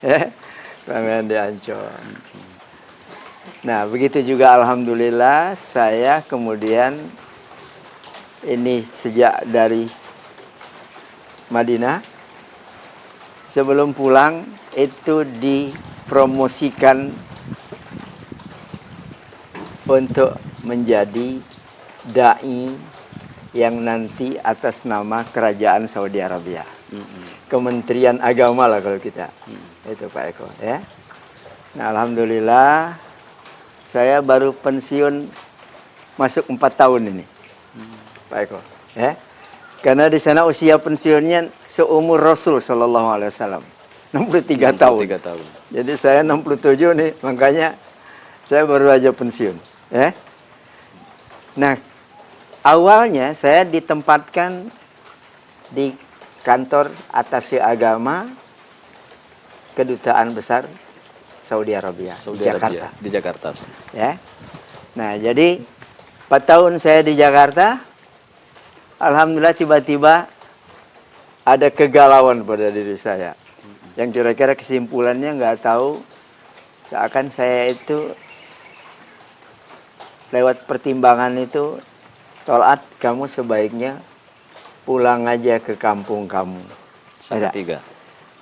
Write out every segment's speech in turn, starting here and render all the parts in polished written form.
Ya, Ramean di Ancol. Nah, begitu juga alhamdulillah saya kemudian ini sejak dari Madinah sebelum pulang itu dipromosikan untuk menjadi dai yang nanti atas nama Kerajaan Saudi Arabia. Kementerian Agama lah kalau kita. Itu Pak Eko ya. Nah, alhamdulillah saya baru pensiun masuk 4 tahun ini. Pak Eko ya. Karena di sana usia pensiunnya seumur Rasul sallallahu alaihi wasallam. 63 tahun. Jadi saya 67 nih, makanya saya baru aja pensiun ya. Nah, awalnya saya ditempatkan di kantor atase agama Kedutaan Besar Saudi Arabia di Jakarta. Di Jakarta. Ya. Nah, jadi 4 tahun saya di Jakarta, alhamdulillah tiba-tiba ada kegalauan pada diri saya. Yang kira-kira kesimpulannya nggak tahu, seakan saya itu lewat pertimbangan itu, Tol'at, kamu sebaiknya pulang aja ke kampung kamu. Salatiga.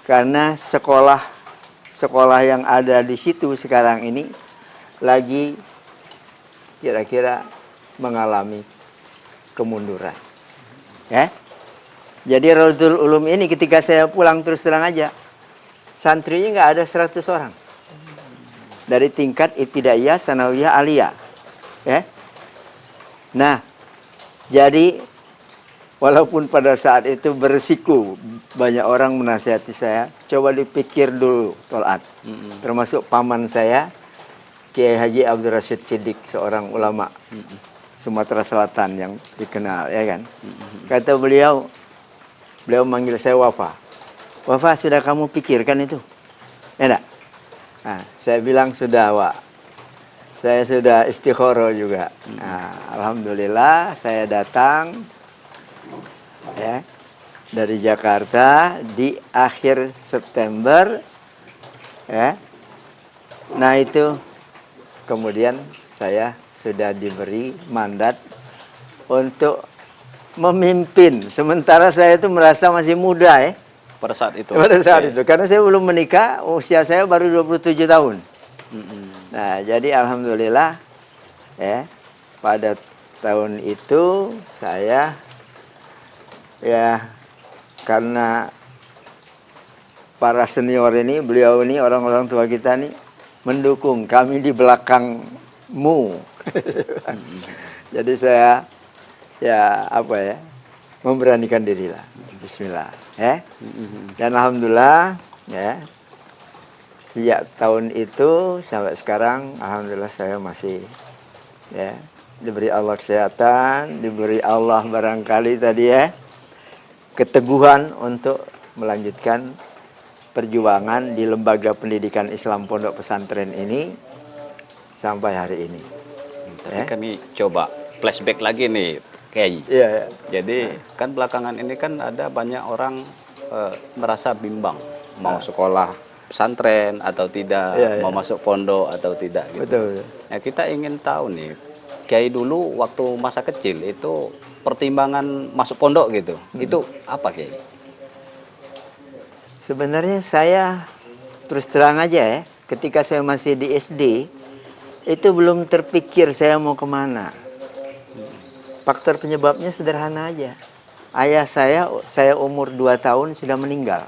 Karena sekolah yang ada di situ sekarang ini lagi kira-kira mengalami kemunduran. Ya. Jadi Raudhul Ulum ini ketika saya pulang terus terang aja, santrinya nggak ada 100 orang. Dari tingkat ibtidaiyah, sanawiyah, aliyah. Ya. Nah, jadi walaupun pada saat itu beresiko banyak orang menasihati saya, coba dipikir dulu Tol'at. Termasuk paman saya, Kiai Haji Abdul Rashid Siddiq, seorang ulama Sumatera Selatan yang dikenal, ya kan. Kata beliau manggil saya Wafa. Wafa, sudah kamu pikirkan itu? Ya enggak? Nah, saya bilang sudah, Wak. Saya sudah istikharah juga. Nah, alhamdulillah saya datang ya dari Jakarta di akhir September ya. Nah, itu kemudian saya sudah diberi mandat untuk memimpin. Sementara saya itu merasa masih muda ya. Pada saat itu. Pada saat itu. Karena saya belum menikah, usia saya baru 27 tahun. Nah, jadi alhamdulillah ya, pada tahun itu saya ya, karena para senior ini, beliau ini, orang-orang tua kita nih mendukung kami di belakangmu. Jadi saya ya memberanikan diri lah. Bismillah ya. Dan alhamdulillah ya, sejak tahun itu sampai sekarang alhamdulillah saya masih ya diberi Allah kesehatan, diberi Allah barangkali tadi ya keteguhan untuk melanjutkan perjuangan di lembaga pendidikan Islam Pondok Pesantren ini sampai hari ini. Tapi kami coba flashback lagi nih, Kiai. Iya. Jadi kan belakangan ini kan ada banyak orang merasa bimbang mau sekolah pesantren atau tidak, mau masuk pondok atau tidak gitu. Betul. Nah, kita ingin tahu nih, Kiai dulu waktu masa kecil itu pertimbangan masuk pondok gitu. Itu apa, Kiai? Sebenarnya saya terus terang aja ya, ketika saya masih di SD itu belum terpikir saya mau kemana. Faktor penyebabnya sederhana aja. Ayah saya umur 2 tahun sudah meninggal.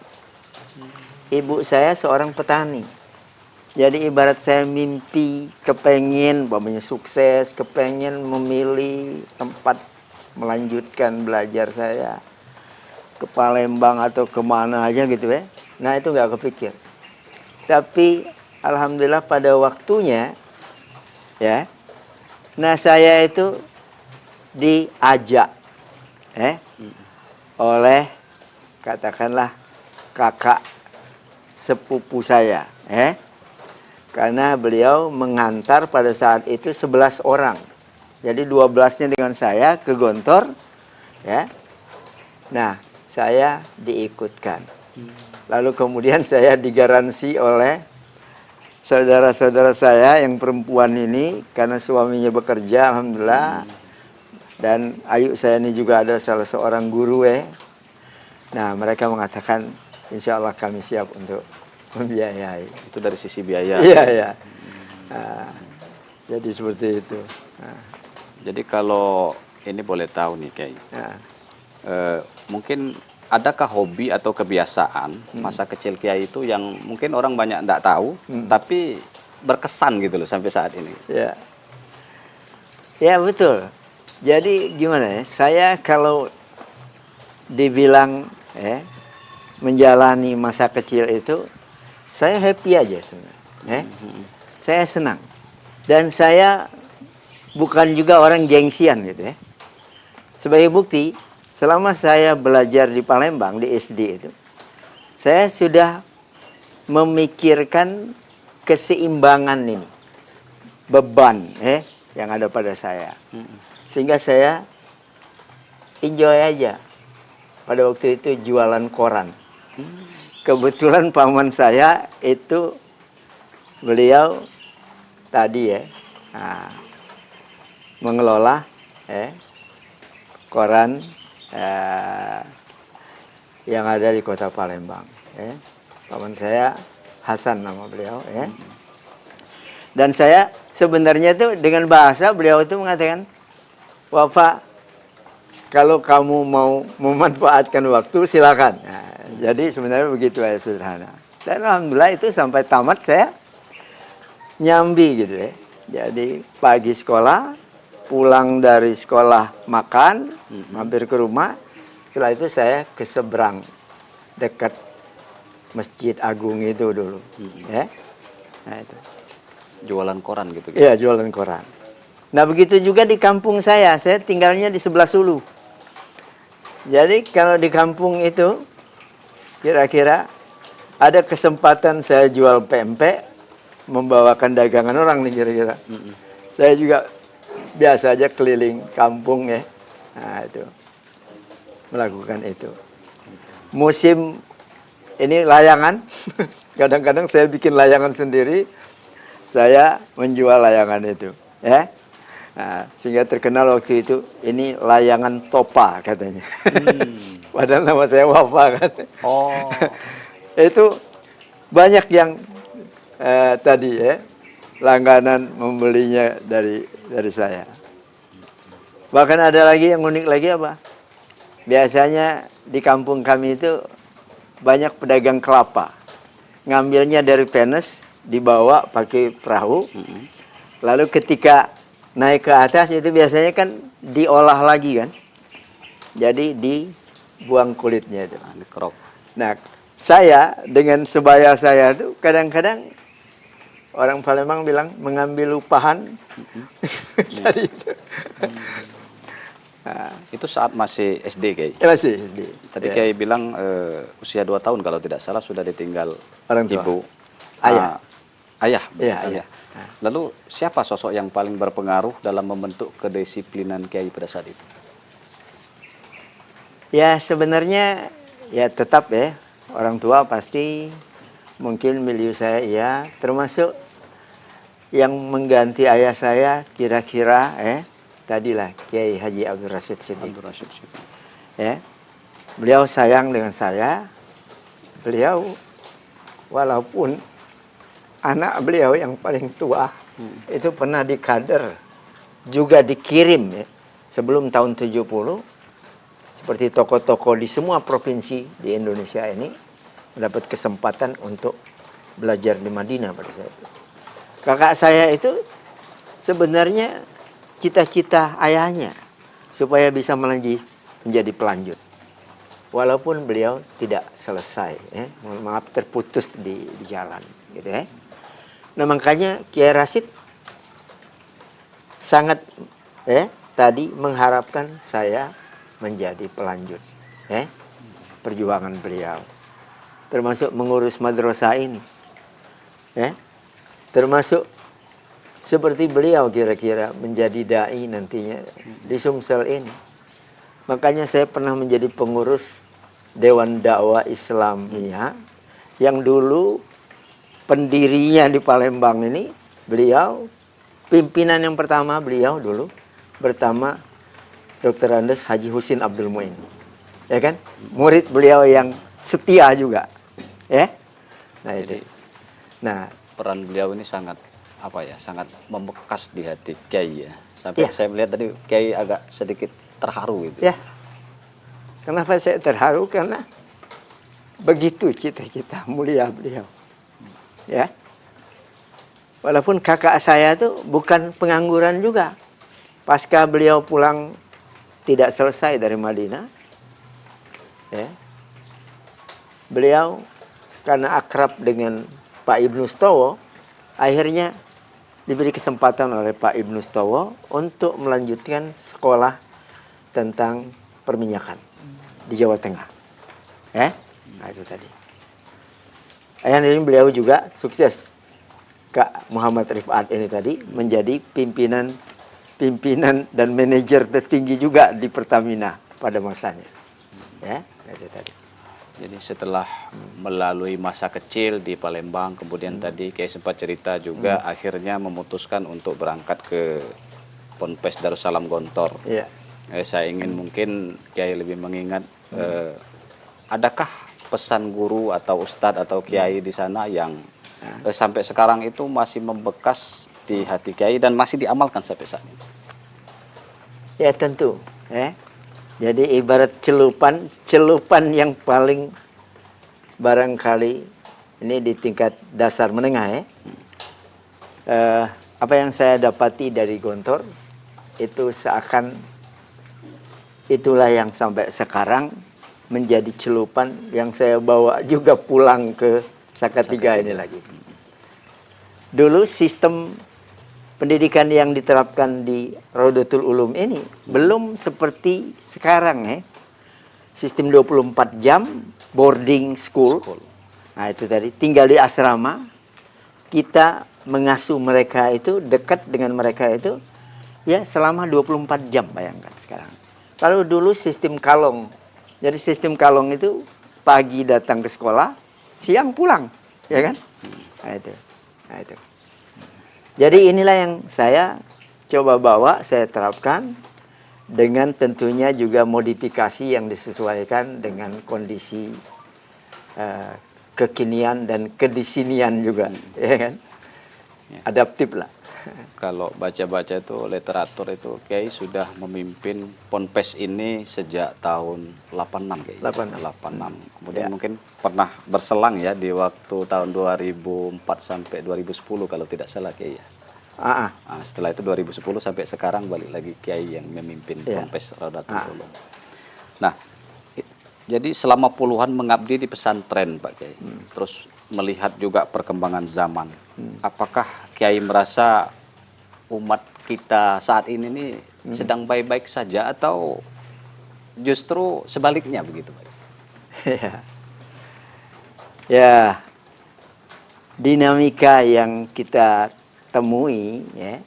Ibu saya seorang petani. Jadi ibarat saya mimpi, kepengen sukses, kepengen memilih tempat melanjutkan belajar saya ke Palembang atau kemana aja gitu ya. Nah, itu nggak kepikir. Tapi alhamdulillah pada waktunya ya, nah saya itu diajak oleh katakanlah kakak sepupu saya karena beliau mengantar pada saat itu 11 orang. Jadi 12-nya dengan saya ke Gontor ya. Nah, saya diikutkan. Lalu kemudian saya digaransi oleh saudara-saudara saya yang perempuan ini, karena suaminya bekerja, alhamdulillah. Dan ayu saya ini juga ada salah seorang guru Nah, mereka mengatakan, insya Allah kami siap untuk membiayai. Itu dari sisi biaya. Iya, iya. Nah, jadi seperti itu. Nah. Jadi kalau ini boleh tahu nih Kiai, mungkin adakah hobi atau kebiasaan masa kecil Kiai itu yang mungkin orang banyak tidak tahu, tapi berkesan gitu loh sampai saat ini? Ya, ya betul. Jadi gimana ya? Saya kalau dibilang menjalani masa kecil itu, saya happy aja sebenarnya. Saya senang. Dan saya bukan juga orang gengsian gitu ya. Sebagai bukti, selama saya belajar di Palembang, di SD itu, saya sudah memikirkan keseimbangan ini, beban yang ada pada saya. Sehingga saya enjoy aja. Pada waktu itu jualan koran. Kebetulan paman saya itu, beliau tadi mengelola koran yang ada di kota Palembang. Paman saya Hasan nama beliau. Dan saya sebenarnya itu dengan bahasa beliau itu mengatakan, Bapak, kalau kamu mau memanfaatkan waktu silakan. Nah, jadi sebenarnya begitu aja sederhana. Dan alhamdulillah itu sampai tamat saya nyambi gitu ya. Jadi pagi sekolah, pulang dari sekolah makan, mampir ke rumah. Setelah itu saya ke seberang dekat Masjid Agung itu dulu. Nah itu. Jualan koran gitu? Iya, jualan koran. Nah begitu juga di kampung saya tinggalnya di sebelah Sulu. Jadi kalau di kampung itu, kira-kira ada kesempatan saya jual pempek, membawakan dagangan orang nih kira-kira. Saya juga biasa aja keliling kampung nah itu, melakukan itu. Musim ini layangan, kadang-kadang saya bikin layangan sendiri, saya menjual layangan itu, Nah, sehingga terkenal waktu itu, ini layangan Topa katanya. Padahal nama saya Wafa kan. Oh. Itu banyak yang tadi langganan membelinya dari saya. Bahkan ada lagi yang unik lagi apa? Biasanya di kampung kami itu banyak pedagang kelapa. Ngambilnya dari Penes, dibawa pakai perahu. Lalu ketika naik ke atas itu biasanya kan diolah lagi kan. Jadi dibuang kulitnya itu. Dikerok. Nah, saya dengan sebaya saya itu kadang-kadang orang Palembang bilang mengambil upahan. Dari itu. Nah, itu saat masih SD Kiai? Masih SD. Tadi Kiai bilang usia 2 tahun kalau tidak salah sudah ditinggal orang tua. Ibu. Ayah. Ayah. Ayah. Lalu siapa sosok yang paling berpengaruh dalam membentuk kedisiplinan Kiai pada saat itu? Ya sebenarnya ya tetap orang tua pasti mungkin milieu saya termasuk yang mengganti ayah saya kira-kira tadilah Kiai Haji Abdul Rashid Siddiq. Beliau sayang dengan saya. Beliau walaupun anak beliau yang paling tua itu pernah dikader, juga dikirim sebelum tahun 70, seperti tokoh-tokoh di semua provinsi di Indonesia ini mendapat kesempatan untuk belajar di Madinah pada saat itu. Kakak saya itu sebenarnya cita-cita ayahnya supaya bisa menjadi pelanjut. Walaupun beliau tidak selesai, maaf terputus di jalan gitu Nah makanya Kiai Rashid sangat tadi mengharapkan saya menjadi pelanjut perjuangan beliau, termasuk mengurus madrasah ini, termasuk seperti beliau kira-kira menjadi dai nantinya di Sumsel ini. Makanya saya pernah menjadi pengurus Dewan Dakwah Islamiyah yang dulu pendirinya di Palembang ini, beliau pimpinan yang pertama beliau dulu pertama Dr. Andes Haji Husin Abdul Muin, ya kan? Murid beliau yang setia juga, ya. Nah itu. Nah peran beliau ini sangat apa ya, sangat membekas di hati Kiai ya. Sampai saya melihat tadi Kiai agak sedikit terharu gitu. Ya. Kenapa saya terharu? Karena begitu cita-cita mulia beliau. Ya. Walaupun kakak saya tuh bukan pengangguran juga. Pasca beliau pulang tidak selesai dari Madinah, ya. Beliau karena akrab dengan Pak Ibnu Stowo, akhirnya diberi kesempatan oleh Pak Ibnu Stowo untuk melanjutkan sekolah tentang perminyakan di Jawa Tengah. Nah itu tadi. Akhirnya beliau juga sukses. Kak Muhammad Rifat ini tadi menjadi pimpinan dan manajer tertinggi juga di Pertamina pada masanya. Ya, itu tadi. Jadi setelah melalui masa kecil di Palembang, kemudian tadi Kiai sempat cerita juga akhirnya memutuskan untuk berangkat ke Ponpes Darussalam Gontor. Iya. Saya ingin mungkin Kiai lebih mengingat, adakah pesan guru atau ustadz atau Kiai di sana yang sampai sekarang itu masih membekas di hati Kiai dan masih diamalkan sampai saat ini? Ya tentu. Jadi ibarat celupan yang paling barangkali ini di tingkat dasar menengah, apa yang saya dapati dari Gontor itu seakan itulah yang sampai sekarang menjadi celupan yang saya bawa juga pulang ke Salatiga ini lagi. Dulu sistem pendidikan yang diterapkan di Rodotul Ulum ini belum seperti sekarang, Sistem 24 jam boarding school. Nah itu tadi, tinggal di asrama. Kita mengasuh mereka itu, dekat dengan mereka itu ya selama 24 jam, bayangkan sekarang. Kalau dulu sistem kalong. Jadi sistem kalong itu pagi datang ke sekolah, siang pulang, ya kan? Nah itu. Jadi inilah yang saya coba bawa, saya terapkan dengan tentunya juga modifikasi yang disesuaikan dengan kondisi kekinian dan kedisinian juga, ya kan? Adaptif lah. Kalau baca-baca itu literatur itu Kiai sudah memimpin Ponpes ini sejak tahun 86 Kiai. 86. Kemudian mungkin pernah berselang ya di waktu tahun 2004 sampai 2010 kalau tidak salah Kiai ya. Nah, setelah itu 2010 sampai sekarang balik lagi Kiai yang memimpin Ponpes Rodotul Ulum. Nah, jadi selama puluhan mengabdi di pesantren Pak Kiai. Terus melihat juga perkembangan zaman. Apakah Kiai merasa umat kita saat ini nih sedang baik-baik saja atau justru sebaliknya begitu Pak? Ya, dinamika yang kita temui ya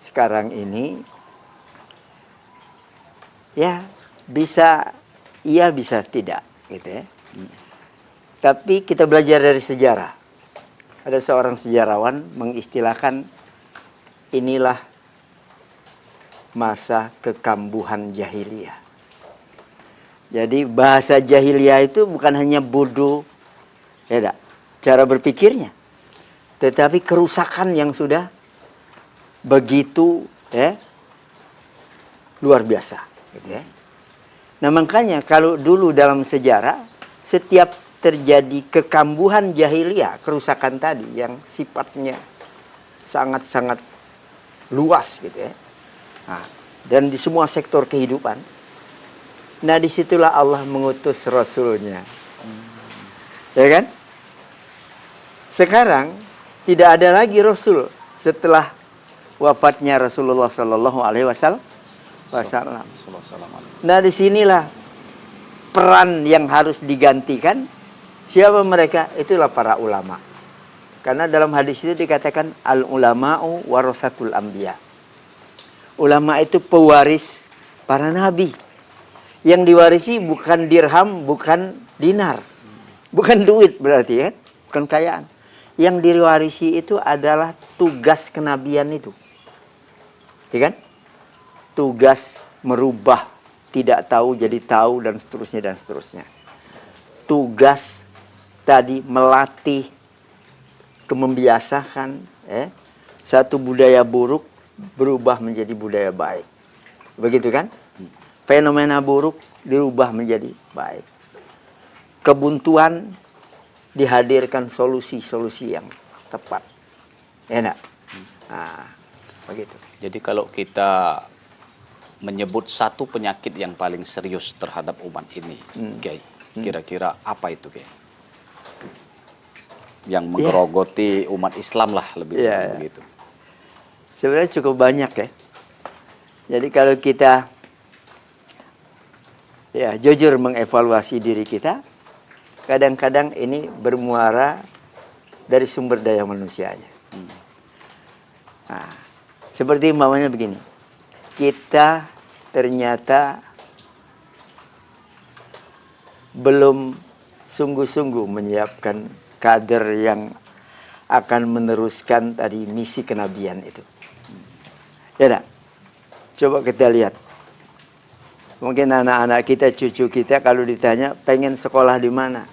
sekarang ini ya bisa iya bisa tidak gitu ya. Tapi kita belajar dari sejarah. Ada seorang sejarawan mengistilahkan inilah masa kekambuhan jahiliyah. Jadi bahasa jahiliyah itu bukan hanya bodoh, ya, cara berpikirnya, tetapi kerusakan yang sudah begitu luar biasa. Gitu ya. Nah makanya kalau dulu dalam sejarah setiap terjadi kekambuhan jahiliyah, kerusakan tadi yang sifatnya sangat-sangat luas gitu ya. Nah, dan di semua sektor kehidupan. Nah disitulah Allah mengutus Rasulnya. Ya kan? Sekarang tidak ada lagi Rasul setelah wafatnya Rasulullah Sallallahu Alaihi Wasallam. Nah disinilah peran yang harus digantikan. Siapa mereka? Itulah para ulama. Karena dalam hadis itu dikatakan al-ulama'u warasatul anbiya. Ulama itu pewaris para nabi. Yang diwarisi bukan dirham, bukan dinar. Bukan duit berarti ya. bukan kekayaan. Yang diwarisi itu adalah tugas kenabian itu. Ya kan? Tugas merubah tidak tahu jadi tahu dan seterusnya dan seterusnya. Tugas tadi melatih, membiasakan satu budaya buruk berubah menjadi budaya baik. Begitu kan? Fenomena buruk dirubah menjadi baik. Kebuntuan dihadirkan solusi-solusi yang tepat. Enak. Nah, begitu. Jadi kalau kita menyebut satu penyakit yang paling serius terhadap umat ini, Kiai, kira-kira apa itu, Kiai? Yang menggerogoti umat Islam lah lebih begitu. Sebenarnya cukup banyak ya. Jadi kalau kita jujur mengevaluasi diri kita, kadang-kadang ini bermuara dari sumber daya manusianya. Nah, seperti umpamanya begini, kita ternyata belum sungguh-sungguh menyiapkan kader yang akan meneruskan tadi misi kenabian itu. Ya, coba kita lihat. Mungkin anak-anak kita, cucu kita kalau ditanya pengen sekolah di mana,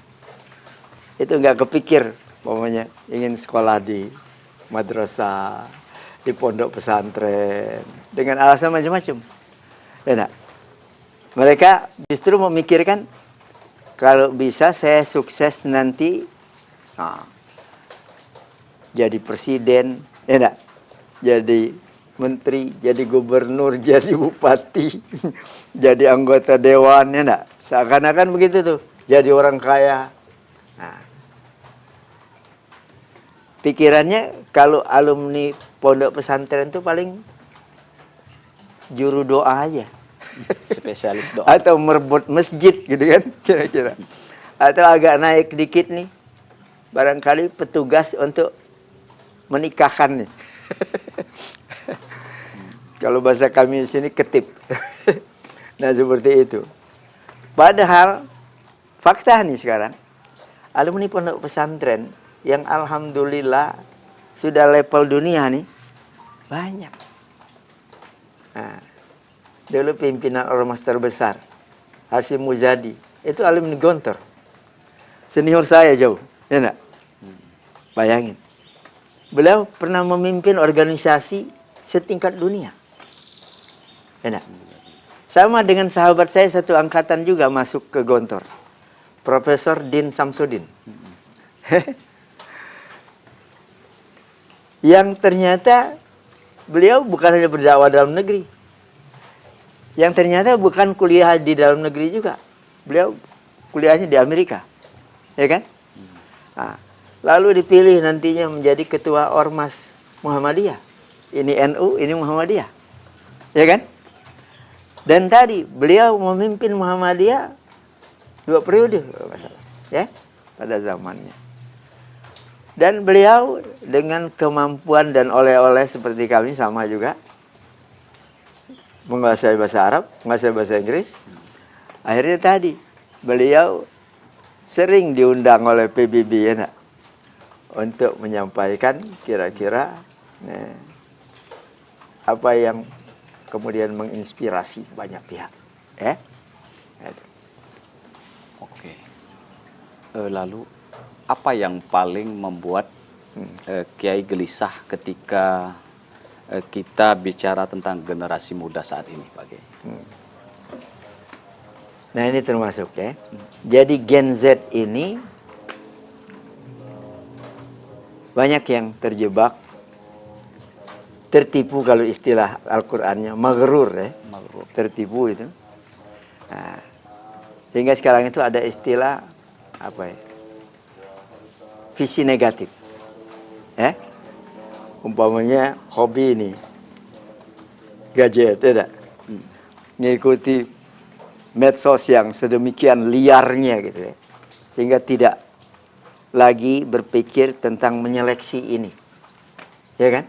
itu nggak kepikir, pokoknya ingin sekolah di madrasah, di pondok pesantren, dengan alasan macam-macam. Ya, mereka justru memikirkan kalau bisa saya sukses nanti jadi presiden, jadi menteri, jadi gubernur, jadi bupati, jadi anggota dewan, seakan-akan begitu tuh, jadi orang kaya. Nah, pikirannya kalau alumni pondok pesantren itu paling juru doa aja, spesialis doa, atau merebut masjid gitu kan, kira-kira, atau agak naik dikit nih, barangkali petugas untuk menikahkan nih. Kalau bahasa kami di sini ketip. Nah, seperti itu. Padahal fakta nih sekarang, alumni pondok pesantren yang alhamdulillah sudah level dunia nih banyak. Nah, dulu pimpinan ormas terbesar Hasyim Muzadi itu alumni Gontor, senior saya jauh, ya enggak? Bayangin, beliau pernah memimpin organisasi setingkat dunia. Enak. Sama dengan sahabat saya satu angkatan juga masuk ke Gontor, Profesor Din Samsudin. Yang ternyata beliau bukan hanya berdakwah dalam negeri, yang ternyata bukan kuliah di dalam negeri juga. Beliau kuliahnya di Amerika, ya kan? Nah, lalu dipilih nantinya menjadi ketua Ormas Muhammadiyah. Ini NU, ini Muhammadiyah, ya kan? Dan tadi beliau memimpin Muhammadiyah 2 periode, ya, pada zamannya. Dan beliau dengan kemampuan dan oleh-oleh seperti kami sama juga, menguasai bahasa Arab, menguasai bahasa Inggris. Akhirnya tadi beliau sering diundang oleh PBB, ya, untuk menyampaikan kira-kira apa yang kemudian menginspirasi banyak pihak. Oke. Lalu apa yang paling membuat Kiai gelisah ketika kita bicara tentang generasi muda saat ini, Pak Kiai? Nah, ini termasuk ya. Jadi Gen Z ini banyak yang terjebak, tertipu, kalau istilah Al-Qur'annya maghrur, ya. Maghrur. Tertipu itu. Nah, sehingga sekarang itu ada istilah apa ya? Visi negatif. Ya. Umpamanya hobi ini gadget, tidak? Ngikuti medsos yang sedemikian liarnya gitu ya. Sehingga tidak lagi berpikir tentang menyeleksi ini. Ya kan?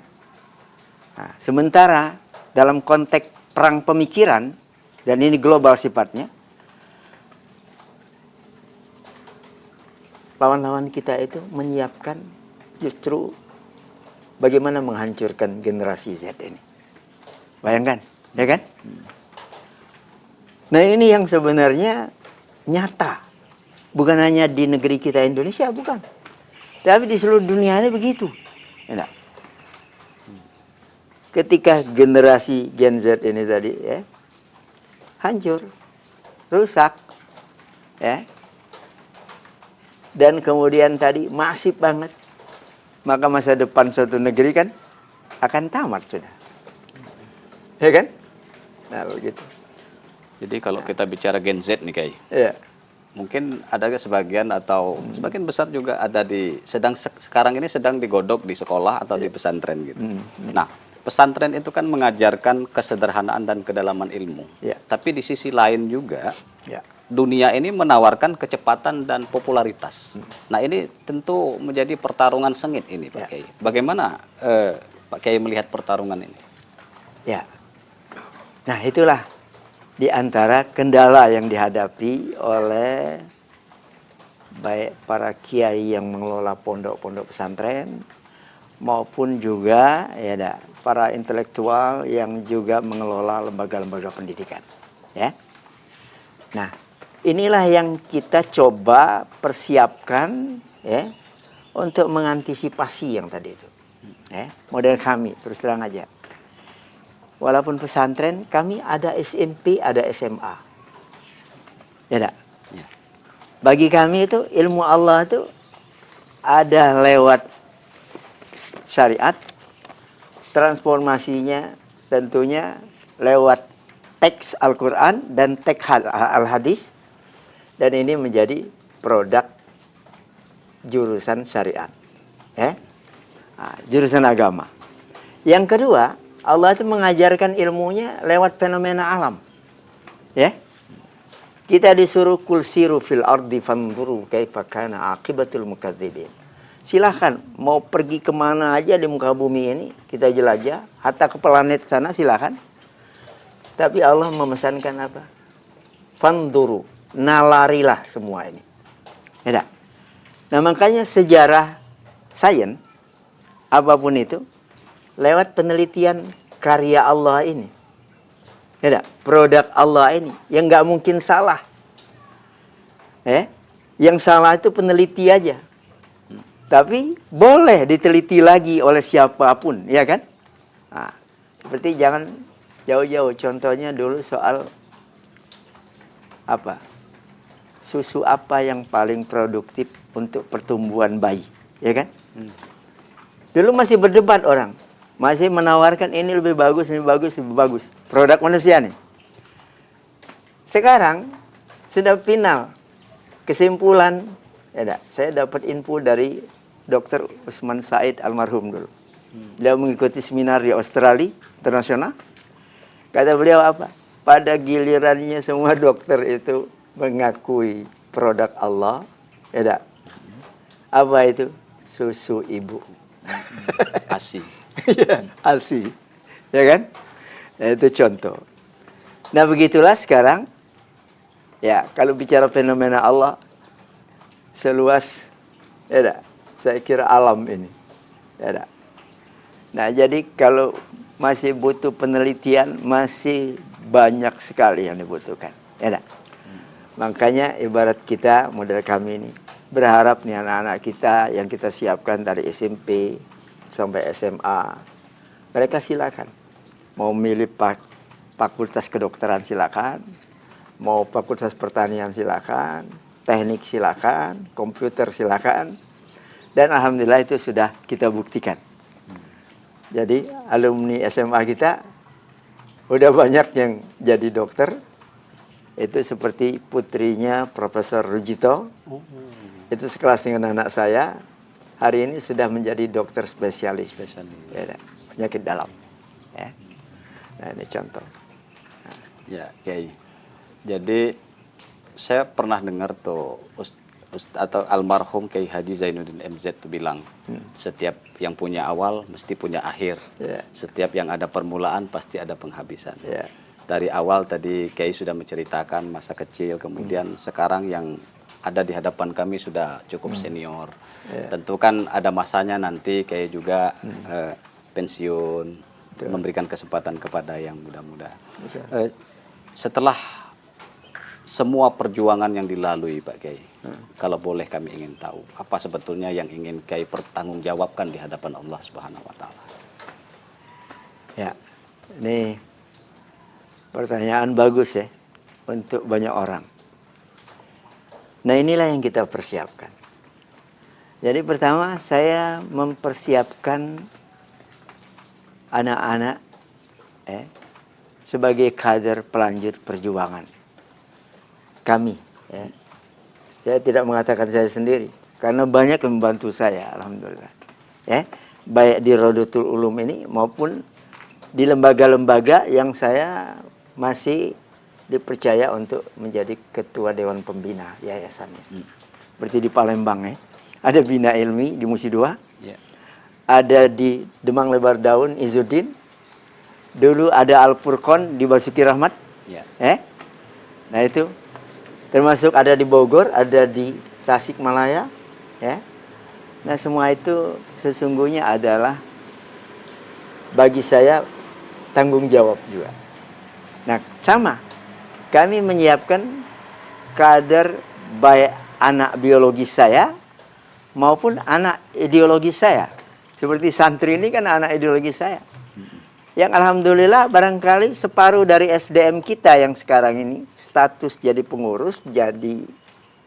Nah, sementara dalam konteks perang pemikiran, dan ini global sifatnya, lawan-lawan kita itu menyiapkan justru bagaimana menghancurkan generasi Z ini. Bayangkan, ya kan? Nah ini yang sebenarnya nyata. Bukan hanya di negeri kita Indonesia, bukan. Tapi di seluruh dunia ini begitu. Ya, ketika generasi Gen Z ini tadi ya, hancur, rusak, ya, dan kemudian tadi masif banget, maka masa depan suatu negeri kan akan tamat sudah, ya kan? Nah begitu. Jadi kalau kita bicara Gen Z nih Kiai, Ya. mungkin ada sebagian atau sebagian besar juga ada di sekarang ini sedang digodok di sekolah atau di pesantren gitu. Nah, pesantren itu kan mengajarkan kesederhanaan dan kedalaman ilmu. Ya. Tapi di sisi lain juga Ya. dunia ini menawarkan kecepatan dan popularitas. Nah, ini tentu menjadi pertarungan sengit ini Pak Kiai. Bagaimana Pak Kiai melihat pertarungan ini? Ya. Nah, itulah di antara kendala yang dihadapi oleh baik para kiai yang mengelola pondok-pondok pesantren maupun juga ya para intelektual yang juga mengelola lembaga-lembaga pendidikan, ya. Nah, inilah yang kita coba persiapkan ya untuk mengantisipasi yang tadi itu. Ya, model kami terus terang aja. Walaupun pesantren, kami ada SMP, ada SMA. Ya enggak? Ya. Bagi kami itu ilmu Allah itu ada lewat syariat, transformasinya tentunya lewat teks Al-Quran dan teks Al-Hadis, dan ini menjadi produk jurusan syariat, ya? Nah, jurusan agama. Yang kedua, Allah itu mengajarkan ilmunya lewat fenomena alam. Ya. Kita disuruh kul siru fil ardi fanzuru kaifa kana aqibatul mukadzibin. Silahkan mau pergi kemana aja di muka bumi ini, kita jelajah, hatta ke planet sana silahkan. Tapi Allah memesankan apa? Fanzuru, nalarilah semua ini. Ya. Nah, makanya sejarah sains apapun itu lewat penelitian karya Allah ini, ya, produk Allah ini, yang nggak mungkin salah. Yang salah itu peneliti aja. Tapi boleh diteliti lagi oleh siapapun, ya kan? Nah, seperti jangan jauh-jauh. Contohnya dulu soal apa? Susu apa yang paling produktif untuk pertumbuhan bayi, ya kan? Dulu masih berdebat orang. Masih menawarkan ini lebih bagus, lebih bagus, lebih bagus. Produk manusia nih. Sekarang sudah final. Kesimpulan, ya saya dapat info dari Dr. Usman Said almarhum dulu. Beliau mengikuti seminar di Australia internasional. Kata beliau apa? Pada gilirannya semua dokter itu mengakui produk Allah. Ya apa itu? Susu ibu. ASI. Ya, ASI, ya kan? Nah, itu contoh. Nah begitulah sekarang, ya kalau bicara fenomena Allah seluas, ya saya kira alam ini, ya. Nah jadi kalau masih butuh penelitian, masih banyak sekali yang dibutuhkan, ya. Makanya ibarat kita model kami ini berharap nih anak-anak kita yang kita siapkan dari SMP sampai SMA, mereka silakan mau milih fakultas kedokteran silakan, mau fakultas pertanian silakan, teknik silakan, komputer silakan, dan alhamdulillah itu sudah kita buktikan. Jadi alumni SMA kita udah banyak yang jadi dokter, itu seperti putrinya Profesor Rujito, itu sekelas dengan anak saya. Hari ini sudah menjadi dokter spesialis. Ya, penyakit dalam. Ya. Nah, ini contoh. Nah. Ya, Kiai. Jadi saya pernah dengar tuh atau almarhum Kiai Haji Zainuddin MZ tuh bilang, setiap yang punya awal mesti punya akhir. Yeah. Setiap yang ada permulaan pasti ada penghabisan. Yeah. Dari awal tadi Kiai sudah menceritakan masa kecil, kemudian sekarang yang ada di hadapan kami sudah cukup senior. Tentu kan ada masanya nanti kayak juga pensiun, memberikan kesempatan kepada yang muda-muda. Setelah semua perjuangan yang dilalui Pak Kiai, kalau boleh kami ingin tahu, apa sebetulnya yang ingin Kiai pertanggungjawabkan di hadapan Allah Subhanahu wa Ta'ala? Ya, ini pertanyaan bagus ya untuk banyak orang. Nah, inilah yang kita persiapkan. Jadi pertama saya mempersiapkan anak-anak sebagai kader pelanjut perjuangan kami. Ya. Saya tidak mengatakan saya sendiri, karena banyak yang membantu saya, alhamdulillah. Ya, baik di Rodotul Ulum ini maupun di lembaga-lembaga yang saya masih dipercaya untuk menjadi ketua Dewan Pembina yayasannya. Seperti di Palembang ya. Ada Bina Ilmi di Musi II. Ada di Demang Lebar Daun Izzuddin. Dulu ada Al Furqon di Basuki Rahmat. Nah itu. Termasuk ada di Bogor, ada di Tasikmalaya. Ya. Nah semua itu sesungguhnya adalah bagi saya tanggung jawab juga. Nah sama. Kami menyiapkan kader baik anak biologis saya maupun anak ideologis saya. Seperti santri ini kan anak ideologis saya. Yang alhamdulillah barangkali separuh dari SDM kita yang sekarang ini status jadi pengurus, jadi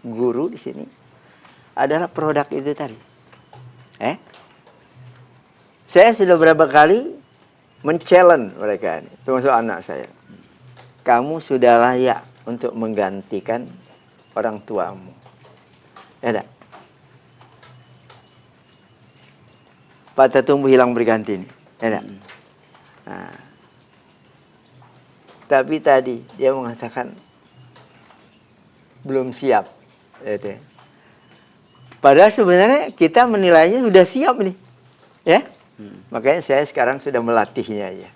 guru di sini adalah produk itu tadi. Saya sudah berapa kali men-challenge mereka ini, termasuk anak saya. Kamu sudah layak untuk menggantikan orang tuamu. Ya enggak? Patah tumbuh hilang berganti ini. Ya enggak? Nah, tapi tadi dia mengatakan belum siap. Ya. Padahal sebenarnya kita menilainya sudah siap nih. Ya? Makanya saya sekarang sudah melatihnya ya.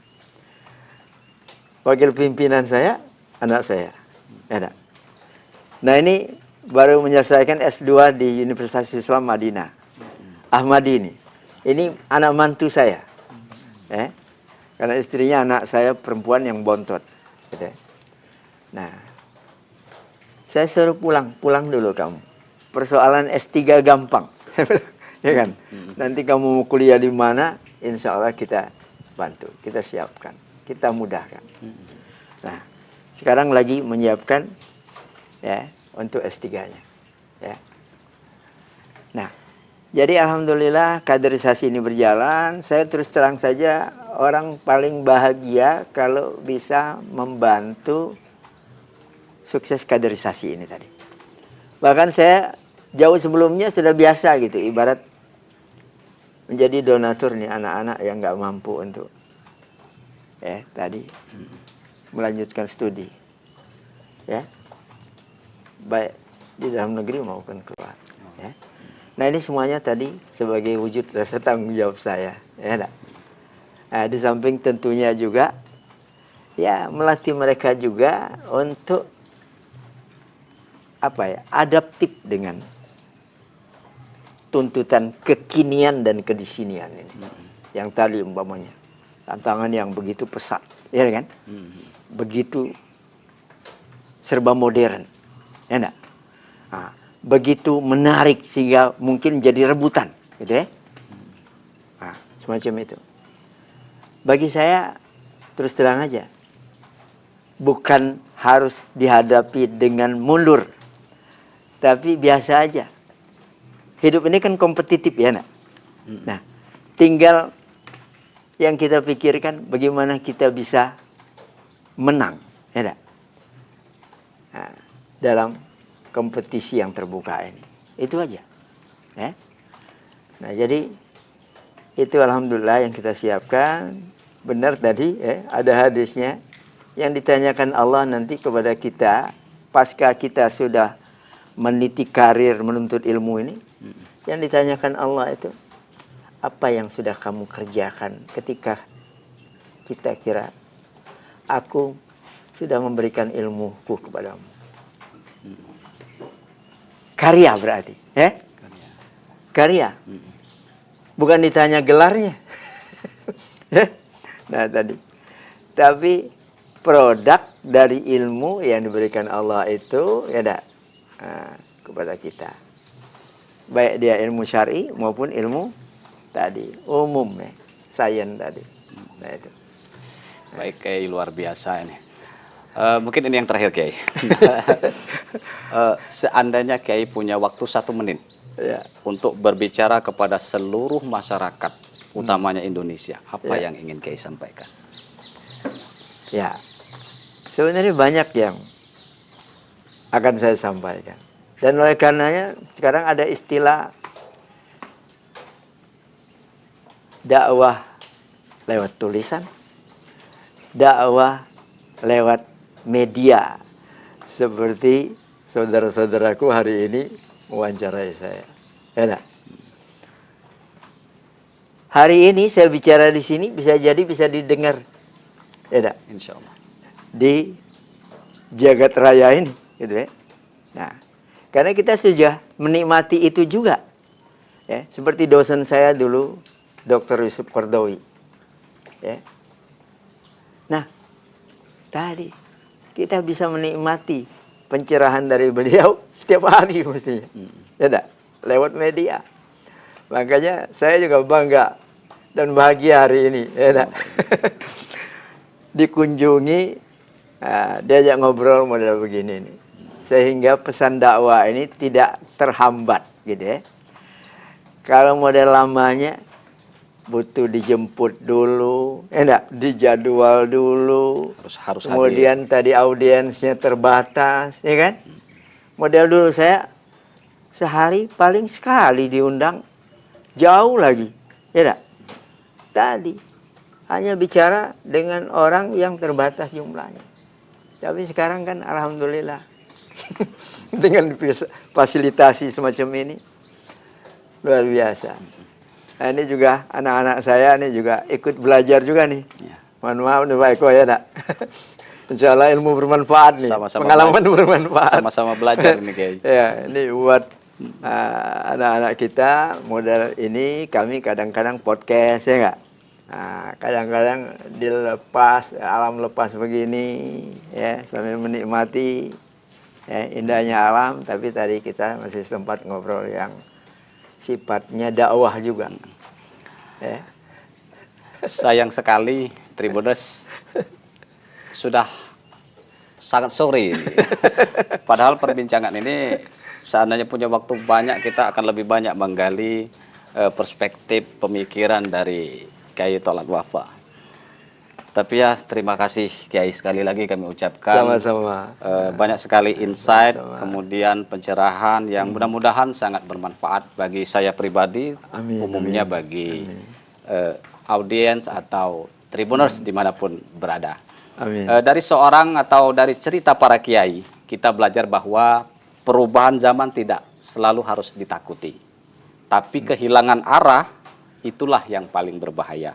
Wakil pimpinan saya, anak saya. Ya, nah ini baru menyelesaikan S2 di Universitas Islam Madinah. Ahmadi ini. Ini anak mantu saya. Karena istrinya anak saya perempuan yang bontot. Nah, saya suruh pulang dulu kamu. Persoalan S3 gampang. Ya kan? Nanti kamu mau kuliah di mana, insya Allah kita bantu, kita siapkan. Kita mudahkan. Nah, sekarang lagi menyiapkan ya untuk S3-nya. Ya. Nah, jadi alhamdulillah kaderisasi ini berjalan. Saya terus terang saja orang paling bahagia kalau bisa membantu sukses kaderisasi ini tadi. Bahkan saya jauh sebelumnya sudah biasa gitu, ibarat menjadi donatur nih anak-anak yang nggak mampu untuk tadi melanjutkan studi, ya, baik di dalam negeri maupun keluar. Ya. Nah ini semuanya tadi sebagai wujud rasa tanggung jawab saya, ya. Nah, di samping tentunya juga, ya melatih mereka juga untuk adaptif dengan tuntutan kekinian dan kedisinian ini, yang tadi umpamanya. Tantangan yang begitu pesat, ya kan? Begitu serba modern, ya enggak? Nah, begitu menarik sehingga mungkin jadi rebutan, gitu ya? Nah, semacam itu. Bagi saya, terus terang aja, bukan harus dihadapi dengan mundur, tapi biasa aja. Hidup ini kan kompetitif, ya enggak? Nah, tinggal yang kita pikirkan bagaimana kita bisa menang, ya enggak? Nah, dalam kompetisi yang terbuka ini. Itu aja. Ya. Nah, jadi itu alhamdulillah yang kita siapkan. Benar tadi ada hadisnya yang ditanyakan Allah nanti kepada kita pasca kita sudah meniti karir menuntut ilmu ini. Yang ditanyakan Allah itu, apa yang sudah kamu kerjakan ketika kita kira aku sudah memberikan ilmuku kepadamu? karya berarti, karya. Bukan ditanya gelarnya. Nah tadi, tapi produk dari ilmu yang diberikan Allah itu kepada kita, baik dia ilmu syar'i maupun ilmu tadi umum sains tadi. Nah itu. Baik, Kiai, luar biasa ini. Mungkin ini yang terakhir, Kiai. Seandainya Kiai punya waktu 1 menit untuk berbicara kepada seluruh masyarakat, utamanya Indonesia, apa yang ingin Kiai sampaikan? Ya, sebenarnya banyak yang akan saya sampaikan. Dan oleh karenanya sekarang ada istilah dakwah lewat tulisan, dakwah lewat media, seperti saudara-saudaraku hari ini mewawancarai saya. Hari ini saya bicara di sini bisa jadi bisa didengar, Insya Allah, di jagat raya ini, gitu ya. Nah, karena kita sudah menikmati itu juga, seperti dosen saya dulu, Dr. Yusuf Qardawi. Nah, tadi kita bisa menikmati pencerahan dari beliau setiap hari mestinya, lewat media. Makanya saya juga bangga dan bahagia hari ini, dikunjungi, diajak ngobrol model begini nih, sehingga pesan dakwah ini tidak terhambat, gitu ya. Kalau model lamanya butuh dijemput dulu, dijadwal dulu, harus kemudian hadir. Tadi audiensnya terbatas, ya kan? Model dulu saya sehari paling sekali diundang, jauh lagi, Tadi hanya bicara dengan orang yang terbatas jumlahnya. Tapi sekarang kan alhamdulillah dengan fasilitasi semacam ini luar biasa. Nah, ini juga anak-anak saya ini juga ikut belajar juga nih. Mohon maaf nih Pak Eko ya, Insya Allah ilmu bermanfaat nih. Sama-sama pengalaman bermanfaat. Sama-sama belajar nih Kiai. Ya, ini buat anak-anak kita model ini kami kadang-kadang podcast ya enggak. Kadang-kadang dilepas alam lepas begini ya sambil menikmati indahnya alam, tapi tadi kita masih sempat ngobrol yang sifatnya dakwah juga. Sayang sekali Tribuners sudah sangat sore ini. Padahal perbincangan ini seandainya punya waktu banyak, kita akan lebih banyak menggali perspektif pemikiran dari Kiai Tholad Wafa. Tapi ya terima kasih Kiai, sekali lagi kami ucapkan. Sama-sama. Banyak sekali insight, kemudian pencerahan yang mudah-mudahan sangat bermanfaat bagi saya pribadi, umumnya bagi audiens atau Tribuners dimanapun berada. Dari seorang atau dari cerita para kiai, kita belajar bahwa perubahan zaman tidak selalu harus ditakuti, tapi kehilangan arah itulah yang paling berbahaya.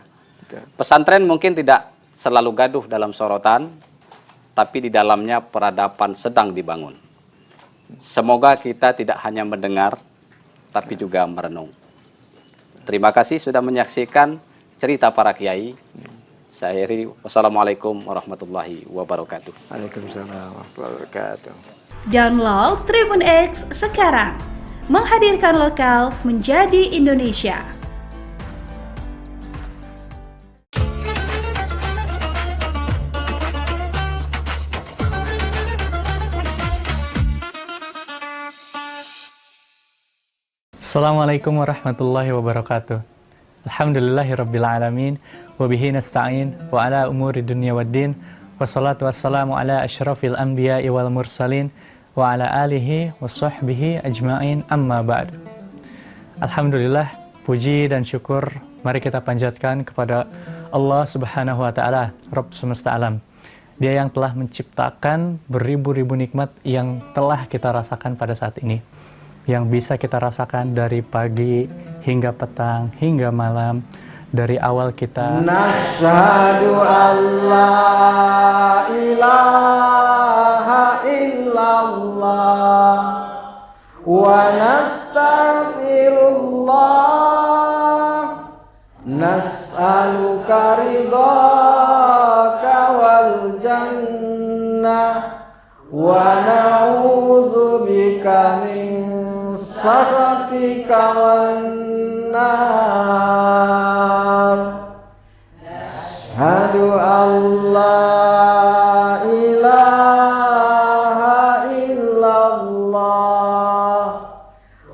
Pesantren mungkin tidak selalu gaduh dalam sorotan, tapi di dalamnya peradaban sedang dibangun. Semoga kita tidak hanya mendengar, tapi juga merenung. Terima kasih sudah menyaksikan cerita para kiai. Saya akhiri, wassalamualaikum warahmatullahi wabarakatuh. Waalaikumsalam warahmatullahi wabarakatuh. Download Tribun X sekarang, menghadirkan lokal menjadi Indonesia. Assalamualaikum warahmatullahi wabarakatuh. Alhamdulillahirabbil alamin wa bihi nasta'in wa ala umuri dunya waddin wassalatu wassalamu ala asyrafil anbiya'i wal mursalin wa ala alihi wa sahbihi ajma'in, amma ba'd. Alhamdulillah, puji dan syukur mari kita panjatkan kepada Allah Subhanahu wa taala, Rabb semesta alam. Dia yang telah menciptakan beribu-ribu nikmat yang telah kita rasakan pada saat ini, yang bisa kita rasakan dari pagi hingga petang hingga malam, dari awal kita Nashhadu an la ilaha illallah wa nastaghfirullah, nas'aluka ridhaka wal jannah wa na'udzubika min sakhatika wan nar. Asyhadu an la ilaha illallah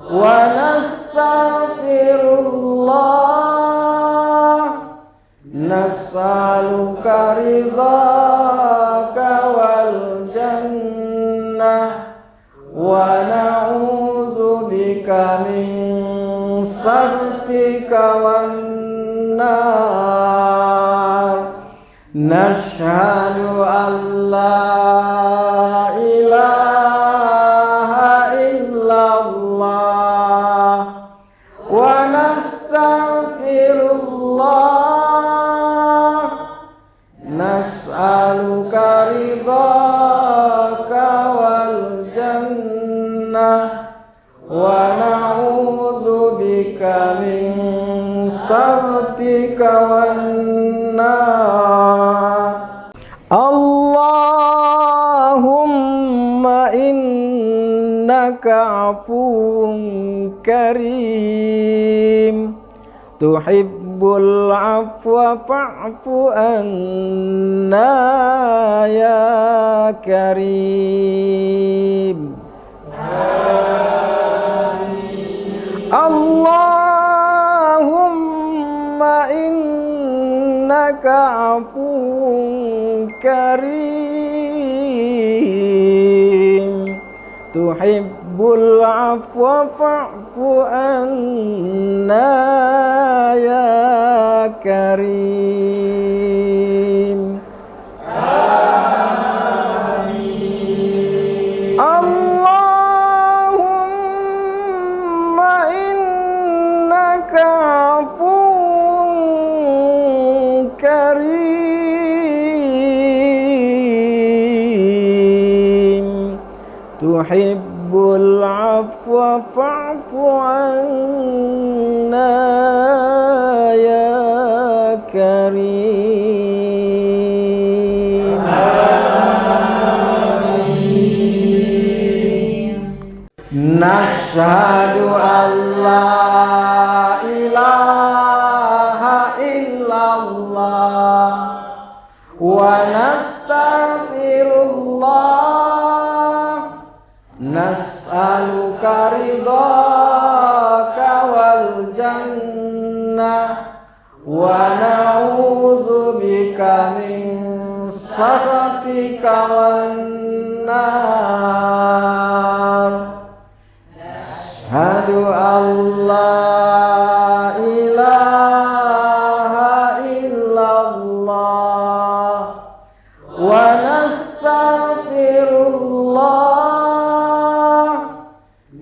wa nastaghfirullah, nas'aluka ridhaka wal jannah wa na'udzubika min sakhatika wan nar. Nashhadu an la ilaha illallah wa nastaghfirullah, nas'aluka ridhaka wal jannah wa na'udzubika min sakhatika wan nar. Allahumma innaka afuwun karim, tuhibbul afwa fa'fu anna ya karim. Allahumma innaka afuwun karim, tuhibbul afwa fa'fu anna ya karim. Allahumma innaka afuwun karim, tuhibbul afwa fa'fu anna ya karim. Nashhadu an la ilaha illallah wa nastaghfirullah, nas'aluka ridhaka wal jannah wa na'udzubika min sakhatika wan nar. Asyhadu an la ilaha illallah wa nastaghfirullah,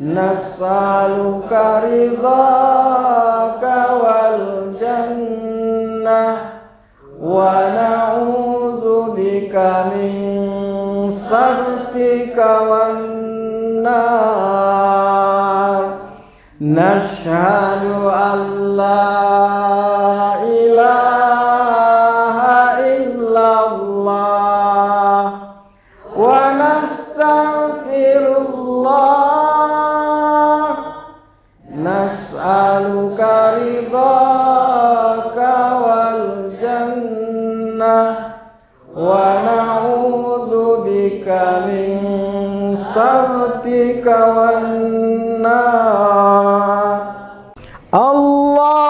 nas'aluka ridhaka wal jannah wa na'udzubika min sakhatika wan nar. Nashhadu an la ilaha illallah wa nastaghfirullah, nas'aluka ridhaka wal jannah wa na'udzubika min sakhatika wan nar. Allahumma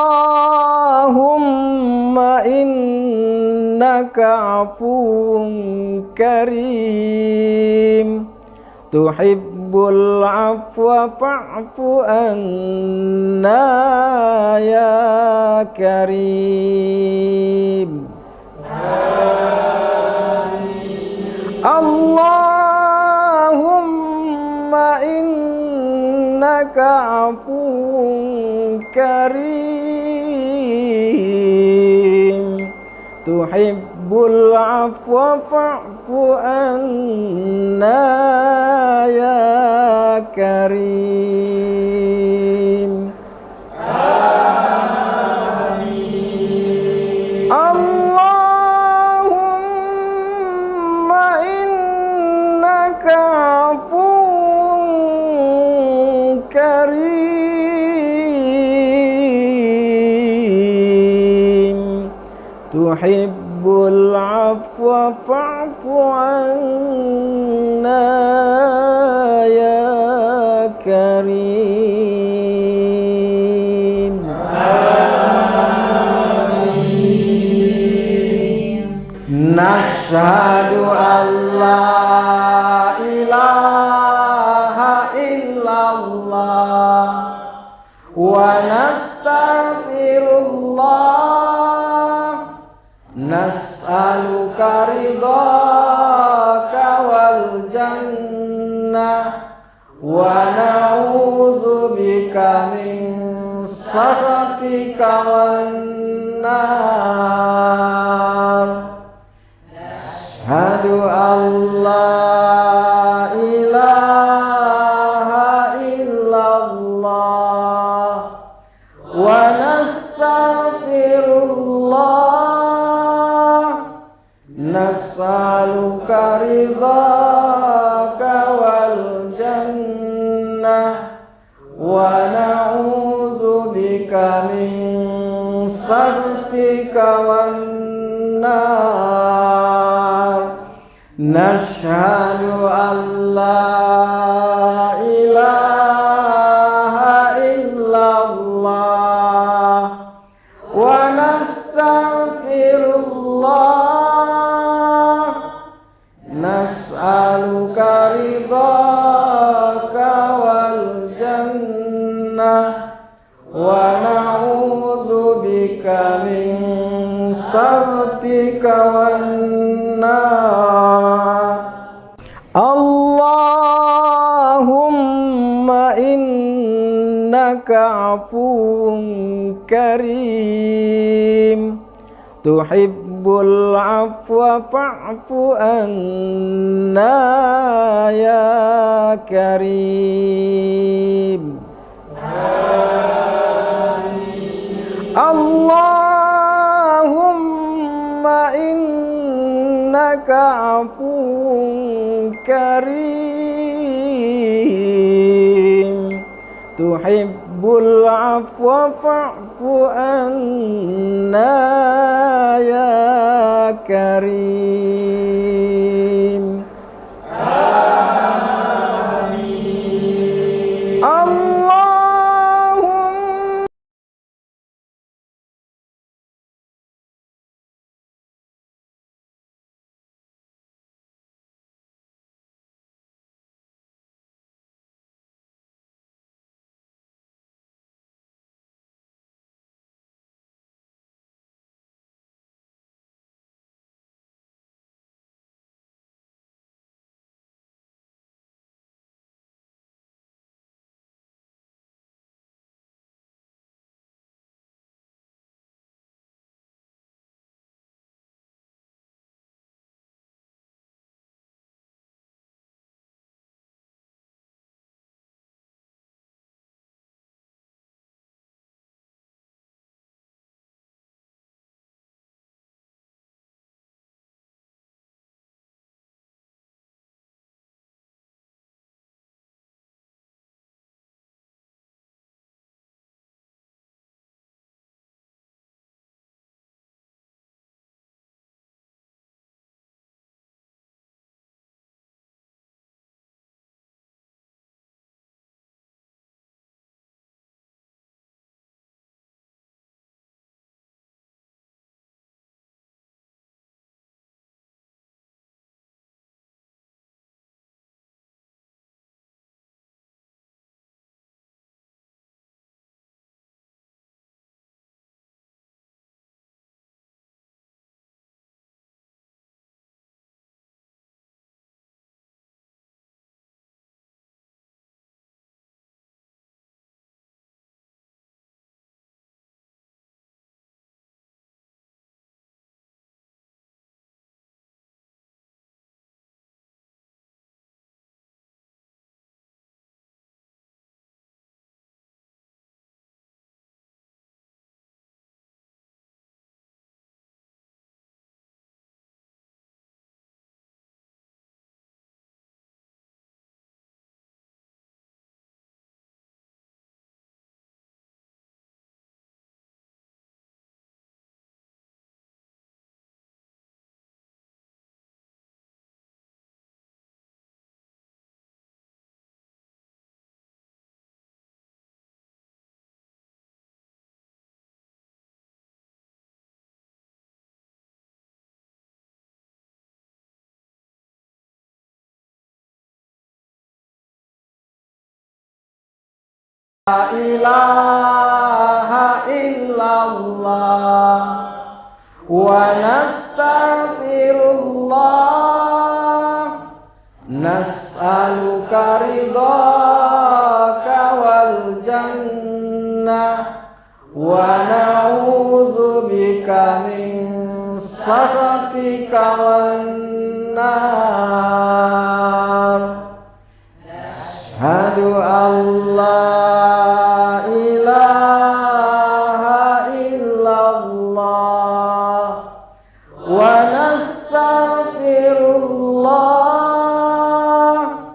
innaka afuwun karim, tuhibbul afwa fa'fu anna ya karim. Allahumma innaka afuwun karim, tuhibbul afwa fa'fu anna ya karim. Allahumma innaka afuwun karim, tuhibbul afwa fa'fu anna ya karim. Nashhadu an la ilaha illallah wa nastaghfirullah, nas'aluka ridhaka wal jannah wa na'udzubika min sakhatika wan nar. Asyhadu an la ilaha illallah wa nastaghfirullah, nas'aluka ridhaka wal jannah wa na'udzubika min sakhatika wan nar. Nashhadu an la ilaha illallah wa nastaghfirullah, nas'aluka ridhaka wal jannah wa na'udzubika min sakhatika wan nar. Allahumma innaka afuwun karim, tuhibbul afwa fa'fu anna ya karim. Allahumma innaka afuwun karim, tuhibbul afwa fa'fu anna ya karim. ilaha illallah wa nastaghfirullah nas'aluka ridhaka wal jannah wa na'udzubika min sakhatika wan nar. Asyhadu an la ilaha illallah wa nastaghfirullah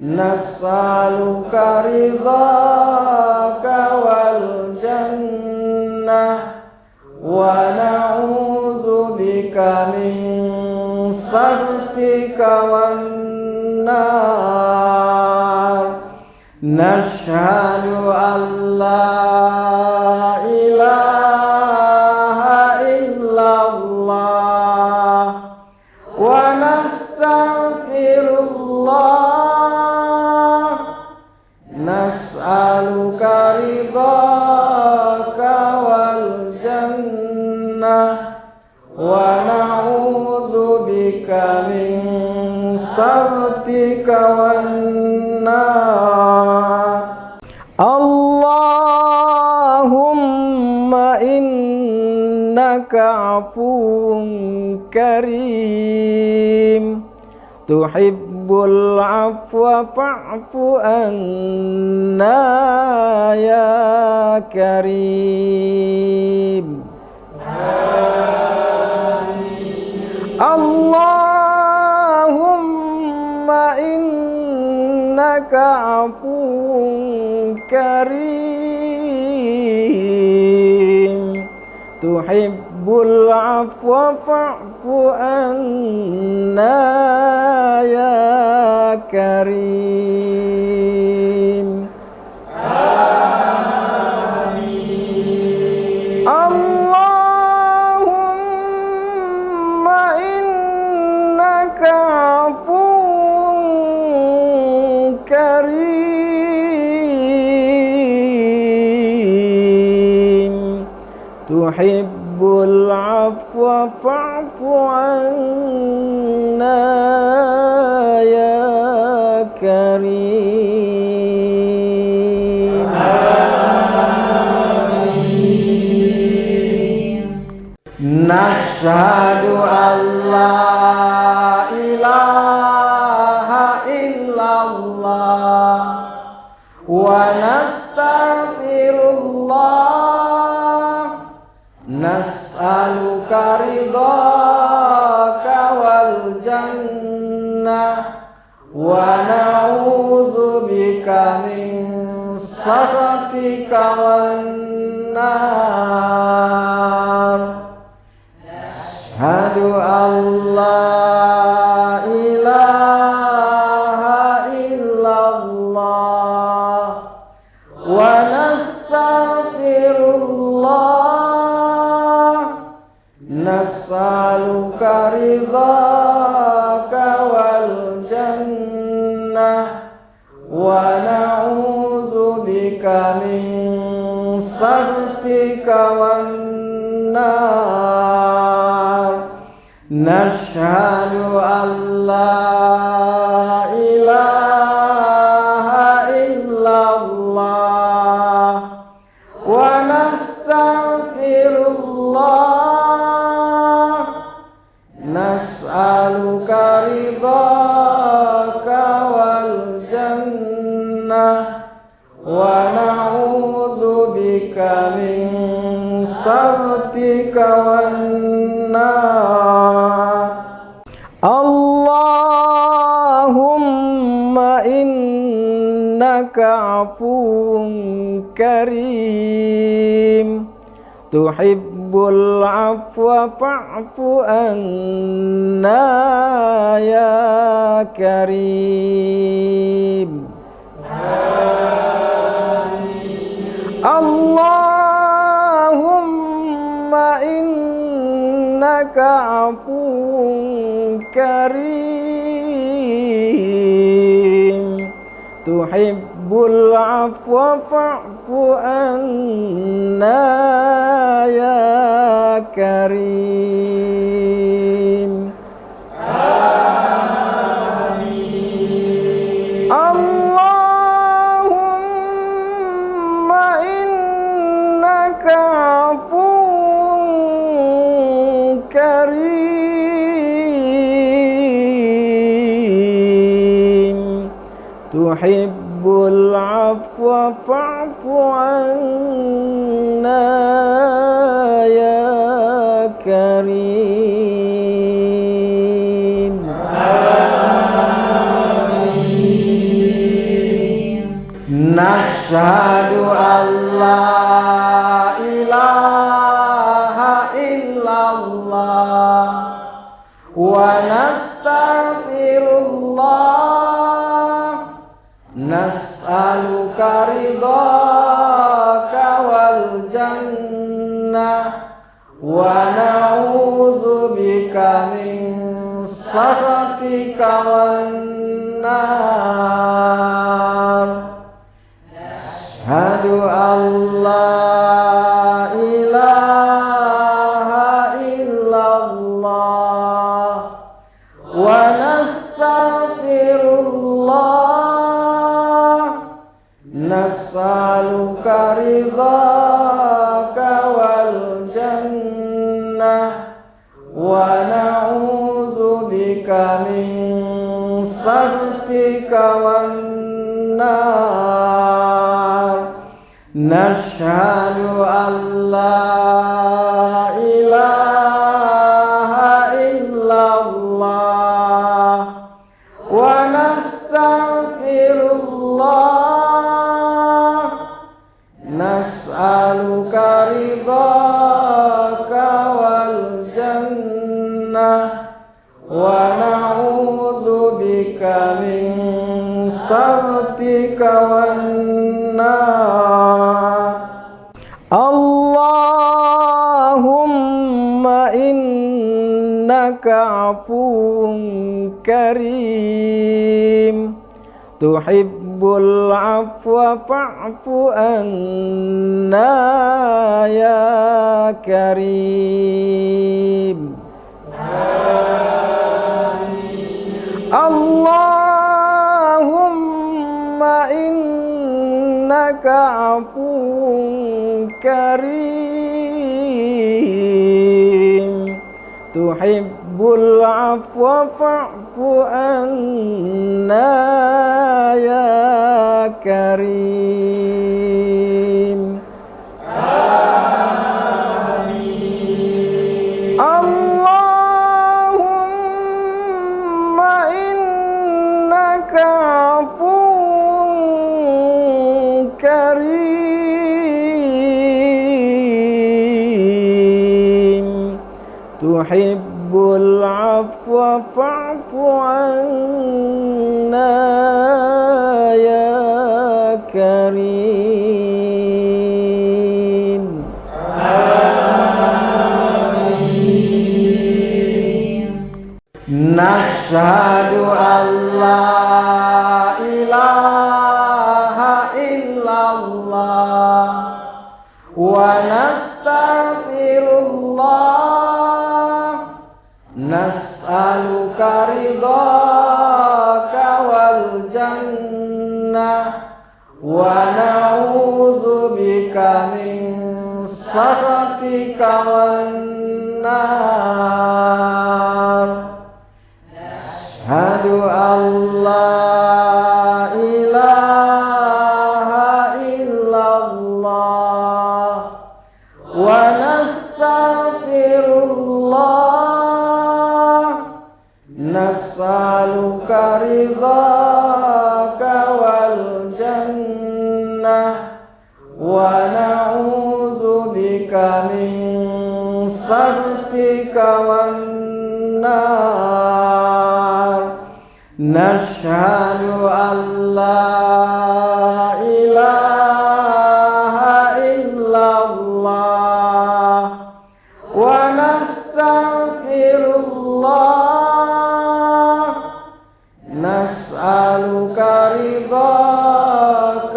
nas'aluka ridhaka wal jannah wa na'udzubika min sakhatika wan nar. Nashhadu an la ilaha illallah wa nastaghfirullah nas'aluka ridhaka wal jannah wa na'udzubika min sakhatika wan nar. Allahumma innaka afuwun karim tuhibbul afwa fa'fu anna ya karim. Allahumma innaka afuwun karim tuhibbul afwa fa'fu anna ya karim. Amin. Allahumma innaka afuwun karim tuhibbul afwa fa'fu anna ya karim. Amin. Nashhadu an la ilaha illallah wa nastaghfirullah nas'aluka ridhaka wal jannah wa na'udzubika min sakhatika wan nar. Asyhadu an la ilaha illallah wa nastaghfirullah nas'aluka ridhaka wal jannah wa na'udzubika min sakhatika wan nar. Nashhadu an la ilaha illallah wa nastaghfirullah nas'aluka ridhaka wal jannah wa na'udzubika min sakhatika wan nar. Allahumma innaka afuwun karim tuhibbul afwa fa'fu anna ya karim. Allahumma innaka afuwun karim tuhibbul tuhibbul afwa fa'fu anna ya karim. Amin. Allahumma innaka afuwwun karim, tuhibbul afwa fa'fu anna ya karim. Amin. Nashhadu an la ilaha illallah wa nastaghfirullah, nas'aluka ridhaka wal jannah wa na'udzubika min sakhatika wan nar. Asyhadu an la ilaha illallah wa nastaghfirullah, nas'aluka ridhaka wal jannah wa na'udzubika min sakhatika wan nar. Nashhadu an la ilaha illallah wa nastaghfirullah, nas'aluka ridhaka wal jannah wa na'udzubika min sakhatika wan nar. Allahumma innaka afuwwun karim, tuhibbul afwa fa'fu anna ya karim. Amin. Allahumma innaka afuwwun karim, tuhibbul afwa fa'fu anna ya karim. Amin. Allahumma innaka afuwwun karim, tuhibbul afwa fa'fu anna ya karim. Amin. Nashhadu an la ilaha illallah wa nastaghfirullah, nas'aluka ridhaka wal jannah wa na'udzubika min sakhatika wan nar. Asyhadu an la ilaha illallah wa nastaghfirullah, nas'aluka ridhaka wal jannah wa na'udzubika min sakhatika wan nar. Nashhadu an la ilaha illallah wa nastaghfirullah, nas'aluka ridhaka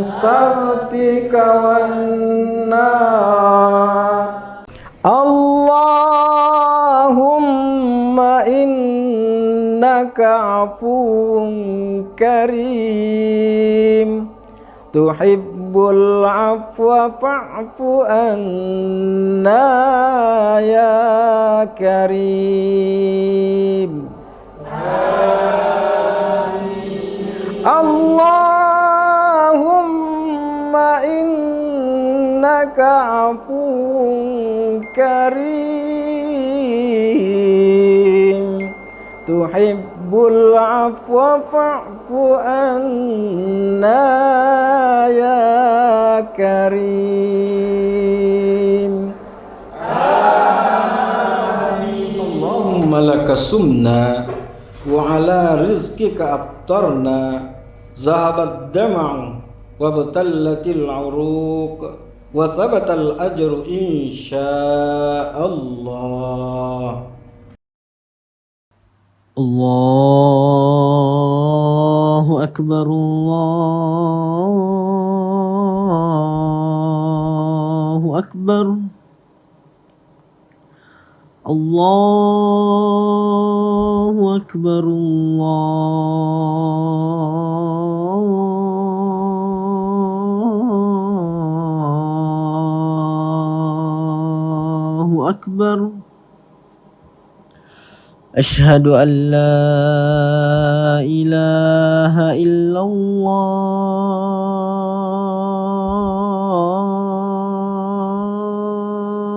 سخطك والنار اللهم إنك عفو كريم تحب العفو فاعف عنا يا كريم اللهم إنك عفو كريم تحب العفو فاعف عنا يا كريم آمين اللهم لك صمنا وعلى رزقك أفطرنا ذهب الدمع وابتلت العروق وثبت الأجر إن شاء الله الله أكبر الله أكبر الله أكبر الله أكبر أشهد أن لا إله إلا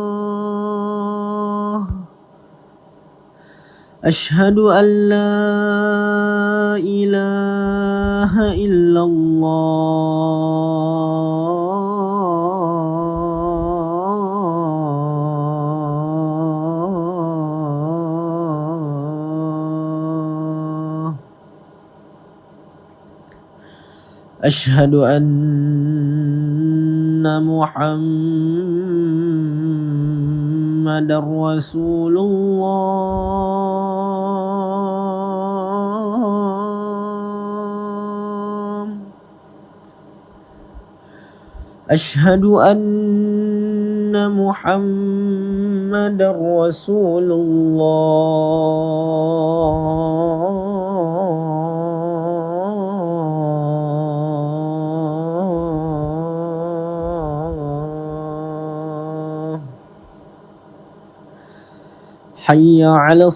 الله أشهد أن لا إله إلا الله أشهد أن محمد رسول الله أشهد أن محمد رسول الله حي على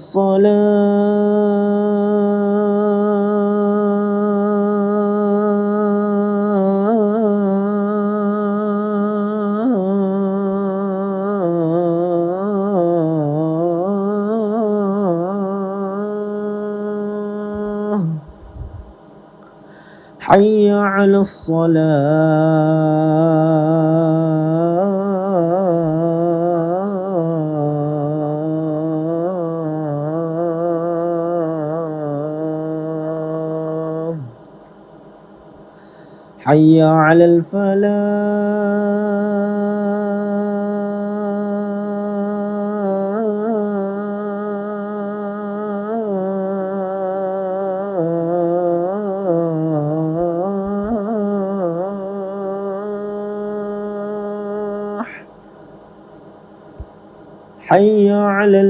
الصلاة حي على الصلاة حي على الفلاح حي على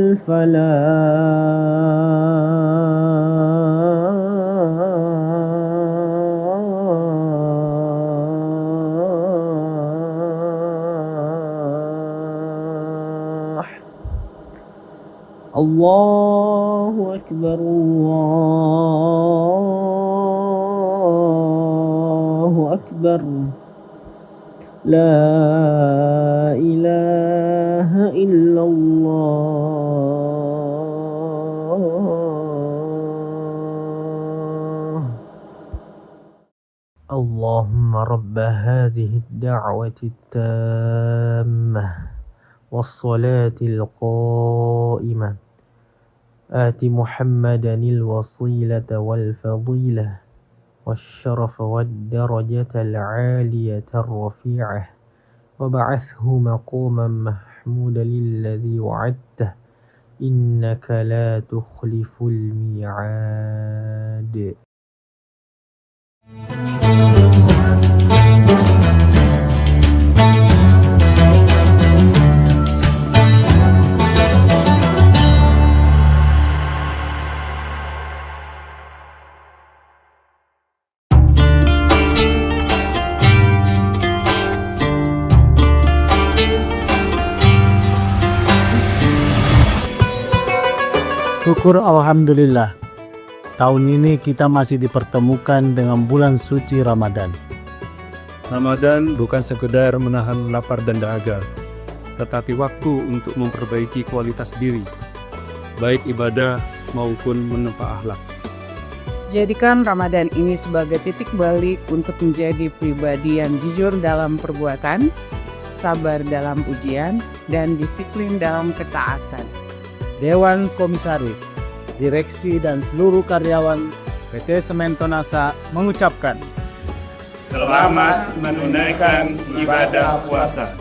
الفلاح الله أكبر الله أكبر لا إله إلا الله اللهم رب هذه الدعوة التامة والصلاة القائمة آت محمدا الوسيلة والفضيلة والشرف والدرجة العالية الرفيعة وبعثه مقاما محمودا الذي وعدته إنك لا تخلف الميعاد Syukur alhamdulillah. Tahun ini kita masih dipertemukan dengan bulan suci Ramadan. Ramadan bukan sekedar menahan lapar dan dahaga, tetapi waktu untuk memperbaiki kualitas diri, baik ibadah maupun menempa akhlak. Jadikan Ramadan ini sebagai titik balik untuk menjadi pribadi yang jujur dalam perbuatan, sabar dalam ujian, dan disiplin dalam ketaatan. Dewan Komisaris, Direksi dan seluruh karyawan PT Semen Tonasa mengucapkan selamat menunaikan ibadah puasa.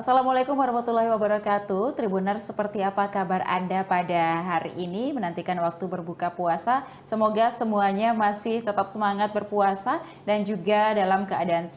Assalamualaikum warahmatullahi wabarakatuh. Tribuners, seperti apa kabar Anda pada hari ini menantikan waktu berbuka puasa? Semoga semuanya masih tetap semangat berpuasa dan juga dalam keadaan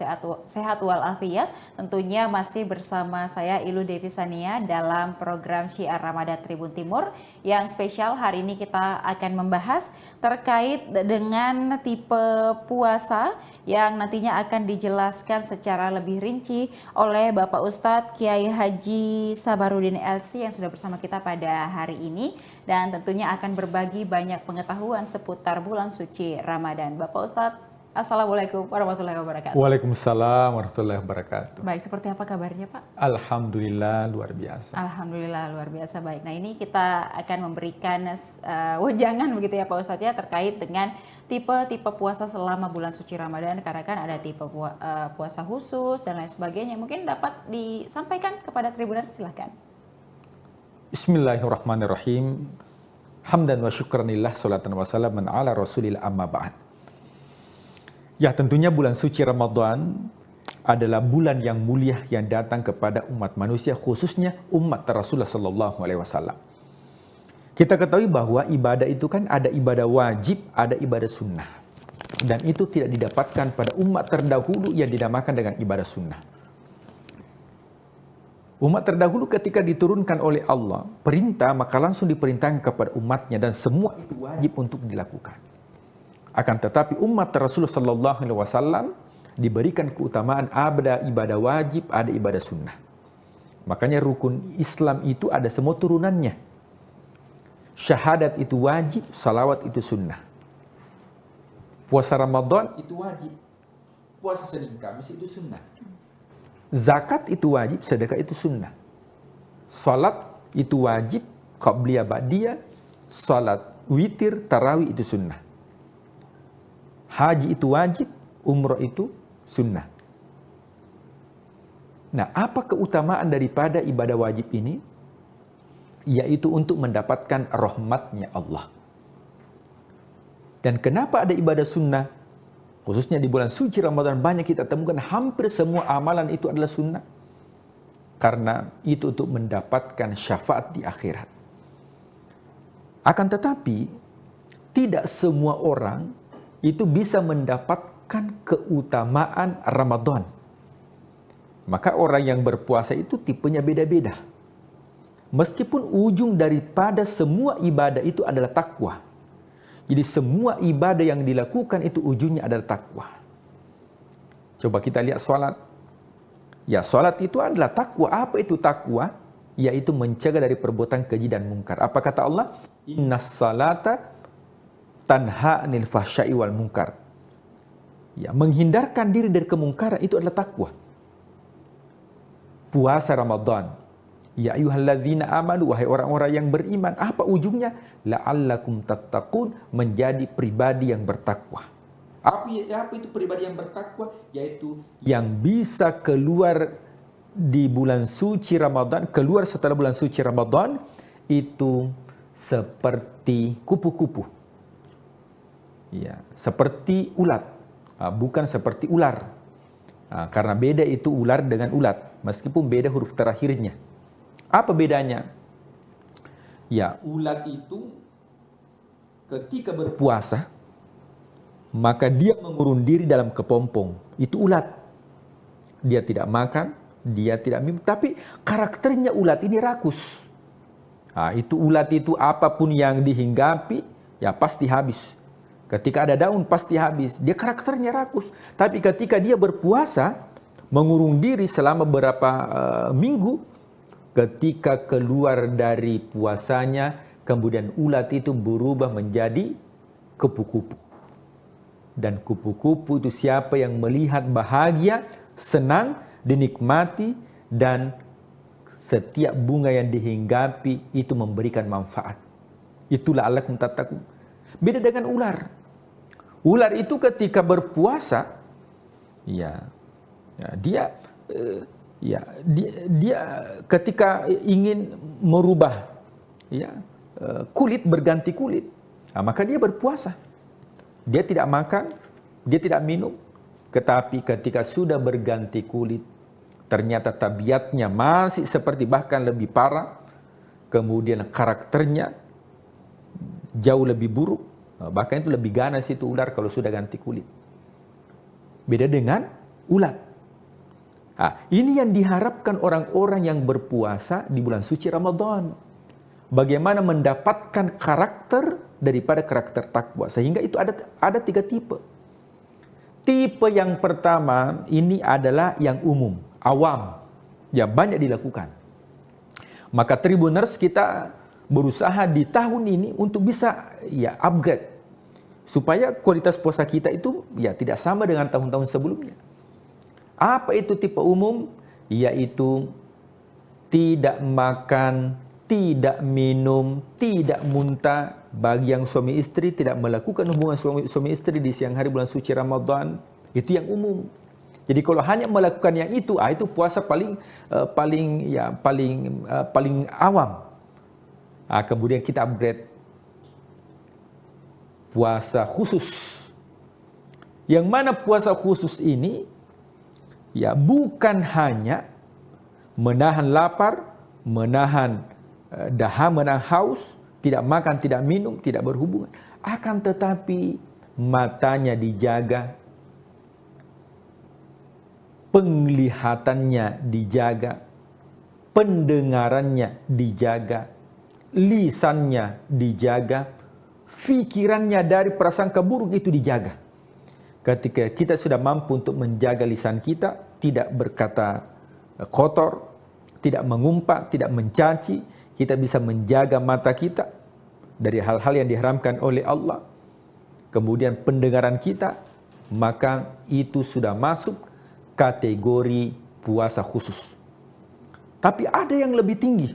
sehat walafiat. Tentunya masih bersama saya Ilu Devisania dalam program Syiar Ramadan Tribun Timur yang spesial. Hari ini kita akan membahas terkait dengan tipe puasa yang nantinya akan dijelaskan secara lebih rinci oleh Bapak Ustadz Kiai Haji Sabarudin LC yang sudah bersama kita pada hari ini dan tentunya akan berbagi banyak pengetahuan seputar bulan suci Ramadan. Bapak Ustadz, Assalamualaikum warahmatullahi wabarakatuh. Waalaikumsalam warahmatullahi wabarakatuh. Baik, seperti apa kabarnya Pak? Alhamdulillah luar biasa. Alhamdulillah luar biasa. Baik, nah ini kita akan memberikan wejangan begitu ya Pak Ustadz ya terkait dengan tipe-tipe puasa selama bulan suci Ramadan, karena kan ada tipe puasa khusus dan lain sebagainya. Mungkin dapat disampaikan kepada Tribuner, silahkan. Bismillahirrahmanirrahim. Hamdan wa syukranillah, salatan wa salaman ala rasulillah, amma ba'd. Ya, tentunya bulan suci Ramadan adalah bulan yang mulia yang datang kepada umat manusia, khususnya umat Rasulullah sallallahu alaihi wasallam. Kita ketahui bahwa ibadah itu kan ada ibadah wajib, ada ibadah sunnah. Dan itu tidak didapatkan pada umat terdahulu yang dinamakan dengan ibadah sunnah. Umat terdahulu ketika diturunkan oleh Allah perintah, maka langsung diperintahkan kepada umatnya dan semua itu wajib untuk dilakukan. Akan tetapi umat Rasulullah sallallahu alaihi wasallam diberikan keutamaan ada ibadah wajib, ada ibadah sunnah. Makanya rukun Islam itu ada semua turunannya. Syahadat itu wajib, salawat itu sunnah. Puasa Ramadan itu wajib. Puasa Senin Kamis itu sunnah. Zakat itu wajib, sedekah itu sunnah. Salat itu wajib, qabliyah ba'diyah, salat witir, tarawih itu sunnah. Haji itu wajib, umrah itu sunnah. Nah, apa keutamaan daripada ibadah wajib ini? Yaitu untuk mendapatkan rahmatnya Allah. Dan kenapa ada ibadah sunnah? Khususnya di bulan suci Ramadan banyak kita temukan hampir semua amalan itu adalah sunnah. Karena itu untuk mendapatkan syafaat di akhirat. Akan tetapi, tidak semua orang itu bisa mendapatkan keutamaan Ramadan. Maka orang yang berpuasa itu tipenya beda-beda. Meskipun ujung daripada semua ibadah itu adalah takwa. Jadi semua ibadah yang dilakukan itu ujungnya adalah takwa. Coba kita lihat sholat. Ya, sholat itu adalah takwa. Apa itu takwa? Yaitu mencegah dari perbuatan keji dan mungkar. Apa kata Allah? Innas salata tanha anil fahsya'i wal munkar. Ya, menghindarkan diri dari kemungkaran itu adalah takwa. Puasa Ramadan. Ya ayyuhalladzina amanu, wahai orang-orang yang beriman, apa ujungnya? La'allakum tattaqun, menjadi pribadi yang bertakwa. Apa itu pribadi yang bertakwa? Yaitu yang bisa keluar di bulan suci Ramadan, keluar setelah bulan suci Ramadan, itu seperti kupu-kupu. Ya, seperti ulat, bukan seperti ular. Karena beda itu ular dengan ulat, meskipun beda huruf terakhirnya. Apa bedanya? Ya, ulat itu ketika berpuasa, maka dia mengurung diri dalam kepompong. Itu ulat. Dia tidak makan, dia tidak minum, tapi karakternya ulat ini rakus. Nah, itu ulat itu apapun yang dihinggapi, ya pasti habis. Ketika ada daun pasti habis. Dia karakternya rakus. Tapi ketika dia berpuasa, mengurung diri selama beberapa minggu, ketika keluar dari puasanya, kemudian ulat itu berubah menjadi kupu-kupu. Dan kupu-kupu itu siapa yang melihat bahagia, senang, dinikmati, dan setiap bunga yang dihinggapi itu memberikan manfaat. Itulah la'allakum tattaqun. Beda dengan ular. Ular itu ketika berpuasa, dia ketika ingin merubah kulit, berganti kulit, maka dia berpuasa. Dia tidak makan, dia tidak minum. Tetapi ketika sudah berganti kulit, ternyata tabiatnya masih seperti, bahkan lebih parah. Kemudian karakternya jauh lebih buruk. Bahkan itu lebih ganas itu ular kalau sudah ganti kulit. Beda dengan ulat. Ini yang diharapkan orang-orang yang berpuasa di bulan suci Ramadan. Bagaimana mendapatkan karakter daripada karakter takwa. Sehingga itu ada 3 tipe. Tipe yang pertama ini adalah yang umum, awam. Ya banyak dilakukan. Maka Tribuners kita berusaha di tahun ini untuk bisa upgrade. Supaya kualitas puasa kita itu tidak sama dengan tahun-tahun sebelumnya. Apa itu tipe umum? Yaitu tidak makan, tidak minum, tidak muntah. Bagi yang suami istri tidak melakukan hubungan suami istri di siang hari bulan suci Ramadan, itu yang umum. Jadi kalau hanya melakukan yang itu puasa paling awam. Kemudian kita upgrade puasa khusus. Yang mana puasa khusus ini bukan hanya menahan lapar, menahan dahaga, menahan haus, tidak makan, tidak minum, tidak berhubungan. Akan tetapi matanya dijaga, penglihatannya dijaga, pendengarannya dijaga, lisannya dijaga, fikirannya dari prasangka buruk itu dijaga. Ketika kita sudah mampu untuk menjaga lisan kita, tidak berkata kotor, tidak mengumpat, tidak mencaci, kita bisa menjaga mata kita dari hal-hal yang diharamkan oleh Allah. Kemudian pendengaran kita, maka itu sudah masuk kategori puasa khusus. Tapi ada yang lebih tinggi.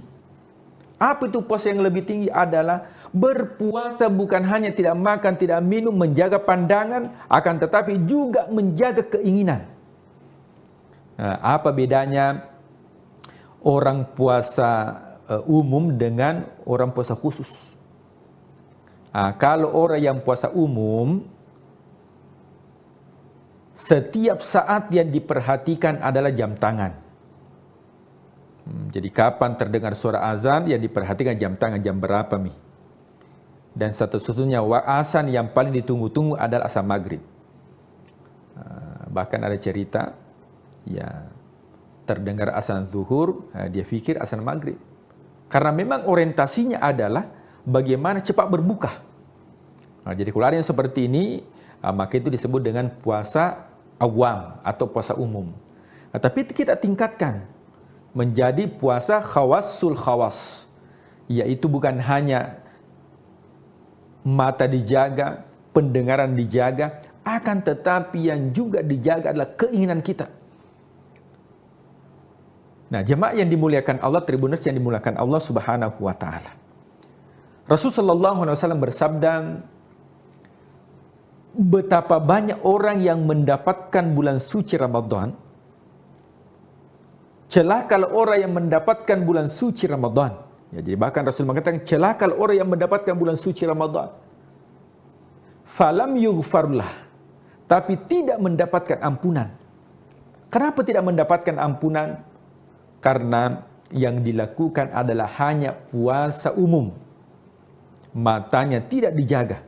Apa itu puasa yang lebih tinggi? Adalah berpuasa bukan hanya tidak makan, tidak minum, menjaga pandangan, akan tetapi juga menjaga keinginan. Apa bedanya orang puasa umum dengan orang puasa khusus? Kalau orang yang puasa umum, setiap saat yang diperhatikan adalah jam tangan. Jadi kapan terdengar suara azan, yang diperhatikan jam tangan, jam berapa nih. Dan satu-satunya azan yang paling ditunggu-tunggu adalah azan maghrib. Bahkan ada cerita, terdengar azan zuhur, dia pikir azan maghrib. Karena memang orientasinya adalah bagaimana cepat berbuka. Jadi kalau ada yang seperti ini, maka itu disebut dengan puasa awam atau puasa umum. Tapi kita tingkatkan menjadi puasa khawasul khawas, yaitu bukan hanya mata dijaga, pendengaran dijaga, akan tetapi yang juga dijaga adalah keinginan kita. Nah, jemaah yang dimuliakan Allah, Tribuners yang dimuliakan Allah Subhanahu wa taala. Rasulullah SAW bersabda, betapa banyak orang yang mendapatkan bulan suci Ramadan. Celaka kalau orang yang mendapatkan bulan suci Ramadan. Jadi bahkan Rasul mengatakan, celaka kalau orang yang mendapatkan bulan suci Ramadan. Falam yughfarlah, tapi tidak mendapatkan ampunan. Kenapa tidak mendapatkan ampunan? Karena yang dilakukan adalah hanya puasa umum. Matanya tidak dijaga.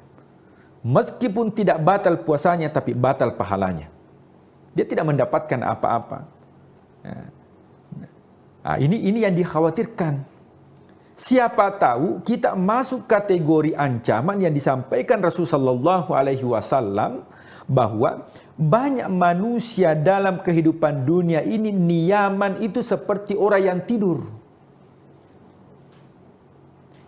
Meskipun tidak batal puasanya, tapi batal pahalanya. Dia tidak mendapatkan apa-apa. Nah, ini yang dikhawatirkan. Siapa tahu kita masuk kategori ancaman yang disampaikan Rasulullah SAW bahwa banyak manusia dalam kehidupan dunia ini niyaman itu seperti orang yang tidur.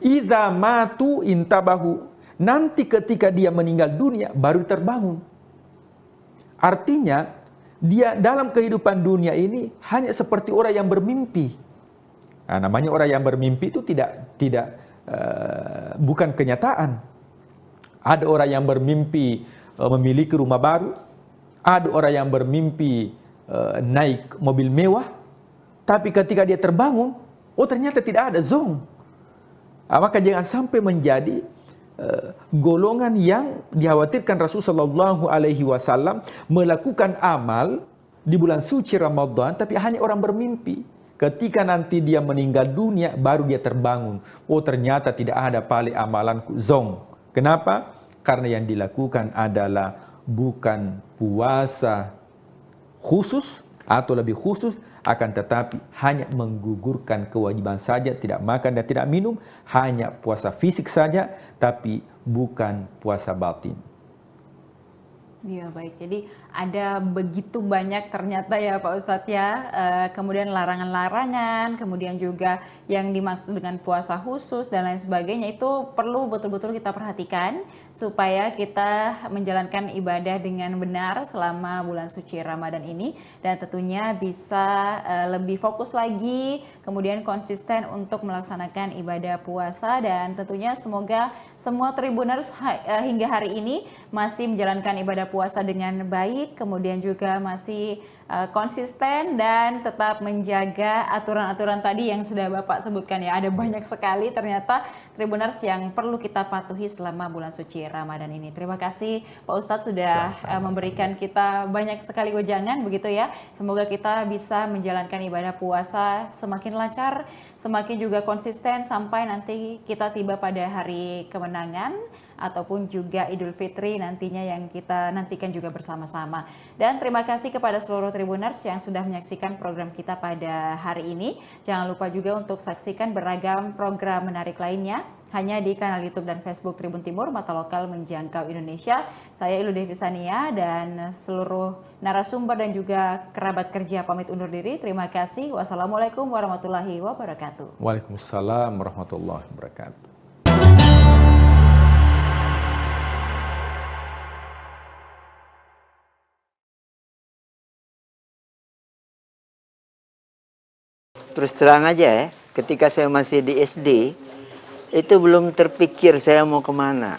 Idza matu intabahu. Nanti ketika dia meninggal dunia baru terbangun. Artinya dia dalam kehidupan dunia ini hanya seperti orang yang bermimpi. Nah, namanya orang yang bermimpi itu bukan kenyataan. Ada orang yang bermimpi memiliki rumah baru, ada orang yang bermimpi naik mobil mewah, tapi ketika dia terbangun, oh ternyata tidak ada zong. Maka jangan sampai menjadi golongan yang dikhawatirkan Rasulullah SAW melakukan amal di bulan suci Ramadan, tapi hanya orang bermimpi. Ketika nanti dia meninggal dunia, baru dia terbangun. Oh ternyata tidak ada pali amalanku, zong. Kenapa? Karena yang dilakukan adalah bukan puasa khusus atau lebih khusus, akan tetapi hanya menggugurkan kewajiban saja, tidak makan dan tidak minum, hanya puasa fisik saja, tapi bukan puasa batin. Iya baik, jadi ada begitu banyak ternyata ya Pak Ustadz ya, kemudian larangan-larangan, kemudian juga yang dimaksud dengan puasa khusus dan lain sebagainya, itu perlu betul-betul kita perhatikan supaya kita menjalankan ibadah dengan benar selama bulan suci Ramadan ini, dan tentunya bisa lebih fokus lagi, kemudian konsisten untuk melaksanakan ibadah puasa, dan tentunya semoga semua Tribuners hingga hari ini masih menjalankan ibadah puasa dengan baik, kemudian juga masih konsisten dan tetap menjaga aturan-aturan tadi yang sudah Bapak sebutkan ya. Ada banyak sekali ternyata Tribuners yang perlu kita patuhi selama bulan suci Ramadan ini. Terima kasih Pak Ustadz sudah memberikan kita banyak sekali wejangan begitu ya. Semoga kita bisa menjalankan ibadah puasa semakin lancar, semakin juga konsisten sampai nanti kita tiba pada hari kemenangan ataupun juga Idul Fitri nantinya yang kita nantikan juga bersama-sama. Dan terima kasih kepada seluruh Tribuners yang sudah menyaksikan program kita pada hari ini. Jangan lupa juga untuk saksikan beragam program menarik lainnya hanya di kanal YouTube dan Facebook Tribun Timur, Mata Lokal Menjangkau Indonesia. Saya Ilu Devisania dan seluruh narasumber dan juga kerabat kerja pamit undur diri. Terima kasih. Wassalamualaikum warahmatullahi wabarakatuh. Waalaikumsalam warahmatullahi wabarakatuh. Terus terang aja ya, ketika saya masih di SD, itu belum terpikir saya mau kemana.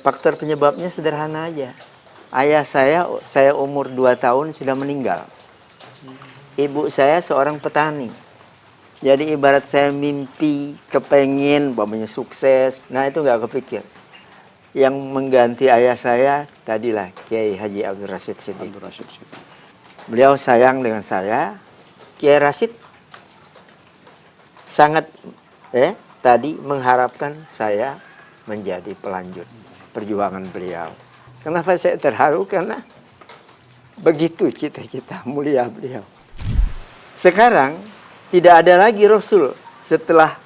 Faktor penyebabnya sederhana aja. Ayah saya umur 2 tahun sudah meninggal. Ibu saya seorang petani. Jadi ibarat saya mimpi, kepengin, umpamanya sukses, nah itu nggak kepikir. Yang mengganti ayah saya, tadilah Kiai Haji Abdul Rashid Siddiq. Beliau sayang dengan saya. Kiai Rashid sangat tadi mengharapkan saya menjadi pelanjut perjuangan beliau. Kenapa saya terharu? Karena begitu cita-cita mulia beliau. Sekarang tidak ada lagi Rasul setelah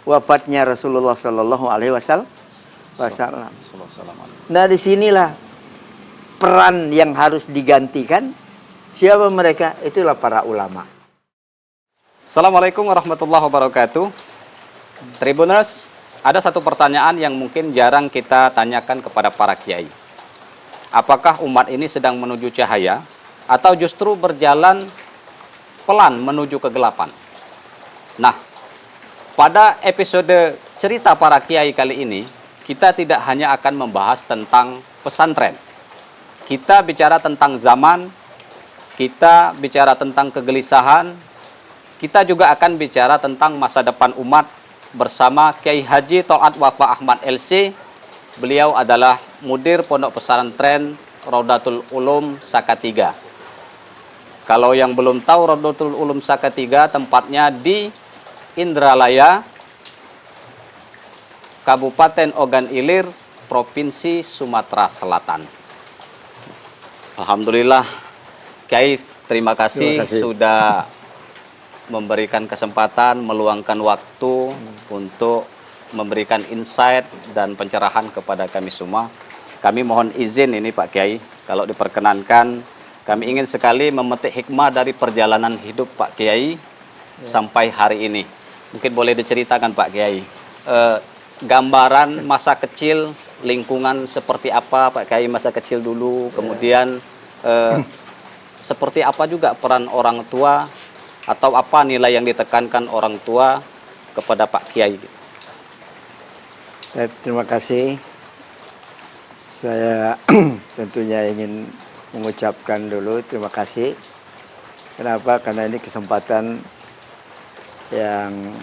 wafatnya Rasulullah Sallallahu Alaihi Wasallam. Nah disinilah peran yang harus digantikan. Siapa mereka? Itulah para ulama. Assalamualaikum warahmatullahi wabarakatuh. Tribuners, ada satu pertanyaan yang mungkin jarang kita tanyakan kepada para kiai. Apakah umat ini sedang menuju cahaya atau justru berjalan pelan menuju kegelapan? Nah, pada episode cerita para kiai kali ini, kita tidak hanya akan membahas tentang pesantren. Kita bicara tentang zaman, kita bicara tentang kegelisahan, kita juga akan bicara tentang masa depan umat bersama Kiai Haji Tol'at Wafa Ahmad LC. Beliau adalah mudir Pondok Pesantren Raudatul Ulum Saka-3. Kalau yang belum tahu, Raudatul Ulum Saka-3 tempatnya di Indralaya, Kabupaten Ogan Ilir, Provinsi Sumatera Selatan. Alhamdulillah, Kiai, terima kasih sudah memberikan kesempatan, meluangkan waktu untuk memberikan insight dan pencerahan kepada kami semua. Kami mohon izin ini Pak Kiai, kalau diperkenankan, kami ingin sekali memetik hikmah dari perjalanan hidup Pak Kiai sampai hari ini. Mungkin boleh diceritakan Pak Kiai, gambaran masa kecil, lingkungan seperti apa Pak Kiai masa kecil dulu, kemudian seperti apa juga peran orang tua, atau apa nilai yang ditekankan orang tua kepada Pak Kiai? Terima kasih. Saya tentunya ingin mengucapkan dulu terima kasih. Kenapa? Karena ini kesempatan yang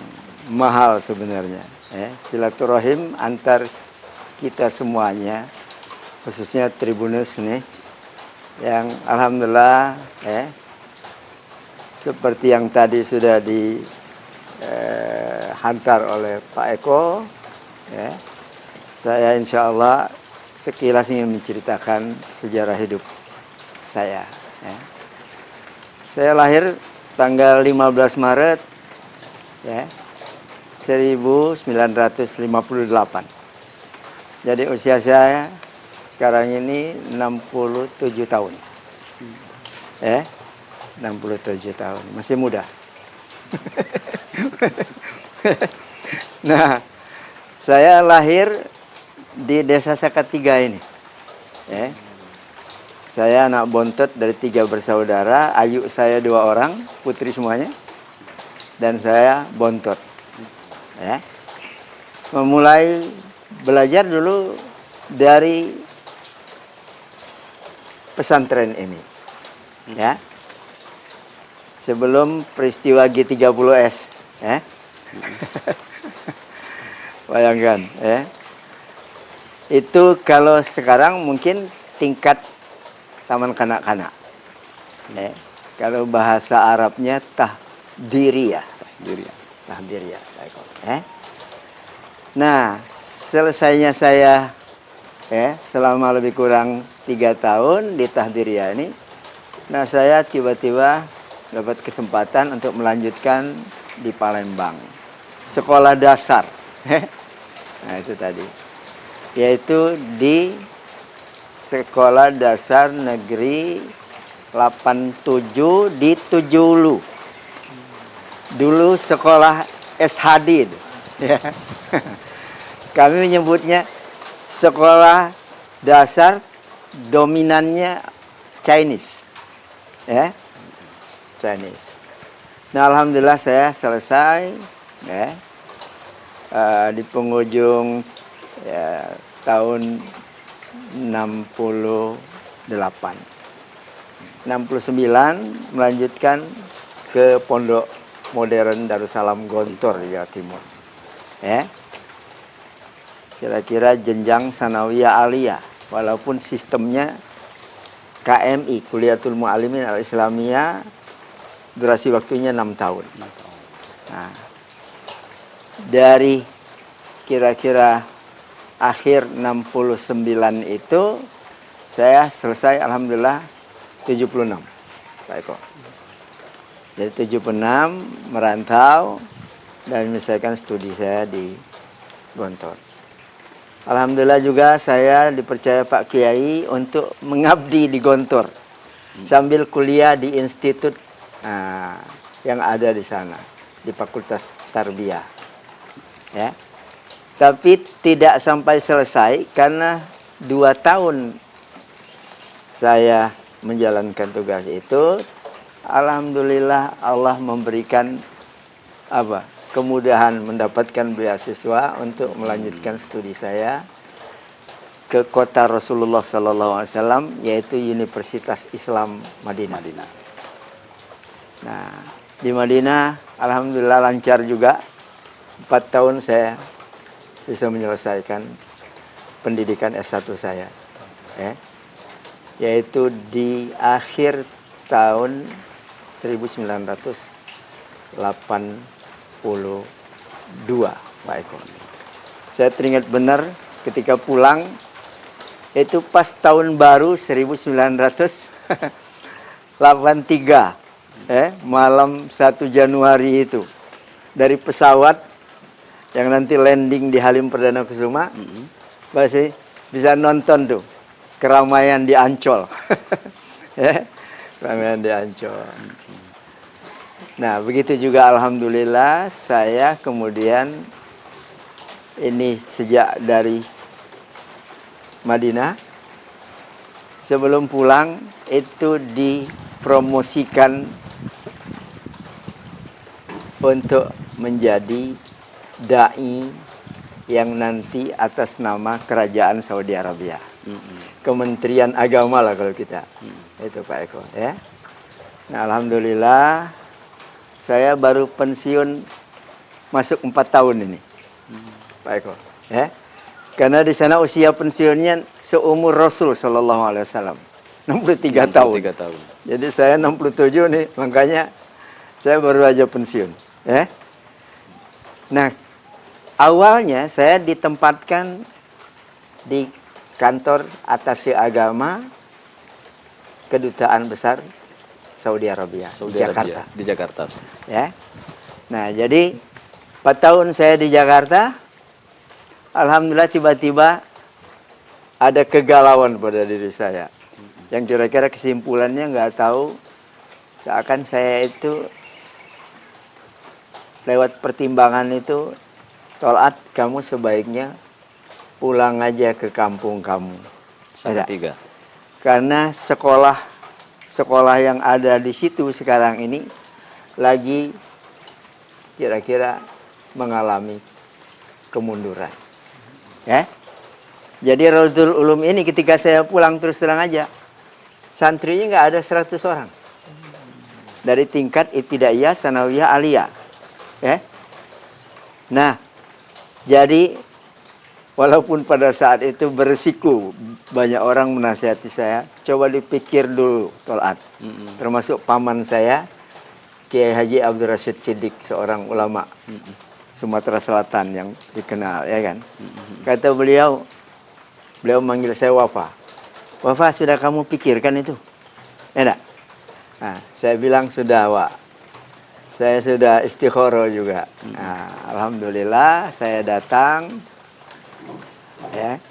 mahal sebenarnya. Silaturahim antar kita semuanya, khususnya Tribuners nih, yang alhamdulillah seperti yang tadi sudah dihantar oleh Pak Eko, saya insya Allah sekilas ingin menceritakan sejarah hidup saya. Saya lahir tanggal 15 Maret 1958. Jadi usia saya sekarang ini 67 tahun. 67 tahun, masih muda. Nah, saya lahir di Desa Sakatiga ini. Saya anak bontot dari 3 bersaudara, ayu saya 2 orang, putri semuanya, dan saya bontot. Memulai belajar dulu dari pesantren ini. Sebelum peristiwa G30S, bayangkan, itu kalau sekarang mungkin tingkat taman kanak-kanak, kalau bahasa Arabnya tahdiriyah, Nah, selesainya saya selama lebih kurang 3 tahun di tahdiriyah ini, nah saya tiba-tiba dapat kesempatan untuk melanjutkan di Palembang, sekolah dasar. Nah itu tadi, yaitu di Sekolah Dasar Negeri 87 di Tujulu. Dulu sekolah SHD. Kami menyebutnya sekolah dasar dominannya Chinese. Chinese. Nah, alhamdulillah saya selesai di penghujung tahun 68. 69 melanjutkan ke Pondok Modern Darussalam Gontor di Jawa Timur. Kira-kira jenjang sanawiyah aliyah, walaupun sistemnya KMI, Kuliatul Mu'allimin Al-Islamiyah, durasi waktunya 6 tahun. Nah, dari kira-kira akhir 69 itu saya selesai alhamdulillah 76. Pak Eko. Jadi 76 merantau dan menyelesaikan studi saya di Gontor. Alhamdulillah juga saya dipercaya Pak Kiai untuk mengabdi di Gontor sambil kuliah di institut yang ada di sana, di Fakultas Tarbiyah. Tapi tidak sampai selesai karena 2 tahun saya menjalankan tugas itu, alhamdulillah Allah memberikan kemudahan mendapatkan beasiswa untuk melanjutkan studi saya ke kota Rasulullah SAW, yaitu Universitas Islam Madinah. Nah, di Madinah alhamdulillah lancar juga. 4 tahun saya bisa menyelesaikan pendidikan S1 saya, yaitu di akhir tahun 1982, Pak Eko. Saya teringat benar ketika pulang itu pas tahun baru 1983, malam 1 Januari itu, dari pesawat yang nanti landing di Halim Perdana Kusuma, masih bisa nonton tuh keramaian di Ancol. Keramaian di Ancol. Nah, begitu juga alhamdulillah saya kemudian ini sejak dari Madinah, sebelum pulang itu dipromosikan untuk menjadi dai yang nanti atas nama Kerajaan Saudi Arabia. Kementerian Agama lah kalau kita. Itu Pak Eko ya. Nah, alhamdulillah saya baru pensiun masuk 4 tahun ini. Pak Eko ya. Karena di sana usia pensiunnya seumur Rasul Shallallahu Alaihi Wasallam, 63 tahun. Jadi saya 67 nih, makanya saya baru aja pensiun. Ya. Nah, awalnya saya ditempatkan di kantor atase agama Kedutaan Besar Saudi Arabia di Jakarta. Di Jakarta. Ya. Nah, jadi 4 tahun saya di Jakarta. Alhamdulillah tiba-tiba ada kegalauan pada diri saya. Yang kira-kira kesimpulannya nggak tahu. Seakan saya itu lewat pertimbangan itu, Tol'at kamu sebaiknya pulang aja ke kampung kamu. Salatiga. Karena sekolah yang ada di situ sekarang ini lagi kira-kira mengalami kemunduran. Ya, jadi Raudhul Ulum ini ketika saya pulang terus terang aja, santrinya nggak ada 100 orang. Dari tingkat ibtidaiyah, sanawiyah, aliyah. Ya. Nah, jadi walaupun pada saat itu beresiko banyak orang menasihati saya, coba dipikir dulu Tol'at. Termasuk paman saya, Kiai Haji Abdul Rashid Siddiq, seorang ulama Sumatera Selatan yang dikenal, ya kan. Kata beliau manggil saya Wafa. Wafa, sudah kamu pikirkan itu? Ya enggak? Nah, saya bilang sudah, Wak. Saya sudah istikharah juga. Nah, alhamdulillah saya datang ya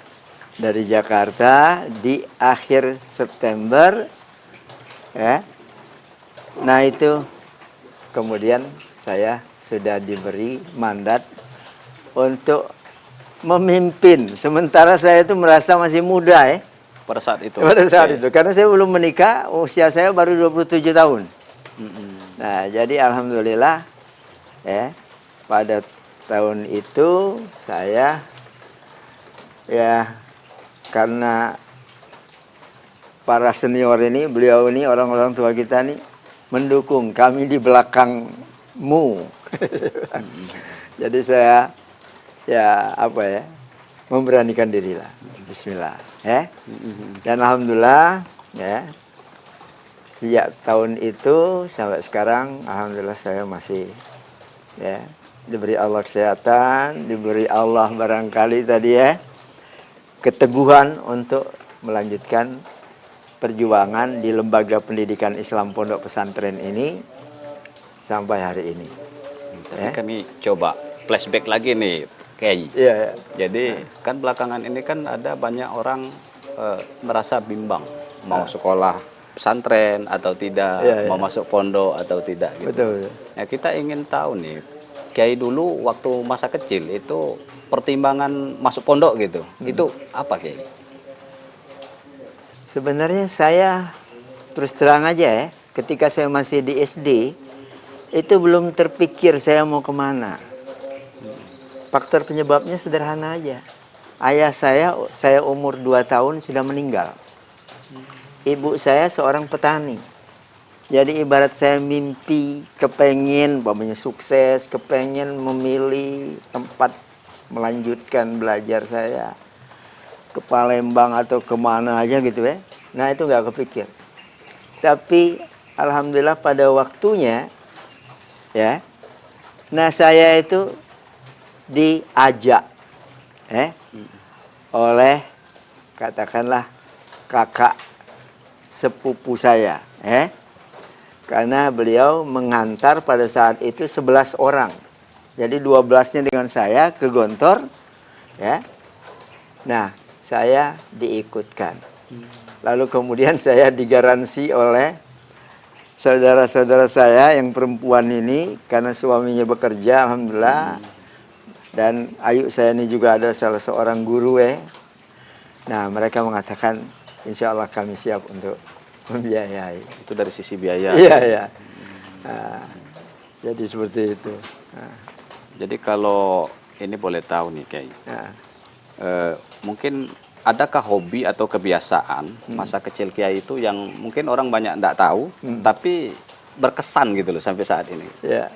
dari Jakarta di akhir September ya. Nah, itu kemudian saya sudah diberi mandat untuk memimpin. Sementara saya itu merasa masih muda ya. Pada saat itu? Pada saat itu. Karena saya belum menikah, usia saya baru 27 tahun. Nah, jadi alhamdulillah ya, pada tahun itu saya ya, karena para senior ini, beliau ini, orang-orang tua kita nih mendukung kami di belakangmu. Jadi saya ya memberanikan diri lah. Bismillah ya. Dan alhamdulillah ya, sejak tahun itu sampai sekarang alhamdulillah saya masih ya diberi Allah kesehatan, diberi Allah barangkali tadi ya keteguhan untuk melanjutkan perjuangan di lembaga pendidikan Islam Pondok Pesantren ini sampai hari ini. Tapi kami coba flashback lagi nih, Kiai. Iya. Jadi kan belakangan ini kan ada banyak orang merasa bimbang mau sekolah pesantren atau tidak, mau masuk pondok atau tidak gitu. Betul. Nah, kita ingin tahu nih, Kiai dulu waktu masa kecil itu pertimbangan masuk pondok gitu, itu apa Kiai? Sebenarnya saya terus terang aja ya, ketika saya masih di SD itu belum terpikir saya mau kemana. Faktor penyebabnya sederhana aja. Ayah saya umur 2 tahun sudah meninggal. Ibu saya seorang petani. Jadi ibarat saya mimpi, kepengen, umpamanya sukses, kepengen memilih tempat melanjutkan belajar saya ke Palembang atau kemana aja gitu ya. Nah, itu nggak kepikir. Tapi alhamdulillah pada waktunya ya, nah saya itu diajak oleh katakanlah kakak sepupu saya, karena beliau mengantar pada saat itu 11 orang. Jadi 12-nya dengan saya ke Gontor, ya. Nah, saya diikutkan. Lalu kemudian saya digaransi oleh saudara-saudara saya yang perempuan ini, karena suaminya bekerja, alhamdulillah. Dan ayu saya ini juga ada salah seorang guru, Nah, mereka mengatakan, insya Allah kami siap untuk membiayai. Itu dari sisi biaya. Iya, iya. Nah, jadi seperti itu. Nah. Jadi kalau ini boleh tahu nih, Kiai. Mungkin adakah hobi atau kebiasaan masa kecil Kiai itu yang mungkin orang banyak tidak tahu, tapi berkesan gitu loh sampai saat ini? Ya,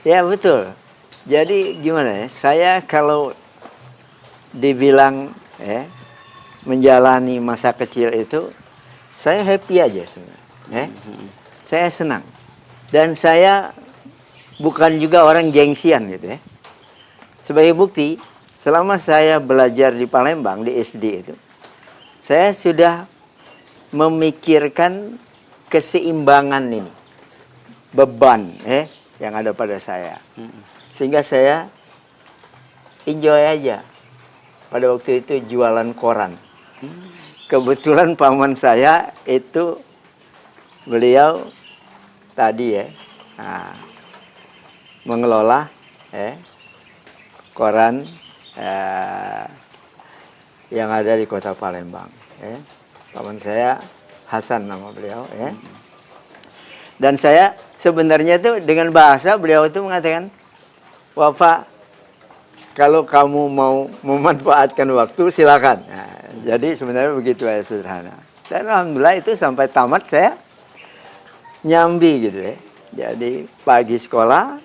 ya betul. Jadi gimana ya? Saya kalau dibilang menjalani masa kecil itu, saya happy aja sebenarnya. Saya senang. Dan saya bukan juga orang gengsian gitu, Sebagai bukti, selama saya belajar di Palembang, di SD itu, saya sudah memikirkan keseimbangan ini, beban yang ada pada saya. Sehingga saya enjoy aja. Pada waktu itu jualan koran. Kebetulan paman saya itu, beliau tadi mengelola koran yang ada di kota Palembang. Paman saya Hasan nama beliau. Dan saya sebenarnya itu dengan bahasa beliau itu mengatakan, Wafa, kalau kamu mau memanfaatkan waktu silakan. Nah, jadi sebenarnya begitu ya, sederhana. Dan alhamdulillah itu sampai tamat saya nyambi gitu. Jadi pagi sekolah,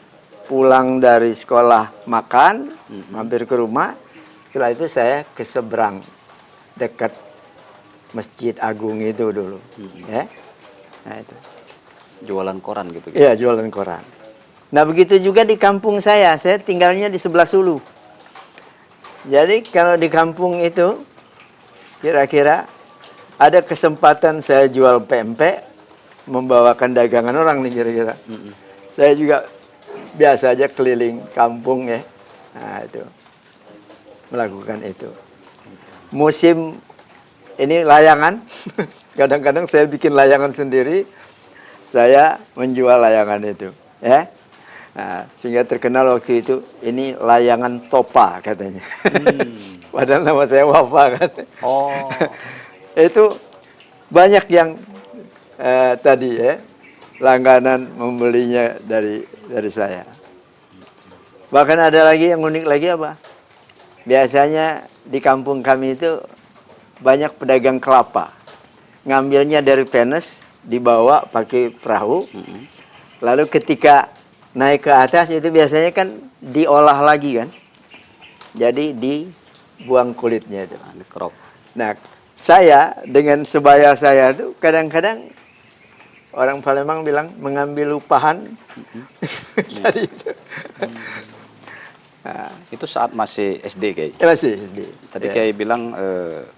pulang dari sekolah makan, mampir ke rumah. Setelah itu saya ke seberang dekat Masjid Agung itu dulu. Nah itu. Jualan koran gitu. Iya, jualan koran. Nah begitu juga di kampung saya tinggalnya di sebelah Sulu. Jadi kalau di kampung itu kira-kira ada kesempatan saya jual pempek, membawakan dagangan orang nih kira-kira. Saya juga biasa aja keliling kampung Nah itu, melakukan itu. Musim ini layangan, kadang-kadang saya bikin layangan sendiri, saya menjual layangan itu. Nah, sehingga terkenal waktu itu, ini layangan Topa katanya. Padahal nama saya Wafa kan. Oh. Itu banyak yang tadi langganan membelinya dari saya. Bahkan ada lagi yang unik lagi apa? Biasanya di kampung kami itu banyak pedagang kelapa. Ngambilnya dari Penes, dibawa pakai perahu. Lalu ketika naik ke atas itu biasanya kan diolah lagi kan. Jadi dibuang kulitnya itu. Dikerok. Nah, saya dengan sebaya saya itu kadang-kadang orang Palembang bilang mengambil lupahan. Jadi itu. Nah, itu saat masih SD, Kiai? Masih SD. Tadi Kiai bilang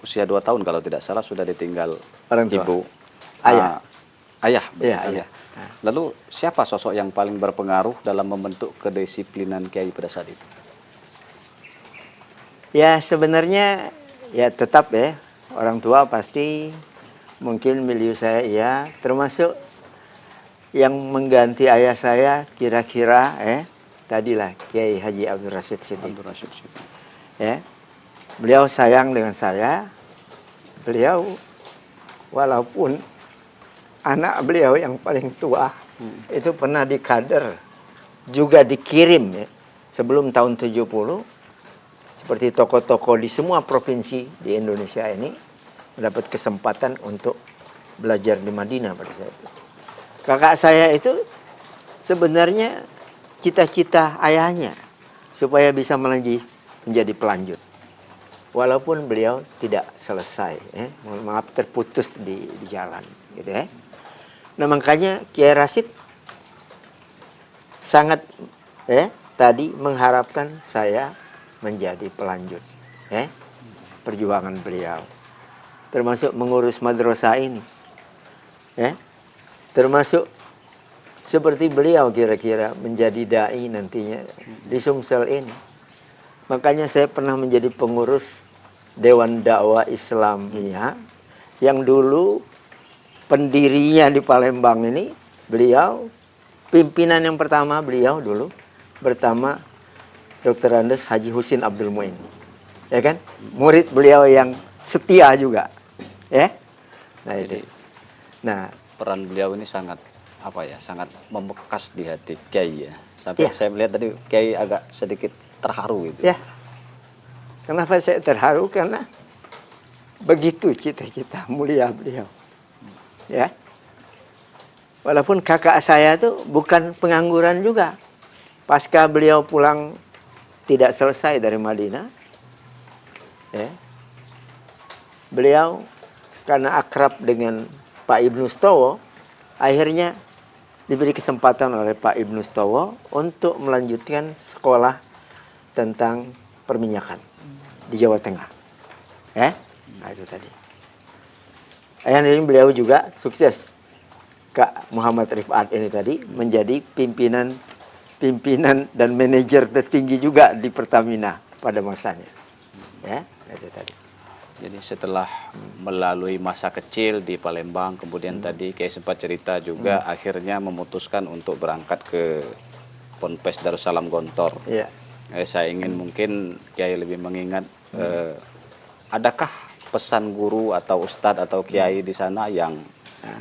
usia 2 tahun kalau tidak salah sudah ditinggal orang tua. Ibu. Ayah. Ayah. Ayah. Lalu siapa sosok yang paling berpengaruh dalam membentuk kedisiplinan Kiai pada saat itu? Ya sebenarnya ya tetap orang tua pasti mungkin milieu saya termasuk yang mengganti ayah saya kira-kira tadilah Kiai Haji Abdul Rashid Siddiq. Beliau sayang dengan saya. Beliau walaupun anak beliau yang paling tua itu pernah dikader, juga dikirim sebelum tahun 70, seperti tokoh-tokoh di semua provinsi di Indonesia ini mendapat kesempatan untuk belajar di Madinah pada saat itu. Kakak saya itu sebenarnya cita-cita ayahnya supaya bisa menjadi pelanjut. Walaupun beliau tidak selesai, maaf terputus di jalan, gitu . Nah makanya Kiai Rashid sangat tadi mengharapkan saya menjadi pelanjut. perjuangan beliau, termasuk mengurus madrasah ini, termasuk seperti beliau kira-kira menjadi dai nantinya di Sumsel ini. Makanya saya pernah menjadi pengurus Dewan Dakwah Islamiyah yang dulu pendirinya di Palembang ini, beliau pimpinan yang pertama beliau dulu pertama Dr. Andes Haji Husin Abdul Muin, ya kan, murid beliau yang setia juga, ya. Nah itu. Nah peran beliau ini sangat sangat membekas di hati Kiai ya. Sampai saya melihat tadi Kiai agak sedikit terharu gitu. Ya. Kenapa saya terharu? Karena begitu cita-cita mulia beliau. Ya. Walaupun kakak saya tuh bukan pengangguran juga. Pasca beliau pulang tidak selesai dari Madinah, ya, beliau karena akrab dengan Pak Ibnu Stowo, akhirnya diberi kesempatan oleh Pak Ibnu Stowo untuk melanjutkan sekolah tentang perminyakan di Jawa Tengah. Nah itu tadi. Akhirnya beliau juga sukses. Kak Muhammad Rifat ini tadi menjadi pimpinan dan manajer tertinggi juga di Pertamina pada masanya. Ya, itu tadi. Jadi setelah melalui masa kecil di Palembang, kemudian tadi Kiai sempat cerita juga akhirnya memutuskan untuk berangkat ke Ponpes Darussalam Gontor. Iya. Saya ingin mungkin Kiai lebih mengingat, adakah pesan guru atau ustadz atau Kiai di sana yang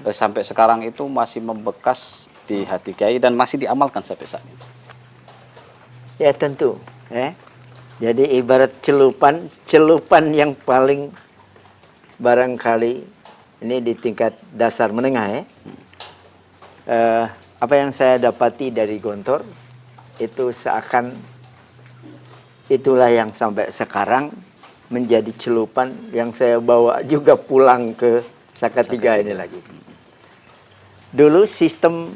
sampai sekarang itu masih membekas di hati Kiai dan masih diamalkan sampai saat ini? Ya tentu. Jadi ibarat celupan yang paling barangkali ini di tingkat dasar menengah, apa yang saya dapati dari Gontor itu seakan itulah yang sampai sekarang menjadi celupan yang saya bawa juga pulang ke Salatiga ini lagi. Dulu sistem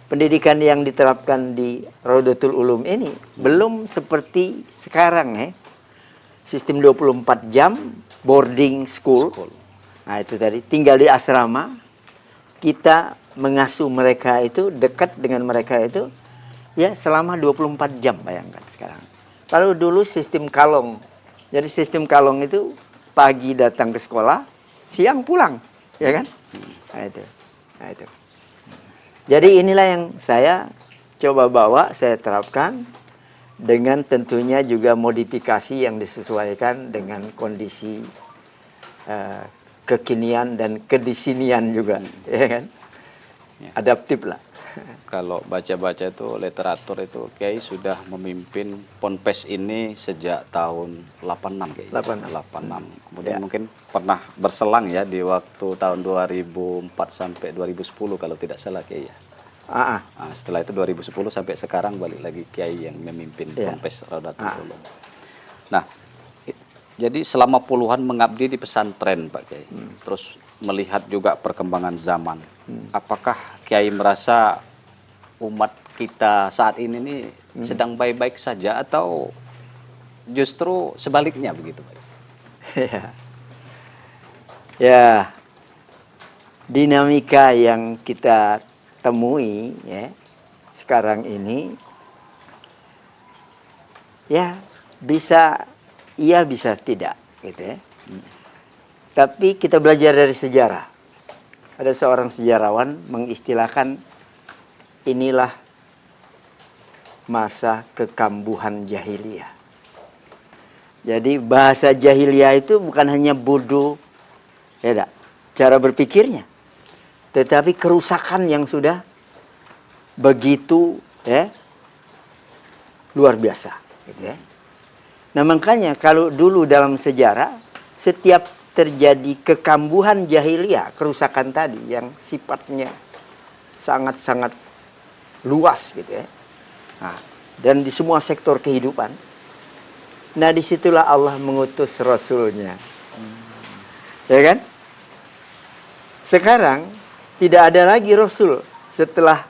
pendidikan yang diterapkan di Raudatul Ulum ini belum seperti sekarang, sistem 24 jam boarding school. Nah itu tadi, tinggal di asrama, kita mengasuh mereka itu, dekat dengan mereka itu ya selama 24 jam, bayangkan sekarang. Kalau dulu sistem kalong, jadi sistem kalong itu pagi datang ke sekolah, siang pulang, ya kan? Nah itu. Jadi inilah yang saya coba bawa, saya terapkan dengan tentunya juga modifikasi yang disesuaikan dengan kondisi kekinian dan kedisinian juga, ya kan? Adaptif lah. Kalau baca-baca itu literatur itu Kiai sudah memimpin Ponpes ini sejak tahun 86 Kiai. 86. Kemudian mungkin pernah berselang ya di waktu tahun 2004 sampai 2010 kalau tidak salah Kiai ya. Nah, setelah itu 2010 sampai sekarang balik lagi Kiai yang memimpin Ponpes Raudatul Ulum. Nah, jadi selama puluhan mengabdi di pesantren Pak Kiai. Terus melihat juga perkembangan zaman. Apakah Kiai merasa umat kita saat ini nih sedang baik-baik saja atau justru sebaliknya begitu Pak? Ya, dinamika yang kita temui ya sekarang ini ya bisa iya bisa tidak gitu ya. Tapi kita belajar dari sejarah. Ada seorang sejarawan mengistilahkan inilah masa kekambuhan jahiliyah. Jadi bahasa jahiliyah itu bukan hanya bodoh, ya cara berpikirnya, tetapi kerusakan yang sudah begitu luar biasa. Gitu ya. Nah makanya kalau dulu dalam sejarah setiap terjadi kekambuhan jahiliyah, kerusakan tadi yang sifatnya sangat-sangat luas gitu ya. Nah, dan di semua sektor kehidupan. Nah disitulah Allah mengutus Rasulnya. Ya kan? Sekarang tidak ada lagi Rasul setelah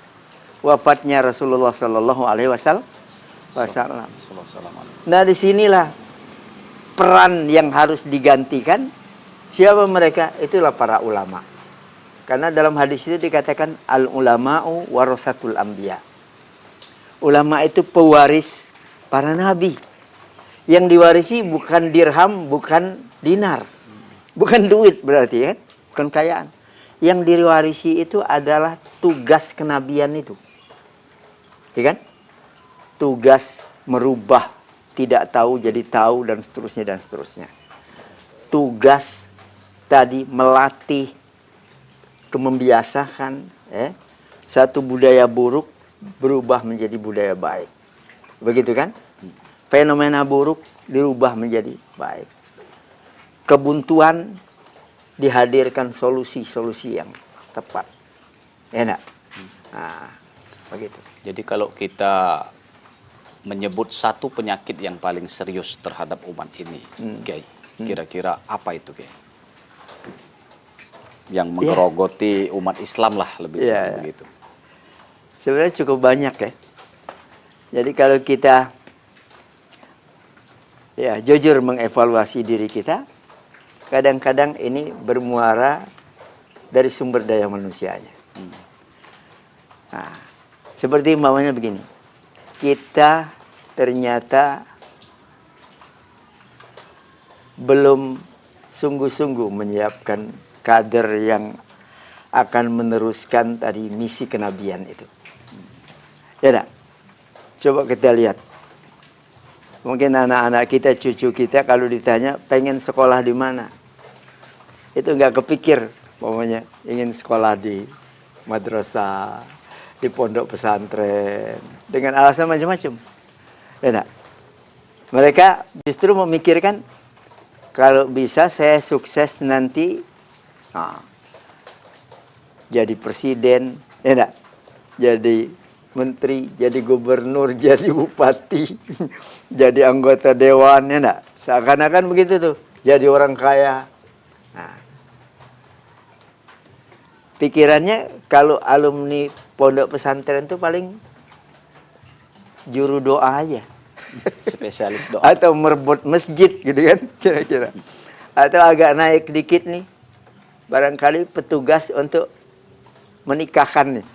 wafatnya Rasulullah Sallallahu Alaihi Wasallam. Nah disinilah peran yang harus digantikan. Siapa mereka? Itulah para ulama. Karena dalam hadis itu dikatakan al-ulama'u warasatul anbiya. Ulama itu pewaris para nabi. Yang diwarisi bukan dirham, bukan dinar. Bukan duit berarti kan, bukan kekayaan. Yang diwarisi itu adalah tugas kenabian itu. Ya kan? Tugas merubah tidak tahu jadi tahu dan seterusnya dan seterusnya. Tugas tadi melatih, membiasakan satu budaya buruk berubah menjadi budaya baik. Begitu kan? Fenomena buruk dirubah menjadi baik. Kebuntuan dihadirkan solusi-solusi yang tepat. Enak. Nah, begitu. Jadi kalau kita menyebut satu penyakit yang paling serius terhadap umat ini, Kiai, kira-kira apa itu, Kiai? Yang menggerogoti umat Islam lah lebih begitu. Sebenarnya cukup banyak ya. Jadi kalau kita jujur mengevaluasi diri kita, kadang-kadang ini bermuara dari sumber daya manusianya. Nah, seperti umpamanya begini, kita ternyata belum sungguh-sungguh menyiapkan kader yang akan meneruskan tadi misi kenabian itu. Ya, coba kita lihat. Mungkin anak-anak kita, cucu kita kalau ditanya pengen sekolah di mana, itu nggak kepikir, pokoknya ingin sekolah di madrasah, di pondok pesantren, dengan alasan macam-macam. Ya, mereka justru memikirkan kalau bisa saya sukses nanti jadi presiden, ya, jadi menteri, jadi gubernur, jadi bupati, jadi anggota dewan, ya enggak? Seakan-akan begitu tuh, jadi orang kaya. Nah, pikirannya kalau alumni pondok pesantren itu paling juru doa aja. Spesialis doa. Atau merebut masjid gitu kan, kira-kira. Atau agak naik dikit nih, barangkali petugas untuk menikahkan nih.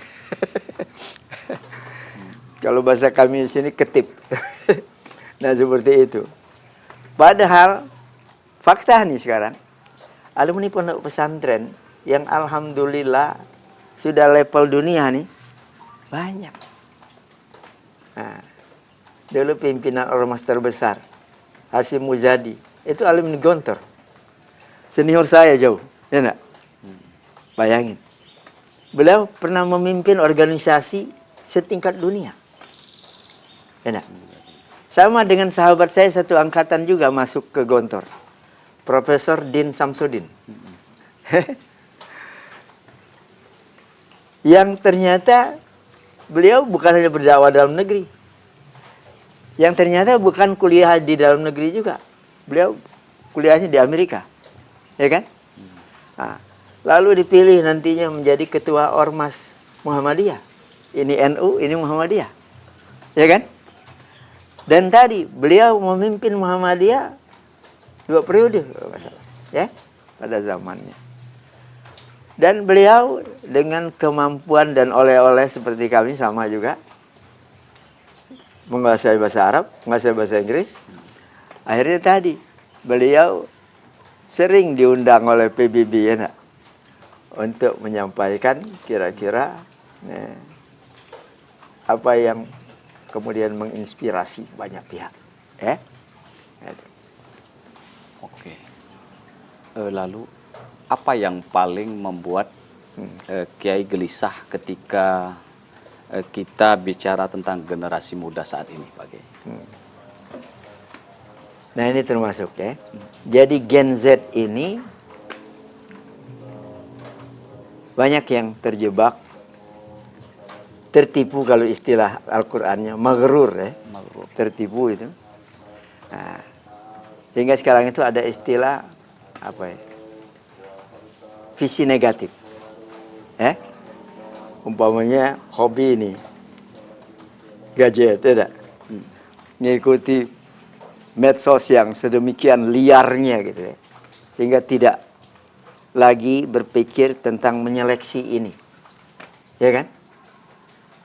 Kalau bahasa kami di sini ketip. Nah, seperti itu. Padahal fakta nih sekarang, alumni pondok pesantren yang alhamdulillah sudah level dunia nih banyak. Nah, dulu pimpinan ormas terbesar Hasyim Muzadi itu alumni Gontor. Senior saya jauh, ya enggak? Bayangin. Beliau pernah memimpin organisasi setingkat dunia. Ya, sama dengan sahabat saya satu angkatan juga masuk ke Gontor, Profesor Din Samsudin. Yang ternyata beliau bukan hanya berdakwah dalam negeri, yang ternyata bukan kuliah di dalam negeri juga. Beliau kuliahnya di Amerika, ya kan? Nah, lalu dipilih nantinya menjadi ketua Ormas Muhammadiyah. Ini NU, ini Muhammadiyah, ya kan? Dan tadi beliau memimpin Muhammadiyah 2 periode, ya, pada zamannya. Dan beliau dengan kemampuan dan oleh-oleh seperti kami sama juga, menguasai bahasa Arab, menguasai bahasa Inggris. Akhirnya tadi beliau sering diundang oleh PBB, ya, untuk menyampaikan kira-kira apa yang kemudian menginspirasi banyak pihak. Oke. Lalu apa yang paling membuat Kiai gelisah ketika kita bicara tentang generasi muda saat ini, Pak Kiai? Nah, ini termasuk ya. Jadi Gen Z ini banyak yang terjebak, tertipu kalau istilah Al-Qur'annya, maghrur ya. Maghrur. Tertipu itu. Nah, sehingga sekarang itu ada istilah apa ya? Visi negatif. Umpamanya hobi ini gadget, tidak? Ngikuti medsos yang sedemikian liarnya gitu ya, sehingga tidak lagi berpikir tentang menyeleksi ini, ya kan?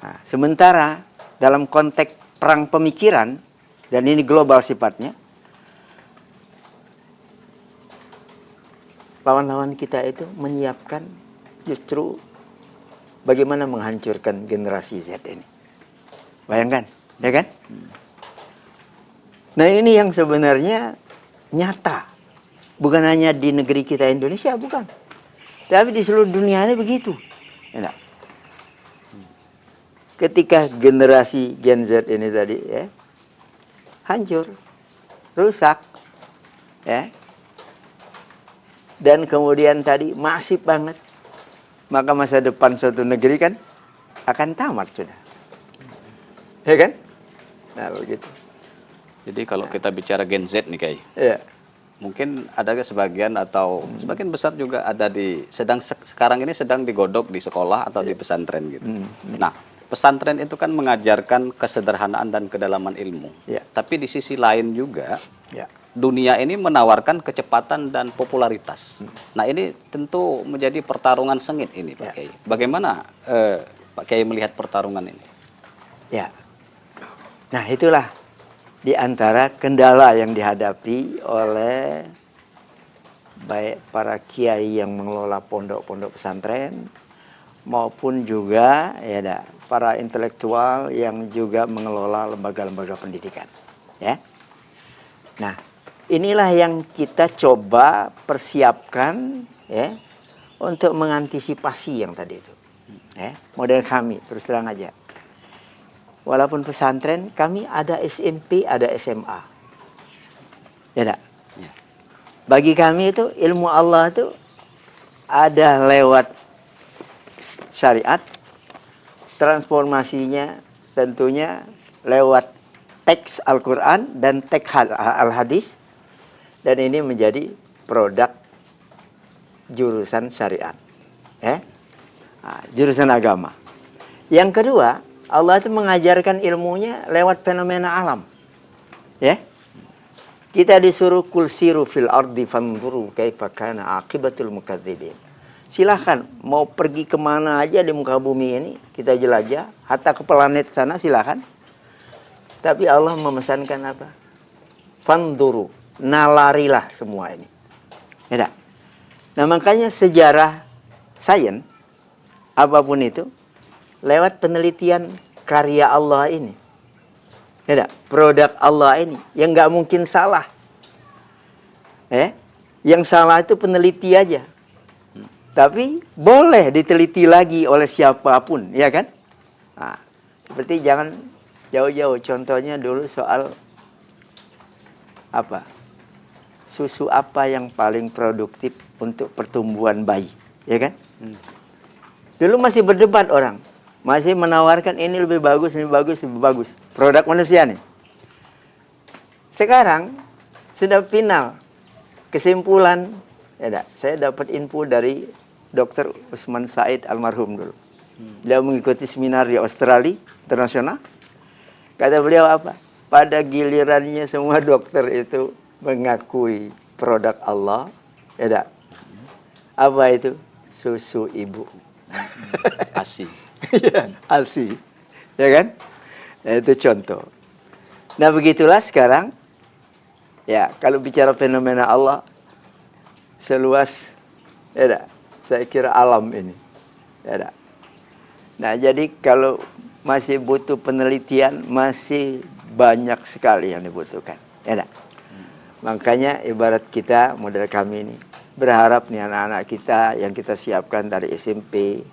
Nah, sementara dalam konteks perang pemikiran, dan ini global sifatnya, lawan-lawan kita itu menyiapkan justru bagaimana menghancurkan generasi Z ini. Bayangkan, ya kan? Nah ini yang sebenarnya nyata. Bukan hanya di negeri kita Indonesia, bukan. Tapi di seluruh dunia ini begitu. Ya, ketika generasi Gen Z ini tadi ya, hancur, rusak, ya, dan kemudian tadi masif banget, maka masa depan suatu negeri kan akan tamat sudah. Ya kan? Nah begitu. Jadi kalau kita bicara Gen Z nih Kiai, ya, mungkin ada sebagian atau sebagian besar juga ada sekarang ini sedang digodok di sekolah atau di pesantren gitu. Nah, pesantren itu kan mengajarkan kesederhanaan dan kedalaman ilmu. Ya. Tapi di sisi lain juga, ya, dunia ini menawarkan kecepatan dan popularitas. Nah, ini tentu menjadi pertarungan sengit ini, Pak Kiai. Bagaimana Pak Kiai melihat pertarungan ini? Ya. Nah, itulah di antara kendala yang dihadapi oleh baik para kiai yang mengelola pondok-pondok pesantren maupun juga ya para intelektual yang juga mengelola lembaga-lembaga pendidikan, ya. Nah, inilah yang kita coba persiapkan ya untuk mengantisipasi yang tadi itu. Ya, model kami terus terang aja. Walaupun pesantren, kami ada SMP, ada SMA. Ya tak? Ya. Bagi kami itu ilmu Allah itu ada lewat syariat, transformasinya tentunya lewat teks Al-Quran dan teks Al-Hadis, dan ini menjadi produk jurusan syariat, ya? Nah, jurusan agama. Yang kedua, Allah itu mengajarkan ilmunya lewat fenomena alam. Ya. Kita disuruh kul siru fil ardi fanzuru kaifa kana aqibatul mukadzibin. Silahkan mau pergi kemana aja di muka bumi ini, kita jelajah, hatta ke planet sana silahkan. Tapi Allah memesankan apa? Fanzuru, nalarilah semua ini. Ya. Nah, makanya sejarah sains apapun itu lewat penelitian karya Allah ini, ya, produk Allah ini, yang nggak mungkin salah. Yang salah itu peneliti aja. Tapi boleh diteliti lagi oleh siapapun, ya kan? Nah, seperti jangan jauh-jauh. Contohnya dulu soal apa? Susu apa yang paling produktif untuk pertumbuhan bayi, ya kan? Dulu masih berdebat orang. Masih menawarkan ini lebih bagus, lebih bagus, lebih bagus. Produk manusia nih. Sekarang sudah final. Kesimpulan, ya, saya dapat info dari Dr. Usman Said almarhum dulu. Beliau mengikuti seminar di Australia internasional. Kata beliau apa? Pada gilirannya semua dokter itu mengakui produk Allah. Ya, apa itu? Susu ibu. ASI. Ya, ASI, ya kan? Nah, itu contoh. Nah, begitulah sekarang. Ya, kalau bicara fenomena Allah seluas, ya, saya kira alam ini, ya. Nah, jadi kalau masih butuh penelitian, masih banyak sekali yang dibutuhkan, ya. Makanya ibarat kita, model kami ini, berharap nih anak-anak kita yang kita siapkan dari SMP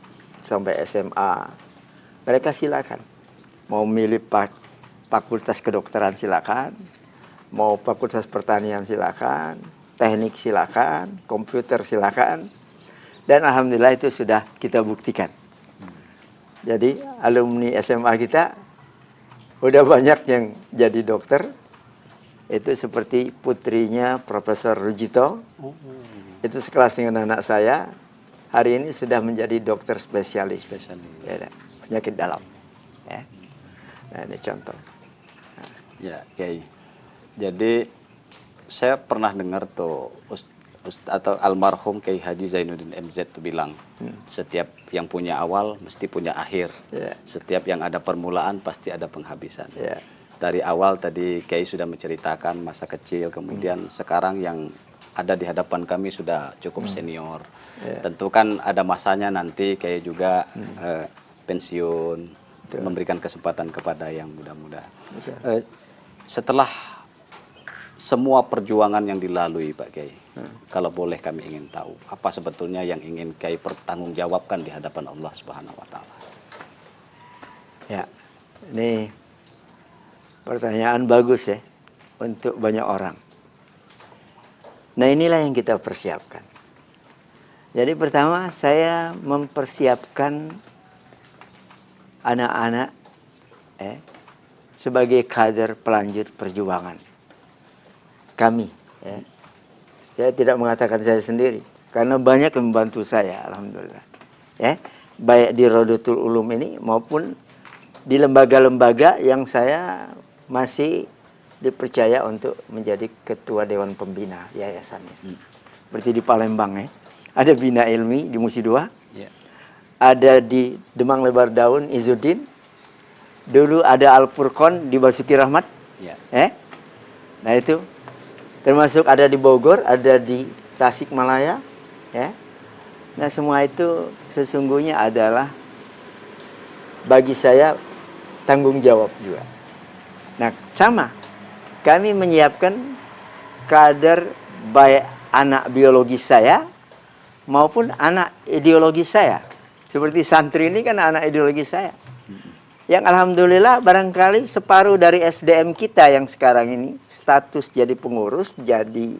sampai SMA, mereka silakan mau milih fakultas kedokteran silakan, mau fakultas pertanian silakan, teknik silakan, komputer silakan, dan alhamdulillah itu sudah kita buktikan. Jadi alumni SMA kita udah banyak yang jadi dokter, itu seperti putrinya Profesor Rujito, itu sekelas dengan anak saya. Hari ini sudah menjadi dokter spesialis. Ya, penyakit dalam. Ya. Nah, ini contoh. Ya, Kiai. Jadi saya pernah dengar tuh atau almarhum Kiai Haji Zainuddin MZ tuh bilang, setiap yang punya awal mesti punya akhir. Setiap yang ada permulaan pasti ada penghabisan. Dari awal tadi Kiai sudah menceritakan masa kecil, kemudian sekarang yang ada di hadapan kami sudah cukup senior. Tentu kan ada masanya nanti Kiai juga pensiun, memberikan kesempatan kepada yang muda-muda. Setelah semua perjuangan yang dilalui Pak Kiai, kalau boleh kami ingin tahu, apa sebetulnya yang ingin Kiai pertanggungjawabkan di hadapan Allah Subhanahu wa Ta'ala? Ya, ini pertanyaan bagus ya untuk banyak orang. Nah, inilah yang kita persiapkan. Jadi pertama saya mempersiapkan anak-anak sebagai kader pelanjut perjuangan kami. Saya tidak mengatakan saya sendiri, karena banyak yang membantu saya, alhamdulillah. Baik di Rodotul Ulum ini maupun di lembaga-lembaga yang saya masih dipercaya untuk menjadi ketua Dewan Pembina yayasannya. Seperti di Palembang ada Bina Ilmi di Musi II, ada di Demang Lebar Daun Izzuddin, dulu ada Al Furqon di Basuki Rahmat, nah itu termasuk ada di Bogor, ada di Tasikmalaya, Nah semua itu sesungguhnya adalah bagi saya tanggung jawab juga. Nah sama, kami menyiapkan kader baik anak biologis saya maupun anak ideologis saya. Seperti santri ini kan anak ideologis saya. Yang alhamdulillah barangkali separuh dari SDM kita yang sekarang ini status jadi pengurus, jadi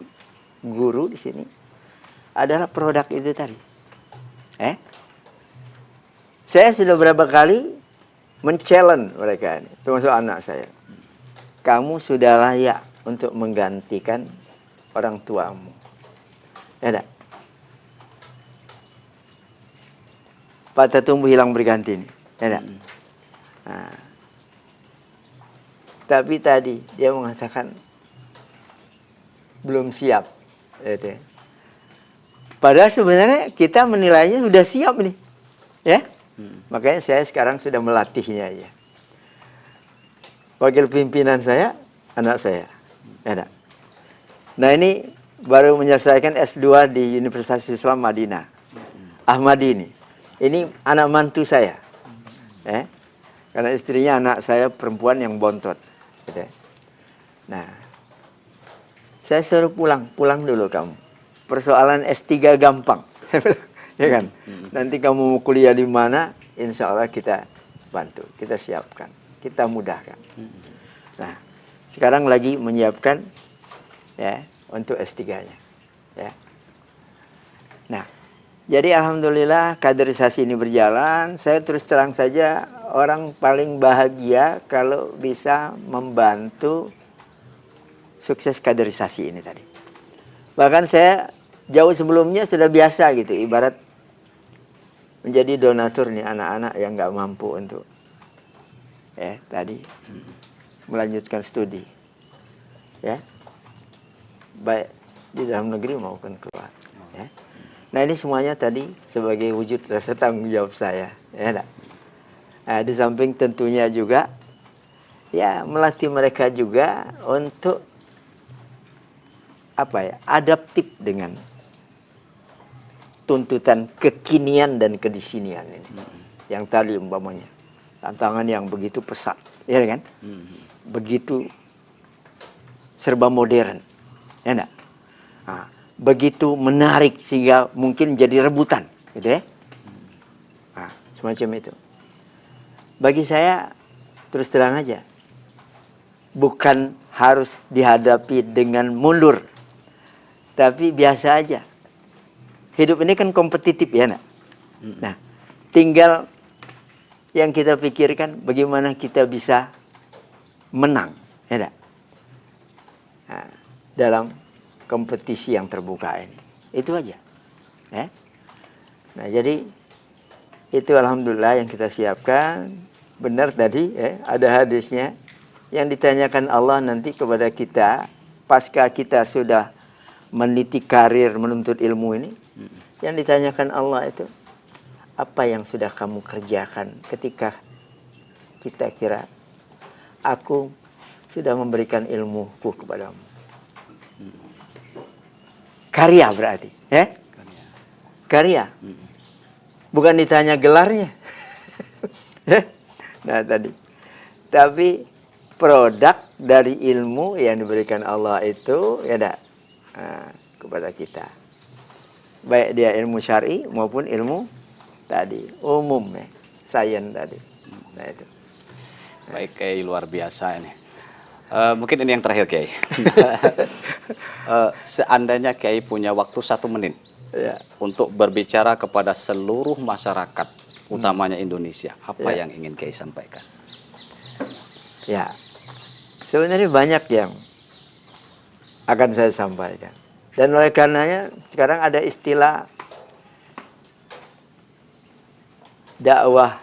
guru di sini adalah produk itu tadi. Saya sudah berapa kali men-challenge mereka ini, termasuk anak saya. Kamu sudah layak untuk menggantikan orang tuamu. Ya tak? Patah tumbuh hilang berganti ini. Ya tak? Nah, tapi tadi dia mengatakan belum siap. Padahal sebenarnya kita menilainya sudah siap nih. Makanya saya sekarang sudah melatihnya aja. Wakil pimpinan saya, anak saya. Nah ini baru menyelesaikan S2 di Universitas Islam Madinah. Ahmadi ini. Ini anak mantu saya. Karena istrinya anak saya perempuan yang bontot. Nah, saya suruh pulang dulu kamu. Persoalan S3 gampang. Ya kan? Nanti kamu mau kuliah di mana, insya Allah kita bantu, kita siapkan, kita mudahkan. Nah, sekarang lagi menyiapkan untuk S3-nya. Nah, jadi alhamdulillah kaderisasi ini berjalan. Saya terus terang saja orang paling bahagia kalau bisa membantu sukses kaderisasi ini tadi. Bahkan saya jauh sebelumnya sudah biasa gitu, ibarat menjadi donatur nih anak-anak yang nggak mampu untuk tadi melanjutkan studi, baik di dalam negeri maupun keluar. Nah ini semuanya tadi sebagai wujud rasa tanggung jawab saya. Di samping tentunya juga melatih mereka juga untuk adaptif dengan tuntutan kekinian dan kedisinian ini. Yang tadi umpamanya tantangan yang begitu pesat, ya kan? Begitu serba modern, ya enggak? Begitu menarik sehingga mungkin jadi rebutan, gitu ya? Semacam itu. Bagi saya terus terang aja, bukan harus dihadapi dengan mundur, tapi biasa aja. Hidup ini kan kompetitif ya, nak? Nah, tinggal yang kita pikirkan bagaimana kita bisa menang, ya nak? Nah, dalam kompetisi yang terbuka ini. Itu aja. Nah, jadi itu alhamdulillah yang kita siapkan. Benar tadi, ada hadisnya. yang ditanyakan Allah nanti kepada kita pasca kita sudah meniti karir menuntut ilmu ini, yang ditanyakan Allah itu, apa yang sudah kamu kerjakan ketika kita kira aku sudah memberikan ilmuku kepadamu. Karya berarti, ya? Karya. Bukan ditanya gelarnya. Nah tadi. Tapi produk dari ilmu yang diberikan Allah itu ya kepada kita. Baik dia ilmu syar'i maupun ilmu tadi umum ya, sains tadi. Nah itu. Baik, Kiai, luar biasa ini. Mungkin ini yang terakhir, Kiai. Seandainya Kiai punya waktu 1 menit ya, untuk berbicara kepada seluruh masyarakat, utamanya Indonesia, apa yang ingin Kiai sampaikan? Ya, sebenarnya banyak yang akan saya sampaikan. Dan oleh karenanya sekarang ada istilah dakwah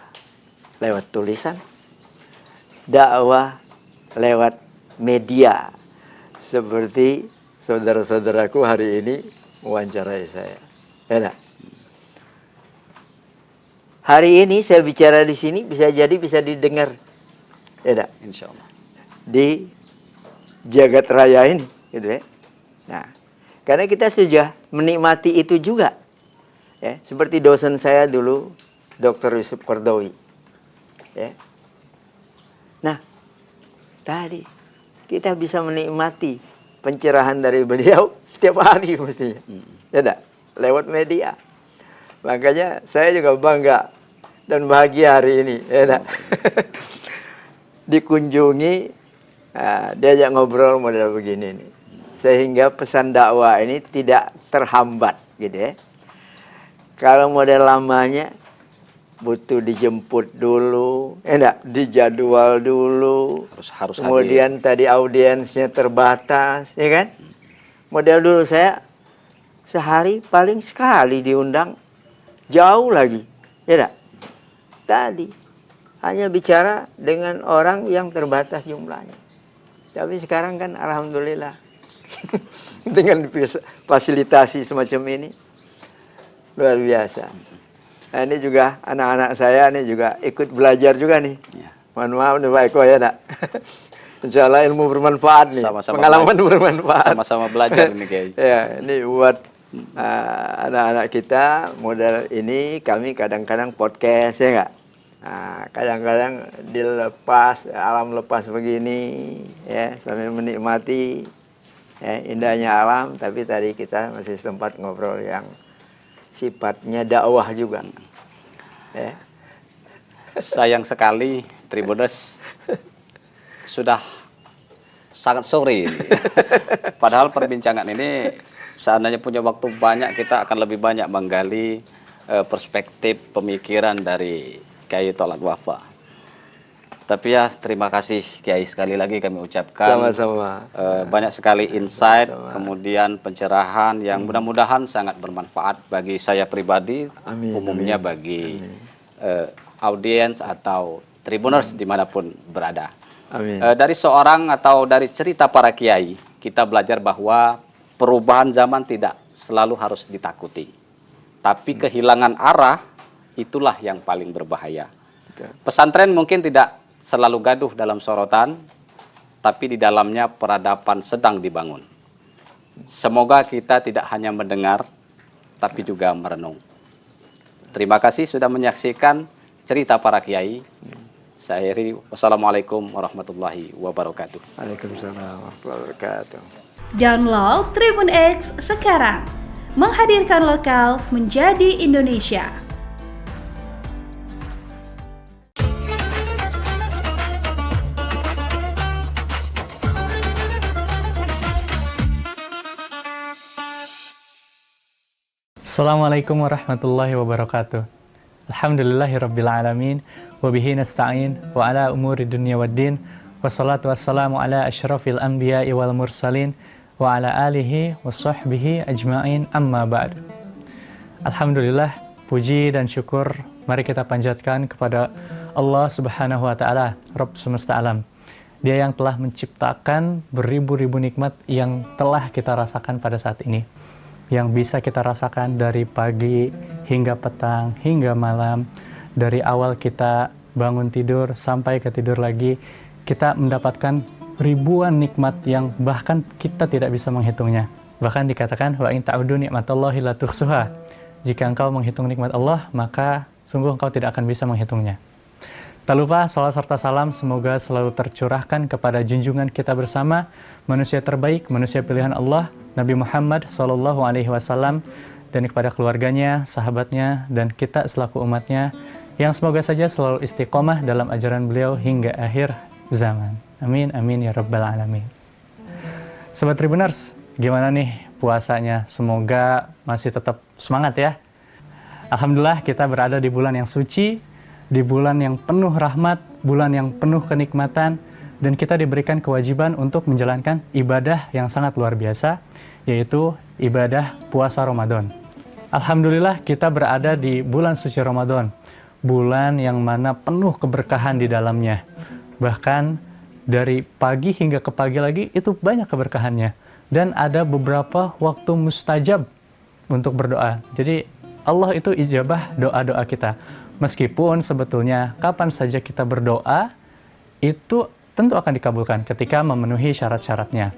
lewat tulisan, dakwah lewat media. Seperti saudara-saudaraku hari ini mewawancarai saya. Ya, hari ini saya bicara di sini bisa jadi bisa didengar. Ya, insya Allah. Di jagat raya ini, gitu ya. Nah, karena kita sudah menikmati itu juga, ya. Seperti dosen saya dulu, Dr. Yusuf Qardawi, ya. Nah, tadi kita bisa menikmati pencerahan dari beliau setiap hari mestinya, ya, lewat media. Makanya saya juga bangga dan bahagia hari ini, ya. Dikunjungi, diajak ngobrol model begini nih, sehingga pesan dakwah ini tidak terhambat, gitu ya. Kalau model lamanya butuh dijemput dulu, dijadwal dulu, harus kemudian tadi audiensnya terbatas, ya kan? Model dulu saya sehari paling sekali diundang, jauh lagi, ya. Tadi hanya bicara dengan orang yang terbatas jumlahnya. Tapi sekarang kan alhamdulillah dengan fasilitasi semacam ini luar biasa. Nah, ini juga anak-anak saya ini juga ikut belajar juga nih. Ya. Mohon maaf nih Pak Eko ya, Nak. Insya Allah ilmu bermanfaat nih. Sama-sama pengalaman bermanfaat. Sama-sama belajar ini, Kiai. Ya, ini buat anak-anak kita model ini kami kadang-kadang podcast ya enggak? Nah, kadang-kadang dilepas, alam lepas begini, ya, sambil menikmati ya, indahnya alam. Tapi tadi kita masih sempat ngobrol yang sifatnya dakwah juga. Ya. Sayang sekali, Tribuners sudah sangat sore ini. Padahal perbincangan ini seandainya punya waktu banyak, kita akan lebih banyak menggali perspektif pemikiran dari Kiai Tholaq Wafa. Tapi ya terima kasih Kiai, sekali lagi kami ucapkan. Sama-sama. Banyak sekali insight, kemudian pencerahan yang mudah-mudahan sangat bermanfaat bagi saya pribadi, umumnya bagi audiens atau Tribuners dimanapun berada. Dari seorang atau dari cerita para kiai, kita belajar bahwa perubahan zaman tidak selalu harus ditakuti. Tapi kehilangan arah itulah yang paling berbahaya. Pesantren mungkin tidak selalu gaduh dalam sorotan, tapi di dalamnya peradaban sedang dibangun. Semoga kita tidak hanya mendengar, tapi juga merenung. Terima kasih sudah menyaksikan cerita para kiai. Saya akhiri, wassalamualaikum warahmatullahi wabarakatuh. Waalaikumsalam warahmatullahi wabarakatuh. Download Tribun X sekarang, menghadirkan lokal menjadi Indonesia. Assalamualaikum warahmatullahi wabarakatuh. Alhamdulillahirabbil alamin wa bihi nasta'in wa ala umuri dunya waddin wassalatu wassalamu ala asyrafil anbiya'i wal mursalin wa ala alihi wa sahbihi ajma'in, amma ba'd. Alhamdulillah, puji dan syukur mari kita panjatkan kepada Allah Subhanahu wa taala, Rabb semesta alam, Dia yang telah menciptakan beribu-ribu nikmat yang telah kita rasakan pada saat ini. Yang bisa kita rasakan dari pagi hingga petang, hingga malam. Dari awal kita bangun tidur sampai ke tidur lagi, kita mendapatkan ribuan nikmat yang bahkan kita tidak bisa menghitungnya. Bahkan dikatakan, wa in ta'udu ni'matallahi la tuhsuha. Jika engkau menghitung nikmat Allah, maka sungguh engkau tidak akan bisa menghitungnya. Tak lupa salawat serta salam semoga selalu tercurahkan kepada junjungan kita bersama, manusia terbaik, manusia pilihan Allah, Nabi Muhammad SAW, dan kepada keluarganya, sahabatnya, dan kita selaku umatnya, yang semoga saja selalu istiqomah dalam ajaran beliau hingga akhir zaman. Amin, amin ya rabbal alamin. Sobat Tribuners, gimana nih puasanya? Semoga masih tetap semangat ya. Alhamdulillah kita berada di bulan yang suci, di bulan yang penuh rahmat, bulan yang penuh kenikmatan, dan kita diberikan kewajiban untuk menjalankan ibadah yang sangat luar biasa, yaitu ibadah puasa Ramadan. Alhamdulillah kita berada di bulan suci Ramadan, bulan yang mana penuh keberkahan di dalamnya. Bahkan dari pagi hingga ke pagi lagi itu banyak keberkahannya. Dan ada beberapa waktu mustajab untuk berdoa. Jadi Allah itu ijabah doa-doa kita. Meskipun sebetulnya kapan saja kita berdoa, itu tentu akan dikabulkan ketika memenuhi syarat-syaratnya.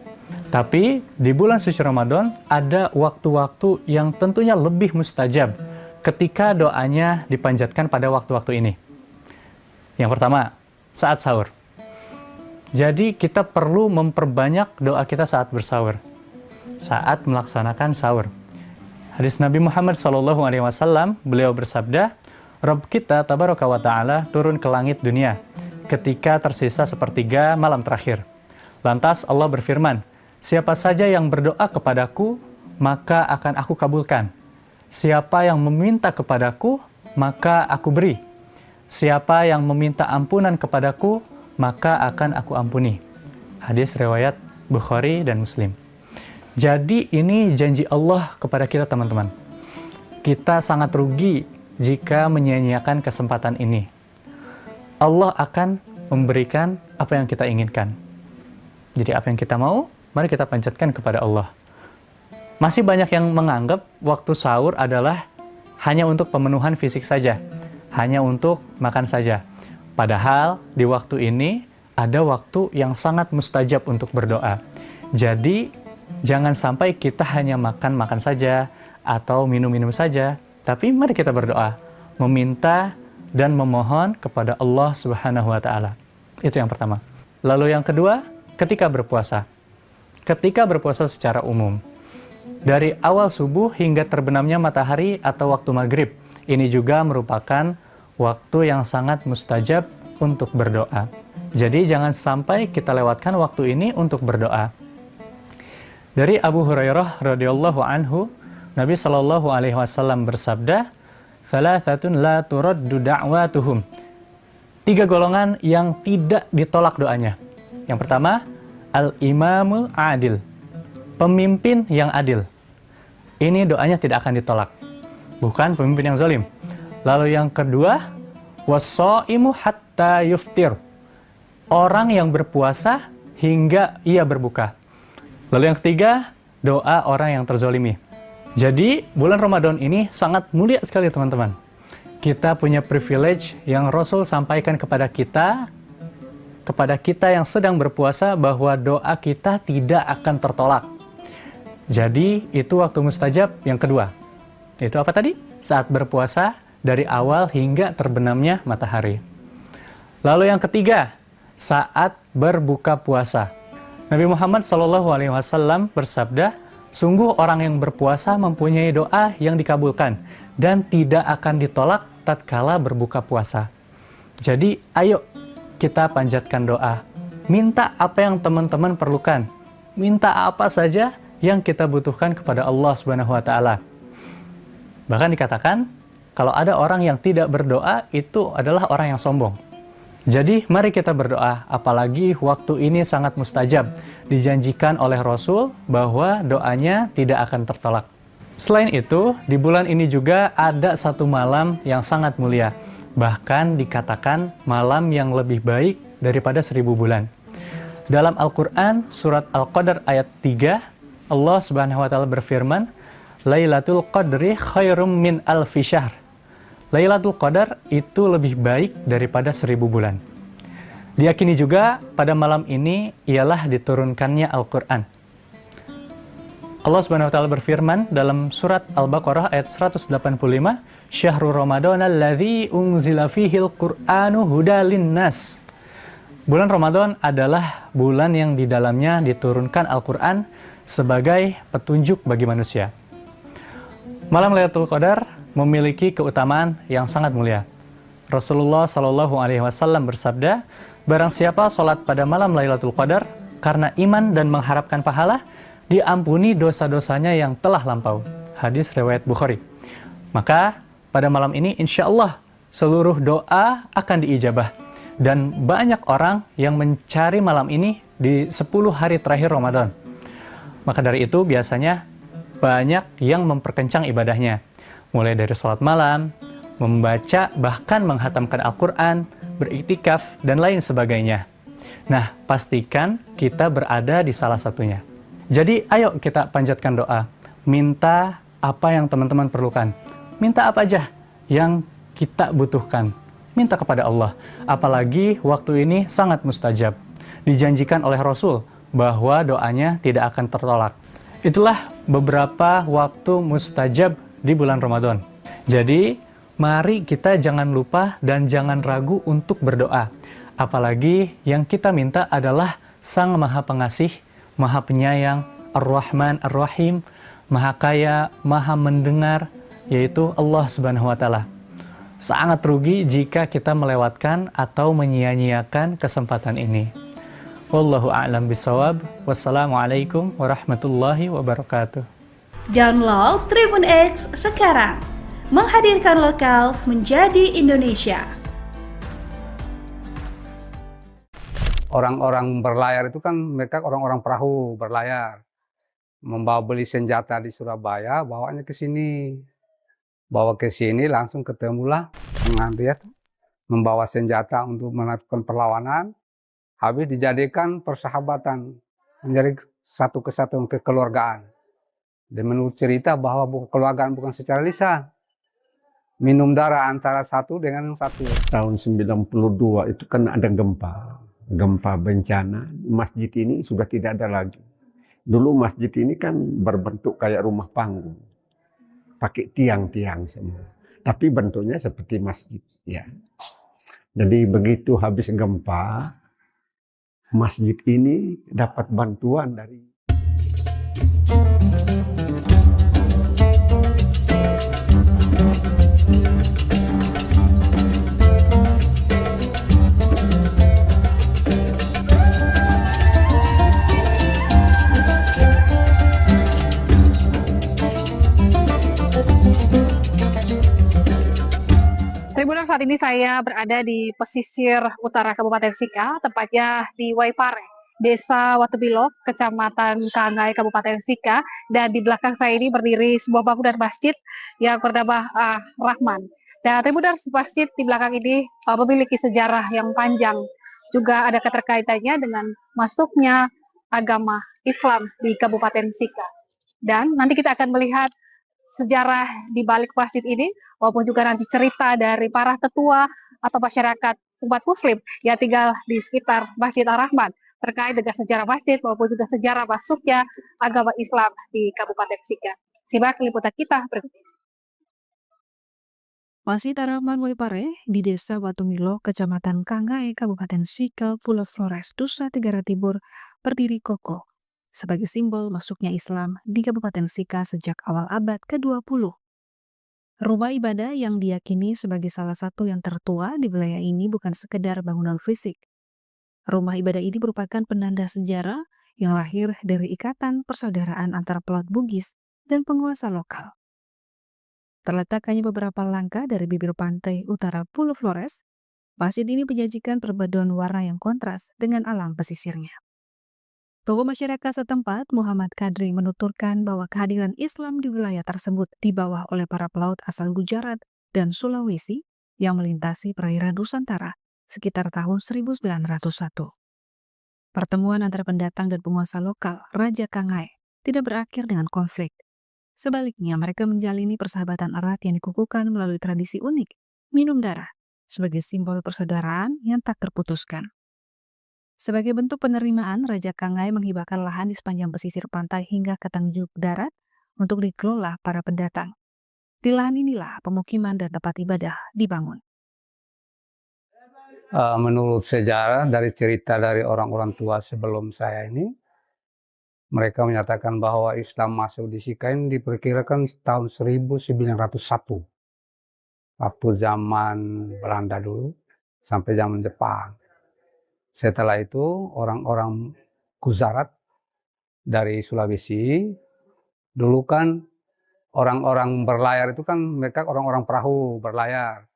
Tapi di bulan suci Ramadan ada waktu-waktu yang tentunya lebih mustajab ketika doanya dipanjatkan pada waktu-waktu ini. Yang pertama, saat sahur. Jadi kita perlu memperbanyak doa kita saat bersahur, saat melaksanakan sahur. Hadis Nabi Muhammad SAW, beliau bersabda, Rabb kita tabaraka wa ta'ala turun ke langit dunia ketika tersisa sepertiga malam terakhir. Lantas Allah berfirman, siapa saja yang berdoa kepadaku, maka akan aku kabulkan. Siapa yang meminta kepadaku, maka aku beri. Siapa yang meminta ampunan kepadaku, maka akan aku ampuni. Hadis riwayat Bukhari dan Muslim. Jadi ini janji Allah kepada kita teman-teman. Kita sangat rugi jika menyia-nyiakan kesempatan ini. Allah akan memberikan apa yang kita inginkan. Jadi apa yang kita mau, mari kita panjatkan kepada Allah. Masih banyak yang menganggap waktu sahur adalah hanya untuk pemenuhan fisik saja, hanya untuk makan saja. Padahal di waktu ini ada waktu yang sangat mustajab untuk berdoa. Jadi jangan sampai kita hanya makan-makan saja atau minum-minum saja, tapi mari kita berdoa, meminta dan memohon kepada Allah Subhanahu wa Ta'ala. Itu yang pertama. Lalu yang kedua, ketika berpuasa. Ketika berpuasa secara umum, dari awal subuh hingga terbenamnya matahari atau waktu maghrib, ini juga merupakan waktu yang sangat mustajab untuk berdoa. Jadi jangan sampai kita lewatkan waktu ini untuk berdoa. Dari Abu Hurairah radhiyallahu anhu, Nabi Shallallahu Alaihi Wasallam bersabda, "Thalathatun la turaddu da'watuhum." 3 golongan yang tidak ditolak doanya. Yang pertama, al-imamul adil, pemimpin yang adil. Ini doanya tidak akan ditolak, bukan pemimpin yang zalim. Lalu yang kedua, was-shaimu hatta yuftir, orang yang berpuasa hingga ia berbuka. Lalu yang ketiga, doa orang yang terzalimi. Jadi, bulan Ramadan ini sangat mulia sekali teman-teman. Kita punya privilege yang Rasul sampaikan kepada kita yang sedang berpuasa bahwa doa kita tidak akan tertolak. Jadi, itu waktu mustajab yang kedua. Itu apa tadi? Saat berpuasa dari awal hingga terbenamnya matahari. Lalu yang ketiga, saat berbuka puasa. Nabi Muhammad SAW bersabda, sungguh orang yang berpuasa mempunyai doa yang dikabulkan dan tidak akan ditolak tatkala berbuka puasa. Jadi, ayo kita panjatkan doa. Minta apa yang teman-teman perlukan. Minta apa saja yang kita butuhkan kepada Allah Subhanahu wa Ta'ala. Bahkan dikatakan, kalau ada orang yang tidak berdoa, itu adalah orang yang sombong. Jadi, mari kita berdoa, apalagi waktu ini sangat mustajab. Dijanjikan oleh Rasul bahwa doanya tidak akan tertolak. Selain itu, di bulan ini juga ada satu malam yang sangat mulia. Bahkan dikatakan malam yang lebih baik daripada 1000 bulan. Dalam Al-Quran, surat Al-Qadar ayat 3, Allah Subhanahu wa Ta'ala berfirman, Lailatul Qadri khairum min alfi syahr. Lailatul Qadar itu lebih baik daripada 1000 bulan. Diyakini juga pada malam ini ialah diturunkannya Al-Quran. Allah Subhanahu wa Ta'ala berfirman dalam surat Al-Baqarah ayat 185, Syahrul Ramadan alladzi unzila fihil Qur'anu hudalin nas. Bulan Ramadan adalah bulan yang di dalamnya diturunkan Al-Quran sebagai petunjuk bagi manusia. Malam Lailatul Qadar memiliki keutamaan yang sangat mulia. Rasulullah Shallallahu Alaihi Wasallam bersabda, barang siapa sholat pada malam Lailatul Qadar karena iman dan mengharapkan pahala, diampuni dosa-dosanya yang telah lampau. Hadis riwayat Bukhari. Maka pada malam ini insya Allah seluruh doa akan diijabah. Dan banyak orang yang mencari malam ini di 10 hari terakhir Ramadan. Maka dari itu biasanya banyak yang memperkencang ibadahnya. Mulai dari sholat malam, membaca, bahkan menghatamkan Al-Quran, beriktikaf, dan lain sebagainya. Nah, pastikan kita berada di salah satunya. Jadi ayo kita panjatkan doa. Minta apa yang teman-teman perlukan. Minta apa aja yang kita butuhkan. Minta kepada Allah. Apalagi waktu ini sangat mustajab. Dijanjikan oleh Rasul bahwa doanya tidak akan tertolak. Itulah beberapa waktu mustajab di bulan Ramadan. Jadi, mari kita jangan lupa dan jangan ragu untuk berdoa. Apalagi yang kita minta adalah Sang Maha Pengasih, Maha Penyayang, Ar-Rahman, Ar-Rahim, Maha Kaya, Maha Mendengar, yaitu Allah Subhanahu wa Ta'ala. Sangat rugi jika kita melewatkan atau menyia-nyiakan kesempatan ini. Wallahu a'lam bishawab. Wassalamualaikum warahmatullahi wabarakatuh. Download Tribun X sekarang. Menghadirkan lokal menjadi Indonesia. Orang-orang berlayar itu kan mereka orang-orang perahu berlayar. Membawa beli senjata di Surabaya, bawanya ke sini. Bawa ke sini langsung ketemulah dengan dia membawa senjata untuk melakukan perlawanan, habis dijadikan persahabatan, menjadi satu kesatuan kekeluargaan. Dan menurut cerita bahwa kekeluargaan bukan secara lisan, minum darah antara satu dengan yang satu. Tahun 92 itu kan ada gempa bencana, masjid ini sudah tidak ada lagi. Dulu masjid ini kan berbentuk kayak rumah panggung. Pakai tiang-tiang semua, tapi bentuknya seperti masjid, ya. Jadi begitu habis gempa, masjid ini dapat bantuan dari Tribuners, saat ini saya berada di pesisir utara Kabupaten Sika, tepatnya di Waipare, Desa Watubilo, Kecamatan Kangai, Kabupaten Sika. Dan di belakang saya ini berdiri sebuah bangunan masjid yang bernama Rahman. Dan Tribuners, masjid di belakang ini memiliki sejarah yang panjang. Juga ada keterkaitannya dengan masuknya agama Islam di Kabupaten Sika. Dan nanti kita akan melihat sejarah di balik masjid ini, maupun juga nanti cerita dari para tetua atau masyarakat umat muslim yang tinggal di sekitar Masjid Ar-Rahman terkait dengan sejarah masjid maupun juga sejarah masuknya agama Islam di Kabupaten Sika. Simak liputan kita berikut ini. Masjid Ar-Rahman Waipare di Desa Watungilo, Kecamatan Kangai, Kabupaten Sika, Pulau Flores, Nusa Tenggara Timur, berdiri kokoh sebagai simbol masuknya Islam di Kabupaten Sika sejak awal abad ke-20. Rumah ibadah yang diyakini sebagai salah satu yang tertua di wilayah ini bukan sekedar bangunan fisik. Rumah ibadah ini merupakan penanda sejarah yang lahir dari ikatan persaudaraan antara pelaut Bugis dan penguasa lokal. Terletak hanya beberapa langkah dari bibir pantai utara Pulau Flores, masjid ini menyajikan perpaduan warna yang kontras dengan alam pesisirnya. Tokoh masyarakat setempat, Muhammad Kadri, menuturkan bahwa kehadiran Islam di wilayah tersebut dibawa oleh para pelaut asal Gujarat dan Sulawesi yang melintasi perairan Nusantara sekitar tahun 1901. Pertemuan antara pendatang dan penguasa lokal, Raja Kangai, tidak berakhir dengan konflik. Sebaliknya, mereka menjalini persahabatan erat yang dikukuhkan melalui tradisi unik, minum darah, sebagai simbol persaudaraan yang tak terputuskan. Sebagai bentuk penerimaan, Raja Kangai menghibahkan lahan di sepanjang pesisir pantai hingga ke Tanjung Darat untuk dikelola para pendatang. Di lahan inilah pemukiman dan tempat ibadah dibangun. Menurut sejarah dari cerita dari orang-orang tua sebelum saya ini, mereka menyatakan bahwa Islam masuk di Sika ini diperkirakan tahun 1901. Waktu zaman Belanda dulu sampai zaman Jepang. Setelah itu orang-orang Gujarat dari Sulawesi, dulu kan orang-orang berlayar itu kan mereka orang-orang perahu berlayar.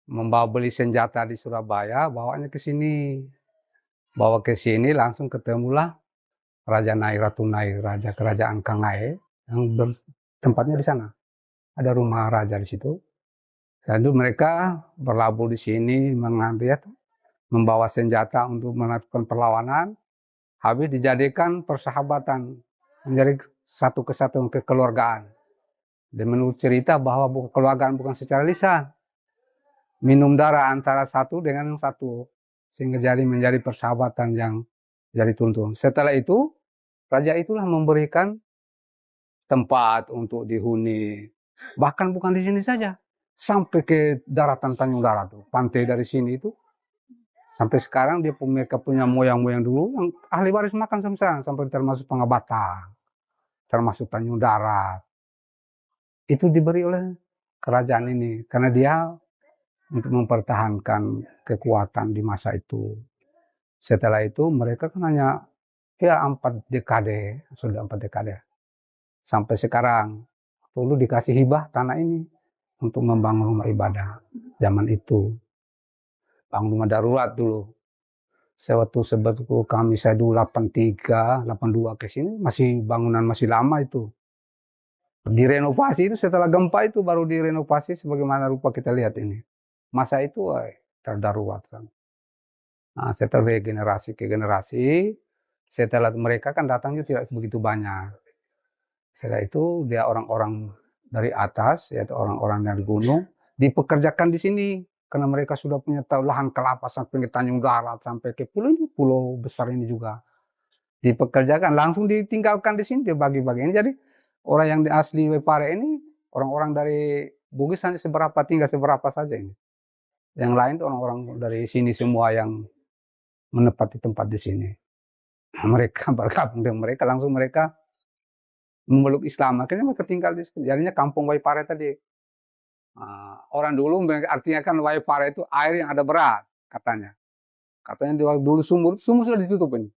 Membawa beli senjata di Surabaya, bawanya ke sini. Bawa ke sini langsung ketemulah Raja Nai, Ratu Nai, Raja Kerajaan Kangai yang tempatnya di sana. Ada rumah raja di situ. Lalu mereka berlabuh di sini membawa senjata untuk melakukan perlawanan. Habis dijadikan persahabatan, menjadi satu kesatuan kekeluargaan. Dan menurut cerita bahwa kekeluargaan bukan secara lisan. Minum darah antara satu dengan yang satu, sehingga menjadi persahabatan yang jadi tuntun. Setelah itu, raja itulah memberikan tempat untuk dihuni. Bahkan bukan di sini saja, sampai ke daratan Tanjung Darat, pantai dari sini itu. Sampai sekarang mereka punya moyang-moyang dulu yang ahli waris makan sampai termasuk Pangabata, termasuk Tanjung Darat. Itu diberi oleh kerajaan ini karena dia untuk mempertahankan kekuatan di masa itu. Setelah itu mereka kan hanya 4 dekade, sudah 4 dekade. Sampai sekarang, dulu dikasih hibah tanah ini untuk membangun rumah ibadah zaman itu. Bangun rumah darurat dulu. Sebetulnya kami saya dulu 83, 82 ke sini, masih bangunan masih lama itu. Direnovasi itu setelah gempa itu baru direnovasi sebagaimana rupa kita lihat ini. Masa itu terdarurat. Nah, setelah generasi ke generasi, setelah mereka kan datangnya tidak sebegitu banyak. Setelah itu dia orang-orang dari atas, yaitu orang-orang dari gunung, dipekerjakan di sini. Karena mereka sudah punya lahan kelapa sampai ke Tanjung Darat, sampai ke pulau besar ini juga. Dipekerjakan, langsung ditinggalkan di sini, dibagi-bagi. Jadi orang yang asli Waipare ini, orang-orang dari Bugis hanya tinggal seberapa saja ini. Yang lain itu orang-orang dari sini semua yang menempati tempat di sini. Mereka bergabung dengan mereka, langsung mereka memeluk Islam. Akhirnya mereka tinggal di sini. Jadinya kampung Waipare tadi. Orang dulu artinya kan Waipare itu air yang ada berat, katanya. Katanya dulu sumur sudah ditutup ini.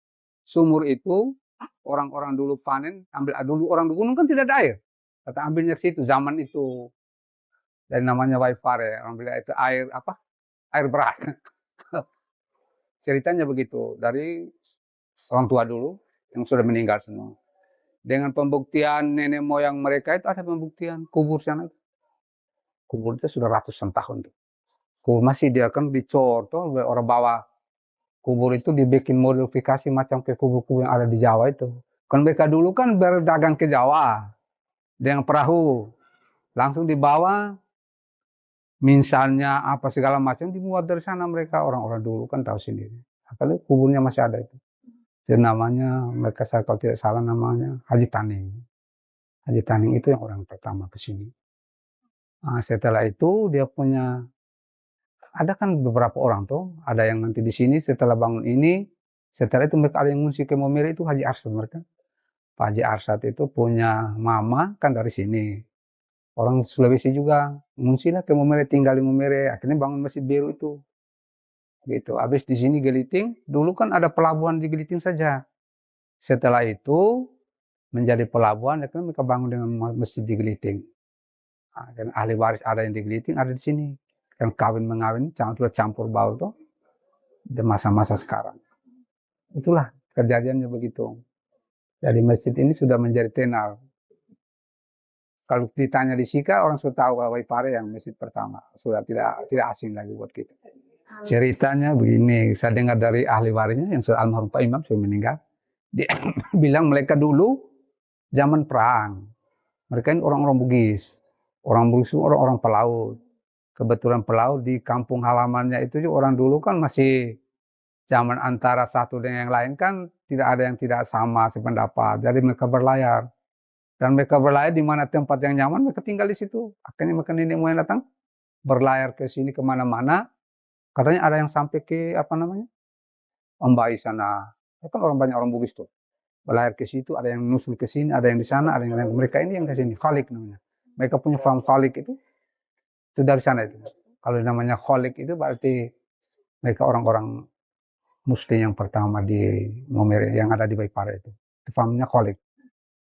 Sumur itu orang-orang dulu panen, ambil dulu orang gunung kan tidak ada air. Kata ambilnya ke situ zaman itu. Dan namanya Waipare, orang bilang itu air apa? Air beras. Ceritanya begitu dari orang tua dulu yang sudah meninggal semua. Dengan pembuktian nenek moyang mereka itu ada pembuktian kubur sana. Kubur itu sudah ratusan tahun tuh. Kubur masih dia kan dicor tuh orang bawa kubur itu dibikin modifikasi macam ke kubur-kubur yang ada di Jawa itu. Kan mereka dulu kan berdagang ke Jawa dengan perahu, langsung dibawa. Misalnya apa segala macam dibuat dari sana mereka, orang-orang dulu kan tahu sendiri. Apalagi kuburnya masih ada itu. Jadi namanya mereka kalau tidak salah namanya Haji Taning. Haji Taning itu yang orang pertama ke sini. Nah, setelah itu dia punya ada kan beberapa orang tuh, ada yang nanti di sini setelah bangun ini, setelah itu mereka ada yang ngungsi ke Momere itu Haji Arsad mereka. Pak Haji Arsad itu punya mama kan dari sini. Orang Sulawesi juga ngungsilah ke Momere, tinggal di Momere, akhirnya bangun Masjid Biru itu. Gitu. Habis di sini Geliting, dulu kan ada pelabuhan di Geliting saja. Setelah itu menjadi pelabuhan, akhirnya mereka bangun dengan masjid di Geliting. Nah, dan ahli waris ada yang di Geliting, ada di sini. Yang kawin mengawin, sudah campur baur tuh di masa-masa sekarang. Itulah kejadiannya begitu. Jadi masjid ini sudah menjadi tenar. Kalau ditanya di Sika, orang sudah tahu Waipare yang masjid pertama. Sudah tidak asing lagi buat kita. Ceritanya begini, saya dengar dari ahli warisnya yang sudah almarhum Pak Imam sudah meninggal. Dia bilang mereka dulu zaman perang, mereka ini orang-orang Bugis. Orang Bugis itu orang-orang pelaut. Kebetulan pelaut di kampung halamannya itu juga orang dulu kan masih zaman antara satu dengan yang lain kan tidak ada yang tidak sama sependapat. Jadi mereka berlayar. Dan mereka berlayar di mana tempat yang nyaman, mereka tinggal di situ. Akhirnya mereka nenek moyang datang, berlayar ke sini kemana-mana. Katanya ada yang sampai ke apa namanya, Ambai sana. Ya kan banyak orang Bugis tuh. Berlayar ke situ, ada yang nusul ke sini, ada yang di sana, ada yang mereka ini yang ke sini. Khalik namanya. Mereka punya farm khalik itu dari sana itu. Kalau namanya khalik itu berarti mereka orang-orang Muslim yang pertama di Momere yang ada di Waipare itu. Itu farmnya khalik.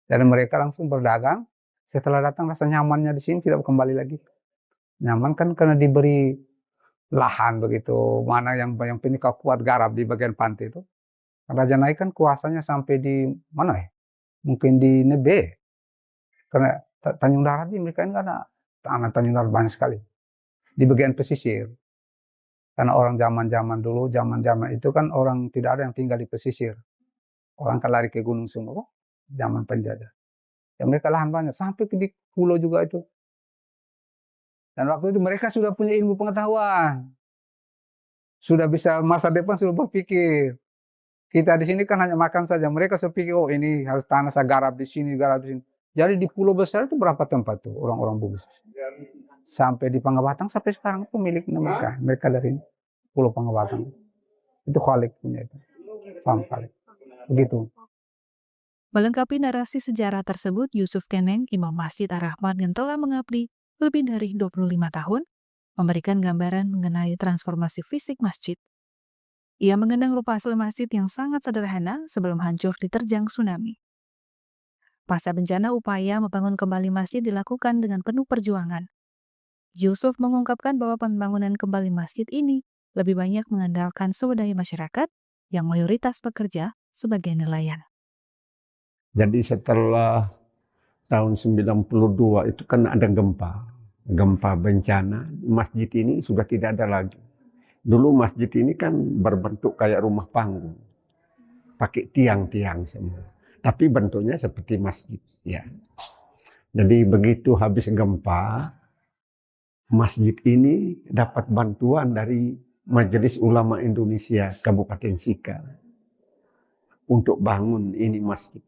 Dan mereka langsung berdagang. Setelah datang rasa nyamannya di sini tidak kembali lagi. Nyaman kan karena diberi lahan begitu, mana yang penting kuat garap di bagian pantai itu. Raja Naik kan kuasanya sampai di mana ya? Mungkin di Nebe. Karena Tanjung Darat ini mereka ini ada tanah Tanjung Darat banyak sekali. Di bagian pesisir. Karena orang zaman-zaman dulu, zaman-zaman itu kan orang tidak ada yang tinggal di pesisir. Orang kan lari ke Gunung Sumo, zaman penjajah. Ya mereka lahan banyak, sampai ke di pulau juga itu. Dan waktu itu mereka sudah punya ilmu pengetahuan. Sudah bisa masa depan sudah berpikir. Kita di sini kan hanya makan saja. Mereka sepikir, oh ini harus tanah saya garap di sini, garap di sini. Jadi di pulau besar itu berapa tempat tuh orang-orang Bugis? Sampai di Pangabatang sampai sekarang itu milik mereka. Mereka dari Pulau Pangabatang. Itu Khalik punya itu. Farm Khalik. Begitu. Melengkapi narasi sejarah tersebut, Yusuf Keneng, Imam Masjid Ar-Rahman yang telah mengabdi lebih dari 25 tahun, memberikan gambaran mengenai transformasi fisik masjid. Ia mengenang rupa asli masjid yang sangat sederhana sebelum hancur diterjang tsunami. Pasca bencana, upaya membangun kembali masjid dilakukan dengan penuh perjuangan. Yusuf mengungkapkan bahwa pembangunan kembali masjid ini lebih banyak mengandalkan swadaya masyarakat yang mayoritas bekerja sebagai nelayan. Jadi setelah tahun 92 itu kan ada gempa bencana, masjid ini sudah tidak ada lagi. Dulu masjid ini kan berbentuk kayak rumah panggung, pakai tiang-tiang semua. Tapi bentuknya seperti masjid, ya. Jadi begitu habis gempa, masjid ini dapat bantuan dari Majelis Ulama Indonesia Kabupaten Sika untuk bangun ini masjid.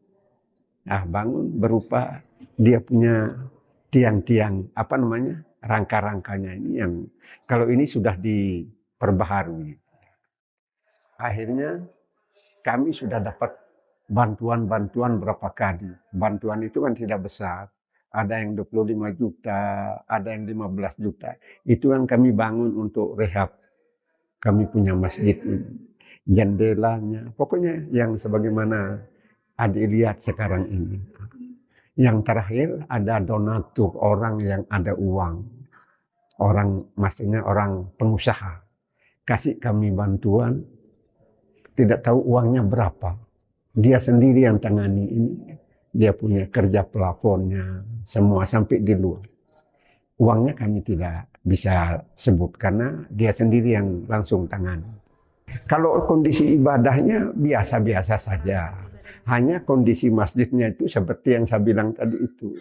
Nah, bangun berupa dia punya tiang-tiang, apa namanya, rangka-rangkanya ini yang kalau ini sudah diperbaharui. Akhirnya kami sudah dapat bantuan-bantuan berapa kali. Bantuan itu kan tidak besar. Ada yang 25 juta, ada yang 15 juta. Itu yang kami bangun untuk rehab. Kami punya masjid ini. Jendelanya, pokoknya yang sebagaimana adik lihat sekarang ini. Yang terakhir ada donatur, orang yang ada uang. Orang, maksudnya orang pengusaha. Kasih kami bantuan, tidak tahu uangnya berapa. Dia sendiri yang tangani ini. Dia punya kerja pelafonnya, semua sampai di luar. Uangnya kami tidak bisa sebut karena dia sendiri yang langsung tangani. Kalau kondisi ibadahnya biasa-biasa saja. Hanya kondisi masjidnya itu seperti yang saya bilang tadi itu.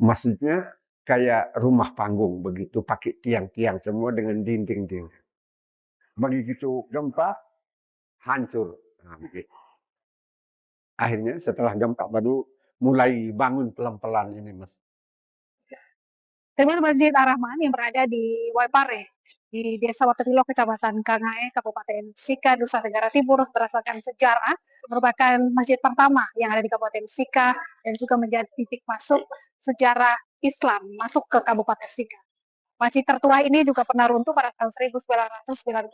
Masjidnya kayak rumah panggung begitu, pakai tiang-tiang semua dengan dinding-dinding. Begitu gempa, hancur. Nah, begitu. Akhirnya setelah gempa baru mulai bangun pelan-pelan ini, Mas. Terminal Masjid Ar-Rahman yang berada di Waipare, di Desa Watubilo, Kecamatan Kangae, Kabupaten Sika, Nusa Tenggara Timur, berdasarkan sejarah, merupakan masjid pertama yang ada di Kabupaten Sika dan juga menjadi titik masuk sejarah Islam masuk ke Kabupaten Sika. Masjid tertua ini juga pernah runtuh pada tahun 1992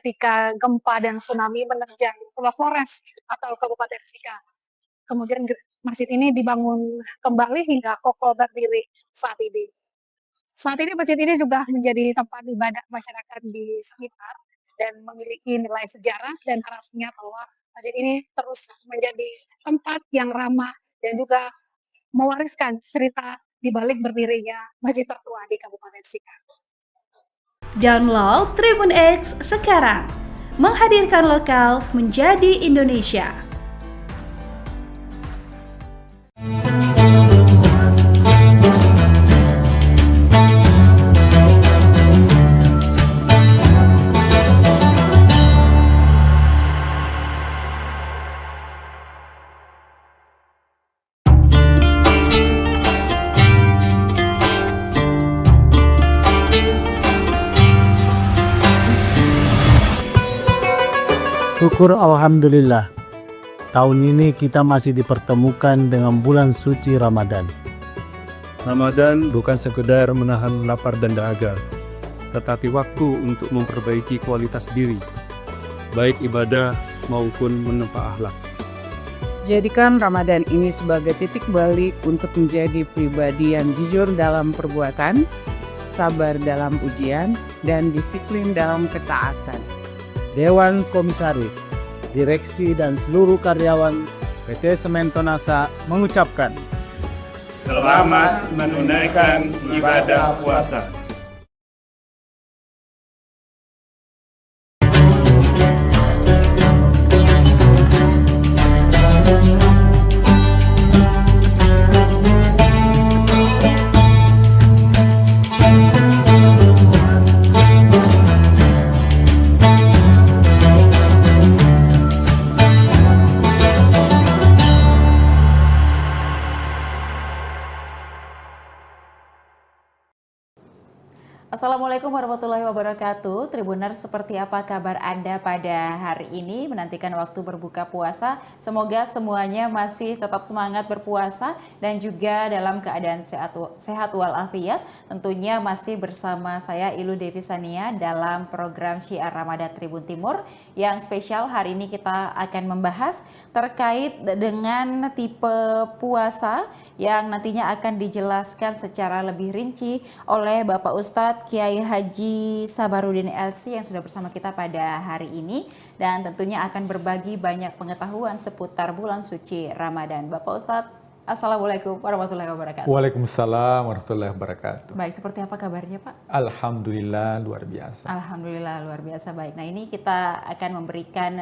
ketika gempa dan tsunami menerjang Pulau Flores atau Kabupaten Sika. Kemudian masjid ini dibangun kembali hingga kokoh berdiri saat ini. Saat ini masjid ini juga menjadi tempat ibadah masyarakat di sekitar dan memiliki nilai sejarah dan harapnya bahwa masjid ini terus menjadi tempat yang ramah dan juga mewariskan cerita di balik berdirinya masjid tertua di Kabupaten Sika. Download Tribun X sekarang. Menghadirkan lokal menjadi Indonesia. Syukur Alhamdulillah, tahun ini kita masih dipertemukan dengan bulan suci Ramadan. Ramadan bukan sekedar menahan lapar dan dahaga, tetapi waktu untuk memperbaiki kualitas diri, baik ibadah maupun menempa akhlak. Jadikan Ramadan ini sebagai titik balik untuk menjadi pribadi yang jujur dalam perbuatan, sabar dalam ujian, dan disiplin dalam ketaatan. Dewan Komisaris, Direksi dan seluruh karyawan PT Semen Tonasa mengucapkan Selamat menunaikan ibadah puasa. Assalamualaikum warahmatullahi wabarakatuh. Tribuners, seperti apa kabar Anda pada hari ini menantikan waktu berbuka puasa? Semoga semuanya masih tetap semangat berpuasa dan juga dalam keadaan sehat walafiat. Tentunya masih bersama saya Ilu Devisania dalam program Syiar Ramadan Tribun Timur yang spesial. Hari ini kita akan membahas terkait dengan tipe puasa yang nantinya akan dijelaskan secara lebih rinci oleh Bapak Ustadz Kiai Haji Sabarudin LC yang sudah bersama kita pada hari ini dan tentunya akan berbagi banyak pengetahuan seputar bulan suci Ramadan. Bapak Ustadz, Assalamualaikum warahmatullahi wabarakatuh. Waalaikumsalam warahmatullahi wabarakatuh. Baik, seperti apa kabarnya Pak? Alhamdulillah luar biasa. Alhamdulillah luar biasa. Baik, nah ini kita akan memberikan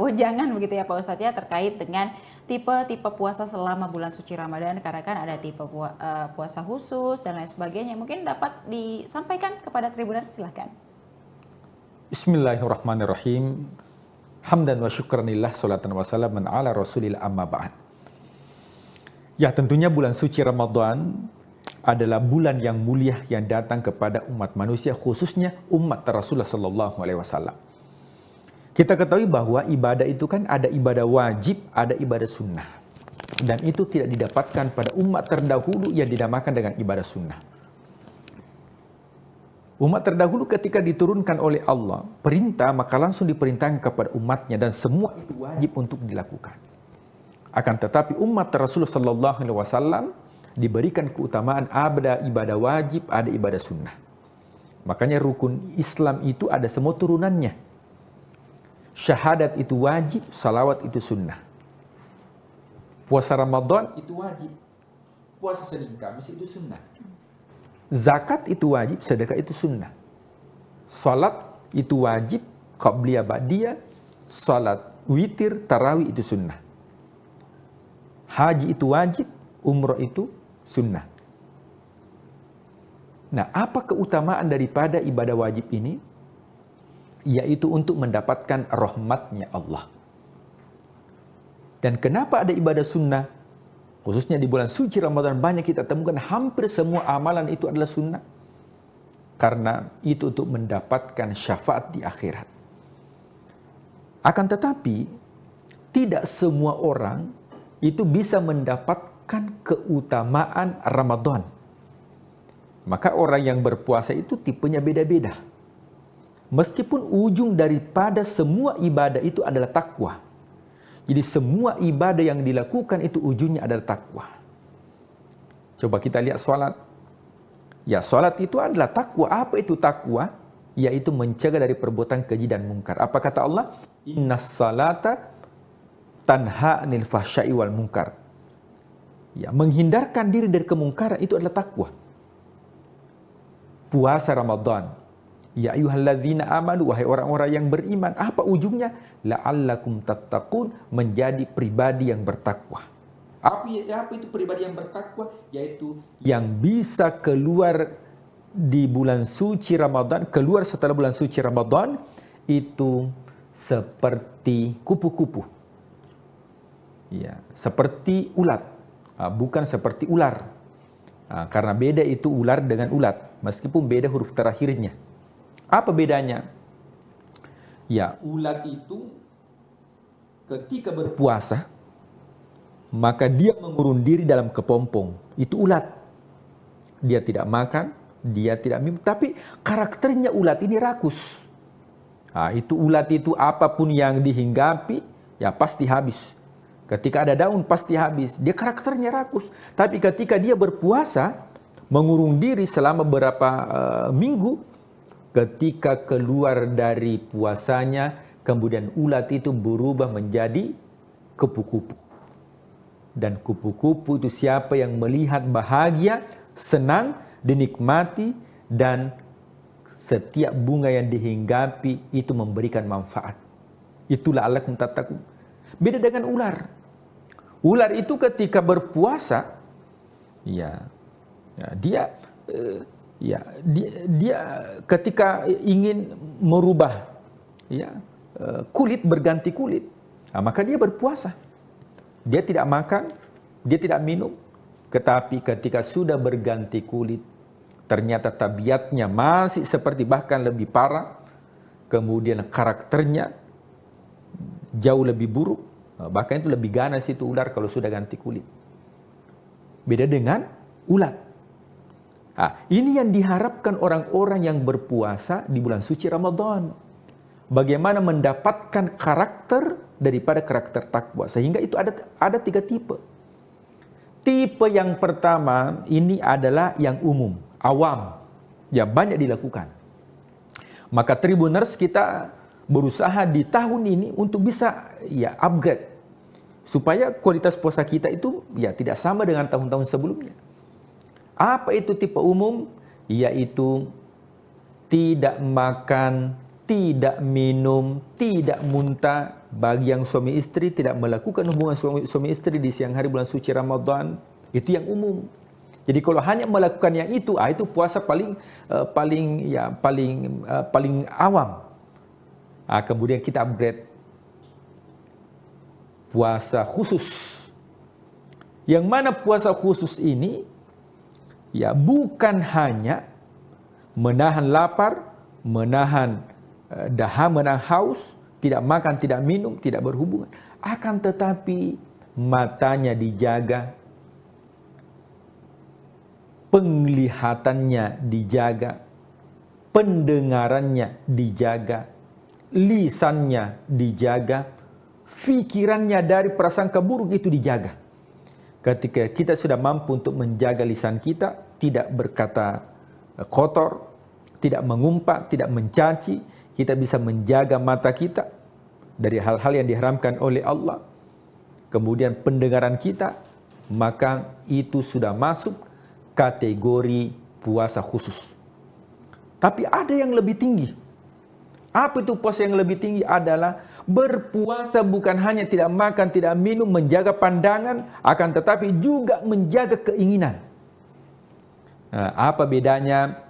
wejangan begitu ya Pak Ustadz ya terkait dengan tipe-tipe puasa selama bulan suci Ramadan, karena kan ada tipe puasa khusus dan lain sebagainya. Mungkin dapat disampaikan kepada Tribuners, silahkan. Bismillahirrahmanirrahim. Hamdan wa syukranillah, salatan wa salaman ala rasulillah, amma ba'd. Ya, tentunya bulan suci Ramadan adalah bulan yang mulia yang datang kepada umat manusia, khususnya umat Rasulullah sallallahu alaihi wasallam. Kita ketahui bahwa ibadah itu kan ada ibadah wajib, ada ibadah sunnah. Dan itu tidak didapatkan pada umat terdahulu yang dinamakan dengan ibadah sunnah. Umat terdahulu ketika diturunkan oleh Allah perintah, maka langsung diperintahkan kepada umatnya dan semua itu wajib untuk dilakukan. Akan tetapi umat Rasulullah sallallahu alaihi wasallam diberikan keutamaan ada ibadah wajib, ada ibadah sunnah. Makanya rukun Islam itu ada semua turunannya. Syahadat itu wajib, salawat itu sunnah. Puasa Ramadan itu wajib. Puasa Senin Kamis itu sunnah. Zakat itu wajib, sedekah itu sunnah. Salat itu wajib, qabliyah ba'diyah, salat witir, tarawih itu sunnah. Haji itu wajib, umrah itu sunnah. Nah, apa keutamaan daripada ibadah wajib ini? Yaitu untuk mendapatkan rahmatnya Allah. Dan kenapa ada ibadah sunnah? Khususnya di bulan suci Ramadan banyak kita temukan hampir semua amalan itu adalah sunnah. Karena itu untuk mendapatkan syafaat di akhirat. Akan tetapi, tidak semua orang itu bisa mendapatkan keutamaan Ramadan. Maka orang yang berpuasa itu tipenya beda-beda. Meskipun ujung daripada semua ibadah itu adalah takwa. Jadi semua ibadah yang dilakukan itu ujungnya adalah takwa. Coba kita lihat sholat. Ya, sholat itu adalah takwa. Apa itu takwa? Yaitu mencegah dari perbuatan keji dan mungkar. Apa kata Allah? Innas salata tanha anil fahsya'i wal munkar. Ya, menghindarkan diri dari kemungkaran itu adalah takwa. Puasa Ramadan Ya ayyuhalladzina amanu, wahai orang-orang yang beriman. Apa ujungnya? La'allakum tattaqun, menjadi pribadi yang bertakwa. Apa itu pribadi yang bertakwa? Yaitu yang bisa keluar di bulan suci Ramadan, keluar setelah bulan suci Ramadan, itu seperti kupu-kupu. Ya, seperti ulat. Bukan seperti ular. Karena beda itu ular dengan ulat, meskipun beda huruf terakhirnya. Apa bedanya? Ya, ulat itu ketika berpuasa, maka dia mengurung diri dalam kepompong. Itu ulat. Dia tidak makan, dia tidak minum, tapi karakternya ulat ini rakus. Itu ulat itu apapun yang dihinggapi, ya pasti habis. Ketika ada daun, pasti habis. Dia karakternya rakus. Tapi ketika dia berpuasa, mengurung diri selama beberapa minggu, ketika keluar dari puasanya, kemudian ulat itu berubah menjadi kupu-kupu. Dan kupu-kupu itu siapa yang melihat bahagia, senang, dinikmati, dan setiap bunga yang dihinggapi itu memberikan manfaat. Itulah la'allakum tattaqun. Beda dengan ular. Ular itu ketika berpuasa, dia ketika ingin merubah kulit, berganti kulit, maka dia berpuasa. Dia tidak makan, dia tidak minum. Tetapi ketika sudah berganti kulit, ternyata tabiatnya masih seperti, bahkan lebih parah. Kemudian karakternya jauh lebih buruk. Bahkan itu lebih ganas itu ular kalau sudah ganti kulit. Beda dengan ulat. Ini yang diharapkan orang-orang yang berpuasa di bulan suci Ramadan. Bagaimana mendapatkan karakter daripada karakter takwa. Sehingga itu ada 3 tipe. Tipe yang pertama ini adalah yang umum, awam. Ya banyak dilakukan. Maka Tribuners kita berusaha di tahun ini untuk bisa upgrade. Supaya kualitas puasa kita itu tidak sama dengan tahun-tahun sebelumnya. Apa itu tipe umum? Yaitu tidak makan, tidak minum, tidak muntah. Bagi yang suami istri tidak melakukan hubungan suami istri di siang hari bulan suci Ramadan, itu yang umum. Jadi kalau hanya melakukan yang itu puasa paling awam. Kemudian kita upgrade puasa khusus. Yang mana puasa khusus ini bukan hanya menahan lapar, menahan dahaga, menahan haus, tidak makan, tidak minum, tidak berhubungan. Akan tetapi matanya dijaga, penglihatannya dijaga, pendengarannya dijaga, lisannya dijaga, fikirannya dari prasangka buruk itu dijaga. Ketika kita sudah mampu untuk menjaga lisan kita, tidak berkata kotor, tidak mengumpat, tidak mencaci, kita bisa menjaga mata kita dari hal-hal yang diharamkan oleh Allah. Kemudian pendengaran kita, maka itu sudah masuk kategori puasa khusus. Tapi ada yang lebih tinggi. Apa itu puasa yang lebih tinggi? Adalah berpuasa bukan hanya tidak makan, tidak minum, menjaga pandangan, akan tetapi juga menjaga keinginan. Apa bedanya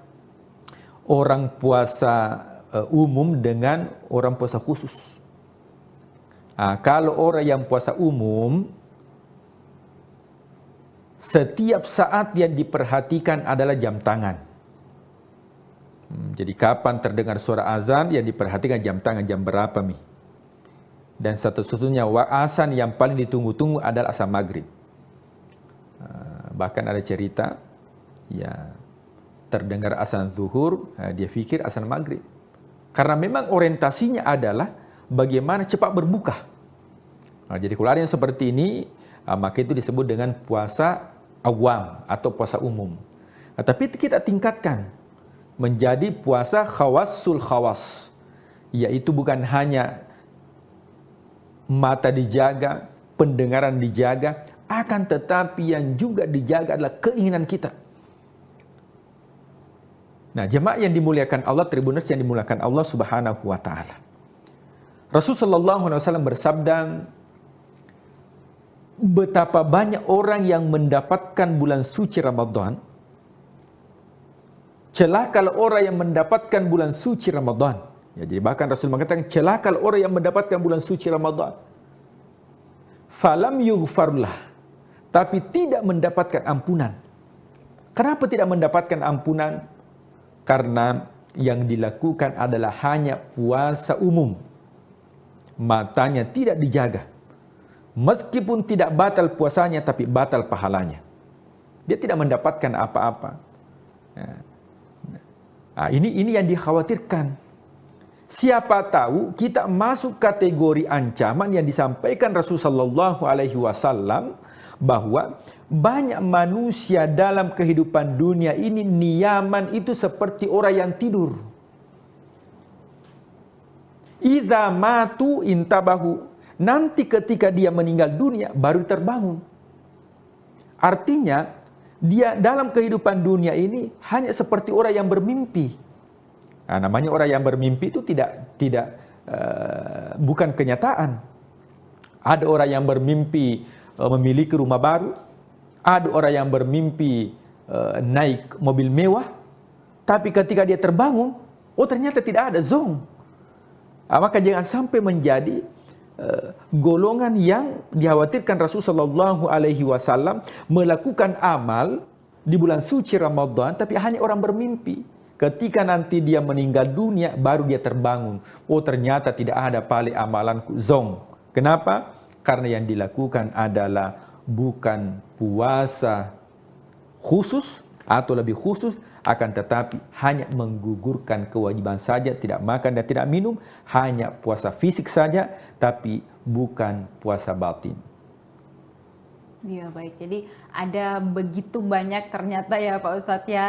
orang puasa umum dengan orang puasa khusus? Kalau orang yang puasa umum, setiap saat yang diperhatikan adalah jam tangan. Jadi kapan terdengar suara azan, yang diperhatikan jam tangan, jam berapa nih. Dan satu-satunya azan yang paling ditunggu-tunggu adalah azan maghrib. Bahkan ada cerita, terdengar azan zuhur, dia pikir azan maghrib. Karena memang orientasinya adalah bagaimana cepat berbuka. Jadi kalau ada yang seperti ini, maka itu disebut dengan puasa awam atau puasa umum. Tapi kita tingkatkan menjadi puasa khawasul khawas, yaitu bukan hanya mata dijaga, pendengaran dijaga, akan tetapi yang juga dijaga adalah keinginan kita. Nah, jemaah yang dimuliakan Allah, Tribuners yang dimuliakan Allah Subhanahu wa taala. Rasulullah SAW bersabda, betapa banyak orang yang mendapatkan bulan suci Ramadan. Celaka orang yang mendapatkan bulan suci Ramadan. Ya, jadi bahkan Rasul mengatakan, celaka orang yang mendapatkan bulan suci Ramadan. Falam yughfarlah, tapi tidak mendapatkan ampunan. Kenapa tidak mendapatkan ampunan? Karena yang dilakukan adalah hanya puasa umum. Matanya tidak dijaga. Meskipun tidak batal puasanya, tapi batal pahalanya. Dia tidak mendapatkan apa-apa. Nah, ini yang dikhawatirkan. Siapa tahu kita masuk kategori ancaman yang disampaikan Rasulullah SAW, bahwa banyak manusia dalam kehidupan dunia ini niyaman itu seperti orang yang tidur. Idza matu intabahu. Nanti ketika dia meninggal dunia baru terbangun. Artinya dia dalam kehidupan dunia ini hanya seperti orang yang bermimpi. Nah, namanya orang yang bermimpi itu bukan kenyataan. Ada orang yang bermimpi memiliki rumah baru, ada orang yang bermimpi naik mobil mewah, tapi ketika dia terbangun, oh ternyata tidak ada zong. Maka jangan sampai menjadi golongan yang dikhawatirkan Rasulullah SAW melakukan amal di bulan suci Ramadan, tapi hanya orang bermimpi. Ketika nanti dia meninggal dunia, baru dia terbangun. Oh ternyata tidak ada pali amalanku, zong. Kenapa? Karena yang dilakukan adalah bukan puasa khusus atau lebih khusus, akan tetapi hanya menggugurkan kewajiban saja, tidak makan dan tidak minum, hanya puasa fisik saja, tapi bukan puasa batin. Iya baik, jadi ada begitu banyak ternyata ya Pak Ustadz ya,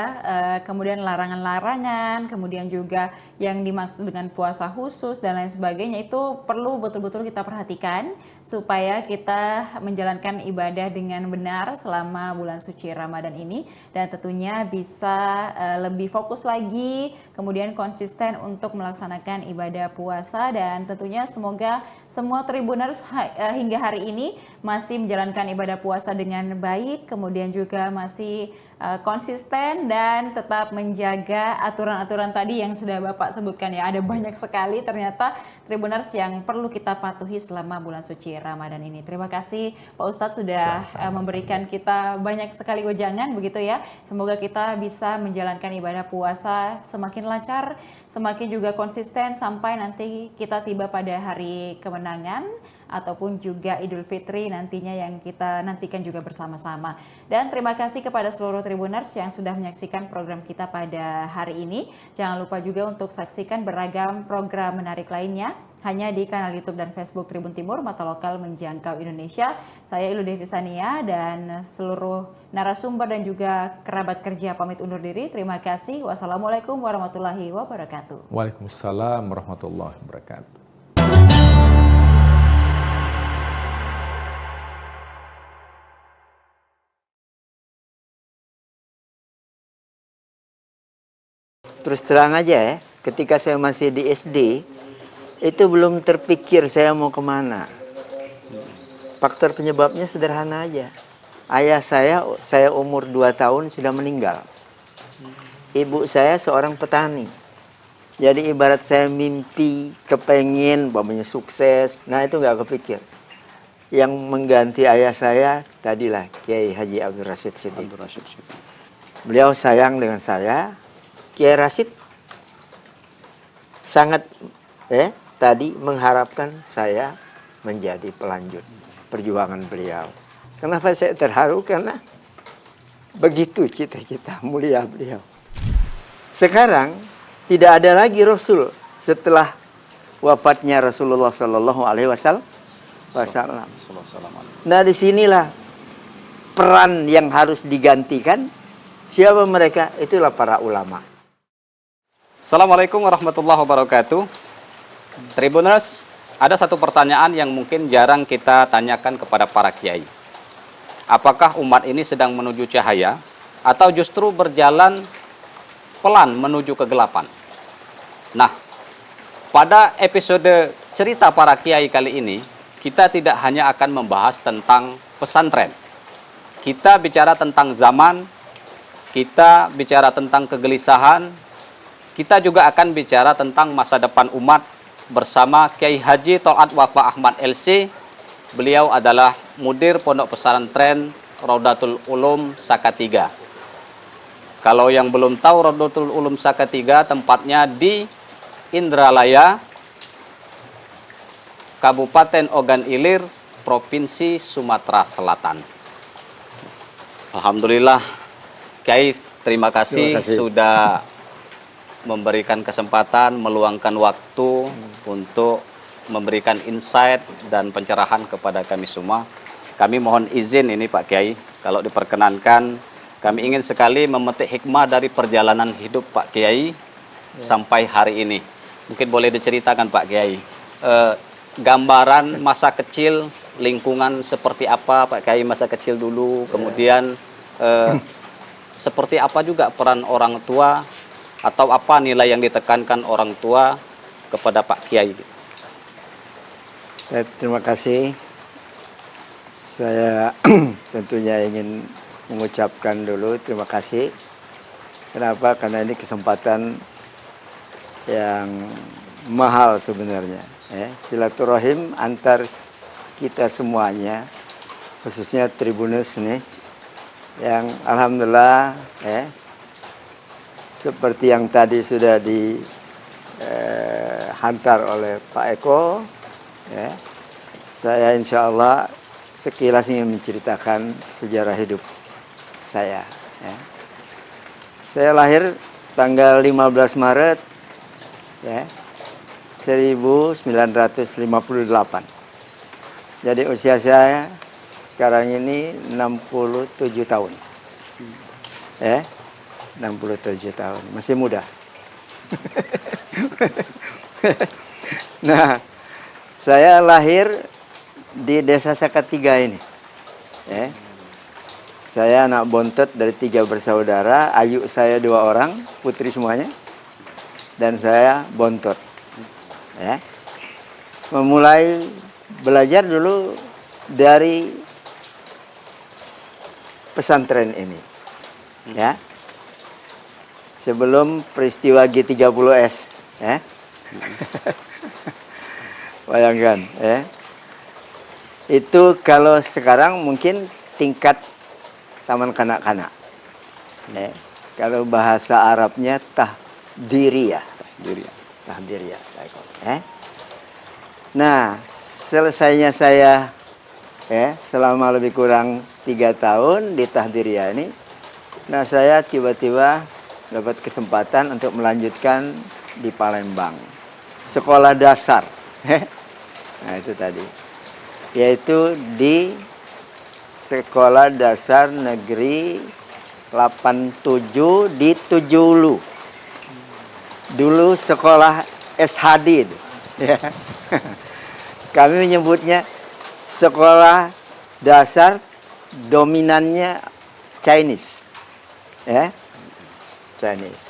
kemudian larangan-larangan, kemudian juga yang dimaksud dengan puasa khusus dan lain sebagainya, itu perlu betul-betul kita perhatikan supaya kita menjalankan ibadah dengan benar selama bulan suci Ramadan ini, dan tentunya bisa lebih fokus lagi, kemudian konsisten untuk melaksanakan ibadah puasa, dan tentunya semoga semua Tribuners hingga hari ini masih menjalankan ibadah puasa dengan baik, kemudian juga masih konsisten dan tetap menjaga aturan-aturan tadi yang sudah Bapak sebutkan ya. Ada banyak sekali ternyata Tribuners yang perlu kita patuhi selama bulan suci Ramadan ini. Terima kasih Pak Ustadz sudah memberikan kita banyak sekali wejangan begitu ya. Semoga kita bisa menjalankan ibadah puasa semakin lancar, semakin juga konsisten sampai nanti kita tiba pada hari kemenangan ataupun juga Idul Fitri nantinya yang kita nantikan juga bersama-sama. Dan terima kasih kepada seluruh Tribuners yang sudah menyaksikan program kita pada hari ini. Jangan lupa juga untuk saksikan beragam program menarik lainnya hanya di kanal YouTube dan Facebook Tribun Timur, mata lokal menjangkau Indonesia. Saya Ilu Devisania dan seluruh narasumber dan juga kerabat kerja pamit undur diri. Terima kasih. Wassalamualaikum warahmatullahi wabarakatuh. Waalaikumsalam warahmatullahi wabarakatuh. Terus terang aja ya, ketika saya masih di SD, itu belum terpikir saya mau kemana. Faktor penyebabnya sederhana aja. Ayah saya umur 2 tahun sudah meninggal. Ibu saya seorang petani. Jadi ibarat saya mimpi, kepengen, bapaknya sukses, nah itu nggak kepikir. Yang mengganti ayah saya, tadilah Kiai Haji Abdul Rashid Siddiq. Beliau sayang dengan saya. Kiai Rashid sangat tadi mengharapkan saya menjadi pelanjut perjuangan beliau. Kenapa saya terharu? Karena begitu cita-cita mulia beliau. Sekarang tidak ada lagi Rasul setelah wafatnya Rasulullah Sallallahu Alaihi Wasallam. Nah disinilah peran yang harus digantikan. Siapa mereka? Itulah para ulama. Assalamualaikum warahmatullahi wabarakatuh. Tribuners, ada satu pertanyaan yang mungkin jarang kita tanyakan kepada para kiai. Apakah umat ini sedang menuju cahaya atau justru berjalan pelan menuju kegelapan. Nah, pada episode cerita para kiai kali ini, kita tidak hanya akan membahas tentang pesantren. Kita bicara tentang zaman, kita bicara tentang kegelisahan, kita juga akan bicara tentang masa depan umat bersama Kiai Haji Tol'at Wafa Ahmad LC. Beliau adalah mudir Pondok Pesantren Raudatul Ulum Saka-3. Kalau yang belum tahu, Raudatul Ulum Saka-3 tempatnya di Indralaya, Kabupaten Ogan Ilir, Provinsi Sumatera Selatan. Alhamdulillah, Kiai, terima kasih sudah memberikan kesempatan, meluangkan waktu untuk memberikan insight dan pencerahan kepada kami semua. Kami mohon izin ini Pak Kiai, kalau diperkenankan, kami ingin sekali memetik hikmah dari perjalanan hidup Pak Kiai sampai hari ini. Mungkin boleh diceritakan Pak Kiai, gambaran masa kecil, lingkungan seperti apa Pak Kiai masa kecil dulu, kemudian seperti apa juga peran orang tua, atau apa nilai yang ditekankan orang tua kepada Pak Kiai. Terima kasih. Saya tentunya ingin mengucapkan dulu terima kasih. Kenapa? Karena ini kesempatan yang mahal sebenarnya. Silaturahim antar kita semuanya, khususnya Tribuners nih, yang alhamdulillah seperti yang tadi sudah dihantar oleh Pak Eko, saya insya Allah sekilas ingin menceritakan sejarah hidup saya. Saya lahir tanggal 15 Maret 1958. Jadi usia saya sekarang ini 67 tahun. 67 tahun, masih muda. Nah, saya lahir di Desa Saka-3 ini. Saya anak bontot dari 3 bersaudara, ayu saya 2 orang, putri semuanya, dan saya bontot. Memulai belajar dulu dari pesantren ini, sebelum peristiwa G30S, bayangkan, itu kalau sekarang mungkin tingkat taman kanak-kanak, kalau bahasa Arabnya tahdiriyah, tahdiriyah. Nah, selesainya saya selama lebih kurang 3 tahun di tahdiriyah ini, nah saya tiba-tiba dapat kesempatan untuk melanjutkan di Palembang, sekolah dasar. Nah itu tadi, yaitu di Sekolah Dasar Negeri 87 di Tujulu. Dulu sekolah SHD itu. Kami menyebutnya sekolah dasar dominannya Chinese. Chinese.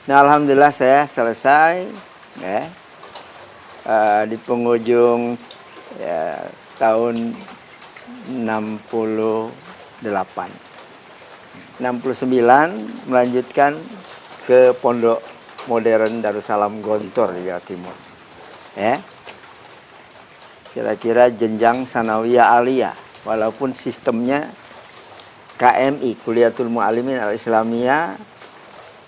Nah, alhamdulillah saya selesai di penghujung tahun 68. 69 melanjutkan ke Pondok Modern Darussalam Gontor di Jawa Timur. Kira-kira jenjang sanawiyah aliyah, walaupun sistemnya KMI, Kuliatul Mu'allimin Al-Islamiyah,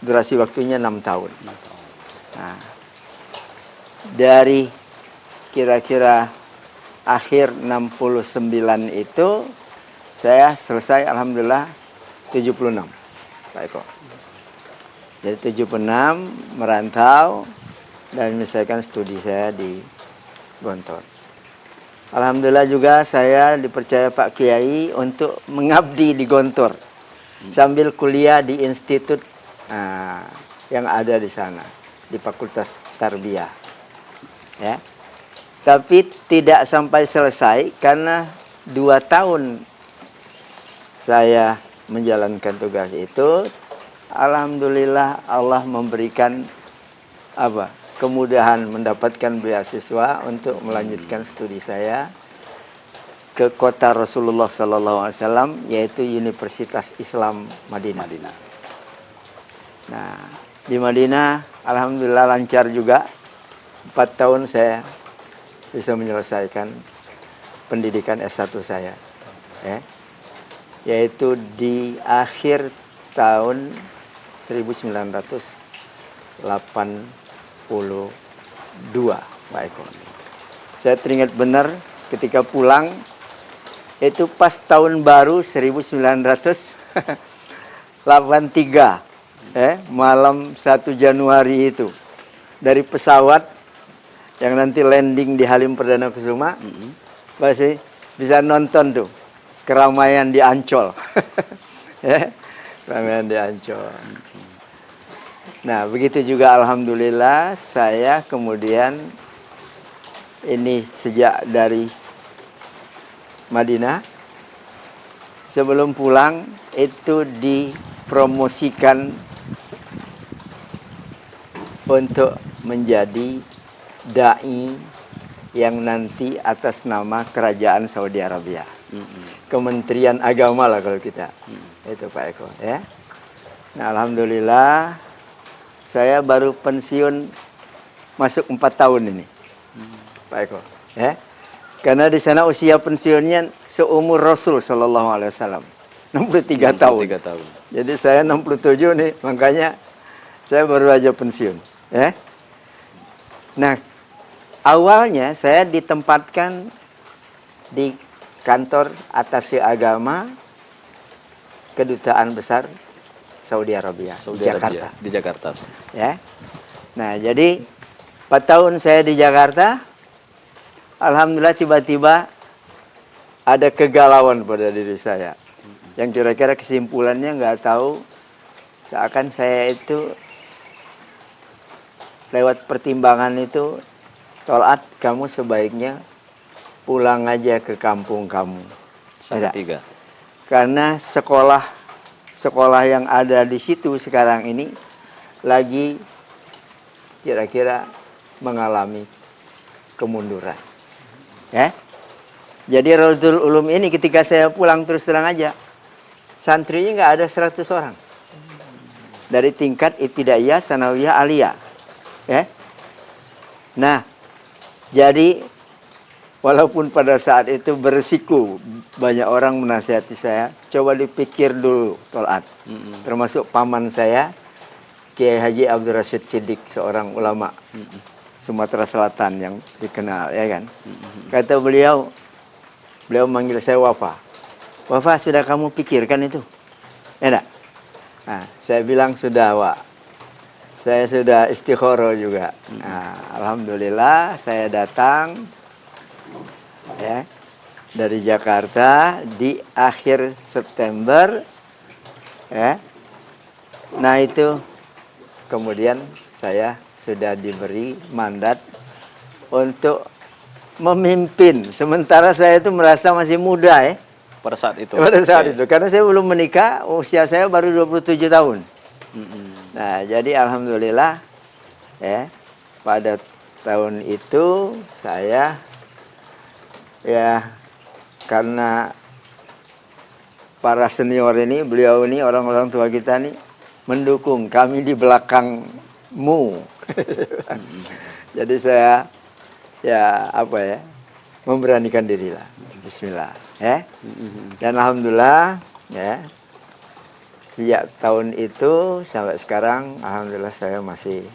durasi waktunya 6 tahun. Nah, dari kira-kira akhir 69 itu saya selesai alhamdulillah 76, Pak Eko. Jadi 76 merantau dan menyelesaikan studi saya di Gontor. Alhamdulillah juga saya dipercaya Pak Kiai untuk mengabdi di Gontor sambil kuliah di institut yang ada di sana, di Fakultas Tarbiyah. Tapi tidak sampai selesai karena 2 tahun saya menjalankan tugas itu, alhamdulillah Allah memberikan kemudahan mendapatkan beasiswa untuk melanjutkan studi saya ke kota Rasulullah SAW, yaitu Universitas Islam Madinah. Nah, di Madinah alhamdulillah lancar juga. 4 tahun saya bisa menyelesaikan pendidikan S1 saya, yaitu di akhir tahun 1982, Pak Eko. Saya teringat benar ketika pulang itu pas tahun baru 1983, malam 1 Januari itu, dari pesawat yang nanti landing di Halim Perdana Kusuma, masih bisa nonton tuh keramaian di Ancol. Keramaian di Ancol. Nah, begitu juga alhamdulillah saya kemudian ini sejak dari Madinah, sebelum pulang itu dipromosikan untuk menjadi dai yang nanti atas nama Kerajaan Saudi Arabia. Kementerian Agama lah kalau kita. Itu Pak Eko, ya. Nah, alhamdulillah saya baru pensiun masuk 4 tahun ini, Pak Eko, ya. Karena di sana usia pensiunnya seumur Rasul Shallallahu Alaihi Wasallam, 63 tahun. Jadi saya 67 nih, makanya saya baru aja pensiun, ya. Nah, awalnya saya ditempatkan di kantor atase agama Kedutaan Besar Saudi Arabia, Jakarta. Di Jakarta. Ya. Nah, jadi 4 tahun saya di Jakarta. Alhamdulillah tiba-tiba ada kegalauan pada diri saya. Yang kira-kira kesimpulannya nggak tahu, seakan saya itu lewat pertimbangan itu, Tol'at, kamu sebaiknya pulang aja ke kampung kamu. Salatiga. Karena sekolah yang ada di situ sekarang ini lagi kira-kira mengalami kemunduran. Ya. Jadi Raudhul Ulum ini ketika saya pulang, terus terang aja, santrinya nggak ada 100 orang. Dari tingkat ibtidaiyah, sanawiyah, aliyah. Ya. Nah, jadi walaupun pada saat itu beresiko, banyak orang menasihati saya, coba dipikir dulu Tol'at. Termasuk paman saya, Kiai Haji Abdul Rashid Siddiq, seorang ulama Sumatera Selatan yang dikenal, ya kan. Kata beliau manggil saya Wafa. Wafa, sudah kamu pikirkan itu? Ya enggak? Nah, saya bilang sudah, Wak. Saya sudah istikharah juga. Nah, alhamdulillah saya datang, ya, dari Jakarta di akhir September, ya. Nah, itu kemudian saya sudah diberi mandat untuk memimpin. Sementara saya itu merasa masih muda, ya. Pada saat itu. Pada saat itu, karena saya belum menikah, usia saya baru 27 tahun. Nah, jadi alhamdulillah, ya, pada tahun itu saya, ya, karena para senior ini, beliau ini, orang-orang tua kita nih mendukung kami di belakangmu. Jadi saya, ya, memberanikan diri lah. Bismillah, ya. Dan alhamdulillah, ya, sejak tahun itu sampai sekarang, alhamdulillah saya masih,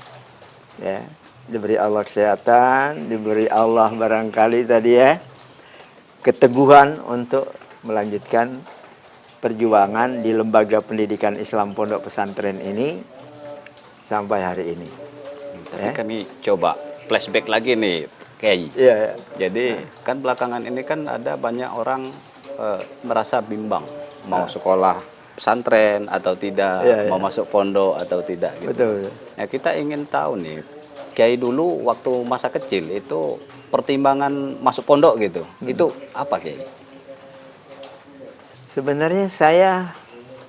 ya, diberi Allah kesehatan, diberi Allah barangkali tadi, ya, keteguhan untuk melanjutkan perjuangan di lembaga pendidikan Islam Pondok Pesantren ini sampai hari ini. Tapi kami coba flashback lagi nih, Kiai. Iya. Jadi kan belakangan ini kan ada banyak orang merasa bimbang mau sekolah pesantren atau tidak, mau masuk pondok atau tidak gitu. Betul. Nah, kita ingin tahu nih, Kiai dulu waktu masa kecil itu pertimbangan masuk pondok gitu, itu apa, Kiai? Sebenarnya saya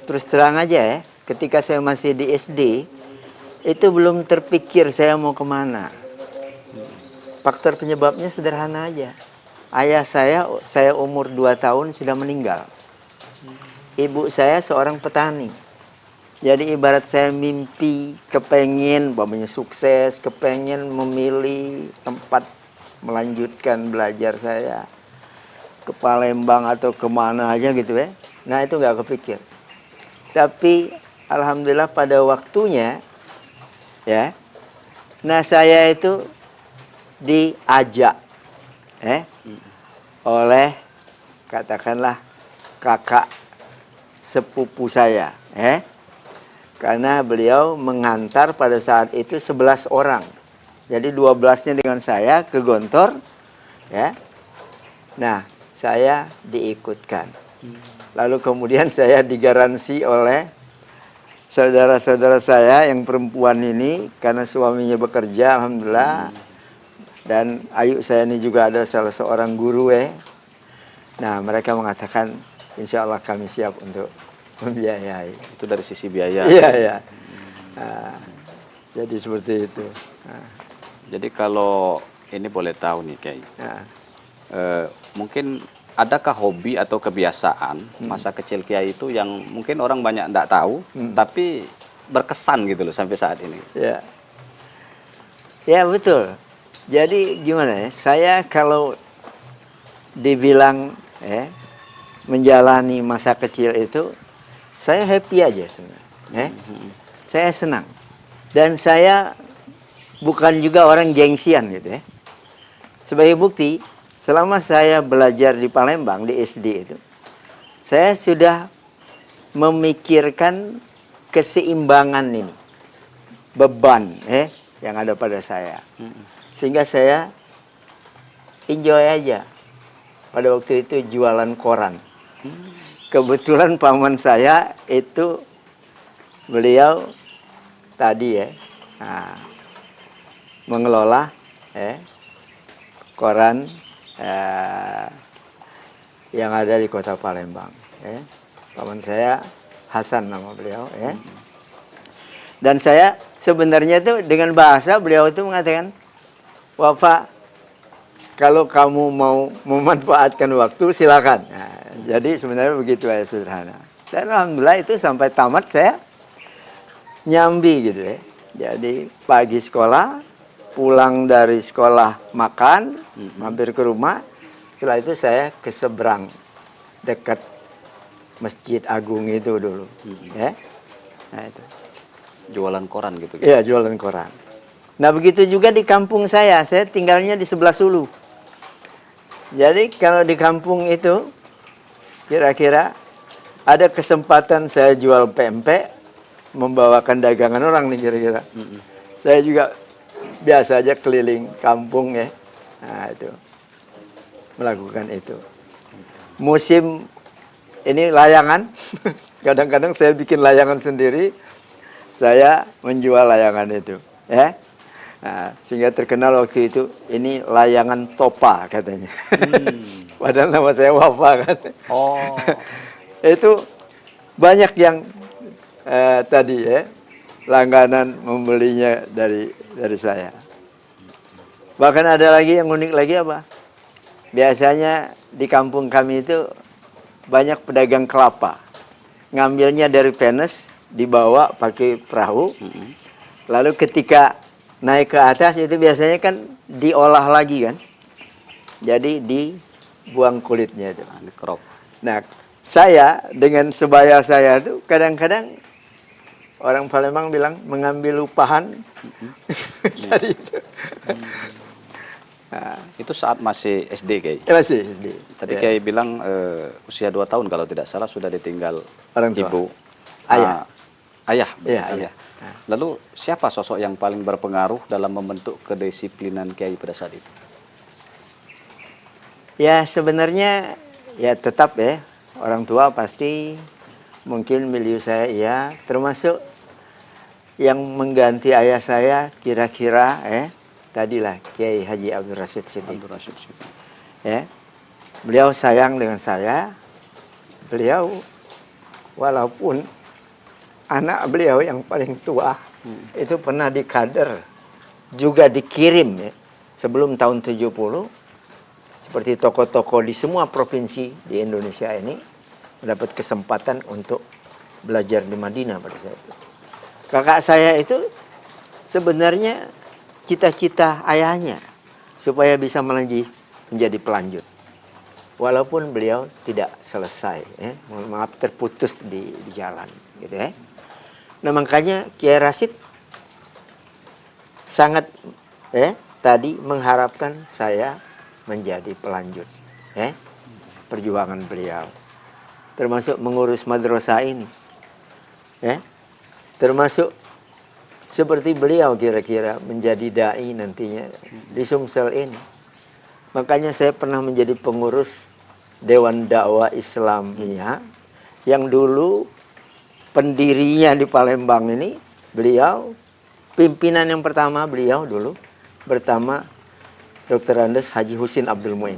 terus terang aja, ya, ketika saya masih di SD, itu belum terpikir saya mau kemana. Faktor penyebabnya sederhana aja. Ayah saya umur 2 tahun sudah meninggal. Ibu saya seorang petani. Jadi ibarat saya mimpi, kepengen, umpamanya sukses, kepengen memilih tempat melanjutkan belajar saya ke Palembang atau kemana aja gitu ya. Nah itu nggak kepikir. Tapi alhamdulillah pada waktunya ya, nah saya itu diajak oleh katakanlah kakak sepupu saya, karena beliau mengantar pada saat itu 11 orang. Jadi 12-nya dengan saya ke Gontor, ya. Nah, saya diikutkan. Lalu kemudian saya digaransi oleh saudara-saudara saya yang perempuan ini, karena suaminya bekerja, alhamdulillah. Dan ayu saya ini juga ada salah seorang guru Nah, mereka mengatakan, insya Allah kami siap untuk membiayai. Itu dari sisi biaya. Iya, iya. Nah, jadi seperti itu. Nah. Jadi kalau ini boleh tahu nih Kiai, mungkin adakah hobi atau kebiasaan masa kecil Kiai itu yang mungkin orang banyak tidak tahu, tapi berkesan gitu loh sampai saat ini? Ya, ya betul. Jadi gimana ya? Saya kalau dibilang menjalani masa kecil itu, saya happy aja sebenarnya. Saya senang. Dan saya bukan juga orang gengsian gitu ya. Sebagai bukti, selama saya belajar di Palembang, di SD itu, saya sudah memikirkan keseimbangan ini. Beban yang ada pada saya. Sehingga saya enjoy aja. Pada waktu itu jualan koran. Kebetulan paman saya itu beliau tadi mengelola koran yang ada di kota Palembang. Paman saya Hasan nama beliau. Dan saya sebenarnya itu dengan bahasa beliau itu mengatakan, Bapak, kalau kamu mau memanfaatkan waktu silakan. Nah, jadi sebenarnya begitu aja sederhana. Dan alhamdulillah itu sampai tamat saya nyambi gitu ya. Jadi pagi sekolah, pulang dari sekolah makan, mampir ke rumah. Setelah itu saya ke seberang dekat Masjid Agung itu dulu. Nah itu. Jualan koran gitu? Iya, jualan koran. Nah begitu juga di kampung saya tinggalnya di sebelah Sulu. Jadi kalau di kampung itu kira-kira ada kesempatan saya jual pempek, membawakan dagangan orang nih kira-kira. Saya juga biasa aja keliling kampung ya. Nah itu, melakukan itu. Musim ini layangan, kadang-kadang saya bikin layangan sendiri, saya menjual layangan itu. Nah, sehingga terkenal waktu itu, ini layangan Topa katanya. Padahal nama saya Wafa kan. Oh. Itu banyak yang tadi langganan membelinya dari saya. Bahkan ada lagi yang unik lagi apa? Biasanya di kampung kami itu banyak pedagang kelapa. Ngambilnya dari Penes, dibawa pakai perahu. Lalu ketika naik ke atas itu biasanya kan diolah lagi kan. Jadi dibuang kulitnya itu. Dikerok. Nah, saya dengan sebaya saya itu kadang-kadang orang Palembang bilang mengambil upahan. Jadi itu. Nah, itu saat masih SD Kiai? Masih SD. Tadi Kiai bilang usia 2 tahun kalau tidak salah sudah ditinggal orang tua. Ibu. Ayah. Ayah. Ayah. Lalu siapa sosok yang paling berpengaruh dalam membentuk kedisiplinan Kiai pada saat itu? Ya sebenarnya ya tetap orang tua pasti, mungkin milieu saya ya, termasuk yang mengganti ayah saya kira-kira tadilah Kiai Haji Abdul Rashid Siddiq. Beliau sayang dengan saya. Beliau walaupun anak beliau yang paling tua itu pernah dikader, juga dikirim ya, sebelum tahun 70, seperti tokoh-tokoh di semua provinsi di Indonesia ini mendapat kesempatan untuk belajar di Madinah pada saat itu. Kakak saya itu sebenarnya cita-cita ayahnya supaya bisa menjadi pelanjut. Walaupun beliau tidak selesai, ya. Mohon maaf, terputus di jalan, gitu ya. Nah makanya Kiai Rashid sangat tadi mengharapkan saya menjadi pelanjut, perjuangan beliau, termasuk mengurus madrasah ini, termasuk seperti beliau kira-kira menjadi dai nantinya di Sumsel ini. Makanya saya pernah menjadi pengurus Dewan Dakwah Islamiyah yang dulu pendirinya di Palembang ini beliau, pimpinan yang pertama beliau dulu pertama Dr. Andes Haji Husin Abdul Muin,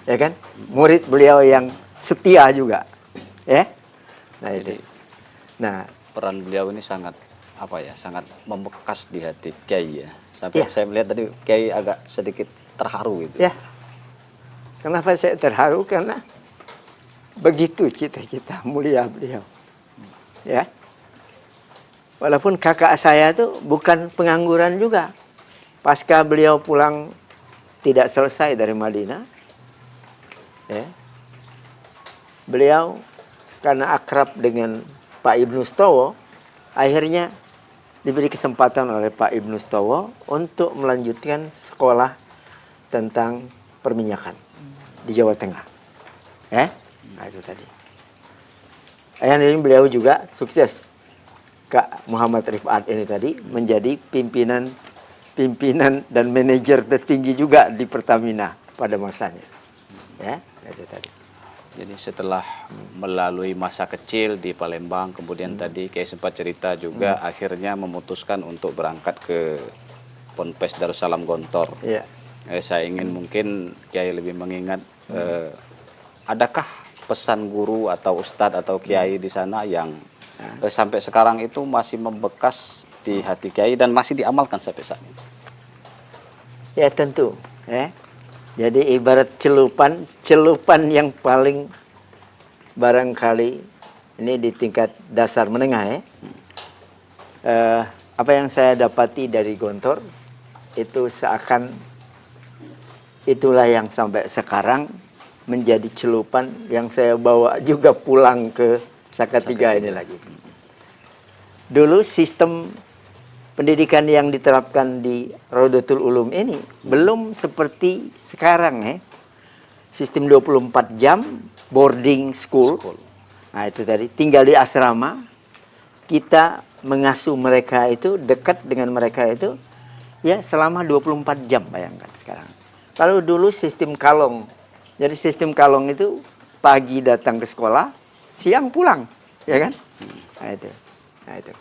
ya kan? Murid beliau yang setia juga, ya. Nah itu. Nah peran beliau ini sangat sangat membekas di hati Kiai ya. Sampai saya melihat tadi Kiai agak sedikit terharu gitu. Ya. Kenapa saya terharu? Karena begitu cita-cita mulia beliau. Ya. Walaupun kakak saya tuh bukan pengangguran juga. Pasca beliau pulang tidak selesai dari Madinah, ya. Beliau karena akrab dengan Pak Ibnu Stowo, akhirnya diberi kesempatan oleh Pak Ibnu Stowo untuk melanjutkan sekolah tentang perminyakan di Jawa Tengah. Nah itu tadi. Akhirnya beliau juga sukses. Kak Muhammad Rifat ini tadi menjadi pimpinan dan manajer tertinggi juga di Pertamina pada masanya. Ya, itu tadi. Jadi setelah melalui masa kecil di Palembang, kemudian tadi Kiai sempat cerita juga akhirnya memutuskan untuk berangkat ke Ponpes Darussalam Gontor. Iya. Saya ingin mungkin Kiai lebih mengingat, adakah pesan guru atau ustadz atau Kiai di sana yang sampai sekarang itu masih membekas di hati Kiai dan masih diamalkan sampai saat ini? Ya tentu. Jadi ibarat celupan yang paling barangkali ini di tingkat dasar menengah apa yang saya dapati dari Gontor itu seakan itulah yang sampai sekarang menjadi celupan yang saya bawa juga pulang ke Salatiga ini lagi. Dulu sistem pendidikan yang diterapkan di Rodotul Ulum ini belum seperti sekarang Sistem 24 jam boarding school. Nah itu tadi, tinggal di asrama. Kita mengasuh mereka itu, dekat dengan mereka itu ya selama 24 jam, bayangkan sekarang. Kalau dulu sistem kalong. Jadi sistem kalong itu pagi datang ke sekolah, siang pulang, ya kan? Nah itu.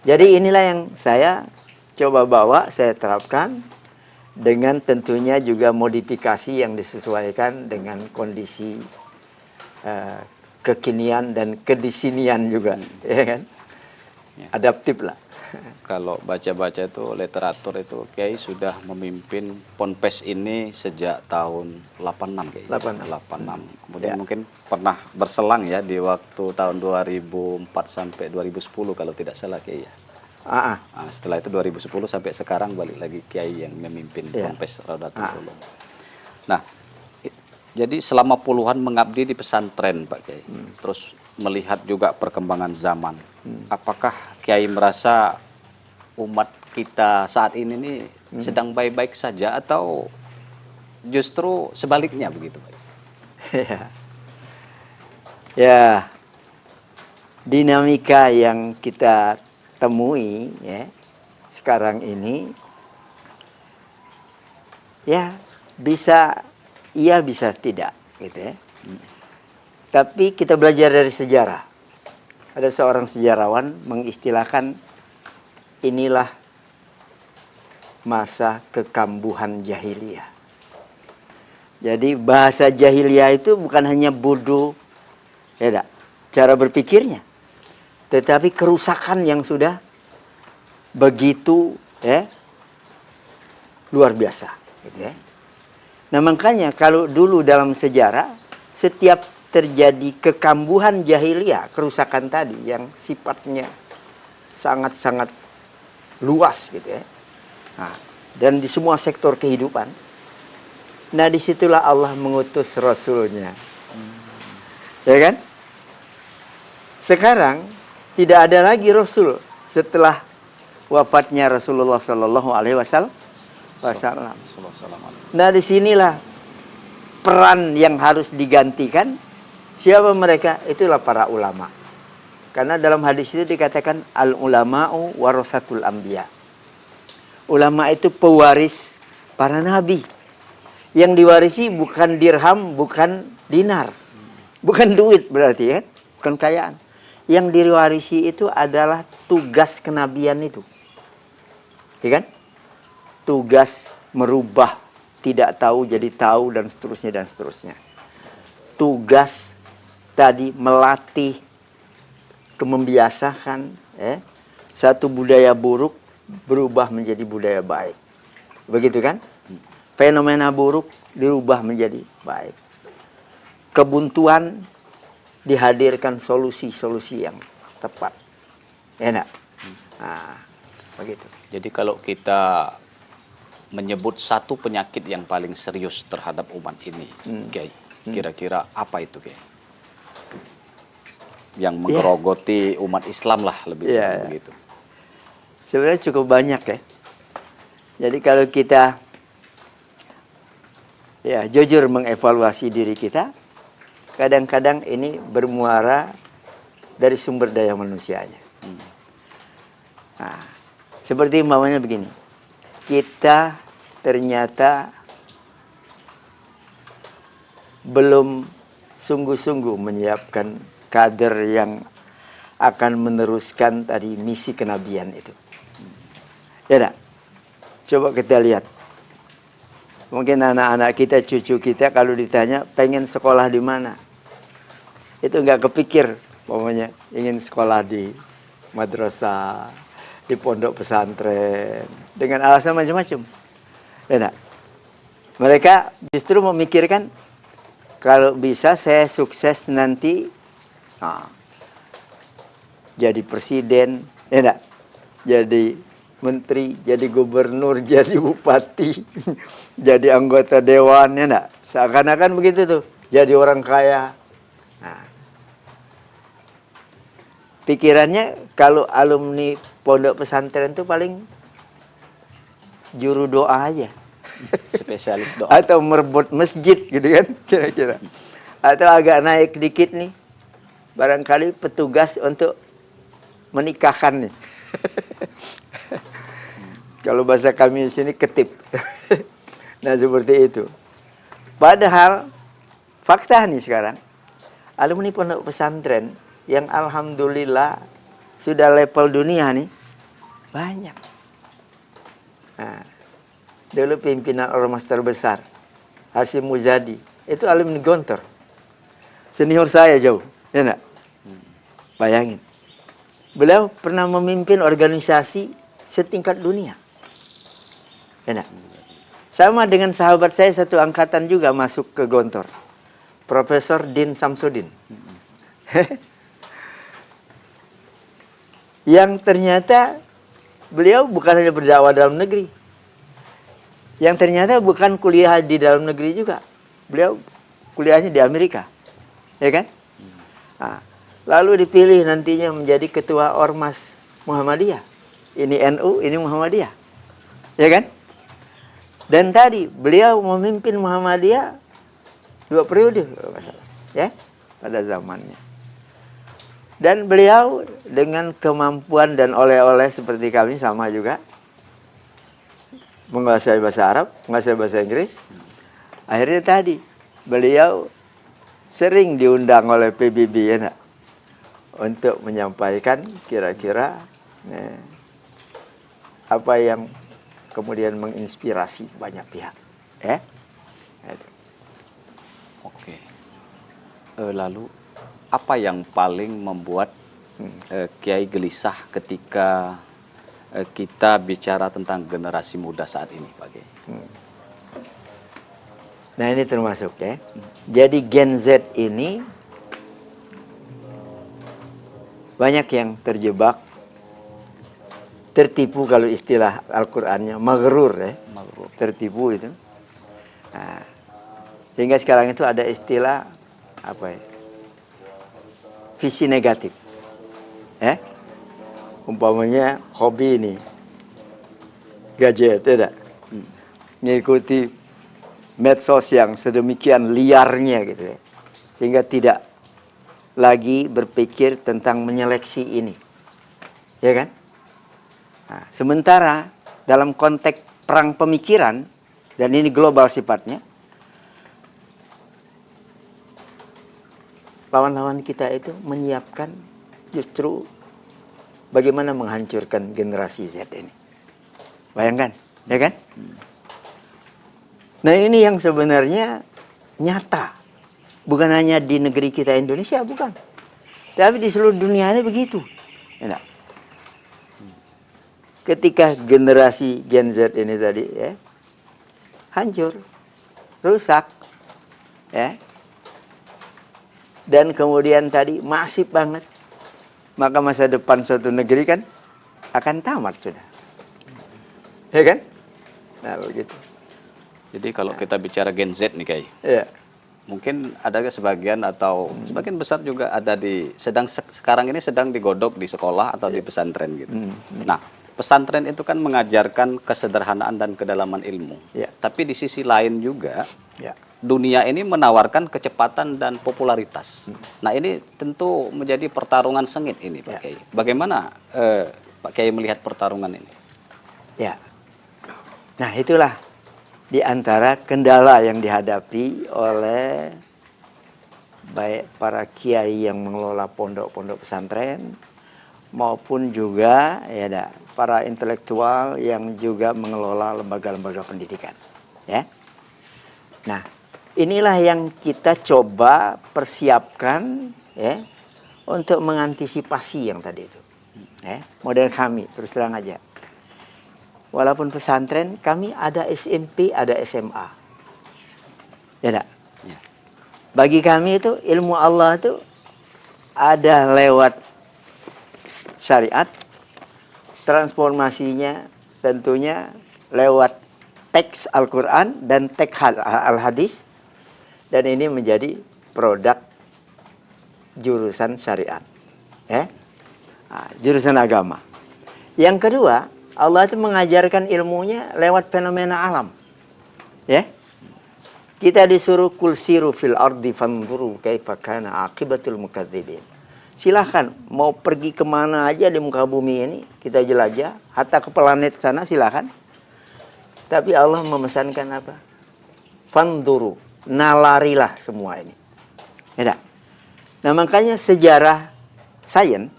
Jadi inilah yang saya coba bawa, saya terapkan dengan tentunya juga modifikasi yang disesuaikan dengan kondisi kekinian dan kedisinian juga, ya kan? Adaptif lah. Kalau baca-baca itu literatur itu Kiai sudah memimpin Ponpes ini sejak tahun 86 Kiai. 86. Kemudian mungkin pernah berselang ya di waktu tahun 2004 sampai 2010 kalau tidak salah Kiai ya. Nah, setelah itu 2010 sampai sekarang balik lagi Kiai yang memimpin Ponpes Rodotul Ulum. Nah, jadi selama puluhan mengabdi di pesantren Pak Kiai. Terus melihat juga perkembangan zaman. Apakah Kiai merasa umat kita saat ini nih sedang baik-baik saja atau justru sebaliknya begitu Pak? Ya, dinamika yang kita temui ya sekarang ini ya bisa iya bisa tidak gitu ya. Tapi kita belajar dari sejarah. Ada seorang sejarawan mengistilahkan inilah masa kekambuhan jahiliyah. Jadi bahasa jahiliyah itu bukan hanya bodoh, ya, cara berpikirnya, tetapi kerusakan yang sudah begitu luar biasa. Gitu ya. Nah makanya kalau dulu dalam sejarah, setiap terjadi kekambuhan jahiliyah, kerusakan tadi yang sifatnya sangat-sangat luas gitu ya. Nah, dan di semua sektor kehidupan. Nah disitulah Allah mengutus Rasulnya. Ya kan? Sekarang tidak ada lagi Rasul setelah wafatnya Rasulullah Sallallahu Alaihi Wasallam. Nah disinilah peran yang harus digantikan. Siapa mereka? Itulah para ulama. Karena dalam hadis itu dikatakan al ulama'u warasatul anbiya. Ulama itu pewaris para nabi. Yang diwarisi bukan dirham, bukan dinar, bukan duit berarti ya, bukan kekayaan. Yang diwarisi itu adalah tugas kenabian itu, ya kan? Tugas merubah tidak tahu jadi tahu dan seterusnya dan seterusnya. Tugas tadi melatih, membiasakan satu budaya buruk berubah menjadi budaya baik. Begitu kan? Fenomena buruk dirubah menjadi baik. Kebuntuan dihadirkan solusi-solusi yang tepat. Enak. Nah, begitu. Jadi kalau kita menyebut satu penyakit yang paling serius terhadap umat ini, Kiai, kira-kira apa itu, Kiai? Yang menggerogoti umat Islam lah lebih begitu. Sebenarnya cukup banyak ya. Jadi kalau kita jujur mengevaluasi diri kita, kadang-kadang ini bermuara dari sumber daya manusianya. Nah, seperti umpamanya begini, kita ternyata belum sungguh-sungguh menyiapkan kader yang akan meneruskan tadi misi kenabian itu. Ya, coba kita lihat. Mungkin anak-anak kita, cucu kita kalau ditanya pengen sekolah di mana, itu nggak kepikir, pokoknya ingin sekolah di madrasah, di pondok pesantren, dengan alasan macam-macam. Ya, mereka justru memikirkan kalau bisa saya sukses nanti jadi presiden, ya, jadi menteri, jadi gubernur, jadi bupati, jadi anggota dewan, ya enggak? Seakan-akan begitu tuh, jadi orang kaya. Nah, pikirannya kalau alumni pondok pesantren itu paling juru doa aja. Spesialis doa. Atau merebut masjid gitu kan, kira-kira. Atau agak naik dikit nih, barangkali petugas untuk menikahkan nih. Kalau bahasa kami di sini ketip. Nah seperti itu. Padahal fakta nih sekarang, alumni pondok pesantren yang alhamdulillah sudah level dunia nih banyak. Nah, dulu pimpinan ormas terbesar Hasyim Muzadi itu alumni Gontor, senior saya jauh, ya enggak? Bayangin, beliau pernah memimpin organisasi setingkat dunia. Ya, sama dengan sahabat saya satu angkatan juga masuk ke Gontor, Profesor Din Samsudin. Yang ternyata beliau bukan hanya berdakwah dalam negeri, yang ternyata bukan kuliah di dalam negeri juga, beliau kuliahnya di Amerika, ya kan? Nah, lalu dipilih nantinya menjadi ketua Ormas Muhammadiyah. Ini NU, ini Muhammadiyah, ya kan? Dan tadi beliau memimpin Muhammadiyah 2 periode, ya, pada zamannya. Dan beliau dengan kemampuan dan oleh-oleh seperti kami sama juga, menguasai bahasa Arab, menguasai bahasa Inggris. Akhirnya tadi beliau sering diundang oleh PBB, ya, untuk menyampaikan kira-kira apa yang kemudian menginspirasi banyak pihak. Oke. Lalu apa yang paling membuat Kiai gelisah ketika kita bicara tentang generasi muda saat ini, Pak Kiai. Nah ini termasuk ya. Jadi Gen Z ini banyak yang terjebak, tertipu kalau istilah Al-Qur'annya, maghrur ya. Tertipu itu. Nah, sehingga sekarang itu ada istilah apa ya? Visi negatif. Umpamanya hobi ini gadget, tidak ngikuti medsos yang sedemikian liarnya gitu ya, sehingga tidak lagi berpikir tentang menyeleksi ini, ya kan? Nah, sementara dalam konteks perang pemikiran, dan ini global sifatnya, lawan-lawan kita itu menyiapkan justru bagaimana menghancurkan generasi Z ini. Bayangkan, ya kan? Nah ini yang sebenarnya nyata. Bukan hanya di negeri kita Indonesia, bukan. Tapi di seluruh dunia ini begitu. Ya, ketika generasi Gen Z ini tadi ya, hancur, rusak, ya, dan kemudian tadi masif banget, maka masa depan suatu negeri kan akan tamat sudah, ya kan? Nah begitu. Jadi kalau kita bicara Gen Z nih Kiai, mungkin ada sebagian atau sebagian besar juga ada sekarang ini sedang digodok di sekolah atau di pesantren gitu. Nah, pesantren itu kan mengajarkan kesederhanaan dan kedalaman ilmu. Tapi di sisi lain juga dunia ini menawarkan kecepatan dan popularitas. Nah, ini tentu menjadi pertarungan sengit ini Pak Kiai. Bagaimana Pak Kiai melihat pertarungan ini? Ya. Nah, itulah di antara kendala yang dihadapi oleh baik para kiai yang mengelola pondok-pondok pesantren maupun juga ya para intelektual yang juga mengelola lembaga-lembaga pendidikan, ya. Nah, inilah yang kita coba persiapkan ya untuk mengantisipasi yang tadi itu. Model kami terus terang aja. Walaupun pesantren kami ada SMP, ada SMA. Ya enggak? Bagi kami itu ilmu Allah itu ada lewat syariat, transformasinya tentunya lewat teks Al-Quran dan teks Al-Hadis, dan ini menjadi produk jurusan syariat, ya, jurusan agama. Yang kedua, Allah itu mengajarkan ilmunya lewat fenomena alam, ya. Kita disuruh kul siru fil ardi fanzuru kaifa kana aqibatul mukadzibin. Silahkan mau pergi kemana aja di muka bumi ini, kita jelajah, hatta ke planet sana silahkan. Tapi Allah memesankan apa? Fanzuru, nalarilah semua ini. Ya. Nah makanya sejarah sains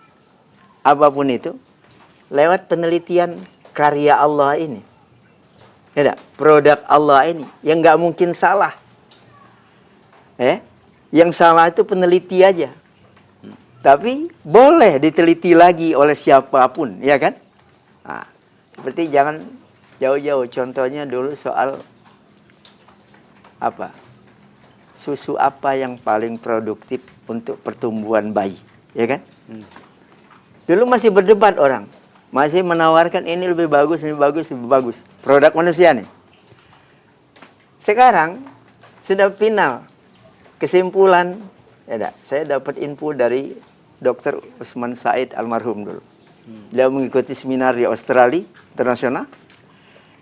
apapun itu lewat penelitian karya Allah ini, ya, produk Allah ini yang nggak mungkin salah. Yang salah itu peneliti aja, tapi boleh diteliti lagi oleh siapapun, ya kan? Nah, seperti jangan jauh-jauh. Contohnya dulu soal apa? Susu apa yang paling produktif untuk pertumbuhan bayi, ya kan? Dulu masih berdebat orang. Masih menawarkan ini lebih bagus, lebih bagus, lebih bagus. Produk manusia nih. Sekarang sudah final. Kesimpulan, ya saya dapat info dari Dr. Usman Said almarhum dulu. Dia mengikuti seminar di Australia internasional.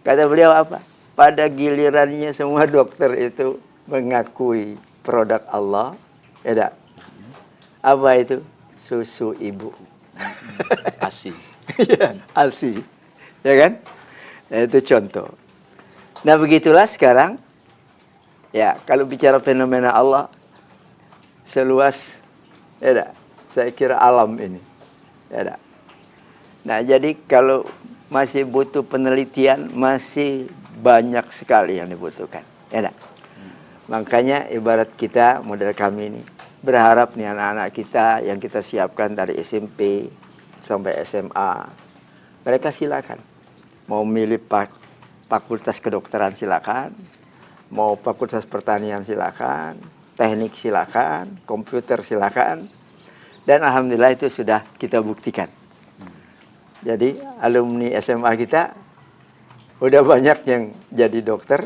Kata beliau apa? Pada gilirannya semua dokter itu mengakui produk Allah. Ya apa itu? Susu ibu. ASI. Ya, ASI, ya kan? Nah, itu contoh. Nah begitulah sekarang, ya kalau bicara fenomena Allah seluas, ya saya kira alam ini, ya. Nah jadi kalau masih butuh penelitian, masih banyak sekali yang dibutuhkan, ya. Makanya ibarat kita model kami ini, berharap nih anak-anak kita yang kita siapkan dari SMP sampai SMA, mereka silakan. Mau milih fakultas kedokteran silakan, mau fakultas pertanian silakan, teknik silakan, komputer silakan. Dan alhamdulillah itu sudah kita buktikan. Jadi alumni SMA kita udah banyak yang jadi dokter.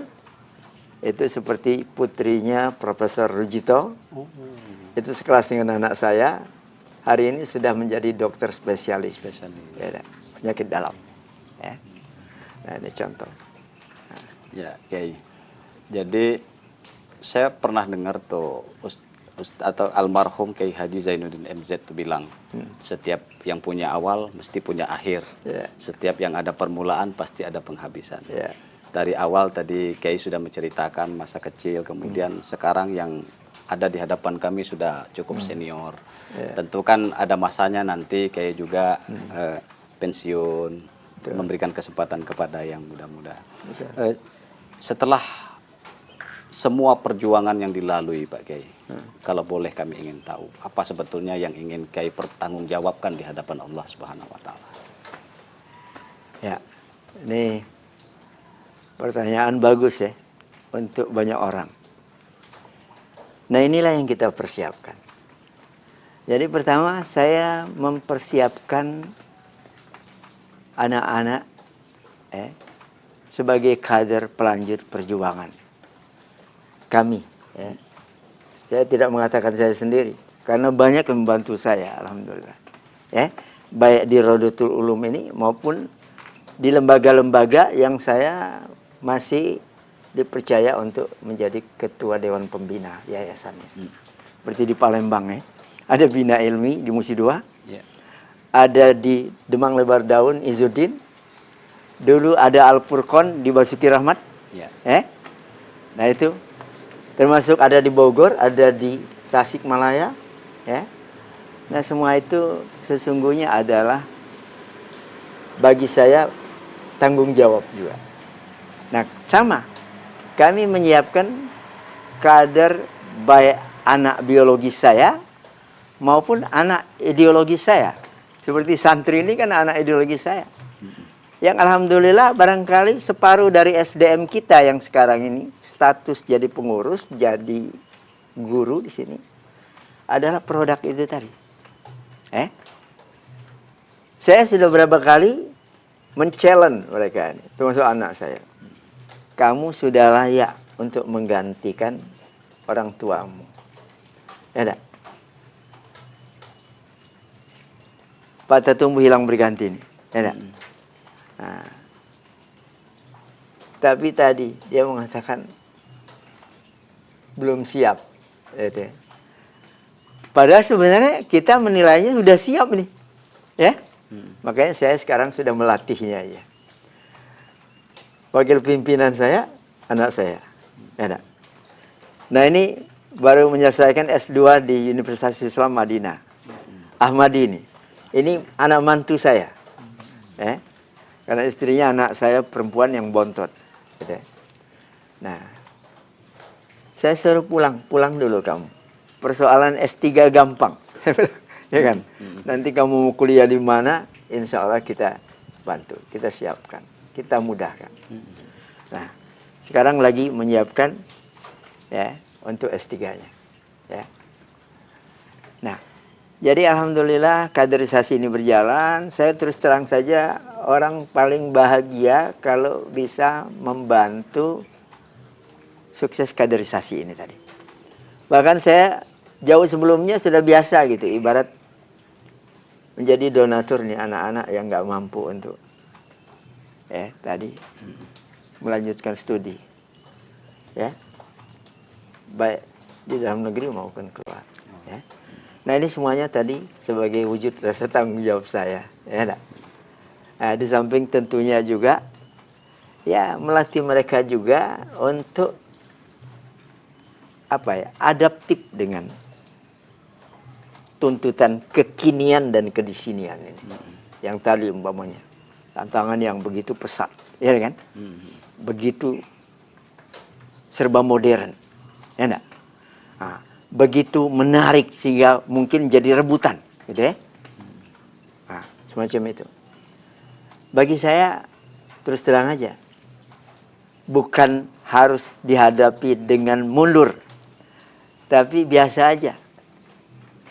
Itu seperti putrinya Profesor Rujito. Itu sekelas dengan anak saya. Hari ini sudah menjadi dokter spesialis. Ya, penyakit dalam. Ya. Nah, ini contoh. Nah. Ya, Kiai. Jadi saya pernah dengar tuh atau almarhum Kiai Haji Zainuddin MZ itu bilang, setiap yang punya awal mesti punya akhir. Setiap yang ada permulaan pasti ada penghabisan. Dari awal tadi Kiai sudah menceritakan masa kecil, kemudian sekarang yang ada di hadapan kami sudah cukup senior. Tentu kan ada masanya nanti Kiai juga pensiun, memberikan kesempatan kepada yang muda-muda. Setelah semua perjuangan yang dilalui Pak Kiai, kalau boleh kami ingin tahu, apa sebetulnya yang ingin Kiai pertanggungjawabkan di hadapan Allah Subhanahu wa Ta'ala? Ya, ini pertanyaan bagus ya untuk banyak orang. Nah, inilah yang kita persiapkan. Jadi pertama saya mempersiapkan anak-anak sebagai kader pelanjut perjuangan kami. Ya. Saya tidak mengatakan saya sendiri, karena banyak yang membantu saya, alhamdulillah. Ya, baik di Rodotul Ulum ini maupun di lembaga-lembaga yang saya masih dipercaya untuk menjadi ketua Dewan Pembina yayasannya. Seperti di Palembang ya, ada Bina Ilmi di Musi II, ada di Demang Lebar Daun Izzuddin, dulu ada Al Furqon di Basuki Rahmat. Nah itu termasuk ada di Bogor, ada di Tasikmalaya, ya. Nah semua itu sesungguhnya adalah bagi saya tanggung jawab juga. Nah sama, kami menyiapkan kader baik anak biologis saya maupun anak ideologis saya. Seperti santri ini kan anak ideologis saya. Yang alhamdulillah barangkali separuh dari SDM kita yang sekarang ini status jadi pengurus, jadi guru di sini adalah produk itu tadi. Saya sudah berapa kali men-challenge mereka ini, termasuk anak saya. Kamu sudah layak untuk menggantikan orang tuamu. Ya enggak? Patah tumbuh hilang berganti ini. Ya enggak? Nah, tapi tadi dia mengatakan belum siap. Gitu. Padahal sebenarnya kita menilainya sudah siap nih. Ya? Makanya saya sekarang sudah melatihnya ya. Wakil pimpinan saya, anak saya. Ya, nah ini baru menyelesaikan S2 di Universitas Islam Madinah. Ahmadi ini. Ini anak mantu saya. Ya. Karena istrinya anak saya perempuan yang bontot. Gitu. Nah, saya suruh pulang dulu kamu. Persoalan S3 gampang. Ya kan? Nanti kamu mau kuliah di mana, insya Allah kita bantu, kita siapkan, kita mudahkan. Nah, sekarang lagi menyiapkan ya untuk S3-nya. Ya. Nah, jadi alhamdulillah kaderisasi ini berjalan. Saya terus terang saja orang paling bahagia kalau bisa membantu sukses kaderisasi ini tadi. Bahkan saya jauh sebelumnya sudah biasa gitu, ibarat menjadi donatur nih anak-anak yang nggak mampu untuk tadi melanjutkan studi, ya, baik di dalam negeri maupun keluar. Ya. Nah ini semuanya tadi sebagai wujud rasa tanggung jawab saya, ya. Nah, di samping tentunya juga, ya melatih mereka juga untuk adaptif dengan tuntutan kekinian dan kedisinian ini. Yang tadi umpamanya tantangan yang begitu pesat, ya kan? Begitu serba modern, ya enggak? Nah, begitu menarik sehingga mungkin jadi rebutan, gitu ya. Nah, semacam itu. Bagi saya terus terang aja, bukan harus dihadapi dengan mundur, tapi biasa aja.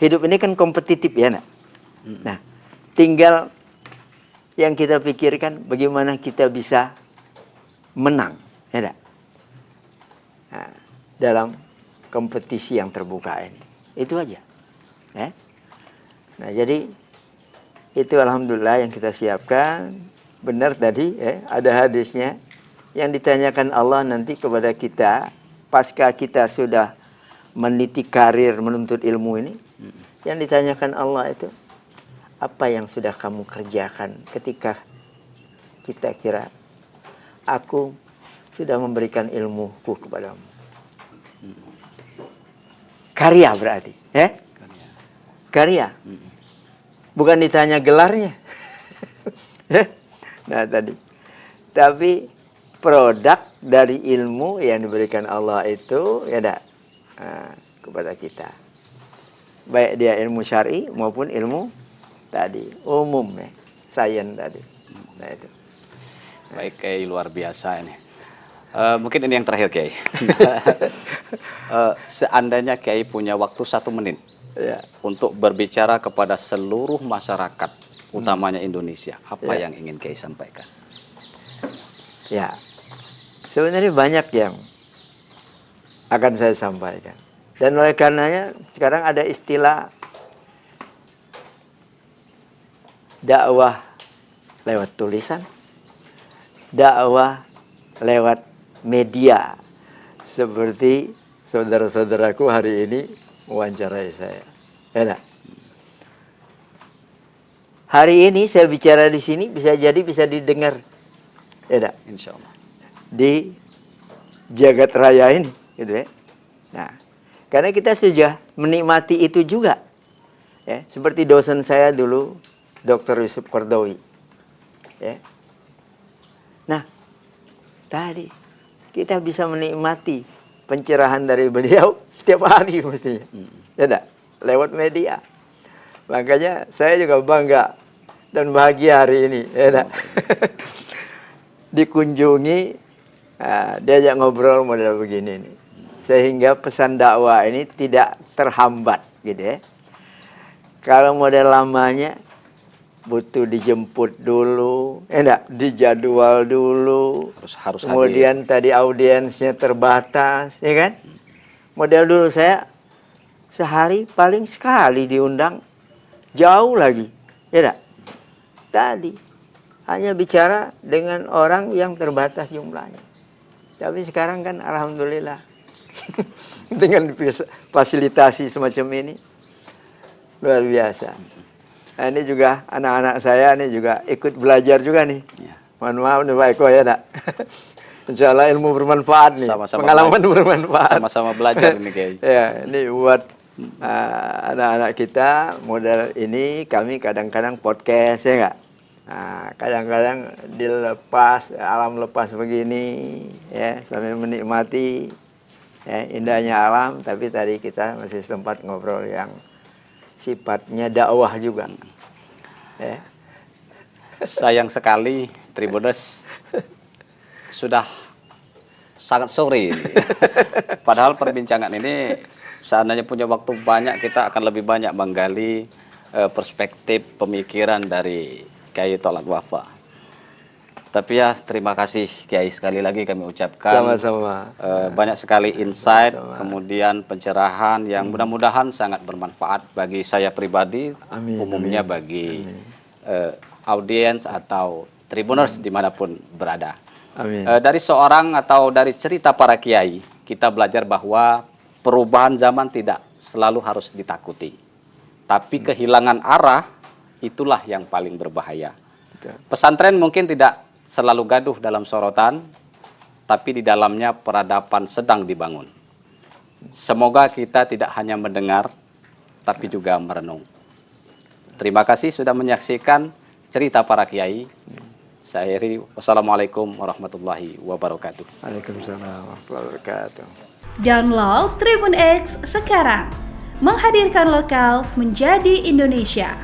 Hidup ini kan kompetitif ya, nak. Nah, tinggal yang kita pikirkan bagaimana kita bisa menang, ya nak? Nah, dalam kompetisi yang terbuka ini, itu aja. Ya? Nah, jadi itu alhamdulillah yang kita siapkan. Benar tadi, ada hadisnya yang ditanyakan Allah nanti kepada kita pasca kita sudah meniti karir menuntut ilmu ini. Yang ditanyakan Allah itu, apa yang sudah kamu kerjakan ketika kita kira aku sudah memberikan ilmuku kepadamu. Karya berarti, ya? Karya. Bukan ditanya gelarnya. Nah tadi. Tapi produk dari ilmu yang diberikan Allah itu ya kepada kita. Baik dia ilmu syar'i maupun ilmu tadi umum ya, sains tadi. Nah itu. Baik, Kiai, luar biasa ini. Mungkin ini yang terakhir, Kiai. Seandainya Kiai punya waktu 1 menit untuk berbicara kepada seluruh masyarakat, utamanya Indonesia, apa yang ingin Kiai sampaikan? Ya, sebenarnya banyak yang akan saya sampaikan. Dan oleh karenanya sekarang ada istilah dakwah lewat tulisan, dakwah lewat media, seperti saudara-saudaraku hari ini mewawancarai saya. Ya, hari ini saya bicara di sini bisa jadi bisa didengar, ya, insya Allah, di jagat raya ini, gitu ya. Nah, karena kita sudah menikmati itu juga, ya, seperti dosen saya dulu, Dr. Yusuf Qardawi, ya. Nah, tadi kita bisa menikmati pencerahan dari beliau setiap hari mestinya, ya enggak? Lewat media. Makanya saya juga bangga dan bahagia hari ini, ya enggak? Dikunjungi, diajak ngobrol model begini nih, sehingga pesan dakwah ini tidak terhambat, gitu ya. Kalau model lamanya butuh dijemput dulu, enggak, dijadwal dulu, harus kemudian tadi audiensnya terbatas, ya kan? Model dulu saya sehari paling sekali diundang, jauh lagi, ya enggak? Tadi hanya bicara dengan orang yang terbatas jumlahnya. Tapi sekarang kan alhamdulillah dengan fasilitasi semacam ini luar biasa. Nah, ini juga anak-anak saya ini juga ikut belajar juga nih. Mohon maaf nih Pak Eko ya, nak. Insya Allah ilmu bermanfaat nih. Sama-sama pengalaman belajar. bermanfaat. Sama-sama belajar ini, Kiai. Ya, ini buat anak-anak kita model ini kami kadang-kadang podcast ya enggak. Nah, kadang-kadang dilepas alam lepas begini ya sambil menikmati ya, indahnya alam, tapi tadi kita masih sempat ngobrol yang sifatnya dakwah juga. Ya. Sayang sekali Tribuners sudah sangat sore. Padahal perbincangan ini seandainya punya waktu banyak, kita akan lebih banyak menggali perspektif pemikiran dari Kiai Tolak Wafa. Tapi ya terima kasih Kiai, sekali lagi kami ucapkan. Sama-sama. Banyak sekali insight, kemudian pencerahan yang mudah-mudahan sangat bermanfaat bagi saya pribadi, umumnya bagi audiens atau Tribuners dimanapun berada. Amin. Dari seorang atau dari cerita para kiai, kita belajar bahwa perubahan zaman tidak selalu harus ditakuti. Tapi kehilangan arah itulah yang paling berbahaya. Pesantren mungkin tidak selalu gaduh dalam sorotan, tapi di dalamnya peradaban sedang dibangun. Semoga kita tidak hanya mendengar, tapi juga merenung. Terima kasih sudah menyaksikan cerita para kiai. Saya akhiri, wassalamualaikum warahmatullahi wabarakatuh. Waalaikumsalam warahmatullahi wabarakatuh. Download Tribun X sekarang. Menghadirkan lokal menjadi Indonesia.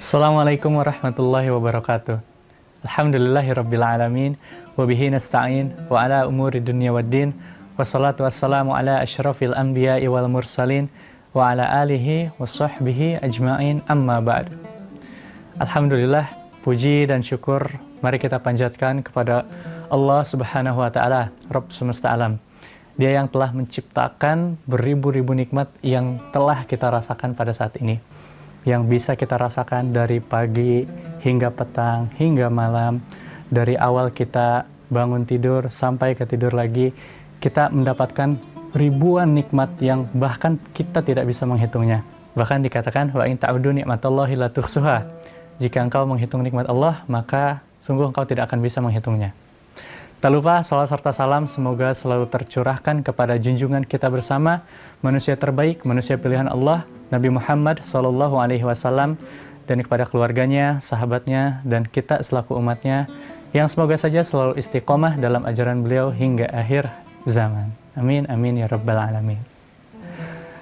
Assalamualaikum warahmatullahi wabarakatuh. Alhamdulillahirabbil alamin wa bihi nasta'in wa ala umuri dunya waddin wassalatu wassalamu ala asyrafil anbiya'i wal mursalin wa ala alihi wa sahbihi ajma'in amma ba'd. Alhamdulillah, puji dan syukur mari kita panjatkan kepada Allah Subhanahu wa taala, Rabb semesta alam. Dia yang telah menciptakan beribu-ribu nikmat yang telah kita rasakan pada saat ini, yang bisa kita rasakan dari pagi hingga petang, hingga malam. Dari awal kita bangun tidur sampai ke tidur lagi, kita mendapatkan ribuan nikmat yang bahkan kita tidak bisa menghitungnya. Bahkan dikatakan, wa in ta'udu ni'matallahi la tuhsuha. Jika engkau menghitung nikmat Allah, maka sungguh engkau tidak akan bisa menghitungnya. Tak lupa salat serta salam semoga selalu tercurahkan kepada junjungan kita bersama, manusia terbaik, manusia pilihan Allah, Nabi Muhammad SAW, dan kepada keluarganya, sahabatnya, dan kita selaku umatnya, yang semoga saja selalu istiqomah dalam ajaran beliau hingga akhir zaman. Amin, amin ya rabbal alamin.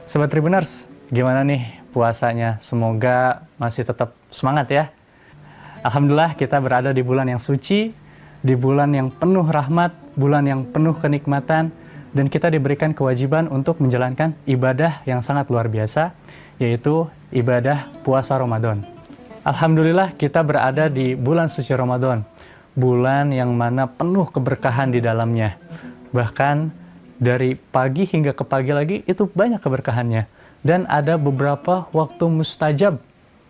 Sobat Tribuners, gimana nih puasanya? Semoga masih tetap semangat ya. Alhamdulillah kita berada di bulan yang suci, di bulan yang penuh rahmat, bulan yang penuh kenikmatan, dan kita diberikan kewajiban untuk menjalankan ibadah yang sangat luar biasa, yaitu ibadah puasa Ramadan. Alhamdulillah kita berada di bulan suci Ramadan, bulan yang mana penuh keberkahan di dalamnya. Bahkan dari pagi hingga ke pagi lagi itu banyak keberkahannya. Dan ada beberapa waktu mustajab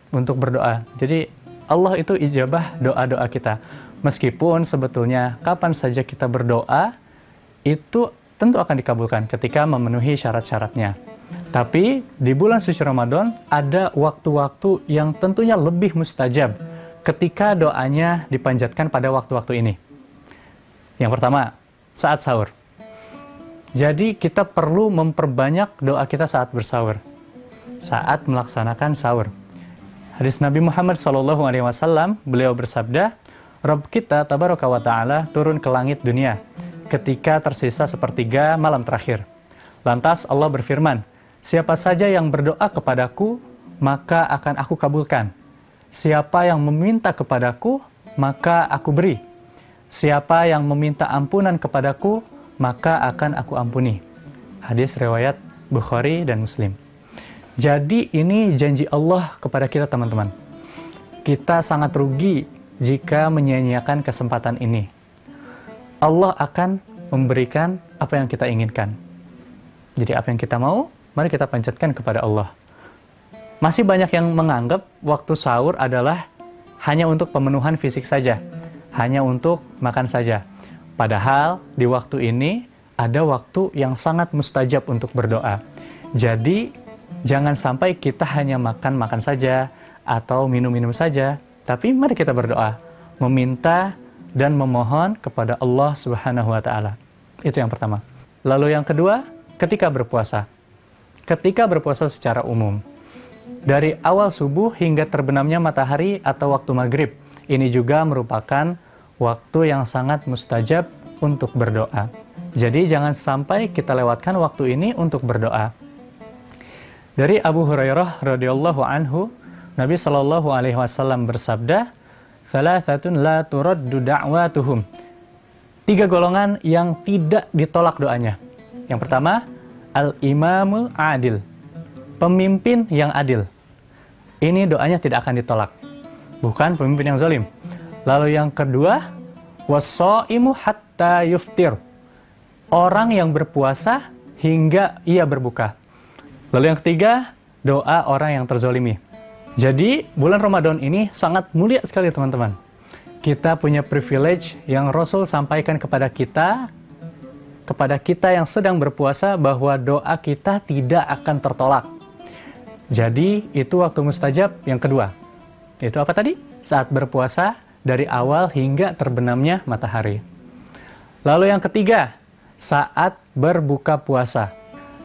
untuk berdoa. Jadi Allah itu ijabah doa-doa kita. Meskipun sebetulnya kapan saja kita berdoa, itu tentu akan dikabulkan ketika memenuhi syarat-syaratnya. Tapi di bulan suci Ramadan ada waktu-waktu yang tentunya lebih mustajab ketika doanya dipanjatkan pada waktu-waktu ini. Yang pertama, saat sahur. Jadi kita perlu memperbanyak doa kita saat bersahur, saat melaksanakan sahur. Hadis Nabi Muhammad SAW, beliau bersabda, Rabb kita tabaraka wa ta'ala turun ke langit dunia ketika tersisa sepertiga malam terakhir. Lantas Allah berfirman, siapa saja yang berdoa kepadaku, maka akan aku kabulkan. Siapa yang meminta kepadaku, maka aku beri. Siapa yang meminta ampunan kepadaku, maka akan aku ampuni. Hadis riwayat Bukhari dan Muslim. Jadi ini janji Allah kepada kita teman-teman. Kita sangat rugi jika menyia-nyiakan kesempatan ini. Allah akan memberikan apa yang kita inginkan. Jadi apa yang kita mau, mari kita panjatkan kepada Allah. Masih banyak yang menganggap waktu sahur adalah hanya untuk pemenuhan fisik saja, hanya untuk makan saja. Padahal di waktu ini ada waktu yang sangat mustajab untuk berdoa. Jadi jangan sampai kita hanya makan-makan saja atau minum-minum saja, tapi mari kita berdoa, meminta dan memohon kepada Allah Subhanahu wa taala. Itu yang pertama. Lalu yang kedua, ketika berpuasa. Ketika berpuasa secara umum. Dari awal subuh hingga terbenamnya matahari atau waktu maghrib. Ini juga merupakan waktu yang sangat mustajab untuk berdoa. Jadi jangan sampai kita lewatkan waktu ini untuk berdoa. Dari Abu Hurairah radhiyallahu anhu, Nabi sallallahu alaihi wasallam bersabda, "Thalathatun la turaddu da'watuhum." 3 golongan yang tidak ditolak doanya. Yang pertama, al-imamul adil. Pemimpin yang adil. Ini doanya tidak akan ditolak. Bukan pemimpin yang zalim. Lalu yang kedua, was-shaimu hatta yuftir. Orang yang berpuasa hingga ia berbuka. Lalu yang ketiga, doa orang yang terzolimi. Jadi bulan Ramadan ini sangat mulia sekali teman-teman. Kita punya privilege yang Rasul sampaikan kepada kita yang sedang berpuasa, bahwa doa kita tidak akan tertolak. Jadi itu waktu mustajab yang kedua. Itu apa tadi? Saat berpuasa dari awal hingga terbenamnya matahari. Lalu yang ketiga, saat berbuka puasa.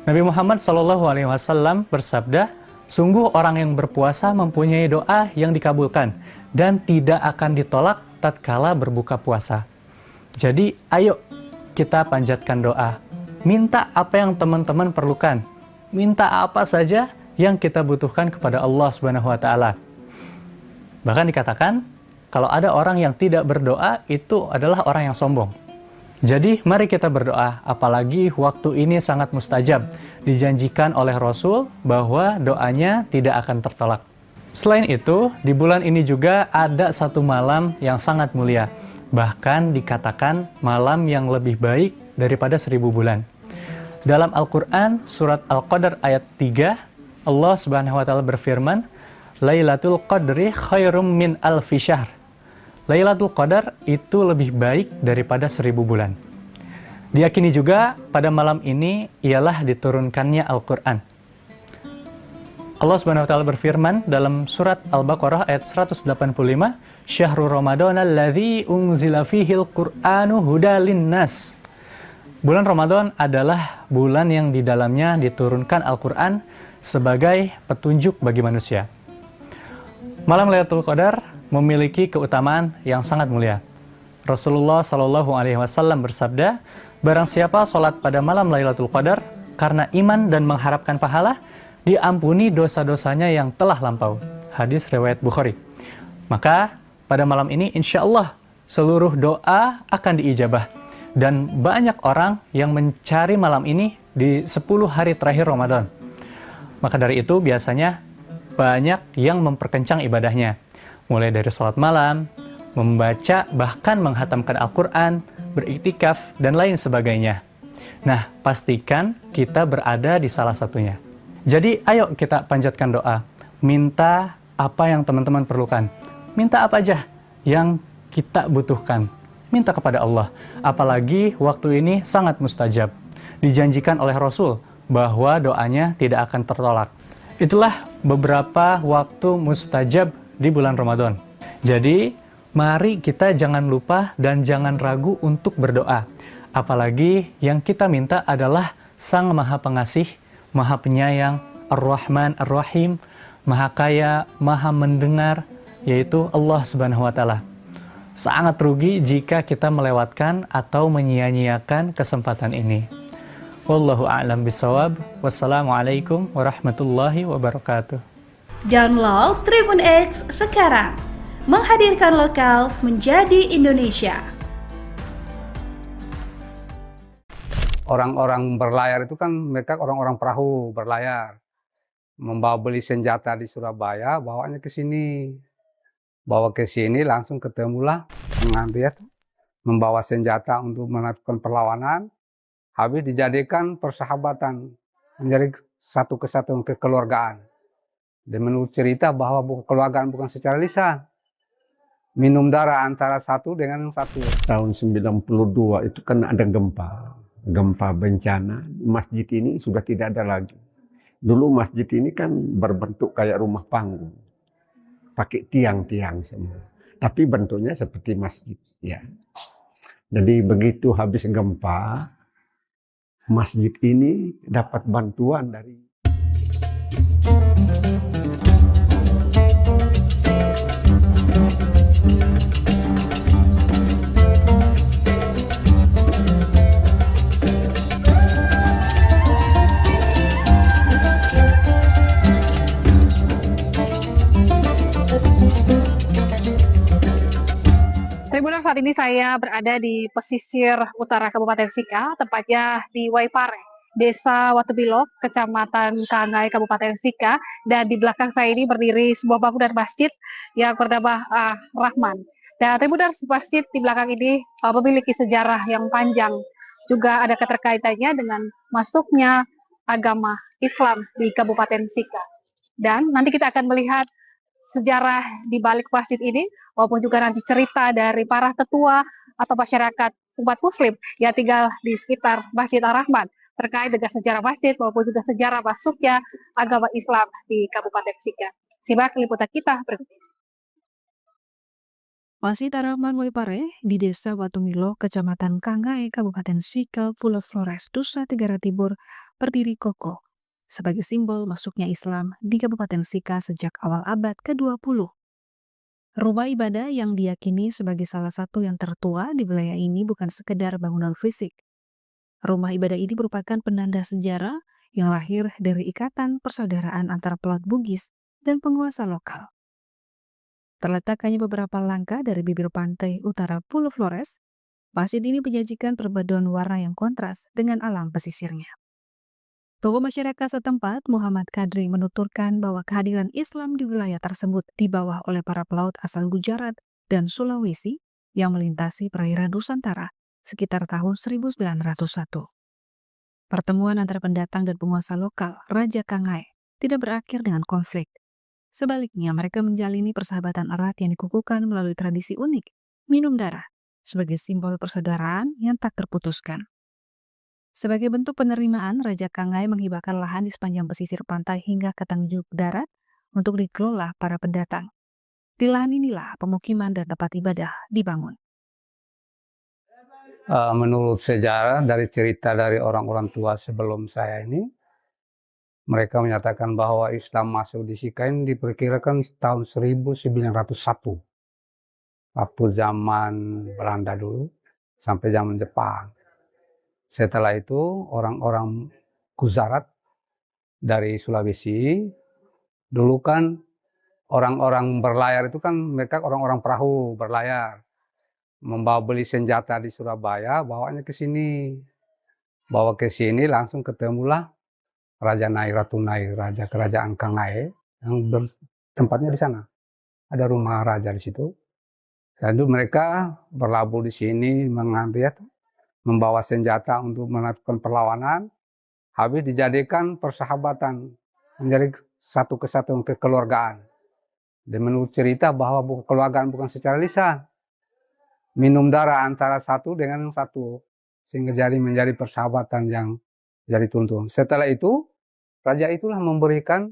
Nabi Muhammad SAW bersabda, sungguh orang yang berpuasa mempunyai doa yang dikabulkan dan tidak akan ditolak tatkala berbuka puasa. Jadi ayo kita panjatkan doa. Minta apa yang teman-teman perlukan. Minta apa saja yang kita butuhkan kepada Allah Subhanahu wa taala. Bahkan dikatakan, kalau ada orang yang tidak berdoa, itu adalah orang yang sombong. Jadi mari kita berdoa, apalagi waktu ini sangat mustajab. Dijanjikan oleh Rasul bahwa doanya tidak akan tertolak. Selain itu, di bulan ini juga ada satu malam yang sangat mulia. Bahkan dikatakan malam yang lebih baik daripada 1000 bulan. Dalam Al-Quran, surat Al-Qadar ayat 3, Allah Subhanahu wa taala berfirman, Lailatul Qadri khairum min alfi syahr. Lailatul Qadar itu lebih baik daripada 1000 bulan. Diyakini juga pada malam ini ialah diturunkannya Al-Quran. Allah Subhanahu wa taala berfirman dalam surat Al-Baqarah ayat 185, Syahrul Ramadan alladzi unzila fihil Qur'anu hudalin nas. Bulan Ramadan adalah bulan yang di dalamnya diturunkan Al-Quran sebagai petunjuk bagi manusia. Malam Lailatul Qadar memiliki keutamaan yang sangat mulia. Rasulullah SAW bersabda, barang siapa sholat pada malam Lailatul Qadar karena iman dan mengharapkan pahala, diampuni dosa-dosanya yang telah lampau. Hadis riwayat Bukhari. Maka pada malam ini insya Allah seluruh doa akan diijabah. Dan banyak orang yang mencari malam ini di 10 hari terakhir Ramadan. Maka dari itu biasanya banyak yang memperkencang ibadahnya. Mulai dari sholat malam, membaca, bahkan menghatamkan Al-Quran, beriktikaf, dan lain sebagainya. Nah, pastikan kita berada di salah satunya. Jadi, ayo kita panjatkan doa. Minta apa yang teman-teman perlukan. Minta apa aja yang kita butuhkan. Minta kepada Allah. Apalagi waktu ini sangat mustajab. Dijanjikan oleh Rasul bahwa doanya tidak akan tertolak. Itulah beberapa waktu mustajab di bulan Ramadan. Jadi, mari kita jangan lupa dan jangan ragu untuk berdoa. Apalagi yang kita minta adalah Sang Maha Pengasih, Maha Penyayang, Ar-Rahman, Ar-Rahim, Maha Kaya, Maha Mendengar, yaitu Allah Subhanahu wa taala. Sangat rugi jika kita melewatkan atau menyia-nyiakan kesempatan ini. Wallahu a'lam bishawab. Wassalamualaikum warahmatullahi wabarakatuh. Download Tribun X sekarang. Menghadirkan lokal menjadi Indonesia. Orang-orang berlayar itu kan mereka orang-orang perahu berlayar. Membawa beli senjata di Surabaya, bawanya ke sini. Bawa ke sini langsung ketemulah pengantin membawa senjata untuk melakukan perlawanan. Habis dijadikan persahabatan, menjadi satu kesatuan kekeluargaan. Dan menurut cerita bahwa kekeluargaan bukan secara lisan. Minum darah antara satu dengan yang satu. Tahun 92 itu kan ada gempa bencana. Masjid ini sudah tidak ada lagi. Dulu masjid ini kan berbentuk kayak rumah panggung. Pakai tiang-tiang semua. Tapi bentuknya seperti masjid. Ya. Jadi begitu habis gempa, masjid ini dapat bantuan dari Tribuners, saat ini saya berada di pesisir utara Kabupaten Sika, tepatnya di Waipare, Desa Watubilo, Kecamatan Kangai, Kabupaten Sika. Dan di belakang saya ini berdiri sebuah bangunan masjid yang bernama Rahman. Dan Tribuners, masjid di belakang ini memiliki sejarah yang panjang. Juga ada keterkaitannya dengan masuknya agama Islam di Kabupaten Sika. Dan nanti kita akan melihat sejarah di balik masjid ini, maupun juga nanti cerita dari para tetua atau masyarakat umat muslim yang tinggal di sekitar Masjid Ar-Rahman terkait dengan sejarah masjid maupun juga sejarah masuknya agama Islam di Kabupaten Sika. Simak liputan kita berikut ini. Masih Taraman Waipare di Desa Watungilo, Kecamatan Kangai, Kabupaten Sikal, Pulau Flores, Nusa Tenggara Timur, berdiri kokoh sebagai simbol masuknya Islam di Kabupaten Sika sejak awal abad ke-20. Rumah ibadah yang diyakini sebagai salah satu yang tertua di wilayah ini bukan sekedar bangunan fisik. Rumah ibadah ini merupakan penanda sejarah yang lahir dari ikatan persaudaraan antara pelaut Bugis dan penguasa lokal. Terletak hanya beberapa langkah dari bibir pantai utara Pulau Flores, masjid ini menyajikan perpaduan warna yang kontras dengan alam pesisirnya. Tokoh masyarakat setempat, Muhammad Kadri, menuturkan bahwa kehadiran Islam di wilayah tersebut dibawa oleh para pelaut asal Gujarat dan Sulawesi yang melintasi perairan Nusantara sekitar tahun 1901. Pertemuan antara pendatang dan penguasa lokal, Raja Kangai, tidak berakhir dengan konflik. Sebaliknya, mereka menjalini persahabatan erat yang dikukuhkan melalui tradisi unik, minum darah, sebagai simbol persaudaraan yang tak terputuskan. Sebagai bentuk penerimaan, Raja Kangai menghibahkan lahan di sepanjang pesisir pantai hingga ke Tanjung Darat untuk dikelola para pendatang. Di lahan inilah pemukiman dan tempat ibadah dibangun. Menurut sejarah dari cerita dari orang-orang tua sebelum saya ini, mereka menyatakan bahwa Islam masuk di Sika ini diperkirakan tahun 1901. Waktu zaman Belanda dulu sampai zaman Jepang. Setelah itu orang-orang Gujarat dari Sulawesi, dulu kan orang-orang berlayar itu kan mereka orang-orang perahu berlayar. Membawa beli senjata di Surabaya, bawanya ke sini. Bawa ke sini langsung ketemulah Raja Nair, Ratu Nair, Raja Kerajaan Kangai yang tempatnya di sana. Ada rumah raja di situ. Lalu mereka berlabuh di sini membawa senjata untuk melakukan perlawanan. Habis dijadikan persahabatan, menjadi satu kesatuan kekeluargaan. Dan menurut cerita bahwa kekeluargaan bukan secara lisan. Minum darah antara satu dengan yang satu. Sehingga menjadi persahabatan yang jadi tuntunan. Setelah itu, raja itulah memberikan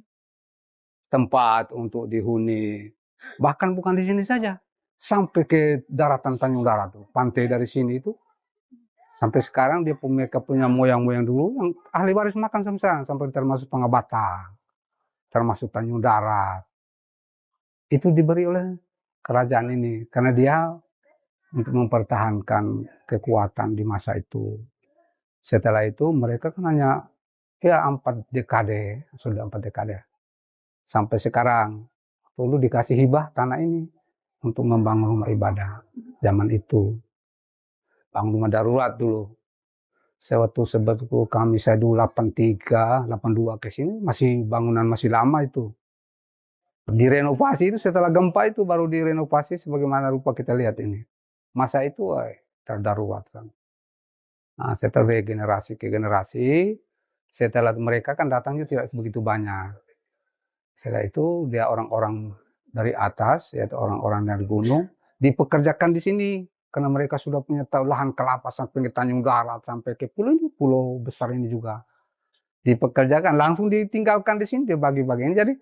tempat untuk dihuni. Bahkan bukan di sini saja, sampai ke daratan Tanjung Darat, pantai dari sini itu. Sampai sekarang mereka punya moyang-moyang dulu yang ahli waris makan sampai sekarang, sampai termasuk Pangabatan, termasuk Tanjung Darat. Itu diberi oleh kerajaan ini karena dia untuk mempertahankan kekuatan di masa itu. Setelah itu mereka kan hanya 4 dekade, sudah 4 dekade. Sampai sekarang, dulu dikasih hibah tanah ini untuk membangun rumah ibadah zaman itu. Bangun rumah darurat dulu. Sebetulnya kami saya dulu 83, 82 ke sini, masih bangunan masih lama itu. Direnovasi itu setelah gempa itu baru direnovasi sebagaimana rupa kita lihat ini. Masa itu terdarurat. Nah, setelah generasi ke generasi, setelah mereka kan datangnya tidak sebegitu banyak. Setelah itu dia orang-orang dari atas, yaitu orang-orang dari gunung, dipekerjakan di sini. Karena mereka sudah punya lahan kelapa sampai ke Tanjung Darat, sampai ke pulau besar ini juga. Dipekerjakan, langsung ditinggalkan di sini, dibagi-bagi. Jadi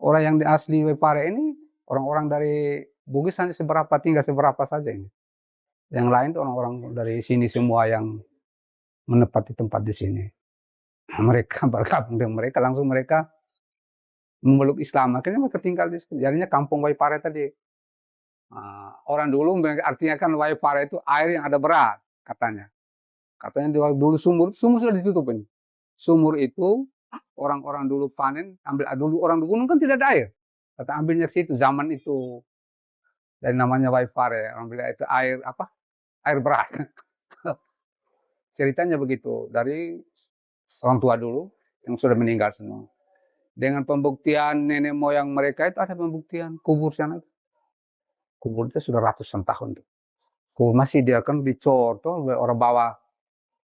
orang yang asli Waipare ini, orang-orang dari Bugis hanya tinggal seberapa saja ini. Yang lain itu orang-orang dari sini semua yang menempati tempat di sini. Mereka bergabung dengan mereka, langsung mereka memeluk Islam. Akhirnya mereka tinggal di sini. Jadinya kampung Waipare tadi. Orang dulu artinya kan Waipare itu air yang ada beras, katanya. Katanya dulu sumur sudah ditutup ini. Sumur itu orang-orang dulu panen, ambil dulu orang di gunung kan tidak ada air. Kata ambilnya ke situ zaman itu. Dari namanya Waipare, ambil itu air apa? Air beras. Ceritanya begitu dari orang tua dulu yang sudah meninggal semua. Dengan pembuktian nenek moyang mereka itu ada pembuktian kubur sana. Kubur itu sudah ratusan tahun. Kubur masih dia kan dicor tuh orang bawa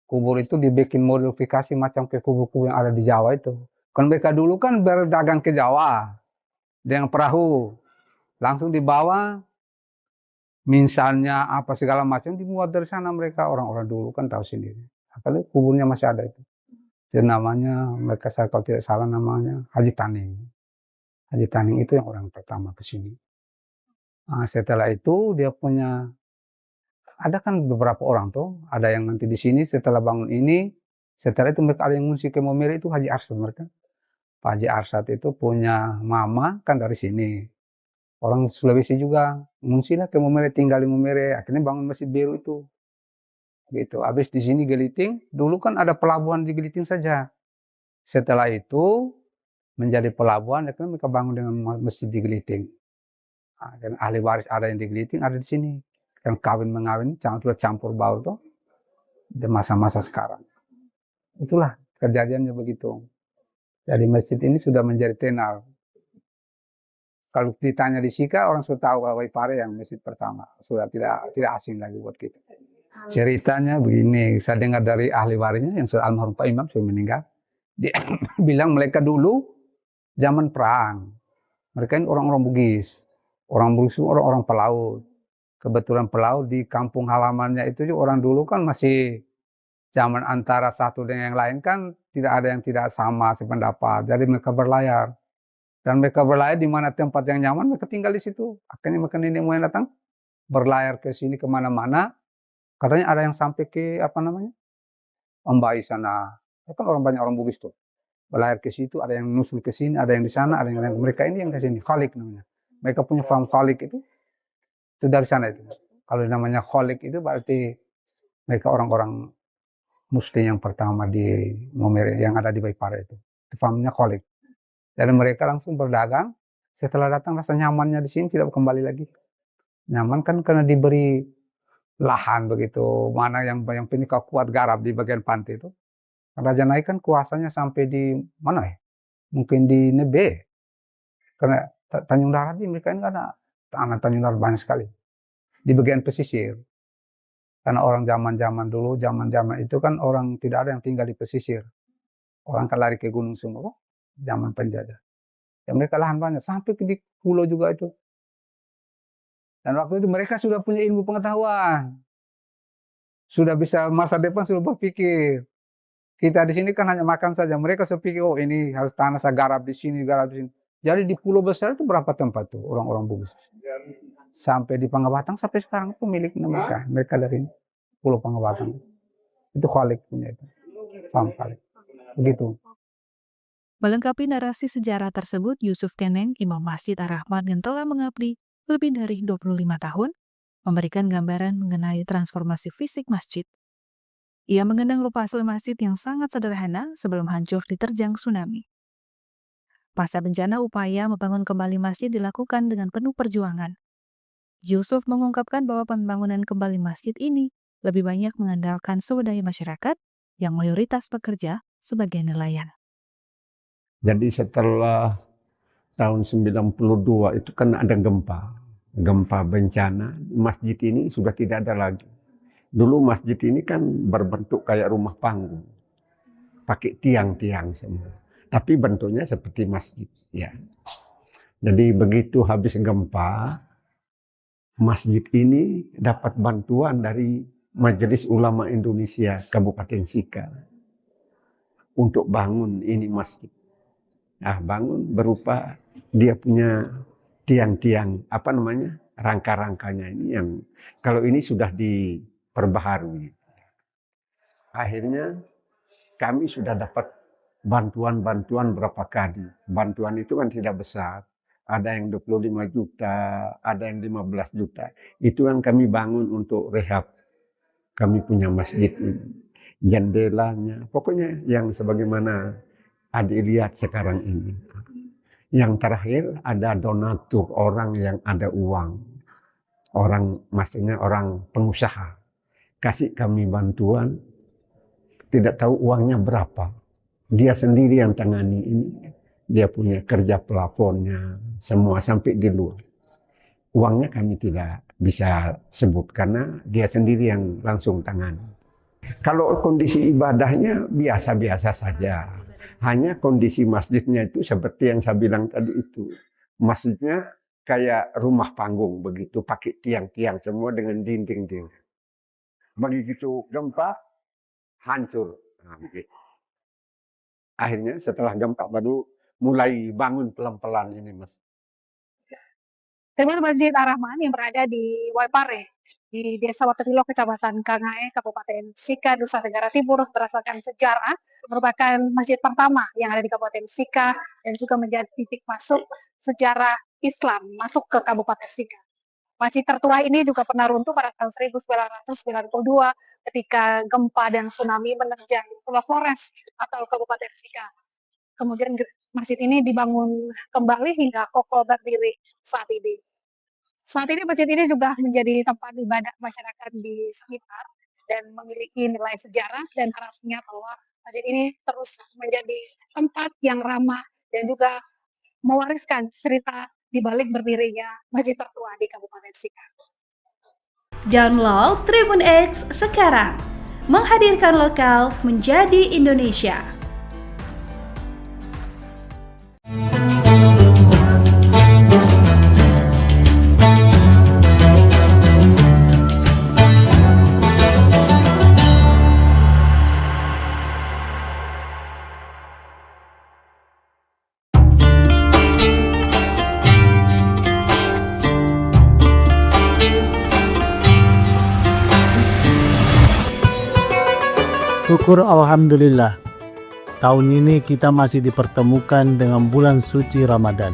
kubur itu dibikin modifikasi macam ke kubur-kubur yang ada di Jawa itu. Kan mereka dulu kan berdagang ke Jawa dengan perahu, langsung dibawa. Misalnya apa segala macam dimuat dari sana mereka, orang-orang dulu kan tahu sendiri. Apalagi kuburnya masih ada itu. Jadi namanya mereka saya kalau tidak salah namanya Haji Taning. Haji Taning itu yang orang pertama ke sini. Nah, setelah itu dia punya, ada kan beberapa orang tuh, ada yang nanti di sini setelah bangun ini, setelah itu mereka ada yang ngungsi ke Momere, itu Haji Arsad mereka. Pak Haji Arsad itu punya mama kan dari sini. Orang Sulawesi juga ngungsilah ke Momere, tinggal di Momere, akhirnya bangun Masjid Biru itu. Gitu. Habis di sini Geliting, dulu kan ada pelabuhan di Geliting saja. Setelah itu menjadi pelabuhan, akhirnya mereka bangun dengan masjid di Geliting. Nah, dan ahli waris ada yang di Geliting, ada di sini. Yang kawin mengawin, sudah campur baur tuh, di masa-masa sekarang. Itulah kejadiannya begitu. Jadi masjid ini sudah menjadi tenar. Kalau ditanya di Sika, orang sudah tahu kalau Waipare yang masjid pertama. Sudah tidak asing lagi buat kita. Ceritanya begini, saya dengar dari ahli warisnya yang sudah almarhum Pak Imam sudah meninggal. Dia bilang mereka dulu zaman perang. Mereka ini orang-orang Bugis. Orang Bugis itu orang-orang pelaut. Kebetulan pelaut di kampung halamannya itu juga orang dulu kan masih zaman antara satu dengan yang lain kan tidak ada yang tidak sama sependapat. Jadi mereka berlayar. Dan mereka berlayar di mana tempat yang nyaman, mereka tinggal di situ. Akhirnya mereka nenek moyang datang, berlayar ke sini kemana-mana. Katanya ada yang sampai ke apa namanya, Ombai sana. Kan orang banyak orang Bugis tuh. Berlayar ke situ, ada yang nusul ke sini, ada yang di sana, ada yang lain. Mereka ini yang ke sini, Khalik namanya. Mereka punya farm Khalik itu dari sana itu. Kalau namanya Khalik itu berarti mereka orang-orang Muslim yang pertama di Momere, yang ada di Waipare itu. Itu farmnya Khalik. Dan mereka langsung berdagang. Setelah datang rasa nyamannya di sini tidak kembali lagi. Nyaman kan karena diberi lahan begitu, mana yang penyuka kuat garap di bagian pantai itu. Raja Naik kan kuasanya sampai di mana ya? Mungkin di Nebe. Karena Tanjung Darat ini mereka ini ada tanah Tanjung Darat banyak sekali. Di bagian pesisir. Karena orang zaman-zaman dulu, zaman-zaman itu kan orang tidak ada yang tinggal di pesisir. Orang kan lari ke gunung semua, zaman penjajah. Ya mereka lahan banyak, sampai di pulau juga itu. Dan waktu itu mereka sudah punya ilmu pengetahuan. Sudah bisa masa depan sudah berpikir. Kita di sini kan hanya makan saja. Mereka sepikir, oh ini harus tanah saya garap di sini, garap di sini. Jadi di pulau besar itu berapa tempat tuh orang-orang Bugis? Sampai di Pangabatang sampai sekarang itu milik mereka. Mereka dari Pulau Pangabatang. Itu Khalik punya itu. Farm Khalik. Begitu. Melengkapi narasi sejarah tersebut, Yusuf Keneng, Imam Masjid Ar-Rahman yang telah mengabdi lebih dari 25 tahun, memberikan gambaran mengenai transformasi fisik masjid. Ia mengenang rupa asli masjid yang sangat sederhana sebelum hancur diterjang tsunami. Pasca bencana, upaya membangun kembali masjid dilakukan dengan penuh perjuangan. Yusuf mengungkapkan bahwa pembangunan kembali masjid ini lebih banyak mengandalkan swadaya masyarakat yang mayoritas pekerja sebagai nelayan. Jadi setelah tahun 92 itu kan ada gempa bencana, masjid ini sudah tidak ada lagi. Dulu masjid ini kan berbentuk kayak rumah panggung, pakai tiang-tiang semua. Tapi bentuknya seperti masjid, ya. Jadi begitu habis gempa, masjid ini dapat bantuan dari Majelis Ulama Indonesia Kabupaten Sika untuk bangun ini masjid. Nah, bangun berupa dia punya tiang-tiang apa namanya rangka-rangkanya ini yang kalau ini sudah diperbaharui. Akhirnya kami sudah dapat bantuan berapa kali. Bantuan itu kan tidak besar. Ada yang 25 juta, ada yang 15 juta. Itu yang kami bangun untuk rehab. Kami punya masjid ini. Jendelanya, pokoknya yang sebagaimana adik lihat sekarang ini. Yang terakhir ada donatur, orang yang ada uang. Orang, maksudnya orang pengusaha. Kasih kami bantuan, tidak tahu uangnya berapa. Dia sendiri yang tangani ini. Dia punya kerja pelafonnya, semua sampai di luar. Uangnya kami tidak bisa sebut karena dia sendiri yang langsung tangani. Kalau kondisi ibadahnya biasa-biasa saja. Hanya kondisi masjidnya itu seperti yang saya bilang tadi itu. Masjidnya kayak rumah panggung begitu, pakai tiang-tiang semua dengan dinding-dinding. Begitu gempa, hancur. Nah, begitu. Akhirnya setelah gempa baru mulai bangun pelan-pelan ini, Mas. Terminal Masjid Ar-Rahman yang berada di Waipare, di Desa Watubilo, Kecamatan Kangae, Kabupaten Sika, Nusa Tenggara Timur, berdasarkan sejarah, merupakan masjid pertama yang ada di Kabupaten Sika dan juga menjadi titik masuk sejarah Islam masuk ke Kabupaten Sika. Masjid tertua ini juga pernah runtuh pada tahun 1992 ketika gempa dan tsunami menerjang Pulau Flores atau Kabupaten Sika. Kemudian masjid ini dibangun kembali hingga kokoh berdiri saat ini. Saat ini masjid ini juga menjadi tempat ibadah masyarakat di sekitar dan memiliki nilai sejarah, dan harapnya bahwa masjid ini terus menjadi tempat yang ramah dan juga mewariskan cerita di balik berdirinya masjid tertua di Kabupaten Sika. Download Tribun X sekarang, menghadirkan lokal menjadi Indonesia. Syukur Alhamdulillah, tahun ini kita masih dipertemukan dengan bulan suci Ramadan.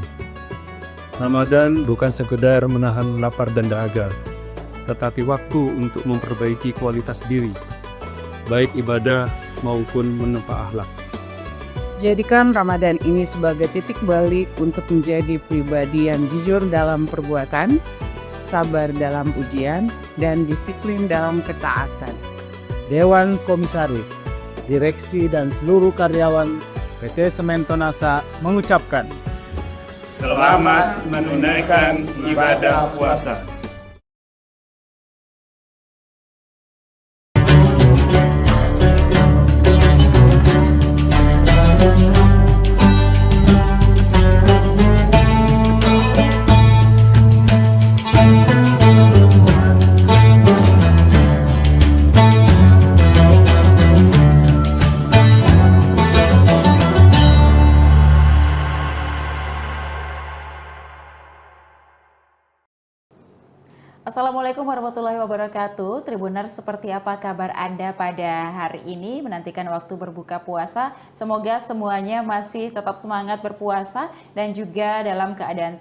Ramadan bukan sekedar menahan lapar dan dahaga, tetapi waktu untuk memperbaiki kualitas diri, baik ibadah maupun menempa akhlak. Jadikan Ramadan ini sebagai titik balik untuk menjadi pribadi yang jujur dalam perbuatan, sabar dalam ujian, dan disiplin dalam ketaatan. Dewan Komisaris, Direksi dan seluruh karyawan PT Semento Nasa mengucapkan selamat menunaikan ibadah puasa. Assalamualaikum warahmatullahi wabarakatuh. Tribuners, seperti apa kabar Anda pada hari ini menantikan waktu berbuka puasa? Semoga semuanya masih tetap semangat berpuasa dan juga dalam keadaan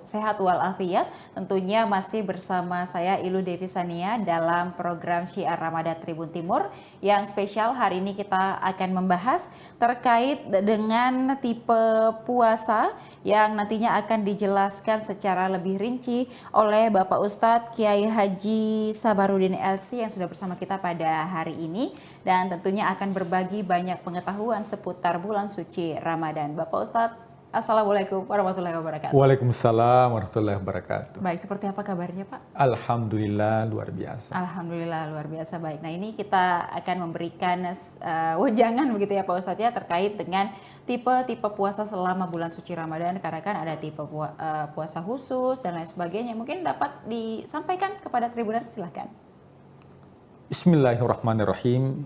sehat walafiat. Tentunya masih bersama saya Ilu Devisania dalam program Syiar Ramadan Tribun Timur yang spesial. Hari ini kita akan membahas terkait dengan tipe puasa yang nantinya akan dijelaskan secara lebih rinci oleh Bapak Ustadz Kiai Haji Sabarudin LC yang sudah bersama kita pada hari ini, dan tentunya akan berbagi banyak pengetahuan seputar bulan suci Ramadan. Bapak Ustadz, Assalamualaikum warahmatullahi wabarakatuh. Waalaikumsalam warahmatullahi wabarakatuh. Baik, seperti apa kabarnya Pak? Alhamdulillah luar biasa. Alhamdulillah luar biasa. Baik, nah ini kita akan memberikan wejangan begitu ya Pak Ustadz ya, terkait dengan tipe-tipe puasa selama bulan suci Ramadan, karena kan ada tipe puasa khusus dan lain sebagainya. Mungkin dapat disampaikan kepada Tribuners, silahkan. Bismillahirrahmanirrahim.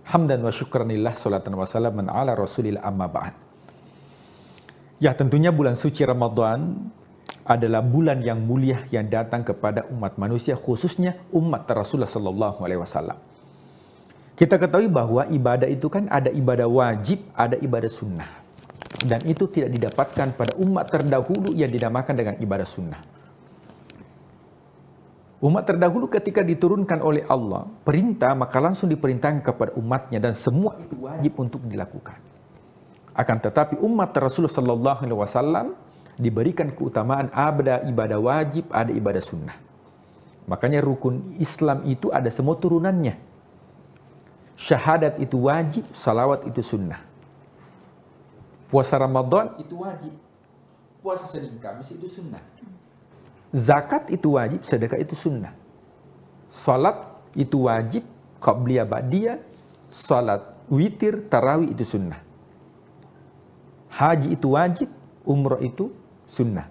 Hamdan wa syukranillah, salatan wa salaman ala rasulillah, amma ba'd. Ya, tentunya bulan suci Ramadan adalah bulan yang mulia yang datang kepada umat manusia, khususnya umat Rasulullah Sallallahu Alaihi Wasallam. Kita ketahui bahwa ibadah itu kan ada ibadah wajib, ada ibadah sunnah. Dan itu tidak didapatkan pada umat terdahulu yang dinamakan dengan ibadah sunnah. Umat terdahulu ketika diturunkan oleh Allah perintah, maka langsung diperintahkan kepada umatnya, dan semua itu wajib untuk dilakukan. Akan tetapi umat Rasulullah Sallallahu Alaihi Wasallam diberikan keutamaan ada ibadah wajib, ada ibadah sunnah. Makanya rukun Islam itu ada semua turunannya. Syahadat itu wajib, salawat itu sunnah. Puasa Ramadan itu wajib, puasa Senin Kamis itu sunnah. Zakat itu wajib, sedekah itu sunnah. Salat itu wajib, qabliyah ba'diyah, salat witir, tarawih itu sunnah. Haji itu wajib, umrah itu sunnah.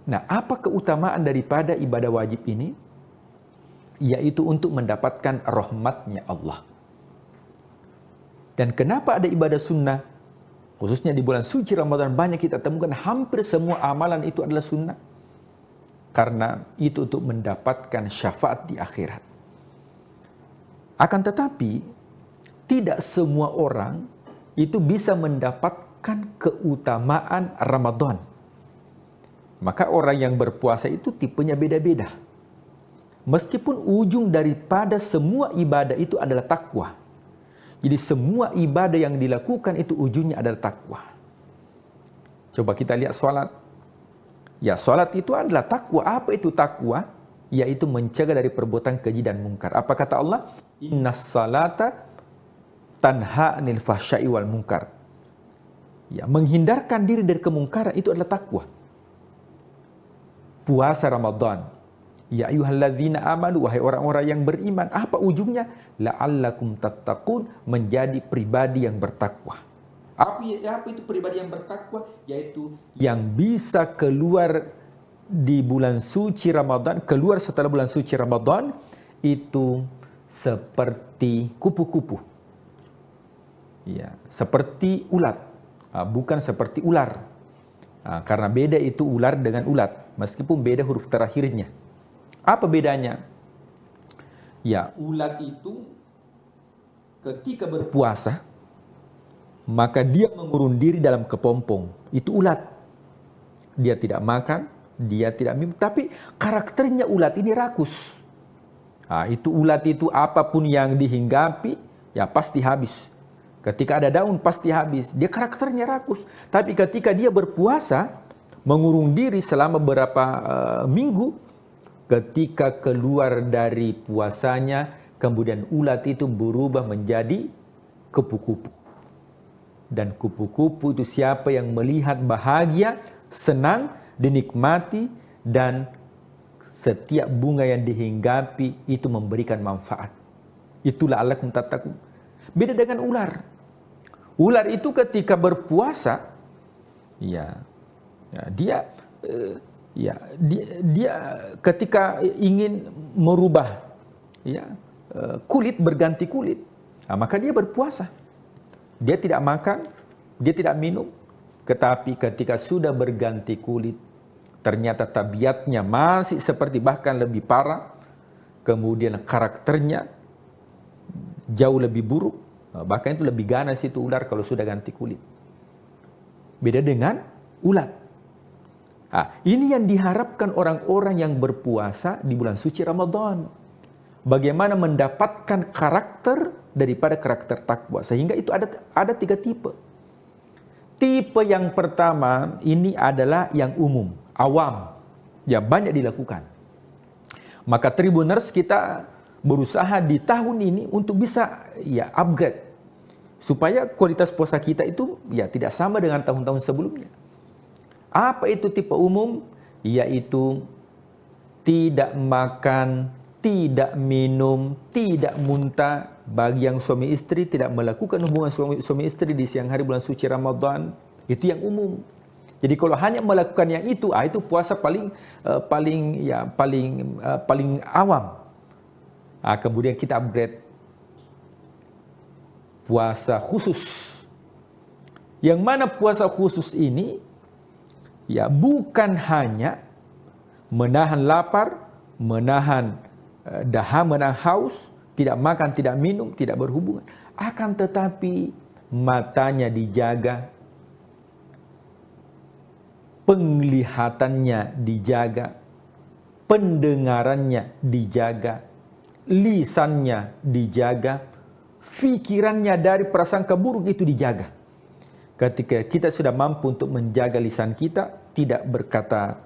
Nah, apa keutamaan daripada ibadah wajib ini? Yaitu untuk mendapatkan rahmatnya Allah. Dan kenapa ada ibadah sunnah? Khususnya di bulan suci Ramadan banyak kita temukan hampir semua amalan itu adalah sunnah. Karena itu untuk mendapatkan syafaat di akhirat. Akan tetapi, tidak semua orang itu bisa mendapatkan keutamaan Ramadan. Maka orang yang berpuasa itu tipenya beda-beda. Meskipun ujung daripada semua ibadah itu adalah takwa. Jadi semua ibadah yang dilakukan itu ujungnya adalah takwa. Coba kita lihat sholat. Ya, sholat itu adalah takwa. Apa itu takwa? Yaitu mencegah dari perbuatan keji dan mungkar. Apa kata Allah? Innas salata tanha anil fahsya'i wal munkar. Ya, menghindarkan diri dari kemungkaran itu adalah takwa. Puasa Ramadan. Ya ayyuhalladzina amanu, wahai orang-orang yang beriman, apa ujungnya? La'allakum tattaqun, menjadi pribadi yang bertakwa. Apa itu pribadi yang bertakwa? Yaitu yang bisa keluar di bulan suci Ramadan, keluar setelah bulan suci Ramadan, itu seperti kupu-kupu. Ya, seperti ulat, bukan seperti ular. Karena beda itu ular dengan ulat, meskipun beda huruf terakhirnya. Apa bedanya? Ya, ulat itu ketika berpuasa, maka dia mengurung diri dalam kepompong. Itu ulat. Dia tidak makan, dia tidak minum, tapi karakternya ulat ini rakus. Itu ulat itu apapun yang dihinggapi, ya pasti habis. Ketika ada daun pasti habis. Dia karakternya rakus. Tapi ketika dia berpuasa, mengurung diri selama beberapa minggu, ketika keluar dari puasanya, kemudian ulat itu berubah menjadi kupu-kupu. Dan kupu-kupu itu siapa yang melihat bahagia, senang, dinikmati, dan setiap bunga yang dihinggapi itu memberikan manfaat. Itulah la'allakum tattaqun. Beda dengan ular. Ular itu ketika berpuasa, dia ketika ingin merubah kulit berganti kulit, maka dia berpuasa. Dia tidak makan, dia tidak minum. Tetapi ketika sudah berganti kulit, ternyata tabiatnya masih seperti bahkan lebih parah. Kemudian karakternya jauh lebih buruk. Bahkan itu lebih ganas itu ular kalau sudah ganti kulit. Beda dengan ulat. Ini yang diharapkan orang-orang yang berpuasa di bulan suci Ramadan. Bagaimana mendapatkan karakter daripada karakter takwa. Sehingga itu ada 3 tipe. Tipe yang pertama ini adalah yang umum, awam. Ya banyak dilakukan. Maka Tribuners kita berusaha di tahun ini untuk bisa upgrade. Supaya kualitas puasa kita itu tidak sama dengan tahun-tahun sebelumnya. Apa itu tipe umum? Yaitu tidak makan, tidak minum, tidak muntah. Bagi yang suami istri tidak melakukan hubungan suami istri di siang hari bulan suci Ramadan, itu yang umum. Jadi kalau hanya melakukan yang itu puasa paling awam. Kemudian kita upgrade puasa khusus. Yang mana puasa khusus ini bukan hanya menahan lapar, menahan dahaga, menahan haus, tidak makan, tidak minum, tidak berhubungan. Akan tetapi matanya dijaga, penglihatannya dijaga, pendengarannya dijaga, lisannya dijaga, fikirannya dari prasangka buruk itu dijaga. Ketika kita sudah mampu untuk menjaga lisan kita, tidak berkata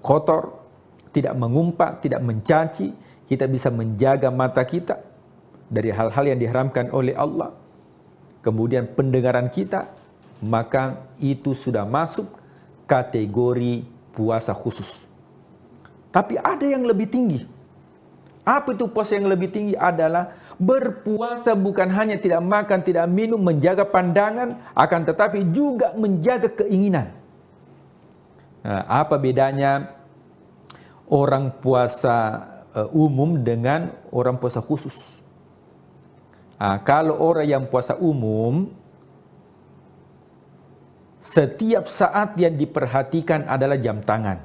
kotor, tidak mengumpat, tidak mencaci, kita bisa menjaga mata kita dari hal-hal yang diharamkan oleh Allah. Kemudian pendengaran kita, maka itu sudah masuk kategori puasa khusus. Tapi ada yang lebih tinggi. Apa itu puasa yang lebih tinggi? Adalah berpuasa bukan hanya tidak makan, tidak minum, menjaga pandangan, akan tetapi juga menjaga keinginan. Apa bedanya orang puasa umum dengan orang puasa khusus? Kalau orang yang puasa umum, setiap saat yang diperhatikan adalah jam tangan.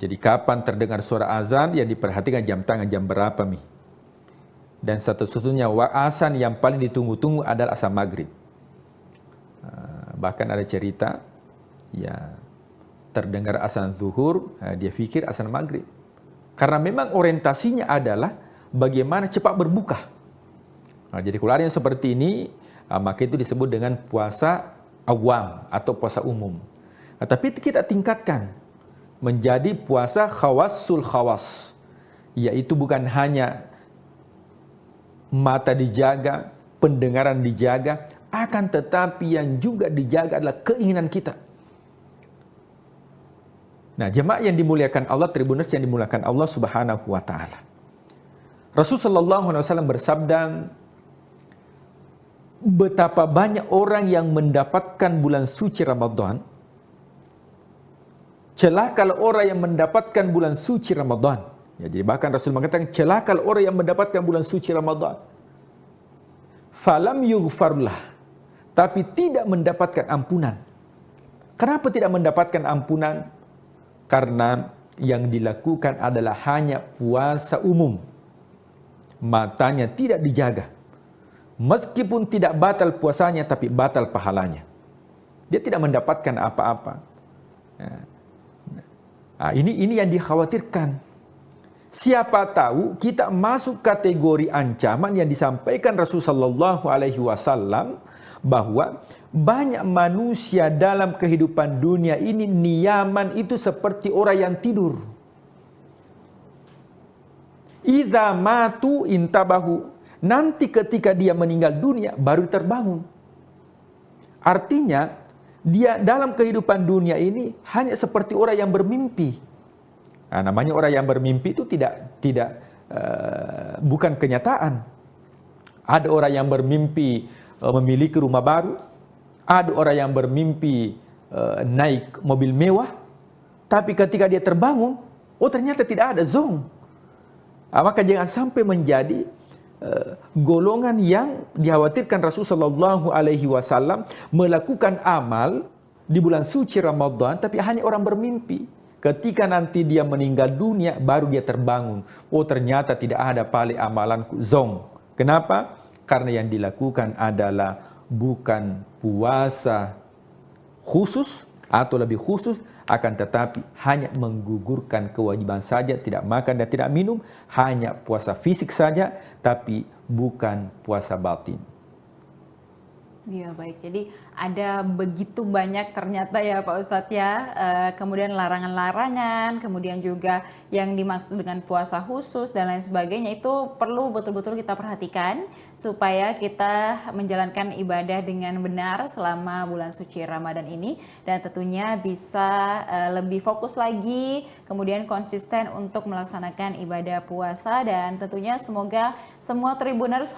Jadi kapan terdengar suara azan, yang diperhatikan jam tangan, jam berapa Mi. Dan satu-satunya azan yang paling ditunggu-tunggu adalah azan maghrib. Bahkan ada cerita, ya terdengar azan zuhur, dia pikir azan maghrib. Karena memang orientasinya adalah bagaimana cepat berbuka. Jadi kalau ada yang seperti ini, maka itu disebut dengan puasa awam atau puasa umum. Tapi kita tingkatkan menjadi puasa khawassul khawas, yaitu bukan hanya mata dijaga, pendengaran dijaga, akan tetapi yang juga dijaga adalah keinginan kita. Nah, jemaah yang dimuliakan Allah, tribuners yang dimuliakan Allah Subhanahu wa taala. Rasulullah SAW bersabda, betapa banyak orang yang mendapatkan bulan suci Ramadan. Celaka orang yang mendapatkan bulan suci Ramadan. Ya, jadi bahkan Rasul mengatakan, celaka orang yang mendapatkan bulan suci Ramadan. Falam yughfarlah, tapi tidak mendapatkan ampunan. Kenapa tidak mendapatkan ampunan? Karena yang dilakukan adalah hanya puasa umum. Matanya tidak dijaga. Meskipun tidak batal puasanya, tapi batal pahalanya. Dia tidak mendapatkan apa-apa. Nah, ini yang dikhawatirkan. Siapa tahu kita masuk kategori ancaman yang disampaikan Rasulullah SAW, bahwa banyak manusia dalam kehidupan dunia ini niyaman itu seperti orang yang tidur. Idza matu intabahu. Nanti ketika dia meninggal dunia baru terbangun. Artinya dia dalam kehidupan dunia ini hanya seperti orang yang bermimpi. Nah, namanya orang yang bermimpi itu bukan kenyataan. Ada orang yang bermimpi memiliki rumah baru, ada orang yang bermimpi naik mobil mewah, tapi ketika dia terbangun, ternyata tidak ada zong. Maka jangan sampai menjadi golongan yang dikhawatirkan Rasulullah SAW melakukan amal di bulan suci Ramadan, tapi hanya orang bermimpi. Ketika nanti dia meninggal dunia, baru dia terbangun. Ternyata tidak ada paling amalanku, zong. Kenapa? Karena yang dilakukan adalah bukan puasa khusus atau lebih khusus, akan tetapi hanya menggugurkan kewajiban saja, tidak makan dan tidak minum, hanya puasa fisik saja, tapi bukan puasa batin. Ya baik, jadi ada begitu banyak ternyata ya Pak Ustadz ya, kemudian larangan-larangan, kemudian juga yang dimaksud dengan puasa khusus dan lain sebagainya, itu perlu betul-betul kita perhatikan supaya kita menjalankan ibadah dengan benar selama bulan suci Ramadan ini, dan tentunya bisa lebih fokus lagi, kemudian konsisten untuk melaksanakan ibadah puasa, dan tentunya semoga semua Tribuners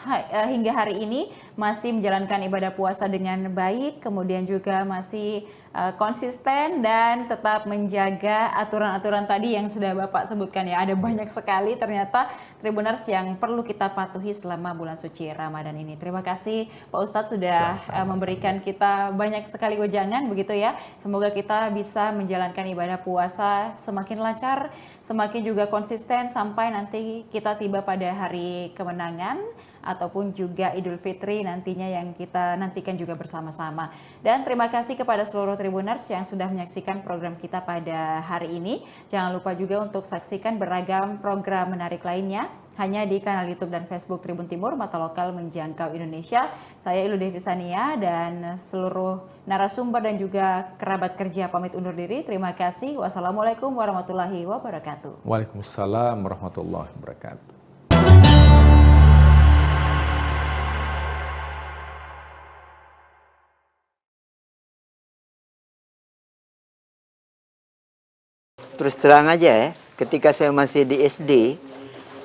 hingga hari ini masih menjalankan ibadah puasa dengan baik, kemudian juga masih konsisten dan tetap menjaga aturan-aturan tadi yang sudah Bapak sebutkan ya. Ada banyak sekali ternyata Tribuners yang perlu kita patuhi selama bulan suci Ramadan ini. Terima kasih Pak Ustadz sudah memberikan kita banyak sekali wejangan begitu ya. Semoga kita bisa menjalankan ibadah puasa semakin lancar, semakin juga konsisten sampai nanti kita tiba pada hari kemenangan ataupun juga Idul Fitri nantinya yang kita nantikan juga bersama-sama. Dan terima kasih kepada seluruh Tribuners yang sudah menyaksikan program kita pada hari ini. Jangan lupa juga untuk saksikan beragam program menarik lainnya hanya di kanal YouTube dan Facebook Tribun Timur, Mata Lokal Menjangkau Indonesia. Saya Ilu Devisania dan seluruh narasumber dan juga kerabat kerja pamit undur diri. Terima kasih. Wassalamualaikum warahmatullahi wabarakatuh. Waalaikumsalam warahmatullahi wabarakatuh. Terus terang aja ya, ketika saya masih di SD,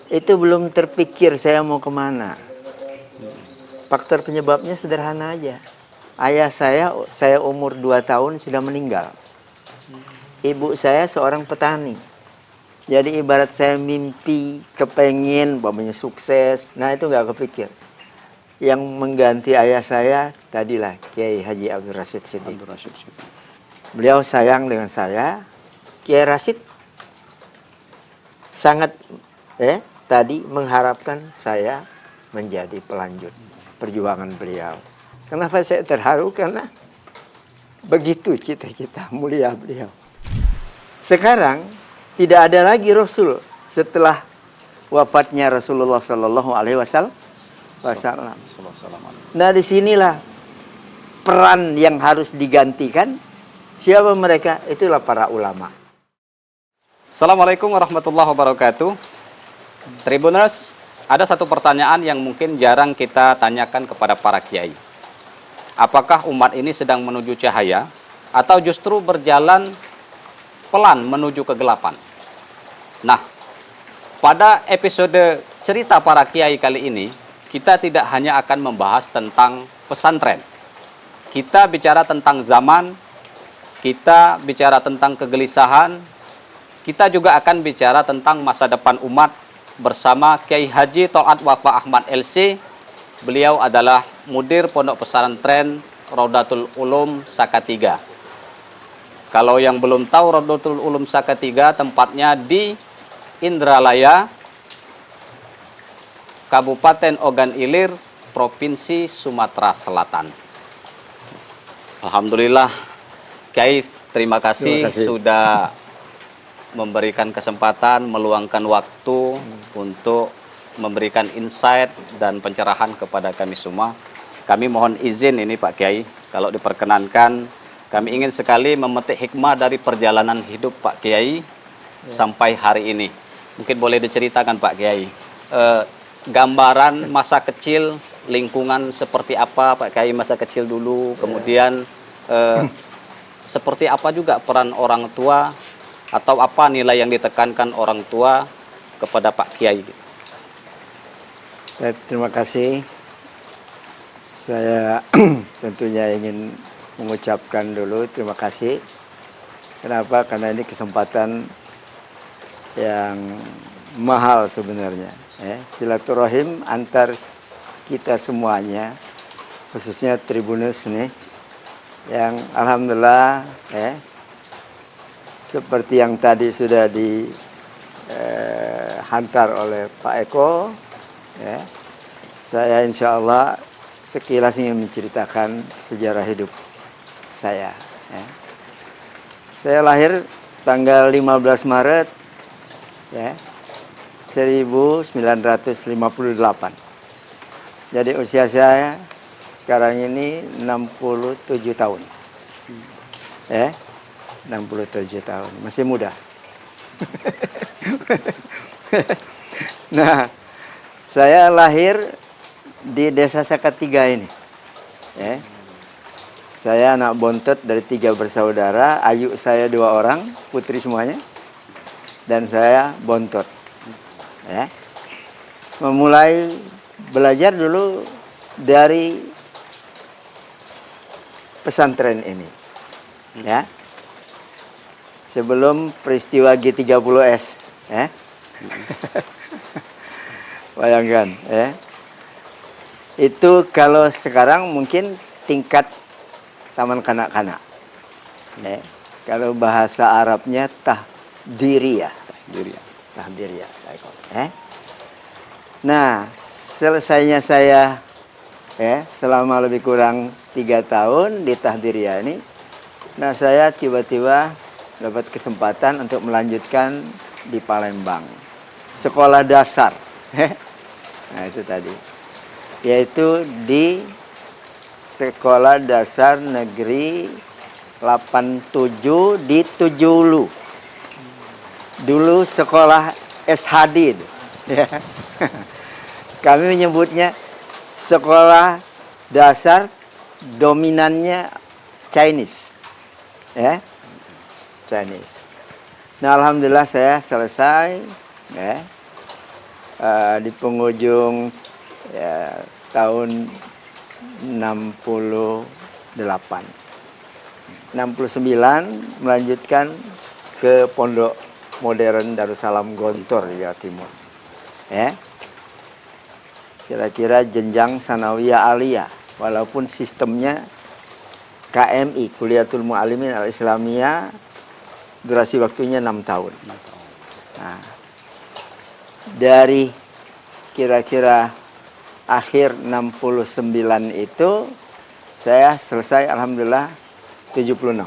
itu belum terpikir saya mau kemana. Faktor penyebabnya sederhana aja. Ayah saya umur 2 tahun sudah meninggal. Ibu saya seorang petani. Jadi ibarat saya mimpi, kepengen, umpamanya sukses, nah itu nggak kepikir. yang mengganti ayah saya tadilah Kiai Haji Abdul Rashid Siddiq. Beliau sayang dengan saya. Kiai Rashid sangat tadi mengharapkan saya menjadi pelanjut perjuangan beliau. Kenapa saya terharu? Karena begitu cita-cita mulia beliau. Sekarang tidak ada lagi Rasul setelah wafatnya Rasulullah Sallallahu Alaihi Wasallam. Nah, disinilah peran yang harus digantikan. Siapa mereka? Itulah para ulama. Assalamualaikum warahmatullahi wabarakatuh. Tribuners, ada satu pertanyaan yang mungkin jarang kita tanyakan kepada para kiai. Apakah umat ini sedang menuju cahaya atau justru berjalan pelan menuju kegelapan? Nah, pada episode cerita para kiai kali ini, kita tidak hanya akan membahas tentang pesantren. Kita bicara tentang zaman, kita bicara tentang kegelisahan, kita juga akan bicara tentang masa depan umat bersama Kiai Haji Tol'at Wafa Ahmad LC. Beliau adalah mudir Pondok Pesantren Raudatul Ulum Saka-3. Kalau yang belum tahu, Raudatul Ulum Saka-3 tempatnya di Indralaya, Kabupaten Ogan Ilir, Provinsi Sumatera Selatan. Alhamdulillah, Kiai, terima kasih sudah memberikan kesempatan, meluangkan waktu untuk memberikan insight dan pencerahan kepada kami semua. Kami mohon izin ini Pak Kiai, kalau diperkenankan, kami ingin sekali memetik hikmah dari perjalanan hidup Pak Kiai sampai hari ini. Mungkin boleh diceritakan Pak Kiai, gambaran masa kecil, lingkungan seperti apa Pak Kiai masa kecil dulu, kemudian seperti apa juga peran orang tua atau apa nilai yang ditekankan orang tua kepada Pak Kiai. Terima kasih. Saya tentunya ingin mengucapkan dulu terima kasih. Kenapa? Karena ini kesempatan yang mahal sebenarnya. Silaturahim antar kita semuanya, khususnya Tribuners nih, yang alhamdulillah seperti yang tadi sudah dihantar oleh Pak Eko, saya insya Allah sekilas ingin menceritakan sejarah hidup saya. Saya lahir tanggal 15 Maret 1958. Jadi usia saya sekarang ini 67 tahun. 67 tahun, masih muda. Nah, saya lahir di Desa Saka-3 ini. Saya anak bontot dari 3 bersaudara, ayu saya 2 orang, putri semuanya, dan saya bontot. Memulai belajar dulu dari pesantren ini, sebelum peristiwa G30S, bayangkan, itu kalau sekarang mungkin tingkat taman kanak-kanak, kalau bahasa Arabnya tahdiriyah, Nah, selesainya saya selama lebih kurang 3 tahun di tahdiriyah ini, nah saya tiba-tiba dapat kesempatan untuk melanjutkan di Palembang, sekolah dasar. Nah itu tadi, yaitu di Sekolah Dasar Negeri 87 di Tujulu. Dulu sekolah SHD, kami menyebutnya sekolah dasar dominannya Chinese, Chinese. Nah, alhamdulillah saya selesai di penghujung tahun 69 melanjutkan ke Pondok Modern Darussalam Gontor di Jawa Timur. kira-kira jenjang sanawiyah aliyah, walaupun sistemnya KMI, Kuliatul Muallimin Al-Islamiyah, durasi waktunya 6 tahun. Nah, dari kira-kira akhir 69 itu saya selesai alhamdulillah 76,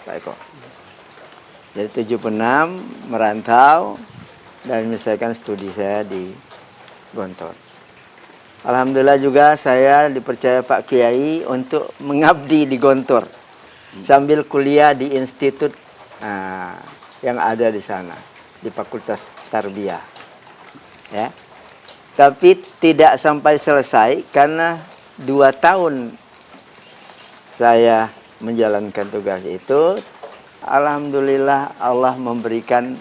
Pak Eko. Jadi 76 merantau dan menyelesaikan studi saya di Gontor. Alhamdulillah juga saya dipercaya Pak Kiai untuk mengabdi di Gontor sambil kuliah di institut yang ada di sana, di Fakultas Tarbiyah. Ya. Tapi tidak sampai selesai karena 2 tahun saya menjalankan tugas itu, alhamdulillah Allah memberikan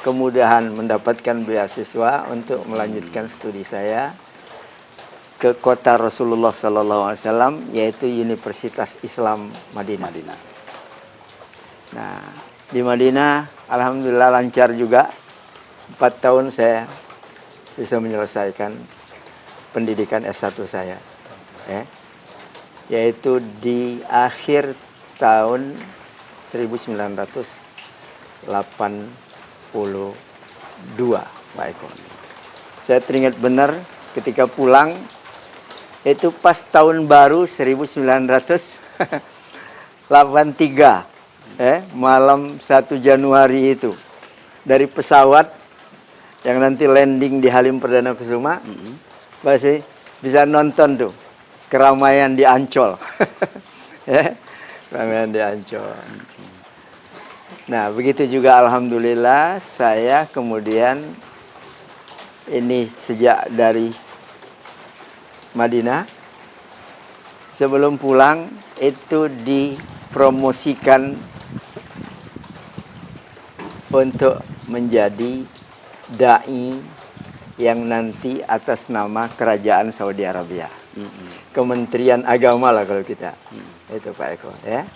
kemudahan mendapatkan beasiswa untuk melanjutkan studi saya ke kota Rasulullah SAW, yaitu Universitas Islam Madinah. Nah, di Madinah alhamdulillah lancar juga. 4 tahun saya bisa menyelesaikan pendidikan S1 saya, yaitu di akhir tahun 1982, Pak Eko. Saya teringat benar ketika pulang, itu pas tahun baru 1983, malam 1 Januari itu, dari pesawat yang nanti landing di Halim Perdana Kusuma, masih bisa nonton tuh keramaian di Ancol. Keramaian di Ancol. Nah, begitu juga alhamdulillah saya kemudian ini sejak dari Madinah, sebelum pulang itu dipromosikan untuk menjadi dai yang nanti atas nama Kerajaan Saudi Arabia. Kementerian Agama lah kalau kita. Itu Pak Eko, ya.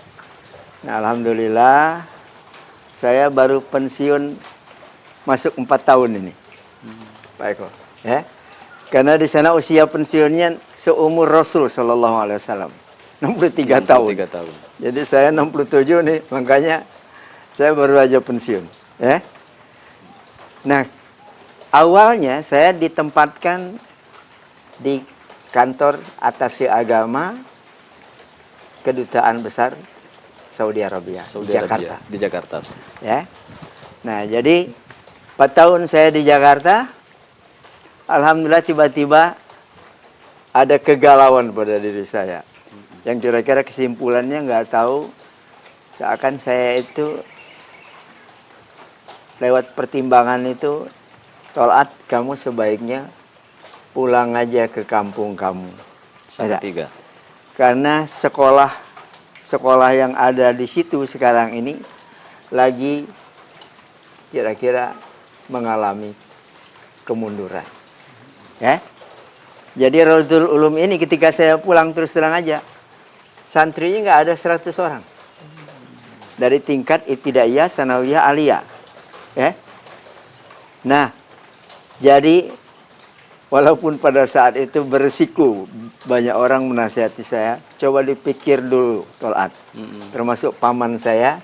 Nah, alhamdulillah saya baru pensiun masuk 4 tahun ini, Pak Eko, ya. Karena di sana usia pensiunnya seumur Rasul Shallallahu Alaihi Wasallam, 63 tahun. Jadi saya 67 nih, makanya saya baru aja pensiun, ya. Nah, awalnya saya ditempatkan di kantor atase agama Kedutaan Besar Saudi Arabia di Jakarta. Di Jakarta. Ya. Nah, jadi 4 tahun saya di Jakarta, alhamdulillah tiba-tiba ada kegalauan pada diri saya. Yang kira-kira kesimpulannya nggak tahu, seakan saya itu lewat pertimbangan itu, Tol'at, kamu sebaiknya pulang aja ke kampung kamu. Salatiga. Karena sekolah yang ada di situ sekarang ini lagi kira-kira mengalami kemunduran. Ya. Jadi Raudhul Ulum ini ketika saya pulang, terus terang aja, santrinya nggak ada 100 orang. Dari tingkat ibtidaiyah, sanawiyah, aliyah. Ya. Nah, jadi walaupun pada saat itu beresiko, banyak orang menasihati saya, coba dipikir dulu, Tol'at. Termasuk paman saya,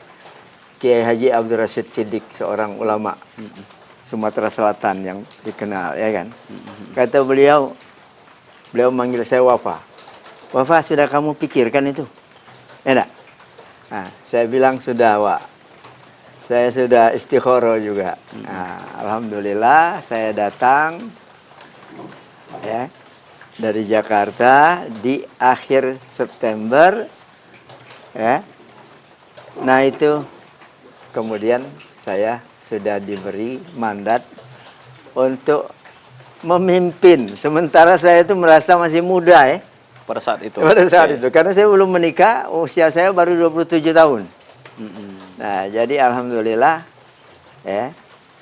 Kiai Haji Abdul Rashid Siddiq, seorang ulama Sumatera Selatan yang dikenal, ya kan. Kata beliau manggil saya Wafa. Wafa, sudah kamu pikirkan itu? Enak. Nah, saya bilang sudah, Wak. Saya sudah istikharah juga. Nah, alhamdulillah saya datang, ya, dari Jakarta di akhir September, ya. Nah, itu kemudian saya sudah diberi mandat untuk memimpin. Sementara saya itu merasa masih muda, ya. Pada saat itu. Pada saat itu, karena saya belum menikah, usia saya baru 27 tahun. Nah, jadi alhamdulillah, ya,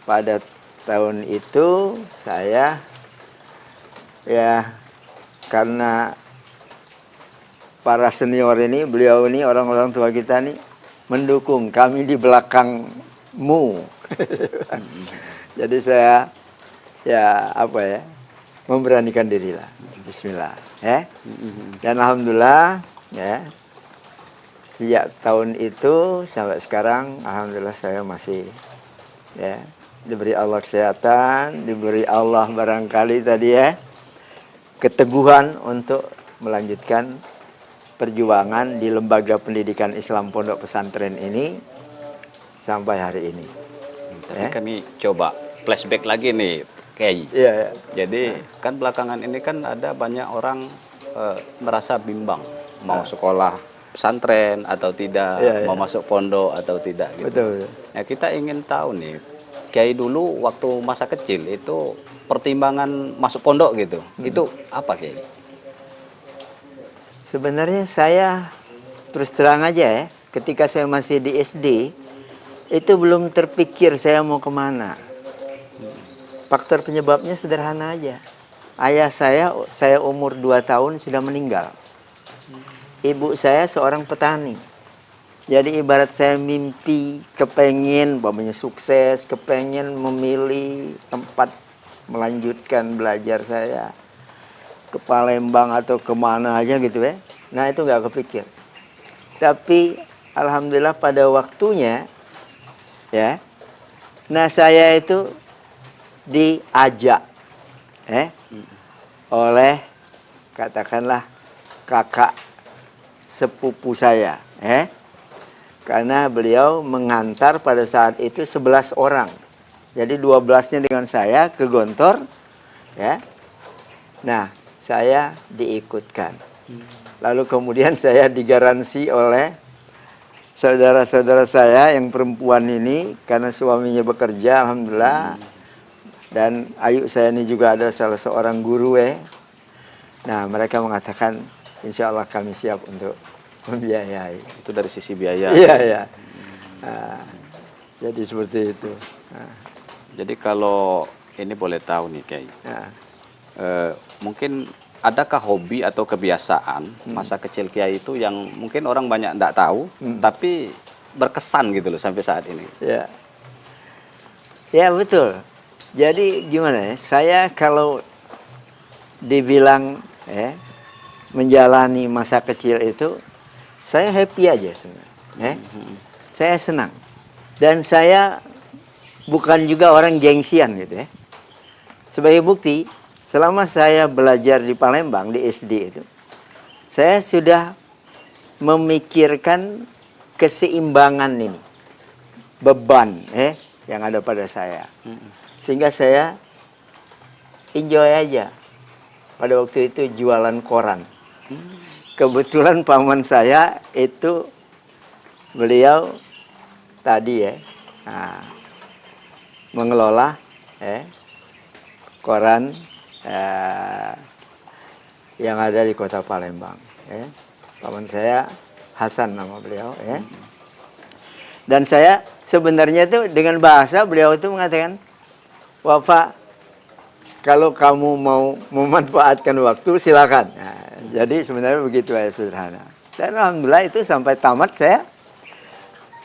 pada tahun itu saya, ya, karena para senior ini, beliau ini, orang-orang tua kita nih mendukung kami di belakangmu. Jadi saya, ya, memberanikan diri lah. Bismillah, ya. Dan alhamdulillah, ya. Sejak tahun itu sampai sekarang, alhamdulillah saya masih, ya, diberi Allah kesehatan, diberi Allah barangkali tadi ya, keteguhan untuk melanjutkan perjuangan di lembaga pendidikan Islam Pondok Pesantren ini sampai hari ini. Tapi kami coba flashback lagi nih, Kiai. Iya, ya. Jadi kan belakangan ini kan ada banyak orang merasa bimbang mau sekolah pesantren atau tidak, mau masuk pondok atau tidak gitu. Betul, betul. Ya, kita ingin tahu nih, Kiai dulu waktu masa kecil itu pertimbangan masuk pondok gitu, itu apa Kiai? Sebenarnya saya terus terang aja ya, ketika saya masih di SD, itu belum terpikir saya mau kemana. Faktor penyebabnya sederhana aja. Ayah saya umur 2 tahun sudah meninggal. Ibu saya seorang petani. Jadi ibarat saya mimpi, kepengen, umpamanya sukses, kepengen memilih tempat melanjutkan belajar saya ke Palembang atau kemana aja gitu ya. Nah itu nggak kepikir. Tapi alhamdulillah pada waktunya, ya. Nah saya itu diajak, oleh katakanlah kakak sepupu saya, karena beliau mengantar pada saat itu 11 orang. Jadi 12-nya dengan saya ke Gontor, ya. Nah, saya diikutkan. Lalu kemudian saya digaransi oleh saudara-saudara saya yang perempuan ini, karena suaminya bekerja, alhamdulillah. Dan ayu saya ini juga ada salah seorang guru, Nah, mereka mengatakan, insya Allah kami siap untuk membiayai. Itu dari sisi biaya. Iya, iya. Nah, jadi seperti itu. Nah. Jadi kalau ini boleh tahu nih, Kiai. Mungkin adakah hobi atau kebiasaan masa kecil Kiai itu yang mungkin orang banyak tidak tahu, tapi berkesan gitu loh sampai saat ini? Ya, ya betul. Jadi gimana ya? Saya kalau dibilang menjalani masa kecil itu, saya happy aja sebenarnya. Saya senang. Dan saya bukan juga orang gengsian gitu ya. Sebagai bukti, selama saya belajar di Palembang, di SD itu, saya sudah memikirkan keseimbangan ini. Beban yang ada pada saya. Sehingga saya enjoy aja. Pada waktu itu jualan koran. Kebetulan paman saya itu beliau tadi mengelola koran yang ada di kota Palembang. Paman saya Hasan nama beliau. Dan saya sebenarnya itu dengan bahasa beliau itu mengatakan, Bapak, kalau kamu mau memanfaatkan waktu silakan. Nah, jadi sebenarnya begitu ya, sederhana. Dan alhamdulillah itu sampai tamat saya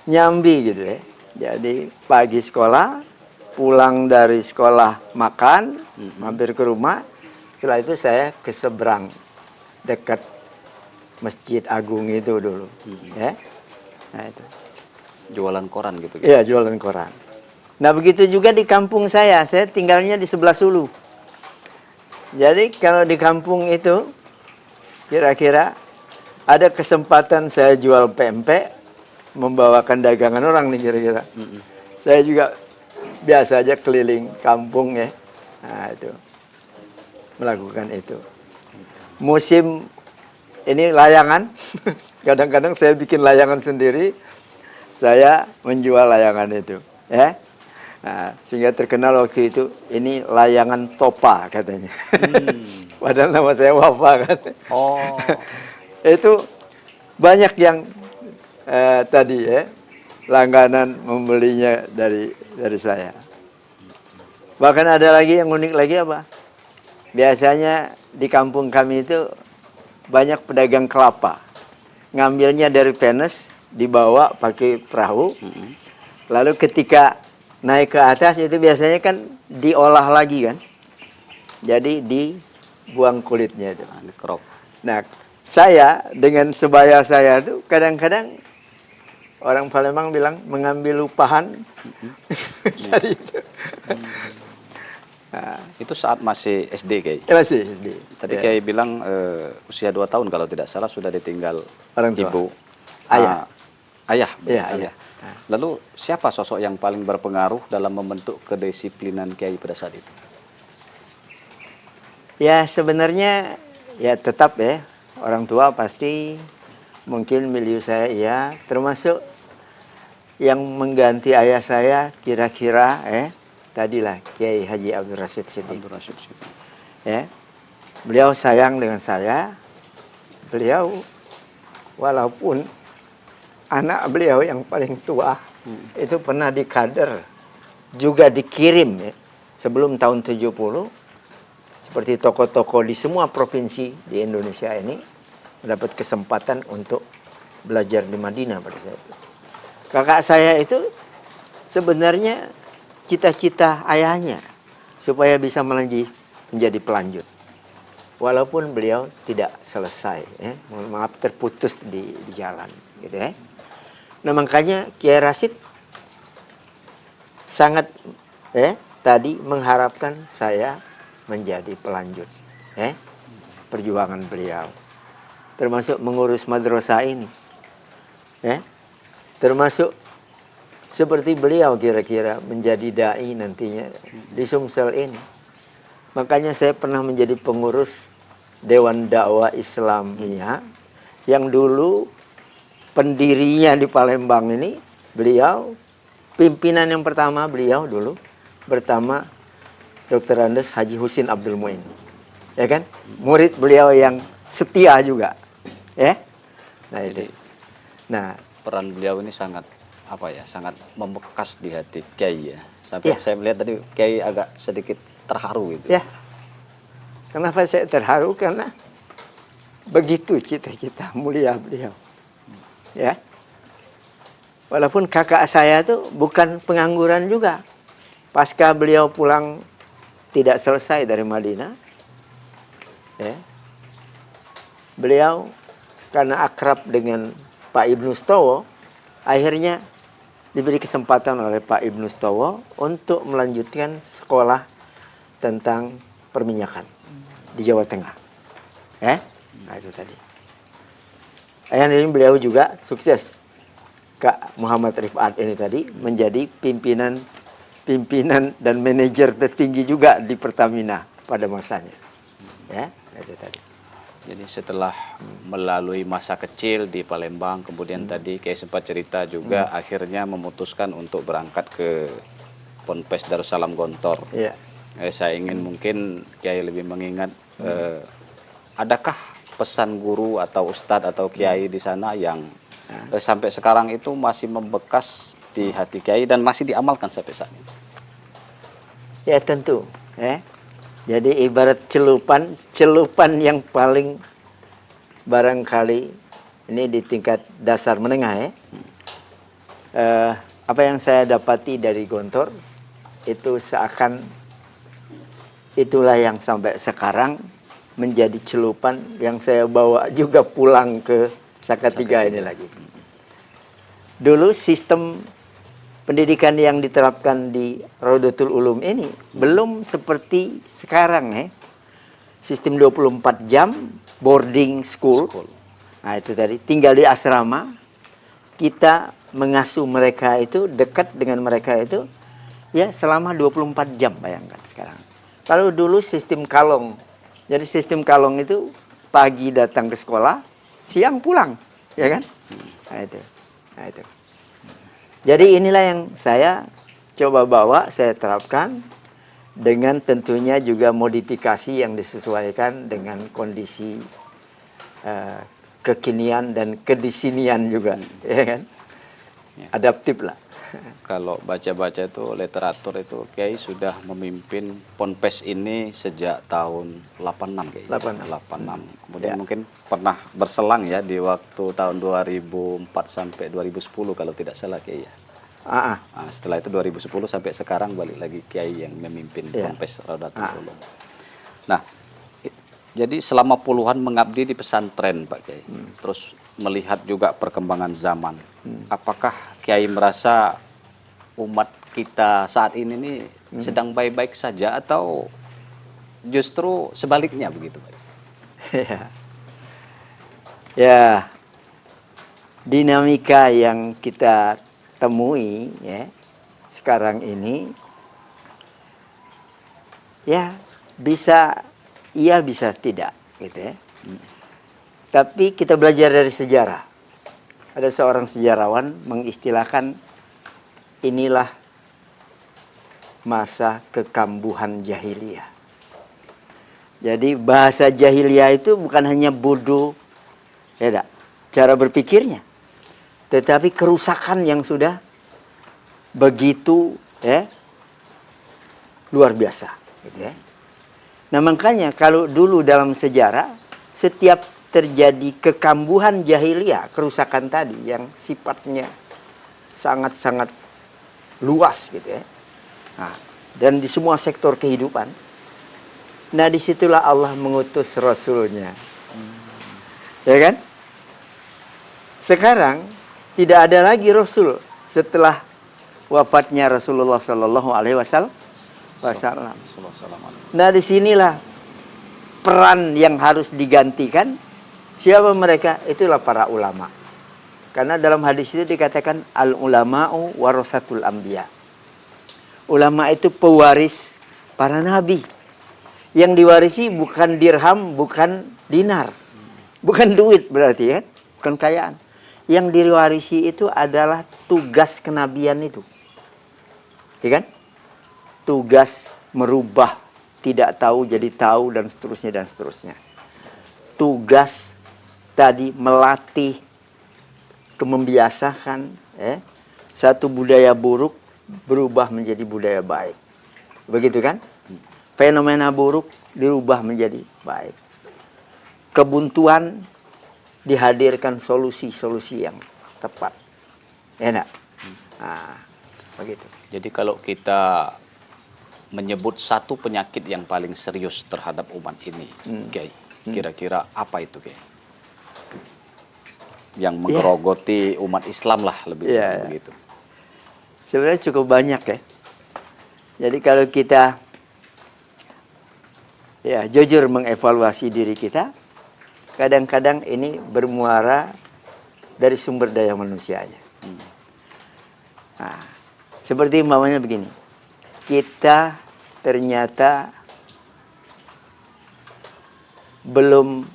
nyambi gitu ya. Jadi pagi sekolah, pulang dari sekolah makan, mampir ke rumah. Setelah itu saya ke seberang dekat Masjid Agung itu dulu. Nah itu. Jualan koran gitu? Iya, jualan koran. Nah begitu juga di kampung saya tinggalnya di sebelah Sulu. Jadi kalau di kampung itu kira-kira ada kesempatan saya jual pempek, membawakan dagangan orang nih kira-kira. Saya juga biasa aja keliling kampung ya. Nah itu, melakukan itu. Musim ini layangan, kadang-kadang saya bikin layangan sendiri, saya menjual layangan itu. Nah, sehingga terkenal waktu itu, ini layangan Topa katanya. Padahal nama saya Wafa kan. Itu banyak yang tadi langganan membelinya dari saya. Bahkan ada lagi yang unik lagi apa? Biasanya di kampung kami itu banyak pedagang kelapa. Ngambilnya dari Penes, dibawa pakai perahu. Lalu ketika naik ke atas itu biasanya kan diolah lagi kan. jadi dibuang kulitnya itu. Dikerok. Nah, saya dengan sebaya saya tuh kadang-kadang orang Palembang bilang mengambil lupahan. Jadi itu. Nah, itu saat masih SD, Kiai. Masih SD. Tadi Ya. Kiai bilang usia 2 tahun kalau tidak salah sudah ditinggal Orang tua. ibu. Ayah. Ayah. Iya, Ayah. Lalu siapa sosok yang paling berpengaruh dalam membentuk kedisiplinan Kiai pada saat itu? Ya sebenarnya ya tetap ya orang tua pasti mungkin milieu saya ya, termasuk yang mengganti ayah saya kira-kira tadilah Kiai Haji Abdul Rashid Siddiq. Ya. Beliau sayang dengan saya. Beliau walaupun anak beliau yang paling tua itu pernah dikader juga dikirim ya, sebelum tahun 70 seperti tokoh-tokoh di semua provinsi di Indonesia ini mendapat kesempatan untuk belajar di Madinah pada saat itu. Kakak saya itu sebenarnya cita-cita ayahnya supaya bisa menjadi pelanjut. Walaupun beliau tidak selesai, mohon maaf terputus di jalan, gitu ya. Nah makanya Kiai Rashid sangat tadi mengharapkan saya menjadi pelanjut, perjuangan beliau, termasuk mengurus madrasah ini, termasuk seperti beliau kira-kira menjadi dai nantinya di Sumsel ini. Makanya saya pernah menjadi pengurus Dewan Dakwah Islamiyah yang dulu pendirinya di Palembang ini beliau, pimpinan yang pertama beliau dulu pertama Dr. Andes Haji Husin Abdul Muin, ya kan? Murid beliau yang setia juga, ya. Nah itu. Nah peran beliau ini sangat sangat membekas di hati Kiai ya. Sampai saya melihat tadi Kiai agak sedikit terharu gitu. Ya. Kenapa saya terharu? Karena begitu cita-cita mulia beliau. Ya. Walaupun kakak saya itu bukan pengangguran juga. Pasca beliau pulang tidak selesai dari Madinah, ya. Beliau karena akrab dengan Pak Ibnu Stowo, akhirnya diberi kesempatan oleh Pak Ibnu Stowo untuk melanjutkan sekolah tentang perminyakan di Jawa Tengah. Nah itu tadi. Akhirnya beliau juga sukses. Kak Muhammad Rifat ini tadi menjadi pimpinan dan manajer tertinggi juga di Pertamina pada masanya. Ya, itu tadi. Jadi setelah melalui masa kecil di Palembang, kemudian tadi Kiai sempat cerita juga akhirnya memutuskan untuk berangkat ke Ponpes Darussalam Gontor. Iya. Saya ingin mungkin Kiai lebih mengingat, adakah pesan guru atau ustadz atau Kiai di sana yang sampai sekarang itu masih membekas di hati Kiai dan masih diamalkan sampai saat ini? Ya tentu. Jadi ibarat celupan yang paling barangkali ini di tingkat dasar menengah apa yang saya dapati dari Gontor itu seakan itulah yang sampai sekarang menjadi celupan yang saya bawa juga pulang ke Salatiga ini lagi. Dulu sistem pendidikan yang diterapkan di Raudatul Ulum ini belum seperti sekarang Sistem 24 jam boarding school. Nah itu tadi tinggal di asrama. Kita mengasuh mereka itu dekat dengan mereka itu ya selama 24 jam bayangkan sekarang. Kalau dulu sistem kalong. Jadi sistem kalong itu pagi datang ke sekolah, siang pulang, ya kan? Nah itu. Jadi inilah yang saya coba bawa, saya terapkan dengan tentunya juga modifikasi yang disesuaikan dengan kondisi kekinian dan kedisinian juga, ya kan? Adaptif lah. Kalau baca-baca itu literatur itu Kiai sudah memimpin Ponpes ini sejak tahun 86 Kiai. 86. Kemudian mungkin pernah berselang ya di waktu tahun 2004 sampai 2010 kalau tidak salah Kiai ya. Nah, setelah itu 2010 sampai sekarang balik lagi Kiai yang memimpin Ponpes Raudatul Ulum. Nah, jadi selama puluhan mengabdi di pesantren, Pak Kiai, terus melihat juga perkembangan zaman, apakah Kiai merasa umat kita saat ini nih sedang baik-baik saja atau justru sebaliknya begitu, Pak? Ya, dinamika yang kita temui ya sekarang ini, ya bisa iya bisa tidak, gitu ya. Tapi kita belajar dari sejarah. Ada seorang sejarawan mengistilahkan inilah masa kekambuhan jahiliyah. Jadi bahasa jahiliyah itu bukan hanya bodoh, ya, cara berpikirnya, tetapi kerusakan yang sudah begitu ya luar biasa. Gitu ya. Nah makanya kalau dulu dalam sejarah setiap terjadi kekambuhan jahiliyah, kerusakan tadi yang sifatnya sangat-sangat luas gitu ya. Nah, dan di semua sektor kehidupan. Nah disitulah Allah mengutus Rasulnya. Ya kan? Sekarang tidak ada lagi Rasul setelah wafatnya Rasulullah Sallallahu Alaihi Wasallam. Nah disinilah peran yang harus digantikan. Siapa mereka? Itulah para ulama. Karena dalam hadis itu dikatakan al-ulama'u warasatul anbiya. Ulama itu pewaris para nabi. Yang diwarisi bukan dirham, bukan dinar. Bukan duit berarti kan, bukan kekayaan. Yang diwarisi itu adalah tugas kenabian itu. Ya kan? Tugas merubah tidak tahu jadi tahu dan seterusnya dan seterusnya. Tugas tadi melatih, membiasakan satu budaya buruk berubah menjadi budaya baik. Begitu kan? Fenomena buruk dirubah menjadi baik. Kebuntuan dihadirkan solusi-solusi yang tepat. Enak. Nah, begitu. Jadi kalau kita menyebut satu penyakit yang paling serius terhadap umat ini, Kiai, kira-kira apa itu, Kiai? Yang menggerogoti umat Islam lah lebih begitu. Sebenarnya cukup banyak ya. Jadi kalau kita jujur mengevaluasi diri kita, kadang-kadang ini bermuara dari sumber daya manusianya. Nah, seperti umpamanya begini, kita ternyata belum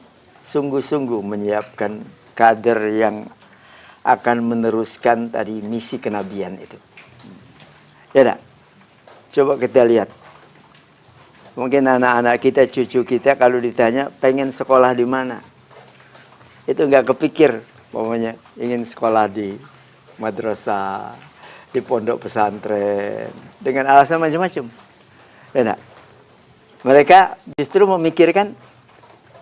sungguh-sungguh menyiapkan kader yang akan meneruskan tadi misi kenabian itu. Ya tak? Coba kita lihat. Mungkin anak-anak kita, cucu kita kalau ditanya pengen sekolah di mana, itu nggak kepikir, pokoknya ingin sekolah di madrasah, di pondok pesantren, dengan alasan macam-macam. Ya, mereka justru memikirkan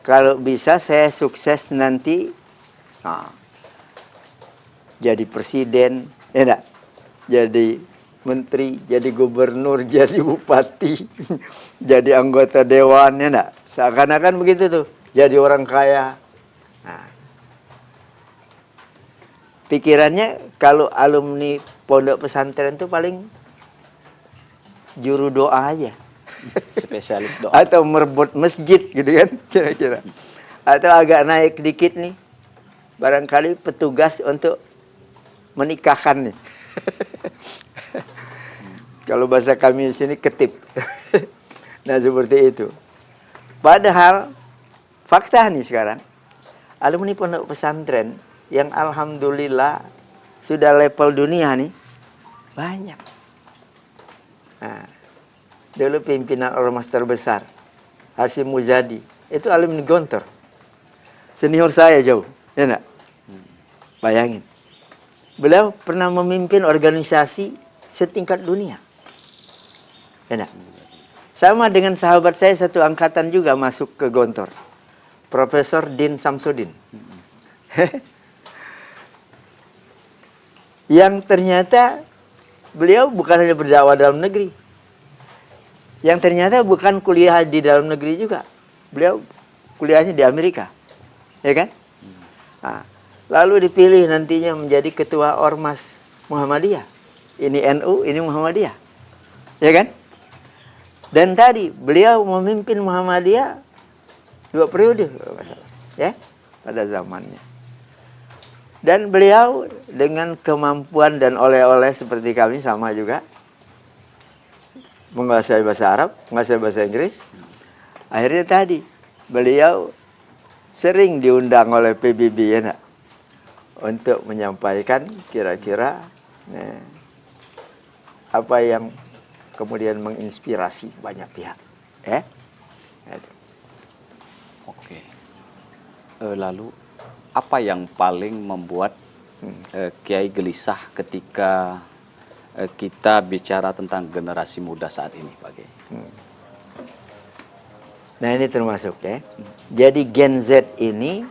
kalau bisa saya sukses nanti jadi presiden, ya, jadi menteri, jadi gubernur, jadi bupati, jadi anggota dewan, ya enggak? Seakan-akan begitu tuh, jadi orang kaya. Nah, pikirannya kalau alumni pondok pesantren tuh paling juru doa aja. Spesialis doa. Atau merebut masjid gitu kan, kira-kira. Atau agak naik dikit nih, barangkali petugas untuk menikahkan nih. Kalau bahasa kami di sini ketip. Nah seperti itu. Padahal fakta nih sekarang, alumni pondok pesantren yang alhamdulillah sudah level dunia nih banyak. Nah, dulu pimpinan ormas terbesar Hasyim Muzadi itu alumni Gontor, senior saya jauh, ya enggak? Bayangin, beliau pernah memimpin organisasi setingkat dunia. Enak. Sama dengan sahabat saya satu angkatan juga masuk ke Gontor, Profesor Din Samsudin. Yang ternyata beliau bukan hanya berdakwah dalam negeri, Yang ternyata bukan kuliah di dalam negeri juga. Beliau kuliahnya di Amerika. Ya kan? Nah, lalu dipilih nantinya menjadi ketua Ormas Muhammadiyah. Ini NU, ini Muhammadiyah. Ya kan? Dan tadi beliau memimpin Muhammadiyah 2 periode, ya, pada zamannya. Dan beliau dengan kemampuan dan oleh-oleh seperti kami sama juga, menguasai bahasa Arab, menguasai bahasa Inggris. Akhirnya tadi beliau sering diundang oleh PBB ya nak, untuk menyampaikan kira-kira apa yang kemudian menginspirasi banyak pihak. Oke. Lalu apa yang paling membuat Kiai gelisah ketika kita bicara tentang generasi muda saat ini, Pak Kiai? Nah ini termasuk ya. Jadi Gen Z ini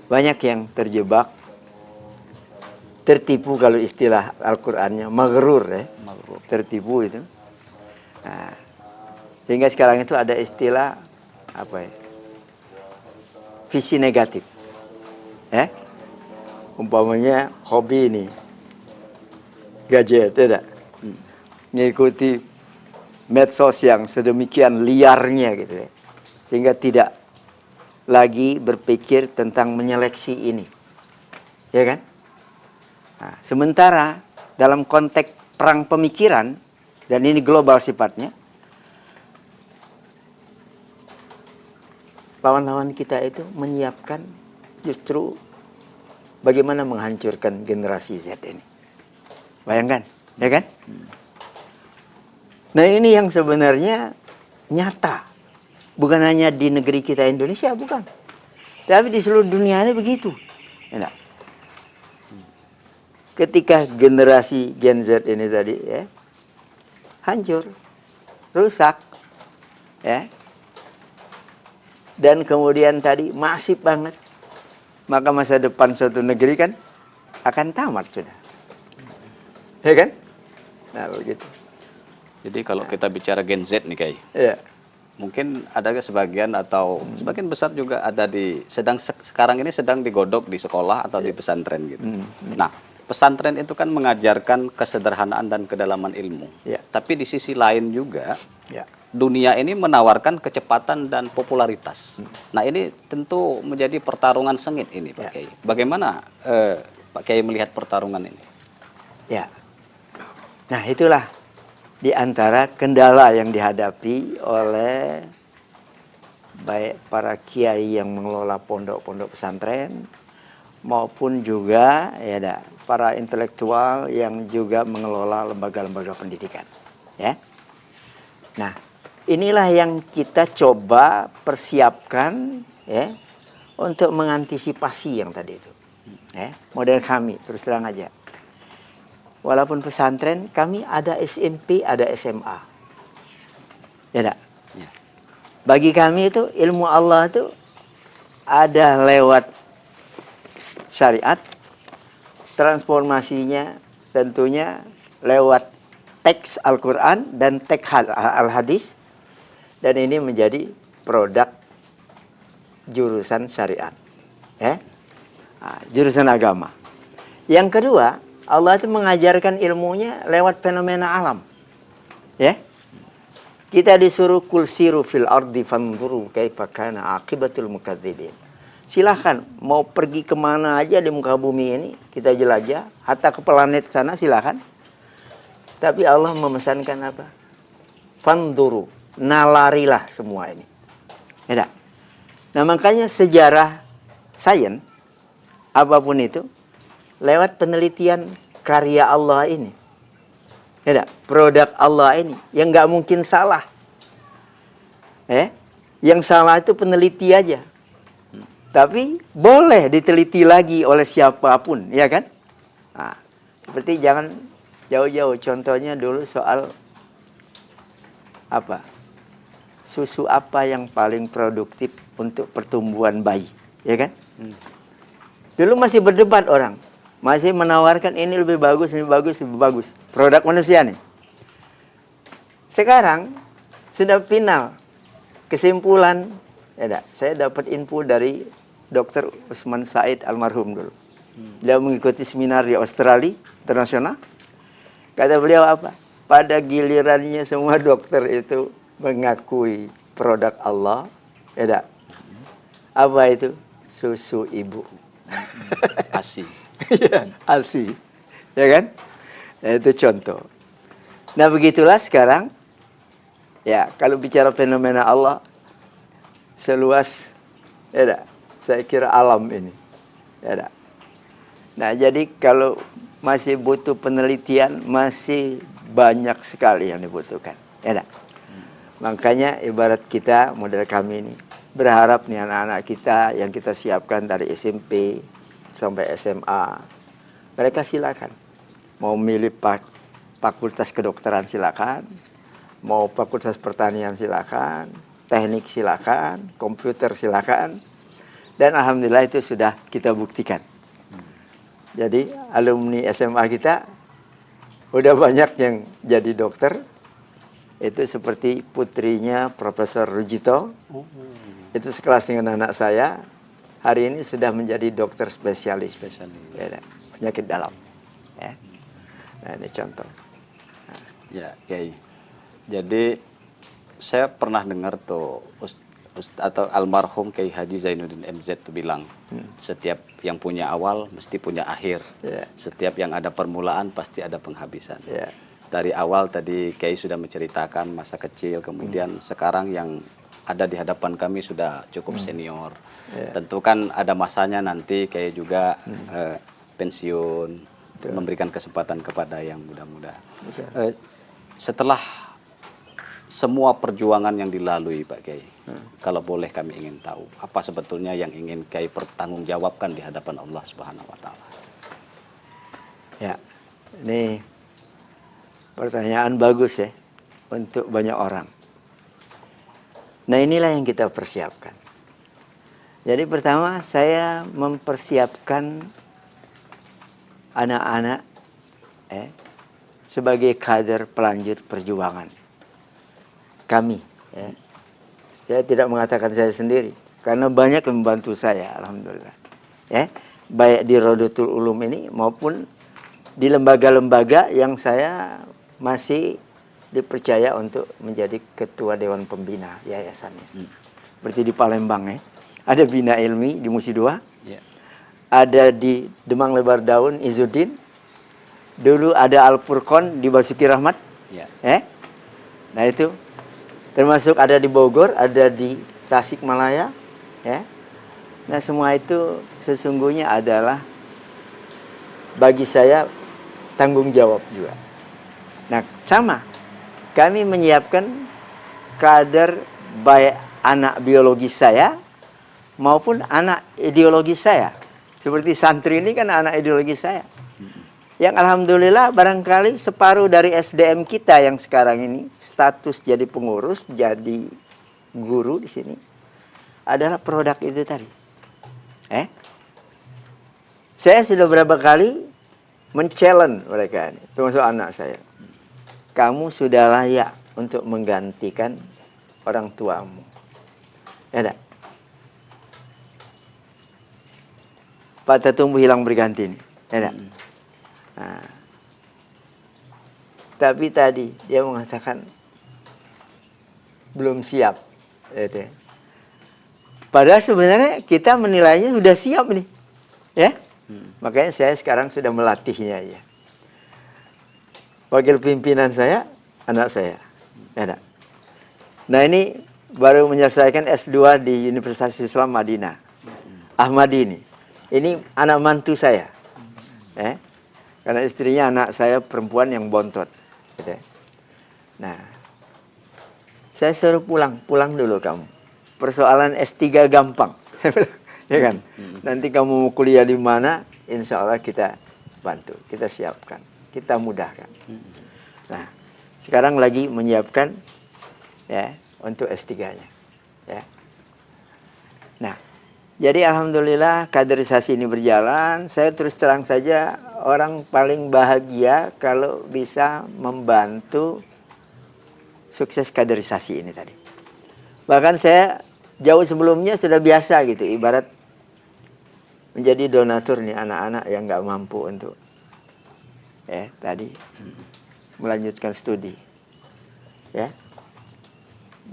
banyak yang terjebak, tertipu kalau istilah Al-Qur'annya, maghrur ya. Tertipu itu. Nah, sehingga sekarang itu ada istilah apa ya? Visi negatif. Ya. Umpamanya hobi ini gadget, tidak? Ngikuti medsos yang sedemikian liarnya gitu ya. Sehingga tidak lagi berpikir tentang menyeleksi ini. Ya kan? Nah, sementara dalam konteks perang pemikiran, dan ini global sifatnya, lawan-lawan kita itu menyiapkan justru bagaimana menghancurkan generasi Z ini. Bayangkan, ya kan? Nah ini yang sebenarnya nyata. Bukan hanya di negeri kita Indonesia, bukan. Tapi di seluruh dunia ini begitu. Ya, ketika generasi Gen Z ini tadi ya, hancur, rusak, ya, dan kemudian tadi masif banget, maka masa depan suatu negeri kan akan tamat sudah, ya kan? Nah begitu. Jadi kalau kita bicara Gen Z nih Kiai, ya. Mungkin ada sebagian atau sebagian besar juga ada di sekarang ini sedang digodok di sekolah atau di pesantren gitu. Nah, pesantren itu kan mengajarkan kesederhanaan dan kedalaman ilmu. Tapi di sisi lain juga dunia ini menawarkan kecepatan dan popularitas. Nah, ini tentu menjadi pertarungan sengit ini Pak Kiai. Bagaimana Pak Kiai melihat pertarungan ini? Ya. Nah, itulah di antara kendala yang dihadapi oleh baik para kiai yang mengelola pondok-pondok pesantren maupun juga ya para intelektual yang juga mengelola lembaga-lembaga pendidikan, ya. Nah, inilah yang kita coba persiapkan ya untuk mengantisipasi yang tadi itu. Ya, model kami terus terang aja. Walaupun pesantren, kami ada SMP, ada SMA. Ya enggak? Ya. Bagi kami itu ilmu Allah itu ada lewat syariat, transformasinya tentunya lewat teks Al-Quran dan teks Al-Hadis. Dan ini menjadi produk jurusan syariat. Ya? Nah, jurusan agama. Yang kedua, Allah itu mengajarkan ilmunya lewat fenomena alam. Ya. Kita disuruh kul siru fil ardi fanzuru kaifa kana aqibatul mukadzibin. Silahkan mau pergi kemana aja di muka bumi ini, kita jelajah, hatta ke planet sana silahkan. Tapi Allah memesankan apa? Fanzuru, nalarilah semua ini. Ya. Nah, makanya sejarah sains apapun itu lewat penelitian karya Allah ini, ya, produk Allah ini, yang nggak mungkin salah. Yang salah itu peneliti aja. Tapi boleh diteliti lagi oleh siapapun, ya kan? Nah, seperti jangan jauh-jauh. Contohnya dulu soal apa? Susu apa yang paling produktif untuk pertumbuhan bayi, ya kan? Dulu masih berdebat orang. Masih menawarkan ini lebih bagus, lebih bagus, lebih bagus. Produk manusia nih. Sekarang sudah final kesimpulan. Ya, saya dapat info dari Dr. Usman Said almarhum dulu. Beliau mengikuti seminar di Australia internasional. Kata beliau apa? Pada gilirannya semua dokter itu mengakui produk Allah. Ya, apa itu? Susu ibu. ASI. Ya, ASI. Ya kan? Nah, itu contoh. Nah, begitulah sekarang. Ya, kalau bicara fenomena Allah seluas, ya, saya kira alam ini. Ya, nah, jadi kalau masih butuh penelitian, masih banyak sekali yang dibutuhkan. Ya, makanya ibarat kita, model kami ini, berharap nih anak-anak kita yang kita siapkan dari SMP sampai SMA, mereka silakan. Mau milih fakultas kedokteran silakan, mau fakultas pertanian silakan, teknik silakan, komputer silakan. Dan alhamdulillah itu sudah kita buktikan. Jadi alumni SMA kita udah banyak yang jadi dokter. Itu seperti putrinya Profesor Rujito. Itu sekelas dengan anak saya. Hari ini sudah menjadi dokter spesialis. Ya, penyakit dalam. Ya. Nah, ini contoh. Ya, Kiai. Jadi saya pernah dengar tuh atau almarhum Kiai Haji Zainuddin MZ tuh bilang, setiap yang punya awal mesti punya akhir. Setiap yang ada permulaan pasti ada penghabisan. Dari awal tadi Kiai sudah menceritakan masa kecil, kemudian sekarang yang ada di hadapan kami sudah cukup senior. Tentu kan ada masanya nanti Kiai juga pensiun, memberikan kesempatan kepada yang muda-muda. Setelah semua perjuangan yang dilalui Pak Kiai, kalau boleh kami ingin tahu, apa sebetulnya yang ingin Kiai pertanggungjawabkan di hadapan Allah Subhanahu wa Ta'ala? Ya, ini pertanyaan bagus ya untuk banyak orang. Nah, inilah yang kita persiapkan. Jadi pertama saya mempersiapkan anak-anak sebagai kader pelanjut perjuangan kami. Ya. Saya tidak mengatakan saya sendiri, karena banyak yang membantu saya, alhamdulillah. Ya, baik di Rodotul Ulum ini maupun di lembaga-lembaga yang saya masih dipercaya untuk menjadi ketua Dewan Pembina yayasannya. Seperti di Palembang ya, ada Bina Ilmi di Musi II. Ada di Demang Lebar Daun Izzuddin. Dulu ada Al Furqon di Basuki Rahmat. Nah itu termasuk ada di Bogor, ada di Tasikmalaya. Nah semua itu sesungguhnya adalah bagi saya tanggung jawab juga. Nah sama, kami menyiapkan kader baik anak biologis saya maupun anak ideologis saya. Seperti santri ini kan anak ideologi saya. Yang alhamdulillah barangkali separuh dari SDM kita yang sekarang ini status jadi pengurus, jadi guru di sini adalah produk itu tadi. Saya sudah berapa kali men-challenge mereka ini, termasuk anak saya. Kamu sudah layak untuk menggantikan orang tuamu. Ya enggak? Patah tumbuh hilang berganti nih. Ya, nah, tapi tadi dia mengatakan belum siap. Ya. Padahal sebenarnya kita menilainya sudah siap nih. Ya. Makanya saya sekarang sudah melatihnya ya. Wakil pimpinan saya, anak saya. Ya, nah ini baru menyelesaikan S2 di Universitas Islam Madinah. Ahmadi ini. Ini anak mantu saya. Karena istrinya anak saya perempuan yang bontot. Nah, saya suruh pulang dulu kamu. Persoalan S3 gampang. Ya kan? Nanti kamu mau kuliah di mana, insya Allah kita bantu, kita siapkan, kita mudahkan. Nah, sekarang lagi menyiapkan ya untuk S3-nya. Ya. Nah, jadi alhamdulillah kaderisasi ini berjalan. Saya terus terang saja orang paling bahagia kalau bisa membantu sukses kaderisasi ini tadi. Bahkan saya jauh sebelumnya sudah biasa gitu, ibarat menjadi donatur nih anak-anak yang nggak mampu untuk tadi melanjutkan studi, ya,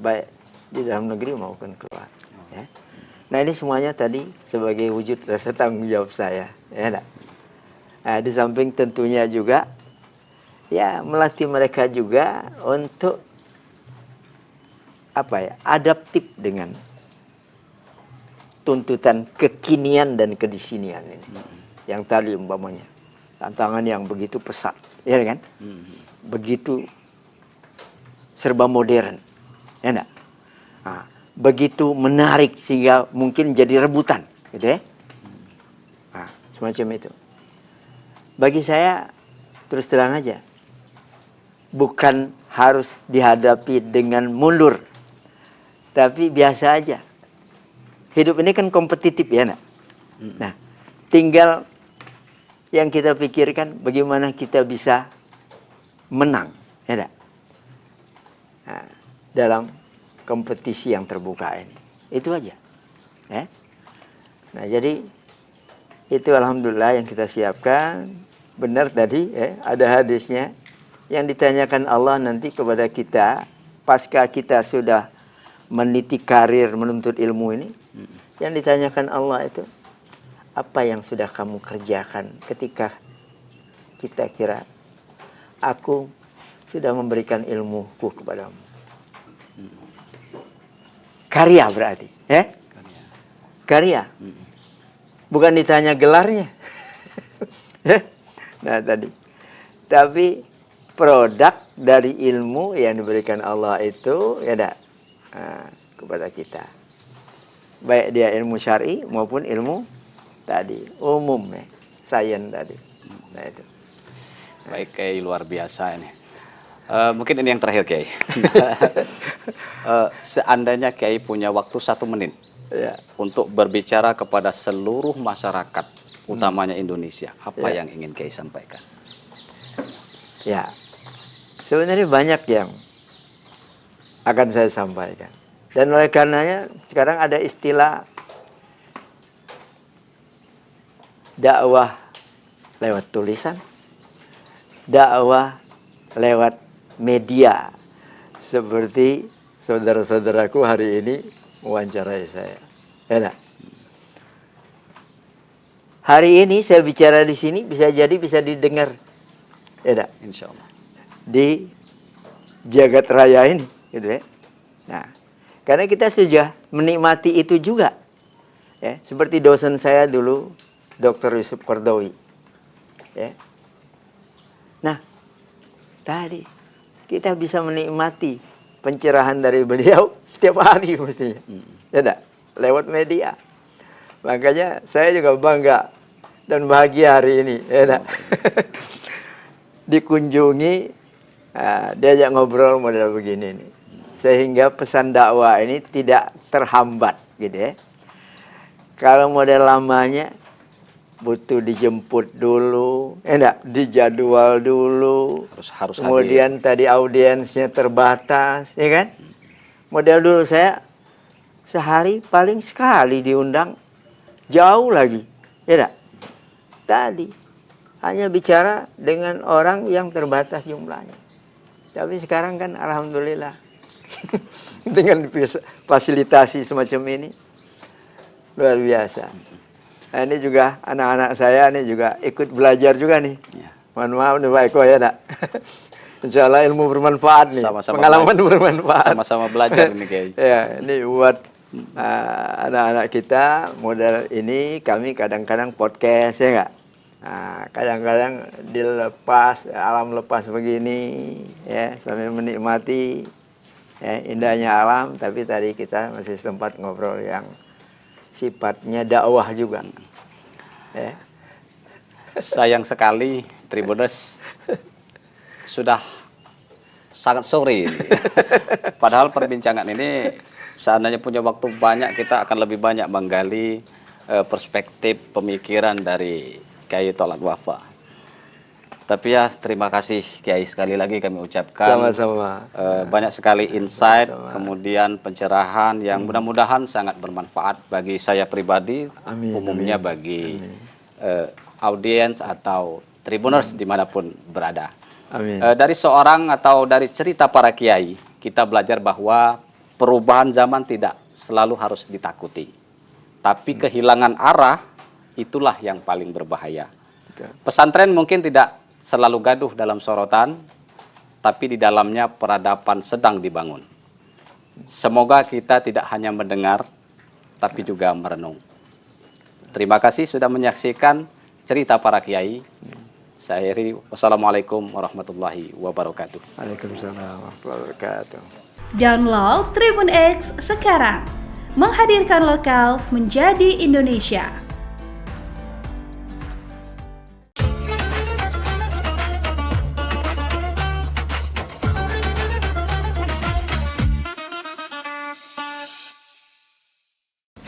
baik di dalam negeri maupun keluar. Ya. Nah ini semuanya tadi sebagai wujud rasa tanggung jawab saya, ya enggak? Nah, di samping tentunya juga, ya melatih mereka juga untuk adaptif dengan tuntutan kekinian dan kedisinian ini. Yang tadi umpamanya tantangan yang begitu pesat, ya kan? Begitu serba modern, ya enggak? Nah, begitu menarik sehingga mungkin jadi rebutan, gitu ya? Nah, semacam itu. Bagi saya terus terang aja, bukan harus dihadapi dengan mundur, tapi biasa aja. Hidup ini kan kompetitif, ya nak? Nah, tinggal yang kita pikirkan bagaimana kita bisa menang, ya nak? Nah, dalam kompetisi yang terbuka ini, itu aja. Ya? Nah, jadi itu alhamdulillah yang kita siapkan. Benar tadi, ada hadisnya yang ditanyakan Allah nanti kepada kita pasca kita sudah meniti karir menuntut ilmu ini. Yang ditanyakan Allah itu, apa yang sudah kamu kerjakan ketika kita kira aku sudah memberikan ilmuku kepadamu. Karya berarti, ya? Karya. Bukan ditanya gelarnya. Nah tadi. Tapi produk dari ilmu yang diberikan Allah itu, ya dah, kepada kita. Baik dia ilmu syar'i maupun ilmu tadi umum, ya, sains tadi. Nah itu. Baik, Kiai, luar biasa ini. Mungkin ini yang terakhir, Kiai. Seandainya Kiai punya waktu 1 menit untuk berbicara kepada seluruh masyarakat, utamanya Indonesia, apa yang ingin Kiai sampaikan? Ya, sebenarnya banyak yang akan saya sampaikan. Dan oleh karenanya sekarang ada istilah dakwah lewat tulisan, dakwah lewat media, seperti saudara-saudaraku hari ini mewawancarai saya. Ya, hari ini saya bicara di sini bisa jadi bisa didengar, ya, insya Allah, di jagat raya ini, gitu ya. Nah, karena kita sudah menikmati itu juga, ya, seperti dosen saya dulu, Dr. Yusuf Qardawi, ya. Nah, tadi kita bisa menikmati pencerahan dari beliau setiap hari mestinya, ya enggak? Lewat media. Makanya saya juga bangga dan bahagia hari ini, ya enggak? Dikunjungi, diajak ngobrol model begini nih, sehingga pesan dakwah ini tidak terhambat, gitu ya. Kalau model lamanya butuh dijemput dulu, enggak, dijadwal dulu, harus kemudian tadi audiensnya terbatas, ya kan? Model dulu saya sehari paling sekali diundang, jauh lagi, ya enggak? Tadi hanya bicara dengan orang yang terbatas jumlahnya. Tapi sekarang kan alhamdulillah dengan fasilitasi semacam ini luar biasa. Nah, ini juga anak-anak saya ini juga ikut belajar juga nih. Mohon maaf nih Pak Eko, ya nak. Insya Allah ilmu bermanfaat nih. Pengalaman bermanfaat. Sama-sama belajar ini, Kiai. Ya, ini buat anak-anak kita model ini kami kadang-kadang podcast, ya enggak? Nah, kadang-kadang dilepas, alam lepas begini, ya, sambil menikmati, ya, indahnya alam. Tapi tadi kita masih sempat ngobrol yang sifatnya dakwah juga. Ya. Sayang sekali Tribuners sudah sangat sore ini. Padahal perbincangan ini seandainya punya waktu banyak, kita akan lebih banyak menggali perspektif pemikiran dari Kiai Tholaq Wafa. Tapi ya terima kasih Kiai, sekali lagi kami ucapkan. Sama-sama. Banyak sekali insight, kemudian pencerahan yang mudah-mudahan sangat bermanfaat bagi saya pribadi, umumnya bagi audiens atau tribuners dimanapun berada. Dari seorang atau dari cerita para kiai, kita belajar bahwa perubahan zaman tidak selalu harus ditakuti. Tapi kehilangan arah, itulah yang paling berbahaya. Pesantren mungkin tidak selalu gaduh dalam sorotan, tapi di dalamnya peradaban sedang dibangun. Semoga kita tidak hanya mendengar, tapi juga merenung. Terima kasih sudah menyaksikan cerita para kiai. Saya akhiri, wassalamualaikum warahmatullahi wabarakatuh. Waalaikumsalam warahmatullahi wabarakatuh. Download Tribun X sekarang, menghadirkan lokal menjadi Indonesia.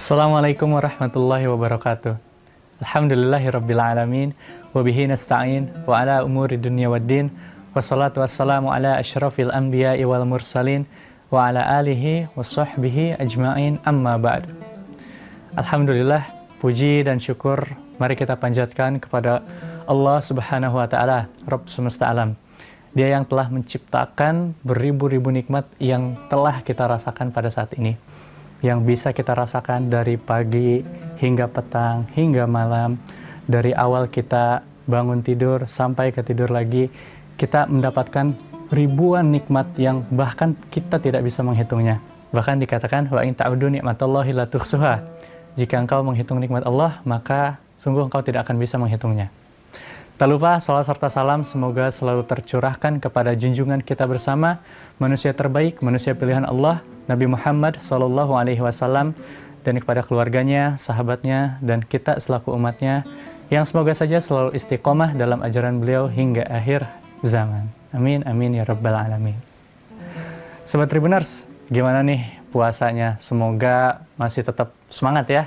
Assalamualaikum warahmatullahi wabarakatuh. Alhamdulillahirrabbilalamin. Wabihi nasta'in wa ala umuri dunia waddin. Wassalatu wassalamu ala ashrafil anbiya'i wal mursalin wa ala alihi wa sahbihi ajma'in, amma ba'd. Alhamdulillah, puji dan syukur mari kita panjatkan kepada Allah Subhanahu wa ta'ala, Rabb semesta alam. Dia yang telah menciptakan beribu-ribu nikmat yang telah kita rasakan pada saat ini, yang bisa kita rasakan dari pagi hingga petang, hingga malam. Dari awal kita bangun tidur sampai ke tidur lagi, kita mendapatkan ribuan nikmat yang bahkan kita tidak bisa menghitungnya. Bahkan dikatakan, wa in ta'udu ni'matallahi la tuhsuha. Jika engkau menghitung nikmat Allah, maka sungguh engkau tidak akan bisa menghitungnya. Tak lupa salawat serta salam semoga selalu tercurahkan kepada junjungan kita bersama, manusia terbaik, manusia pilihan Allah, Nabi Muhammad SAW, dan kepada keluarganya, sahabatnya, dan kita selaku umatnya, yang semoga saja selalu istiqomah dalam ajaran beliau hingga akhir zaman. Amin, amin, ya rabbal alamin. Sobat Tribuners, gimana nih puasanya? Semoga masih tetap semangat ya.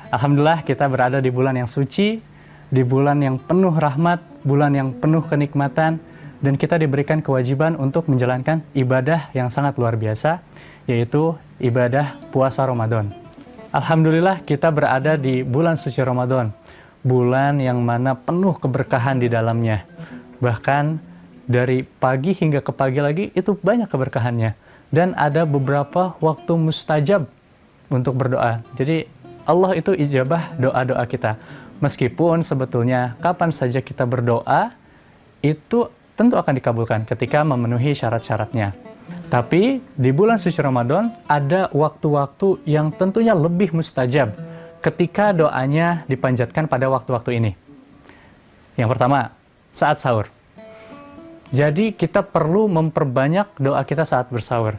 Alhamdulillah kita berada di bulan yang suci, di bulan yang penuh rahmat, bulan yang penuh kenikmatan, dan kita diberikan kewajiban untuk menjalankan ibadah yang sangat luar biasa, yaitu ibadah puasa Ramadan. Alhamdulillah kita berada di bulan suci Ramadan, bulan yang mana penuh keberkahan di dalamnya. Bahkan dari pagi hingga ke pagi lagi itu banyak keberkahannya. Dan ada beberapa waktu mustajab untuk berdoa. Jadi Allah itu ijabah doa-doa kita. Meskipun sebetulnya kapan saja kita berdoa, itu tentu akan dikabulkan ketika memenuhi syarat-syaratnya. Tapi di bulan suci Ramadan ada waktu-waktu yang tentunya lebih mustajab ketika doanya dipanjatkan pada waktu-waktu ini. Yang pertama, saat sahur. Jadi kita perlu memperbanyak doa kita saat bersahur,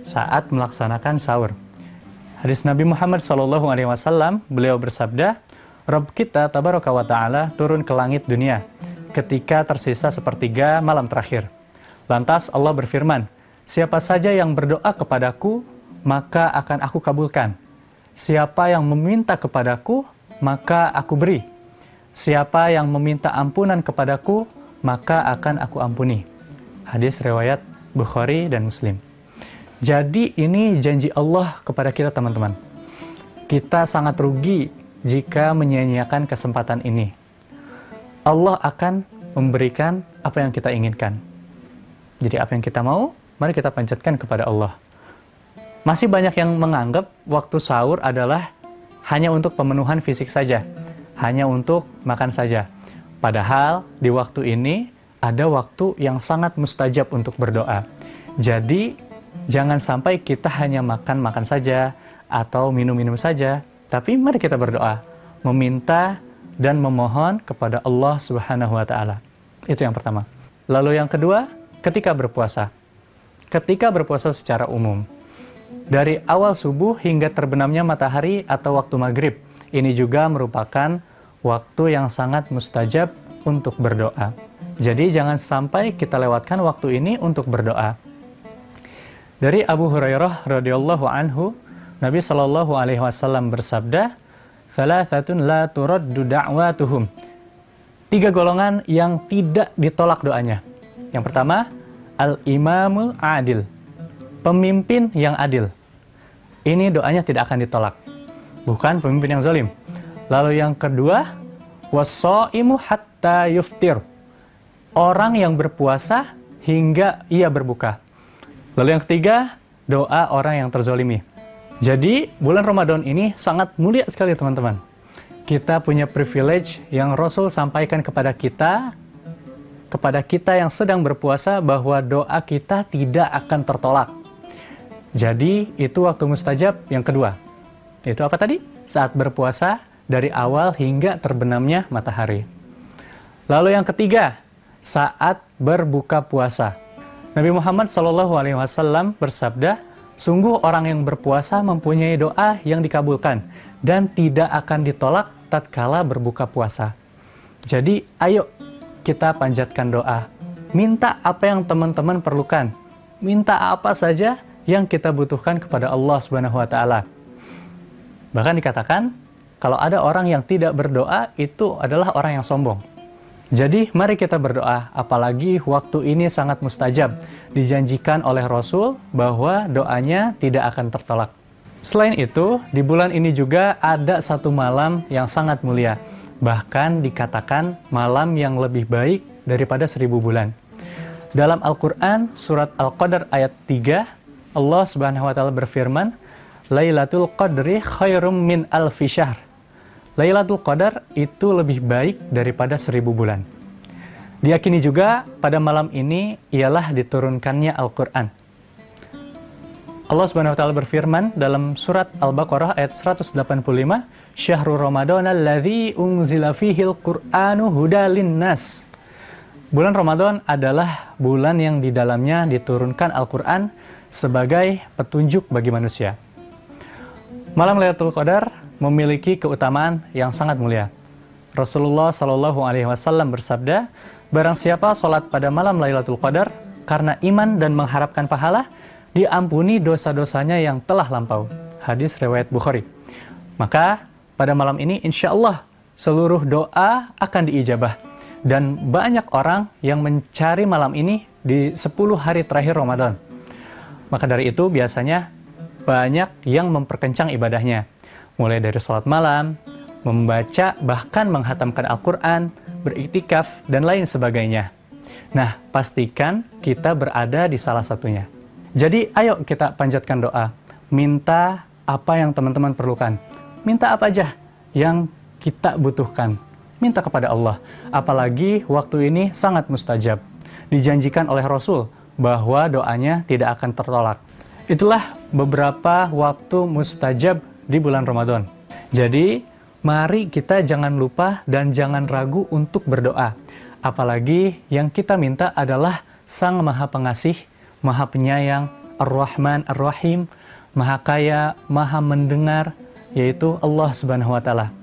saat melaksanakan sahur. Hadis Nabi Muhammad SAW, beliau bersabda, Rabb kita tabaraka wa ta'ala turun ke langit dunia ketika tersisa sepertiga malam terakhir. Lantas Allah berfirman, siapa saja yang berdoa kepadaku, maka akan aku kabulkan. Siapa yang meminta kepadaku, maka aku beri. Siapa yang meminta ampunan kepadaku, maka akan aku ampuni. Hadis riwayat Bukhari dan Muslim. Jadi ini janji Allah kepada kita teman-teman. Kita sangat rugi jika menyia-nyiakan kesempatan ini. Allah akan memberikan apa yang kita inginkan. Jadi apa yang kita mau, mari kita panjatkan kepada Allah. Masih banyak yang menganggap waktu sahur adalah hanya untuk pemenuhan fisik saja, hanya untuk makan saja. Padahal di waktu ini ada waktu yang sangat mustajab untuk berdoa. Jadi jangan sampai kita hanya makan-makan saja atau minum-minum saja, tapi mari kita berdoa, meminta dan memohon kepada Allah Subhanahu wa ta'ala. Itu yang pertama. Lalu yang kedua, ketika berpuasa. Ketika berpuasa secara umum. Dari awal subuh hingga terbenamnya matahari atau waktu maghrib. Ini juga merupakan waktu yang sangat mustajab untuk berdoa. Jadi jangan sampai kita lewatkan waktu ini untuk berdoa. Dari Abu Hurairah radhiyallahu anhu, Nabi sallallahu alaihi wasallam bersabda, "Thalathatun la turaddu da'watuhum." 3 golongan yang tidak ditolak doanya. Yang pertama, al-imamul adil, pemimpin yang adil. Ini doanya tidak akan ditolak, bukan pemimpin yang zalim. Lalu yang kedua, was-shaimu hatta yuftir, orang yang berpuasa hingga ia berbuka. Lalu yang ketiga, doa orang yang terzolimi. Jadi bulan Ramadan ini sangat mulia sekali teman-teman. Kita punya privilege yang Rasul sampaikan kepada kita yang sedang berpuasa, bahwa doa kita tidak akan tertolak. Jadi itu waktu mustajab yang kedua. Itu apa tadi? Saat berpuasa dari awal hingga terbenamnya matahari. Lalu yang ketiga, saat berbuka puasa. Nabi Muhammad SAW bersabda, sungguh orang yang berpuasa mempunyai doa yang dikabulkan dan tidak akan ditolak tatkala berbuka puasa. Jadi ayo kita panjatkan doa. Minta apa yang teman-teman perlukan. Minta apa saja yang kita butuhkan kepada Allah Subhanahu wa taala. Bahkan dikatakan, kalau ada orang yang tidak berdoa, itu adalah orang yang sombong. Jadi mari kita berdoa, apalagi waktu ini sangat mustajab. Dijanjikan oleh Rasul bahwa doanya tidak akan tertolak. Selain itu, di bulan ini juga ada satu malam yang sangat mulia. Bahkan dikatakan malam yang lebih baik daripada 1000 bulan. Dalam Al-Quran, surat Al-Qadr ayat 3, Allah Subhanahu wa taala berfirman, Lailatul Qadri khairum min alfi syahr. Lailatul Qadar itu lebih baik daripada 1000 bulan. Diyakini juga pada malam ini ialah diturunkannya Al-Quran. Allah Subhanahu wa taala berfirman dalam surat Al-Baqarah ayat 185, Syahrul Ramadan alladzi unzila fihil Qur'anu hudalin nas. Bulan Ramadan adalah bulan yang di dalamnya diturunkan Al-Quran sebagai petunjuk bagi manusia. Malam Lailatul Qadar memiliki keutamaan yang sangat mulia. Rasulullah SAW bersabda, barang siapa sholat pada malam Lailatul Qadar karena iman dan mengharapkan pahala, diampuni dosa-dosanya yang telah lampau. Hadis riwayat Bukhari. Maka pada malam ini insya Allah seluruh doa akan diijabah. Dan banyak orang yang mencari malam ini di 10 hari terakhir Ramadan. Maka dari itu biasanya banyak yang memperkencang ibadahnya. Mulai dari sholat malam, membaca, bahkan menghatamkan Al-Quran, beriktikaf, dan lain sebagainya. Nah, pastikan kita berada di salah satunya. Jadi ayo kita panjatkan doa. Minta apa yang teman-teman perlukan. Minta apa aja yang kita butuhkan. Minta kepada Allah. Apalagi waktu ini sangat mustajab. Dijanjikan oleh Rasul bahwa doanya tidak akan tertolak. Itulah beberapa waktu mustajab di bulan Ramadan. Jadi, mari kita jangan lupa dan jangan ragu untuk berdoa. Apalagi yang kita minta adalah Sang Maha Pengasih, Maha Penyayang, Ar-Rahman, Ar-Rahim, Maha Kaya, Maha Mendengar, yaitu Allah Subhanahu wa taala.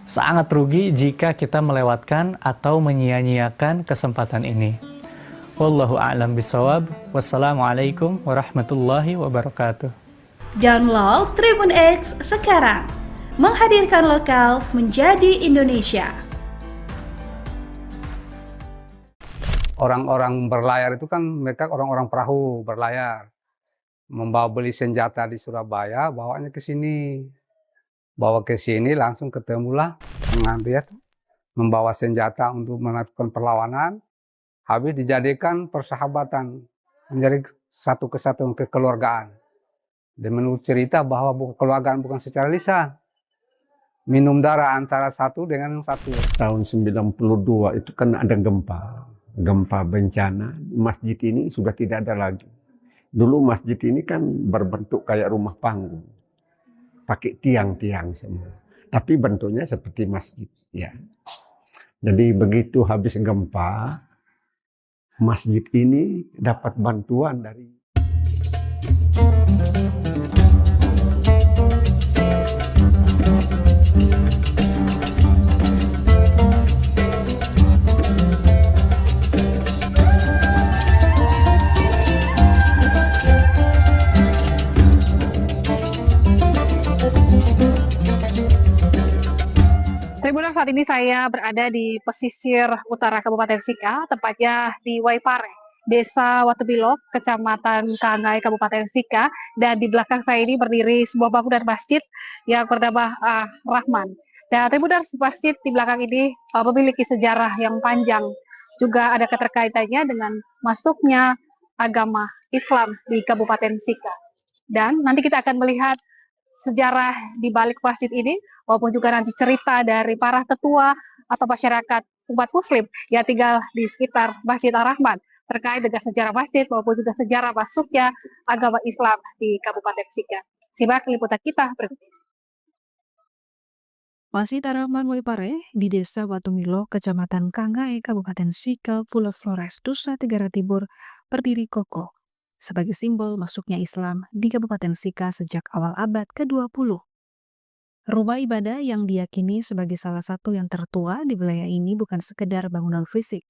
Sangat rugi jika kita melewatkan atau menyia-nyiakan kesempatan ini. Wallahu a'lam bishawab. Wassalamualaikum warahmatullahi wabarakatuh. Download Tribun X sekarang. Menghadirkan lokal menjadi Indonesia. Orang-orang berlayar itu kan mereka orang-orang perahu berlayar. Membawa beli senjata di Surabaya, bawanya ke sini. Bawa ke sini langsung ketemulah mengambil membawa senjata untuk melakukan perlawanan. Habis dijadikan persahabatan, menjadi satu kesatuan kekeluargaan. Dan menurut cerita bahwa kekeluargaan bukan secara lisan. Minum darah antara satu dengan yang satu. Tahun 92 itu kan ada gempa bencana. Masjid ini sudah tidak ada lagi. Dulu masjid ini kan berbentuk kayak rumah panggung. Pakai tiang-tiang semua. Tapi bentuknya seperti masjid. Ya. Jadi begitu habis gempa, masjid ini dapat bantuan dari Tribuners saat ini saya berada di pesisir utara Kabupaten Sika, tepatnya di Waipare, Desa Watubilo, Kecamatan Kangai, Kabupaten Sika. Dan di belakang saya ini berdiri sebuah bangunan masjid yang bernama Rahman. Dan Tribuners, masjid di belakang ini memiliki sejarah yang panjang. Juga ada keterkaitannya dengan masuknya agama Islam di Kabupaten Sika. Dan nanti kita akan melihat sejarah di balik masjid ini, maupun juga nanti cerita dari para tetua atau masyarakat umat muslim yang tinggal di sekitar Masjid Ar-Rahman terkait dengan sejarah masjid maupun juga sejarah masuknya agama Islam di Kabupaten Sika. Simak liputan kita berikut ini. Masjid Ar-Rahman Waipare di Desa Watungilo, Kecamatan Kangai, Kabupaten Sika, Pulau Flores, Nusa Tenggara Timur, berdiri kokoh sebagai simbol masuknya Islam di Kabupaten Sika sejak awal abad ke-20. Rumah ibadah yang diyakini sebagai salah satu yang tertua di wilayah ini bukan sekedar bangunan fisik.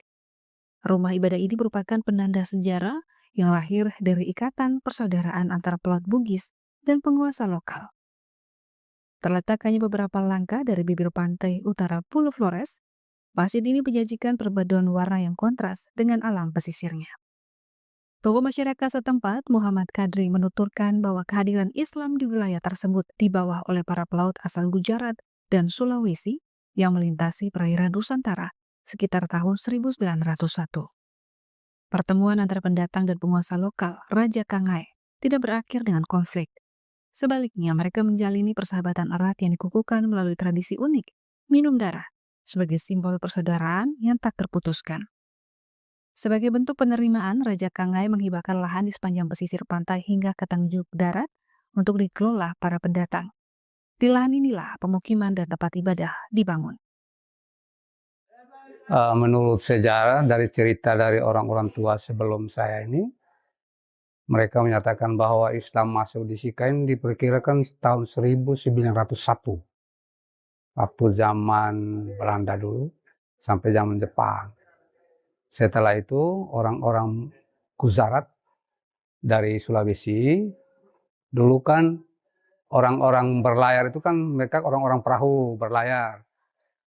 Rumah ibadah ini merupakan penanda sejarah yang lahir dari ikatan persaudaraan antara Pelaut Bugis dan penguasa lokal. Terletak hanya beberapa langkah dari bibir pantai utara Pulau Flores, masjid ini menyajikan perpaduan warna yang kontras dengan alam pesisirnya. Tokoh masyarakat setempat, Muhammad Kadri, menuturkan bahwa kehadiran Islam di wilayah tersebut dibawa oleh para pelaut asal Gujarat dan Sulawesi yang melintasi perairan Nusantara sekitar tahun 1901. Pertemuan antara pendatang dan penguasa lokal, Raja Kangai, tidak berakhir dengan konflik. Sebaliknya, mereka menjalini persahabatan erat yang dikukuhkan melalui tradisi unik, minum darah, sebagai simbol persaudaraan yang tak terputuskan. Sebagai bentuk penerimaan, Raja Kangai menghibahkan lahan di sepanjang pesisir pantai hingga ke Tanjung Darat untuk dikelola para pendatang. Di lahan inilah pemukiman dan tempat ibadah dibangun. Menurut sejarah dari cerita dari orang-orang tua sebelum saya ini, mereka menyatakan bahwa Islam masuk di Sika ini diperkirakan tahun 1901. Waktu zaman Belanda dulu sampai zaman Jepang. Setelah itu orang-orang Gujarat dari Sulawesi, dulu kan orang-orang berlayar itu kan mereka orang-orang perahu berlayar.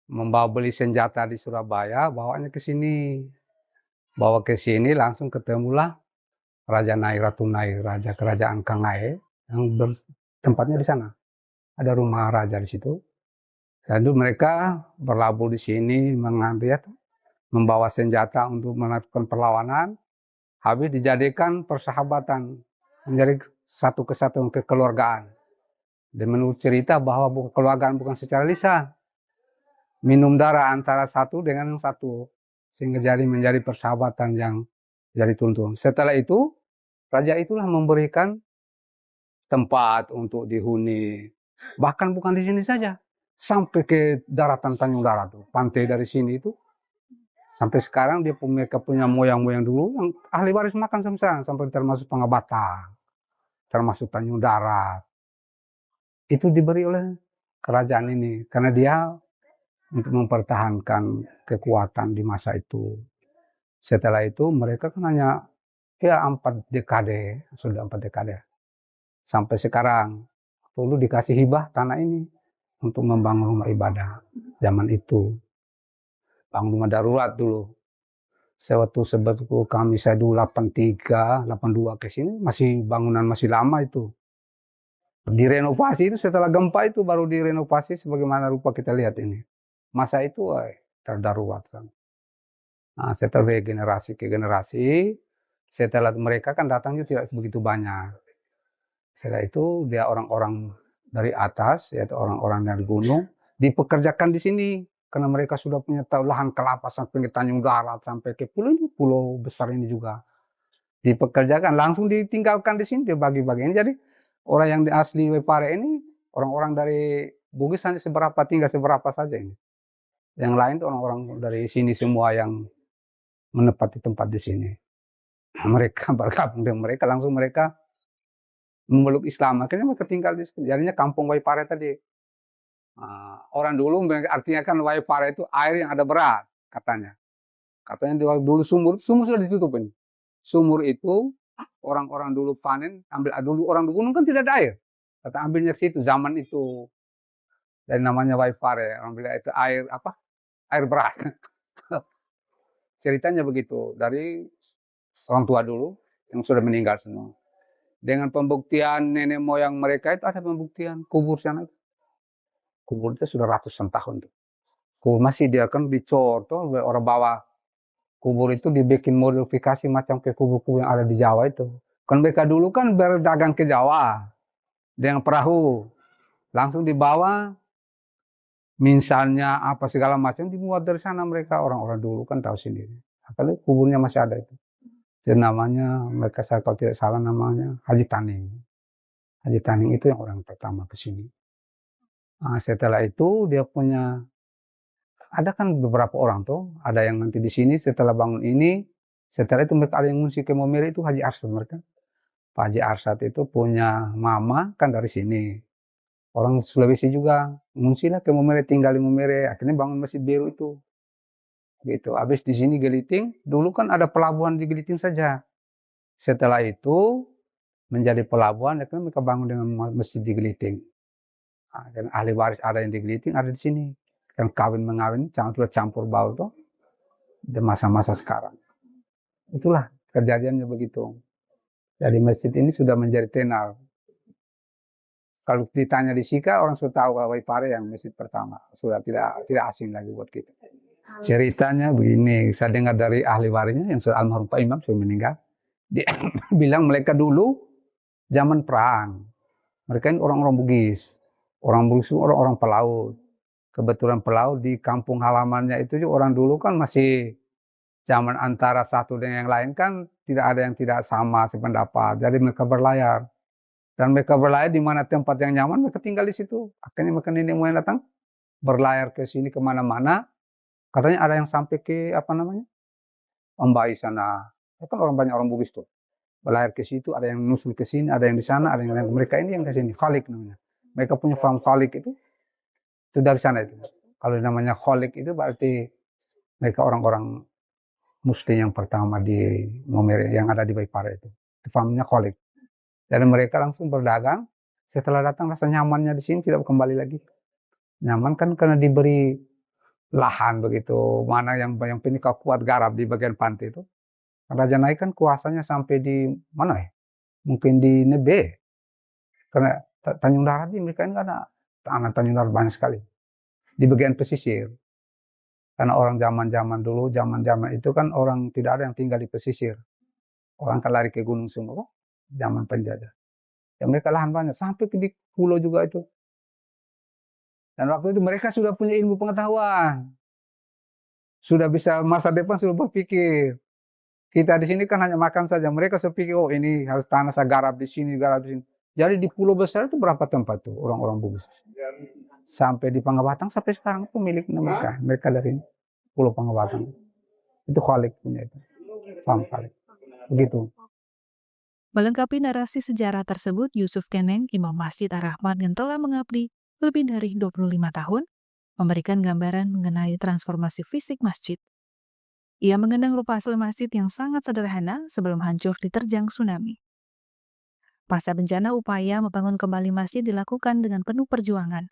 Membawa beli senjata di Surabaya, bawanya ke sini. Bawa ke sini langsung ketemulah Raja Nai, Ratu Nai, Raja Kerajaan Kangai yang tempatnya di sana. Ada rumah raja di situ. Lalu mereka berlabuh di sini membawa senjata untuk melakukan perlawanan, habis dijadikan persahabatan, menjadi satu kesatuan kekeluargaan. Dan menurut cerita bahwa kekeluargaan bukan secara lisan, minum darah antara satu dengan yang satu, sehingga menjadi persahabatan yang jadi tuntun. Setelah itu, raja itulah memberikan tempat untuk dihuni, bahkan bukan di sini saja, sampai ke daratan Tanjung Darat, pantai dari sini itu. Sampai sekarang mereka punya moyang-moyang dulu yang ahli waris makan sampai sekarang, sampai termasuk Pangabata, termasuk Tanjung Darat. Itu diberi oleh kerajaan ini karena dia untuk mempertahankan kekuatan di masa itu. Setelah itu mereka kan hanya 4 dekade, sudah 4 dekade. Sampai sekarang dulu dikasih hibah tanah ini untuk membangun rumah ibadah zaman itu. Bangun rumah darurat dulu. Sewaktu sebetulnya kami saya dulu 83, 82 ke sini masih bangunan masih lama itu. Direnovasi itu setelah gempa itu baru direnovasi sebagaimana rupa kita lihat ini. Masa itu terdarurat. Nah, setelah generasi ke generasi, setelah mereka kan datangnya tidak sebegitu banyak. Setelah itu dia orang-orang dari atas, yaitu orang-orang dari gunung, dipekerjakan di sini. Karena mereka sudah punya lahan kelapa sampai ke Tanjung Darat, sampai ke pulau besar ini juga. Dipekerjakan, langsung ditinggalkan di sini, dibagi-bagi. Jadi orang yang asli Waipare ini, orang-orang dari Bugis hanya tinggal seberapa saja ini. Yang lain itu orang-orang dari sini semua yang menempati tempat di sini. Mereka bergabung dengan mereka, langsung mereka memeluk Islam. Akhirnya mereka tinggal di sini. Jadinya kampung Waipare tadi. Orang dulu artinya kan Waipare itu air yang ada berat katanya. Katanya dulu sumur sudah ditutup ini. Sumur itu orang-orang dulu panen, ambil dulu orang di gunung kan tidak ada air. Kata ambilnya situ zaman itu. Dan namanya Waipare, orang bilang itu air apa? Air beras. Ceritanya begitu dari orang tua dulu yang sudah meninggal semua. Dengan pembuktian nenek moyang mereka itu ada pembuktian kubur sana. Kubur itu sudah ratusan tahun tuh. Kubur masih dia kan dicor tuh orang bawa kubur itu dibikin modifikasi macam kayak kubur-kubur yang ada di Jawa itu. Kan mereka dulu kan berdagang ke Jawa dengan perahu, langsung dibawa, misalnya apa segala macam dimuat dari sana mereka orang-orang dulu kan tahu sendiri. Apalagi kuburnya masih ada itu. Jadi namanya mereka saya kalau tidak salah namanya Haji Taning. Haji Taning itu yang orang pertama ke sini. Nah, setelah itu dia punya ada kan beberapa orang tuh, ada yang nanti di sini setelah bangun ini, setelah itu mereka ada yang ngungsi ke Momere itu Haji Arsad mereka. Pak Haji Arsad itu punya mama kan dari sini. Orang Sulawesi juga ngungsi lah ke Momere, tinggal di Momere, akhirnya bangun Masjid Biru itu. Gitu. Habis di sini Geliting, dulu kan ada pelabuhan di Geliting saja. Setelah itu menjadi pelabuhan, akhirnya mereka bangun dengan masjid di Geliting. Nah, dan ahli waris ada yang di Geliting, ada di sini. Yang kawin mengawin, sudah campur baur tuh di masa-masa sekarang. Itulah kejadiannya begitu. Jadi masjid ini sudah menjadi tenar. Kalau ditanya di Sika, orang sudah tahu Waipare yang masjid pertama. Sudah tidak asing lagi buat kita. Ceritanya begini, saya dengar dari ahli warisnya yang sudah almarhum Pak Imam sudah meninggal. Dia bilang mereka dulu zaman perang. Mereka ini orang-orang Bugis. Orang Bugis itu orang-orang pelaut. Kebetulan pelaut di kampung halamannya itu juga orang dulu kan masih zaman antara satu dengan yang lain kan tidak ada yang tidak sama sependapat. Jadi mereka berlayar. Dan mereka berlayar di mana tempat yang nyaman, mereka tinggal di situ. Akhirnya mereka nenek moyang datang, berlayar ke sini kemana-mana. Katanya ada yang sampai ke apa namanya? Ombai sana. Ya kan orang banyak orang Bugis tuh. Berlayar ke situ, ada yang nusul ke sini, ada yang di sana, ada yang mereka ini yang ke sini. Khalik namanya. Mereka punya farm Khalik itu dari sana itu. Kalau namanya Khalik itu berarti mereka orang-orang Muslim yang pertama di Momere yang ada di Waipare itu. Itu farmnya Khalik. Jadi mereka langsung berdagang. Setelah datang rasa nyamannya di sini tidak kembali lagi. Nyaman kan karena diberi lahan begitu. Mana yang penyuka kuat garap di bagian pantai itu. Raja Naik kan kuasanya sampai di mana ya? Mungkin di Nebe. Karena Tanjung Darat ini mereka ini ada tanah Tanjung Darat banyak sekali. Di bagian pesisir. Karena orang zaman-zaman dulu, zaman-zaman itu kan orang tidak ada yang tinggal di pesisir. Orang kan lari ke Gunung Sumbing, zaman penjajah. Ya mereka lahan banyak, sampai ke di pulau juga itu. Dan waktu itu mereka sudah punya ilmu pengetahuan. Sudah bisa masa depan sudah berpikir. Kita di sini kan hanya makan saja. Mereka sepikir, oh ini harus tanah saya garap di sini, garap di sini. Jadi di pulau besar itu berapa tempat tuh orang-orang Bugis? Sampai di Pangabatang sampai sekarang itu milik mereka. Mereka dari Pulau Pangabatang. Itu Khalik punya itu. Farm Khalik. Begitu. Melengkapi narasi sejarah tersebut, Yusuf Keneng, Imam Masjid Ar-Rahman yang telah mengabdi lebih dari 25 tahun, memberikan gambaran mengenai transformasi fisik masjid. Ia mengenang rupa asli masjid yang sangat sederhana sebelum hancur diterjang tsunami. Pasca bencana, upaya membangun kembali masjid dilakukan dengan penuh perjuangan.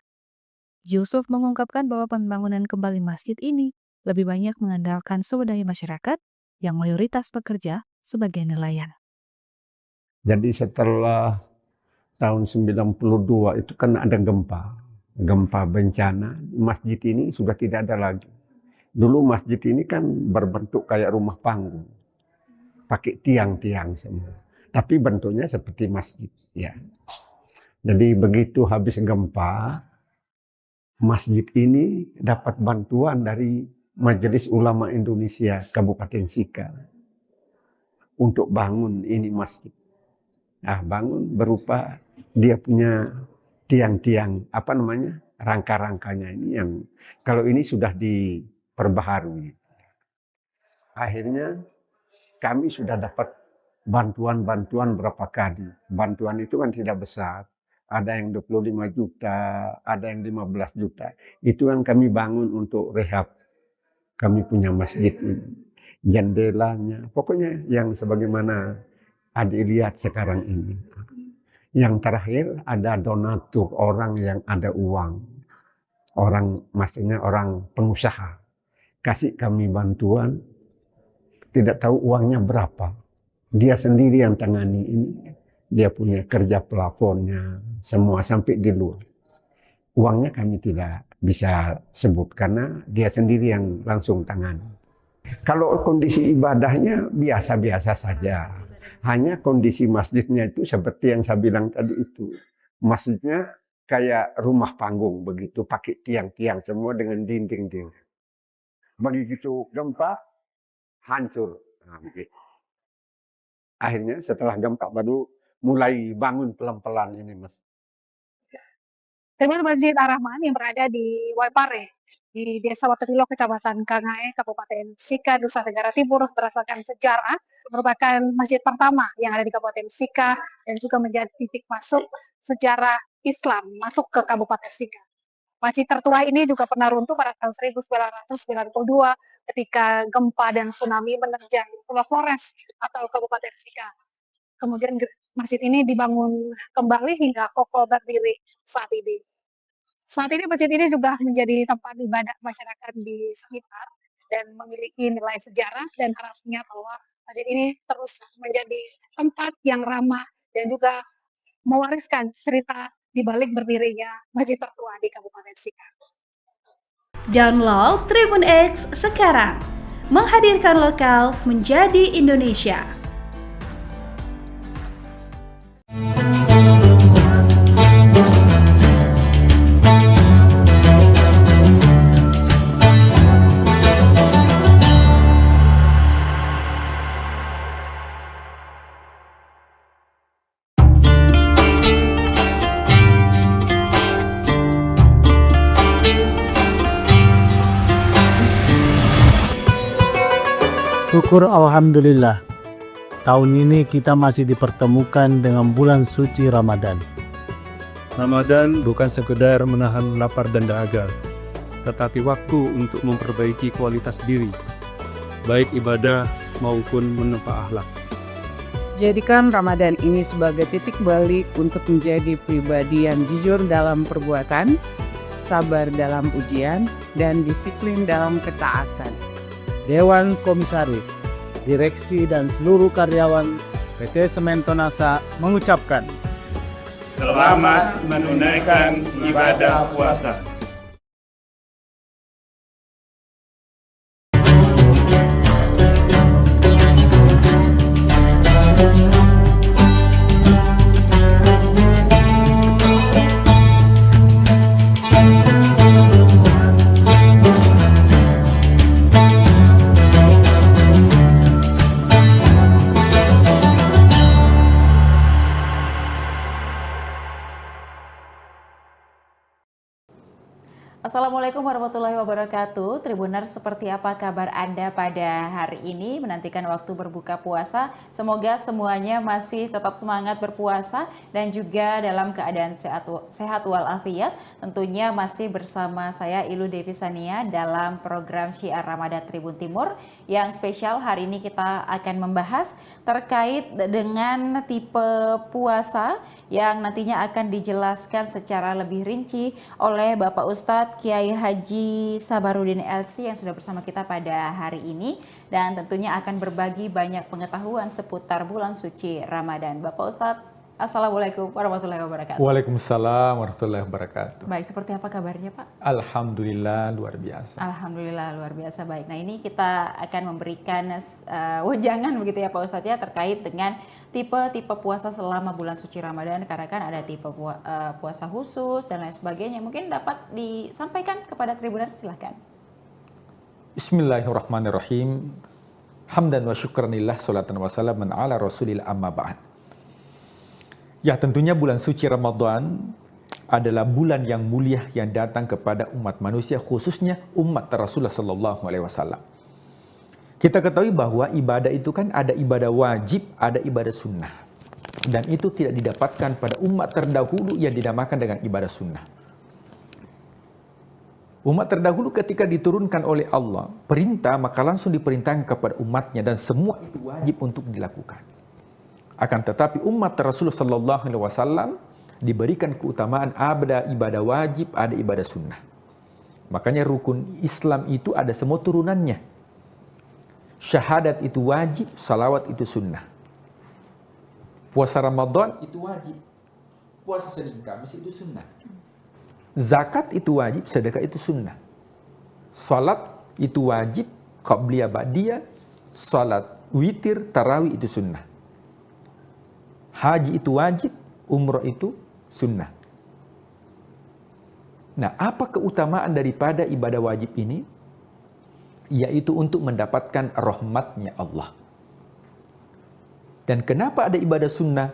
Yusuf mengungkapkan bahwa pembangunan kembali masjid ini lebih banyak mengandalkan swadaya masyarakat yang mayoritas bekerja sebagai nelayan. Jadi setelah tahun 92 itu kan ada gempa bencana, masjid ini sudah tidak ada lagi. Dulu masjid ini kan berbentuk kayak rumah panggung, pakai tiang-tiang semua. Tapi bentuknya seperti masjid, ya. Jadi begitu habis gempa, masjid ini dapat bantuan dari Majelis Ulama Indonesia Kabupaten Sika untuk bangun ini masjid. Nah, bangun berupa dia punya tiang-tiang, apa namanya, rangka-rangkanya ini yang kalau ini sudah diperbaharui. Akhirnya kami sudah dapat bantuan berapa kali. Bantuan itu kan tidak besar. Ada yang 25 juta, ada yang 15 juta. Itu kan kami bangun untuk rehab. Kami punya masjid ini. Jendelanya, pokoknya yang sebagaimana adik lihat sekarang ini. Yang terakhir ada donatur, orang yang ada uang. maksudnya orang pengusaha, kasih kami bantuan, tidak tahu uangnya berapa. Dia sendiri yang tangani ini, dia punya kerja pelafonnya, semua sampai di luar. Uangnya kami tidak bisa sebut karena dia sendiri yang langsung tangani. Kalau kondisi ibadahnya biasa-biasa saja. Hanya kondisi masjidnya itu seperti yang saya bilang tadi itu. Masjidnya kayak rumah panggung begitu, pakai tiang-tiang semua dengan dinding-dinding. Begitu gempa, hancur. Nah, begitu. Akhirnya setelah gempa baru mulai bangun pelan-pelan ini, Mas. Terminal Masjid Ar-Rahman yang berada di Waipare, di Desa Watubilo, Kecamatan Kangae, Kabupaten Sika, Nusa Tenggara Timur, berdasarkan sejarah, merupakan masjid pertama yang ada di Kabupaten Sika dan juga menjadi titik masuk sejarah Islam masuk ke Kabupaten Sika. Masjid tertua ini juga pernah runtuh pada tahun 1992 ketika gempa dan tsunami menerjang Pulau Flores atau Kabupaten Sika. Kemudian masjid ini dibangun kembali hingga kokoh berdiri saat ini. Saat ini masjid ini juga menjadi tempat ibadah masyarakat di sekitar dan memiliki nilai sejarah dan harapnya bahwa masjid ini terus menjadi tempat yang ramah dan juga mewariskan cerita di balik berdirinya masjid tertua di Kabupaten Sika. Download Tribun X sekarang, menghadirkan lokal menjadi Indonesia. Syukur Alhamdulillah, tahun ini kita masih dipertemukan dengan bulan suci Ramadan. Ramadan bukan sekedar menahan lapar dan dahaga, tetapi waktu untuk memperbaiki kualitas diri, baik ibadah maupun menempa akhlak. Jadikan Ramadan ini sebagai titik balik untuk menjadi pribadi yang jujur dalam perbuatan, sabar dalam ujian, dan disiplin dalam ketaatan. Dewan Komisaris, Direksi dan seluruh karyawan PT Semen Tonasa mengucapkan selamat menunaikan ibadah puasa. Assalamualaikum warahmatullahi wabarakatuh. Tribuners, seperti apa kabar Anda pada hari ini? Menantikan waktu berbuka puasa. Semoga semuanya masih tetap semangat berpuasa dan juga dalam keadaan sehat walafiat. Tentunya masih bersama saya Ilu Devisania dalam program Syiar Ramadan Tribun Timur yang spesial. Hari ini kita akan membahas terkait dengan tipe puasa yang nantinya akan dijelaskan secara lebih rinci oleh Bapak Ustadz Kiai Haji Sabarudin LC yang sudah bersama kita pada hari ini dan tentunya akan berbagi banyak pengetahuan seputar bulan suci Ramadan. Bapak Ustadz, Assalamualaikum warahmatullahi wabarakatuh. Waalaikumsalam warahmatullahi wabarakatuh. Baik, seperti apa kabarnya Pak? Alhamdulillah luar biasa. Alhamdulillah luar biasa, baik. Nah, ini kita akan memberikan wejangan begitu ya Pak Ustadz ya terkait dengan tipe-tipe puasa selama bulan suci Ramadan, karena kan ada tipe puasa khusus dan lain sebagainya. Mungkin dapat disampaikan kepada Tribuners, silahkan. Bismillahirrahmanirrahim. Hamdan wa syukranillah, salatan wa salaman ala rasulillah, amma ba'd. Ya, tentunya bulan suci Ramadan adalah bulan yang mulia yang datang kepada umat manusia, khususnya umat Rasulullah Sallallahu Alaihi Wasallam. Kita ketahui bahwa ibadah itu kan ada ibadah wajib, ada ibadah sunnah. Dan itu tidak didapatkan pada umat terdahulu yang dinamakan dengan ibadah sunnah. Umat terdahulu ketika diturunkan oleh Allah perintah, maka langsung diperintahkan kepada umatnya dan semua itu wajib untuk dilakukan. Akan tetapi umat Rasulullah Sallallahu Alaihi Wasallam diberikan keutamaan ada ibadah wajib, ada ibadah sunnah. Makanya rukun Islam itu ada semua turunannya. Syahadat itu wajib, salawat itu sunnah. Puasa Ramadan itu wajib. Puasa Senin Kamis itu sunnah. Zakat itu wajib, sedekah itu sunnah. Salat itu wajib, qabliyah ba'diyah, salat witir, tarawih itu sunnah. Haji itu wajib, umrah itu sunnah. Nah, apa keutamaan daripada ibadah wajib ini? Yaitu untuk mendapatkan rahmatnya Allah. Dan kenapa ada ibadah sunnah?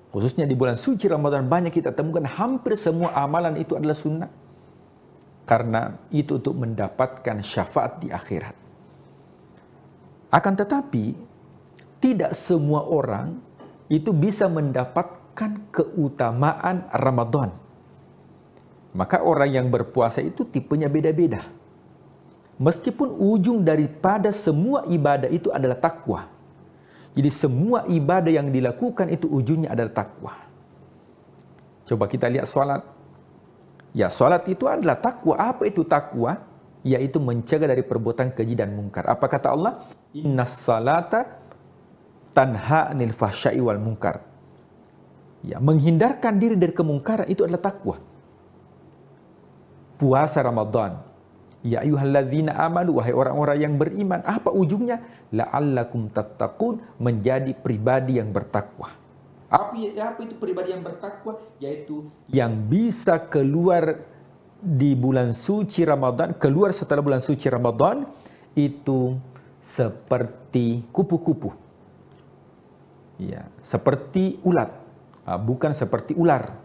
Khususnya di bulan suci Ramadan banyak kita temukan hampir semua amalan itu adalah sunnah. Karena itu untuk mendapatkan syafaat di akhirat. Akan tetapi, tidak semua orang itu bisa mendapatkan keutamaan Ramadan. Maka orang yang berpuasa itu tipenya beda-beda. Meskipun ujung daripada semua ibadah itu adalah takwa. Jadi semua ibadah yang dilakukan itu ujungnya adalah takwa. Coba kita lihat sholat. Ya, sholat itu adalah takwa. Apa itu takwa? Yaitu mencegah dari perbuatan keji dan mungkar. Apa kata Allah? Innas salata tanha anil fahsya'i wal mungkar. Ya, menghindarkan diri dari kemungkaran itu adalah takwa. Puasa Ramadan. Ya ayyuhalladzina amanu, wahai orang-orang yang beriman. Apa ujungnya? La'allakum tattaqun, menjadi pribadi yang bertakwa. Apa itu pribadi yang bertakwa? Yaitu yang bisa keluar di bulan suci Ramadan, keluar setelah bulan suci Ramadan, itu seperti kupu-kupu. Ya, seperti ulat. Bukan seperti ular.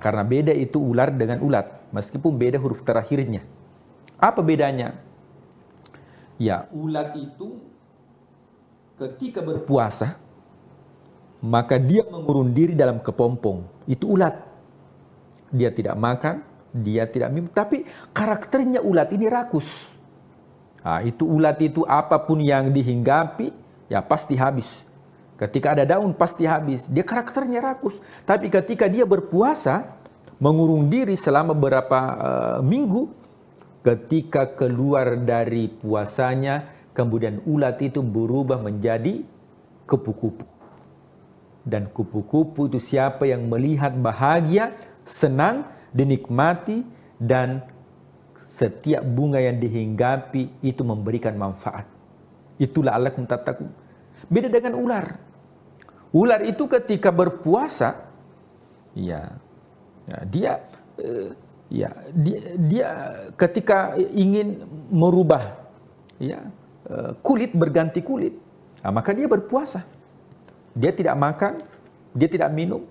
Karena beda itu ular dengan ulat. Meskipun beda huruf terakhirnya. Apa bedanya? Ya, ulat itu ketika berpuasa, maka dia mengurung diri dalam kepompong. Itu ulat. Dia tidak makan, dia tidak minum. Tapi karakternya ulat ini rakus. Itu ulat itu apapun yang dihinggapi, ya pasti habis. Ketika ada daun, pasti habis. Dia karakternya rakus. Tapi ketika dia berpuasa, mengurung diri selama beberapa minggu, ketika keluar dari puasanya, kemudian ulat itu berubah menjadi kupu-kupu. Dan kupu-kupu itu siapa yang melihat bahagia, senang, dinikmati, dan setiap bunga yang dihinggapi itu memberikan manfaat. Itulah la'allakum tattaqun. Beda dengan ular. Ular itu ketika berpuasa, dia ketika ingin merubah kulit berganti kulit, maka dia berpuasa. Dia tidak makan, dia tidak minum.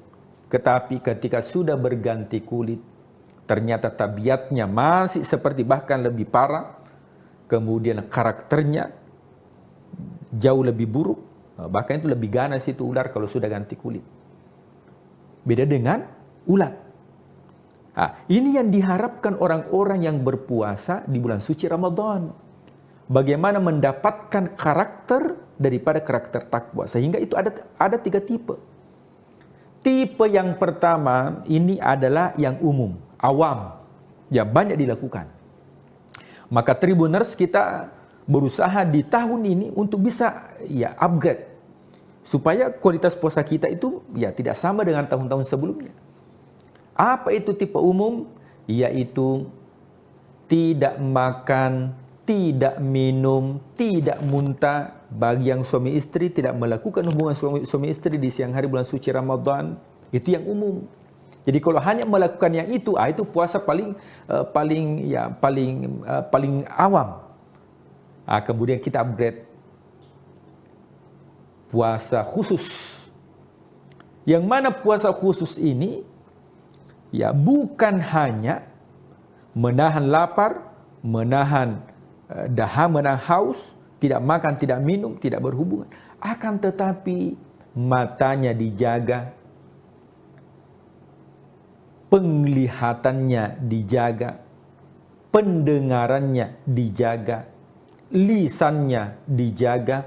Tetapi ketika sudah berganti kulit, ternyata tabiatnya masih seperti bahkan lebih parah. Kemudian karakternya jauh lebih buruk. Bahkan itu lebih ganas itu ular kalau sudah ganti kulit. Beda dengan ulat. Ini yang diharapkan orang-orang yang berpuasa di bulan suci Ramadan. Bagaimana mendapatkan karakter daripada karakter takwa. Sehingga itu ada 3 tipe. Tipe yang pertama ini adalah yang umum, awam. Ya, banyak dilakukan. Maka Tribuners kita berusaha di tahun ini untuk bisa upgrade. Supaya kualitas puasa kita itu tidak sama dengan tahun-tahun sebelumnya. Apa itu tipe umum? Yaitu tidak makan, tidak minum, tidak muntah. Bagi yang suami istri tidak melakukan hubungan suami istri di siang hari bulan suci Ramadan, itu yang umum. Jadi kalau hanya melakukan yang itu puasa paling awam. Kemudian kita upgrade puasa khusus. Yang mana puasa khusus ini bukan hanya menahan lapar, menahan dahaga, menahan haus, tidak makan, tidak minum, tidak berhubungan. Akan tetapi matanya dijaga, penglihatannya dijaga, pendengarannya dijaga, lisannya dijaga,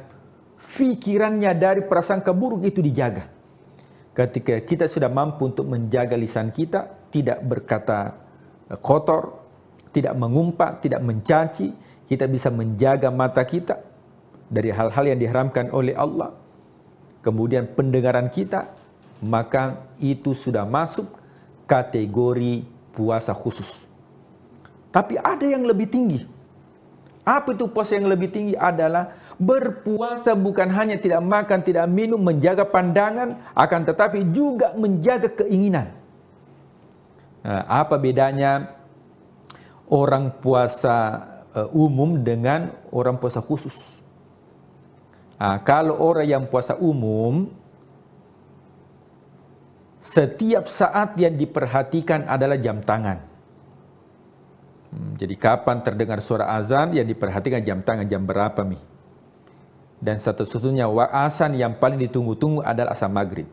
fikirannya dari prasangka buruk itu dijaga. Ketika kita sudah mampu untuk menjaga lisan kita, tidak berkata kotor, tidak mengumpat, tidak mencaci, kita bisa menjaga mata kita dari hal-hal yang diharamkan oleh Allah. Kemudian pendengaran kita, maka itu sudah masuk kategori puasa khusus. Tapi ada yang lebih tinggi. Apa itu puasa yang lebih tinggi? Adalah berpuasa bukan hanya tidak makan, tidak minum, menjaga pandangan, akan tetapi juga menjaga keinginan. Nah, apa bedanya orang puasa umum dengan orang puasa khusus? Nah, kalau orang yang puasa umum, setiap saat yang diperhatikan adalah jam tangan. Jadi kapan terdengar suara azan, yang diperhatikan jam tangan, jam berapa nih. Dan satu-satunya azan yang paling ditunggu-tunggu adalah azan maghrib.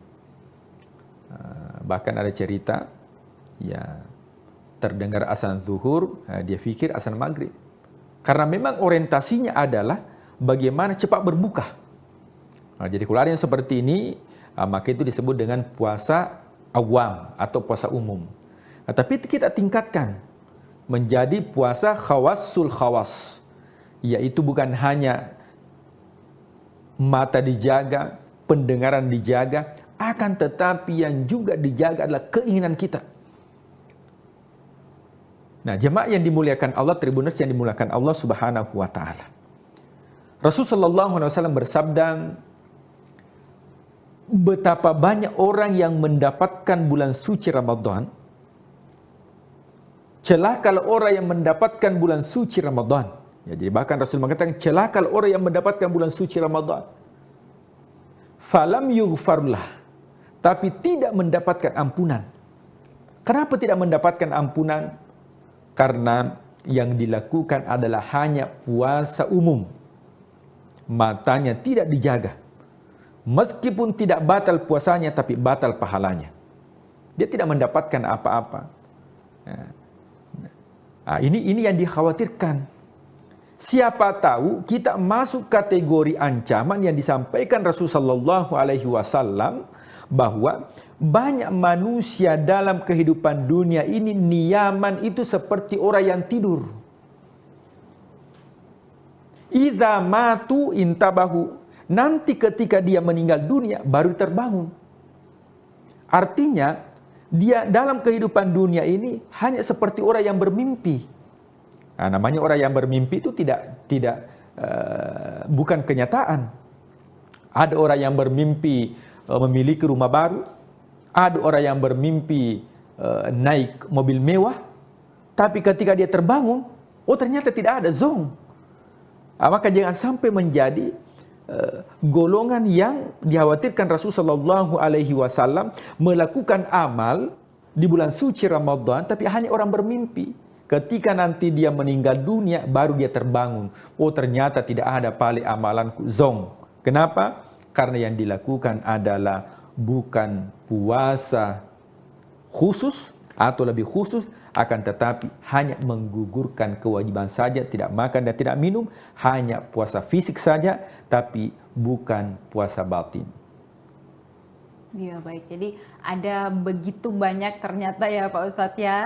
Bahkan ada cerita, ya terdengar azan zuhur, dia pikir azan maghrib. Karena memang orientasinya adalah bagaimana cepat berbuka. Jadi kalau ada yang seperti ini, maka itu disebut dengan puasa awam atau puasa umum. Tapi kita tingkatkan menjadi puasa khawassul khawas, yaitu bukan hanya mata dijaga, pendengaran dijaga, akan tetapi yang juga dijaga adalah keinginan kita. Nah, jemaah yang dimuliakan Allah, tribuners yang dimuliakan Allah Subhanahu wa taala. Rasulullah SAW bersabda, betapa banyak orang yang mendapatkan bulan suci Ramadan. Celaka orang yang mendapatkan bulan suci Ramadan. Ya, jadi bahkan Rasul mengatakan, celaka orang yang mendapatkan bulan suci Ramadan. Falam yughfarlah, tapi tidak mendapatkan ampunan. Kenapa tidak mendapatkan ampunan? Karena yang dilakukan adalah hanya puasa umum. Matanya tidak dijaga. Meskipun tidak batal puasanya, tapi batal pahalanya. Dia tidak mendapatkan apa-apa. Nah, ini yang dikhawatirkan. Siapa tahu kita masuk kategori ancaman yang disampaikan Rasulullah SAW bahwa banyak manusia dalam kehidupan dunia ini niyaman itu seperti orang yang tidur. Idza matu intabahu. Nanti ketika dia meninggal dunia baru terbangun. Artinya dia dalam kehidupan dunia ini hanya seperti orang yang bermimpi. Nah, namanya orang yang bermimpi itu bukan kenyataan. Ada orang yang bermimpi memiliki rumah baru, ada orang yang bermimpi naik mobil mewah, tapi ketika dia terbangun, ternyata tidak ada zong. Maka jangan sampai menjadi golongan yang dikhawatirkan Rasulullah SAW melakukan amal di bulan suci Ramadan, tapi hanya orang bermimpi. Ketika nanti dia meninggal dunia, baru dia terbangun. Ternyata tidak ada pali amalanku, zong. Kenapa? Karena yang dilakukan adalah bukan puasa khusus atau lebih khusus, akan tetapi hanya menggugurkan kewajiban saja, tidak makan dan tidak minum, hanya puasa fisik saja, tapi bukan puasa batin. Ya baik, jadi ada begitu banyak ternyata ya Pak Ustadz ya,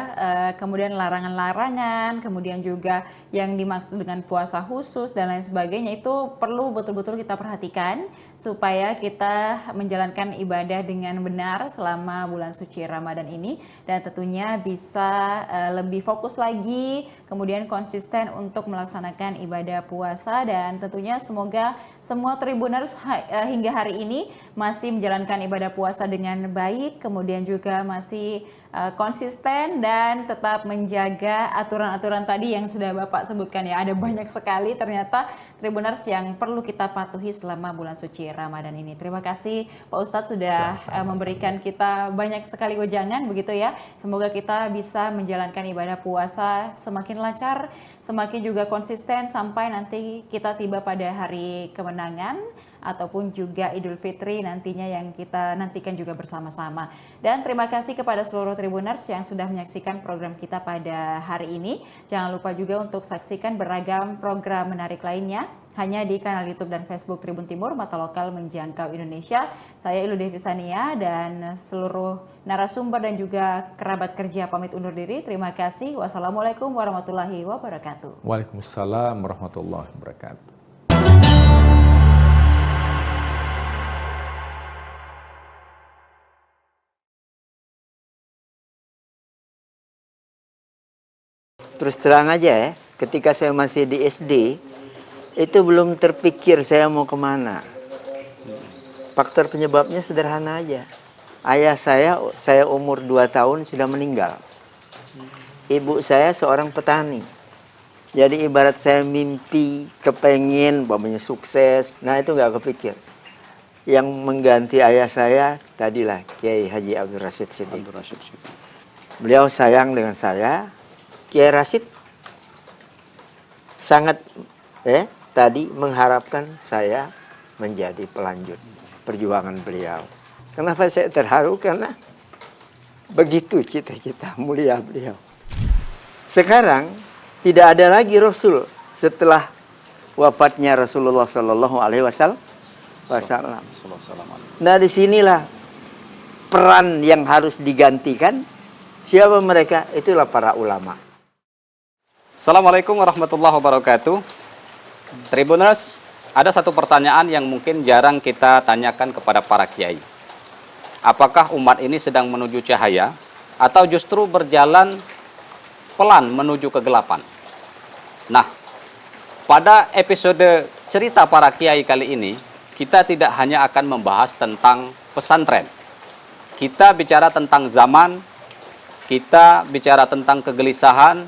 kemudian larangan-larangan, kemudian juga yang dimaksud dengan puasa khusus dan lain sebagainya, itu perlu betul-betul kita perhatikan supaya kita menjalankan ibadah dengan benar selama bulan suci Ramadan ini, dan tentunya bisa lebih fokus lagi, kemudian konsisten untuk melaksanakan ibadah puasa, dan tentunya semoga semua Tribuners hingga hari ini masih menjalankan ibadah puasa dengan baik, kemudian juga masih konsisten dan tetap menjaga aturan-aturan tadi yang sudah Bapak sebutkan ya. Ada banyak sekali ternyata Tribuners yang perlu kita patuhi selama bulan suci Ramadan ini. Terima kasih Pak Ustadz sudah memberikan kita banyak sekali wejangan begitu ya. Semoga kita bisa menjalankan ibadah puasa semakin lancar, semakin juga konsisten sampai nanti kita tiba pada hari kemenangan ataupun juga Idul Fitri nantinya yang kita nantikan juga bersama-sama. Dan terima kasih kepada seluruh Tribuners yang sudah menyaksikan program kita pada hari ini. Jangan lupa juga untuk saksikan beragam program menarik lainnya hanya di kanal YouTube dan Facebook Tribun Timur, Mata Lokal Menjangkau Indonesia. Saya Ilu Devisania dan seluruh narasumber dan juga kerabat kerja pamit undur diri. Terima kasih. Wassalamualaikum warahmatullahi wabarakatuh. Waalaikumsalam warahmatullahi wabarakatuh. Terus terang aja ya, ketika saya masih di SD, itu belum terpikir saya mau kemana. Faktor penyebabnya sederhana aja. Ayah saya umur 2 tahun sudah meninggal. Ibu saya seorang petani. Jadi ibarat saya mimpi, kepengen, umpamanya sukses, nah itu nggak kepikir. Yang mengganti ayah saya, tadilah Kiai Haji Abdul Rashid Siddiq. Beliau sayang dengan saya. Kiai Rashid sangat tadi mengharapkan saya menjadi pelanjut perjuangan beliau. Kenapa saya terharu? Karena begitu cita-cita mulia beliau. Sekarang tidak ada lagi Rasul setelah wafatnya Rasulullah Sallallahu Alaihi Wasallam. Nah, disinilah peran yang harus digantikan. Siapa mereka? Itulah para ulama. Assalamualaikum warahmatullahi wabarakatuh. Tribuners, ada satu pertanyaan yang mungkin jarang kita tanyakan kepada para kiai. Apakah umat ini sedang menuju cahaya atau justru berjalan pelan menuju kegelapan? Nah, pada episode cerita para kiai kali ini, kita tidak hanya akan membahas tentang pesantren. Kita bicara tentang zaman, kita bicara tentang kegelisahan,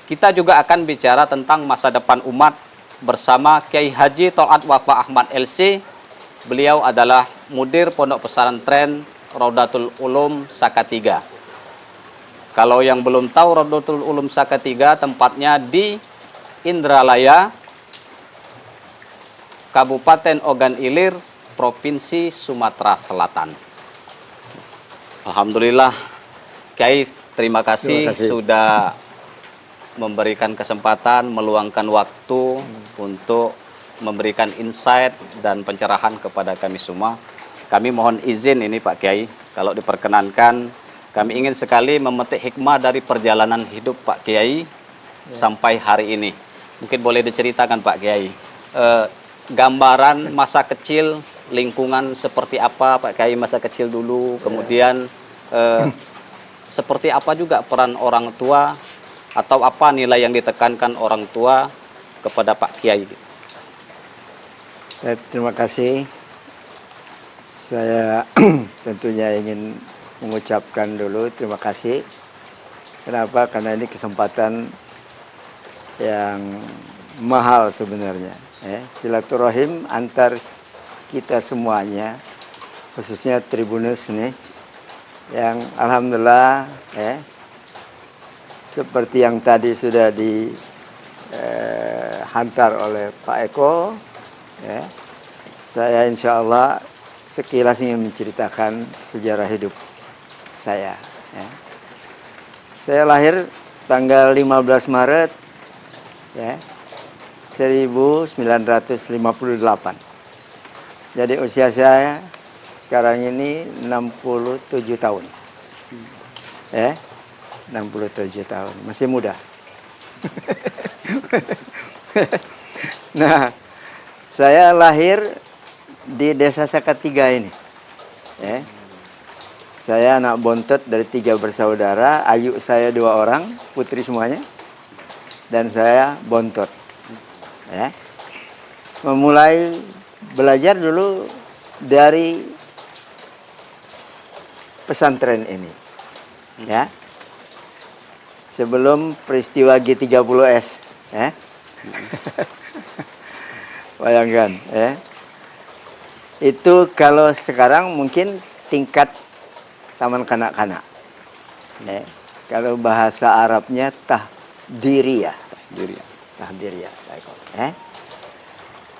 kita juga akan bicara tentang masa depan umat bersama Kiai Haji Tol'at Wafa Ahmad LC. Beliau adalah mudir Pondok Pesantren Raudatul Ulum Sakatiga. Kalau yang belum tahu, Raudatul Ulum Sakatiga tempatnya di Indralaya, Kabupaten Ogan Ilir, Provinsi Sumatera Selatan. Alhamdulillah, Kiai, terima kasih sudah memberikan kesempatan, meluangkan waktu untuk memberikan insight dan pencerahan kepada kami semua. Kami mohon izin ini Pak Kiai, kalau diperkenankan, kami ingin sekali memetik hikmah dari perjalanan hidup Pak Kiai sampai hari ini. Mungkin boleh diceritakan Pak Kiai, gambaran masa kecil, lingkungan seperti apa Pak Kiai masa kecil dulu, kemudian seperti apa juga peran orang tua, atau apa nilai yang ditekankan orang tua kepada Pak Kiai? Terima kasih. Saya tentunya ingin mengucapkan dulu terima kasih. Kenapa? Karena ini kesempatan yang mahal sebenarnya. Silaturahim antar kita semuanya, khususnya Tribuners nih, yang alhamdulillah seperti yang tadi sudah dihantar oleh Pak Eko, saya insya Allah sekilas ingin menceritakan sejarah hidup saya. Saya lahir tanggal 15 Maret 1958. Jadi usia saya sekarang ini 67 tahun. 67 tahun, masih muda. Nah, saya lahir di Desa Sakatiga ini. Saya anak bontot dari 3 bersaudara, ayu saya 2 orang, putri semuanya, dan saya bontot. Memulai belajar dulu dari pesantren ini, sebelum peristiwa G30S, bayangkan, itu kalau sekarang mungkin tingkat taman kanak-kanak, kalau bahasa Arabnya tahdiriyah,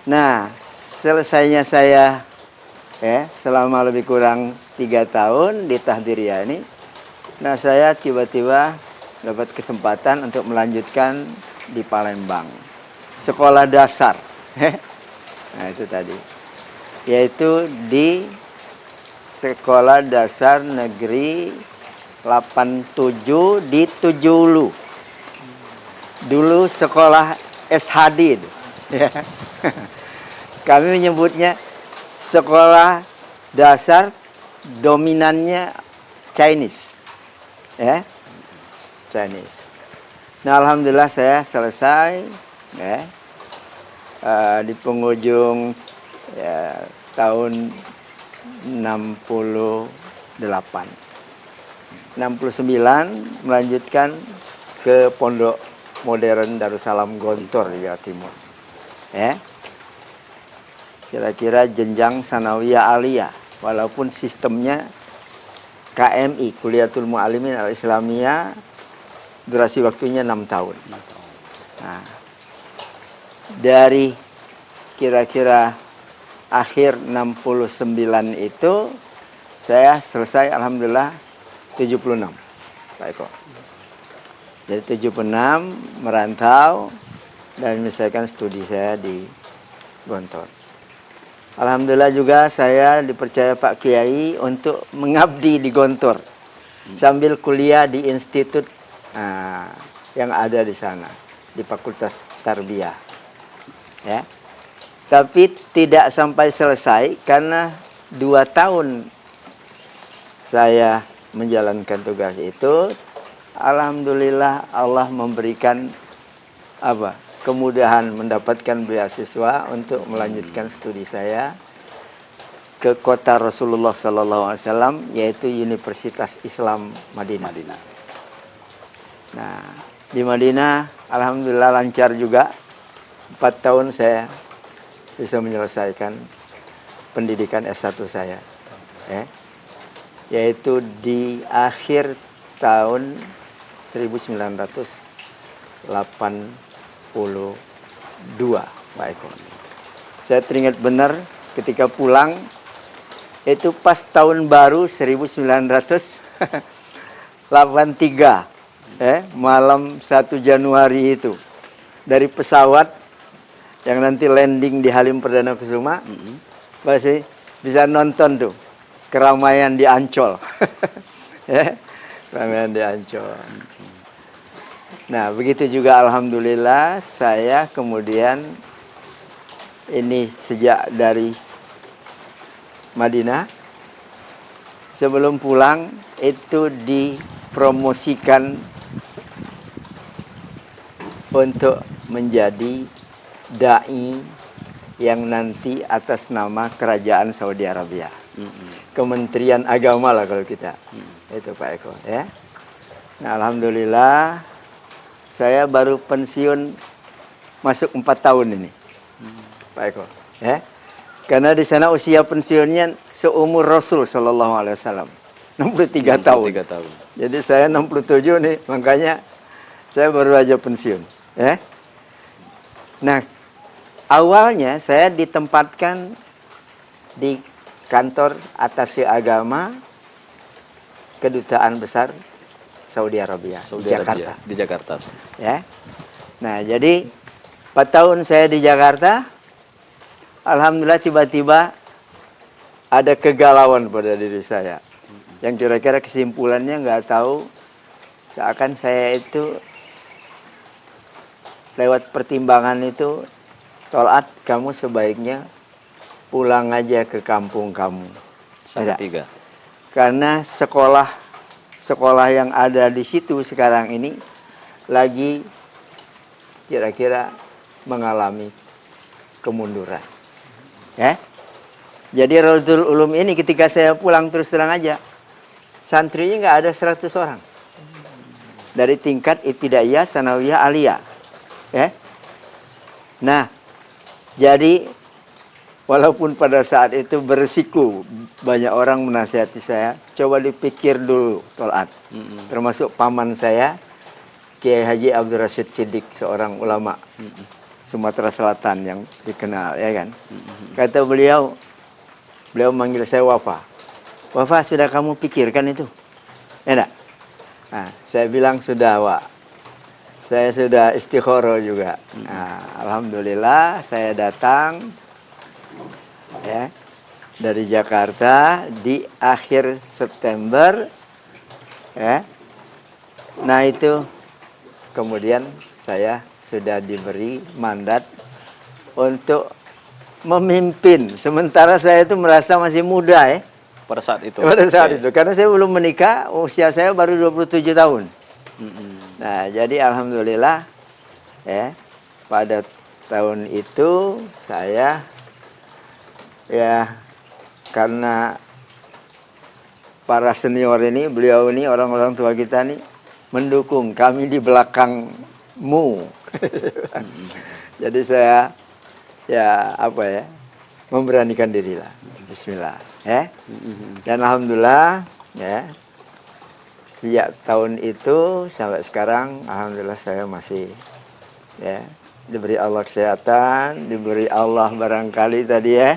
Nah, selesainya saya selama lebih kurang 3 tahun di tahdiriyah ini, nah saya tiba-tiba dapat kesempatan untuk melanjutkan di Palembang, sekolah dasar. Nah itu tadi, yaitu di Sekolah Dasar Negeri 87 di Tujulu. Dulu sekolah SHD, ya. Kami menyebutnya sekolah dasar dominannya Chinese, ya, Chinese. Nah, alhamdulillah saya selesai, ya, di penghujung ya, tahun 69 melanjutkan ke Pondok Modern Darussalam Gontor di Jawa Timur, ya. Kira-kira jenjang sanawiyah aliyah, walaupun sistemnya KMI, Kuliatul Mu'allimin Al-Islamiyah, durasi waktunya 6 tahun. Nah, dari kira-kira akhir 69 itu saya selesai alhamdulillah 76, Pak Eko. Jadi 76 merantau dan menyelesaikan studi saya di Gontor. Alhamdulillah juga saya dipercaya Pak Kiai untuk mengabdi di Gontor sambil kuliah di institut yang ada di sana, di Fakultas Tarbiyah, ya. Tapi tidak sampai selesai karena 2 tahun saya menjalankan tugas itu, alhamdulillah Allah memberikan kemudahan mendapatkan beasiswa untuk melanjutkan studi saya ke kota Rasulullah SAW, yaitu Universitas Islam Madinah. Nah, di Madinah alhamdulillah lancar juga. 4 tahun saya bisa menyelesaikan pendidikan S1 saya, ya, yaitu di akhir tahun 1982, Pak Eko. Saya teringat benar ketika pulang itu pas tahun baru 1983, malam 1 Januari itu, dari pesawat yang nanti landing di Halim Perdana Kusuma, pasti bisa nonton tuh keramaian di Ancol. Keramaian di Ancol. Nah, begitu juga alhamdulillah saya kemudian ini sejak dari Madinah, sebelum pulang itu dipromosikan untuk menjadi dai yang nanti atas nama Kerajaan Saudi Arabia. Kementerian Agama lah kalau kita. Itu Pak Eko, ya. Nah, alhamdulillah saya baru pensiun masuk 4 tahun ini, Pak Eko, ya. Karena di sana usia pensiunnya seumur Rasul Shallallahu Alaihi Wasallam, 63 tahun. Jadi saya 67 nih, makanya saya baru aja pensiun, ya. Nah, awalnya saya ditempatkan di kantor atase agama Kedutaan Besar Saudi Arabia di Jakarta. Di Jakarta. Ya. Nah, jadi 4 tahun saya di Jakarta, alhamdulillah tiba-tiba ada kegalauan pada diri saya. Yang kira-kira kesimpulannya nggak tahu, seakan saya itu lewat pertimbangan itu, Tol'at, kamu sebaiknya pulang aja ke kampung kamu. Salatiga. Karena sekolah yang ada di situ sekarang ini lagi kira-kira mengalami kemunduran. Ya. Jadi Raudhul Ulum ini ketika saya pulang, terus terang aja, santrinya nggak ada 100 orang. Dari tingkat ibtidaiyah, sanawiyah, aliyah. Ya. Nah, jadi walaupun pada saat itu beresiko, banyak orang menasihati saya, coba dipikir dulu, Tol'at. Termasuk paman saya, Kiai Haji Abdul Rashid Siddiq, seorang ulama Sumatera Selatan yang dikenal, ya kan. Kata beliau manggil saya Wafa. Wafa, sudah kamu pikirkan itu? Ya enggak? Nah, saya bilang sudah, Wak. saya sudah istikharah juga. Nah, alhamdulillah saya datang ya dari Jakarta di akhir September ya. Nah, itu kemudian saya sudah diberi mandat untuk memimpin. Sementara saya itu merasa masih muda ya. Pada saat itu. Pada saat itu. Karena saya belum menikah, usia saya baru 27 tahun. Nah, jadi alhamdulillah ya, pada tahun itu saya ya, karena para senior ini, beliau ini, orang-orang tua kita nih mendukung kami di belakangmu. Jadi saya ya apa ya, memberanikan diri lah. Bismillah ya. Dan alhamdulillah ya, sejak tahun itu sampai sekarang alhamdulillah saya masih ya diberi Allah kesehatan, diberi Allah barangkali tadi ya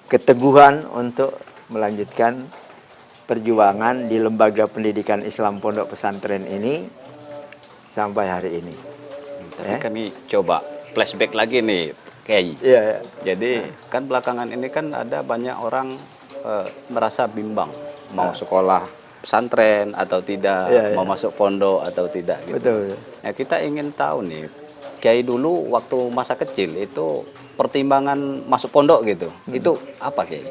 keteguhan untuk melanjutkan perjuangan di lembaga pendidikan Islam Pondok Pesantren ini sampai hari ini. Tapi kami coba flashback lagi nih, Kiai. Iya. Jadi kan belakangan ini kan ada banyak orang merasa bimbang mau sekolah pesantren atau tidak, mau masuk pondok atau tidak gitu. Betul. Ya, kita ingin tahu nih, Kiai dulu waktu masa kecil itu pertimbangan masuk pondok gitu, itu apa Kiai?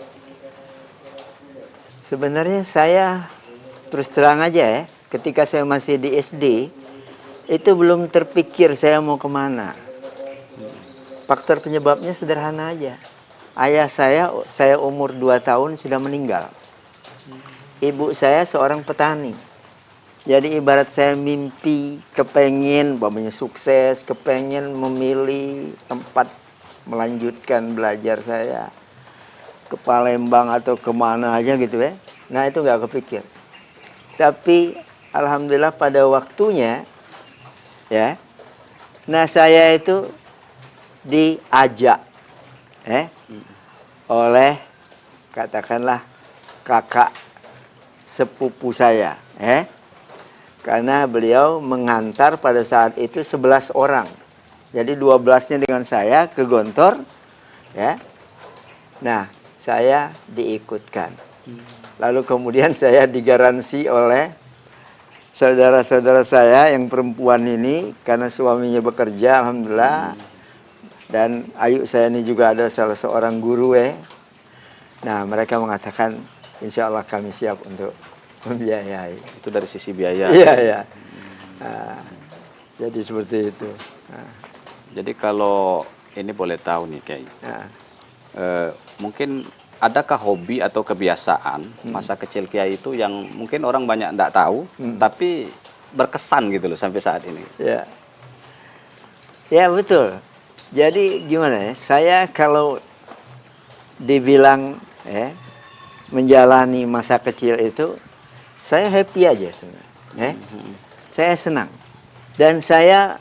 Sebenarnya saya terus terang aja ya, ketika saya masih di SD itu belum terpikir saya mau kemana. Faktor penyebabnya sederhana aja. Ayah saya umur 2 tahun sudah meninggal. Ibu saya seorang petani. Jadi ibarat saya mimpi, kepengen, umpamanya sukses, kepengen memilih tempat melanjutkan belajar saya ke Palembang atau kemana aja gitu ya. Nah itu nggak kepikir. Tapi alhamdulillah pada waktunya ya, nah saya itu diajak oleh katakanlah kakak sepupu saya karena beliau mengantar pada saat itu 11 orang. Jadi 12-nya dengan saya ke Gontor ya. Nah, saya diikutkan. Lalu kemudian saya digaransi oleh saudara-saudara saya yang perempuan ini karena suaminya bekerja alhamdulillah. Dan ayu saya ini juga ada salah seorang guru Nah, mereka mengatakan insya Allah kami siap untuk membiayai. Itu dari sisi biaya. Iya, iya. Nah, jadi seperti itu. Nah. Jadi kalau ini boleh tahu nih Kiai, mungkin adakah hobi atau kebiasaan masa kecil Kiai itu yang mungkin orang banyak tidak tahu, tapi berkesan gitu loh sampai saat ini? Ya, ya betul. Jadi gimana ya? Saya kalau dibilang menjalani masa kecil itu, saya happy aja sebenarnya. Saya senang. Dan saya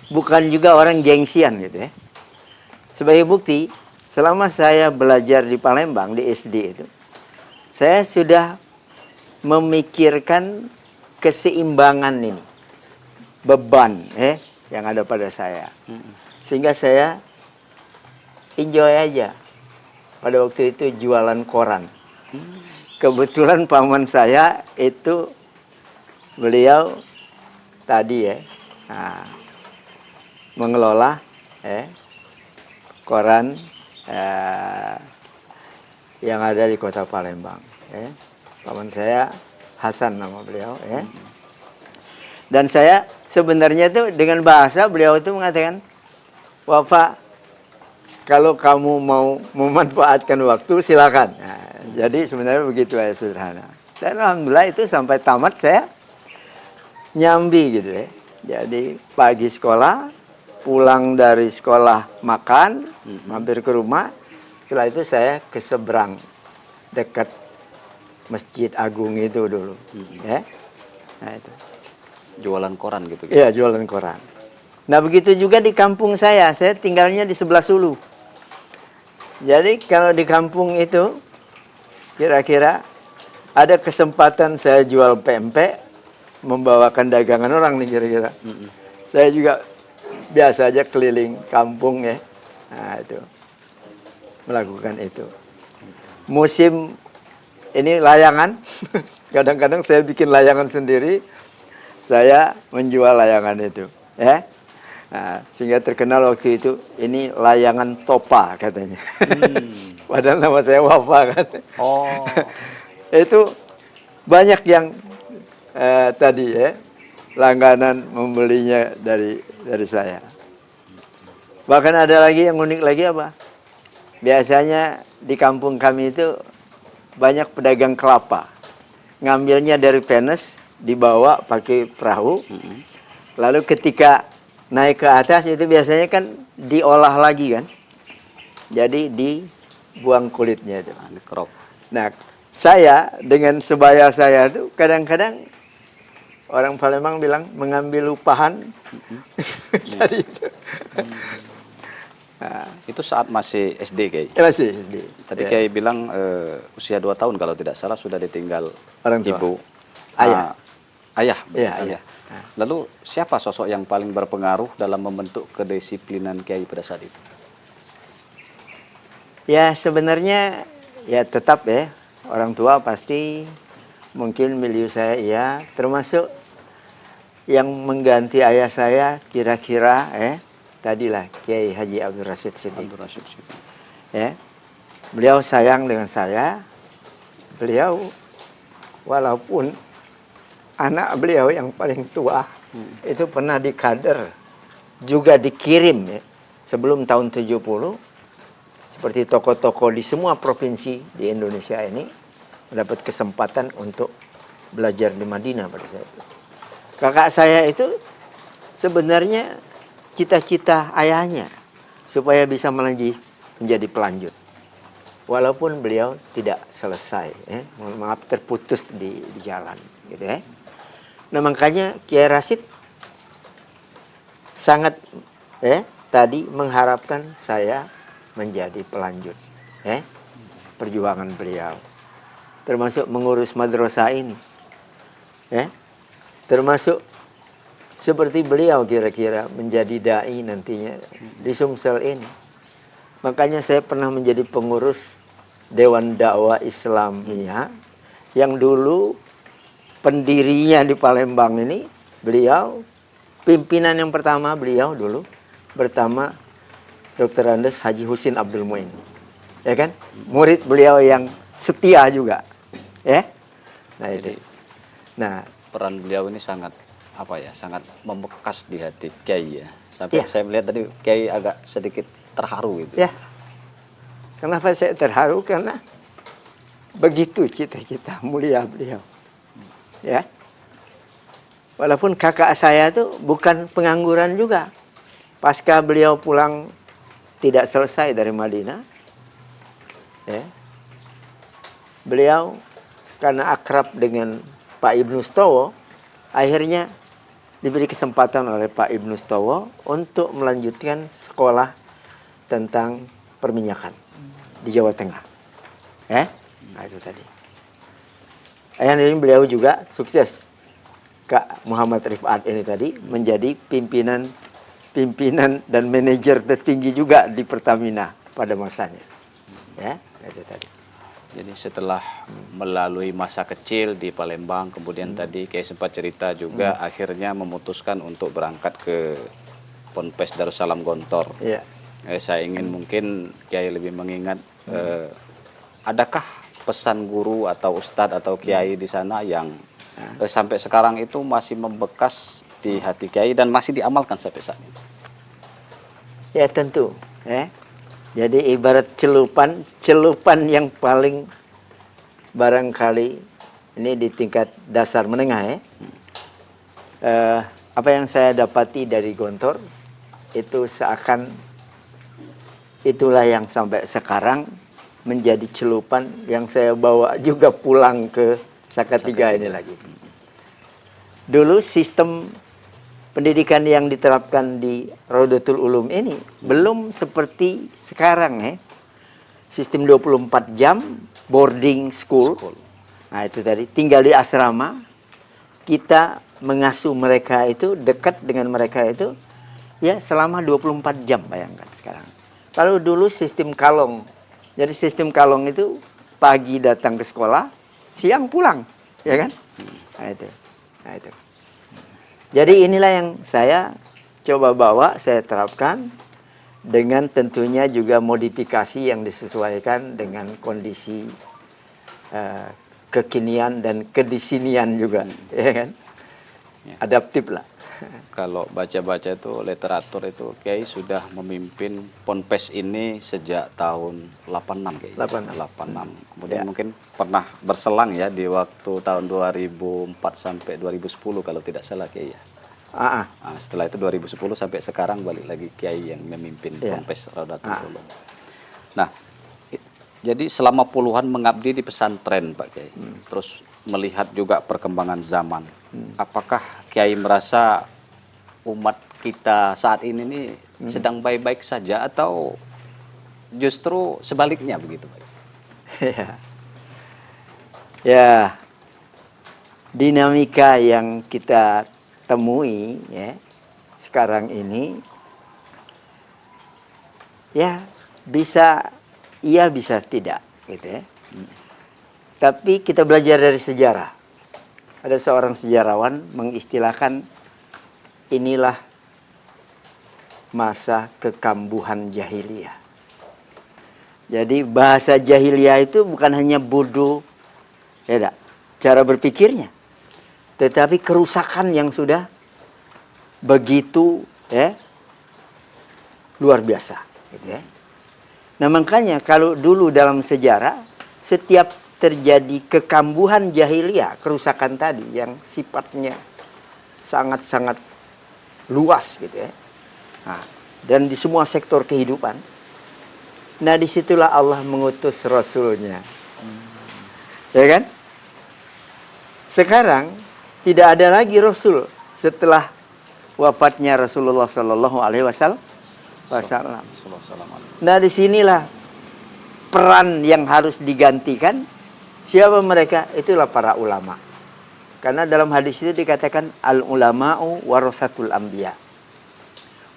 bukan juga orang gengsian gitu ya. Sebagai bukti, selama saya belajar di Palembang di SD itu, saya sudah memikirkan keseimbangan ini, beban yang ada pada saya. Sehingga saya enjoy aja. Pada waktu itu jualan koran. Kebetulan paman saya itu beliau tadi mengelola koran yang ada di kota Palembang. Paman saya Hasan nama beliau. Dan saya sebenarnya itu dengan bahasa beliau itu mengatakan, Bapak, kalau kamu mau memanfaatkan waktu silakan. Nah, jadi sebenarnya begitu ya, sederhana. Dan alhamdulillah itu sampai tamat saya nyambi gitu ya. Jadi pagi sekolah, pulang dari sekolah makan, mampir ke rumah. Setelah itu saya ke seberang dekat Masjid Agung itu dulu. Nah itu. Jualan koran gitu? Iya, jualan koran. Nah begitu juga di kampung saya tinggalnya di sebelah Sulu. Jadi kalau di kampung itu kira-kira ada kesempatan saya jual pempek, membawakan dagangan orang nih kira-kira. Saya juga biasa aja keliling kampung ya. Nah, itu melakukan itu. Musim ini layangan, kadang-kadang saya bikin layangan sendiri, saya menjual layangan itu, ya. Nah, sehingga terkenal waktu itu, ini layangan Topa katanya. Padahal nama saya Wafa kan. Oh. Itu banyak yang tadi ya, langganan membelinya dari saya. Bahkan ada lagi yang unik lagi apa? Biasanya di kampung kami itu banyak pedagang kelapa. Ngambilnya dari Penes, dibawa pakai perahu. Lalu ketika naik ke atas itu biasanya kan diolah lagi kan. Jadi dibuang kulitnya itu. Dikerok. Nah, saya dengan sebaya saya itu kadang-kadang orang Palembang bilang mengambil lupahan. Dari itu. Nah, itu saat masih SD, Kiai. Masih SD. Tadi Ya. Kiai bilang usia 2 tahun kalau tidak salah sudah ditinggal Orang tua. ibu. Ayah. Ayah. Iya, Ayah. Lalu siapa sosok yang paling berpengaruh dalam membentuk kedisiplinan Kiai pada saat itu? Ya sebenarnya ya tetap ya orang tua pasti mungkin milieu saya ya, termasuk yang mengganti ayah saya kira-kira tadilah Kiai Haji Abdul Rashid Siddiq. Ya. Beliau sayang dengan saya. Beliau walaupun anak beliau yang paling tua itu pernah dikader, juga dikirim ya, sebelum tahun 70 seperti tokoh-tokoh di semua provinsi di Indonesia ini mendapat kesempatan untuk belajar di Madinah pada saat itu. Kakak saya itu sebenarnya cita-cita ayahnya supaya bisa menjadi pelanjut. Walaupun beliau tidak selesai, mohon maaf terputus di jalan, gitu ya. Nah makanya Kiai Rashid sangat tadi mengharapkan saya menjadi pelanjut, perjuangan beliau, termasuk mengurus madrasah ini, termasuk seperti beliau kira-kira menjadi dai nantinya di Sumsel ini. Makanya saya pernah menjadi pengurus Dewan Dakwah Islamiyah yang dulu pendirinya di Palembang ini beliau, pimpinan yang pertama beliau dulu pertama Dr. Andes Haji Husin Abdul Muin, ya kan? Murid beliau yang setia juga, ya. Nah itu. Nah peran beliau ini sangat sangat membekas di hati Kiai ya. Sampai saya melihat tadi Kiai agak sedikit terharu gitu. Ya. Kenapa saya terharu? Karena begitu cita-cita mulia beliau. Ya. Walaupun kakak saya itu bukan pengangguran juga. Pasca beliau pulang tidak selesai dari Madinah, ya. Beliau karena akrab dengan Pak Ibnu Stowo, akhirnya diberi kesempatan oleh Pak Ibnu Stowo untuk melanjutkan sekolah tentang perminyakan di Jawa Tengah. Nah itu tadi. Akhirnya beliau juga sukses. Kak Muhammad Rifat ini tadi menjadi pimpinan dan manajer tertinggi juga di Pertamina pada masanya. Ya, itu tadi. Jadi setelah melalui masa kecil di Palembang, kemudian tadi Kiai sempat cerita juga akhirnya memutuskan untuk berangkat ke Ponpes Darussalam Gontor. Iya. Saya ingin mungkin Kiai lebih mengingat, adakah pesan guru atau ustadz atau Kiai di sana yang sampai sekarang itu masih membekas di hati Kiai dan masih diamalkan sampai saat ini? Ya tentu. Jadi ibarat celupan yang paling barangkali ini di tingkat dasar menengah apa yang saya dapati dari Gontor itu seakan itulah yang sampai sekarang menjadi celupan yang saya bawa juga pulang ke Salatiga ini lagi. Dulu sistem pendidikan yang diterapkan di Raudatul Ulum ini belum seperti sekarang Sistem 24 jam boarding school. Nah itu tadi tinggal di asrama. Kita mengasuh mereka itu, dekat dengan mereka itu, ya selama 24 jam, bayangkan sekarang. Kalau dulu sistem kalong, jadi sistem kalong itu pagi datang ke sekolah, siang pulang, ya kan? Nah itu. Jadi inilah yang saya coba bawa, saya terapkan dengan tentunya juga modifikasi yang disesuaikan dengan kondisi kekinian dan kedisinian juga, ya kan? Adaptif lah. Kalau baca-baca itu literatur itu Kiai sudah memimpin Ponpes ini sejak tahun 86 Kiai. 86. Kemudian mungkin pernah berselang ya di waktu tahun 2004 sampai 2010 kalau tidak salah Kiai ya. Nah, setelah itu 2010 sampai sekarang balik lagi Kiai yang memimpin Ponpes Raudatul Ulum. Nah, jadi selama puluhan mengabdi di pesantren Pak Kiai. Terus melihat juga perkembangan zaman. Apakah Kiai merasa umat kita saat ini nih sedang baik-baik saja atau justru sebaliknya begitu Pak? Ya, dinamika yang kita temui ya sekarang ini, ya bisa iya bisa tidak gitu ya. Tapi kita belajar dari sejarah. Ada seorang sejarawan mengistilahkan inilah masa kekambuhan jahiliyah. Jadi bahasa jahiliyah itu bukan hanya bodoh, ya enggak, cara berpikirnya, tetapi kerusakan yang sudah begitu ya luar biasa. Gitu ya. Nah makanya kalau dulu dalam sejarah setiap terjadi kekambuhan jahiliyah, kerusakan tadi yang sifatnya sangat-sangat luas gitu ya. Nah, dan di semua sektor kehidupan. Nah disitulah Allah mengutus Rasulnya. Ya kan? Sekarang tidak ada lagi Rasul setelah wafatnya Rasulullah Sallallahu Alaihi Wasallam. Nah disinilah peran yang harus digantikan. Siapa mereka? Itulah para ulama. Karena dalam hadis itu dikatakan al-ulama'u warasatul anbiya.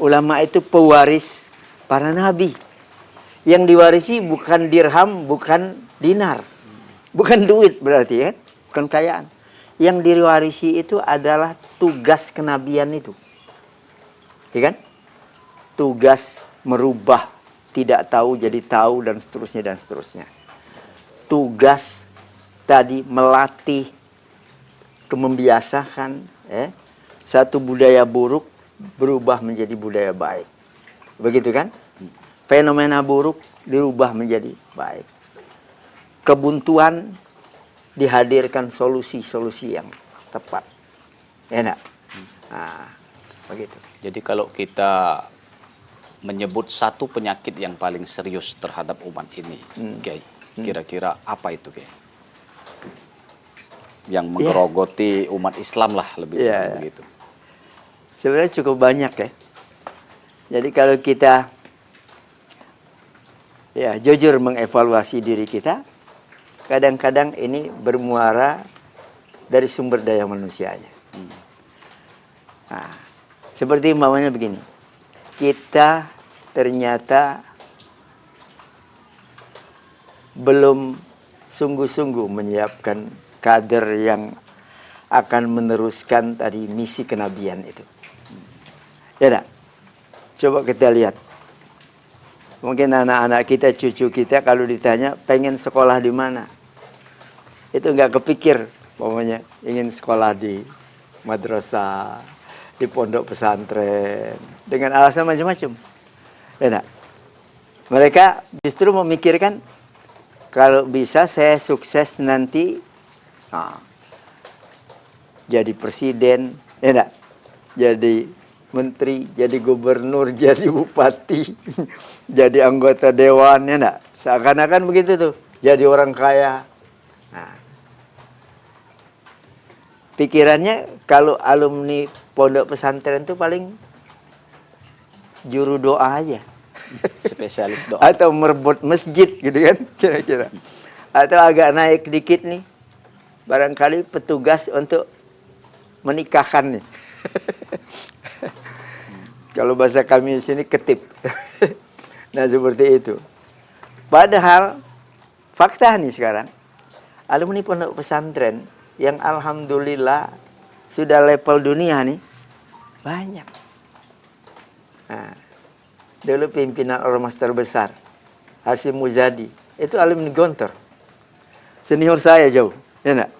Ulama itu pewaris para nabi. Yang diwarisi bukan dirham, bukan dinar. Bukan duit berarti ya, bukan kekayaan. Yang diwarisi itu adalah tugas kenabian itu. Ya kan? Tugas merubah tidak tahu jadi tahu dan seterusnya dan seterusnya. Tugas tadi melatih, membiasakan satu budaya buruk berubah menjadi budaya baik. Begitu kan? Fenomena buruk dirubah menjadi baik. Kebuntuan dihadirkan solusi-solusi yang tepat. Enak. Nah, begitu. Jadi kalau kita menyebut satu penyakit yang paling serius terhadap umat ini, Kiai, kira-kira apa itu Kiai? Yang menggerogoti umat Islam lah lebih begitu. Sebenarnya cukup banyak ya. Jadi kalau kita jujur mengevaluasi diri kita, kadang-kadang ini bermuara dari sumber daya manusianya. Nah, seperti umpamanya begini, kita ternyata belum sungguh-sungguh menyiapkan kader yang akan meneruskan tadi misi kenabian itu. Ya enggak? Coba kita lihat. Mungkin anak-anak kita, cucu kita kalau ditanya pengen sekolah di mana, itu nggak kepikir, pokoknya ingin sekolah di madrasah, di pondok pesantren, dengan alasan macam-macam. Ya enggak? Mereka justru memikirkan kalau bisa saya sukses nanti jadi presiden, ya enggak? Jadi menteri, jadi gubernur, jadi bupati, jadi anggota dewan, ya enggak? Seakan-akan begitu tuh, jadi orang kaya. Nah, pikirannya kalau alumni pondok pesantren itu paling juru doa aja. Spesialis doa. Atau merebut masjid gitu kan, kira-kira. Atau agak naik dikit nih, barangkali petugas untuk menikahkan nih. Kalau bahasa kami di sini ketip. Nah seperti itu. Padahal fakta nih sekarang, alumni pondok pesantren yang alhamdulillah sudah level dunia nih banyak. Nah, dulu pimpinan ormas terbesar Hasyim Muzadi itu alumni Gontor, senior saya jauh, ya enggak?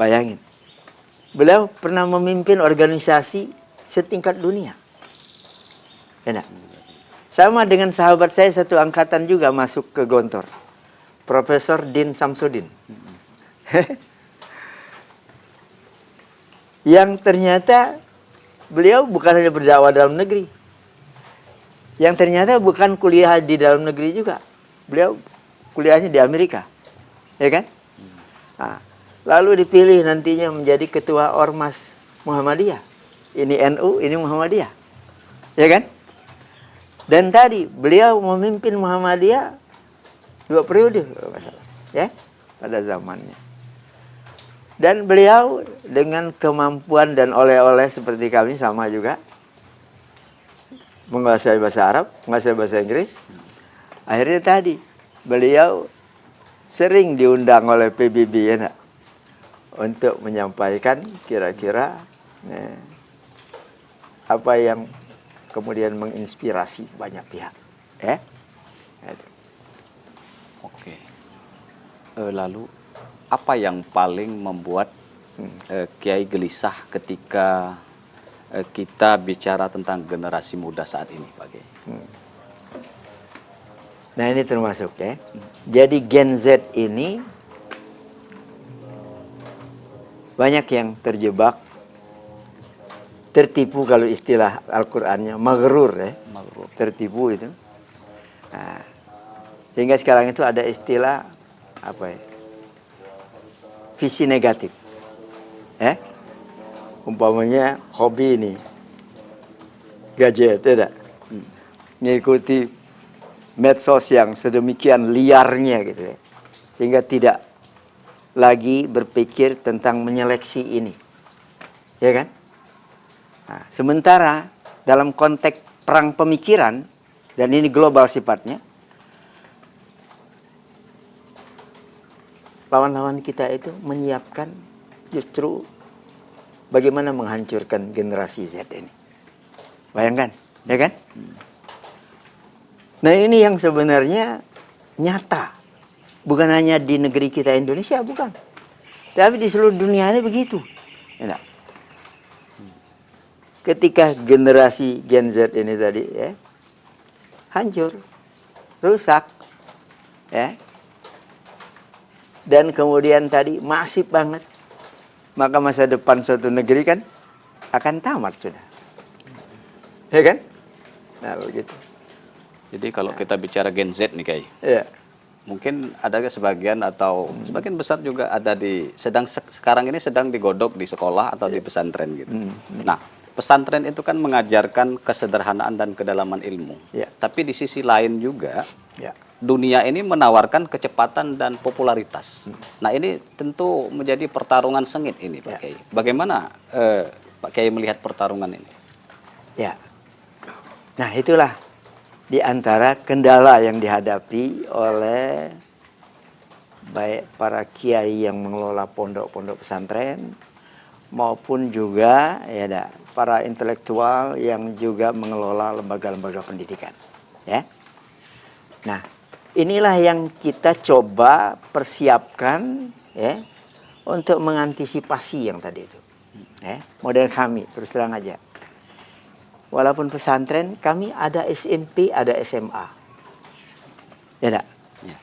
Bayangin, beliau pernah memimpin organisasi setingkat dunia, ya enggak? Sama dengan sahabat saya satu angkatan juga masuk ke Gontor, Profesor Din Samsudin. Yang ternyata beliau bukan hanya berdakwah dalam negeri, yang ternyata bukan kuliah di dalam negeri juga. Beliau kuliahnya di Amerika, ya kan? Nah, lalu dipilih nantinya menjadi ketua Ormas Muhammadiyah. Ini NU, ini Muhammadiyah, ya kan? Dan tadi beliau memimpin Muhammadiyah 2 periode, ya, pada zamannya. Dan beliau dengan kemampuan dan oleh-oleh seperti kami sama juga, menguasai bahasa Arab, menguasai bahasa Inggris. Akhirnya tadi beliau sering diundang oleh PBB, ya nak, untuk menyampaikan kira-kira apa yang kemudian menginspirasi banyak pihak, ya. Oke. Lalu apa yang paling membuat Kiai gelisah ketika kita bicara tentang generasi muda saat ini, Pak Kiai? Nah ini termasuk, ya. Jadi Gen Z ini banyak yang terjebak, tertipu, kalau istilah Al-Qur'annya maghrur, ya. Maghrur. Tertipu itu. Nah, sehingga sekarang itu ada istilah apa ya? Visi negatif. Ya. Umpamanya hobi ini gadget, tidak, ngikuti medsos yang sedemikian liarnya gitu ya, sehingga tidak lagi berpikir tentang menyeleksi ini, ya kan? Nah, sementara dalam konteks perang pemikiran, dan ini global sifatnya, lawan-lawan kita itu menyiapkan justru bagaimana menghancurkan generasi Z ini. Bayangkan, ya kan? Nah ini yang sebenarnya nyata. Bukan hanya di negeri kita Indonesia, bukan. Tapi di seluruh dunia ini begitu. Ya, ketika generasi Gen Z ini tadi, ya, hancur, rusak, ya, dan kemudian tadi masif banget, maka masa depan suatu negeri kan akan tamat sudah, ya kan? Nah begitu. Jadi kalau kita bicara Gen Z nih, Kiai, ya, mungkin ada sebagian atau sebagian besar juga ada sekarang ini sedang digodok di sekolah atau di pesantren gitu. Nah, pesantren itu kan mengajarkan kesederhanaan dan kedalaman ilmu. Ya. Tapi di sisi lain juga, ya, dunia ini menawarkan kecepatan dan popularitas. Nah ini tentu menjadi pertarungan sengit ini, Pak Kiai. Bagaimana Pak Kiai melihat pertarungan ini? Ya, nah itulah di antara kendala yang dihadapi oleh baik para kiai yang mengelola pondok-pondok pesantren maupun juga ya para intelektual yang juga mengelola lembaga-lembaga pendidikan. Ya, nah inilah yang kita coba persiapkan, ya, untuk mengantisipasi yang tadi itu. Ya, model kami terus terang aja. Walaupun pesantren kami ada SMP, ada SMA. Ya enggak? Ya.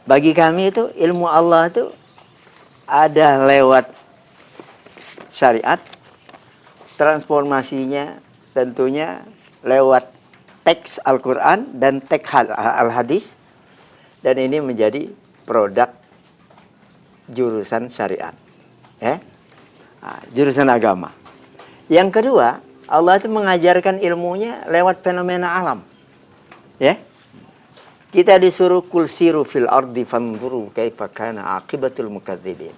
Bagi kami itu ilmu Allah itu ada lewat syariat, transformasinya tentunya lewat teks Al-Qur'an dan teks Al-Hadis, dan ini menjadi produk jurusan syariat, ya, jurusan agama. Yang kedua, Allah itu mengajarkan ilmunya lewat fenomena alam, ya. Kita disuruh kul siru fil ardi fanzuru kaifa kana aqibatul mukadzibin.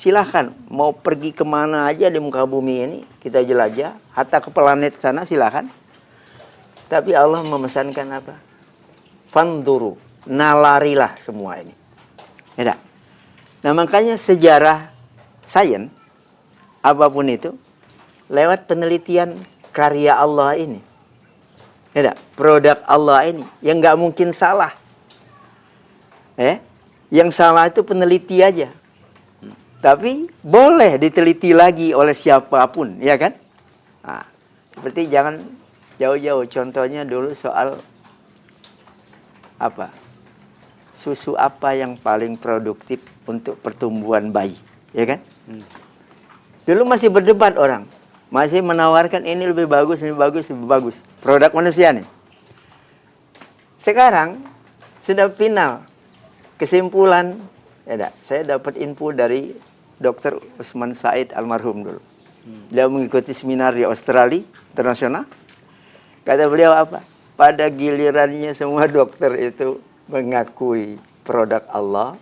Silahkan mau pergi kemana aja di muka bumi ini, kita jelajah, hatta ke planet sana silahkan. Tapi Allah memesankan apa? Fanduru, nalarilah semua ini. Ya. Nah makanya sejarah sains, apapun itu, lewat penelitian karya Allah ini. Ya, produk Allah ini, yang nggak mungkin salah. Yang salah itu peneliti aja. Tapi boleh diteliti lagi oleh siapapun, ya kan? Nah, seperti jangan jauh-jauh. Contohnya dulu soal apa? Susu apa yang paling produktif untuk pertumbuhan bayi, ya kan? Dulu masih berdebat orang, masih menawarkan ini lebih bagus, ini bagus, lebih bagus. Produk manusia nih. Sekarang sudah final kesimpulan. Ya, saya dapat info dari Dr. Usman Said almarhum dulu. Beliau mengikuti seminar di Australia internasional. Kata beliau apa? Pada gilirannya semua dokter itu mengakui produk Allah.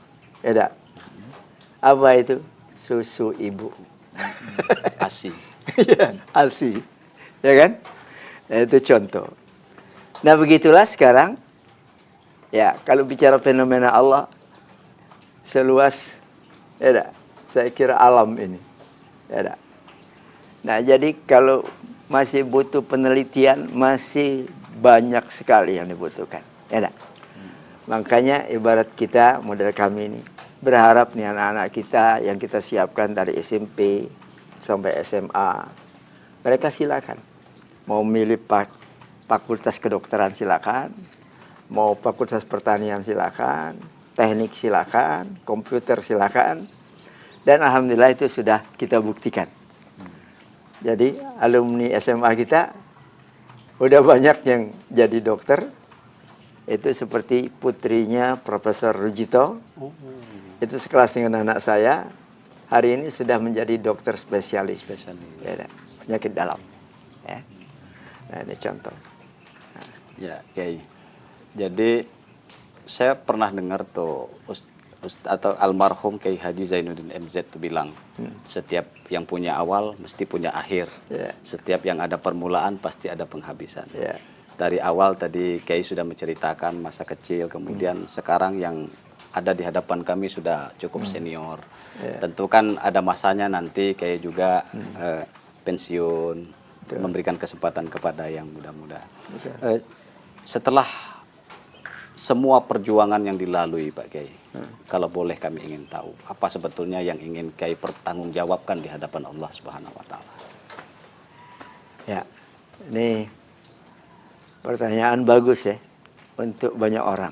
Ya, apa itu? Susu ibu. ASI. Ya, ASI. Ya kan? Nah, itu contoh. Nah begitulah sekarang. Ya, kalau bicara fenomena Allah seluas, ya, saya kira alam ini. Ya, nah jadi kalau masih butuh penelitian, masih banyak sekali yang dibutuhkan. Ya, makanya ibarat kita, model kami ini, berharap nih anak-anak kita yang kita siapkan dari SMP sampai SMA, mereka silakan. Mau milih fakultas kedokteran silakan, mau fakultas pertanian silakan, teknik silakan, komputer silakan. Dan alhamdulillah itu sudah kita buktikan. Jadi alumni SMA kita udah banyak yang jadi dokter. Itu seperti putrinya Profesor Rujito. Itu sekelas dengan anak saya. Hari ini sudah menjadi dokter spesialis. Ya, penyakit dalam. Ya. Nah ini contoh. Ya, Kiai. Jadi saya pernah dengar tuh atau almarhum Kiai Haji Zainuddin MZ tuh bilang, setiap yang punya awal mesti punya akhir. Setiap yang ada permulaan pasti ada penghabisan. Dari awal tadi Kiai sudah menceritakan masa kecil, kemudian sekarang yang ada di hadapan kami sudah cukup senior. Tentu kan ada masanya nanti Kiai juga pensiun, memberikan kesempatan kepada yang muda-muda. Setelah semua perjuangan yang dilalui Pak Kiai, kalau boleh kami ingin tahu, apa sebetulnya yang ingin Kiai pertanggungjawabkan di hadapan Allah Subhanahu wa Ta'ala? Ya, ini pertanyaan bagus ya untuk banyak orang.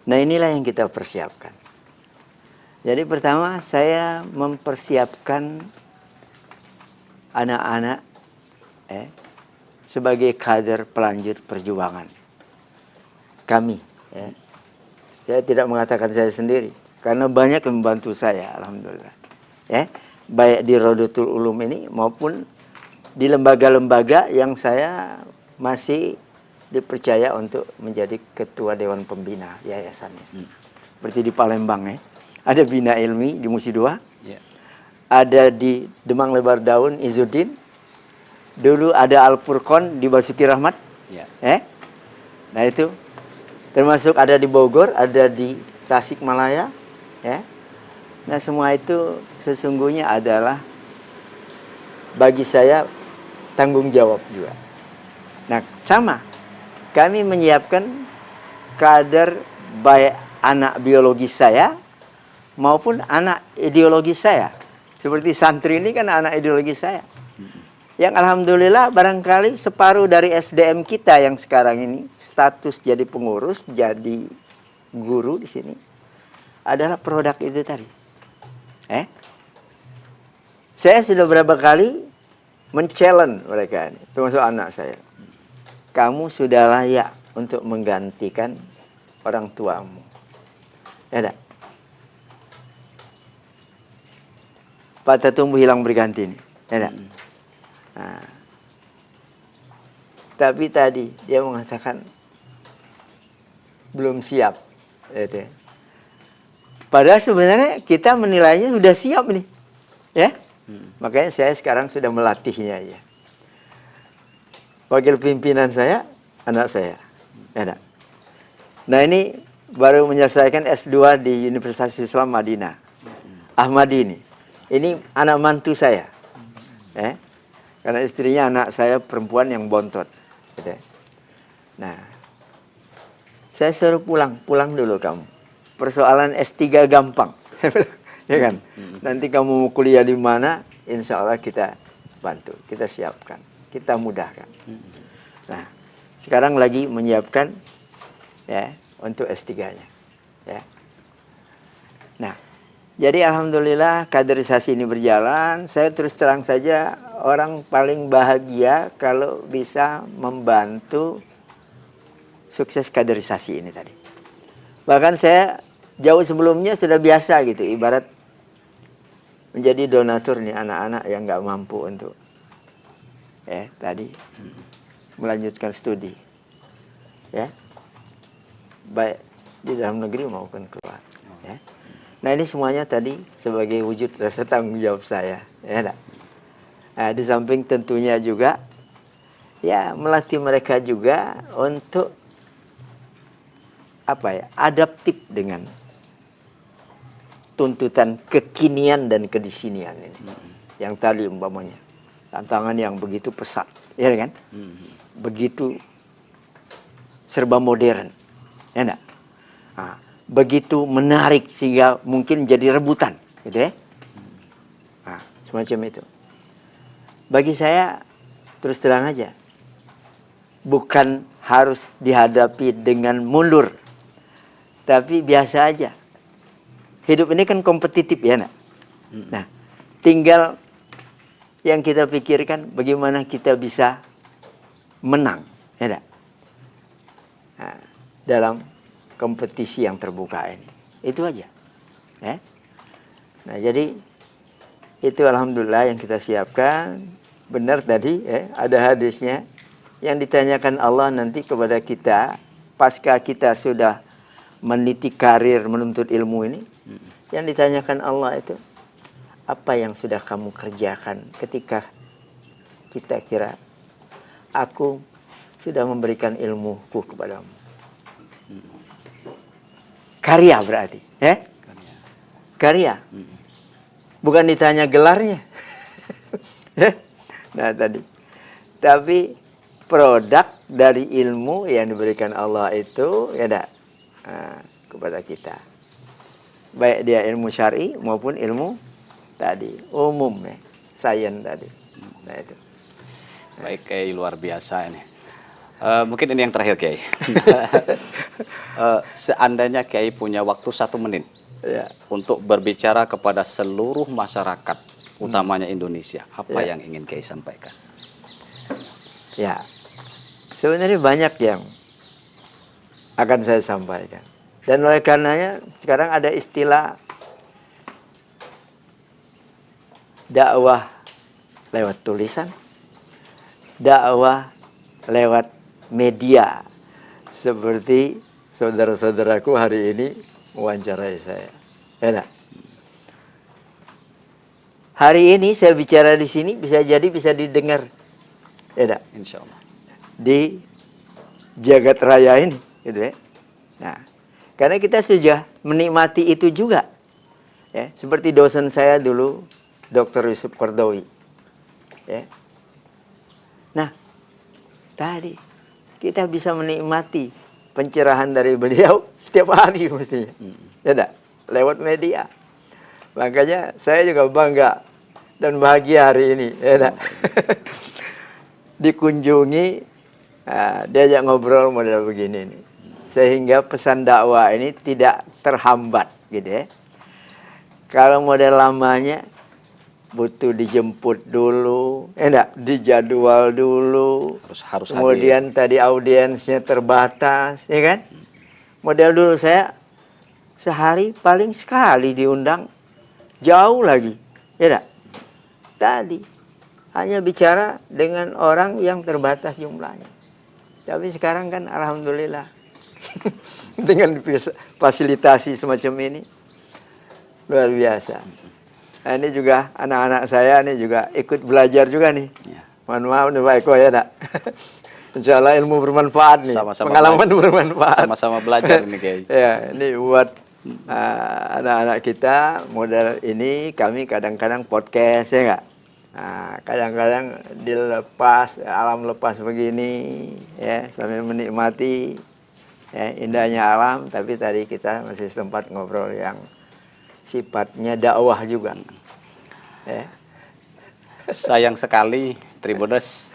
Nah inilah yang kita persiapkan. Jadi pertama saya mempersiapkan anak-anak sebagai kader pelanjut perjuangan kami. Ya. Saya tidak mengatakan saya sendiri, karena banyak yang membantu saya, alhamdulillah. Ya, baik di Rodotul Ulum ini maupun di lembaga-lembaga yang saya masih dipercaya untuk menjadi ketua Dewan Pembina yayasannya. Seperti di Palembang ya, ada Bina Ilmi di Musi II, ada di Demang Lebar Daun Izzuddin, dulu ada Al Furqon di Basuki Rahmat. Nah itu termasuk ada di Bogor, ada di Tasikmalaya, ya. Nah semua itu sesungguhnya adalah bagi saya tanggung jawab juga. Nah sama, kami menyiapkan kader baik anak biologis saya maupun anak ideologis saya. Seperti santri ini kan anak ideologis saya. Yang alhamdulillah barangkali separuh dari SDM kita yang sekarang ini status jadi pengurus, jadi guru di sini adalah produk itu tadi. Saya sudah berapa kali men-challenge mereka ini, termasuk anak saya. Kamu sudah layak untuk menggantikan orang tuamu. Ya tak? Patah tumbuh hilang berganti ini. Ya tak? Nah, tapi tadi dia mengatakan belum siap. Padahal sebenarnya kita menilainya sudah siap nih. Ya. Makanya saya sekarang sudah melatihnya ya. Wakil pimpinan saya, anak saya. Ya, nah ini baru menyelesaikan S2 di Universitas Islam Madinah. Ahmadi ini. Ini anak mantu saya. Ya. Karena istrinya anak saya perempuan yang bontot. Gitu. Nah, saya suruh pulang dulu kamu. Persoalan S3 gampang. Ya kan? Nanti kamu mau kuliah di mana, insya Allah kita bantu, kita siapkan, kita mudahkan. Nah, sekarang lagi menyiapkan ya untuk S3-nya. Ya. Nah, jadi alhamdulillah kaderisasi ini berjalan. Saya terus terang saja orang paling bahagia kalau bisa membantu sukses kaderisasi ini tadi. Bahkan saya jauh sebelumnya sudah biasa gitu, ibarat menjadi donatur nih anak-anak yang nggak mampu untuk tadi melanjutkan studi, ya, baik di dalam negeri maupun keluar. Ya. Nah ini semuanya tadi sebagai wujud rasa tanggung jawab saya, ya. Nah, di samping tentunya juga, ya melatih mereka juga untuk adaptif dengan tuntutan kekinian dan kedisinian ini. Yang tadi umpamanya tantangan yang begitu pesat, ya kan? Begitu serba modern, ya enggak? Nah, begitu menarik sehingga mungkin jadi rebutan, gitu ya? Nah, semacam itu. Bagi saya terus terang aja, bukan harus dihadapi dengan mundur, tapi biasa aja. Hidup ini kan kompetitif ya, nak. Nah, tinggal yang kita pikirkan bagaimana kita bisa menang, ya nak. Nah, dalam kompetisi yang terbuka ini, itu aja. Ya. Nah, jadi itu alhamdulillah yang kita siapkan. Benar tadi, ada hadisnya yang ditanyakan Allah nanti kepada kita pasca kita sudah meniti karir menuntut ilmu ini. Yang ditanyakan Allah itu, apa yang sudah kamu kerjakan ketika kita kira aku sudah memberikan ilmuku kepadamu. Karya berarti, ya? Karya. Bukan ditanya gelarnya. Nah tadi. Tapi produk dari ilmu yang diberikan Allah itu ya kepada kita. Baik dia ilmu syar'i maupun ilmu tadi umum ya, sains tadi. Nah itu. Baik, Kiai, luar biasa ini. Mungkin ini yang terakhir, Kiai. Seandainya Kiai punya waktu 1 menit untuk berbicara kepada seluruh masyarakat, utamanya Indonesia, apa yang ingin Kiai sampaikan? Ya, sebenarnya banyak yang akan saya sampaikan. Dan oleh karenanya sekarang ada istilah dakwah lewat tulisan, dakwah lewat media. Seperti saudara-saudaraku hari ini mewawancarai saya. Ya, hari ini saya bicara di sini bisa jadi bisa didengar. Ya, insya Allah. Di jagat raya ini, gitu ya. Nah, karena kita sudah menikmati itu juga. Ya, seperti dosen saya dulu, Dr. Yusuf Qardawi. Ya. Nah, tadi kita bisa menikmati pencerahan dari beliau setiap hari mestinya. Ya enggak? Lewat media. Makanya saya juga bangga dan bahagia hari ini, ya enggak? Dikunjungi, diajak ngobrol model begini nih. Sehingga pesan dakwah ini tidak terhambat gitu ya. Kalau model lamanya butuh dijemput dulu, enggak, dijadwal dulu. Harus kemudian tadi audiensnya terbatas, ya kan? Model dulu saya sehari paling sekali diundang, jauh lagi, ya enggak? Tadi hanya bicara dengan orang yang terbatas jumlahnya. Tapi sekarang kan alhamdulillah dengan fasilitasi semacam ini, Luar biasa. Nah, ini juga anak-anak saya nih juga ikut belajar juga nih. Mohon maaf nih Pak Eko ya, Nak. Insya Allah ilmu bermanfaat nih. Pengalaman bermanfaat. Sama-sama belajar ini, Kiai. Ya, ini buat anak-anak kita model ini kami kadang-kadang podcast ya nggak. Nah, kadang-kadang dilepas alam lepas begini ya sambil menikmati ya, indahnya alam. Tapi tadi kita masih sempat ngobrol yang sifatnya dakwah juga. Ya. Sayang sekali Tribuners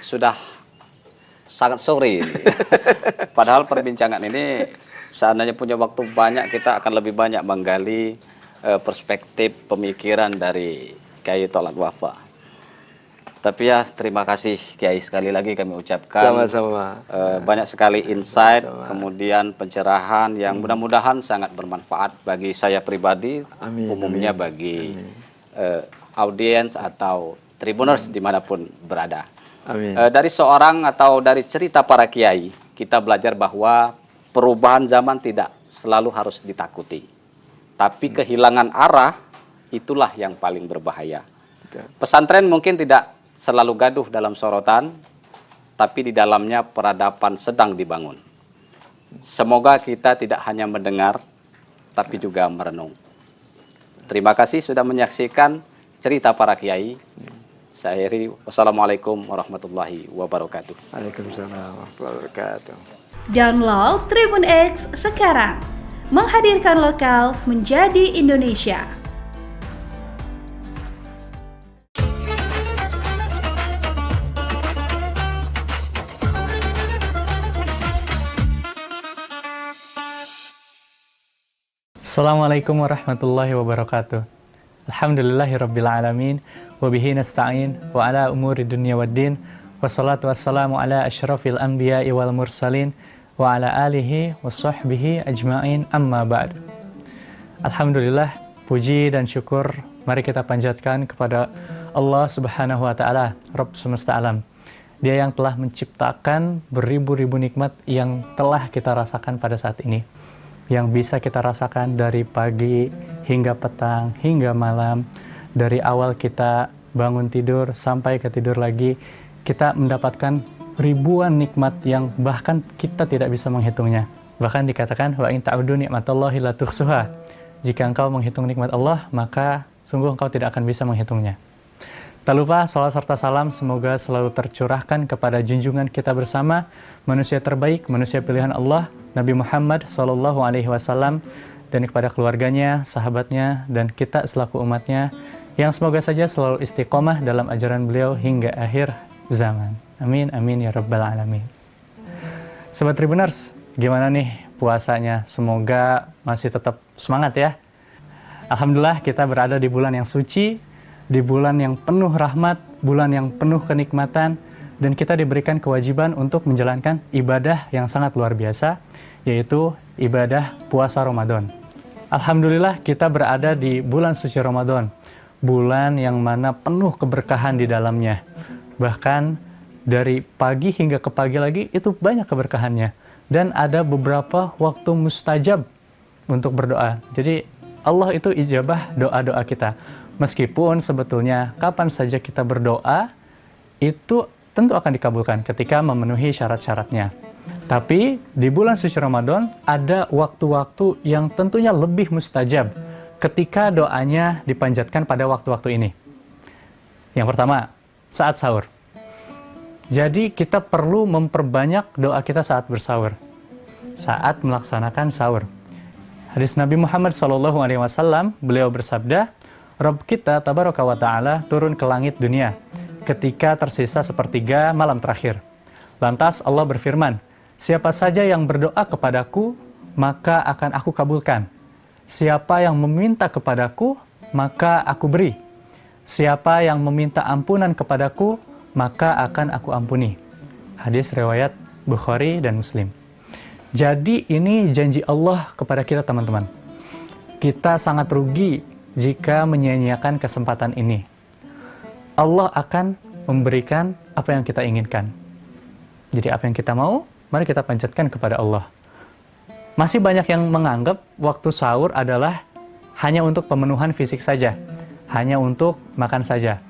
sudah sangat sore ini. Padahal perbincangan ini seandainya punya waktu banyak, kita akan lebih banyak menggali perspektif pemikiran dari Kiai Tolat Wafa. Tapi ya terima kasih Kiai, sekali lagi kami ucapkan. Sama-sama. Banyak sekali insight, kemudian pencerahan yang mudah-mudahan sangat bermanfaat bagi saya pribadi, umumnya bagi audiens atau Tribuners dimanapun berada. Dari seorang atau dari cerita para kiai, kita belajar bahwa perubahan zaman tidak selalu harus ditakuti. Tapi kehilangan arah, itulah yang paling berbahaya. Pesantren mungkin tidak selalu gaduh dalam sorotan, tapi di dalamnya peradaban sedang dibangun. Semoga kita tidak hanya mendengar, tapi juga merenung. Terima kasih sudah menyaksikan cerita para kiai. Saya akhiri, wassalamualaikum warahmatullahi wabarakatuh. Waalaikumsalam warahmatullahi wabarakatuh. Download Tribun X sekarang. Menghadirkan lokal menjadi Indonesia. Assalamualaikum warahmatullahi wabarakatuh. Alhamdulillahirabbil alamin wa bihi nasta'in wa ala umuri dunya waddin wassalatu wassalamu ala asyrafil anbiya'i wal mursalin wa ala alihi wa sahbihi ajma'in amma ba'd. Alhamdulillah, puji dan syukur mari kita panjatkan kepada Allah Subhanahu wa taala, Rabb semesta alam. Dia yang telah menciptakan beribu-ribu nikmat yang telah kita rasakan pada saat ini, yang bisa kita rasakan dari pagi hingga petang, hingga malam. Dari awal kita bangun tidur sampai ke tidur lagi, kita mendapatkan ribuan nikmat yang bahkan kita tidak bisa menghitungnya. Bahkan dikatakan, wa in ta'udu ni'matallahi la tuhsuha. Jika engkau menghitung nikmat Allah, maka sungguh engkau tidak akan bisa menghitungnya. Tak lupa salat serta salam semoga selalu tercurahkan kepada junjungan kita bersama, manusia terbaik, manusia pilihan Allah, Nabi Muhammad SAW, dan kepada keluarganya, sahabatnya, dan kita selaku umatnya, yang semoga saja selalu istiqomah dalam ajaran beliau hingga akhir zaman. Amin, amin ya rabbal alamin. Sobat Tribuners, gimana nih puasanya? Semoga masih tetap semangat ya. Alhamdulillah kita berada di bulan yang suci, di bulan yang penuh rahmat, bulan yang penuh kenikmatan, dan kita diberikan kewajiban untuk menjalankan ibadah yang sangat luar biasa, yaitu ibadah puasa Ramadan. Alhamdulillah kita berada di bulan suci Ramadan, bulan yang mana penuh keberkahan di dalamnya. Bahkan dari pagi hingga ke pagi lagi itu banyak keberkahannya. Dan ada beberapa waktu mustajab untuk berdoa. Jadi Allah itu ijabah doa-doa kita. Meskipun sebetulnya kapan saja kita berdoa, itu tentu akan dikabulkan ketika memenuhi syarat-syaratnya. Tapi di bulan suci Ramadan ada waktu-waktu yang tentunya lebih mustajab ketika doanya dipanjatkan pada waktu-waktu ini. Yang pertama, saat sahur. Jadi kita perlu memperbanyak doa kita saat bersahur, saat melaksanakan sahur. Hadis Nabi Muhammad SAW, beliau bersabda, Rabb kita tabaraka wa ta'ala turun ke langit dunia ketika tersisa sepertiga malam terakhir. Lantas Allah berfirman, siapa saja yang berdoa kepadaku, maka akan aku kabulkan. Siapa yang meminta kepadaku, maka aku beri. Siapa yang meminta ampunan kepadaku, maka akan aku ampuni. Hadis riwayat Bukhari dan Muslim. Jadi ini janji Allah kepada kita teman-teman. Kita sangat rugi jika menyia-nyiakan kesempatan ini. Allah akan memberikan apa yang kita inginkan. Jadi apa yang kita mau, mari kita panjatkan kepada Allah. Masih banyak yang menganggap waktu sahur adalah hanya untuk pemenuhan fisik saja, hanya untuk makan saja.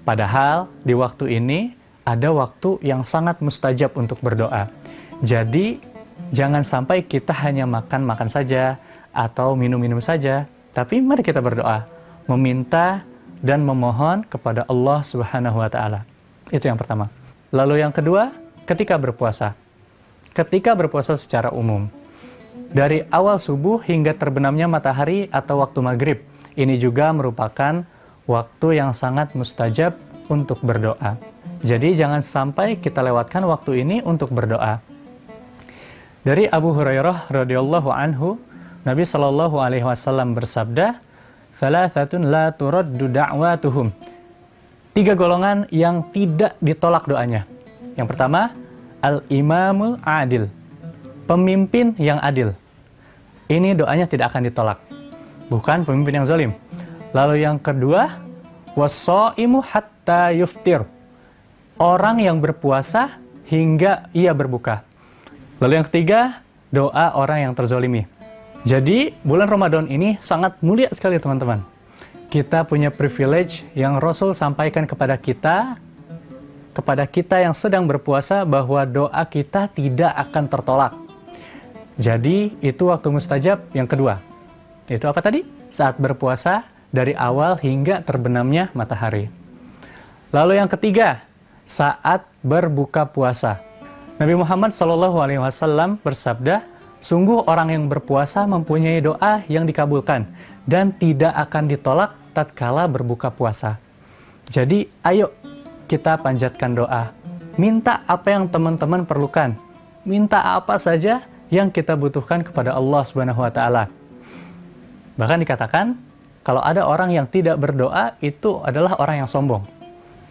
Padahal di waktu ini ada waktu yang sangat mustajab untuk berdoa. Jadi jangan sampai kita hanya makan-makan saja atau minum-minum saja, tapi mari kita berdoa, meminta dan memohon kepada Allah Subhanahu wa taala. Itu yang pertama. Lalu yang kedua, ketika berpuasa. Ketika berpuasa secara umum, dari awal subuh hingga terbenamnya matahari atau waktu maghrib, ini juga merupakan waktu yang sangat mustajab untuk berdoa. Jadi jangan sampai kita lewatkan waktu ini untuk berdoa. Dari Abu Hurairah radhiyallahu anhu, Nabi Shallallahu alaihi wasallam bersabda, "Thalathatun la turaddu da'watuhum." 3 golongan yang tidak ditolak doanya. Yang pertama, al-imamul adil, pemimpin yang adil. Ini doanya tidak akan ditolak, bukan pemimpin yang zalim. Lalu yang kedua, was-shaimu hatta yuftir, orang yang berpuasa hingga ia berbuka. Lalu yang ketiga, doa orang yang terzalimi. Jadi bulan Ramadan ini sangat mulia sekali teman-teman. Kita punya privilege yang Rasul sampaikan kepada kita yang sedang berpuasa, bahwa doa kita tidak akan tertolak. Jadi itu waktu mustajab yang kedua. Itu apa tadi? Saat berpuasa dari awal hingga terbenamnya matahari. Lalu yang ketiga, saat berbuka puasa. Nabi Muhammad SAW bersabda, sungguh orang yang berpuasa mempunyai doa yang dikabulkan dan tidak akan ditolak tatkala berbuka puasa. Jadi ayo kita panjatkan doa. Minta apa yang teman-teman perlukan. Minta apa saja yang kita butuhkan kepada Allah Subhanahu wa taala. Bahkan dikatakan, kalau ada orang yang tidak berdoa, itu adalah orang yang sombong.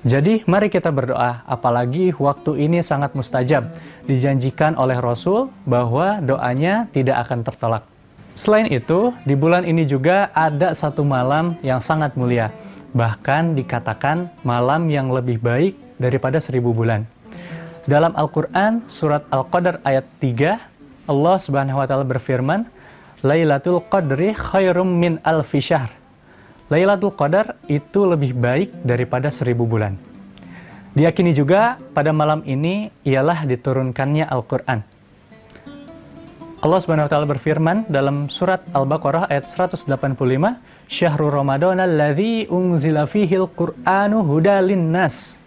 Jadi mari kita berdoa, apalagi waktu ini sangat mustajab. Dijanjikan oleh Rasul bahwa doanya tidak akan tertolak. Selain itu, di bulan ini juga ada satu malam yang sangat mulia. Bahkan dikatakan malam yang lebih baik daripada 1000 bulan. Dalam Al-Quran, surat Al-Qadar ayat 3, Allah Subhanahu wa taala berfirman, Lailatul Qadri khairum min alfi syahr. Lailatul Qadar itu lebih baik daripada 1000 bulan. Diyakini juga pada malam ini ialah diturunkannya Al-Quran. Allah Subhanahu wa taala berfirman dalam surat Al-Baqarah ayat 185, Syahrul Ramadan alladzi unzila fihil Qur'anu hudal linnas.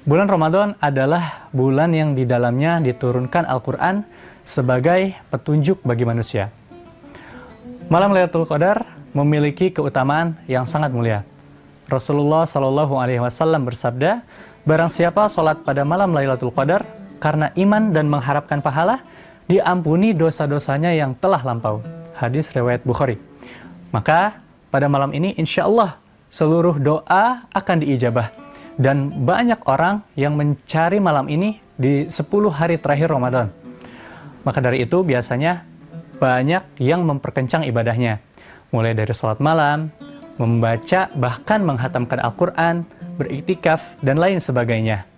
Bulan Ramadan adalah bulan yang di dalamnya diturunkan Al-Quran sebagai petunjuk bagi manusia. Malam Lailatul Qadar memiliki keutamaan yang sangat mulia. Rasulullah Shallallahu alaihi wasallam bersabda, barang siapa sholat pada malam Lailatul Qadar karena iman dan mengharapkan pahala, diampuni dosa-dosanya yang telah lampau. Hadis riwayat Bukhari. Maka pada malam ini insya Allah seluruh doa akan diijabah. Dan banyak orang yang mencari malam ini di 10 hari terakhir Ramadan. Maka dari itu biasanya banyak yang memperkencang ibadahnya. Mulai dari sholat malam, membaca, bahkan menghatamkan Al-Quran, beriktikaf, dan lain sebagainya.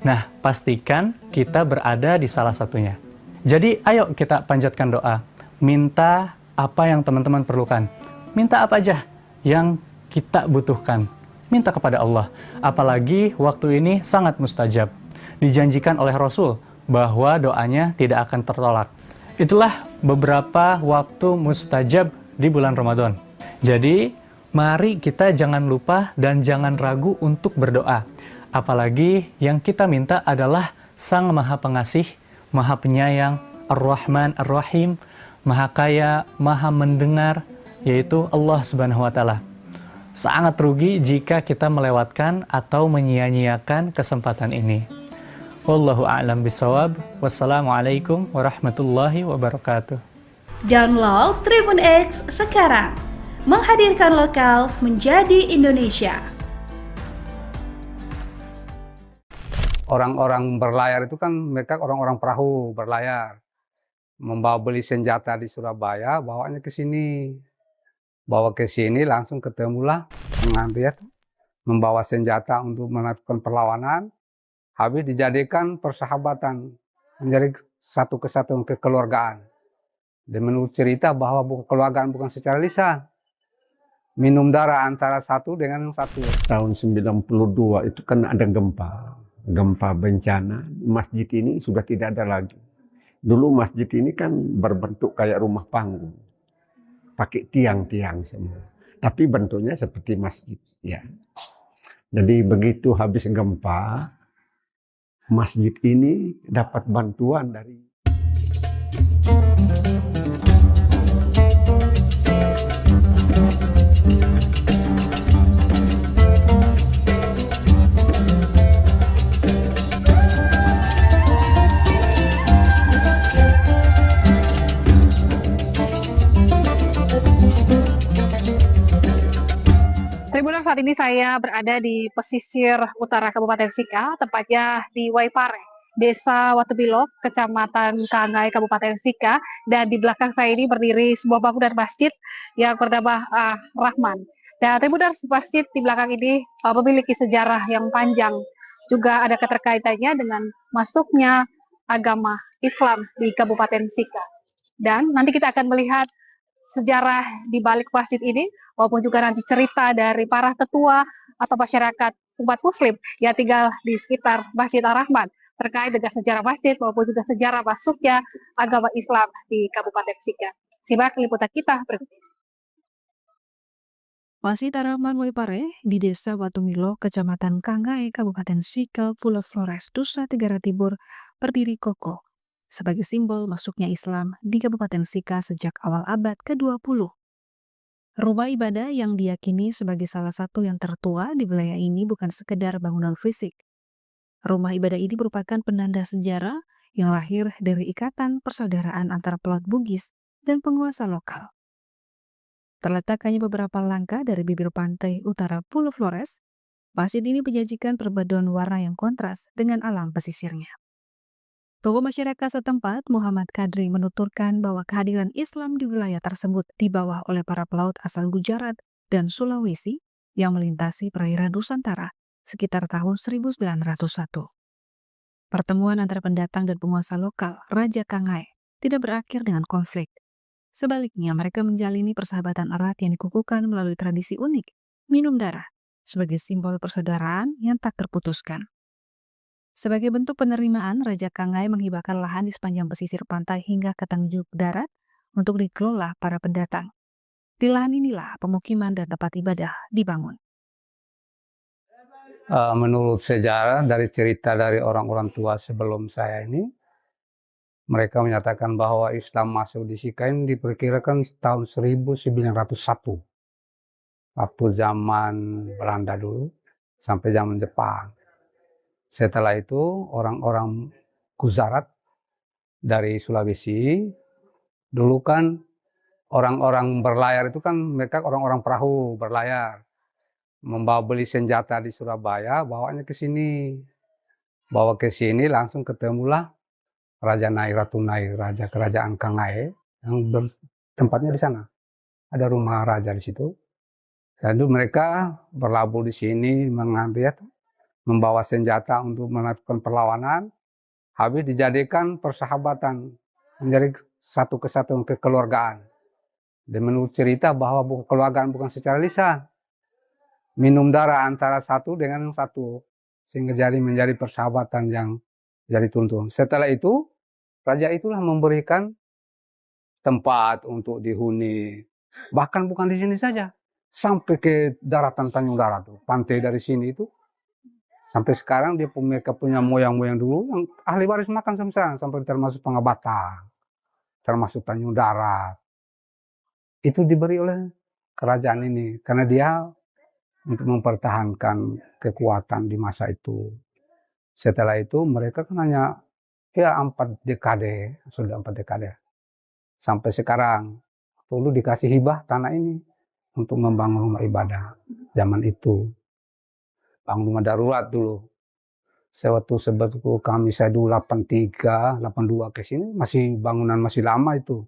Nah, pastikan kita berada di salah satunya. Jadi ayo kita panjatkan doa. Minta apa yang teman-teman perlukan. Minta apa aja yang kita butuhkan. Minta kepada Allah. Apalagi waktu ini sangat mustajab. Dijanjikan oleh Rasul bahwa doanya tidak akan tertolak. Itulah beberapa waktu mustajab di bulan Ramadan. Jadi mari kita jangan lupa dan jangan ragu untuk berdoa. Apalagi yang kita minta adalah Sang Maha Pengasih, Maha Penyayang, Ar-Rahman, Ar-Rahim, Maha Kaya, Maha Mendengar, yaitu Allah Subhanahu wa taala. Sangat rugi jika kita melewatkan atau menyia-nyiakan kesempatan ini. Wallahu a'lam bishawab. Wassalamualaikum warahmatullahi wabarakatuh. Download Tribun X sekarang. Menghadirkan lokal menjadi Indonesia. Orang-orang berlayar itu kan mereka orang-orang perahu berlayar. Membawa beli senjata di Surabaya, bawanya ke sini. Bawa ke sini langsung ketemulah mengambil membawa senjata untuk melakukan perlawanan. Habis dijadikan persahabatan, menjadi satu kesatuan kekeluargaan. Dan menurut cerita bahwa kekeluargaan bukan secara lisan, minum darah antara satu dengan yang satu. Tahun 92 itu kan ada gempa bencana. Masjid ini sudah tidak ada lagi. Dulu masjid ini kan berbentuk kayak rumah panggung, pakai tiang-tiang semua. Tapi bentuknya seperti masjid, ya. Jadi begitu habis gempa, masjid ini dapat bantuan dari Tribuners, saat ini saya berada di pesisir utara Kabupaten Sika, tepatnya di Waipare, Desa Watubilo, Kecamatan Kangai, Kabupaten Sika, dan di belakang saya ini berdiri sebuah bangunan masjid yang bernama Rahman. Dan Tribuners, masjid di belakang ini memiliki sejarah yang panjang, juga ada keterkaitannya dengan masuknya agama Islam di Kabupaten Sika. Dan nanti kita akan melihat sejarah di balik masjid ini, maupun juga nanti cerita dari para tetua atau masyarakat umat muslim yang tinggal di sekitar Masjid Ar-Rahman terkait dengan sejarah masjid maupun juga sejarah masuknya agama Islam di Kabupaten Sika. Simak liputan kita berikut ini. Masjid Ar-Rahman Waipare di Desa Watungilo, Kecamatan Kangai, Kabupaten Sika, Pulau Flores, Nusa Tenggara Timur, berdiri kokoh sebagai simbol masuknya Islam di Kabupaten Sika sejak awal abad ke-20. Rumah ibadah yang diyakini sebagai salah satu yang tertua di wilayah ini bukan sekedar bangunan fisik. Rumah ibadah ini merupakan penanda sejarah yang lahir dari ikatan persaudaraan antara pelaut Bugis dan penguasa lokal. Terletak hanya beberapa langkah dari bibir pantai utara Pulau Flores, masjid ini menyajikan perpaduan warna yang kontras dengan alam pesisirnya. Tokoh masyarakat setempat, Muhammad Kadri, menuturkan bahwa kehadiran Islam di wilayah tersebut dibawa oleh para pelaut asal Gujarat dan Sulawesi yang melintasi perairan Nusantara sekitar tahun 1901. Pertemuan antara pendatang dan penguasa lokal, Raja Kangai, tidak berakhir dengan konflik. Sebaliknya, mereka menjalini persahabatan erat yang dikukuhkan melalui tradisi unik, minum darah, sebagai simbol persaudaraan yang tak terputuskan. Sebagai bentuk penerimaan, Raja Kangai menghibahkan lahan di sepanjang pesisir pantai hingga ke Tanjung Darat untuk dikelola para pendatang. Di lahan inilah pemukiman dan tempat ibadah dibangun. Menurut sejarah dari cerita dari orang-orang tua sebelum saya ini, mereka menyatakan bahwa Islam masuk di Sika ini diperkirakan tahun 1901. Waktu zaman Belanda dulu sampai zaman Jepang. Setelah itu orang-orang Gujarat dari Sulawesi, dulu kan orang-orang berlayar itu kan mereka orang-orang perahu berlayar, membawa beli senjata di Surabaya, bawanya ke sini. Bawa ke sini langsung ketemulah Raja Nai, Ratu Nai, Raja Kerajaan Kangai yang tempatnya di sana. Ada rumah raja di situ. Lalu mereka berlabuh di sini membawa senjata untuk melakukan perlawanan, habis dijadikan persahabatan, menjadi satu kesatuan kekeluargaan. Dan menurut cerita bahwa kekeluargaan bukan secara lisan, minum darah antara satu dengan yang satu, sehingga menjadi persahabatan yang jadi tuntun. Setelah itu, raja itulah memberikan tempat untuk dihuni, bahkan bukan di sini saja, sampai ke daratan Tanjung Darat, pantai dari sini itu. Sampai sekarang mereka punya moyang-moyang dulu yang ahli waris makan sampai termasuk Pangabata, termasuk Tanjung Darat. Itu diberi oleh kerajaan ini karena dia untuk mempertahankan kekuatan di masa itu. Setelah itu mereka kan hanya 4 dekade, sudah 4 dekade. Sampai sekarang dulu dikasih hibah tanah ini untuk membangun rumah ibadah zaman itu. Bangun rumah darurat dulu. Sewaktu sebetulnya kami saya dulu 83, 82 ke sini bangunan masih lama itu.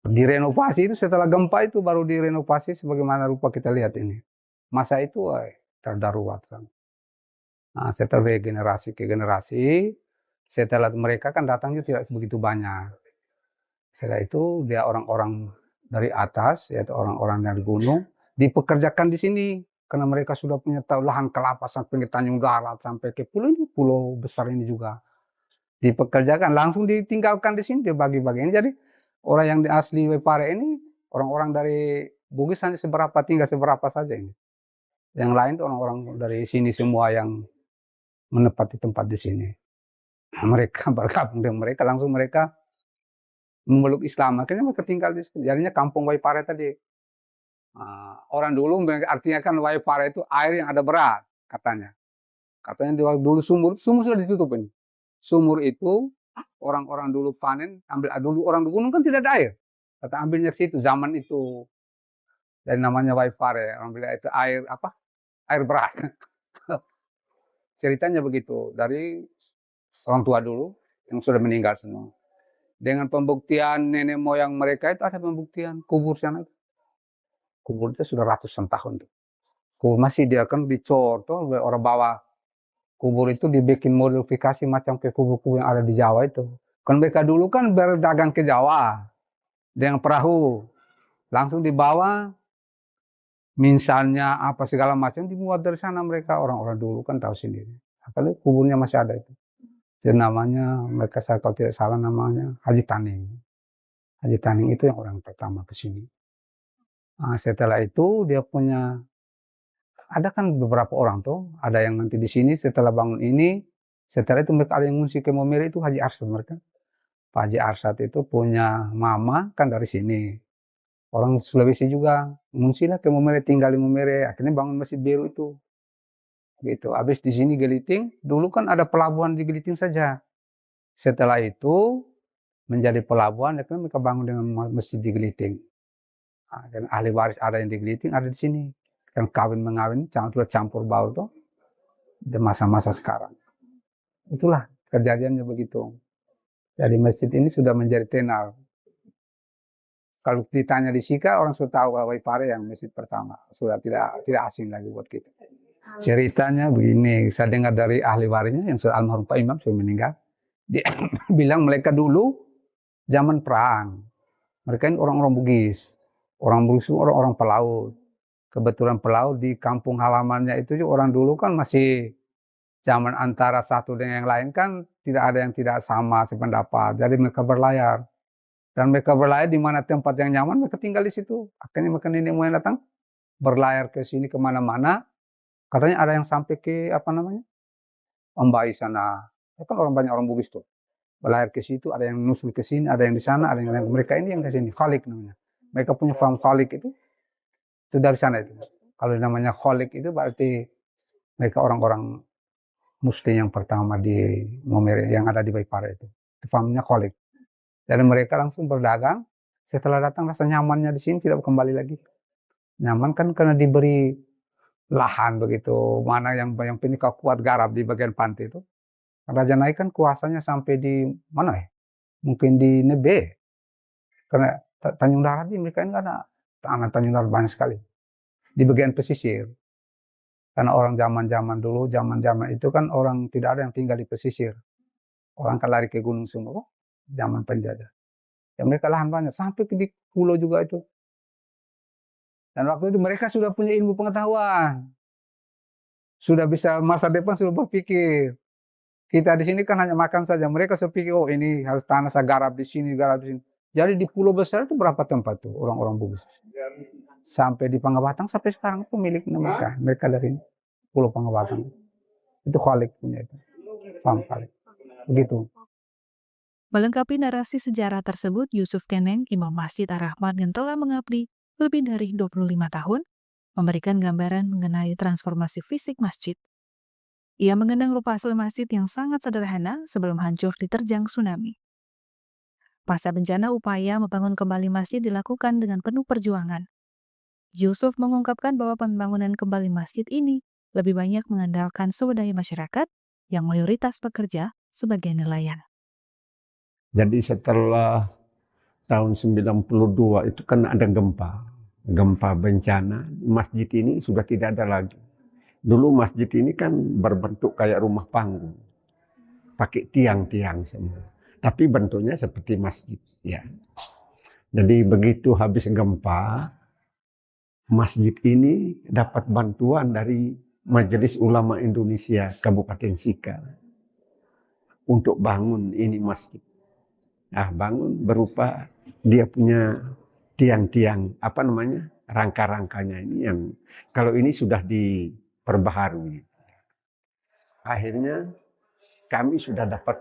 Direnovasi itu setelah gempa itu baru direnovasi sebagaimana rupa kita lihat ini. Masa itu terdarurat. Nah, setelah generasi ke generasi, setelah mereka kan datangnya tidak sebegitu banyak. Setelah itu dia orang-orang dari atas, yaitu orang-orang dari gunung, dipekerjakan di sini karena mereka sudah punya lahan kelapa sampai ke Tanjung Darat, sampai ke pulau ini, pulau besar ini juga dipekerjakan, langsung ditinggalkan di sini, dibagi-bagi. Jadi orang yang di asli Waipare ini, orang-orang dari Bugis hanya tinggal seberapa saja ini. Yang lain itu orang-orang dari sini semua yang menempati tempat di sini. Mereka bergabung dengan mereka, langsung mereka memeluk Islam. Akhirnya mereka tinggal di sini. Jadinya kampung Waipare tadi. Orang dulu artinya kan Waipare itu air yang ada berat, katanya. Katanya dulu sumur sudah ditutup ini. Sumur itu orang-orang dulu panen, ambil dulu orang di gunung kan tidak ada air. Kata ambilnya ke situ zaman itu. Dan namanya Waipare, orang bilang itu air apa? Air berat. Ceritanya begitu dari orang tua dulu yang sudah meninggal semua. Dengan pembuktian nenek moyang mereka itu ada pembuktian kubur sana itu. Kubur itu sudah ratusan tahun tuh. Kubur masih dia kan dicor tuh orang bawa kubur itu dibikin modifikasi macam ke kubur-kubur yang ada di Jawa itu. Kan mereka dulu kan berdagang ke Jawa dengan perahu, langsung dibawa, misalnya apa segala macam dibuat dari sana mereka, orang-orang dulu kan tahu sendiri. Apalagi kuburnya masih ada itu. Jadi namanya mereka saya kalau tidak salah namanya Haji Taning. Haji Taning itu yang orang pertama ke sini. Nah, setelah itu dia punya ada kan beberapa orang tuh, ada yang nanti di sini setelah bangun ini, setelah itu mereka ada yang ngungsi ke Momere itu Haji Arsad mereka. Pak Haji Arsad itu punya mama kan dari sini. Orang Sulawesi juga ngungsi lah ke Momere, tinggal di Momere, akhirnya bangun Masjid Biru itu. Gitu. Habis di sini Geliting, dulu kan ada pelabuhan di Geliting saja. Setelah itu menjadi pelabuhan, akhirnya mereka bangun dengan masjid di Geliting. Nah, dan ahli waris ada yang di Geliting, ada di sini. Yang kawin-mengawin, sudah campur baur tuh, di masa-masa sekarang. Itulah kejadiannya begitu. Jadi masjid ini sudah menjadi tenar. Kalau ditanya di Sika, orang sudah tahu Waipare yang masjid pertama. Sudah tidak asing lagi buat kita. Ceritanya begini, saya dengar dari ahli warisnya yang sudah almarhum Pak Imam, sudah meninggal. Dia bilang mereka dulu zaman perang. Mereka ini orang-orang Bugis. Orang Bugis itu orang-orang pelaut. Kebetulan pelaut di kampung halamannya itu juga orang dulu kan masih zaman antara satu dengan yang lain kan tidak ada yang tidak sama sependapat. Jadi mereka berlayar. Dan mereka berlayar di mana tempat yang nyaman, mereka tinggal di situ. Akhirnya mereka nenek moyang datang, berlayar ke sini kemana-mana. Katanya ada yang sampai ke apa namanya, Ombai sana. Ya kan banyak orang Bugis tuh. Berlayar ke situ, ada yang nusul ke sini, ada yang di sana, ada yang mereka ini yang ke sini. Khalik namanya. Mereka punya farm Khalik itu dari sana itu. Kalau namanya Khalik itu berarti mereka orang-orang Muslim yang pertama di Momere yang ada di Waipare itu. Farmnya Khalik. Jadi mereka langsung berdagang. Setelah datang rasa nyamannya di sini tidak kembali lagi. Nyaman kan karena diberi lahan begitu. Mana yang penting kuat garap di bagian pantai itu. Raja Naik kan kuasanya sampai di mana ya? Mungkin di Nebe. Karena Tanjung Darat ini mereka ini ada tanah Tanjung Darat banyak sekali. Di bagian pesisir. Karena orang zaman-zaman dulu, zaman-zaman itu kan orang tidak ada yang tinggal di pesisir. Orang kan lari ke gunung semua. Zaman penjajah. Ya mereka lahan banyak. Sampai di pulau juga itu. Dan waktu itu mereka sudah punya ilmu pengetahuan. Sudah bisa masa depan sudah berpikir. Kita di sini kan hanya makan saja. Mereka sepikir, oh ini harus tanah saya garap di sini, garap di sini. Jadi di pulau besar itu berapa tempat tuh orang-orang Bugis? Sampai di Pangabatang sampai sekarang itu milik mereka. Mereka dari Pulau Pangabatang. Itu Khalik punya itu. Farm Khalik. Begitu. Melengkapi narasi sejarah tersebut, Yusuf Keneng, Imam Masjid Ar-Rahman yang telah mengabdi lebih dari 25 tahun, memberikan gambaran mengenai transformasi fisik masjid. Ia mengenang rupa asli masjid yang sangat sederhana sebelum hancur diterjang tsunami. Pasca bencana, upaya membangun kembali masjid dilakukan dengan penuh perjuangan. Yusuf mengungkapkan bahwa pembangunan kembali masjid ini lebih banyak mengandalkan swadaya masyarakat yang mayoritas bekerja sebagai nelayan. Jadi setelah tahun 92 itu kan ada gempa bencana, masjid ini sudah tidak ada lagi. Dulu masjid ini kan berbentuk kayak rumah panggung, pakai tiang-tiang semua, tapi bentuknya seperti masjid. Ya. Jadi begitu habis gempa, masjid ini dapat bantuan dari Majelis Ulama Indonesia Kabupaten Sika untuk bangun ini masjid. Nah, bangun berupa dia punya tiang-tiang rangka-rangkanya ini yang kalau ini sudah diperbaharui. Akhirnya kami sudah dapat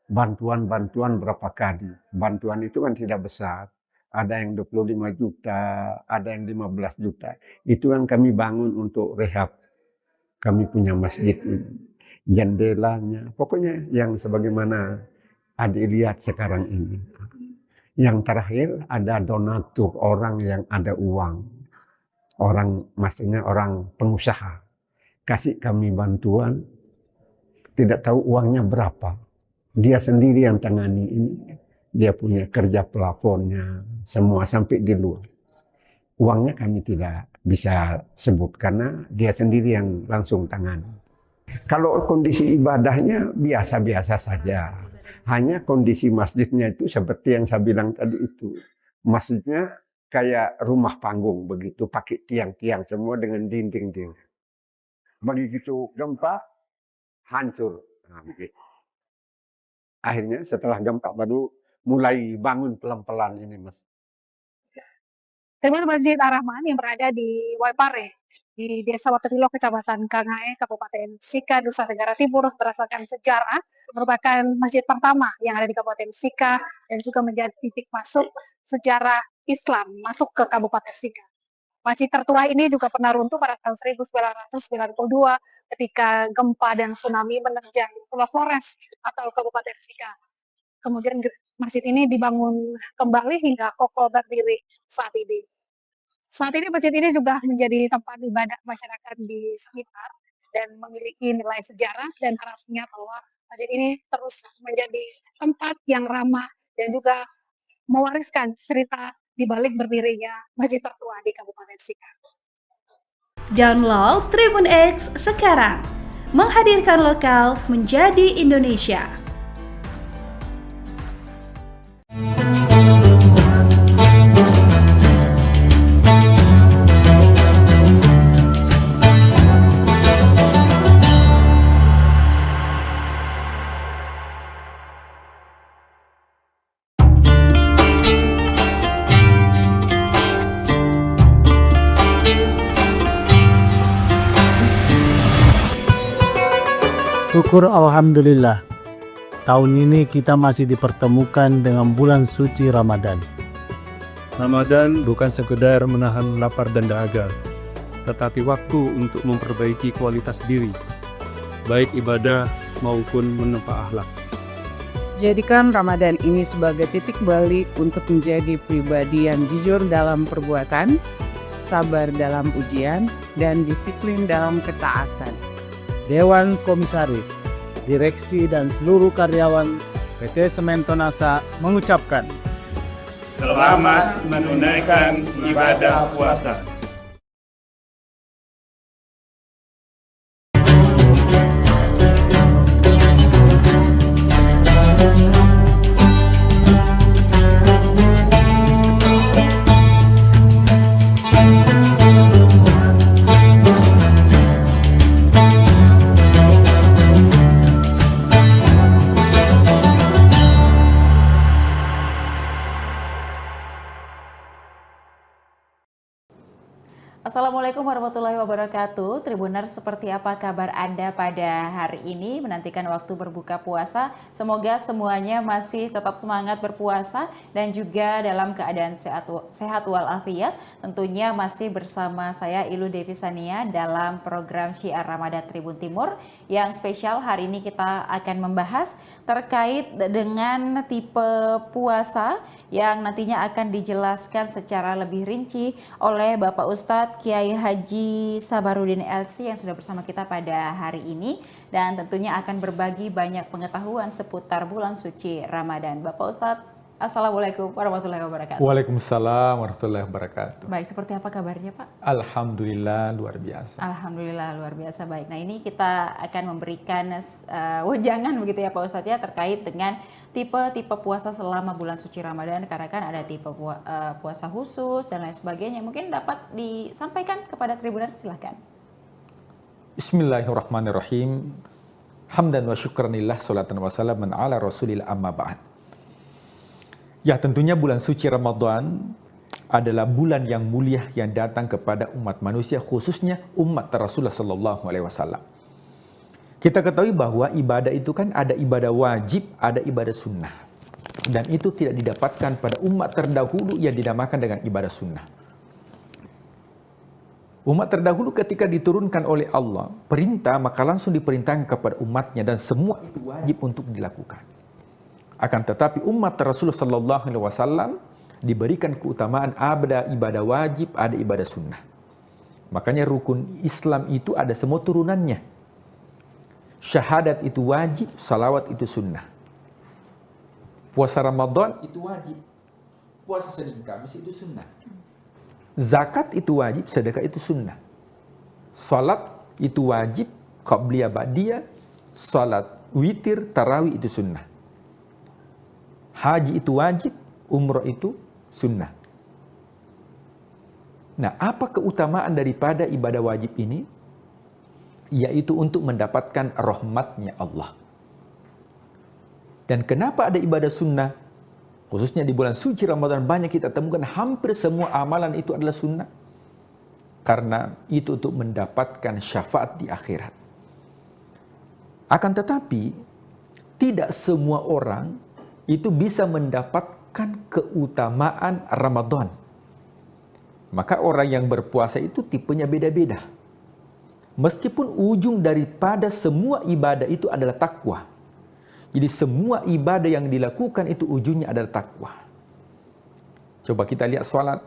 bantuan-bantuan berapa kali. Bantuan itu kan tidak besar. Ada yang 25 juta, ada yang 15 juta. Itu yang kami bangun untuk rehab. Kami punya masjid ini. Jendelanya, pokoknya yang sebagaimana adik lihat sekarang ini. Yang terakhir ada donatur, orang yang ada uang. Maksudnya orang pengusaha. Kasih kami bantuan, tidak tahu uangnya berapa. Dia sendiri yang tangani ini. Dia punya kerja pelafonnya, semua sampai di luar. Uangnya kami tidak bisa sebut karena dia sendiri yang langsung tangani. Kalau kondisi ibadahnya biasa-biasa saja. Hanya kondisi masjidnya itu seperti yang saya bilang tadi itu. Masjidnya kayak rumah panggung begitu, pakai tiang-tiang semua dengan dinding-dinding. Begitu gempa, hancur. Nah, begitu. Akhirnya setelah gempa baru mulai bangun pelan-pelan ini, Mas. Terminal Masjid Ar-Rahman yang berada di Waipare, di Desa Watubilo, Kecamatan Kangae, Kabupaten Sika, Nusa Tenggara Timur, berdasarkan sejarah, merupakan masjid pertama yang ada di Kabupaten Sika dan juga menjadi titik masuk sejarah Islam masuk ke Kabupaten Sika. Masjid tertua ini juga pernah runtuh pada tahun 1992 ketika gempa dan tsunami menerjang Pulau Flores atau Kabupaten Sika. Kemudian masjid ini dibangun kembali hingga kokoh berdiri saat ini. Saat ini masjid ini juga menjadi tempat ibadah masyarakat di sekitar dan memiliki nilai sejarah dan harapnya bahwa masjid ini terus menjadi tempat yang ramah dan juga mewariskan cerita di balik berdirinya masjid tertua di Kabupaten Sika. Download Tribun X sekarang, menghadirkan lokal menjadi Indonesia. Syukur Alhamdulillah, tahun ini kita masih dipertemukan dengan bulan suci Ramadan. Ramadan bukan sekedar menahan lapar dan dahaga, tetapi waktu untuk memperbaiki kualitas diri, baik ibadah maupun menempa akhlak. Jadikan Ramadan ini sebagai titik balik untuk menjadi pribadi yang jujur dalam perbuatan, sabar dalam ujian, dan disiplin dalam ketaatan. Dewan Komisaris, Direksi dan seluruh karyawan PT Semen Tonasa mengucapkan selamat menunaikan ibadah puasa. Assalamualaikum warahmatullahi wabarakatuh. Tribuners, seperti apa kabar Anda pada hari ini menantikan waktu berbuka puasa? Semoga semuanya masih tetap semangat berpuasa dan juga dalam keadaan sehat walafiat. Tentunya masih bersama saya Ilu Devisania dalam program Syiar Ramadan Tribun Timur yang spesial. Hari ini kita akan membahas terkait dengan tipe puasa yang nantinya akan dijelaskan secara lebih rinci oleh Bapak Ustadz Kiai Haji Sabarudin LC yang sudah bersama kita pada hari ini dan tentunya akan berbagi banyak pengetahuan seputar bulan suci Ramadan. Bapak Ustadz, Assalamualaikum warahmatullahi wabarakatuh. Waalaikumsalam warahmatullahi wabarakatuh. Baik, seperti apa kabarnya Pak? Alhamdulillah luar biasa. Alhamdulillah luar biasa. Baik, nah ini kita akan memberikan wejangan begitu ya Pak Ustadz ya, terkait dengan tipe-tipe puasa selama bulan suci Ramadan, karena kan ada tipe puasa khusus dan lain sebagainya. Mungkin dapat disampaikan kepada Tribuners, silahkan. Bismillahirrahmanirrahim. Hamdan wa syukranillah, salatan wa salaman ala rasulillah, amma ba'd. Ya, tentunya bulan suci Ramadan adalah bulan yang mulia yang datang kepada umat manusia, khususnya umat Rasulullah Sallallahu Alaihi Wasallam. Kita ketahui bahwa ibadah itu kan ada ibadah wajib, ada ibadah sunnah. Dan itu tidak didapatkan pada umat terdahulu yang dinamakan dengan ibadah sunnah. Umat terdahulu ketika diturunkan oleh Allah perintah, maka langsung diperintahkan kepada umatnya dan semua itu wajib untuk dilakukan. Akan tetapi umat Rasulullah Sallallahu Alaihi Wasallam diberikan keutamaan ada ibadah wajib, ada ibadah sunnah. Makanya rukun Islam itu ada semua turunannya. Syahadat itu wajib, salawat itu sunnah. Puasa Ramadan itu wajib, puasa Senin Kamis itu sunnah. Zakat itu wajib, sedekah itu sunnah. Salat itu wajib, qabliyah ba'diyah, salat witir, tarawih itu sunnah. Haji itu wajib, umrah itu sunnah. Nah, apa keutamaan daripada ibadah wajib ini? Yaitu untuk mendapatkan rahmatnya Allah. Dan kenapa ada ibadah sunnah? Khususnya di bulan suci Ramadan banyak kita temukan hampir semua amalan itu adalah sunnah. Karena itu untuk mendapatkan syafaat di akhirat. Akan tetapi, tidak semua orang itu bisa mendapatkan keutamaan Ramadan. Maka orang yang berpuasa itu tipenya beda-beda. Meskipun ujung daripada semua ibadah itu adalah takwa. Jadi semua ibadah yang dilakukan itu ujungnya adalah takwa. Coba kita lihat sholat.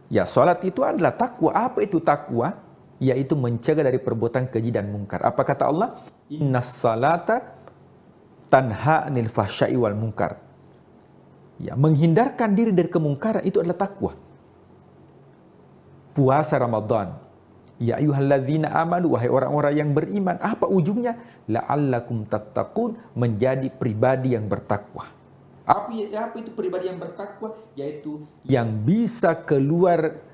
Ya, sholat itu adalah takwa. Apa itu takwa? Yaitu mencegah dari perbuatan keji dan mungkar. Apa kata Allah? Innas salata tanha anil fahsya'i wal munkar. Ya, menghindarkan diri dari kemungkaran itu adalah takwa. Puasa Ramadan. Ya ayyuhalladzina amanu, wahai orang-orang yang beriman, apa ujungnya? La'allakum tattaqun, menjadi pribadi yang bertakwa. Apa itu pribadi yang bertakwa? Yaitu yang bisa keluar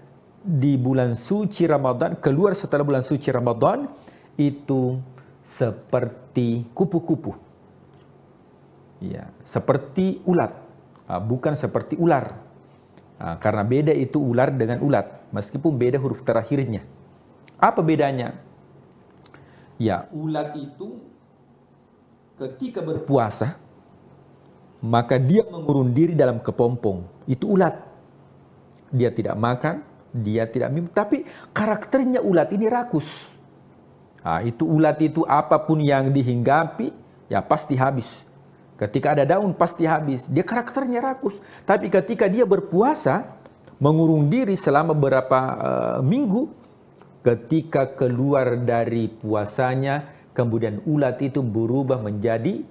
di bulan suci Ramadan, keluar setelah bulan suci Ramadan itu seperti kupu-kupu. Ya, seperti ulat, bukan seperti ular. Karena beda itu ular dengan ulat, meskipun beda huruf terakhirnya. Apa bedanya? Ya, ulat itu ketika berpuasa, maka dia mengurung diri dalam kepompong. Itu ulat. Dia tidak makan, dia tidak minum, tapi karakternya ulat ini rakus. Itu ulat itu apapun yang dihinggapi, ya pasti habis. Ketika ada daun pasti habis. Dia karakternya rakus. Tapi ketika dia berpuasa, mengurung diri selama beberapa minggu, ketika keluar dari puasanya, kemudian ulat itu berubah menjadi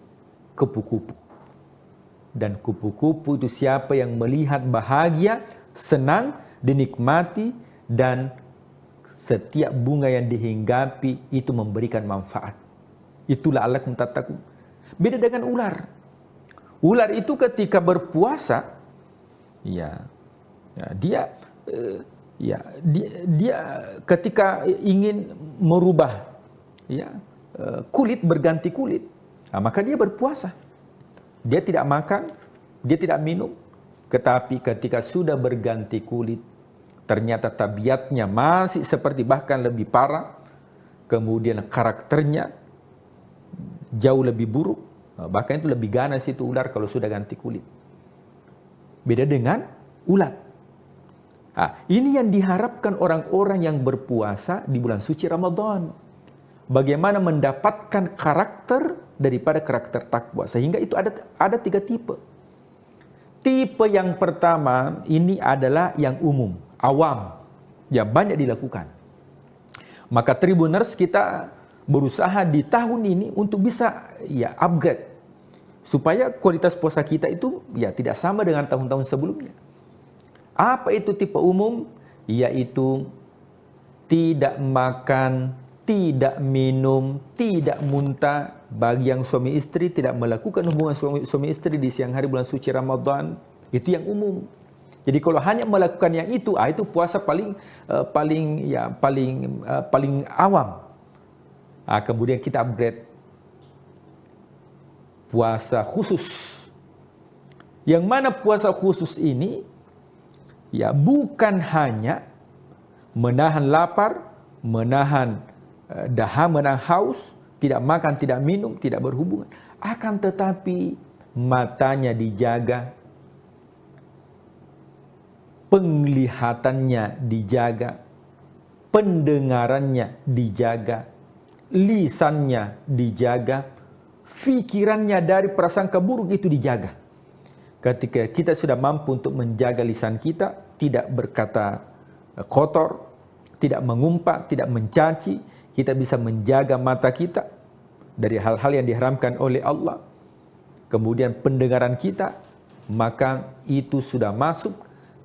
kupu-kupu. Dan kupu-kupu itu siapa yang melihat bahagia, senang, dinikmati, dan setiap bunga yang dihinggapi itu memberikan manfaat. Itulah la'allakum tattaqun. Beda dengan ular. Ular itu ketika berpuasa, dia ketika ingin merubah kulit, berganti kulit, maka dia berpuasa. Dia tidak makan, dia tidak minum. Tetapi ketika sudah berganti kulit, ternyata tabiatnya masih seperti, bahkan lebih parah. Kemudian karakternya jauh lebih buruk, bahkan itu lebih ganas itu ular kalau sudah ganti kulit. Beda dengan ulat. Ini yang diharapkan orang-orang yang berpuasa di bulan suci Ramadan. Bagaimana mendapatkan karakter daripada karakter takwa. Sehingga itu ada 3 tipe. Tipe yang pertama ini adalah yang umum, awam. Ya, banyak dilakukan. Maka Tribuners kita berusaha di tahun ini untuk bisa upgrade. supaya kualitas puasa kita itu ya tidak sama dengan tahun-tahun sebelumnya. Apa itu tipe umum? Yaitu tidak makan, tidak minum, tidak muntah. Bagi yang suami istri tidak melakukan hubungan suami istri di siang hari bulan suci Ramadan, itu yang umum. Jadi kalau hanya melakukan yang itu puasa paling awam. Kemudian kita upgrade puasa khusus. Yang mana puasa khusus ini ya bukan hanya menahan lapar, menahan dahaga, menahan haus, tidak makan, tidak minum, tidak berhubungan. Akan tetapi matanya dijaga, penglihatannya dijaga, pendengarannya dijaga, lisannya dijaga, fikirannya dari prasangka buruk itu dijaga. Ketika kita sudah mampu untuk menjaga lisan kita, tidak berkata kotor, tidak mengumpat, tidak mencaci, kita bisa menjaga mata kita dari hal-hal yang diharamkan oleh Allah. Kemudian pendengaran kita, maka itu sudah masuk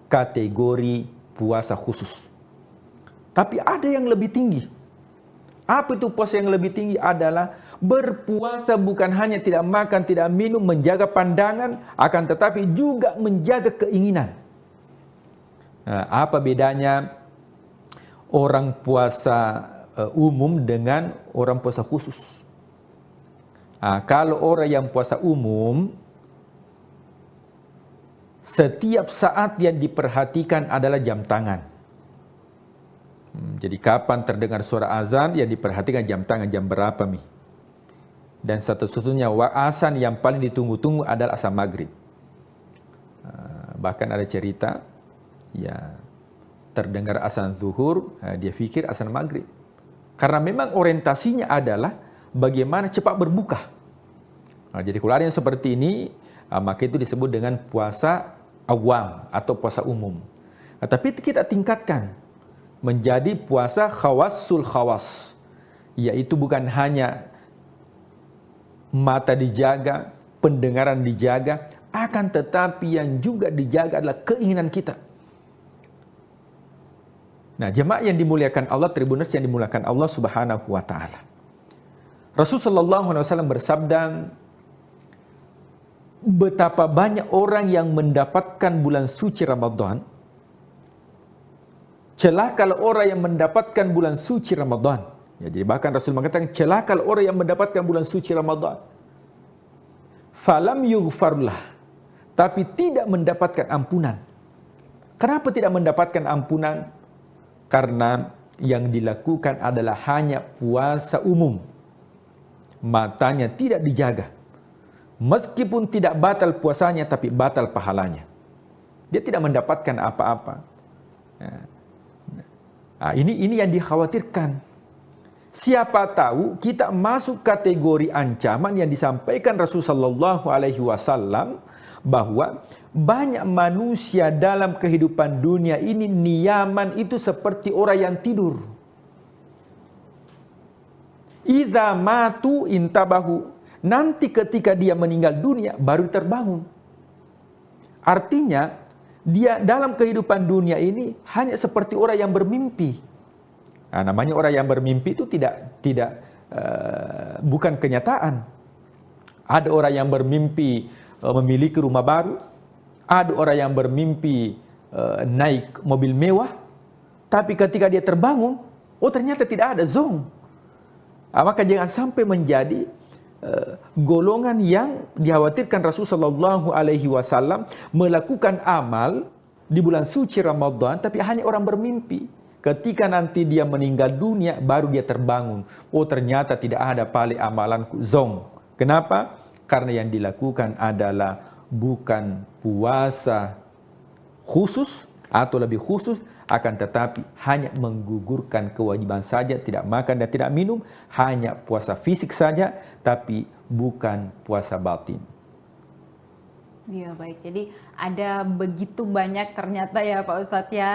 kategori puasa khusus. Tapi ada yang lebih tinggi. Apa itu puasa yang lebih tinggi? Adalah berpuasa bukan hanya tidak makan, tidak minum, menjaga pandangan, akan tetapi juga menjaga keinginan. Nah, apa bedanya orang puasa umum dengan orang puasa khusus? Kalau orang yang puasa umum, setiap saat yang diperhatikan adalah jam tangan. Jadi kapan terdengar suara azan, yang diperhatikan jam tangan, jam berapa nih. Dan satu-satunya azan yang paling ditunggu-tunggu adalah azan maghrib. Bahkan ada cerita, ya terdengar azan zuhur, dia pikir azan maghrib. Karena memang orientasinya adalah bagaimana cepat berbuka. Jadi kalau ada yang seperti ini, maka itu disebut dengan puasa awam atau puasa umum. Tapi kita tingkatkan menjadi puasa khawasul khawas, yaitu bukan hanya mata dijaga, pendengaran dijaga, akan tetapi yang juga dijaga adalah keinginan kita. Nah, jemaah yang dimuliakan Allah, tribuners yang dimuliakan Allah Subhanahu wa taala. Rasulullah SAW bersabda, betapa banyak orang yang mendapatkan bulan suci Ramadan. Celaka kalau orang yang mendapatkan bulan suci Ramadan. Ya, jadi bahkan Rasul mengatakan, celaka kalau orang yang mendapatkan bulan suci Ramadan. Falam yughfarlah, tapi tidak mendapatkan ampunan. Kenapa tidak mendapatkan ampunan? Karena yang dilakukan adalah hanya puasa umum. Matanya tidak dijaga. Meskipun tidak batal puasanya, tapi batal pahalanya. Dia tidak mendapatkan apa-apa. Ini yang dikhawatirkan. Siapa tahu kita masuk kategori ancaman yang disampaikan Rasulullah SAW, bahwa banyak manusia dalam kehidupan dunia ini niyaman itu seperti orang yang tidur. Idza matu intabahu. Nanti ketika dia meninggal dunia baru terbangun. Artinya dia dalam kehidupan dunia ini hanya seperti orang yang bermimpi. Namanya orang yang bermimpi itu bukan kenyataan. Ada orang yang bermimpi memiliki rumah baru, ada orang yang bermimpi naik mobil mewah, tapi ketika dia terbangun, ternyata tidak ada zong. Maka jangan sampai menjadi golongan yang dikhawatirkan Rasulullah SAW melakukan amal di bulan suci Ramadan, tapi hanya orang bermimpi. Ketika nanti dia meninggal dunia, baru dia terbangun. Ternyata tidak ada pali amalanku, zong. Kenapa? Karena yang dilakukan adalah bukan puasa khusus atau lebih khusus, akan tetapi hanya menggugurkan kewajiban saja, tidak makan dan tidak minum, hanya puasa fisik saja, tapi bukan puasa batin. Ya baik, jadi ada begitu banyak ternyata ya Pak Ustadz ya,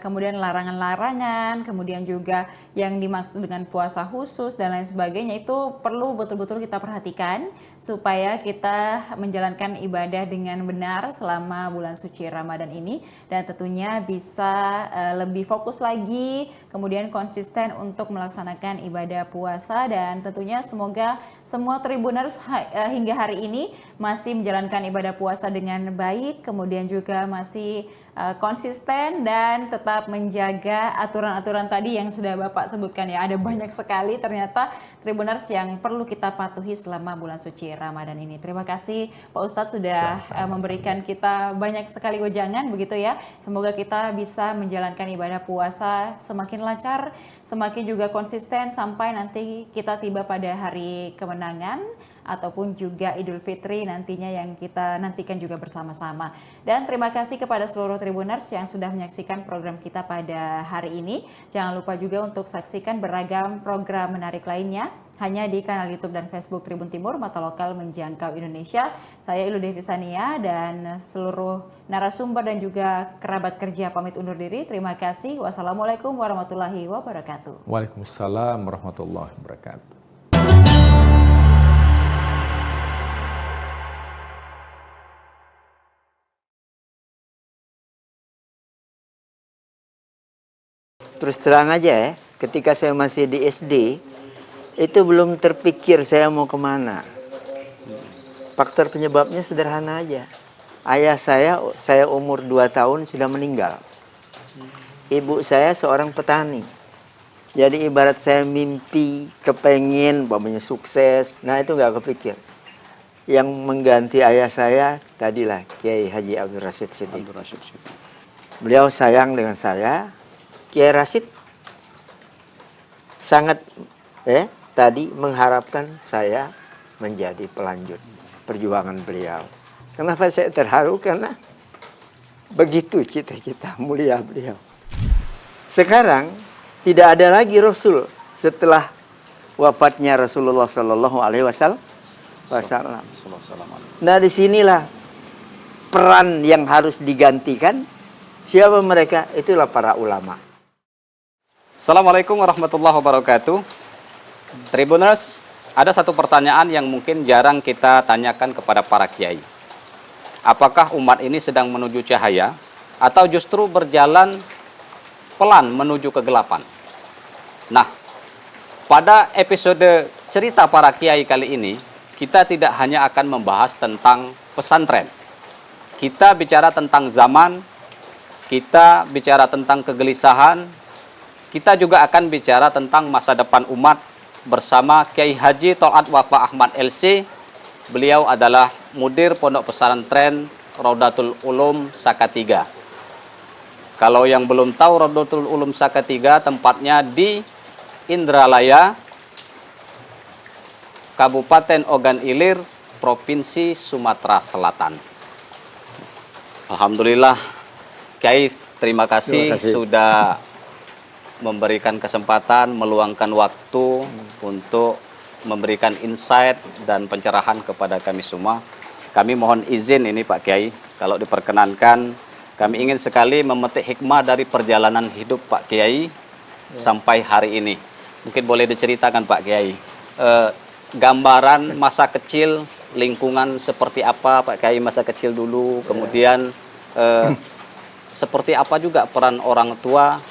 kemudian larangan-larangan, kemudian juga yang dimaksud dengan puasa khusus dan lain sebagainya, itu perlu betul-betul kita perhatikan supaya kita menjalankan ibadah dengan benar selama bulan suci Ramadan ini, dan tentunya bisa lebih fokus lagi, kemudian konsisten untuk melaksanakan ibadah puasa, dan tentunya semoga semua Tribuners hingga hari ini masih menjalankan ibadah puasa dengan baik, kemudian juga masih konsisten dan tetap menjaga aturan-aturan tadi yang sudah Bapak sebutkan ya. Ada banyak sekali ternyata Tribuners yang perlu kita patuhi selama bulan suci Ramadan ini. Terima kasih Pak Ustadz sudah memberikan kita banyak sekali wejangan begitu ya. Semoga kita bisa menjalankan ibadah puasa semakin lancar, semakin juga konsisten sampai nanti kita tiba pada hari kemenangan ataupun juga Idul Fitri nantinya yang kita nantikan juga bersama-sama. Dan terima kasih kepada seluruh Tribuners yang sudah menyaksikan program kita pada hari ini. Jangan lupa juga untuk saksikan beragam program menarik lainnya hanya di kanal YouTube dan Facebook Tribun Timur, Mata Lokal Menjangkau Indonesia. Saya Ilu Devisania dan seluruh narasumber dan juga kerabat kerja pamit undur diri. Terima kasih. Wassalamualaikum warahmatullahi wabarakatuh. Waalaikumsalam warahmatullahi wabarakatuh. Terus terang aja ya, ketika saya masih di SD, itu belum terpikir saya mau kemana. Faktor penyebabnya sederhana aja. Ayah saya umur 2 tahun sudah meninggal. Ibu saya seorang petani. Jadi ibarat saya mimpi, kepengen, umpamanya sukses, nah itu nggak kepikir. Yang mengganti ayah saya, tadilah Kiai Haji Abdul Rashid Siddiq. Beliau sayang dengan saya. Kiai Rashid sangat tadi mengharapkan saya menjadi pelanjut perjuangan beliau. Kenapa saya terharu? Karena begitu cita-cita mulia beliau. Sekarang tidak ada lagi Rasul setelah wafatnya Rasulullah Shallallahu Alaihi Wasallam. Nah disinilah peran yang harus digantikan. Siapa mereka? Itulah para ulama. Assalamualaikum warahmatullahi wabarakatuh. Tribuners, ada satu pertanyaan yang mungkin jarang kita tanyakan kepada para kiai. Apakah umat ini sedang menuju cahaya atau justru berjalan pelan menuju kegelapan? Nah, pada episode cerita para kiai kali ini, kita tidak hanya akan membahas tentang pesantren. Kita bicara tentang zaman, kita bicara tentang kegelisahan, kita juga akan bicara tentang masa depan umat bersama Kiai Haji Tol'at Wafa Ahmad LC. Beliau adalah mudir Pondok Pesantren Raudatul Ulum Sakatiga. Kalau yang belum tahu, Raudatul Ulum Sakatiga tempatnya di Indralaya, Kabupaten Ogan Ilir, Provinsi Sumatera Selatan. Alhamdulillah, Kiai, terima kasih sudah memberikan kesempatan, meluangkan waktu untuk memberikan insight dan pencerahan kepada kami semua. Kami mohon izin ini Pak Kiai, kalau diperkenankan, kami ingin sekali memetik hikmah dari perjalanan hidup Pak Kiai sampai hari ini. Mungkin boleh diceritakan Pak Kiai, gambaran masa kecil, lingkungan seperti apa Pak Kiai masa kecil dulu, kemudian seperti apa juga peran orang tua,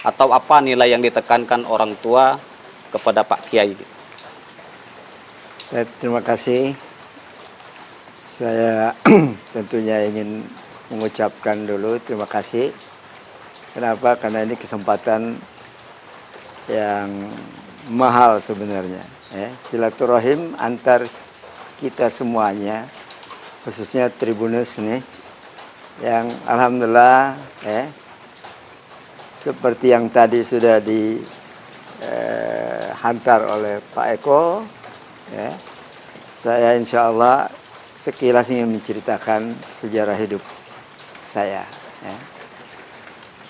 atau apa nilai yang ditekankan orang tua kepada Pak Kiai? Terima kasih. Saya tentunya ingin mengucapkan dulu terima kasih. Kenapa? Karena ini kesempatan yang mahal sebenarnya. Silaturahim antar kita semuanya, khususnya Tribuners nih, yang alhamdulillah seperti yang tadi sudah dihantar oleh Pak Eko, saya insya Allah sekilas ingin menceritakan sejarah hidup saya.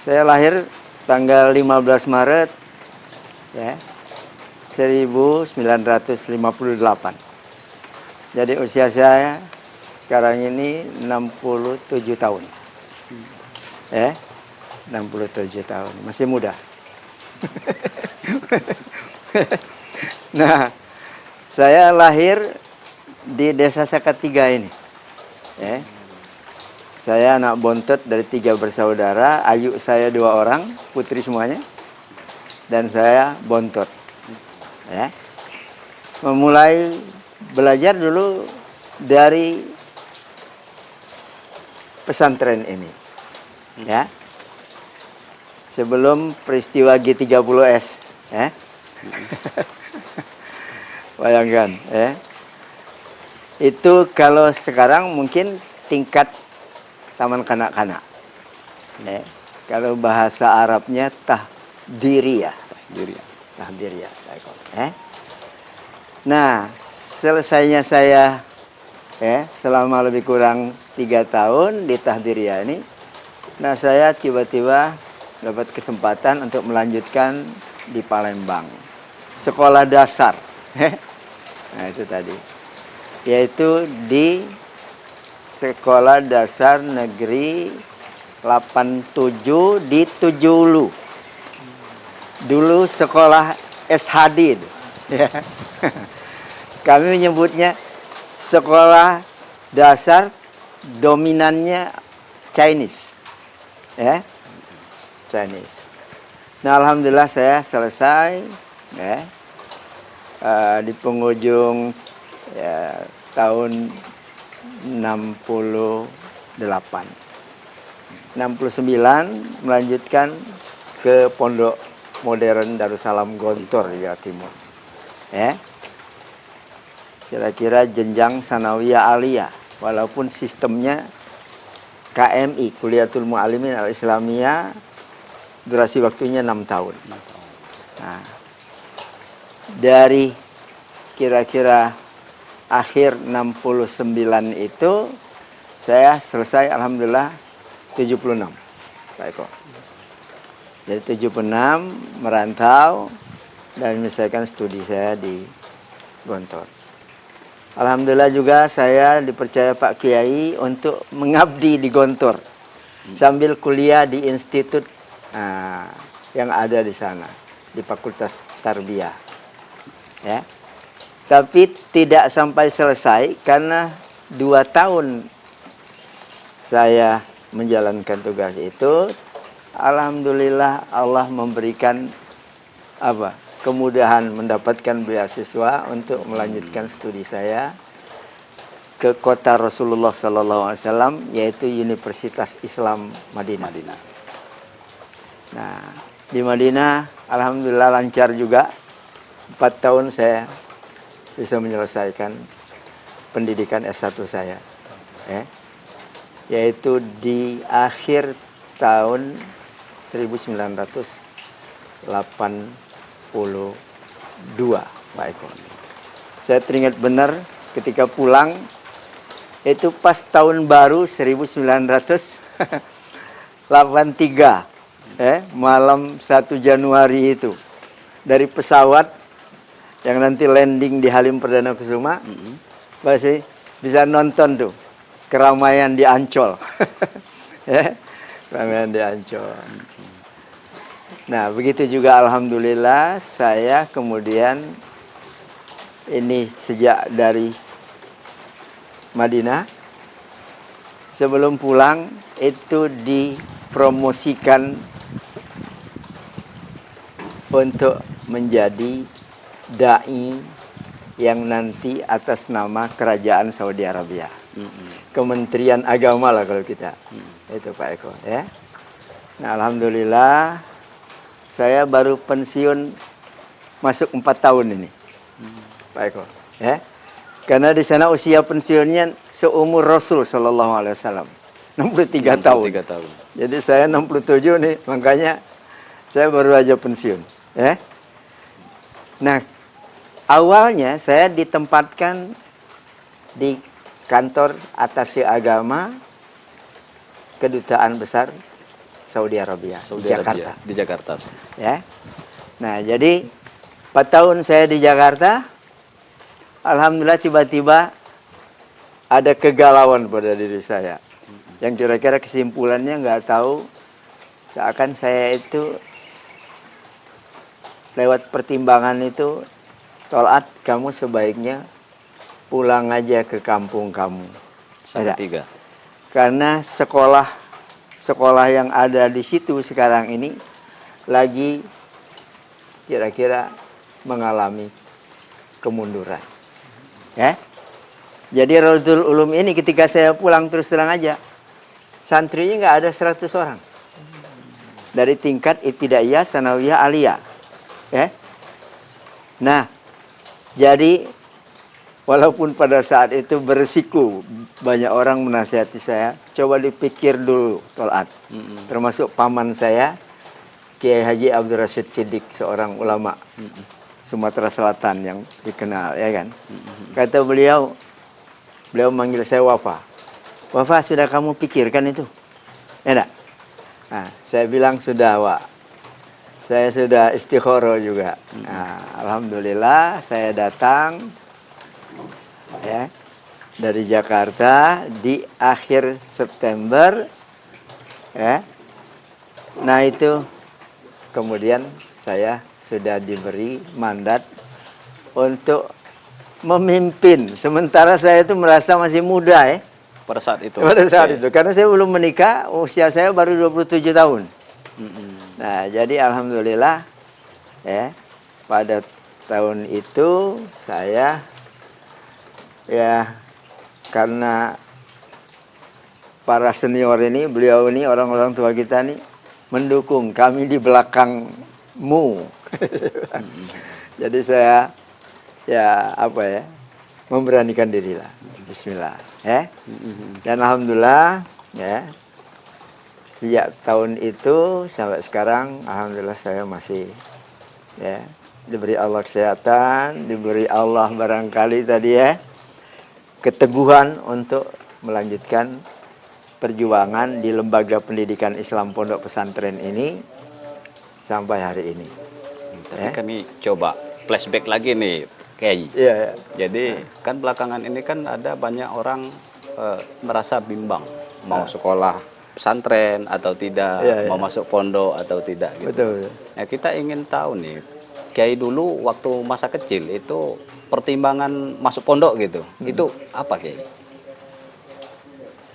Saya lahir tanggal 15 Maret 1958. Jadi usia saya sekarang ini 67 tahun. 67 tahun, masih muda. Nah, saya lahir di Desa Sakatiga ini. Saya anak bontot dari 3 bersaudara, ayu saya 2 orang, putri semuanya, dan saya bontot. Memulai belajar dulu dari pesantren ini, sebelum peristiwa G30S, bayangkan, itu kalau sekarang mungkin tingkat taman kanak-kanak, kalau bahasa Arabnya tahdiriyah, Nah, selesainya saya selama lebih kurang 3 tahun di tahdiriyah ini, nah saya tiba-tiba dapat kesempatan untuk melanjutkan di Palembang, sekolah dasar, nah itu tadi, yaitu di Sekolah Dasar Negeri 87 di Tujulu. Dulu sekolah SHD itu. Kami menyebutnya sekolah dasar dominannya Chinese. Chinese. Nah, alhamdulillah saya selesai di penghujung tahun 69 melanjutkan ke Pondok Modern Darussalam Gontor di Jawa Timur. Kira-kira jenjang sanawiyah aliyah, walaupun sistemnya KMI, Kuliatul Mu'allimin Al-Islamiyah, durasi waktunya 6 tahun. Nah, dari kira-kira akhir 69 itu saya selesai alhamdulillah 76, Pak Eko. Jadi 76 merantau dan menyelesaikan studi saya di Gontor. Alhamdulillah juga saya dipercaya Pak Kiai untuk mengabdi di Gontor sambil kuliah di institut yang ada di sana, di Fakultas Tarbiyah. Tapi tidak sampai selesai karena 2 tahun saya menjalankan tugas itu, alhamdulillah Allah memberikan kemudahan mendapatkan beasiswa untuk melanjutkan studi saya ke kota Rasulullah SAW, yaitu Universitas Islam Madinah. Nah, di Madinah alhamdulillah lancar juga. 4 tahun saya bisa menyelesaikan pendidikan S1 saya, yaitu di akhir tahun 1982, Pak Eko. Saya teringat benar ketika pulang, itu pas tahun baru 1983, malam 1 Januari itu, dari pesawat yang nanti landing di Halim Perdana Kusuma, masih bisa nonton tuh keramaian di Ancol. Keramaian di Ancol. Nah, begitu juga alhamdulillah saya kemudian ini sejak dari Madinah, sebelum pulang itu dipromosikan untuk menjadi dai yang nanti atas nama Kerajaan Saudi Arabia. Kementerian Agama lah kalau kita. Itu Pak Eko, Nah, alhamdulillah saya baru pensiun masuk 4 tahun ini, Pak Eko, Karena di sana usia pensiunnya seumur Rasul Shallallahu Alaihi Wasallam, 63 tahun. Jadi saya 67 nih, makanya saya baru aja pensiun, Nah, awalnya saya ditempatkan di kantor atase agama Kedutaan Besar Saudi Arabia di Jakarta. Di Jakarta. Nah, jadi 4 tahun saya di Jakarta, alhamdulillah tiba-tiba ada kegalauan pada diri saya. Yang kira-kira kesimpulannya nggak tahu, seakan saya itu lewat pertimbangan itu, Tol'at, kamu sebaiknya pulang aja ke kampung kamu. Salatiga. Karena sekolah yang ada di situ sekarang ini lagi kira-kira mengalami kemunduran. Ya. Jadi Raudhul Ulum ini ketika saya pulang, terus terang aja, santrinya nggak ada 100 orang. Dari tingkat ibtidaiyah, sanawiyah, aliyah. Ya. Nah, jadi walaupun pada saat itu beresiko, banyak orang menasihati saya, coba dipikir dulu, Tol'at. Termasuk paman saya, Kiai Haji Abdul Rashid Siddiq, seorang ulama Sumatera Selatan yang dikenal, ya kan. Kata beliau manggil saya Wafa. Wafa, sudah kamu pikirkan itu? Ya enggak? Nah, saya bilang sudah, Wak. Saya sudah istikharah juga. Nah, alhamdulillah saya datang ya dari Jakarta di akhir September ya. Nah, itu kemudian saya sudah diberi mandat untuk memimpin. Sementara saya itu merasa masih muda ya. Pada saat itu. Pada saat itu. Karena saya belum menikah, usia saya baru 27 tahun. Nah, jadi alhamdulillah ya, pada tahun itu saya ya, karena para senior ini, beliau ini, orang-orang tua kita nih mendukung kami di belakangmu. Jadi saya ya memberanikan diri lah. Bismillah ya. Dan alhamdulillah ya, sejak tahun itu sampai sekarang alhamdulillah saya masih ya diberi Allah kesehatan, diberi Allah barangkali tadi ya keteguhan untuk melanjutkan perjuangan di lembaga pendidikan Islam Pondok Pesantren ini sampai hari ini. Tapi kami coba flashback lagi nih, Kiai. Iya. Jadi kan belakangan ini kan ada banyak orang merasa bimbang mau sekolah pesantren atau tidak, mau masuk pondok atau tidak gitu. Betul. Ya, kita ingin tahu nih, Kiai dulu waktu masa kecil itu pertimbangan masuk pondok gitu, itu apa, Kiai?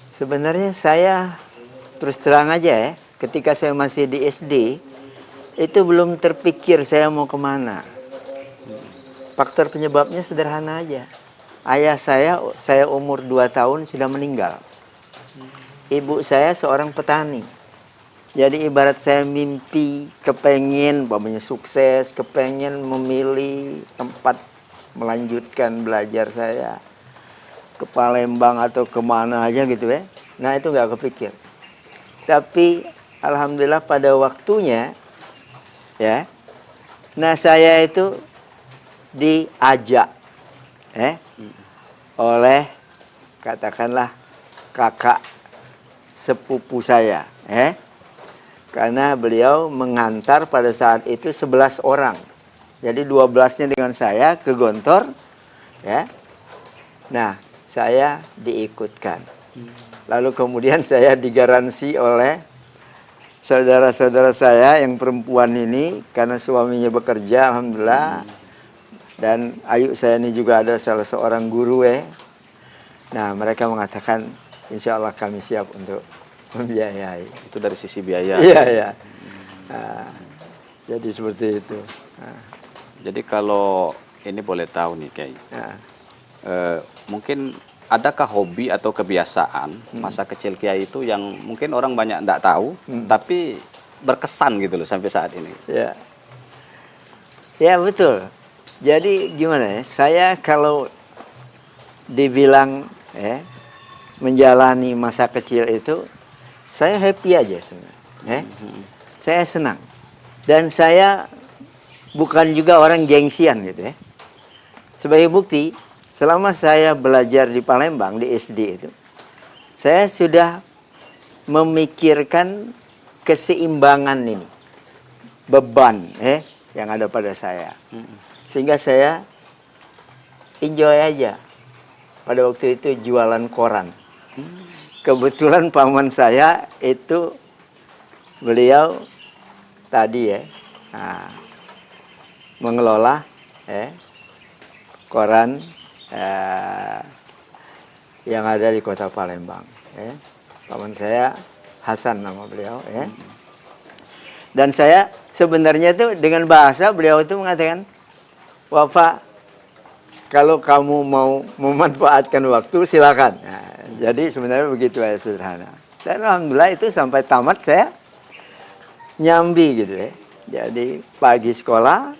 Sebenarnya saya terus terang aja ya, ketika saya masih di SD itu belum terpikir saya mau kemana. Faktor penyebabnya sederhana aja. Ayah saya umur 2 tahun sudah meninggal. Ibu saya seorang petani. Jadi ibarat saya mimpi, kepengen sukses, kepengen memilih tempat melanjutkan belajar saya ke Palembang atau kemana aja gitu ya. Nah, itu nggak kepikir. Tapi alhamdulillah pada waktunya ya, nah saya itu diajak oleh katakanlah kakak sepupu saya karena beliau mengantar pada saat itu 11 orang. Jadi 12-nya dengan saya ke Gontor ya. Nah, saya diikutkan. Lalu kemudian saya digaransi oleh saudara-saudara saya yang perempuan ini karena suaminya bekerja alhamdulillah. Dan ayu saya ini juga ada salah seorang guru ya. Nah, mereka mengatakan insya Allah kami siap untuk membiayai. Itu dari sisi biaya. Iya, iya. Nah, jadi seperti itu. Nah. Jadi kalau ini boleh tahu nih, Kiai. Nah. Mungkin adakah hobi atau kebiasaan masa kecil Kiai itu yang mungkin orang banyak tidak tahu, tapi berkesan gitu loh sampai saat ini? Ya, ya betul. Jadi gimana ya? Saya kalau dibilang menjalani masa kecil itu, saya happy aja sebenarnya. Saya senang. Dan saya bukan juga orang gengsian gitu ya. Sebagai bukti, selama saya belajar di Palembang, di SD itu, saya sudah memikirkan keseimbangan ini. Beban yang ada pada saya. Sehingga saya enjoy aja. pada waktu itu jualan koran. Kebetulan paman saya itu beliau tadi mengelola koran yang ada di kota Palembang. Paman saya Hasan nama beliau. Dan saya sebenarnya itu dengan bahasa beliau itu mengatakan, Wafa, kalau kamu mau memanfaatkan waktu silakan. Nah, jadi sebenarnya begitu ya, sederhana. Dan alhamdulillah itu sampai tamat saya nyambi gitu ya. Jadi pagi sekolah,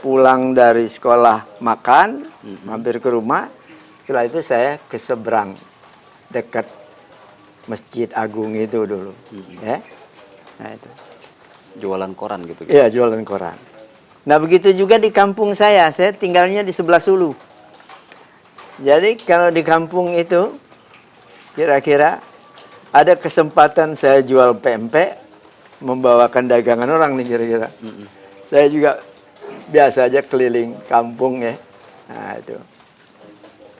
pulang dari sekolah makan, mampir ke rumah. Setelah itu saya ke seberang dekat Masjid Agung itu dulu. Nah itu. Jualan koran gitu. Iya, jualan koran. Nah begitu juga di kampung saya tinggalnya di sebelah Sulu. Jadi kalau di kampung itu kira-kira ada kesempatan saya jual pempek, membawakan dagangan orang nih kira-kira. Saya juga biasa aja keliling kampung ya. Nah itu,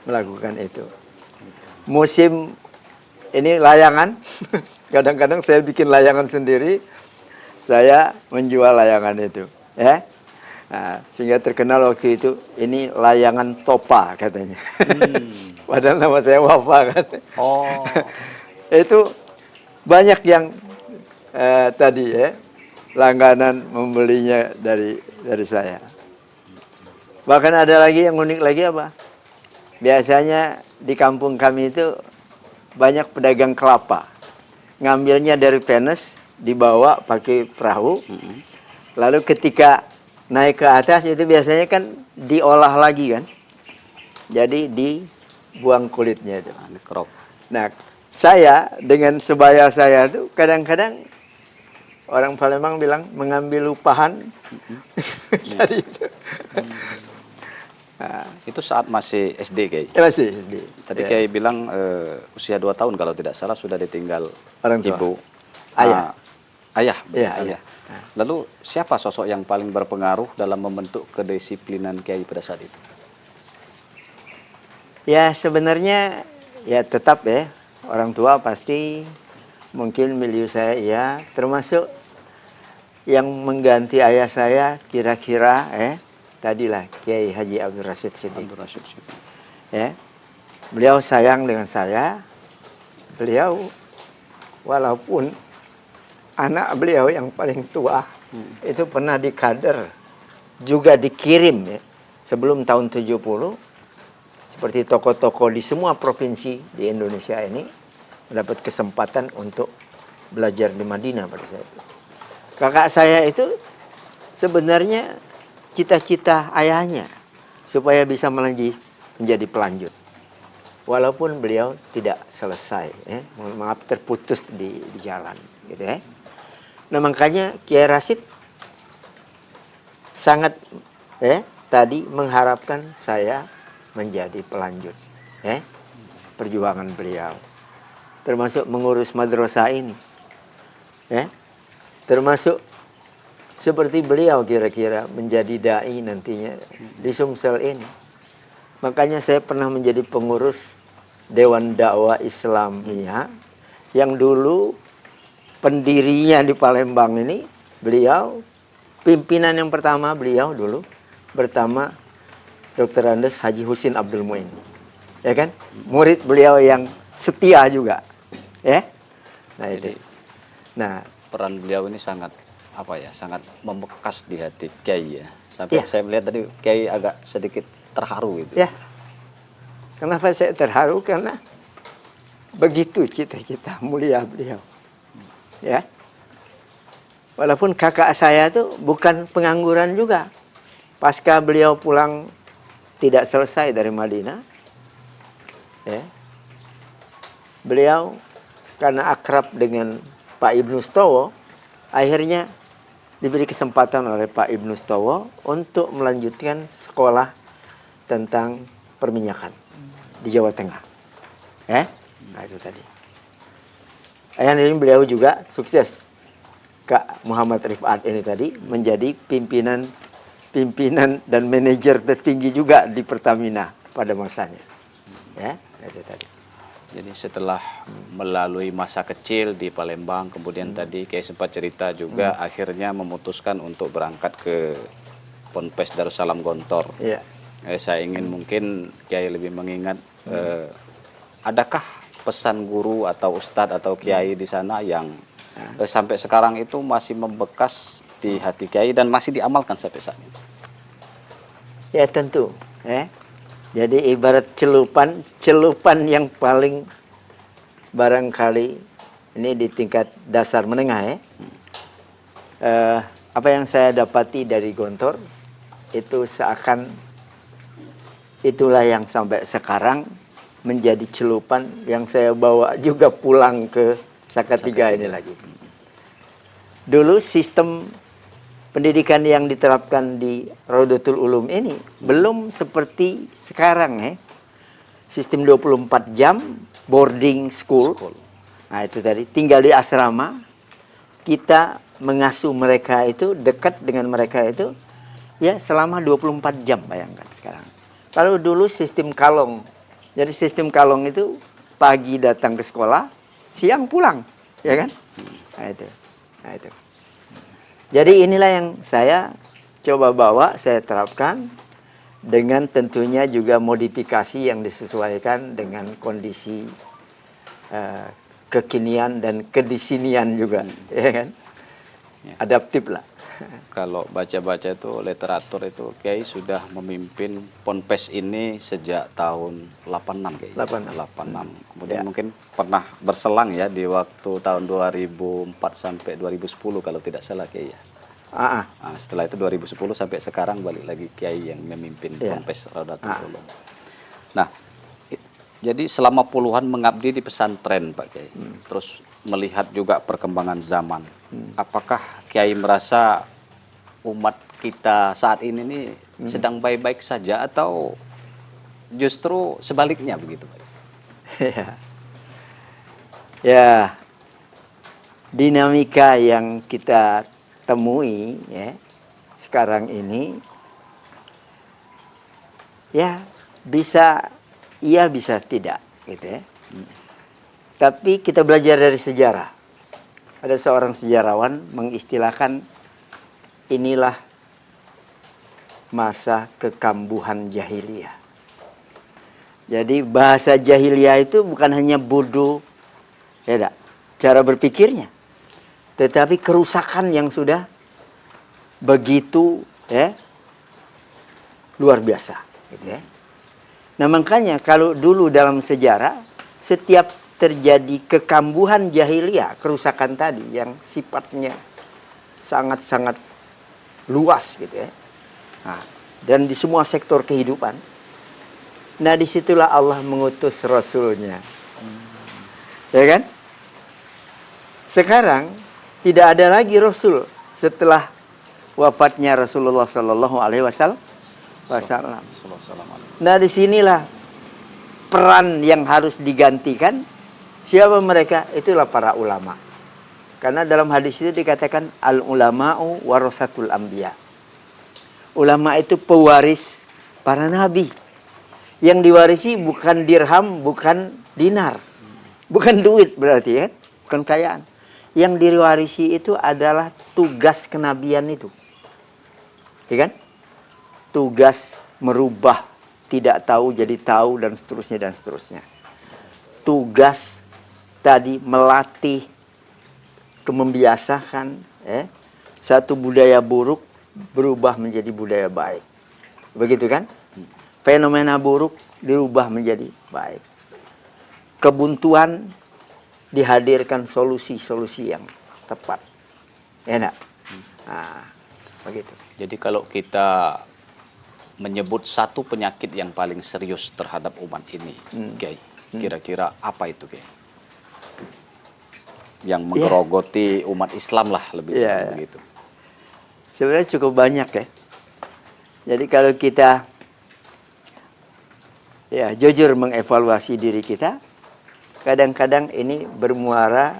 melakukan itu. Musim ini layangan, kadang-kadang saya bikin layangan sendiri, saya menjual layangan itu. Ya. Nah, sehingga terkenal waktu itu, ini layangan Topa katanya. Padahal nama saya Wafa kan. Oh. Itu banyak yang tadi ya, langganan membelinya dari saya. Bahkan ada lagi yang unik lagi apa? Biasanya di kampung kami itu banyak pedagang kelapa. Ngambilnya dari Penes, dibawa pakai perahu. Lalu ketika naik ke atas itu biasanya kan diolah lagi kan. Jadi dibuang kulitnya itu. Nah, saya dengan sebaya saya tuh kadang-kadang orang Palembang bilang mengambil lupahan. Dari itu. Nah, itu saat masih SD Kiai. Masih SD. Tadi Kiai bilang usia 2 tahun kalau tidak salah sudah ditinggal orang tua. Ibu. Ayah. Ayah. Ayah. Lalu siapa sosok yang paling berpengaruh dalam membentuk kedisiplinan Kiai pada saat itu? Ya sebenarnya ya tetap ya orang tua pasti mungkin milieu saya ya, termasuk yang mengganti ayah saya kira-kira tadilah Kiai Haji Abdul Rashid Siddiq. Ya. Beliau sayang dengan saya. Beliau walaupun anak beliau yang paling tua itu pernah dikader, juga dikirim ya, sebelum tahun 70 seperti tokoh-tokoh di semua provinsi di Indonesia ini mendapat kesempatan untuk belajar di Madinah pada saat itu. Kakak saya itu sebenarnya cita-cita ayahnya supaya bisa menjadi pelanjut. Walaupun beliau tidak selesai, maaf terputus di jalan gitu ya. Nah makanya Kiai Rashid sangat tadi mengharapkan saya menjadi pelanjut perjuangan beliau, termasuk mengurus madrasah ini, termasuk seperti beliau kira-kira menjadi dai nantinya di Sumsel ini. Makanya saya pernah menjadi pengurus Dewan Dakwah Islamiyah yang dulu pendirinya di Palembang ini, beliau, pimpinan yang pertama beliau dulu, pertama Dr. Andes Haji Husin Abdul Muin. Ya kan? Murid beliau yang setia juga. Ya? Nah itu. Nah, peran beliau ini sangat sangat membekas di hati Kiai ya. Sampai saya melihat tadi Kiai agak sedikit terharu gitu. Ya. Kenapa saya terharu? Karena begitu cita-cita mulia beliau. Ya. Walaupun kakak saya itu bukan pengangguran juga. Pasca beliau pulang tidak selesai dari Madinah, ya. Beliau karena akrab dengan Pak Ibnu Stowo, akhirnya diberi kesempatan oleh Pak Ibnu Stowo untuk melanjutkan sekolah tentang perminyakan di Jawa Tengah. Nah itu tadi. Akhirnya beliau juga sukses. Kak Muhammad Rifat ini tadi menjadi pimpinan dan manajer tertinggi juga di Pertamina pada masanya. Ya. itu tadi. Jadi setelah melalui masa kecil di Palembang, kemudian tadi Kiai sempat cerita juga akhirnya memutuskan untuk berangkat ke Ponpes Darussalam Gontor. Iya. Saya ingin mungkin Kiai lebih mengingat, adakah pesan guru atau ustadz atau Kiai di sana yang sampai sekarang itu masih membekas di hati Kiai dan masih diamalkan sampai saat ini? Ya tentu. Jadi ibarat celupan yang paling barangkali ini di tingkat dasar menengah apa yang saya dapati dari Gontor itu seakan itulah yang sampai sekarang menjadi celupan yang saya bawa juga pulang ke Salatiga ini lagi. Dulu sistem pendidikan yang diterapkan di Rodotul Ulum ini belum seperti sekarang Sistem 24 jam boarding school. Nah itu tadi tinggal di asrama. Kita mengasuh mereka itu dekat dengan mereka itu ya selama 24 jam bayangkan sekarang. Kalau dulu sistem kalong. Jadi sistem kalong itu pagi datang ke sekolah, siang pulang, ya kan? Nah itu. Nah itu. Jadi inilah yang saya coba bawa, saya terapkan dengan tentunya juga modifikasi yang disesuaikan dengan kondisi kekinian dan kedisinian juga, ya kan? Adaptif lah. Kalau baca-baca itu literatur itu Kiai sudah memimpin Ponpes ini sejak tahun 86 Kiai. 86. Kemudian mungkin pernah berselang ya di waktu tahun 2004 sampai 2010 kalau tidak salah Kiai ya. Nah, setelah itu 2010 sampai sekarang balik lagi Kiai yang memimpin Ponpes Rodotul Ulum. Nah, jadi selama puluhan mengabdi di pesantren Pak Kiai. Terus melihat juga perkembangan zaman. Apakah Kiai merasa umat kita saat ini nih sedang baik-baik saja atau justru sebaliknya begitu Pak? Ya, dinamika yang kita temui ya sekarang ini ya bisa iya bisa tidak gitu ya. Tapi kita belajar dari sejarah. Ada seorang sejarawan mengistilahkan inilah masa kekambuhan jahiliyah. Jadi bahasa jahiliyah itu bukan hanya bodoh, ya cara berpikirnya, tetapi kerusakan yang sudah begitu luar biasa. Gitu ya. Nah makanya kalau dulu dalam sejarah setiap terjadi kekambuhan jahiliyah, kerusakan tadi yang sifatnya sangat-sangat luas gitu ya. Nah, dan di semua sektor kehidupan. Nah disitulah Allah mengutus Rasulnya. Ya kan? Sekarang tidak ada lagi Rasul setelah wafatnya Rasulullah Sallallahu Alaihi Wasallam. Nah disinilah peran yang harus digantikan. Siapa mereka? Itulah para ulama. Karena dalam hadis itu dikatakan al-ulama'u warasatul anbiya. Ulama itu pewaris para nabi. Yang diwarisi bukan dirham, bukan dinar. Bukan duit berarti ya, bukan kekayaan. Yang diwarisi itu adalah tugas kenabian itu. Ya kan? Tugas merubah tidak tahu jadi tahu dan seterusnya dan seterusnya. Tugas tadi melatih, membiasakan satu budaya buruk berubah menjadi budaya baik. Begitu kan? Fenomena buruk dirubah menjadi baik. Kebuntuan dihadirkan solusi-solusi yang tepat. Enak. Nah, begitu. Jadi kalau kita menyebut satu penyakit yang paling serius terhadap umat ini, Kiai, kira-kira apa itu, Kiai? Yang menggerogoti umat Islam lah lebih begitu. Sebenarnya cukup banyak ya. Jadi kalau kita jujur mengevaluasi diri kita, kadang-kadang ini bermuara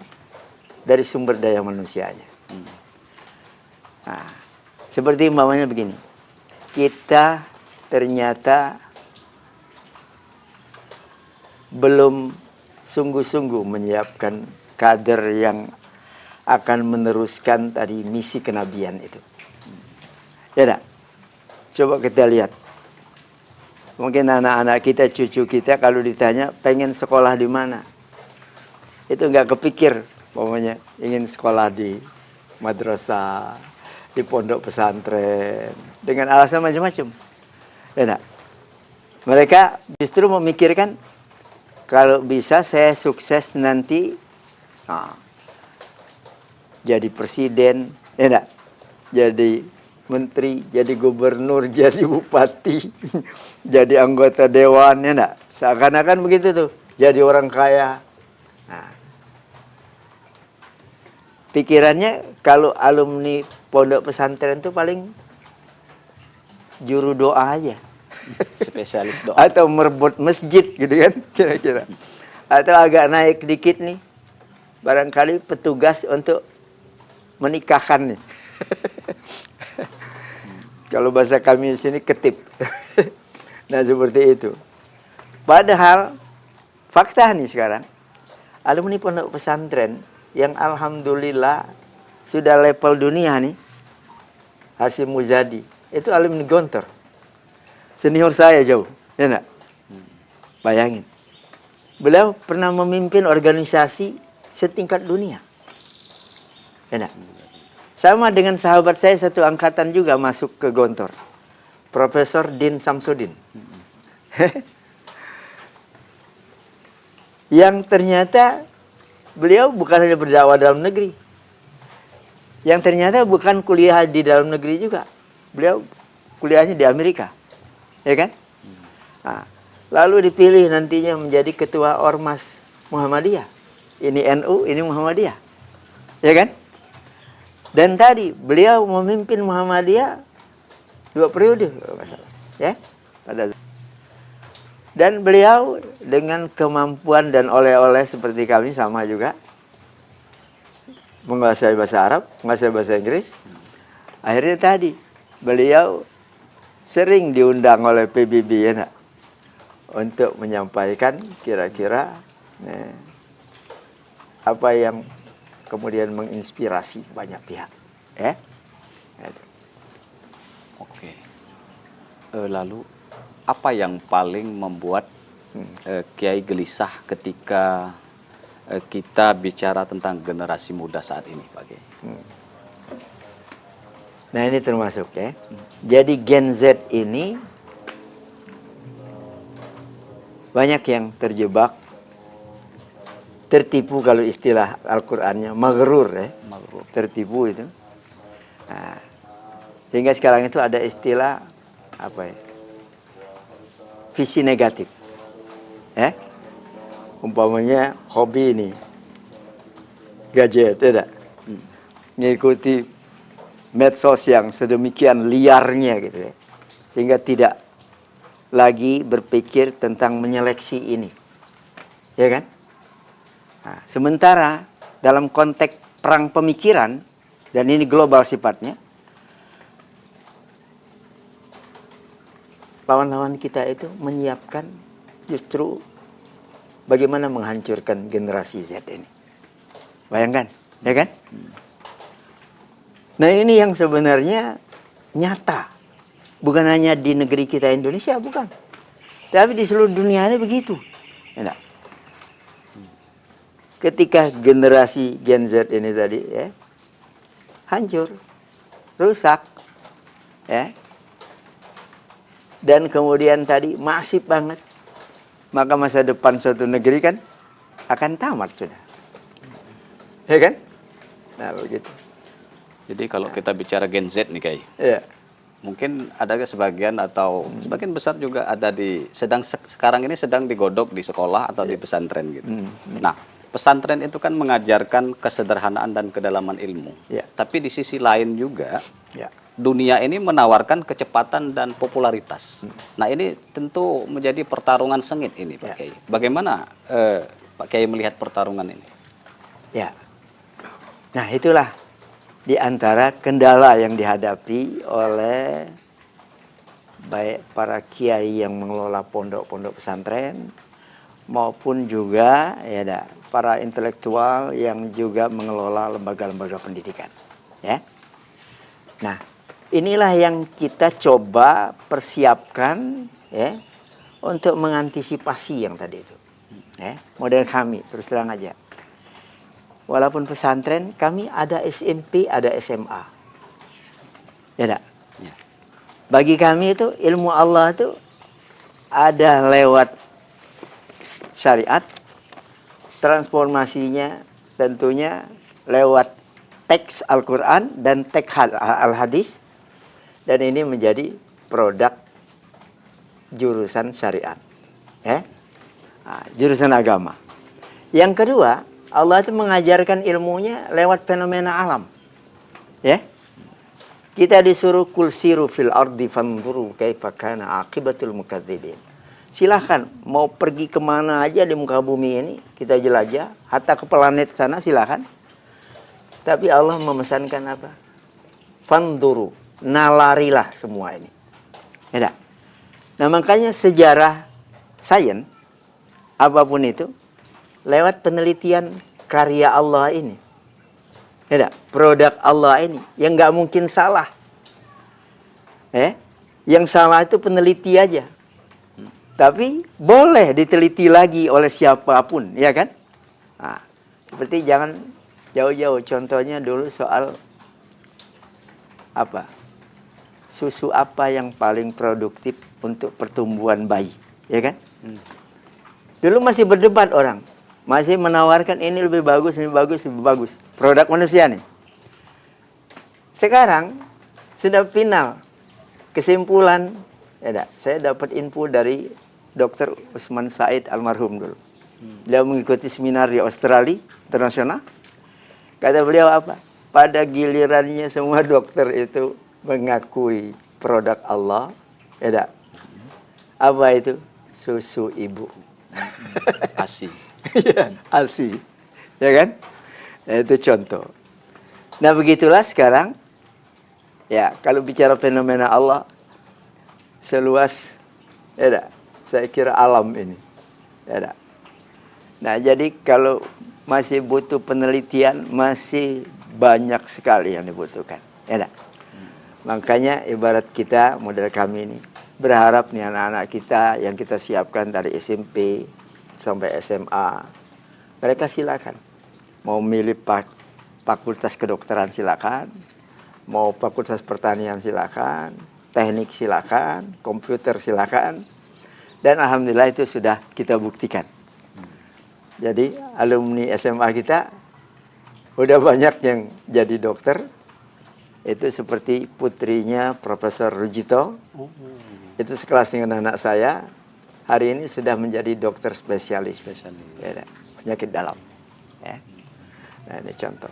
dari sumber daya manusianya. Nah, seperti umpamanya begini, kita ternyata belum sungguh-sungguh menyiapkan kader yang akan meneruskan tadi misi kenabian itu. Ya dah. Coba kita lihat. Mungkin anak-anak kita, cucu kita kalau ditanya pengen sekolah di mana, itu nggak kepikir, pokoknya ingin sekolah di madrasah, di pondok pesantren, dengan alasan macam-macam. Ya, mereka justru memikirkan kalau bisa saya sukses nanti jadi presiden, ya, jadi menteri, jadi gubernur, jadi bupati, jadi anggota dewan, ya enggak? Seakan-akan begitu tuh, jadi orang kaya. Nah, pikirannya kalau alumni pondok pesantren itu paling juru doa aja. Spesialis doa. Atau merebut masjid gitu kan, kira-kira. Atau agak naik dikit nih, barangkali petugas untuk menikahkan nih. Kalau bahasa kami di sini ketip. Nah, seperti itu. Padahal fakta nih sekarang, alumni pondok pesantren yang alhamdulillah sudah level dunia nih, Hasyim Muzadi, itu alumni Gontor. Senior saya jauh, ya enggak? Bayangin. Beliau pernah memimpin organisasi setingkat dunia. Ya enggak? Sama dengan sahabat saya satu angkatan juga masuk ke Gontor. Profesor Din Samsudin. Yang ternyata beliau bukan hanya berdakwah dalam negeri. Yang ternyata bukan kuliah di dalam negeri juga. Beliau kuliahnya di Amerika. Ya kan? Nah, lalu dipilih nantinya menjadi ketua Ormas Muhammadiyah. Ini NU, ini Muhammadiyah. Ya kan? Dan tadi beliau memimpin Muhammadiyah 2 periode, ya. Dan beliau dengan kemampuan dan oleh-oleh seperti kami sama juga, menguasai bahasa Arab, menguasai bahasa Inggris. Akhirnya tadi beliau sering diundang oleh PBB, ya, untuk menyampaikan kira-kira apa yang kemudian menginspirasi banyak pihak, ya. Oke. Lalu apa yang paling membuat Kiai gelisah ketika kita bicara tentang generasi muda saat ini, Pak Kiai? Nah, ini termasuk, ya. Jadi Gen Z ini banyak yang terjebak, tertipu, kalau istilah Al-Qur'annya maghrur, ya. Maghrur. Tertipu itu. Nah, sehingga sekarang itu ada istilah apa ya? Visi negatif. Ya. Umpamanya hobi ini gadget, tidak. Ngikuti medsos yang sedemikian liarnya gitu, ya. Sehingga tidak lagi berpikir tentang menyeleksi ini. Ya kan? Nah, sementara dalam konteks perang pemikiran, dan ini global sifatnya, lawan-lawan kita itu menyiapkan justru bagaimana menghancurkan generasi Z ini. Bayangkan, ya kan? Nah, ini yang sebenarnya nyata. Bukan hanya di negeri kita Indonesia, bukan. Tapi di seluruh dunia ini begitu. Ya, ketika generasi Gen Z ini tadi, ya, hancur, rusak, ya, dan kemudian tadi masif banget, maka masa depan suatu negeri kan akan tamat sudah, ya kan? Nah, begitu. Jadi kalau kita bicara Gen Z nih, Kiai, ya, mungkin ada sebagian atau sebagian besar juga ada sekarang ini sedang digodok di sekolah atau di pesantren gitu. Nah, pesantren itu kan mengajarkan kesederhanaan dan kedalaman ilmu. Ya. Tapi di sisi lain juga, ya, dunia ini menawarkan kecepatan dan popularitas. Nah, ini tentu menjadi pertarungan sengit ini, Pak Kiai. Bagaimana Pak Kiai melihat pertarungan ini? Ya. Nah, itulah di antara kendala yang dihadapi oleh baik para kiai yang mengelola pondok-pondok pesantren maupun juga para intelektual yang juga mengelola lembaga-lembaga pendidikan. Ya. Nah, inilah yang kita coba persiapkan ya untuk mengantisipasi yang tadi itu. Ya, model kami terus terang aja. Walaupun pesantren kami ada SMP, ada SMA. Ya enggak? Ya. Bagi kami itu ilmu Allah itu ada lewat syariat, transformasinya tentunya lewat teks Al-Quran dan teks Al-Hadis, dan ini menjadi produk jurusan syariat, jurusan agama. Yang kedua, Allah itu mengajarkan ilmunya lewat fenomena alam. Ya. Kita disuruh kul siru fil ardi fanzuru kaifa kana aqibatul mukadzibin. Silahkan mau pergi kemana aja di muka bumi ini, kita jelajah, hatta ke planet sana silahkan. Tapi Allah memesankan apa? Fanzuru, nalarilah semua ini. Ya. Nah, makanya sejarah sains apapun itu lewat penelitian karya Allah ini. Ya, produk Allah ini yang nggak mungkin salah. Yang salah itu peneliti aja. Tapi boleh diteliti lagi oleh siapapun, ya kan? Nah, seperti jangan jauh-jauh. Contohnya dulu soal apa? Susu apa yang paling produktif untuk pertumbuhan bayi, ya kan? Dulu masih berdebat orang. Masih menawarkan ini lebih bagus, lebih bagus, lebih bagus. Produk manusia nih. Sekarang sudah final. Kesimpulan, saya dapat info dari Dr. Usman Said almarhum dulu. Beliau mengikuti seminar di Australia internasional. Kata beliau apa? Pada gilirannya semua dokter itu mengakui produk Allah. Apa itu? Susu ibu. ASI. Ya, ASI. Ya kan? Nah, itu contoh. Nah, begitulah sekarang. Ya, kalau bicara fenomena Allah seluas saya kira alam ini. Nah, jadi kalau masih butuh penelitian, masih banyak sekali yang dibutuhkan. Makanya ibarat kita, model kami ini, berharap nih anak-anak kita yang kita siapkan dari SMP sampai SMA, mereka silakan. Mau milih fakultas kedokteran silakan, mau fakultas pertanian silakan, teknik silakan, komputer silakan. Dan alhamdulillah itu sudah kita buktikan. Jadi alumni SMA kita udah banyak yang jadi dokter. Itu seperti putrinya Profesor Rujito. Itu sekelas dengan anak saya. Hari ini sudah menjadi dokter spesialis. Penyakit dalam. Ya. Nah, ini contoh.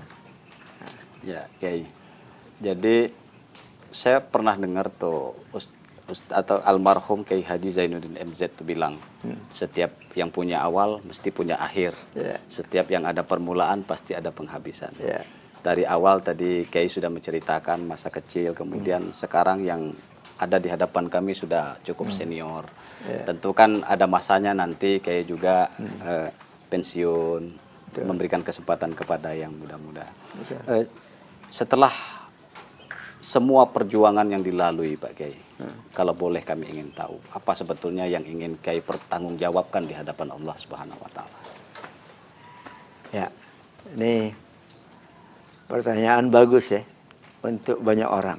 Ya, Kiai. Jadi saya pernah dengar tuh atau almarhum Kiai Haji Zainuddin MZ tuh bilang, setiap yang punya awal mesti punya akhir. Setiap yang ada permulaan pasti ada penghabisan. Dari awal tadi Kiai sudah menceritakan masa kecil, kemudian sekarang yang ada di hadapan kami sudah cukup senior. Tentu kan ada masanya nanti Kiai juga pensiun, memberikan kesempatan kepada yang muda-muda. Setelah semua perjuangan yang dilalui Pak Kiai, kalau boleh kami ingin tahu, apa sebetulnya yang ingin Kiai pertanggungjawabkan di hadapan Allah Subhanahu wa Ta'ala? Ya, ini pertanyaan bagus ya untuk banyak orang.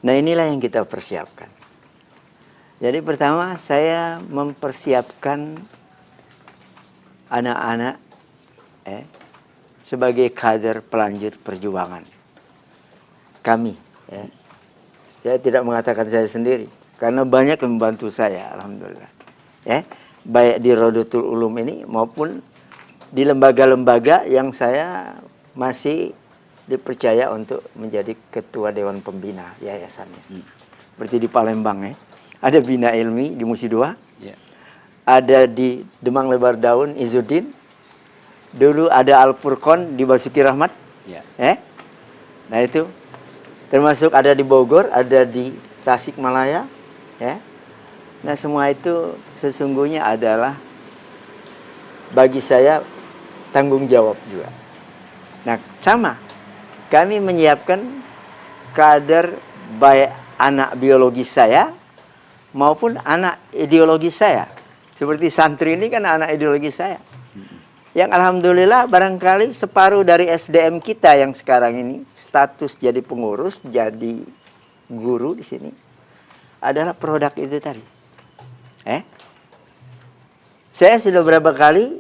Nah, inilah yang kita persiapkan. Jadi pertama saya mempersiapkan anak-anak sebagai kader pelanjut perjuangan kami. Saya tidak mengatakan saya sendiri, karena banyak yang membantu saya, alhamdulillah. Baik di Rodotul Ulum ini maupun di lembaga-lembaga yang saya masih dipercaya untuk menjadi ketua Dewan Pembina yayasannya. Seperti di Palembang ada Bina Ilmi di Musi II, ada di Demang Lebar Daun Izzuddin, dulu ada Al Furqon di Basuki Rahmat. Nah itu termasuk ada di Bogor, ada di Tasikmalaya. Nah, semua itu sesungguhnya adalah bagi saya tanggung jawab juga. Nah, sama. Kami menyiapkan kader baik anak biologis saya maupun anak ideologis saya. Seperti santri ini kan anak ideologis saya. Yang alhamdulillah barangkali separuh dari SDM kita yang sekarang ini status jadi pengurus, jadi guru di sini adalah produk itu tadi. Saya sudah berapa kali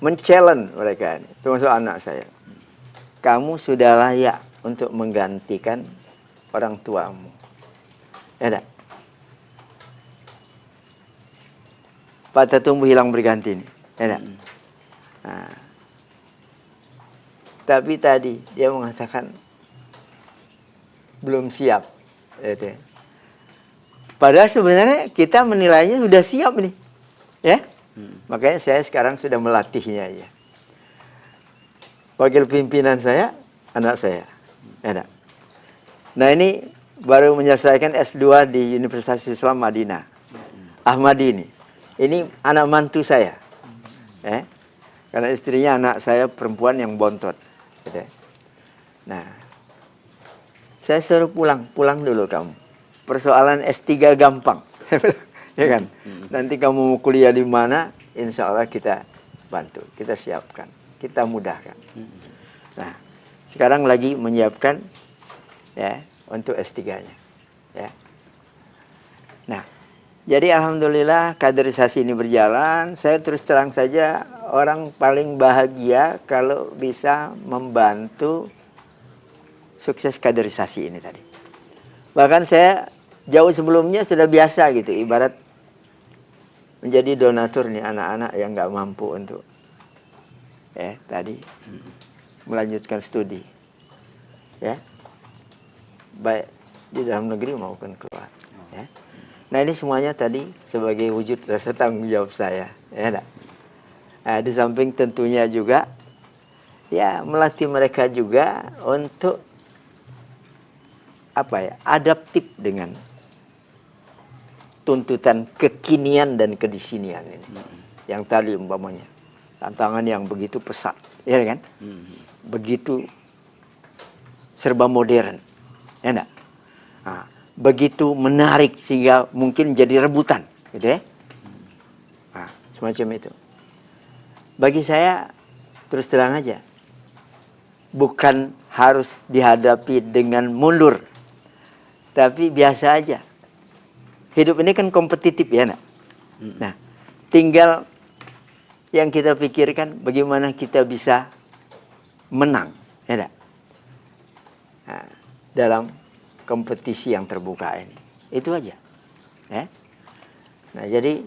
men-challenge mereka ini, termasuk anak saya. Kamu sudah layak untuk menggantikan orang tuamu. Ya enggak? Patah tumbuh hilang berganti ini. Ya enggak? Nah, tapi tadi dia mengatakan belum siap. Gitu. Padahal sebenarnya kita menilainya sudah siap nih. Ya? Makanya saya sekarang sudah melatihnya ya. Wakil pimpinan saya, anak saya. Ya, nah ini baru menyelesaikan S2 di Universitas Islam Madinah. Ahmadi ini. Ini anak mantu saya. Karena istrinya anak saya perempuan yang bontot. Gitu. Nah, saya suruh pulang dulu kamu. Persoalan S3 gampang. Ya kan? Nanti kamu mau kuliah di mana, insya Allah kita bantu, kita siapkan, kita mudahkan. Nah, sekarang lagi menyiapkan ya untuk S3-nya. Ya. Nah, jadi alhamdulillah kaderisasi ini berjalan. Saya terus terang saja orang paling bahagia kalau bisa membantu sukses kaderisasi ini tadi. Bahkan saya jauh sebelumnya sudah biasa gitu, ibarat menjadi donatur nih anak-anak yang nggak mampu untuk tadi melanjutkan studi, ya, baik di dalam negeri maupun keluar. Ya. Nah ini semuanya tadi sebagai wujud rasa tanggung jawab saya, ya enggak? Nah, di samping tentunya juga, ya melatih mereka juga untuk adaptif dengan tuntutan kekinian dan kedisinian ini. Yang tadi umpamanya tantangan yang begitu pesat, ya kan? Begitu serba modern, ya enggak? Nah, begitu menarik sehingga mungkin jadi rebutan, gitu ya? Nah, semacam itu. Bagi saya terus terang aja, bukan harus dihadapi dengan mundur, tapi biasa aja. Hidup ini kan kompetitif ya, nak? Nah, tinggal yang kita pikirkan bagaimana kita bisa menang, ya nak? Nah, dalam kompetisi yang terbuka ini, itu aja. Ya? Nah, jadi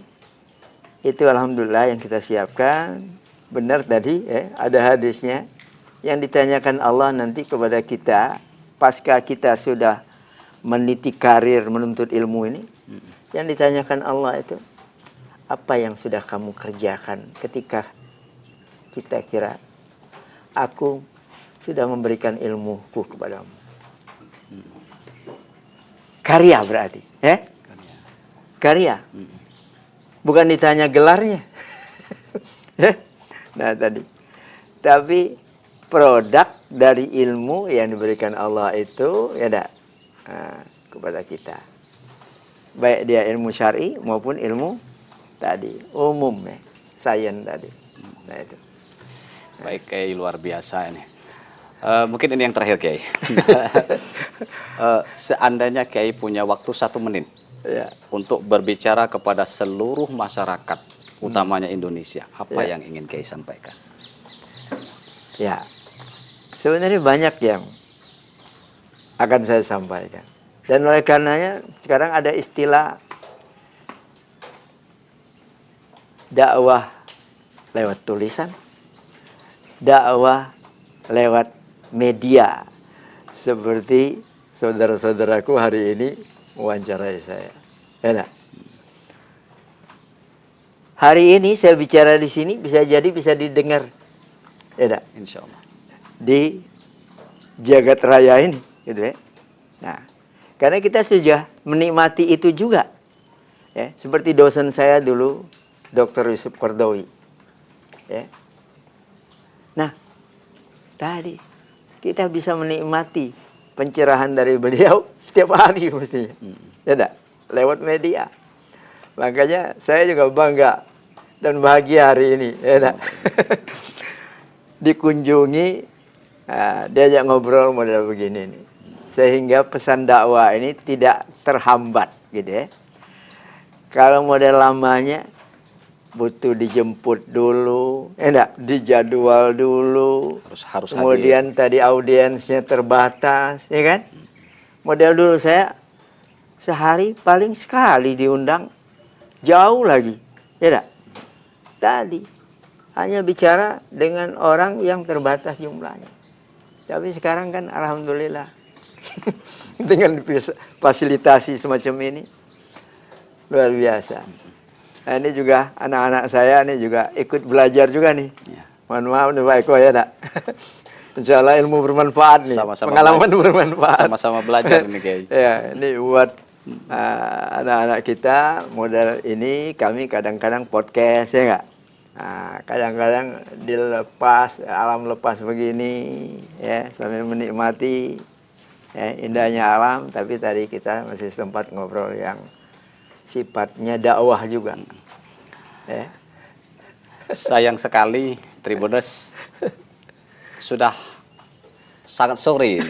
itu alhamdulillah yang kita siapkan. Benar tadi, ada hadisnya yang ditanyakan Allah nanti kepada kita pasca kita sudah meniti karir menuntut ilmu ini. Yang ditanyakan Allah itu, apa yang sudah kamu kerjakan ketika kita kira aku sudah memberikan ilmuku kepadamu. Karya berarti, ya? Karya. Bukan ditanya gelarnya. Nah tadi. Tapi produk dari ilmu yang diberikan Allah itu ya kepada kita. Baik dia ilmu syar'i maupun ilmu tadi umum ya, sains tadi. Nah itu. Baik, Kiai, luar biasa ini. Mungkin ini yang terakhir, Kiai. Seandainya Kiai punya waktu 1 menit untuk berbicara kepada seluruh masyarakat, utamanya Indonesia, apa yang ingin Kiai sampaikan? Ya, sebenarnya banyak yang akan saya sampaikan. Dan oleh karenanya sekarang ada istilah dakwah lewat tulisan, dakwah lewat media, seperti saudara-saudaraku hari ini mewawancarai saya. Ya, hari ini saya bicara di sini bisa jadi bisa didengar, ya, Insya Allah, di jagat raya ini, gitu ya. Nah, karena kita sudah menikmati itu juga. Ya, seperti dosen saya dulu, Dr. Yusuf Qardawi. Ya. Nah, tadi kita bisa menikmati pencerahan dari beliau setiap hari mestinya. Ya enggak? Lewat media. Makanya saya juga bangga dan bahagia hari ini, ya enggak? Dikunjungi, diajak ngobrol model begini nih. Sehingga pesan dakwah ini tidak terhambat gitu ya. Kalau model lamanya butuh dijemput dulu, enggak, dijadwal dulu. Harus kemudian tadi audiensnya terbatas, ya kan? Model dulu saya sehari paling sekali diundang, jauh lagi, ya enggak? Tadi hanya bicara dengan orang yang terbatas jumlahnya. Tapi sekarang kan alhamdulillah dengan fasilitasi semacam ini luar biasa. Nah, ini juga anak-anak saya ini juga ikut belajar juga nih. Mohon maaf nih Pak Eko ya nak. Insya Allah ilmu bermanfaat nih. Pengalaman bermanfaat. Sama-sama belajar nih Kiai. Ya, ini buat anak-anak kita model ini kami kadang-kadang podcast ya enggak. Nah, kadang-kadang dilepas alam lepas begini ya sambil menikmati ya, indahnya alam, tapi tadi kita masih sempat ngobrol yang sifatnya dakwah juga. Ya. Sayang sekali Tribuners sudah sangat sore.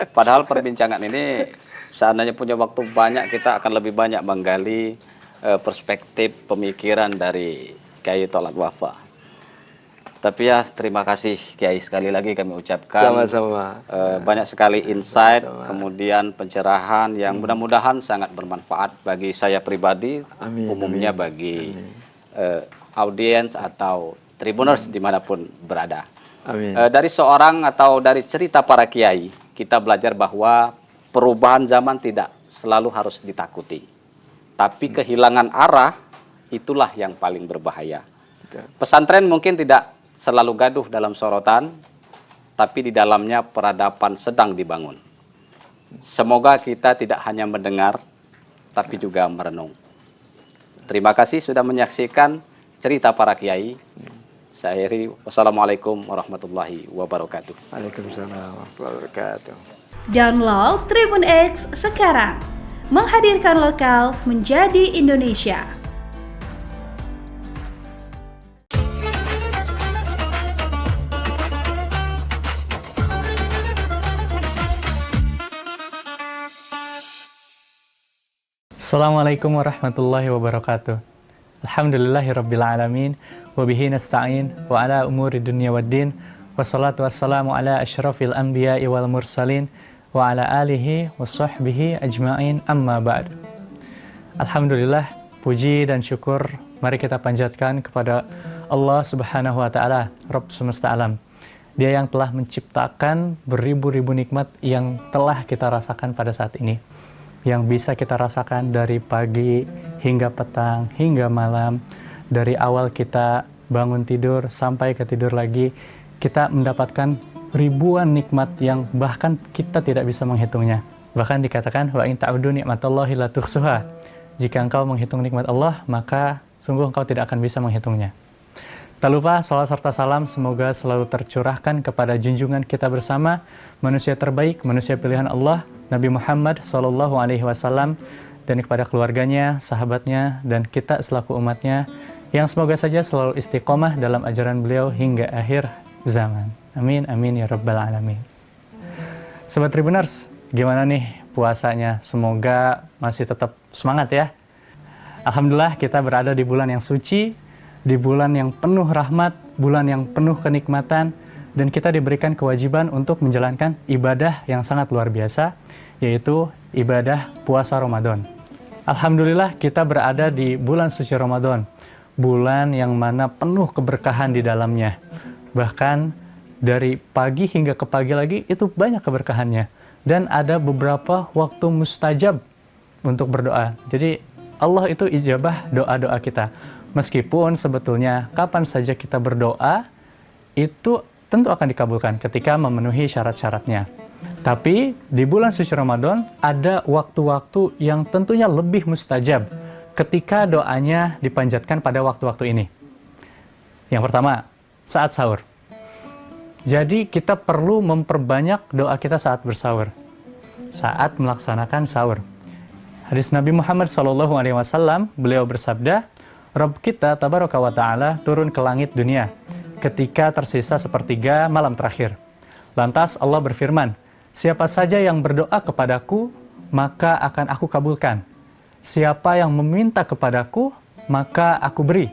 Padahal perbincangan ini seandainya punya waktu banyak, kita akan lebih banyak menggali perspektif pemikiran dari Kiai Tholat Wafa. Tapi ya terima kasih Kiai, sekali lagi kami ucapkan. Sama-sama. Banyak sekali insight, kemudian pencerahan yang mudah-mudahan sangat bermanfaat bagi saya pribadi, umumnya bagi audiens atau Tribuners dimanapun berada. Dari seorang atau dari cerita para Kiai, kita belajar bahwa perubahan zaman tidak selalu harus ditakuti. Tapi kehilangan arah, itulah yang paling berbahaya. Pesantren mungkin tidak selalu gaduh dalam sorotan, tapi di dalamnya peradaban sedang dibangun. Semoga kita tidak hanya mendengar, tapi juga merenung. Terima kasih sudah menyaksikan cerita para Kiai. Saya akhiri, wassalamualaikum warahmatullahi wabarakatuh. Waalaikumsalam warahmatullahi wabarakatuh. Download Tribun X sekarang, menghadirkan lokal menjadi Indonesia. Assalamualaikum warahmatullahi wabarakatuh. Alhamdulillahirrabbilalamin. Wabihi nasta'in wa ala umuri dunia waddin. Wassalatu wassalamu ala ashrafil anbiya'i wal mursalin. Wa ala alihi wa sahbihi ajma'in amma ba'd. Alhamdulillah, puji dan syukur mari kita panjatkan kepada Allah subhanahu wa ta'ala, Rabb semesta alam. Dia yang telah menciptakan beribu-ribu nikmat yang telah kita rasakan pada saat ini, yang bisa kita rasakan dari pagi hingga petang, hingga malam. Dari awal kita bangun tidur sampai ke tidur lagi, kita mendapatkan ribuan nikmat yang bahkan kita tidak bisa menghitungnya. Bahkan dikatakan, wa in ta'udu ni'matallahi la tuhsuha. Jika engkau menghitung nikmat Allah, maka sungguh engkau tidak akan bisa menghitungnya. Tak lupa, salawat serta salam semoga selalu tercurahkan kepada junjungan kita bersama, manusia terbaik, manusia pilihan Allah, Nabi Muhammad SAW, dan kepada keluarganya, sahabatnya, dan kita selaku umatnya, yang semoga saja selalu istiqomah dalam ajaran beliau hingga akhir zaman. Amin, amin, ya rabbal alamin. Sobat Tribuners, gimana nih puasanya? Semoga masih tetap semangat ya. Alhamdulillah kita berada di bulan yang suci, di bulan yang penuh rahmat, bulan yang penuh kenikmatan, dan kita diberikan kewajiban untuk menjalankan ibadah yang sangat luar biasa, yaitu ibadah puasa Ramadan. Alhamdulillah kita berada di bulan suci Ramadan, bulan yang mana penuh keberkahan di dalamnya. Bahkan dari pagi hingga ke pagi lagi itu banyak keberkahannya. Dan ada beberapa waktu mustajab untuk berdoa. Jadi Allah itu ijabah doa-doa kita. Meskipun sebetulnya kapan saja kita berdoa, itu tentu akan dikabulkan ketika memenuhi syarat-syaratnya. Tapi di bulan suci Ramadan ada waktu-waktu yang tentunya lebih mustajab ketika doanya dipanjatkan pada waktu-waktu ini. Yang pertama, saat sahur. Jadi kita perlu memperbanyak doa kita saat bersahur, saat melaksanakan sahur. Hadis Nabi Muhammad SAW, beliau bersabda, Rabb kita tabaraka wa ta'ala turun ke langit dunia ketika tersisa sepertiga malam terakhir. Lantas Allah berfirman, siapa saja yang berdoa kepadaku, maka akan aku kabulkan. Siapa yang meminta kepadaku, maka aku beri.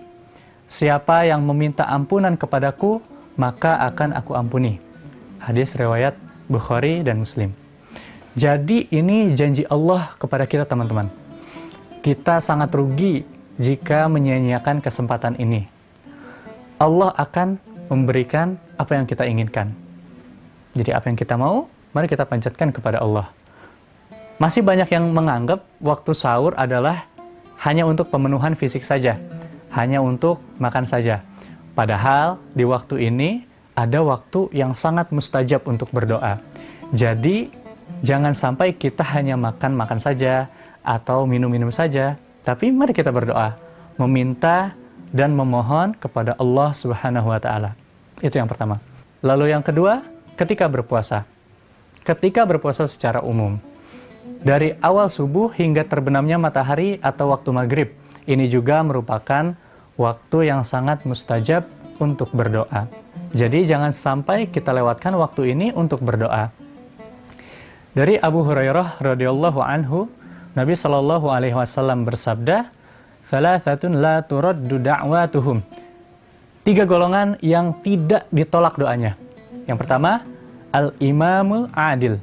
Siapa yang meminta ampunan kepadaku, maka akan aku ampuni. Hadis riwayat Bukhari dan Muslim. Jadi ini janji Allah kepada kita teman-teman. Kita sangat rugi jika menyia-nyiakan kesempatan ini. Allah akan memberikan apa yang kita inginkan. Jadi apa yang kita mau, mari kita panjatkan kepada Allah. Masih banyak yang menganggap waktu sahur adalah hanya untuk pemenuhan fisik saja, hanya untuk makan saja. Padahal di waktu ini ada waktu yang sangat mustajab untuk berdoa. Jadi jangan sampai kita hanya makan-makan saja atau minum-minum saja, tapi mari kita berdoa, meminta dan memohon kepada Allah Subhanahu wa Ta'ala. Itu yang pertama. Lalu yang kedua, ketika berpuasa. Ketika berpuasa secara umum, dari awal subuh hingga terbenamnya matahari atau waktu maghrib, ini juga merupakan waktu yang sangat mustajab untuk berdoa. Jadi jangan sampai kita lewatkan waktu ini untuk berdoa. Dari Abu Hurairah radhiyallahu anhu, Nabi Shallallahu alaihi wasallam bersabda, "Thalathatun la turaddu da'watuhum." 3 golongan yang tidak ditolak doanya. Yang pertama, al-imamul adil,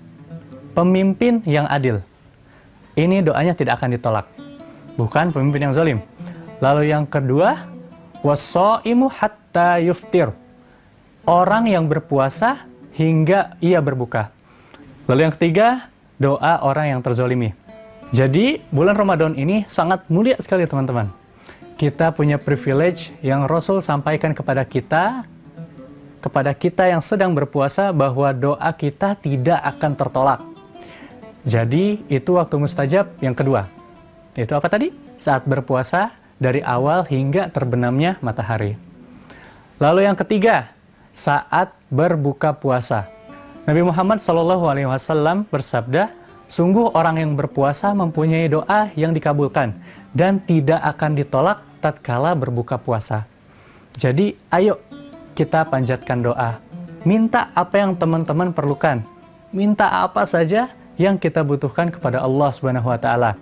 pemimpin yang adil. Ini doanya tidak akan ditolak. Bukan pemimpin yang zalim. Lalu yang kedua, was-shaimu hatta yuftir, orang yang berpuasa hingga ia berbuka. Lalu yang ketiga, doa orang yang terzolimi. Jadi bulan Ramadan ini sangat mulia sekali teman-teman. Kita punya privilege yang Rasul sampaikan kepada kita yang sedang berpuasa, bahwa doa kita tidak akan tertolak. Jadi itu waktu mustajab yang kedua. Itu apa tadi? Saat berpuasa dari awal hingga terbenamnya matahari. Lalu yang ketiga, saat berbuka puasa. Nabi Muhammad SAW bersabda, sungguh orang yang berpuasa mempunyai doa yang dikabulkan dan tidak akan ditolak tatkala berbuka puasa. Jadi ayo kita panjatkan doa. Minta apa yang teman-teman perlukan. Minta apa saja yang kita butuhkan kepada Allah Subhanahu wa Ta'ala.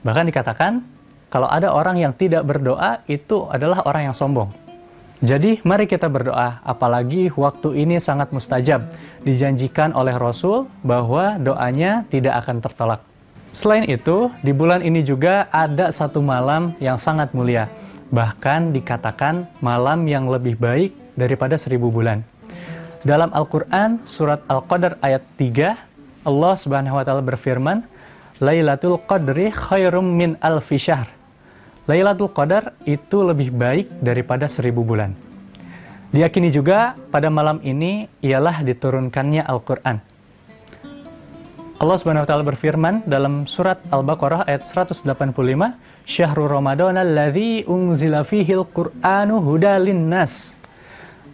Bahkan dikatakan, kalau ada orang yang tidak berdoa, itu adalah orang yang sombong. Jadi mari kita berdoa, apalagi waktu ini sangat mustajab. Dijanjikan oleh Rasul bahwa doanya tidak akan tertolak. Selain itu, di bulan ini juga ada satu malam yang sangat mulia. Bahkan dikatakan malam yang lebih baik daripada 1000 bulan. Dalam Al-Quran, surat Al-Qadr ayat 3, Allah Subhanahu wa Ta'ala berfirman, Lailatul Qadri khairum min alfi syahr. Lailatul Qadar itu lebih baik daripada 1000 bulan. Diyakini juga pada malam ini ialah diturunkannya Al-Quran. Allah Subhanahu wa Ta'ala berfirman dalam surat Al-Baqarah ayat 185, Syahrul Ramadan alladzi unzila fihil Qur'anu hudalin nas.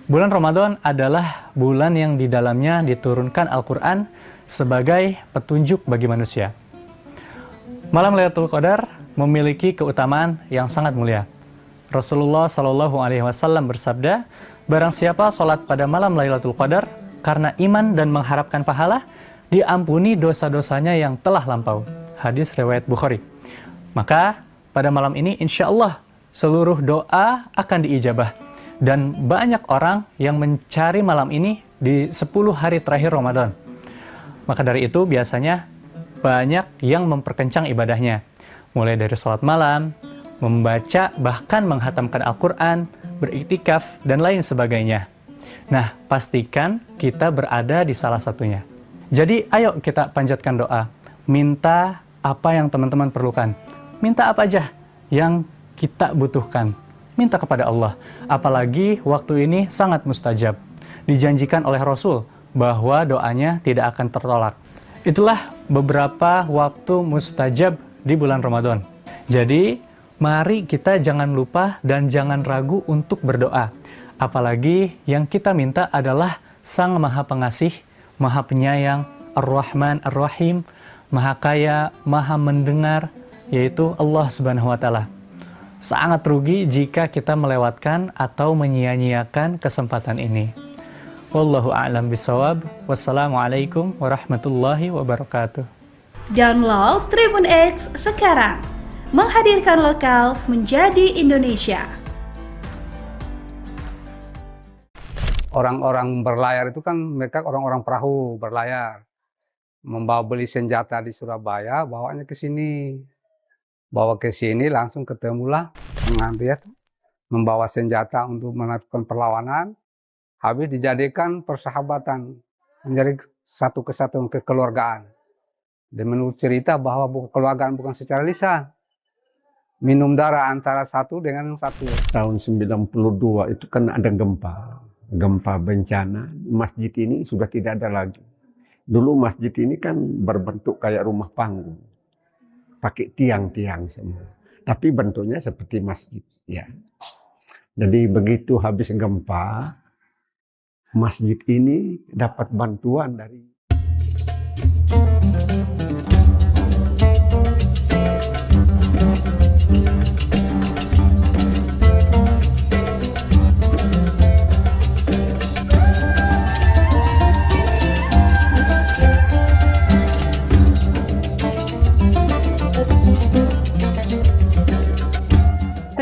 Bulan Ramadan adalah bulan yang di dalamnya diturunkan Al-Quran sebagai petunjuk bagi manusia. Malam Lailatul Qadar memiliki keutamaan yang sangat mulia. Rasulullah SAW bersabda, barang siapa sholat pada malam Lailatul Qadar karena iman dan mengharapkan pahala, diampuni dosa-dosanya yang telah lampau. Hadis riwayat Bukhari. Maka pada malam ini insya Allah seluruh doa akan diijabah. Dan banyak orang yang mencari malam ini di 10 hari terakhir Ramadan. Maka dari itu biasanya banyak yang memperkencang ibadahnya. Mulai dari sholat malam, membaca, bahkan menghatamkan Al-Quran, beriktikaf, dan lain sebagainya. Nah, pastikan kita berada di salah satunya. Jadi, ayo kita panjatkan doa. Minta apa yang teman-teman perlukan. Minta apa aja yang kita butuhkan. Minta kepada Allah. Apalagi waktu ini sangat mustajab. Dijanjikan oleh Rasul bahwa doanya tidak akan tertolak. Itulah beberapa waktu mustajab di bulan Ramadan. Jadi, mari kita jangan lupa dan jangan ragu untuk berdoa. Apalagi yang kita minta adalah Sang Maha Pengasih, Maha Penyayang, Ar-Rahman, Ar-Rahim, Maha Kaya, Maha Mendengar, yaitu Allah Subhanahu wa Ta'ala. Sangat rugi jika kita melewatkan atau menyia-nyiakan kesempatan ini. Wallahu a'lam bishawab. Wassalamualaikum warahmatullahi wabarakatuh. Download Tribun X sekarang. Menghadirkan lokal menjadi Indonesia. Orang-orang berlayar itu kan mereka orang-orang perahu berlayar. Membawa beli senjata di Surabaya, bawanya ke sini. Bawa ke sini langsung ketemulah mengambil membawa senjata untuk melakukan perlawanan, habis dijadikan persahabatan, menjadi satu kesatuan kekeluargaan. Dan menurut cerita bahwa kekeluargaan bukan secara lisan, minum darah antara satu dengan yang satu. Tahun 92 itu kan ada gempa bencana, masjid ini sudah tidak ada lagi. Dulu masjid ini kan berbentuk kayak rumah panggung, pakai tiang-tiang semua, tapi bentuknya seperti masjid ya. Jadi begitu habis gempa, masjid ini dapat bantuan dari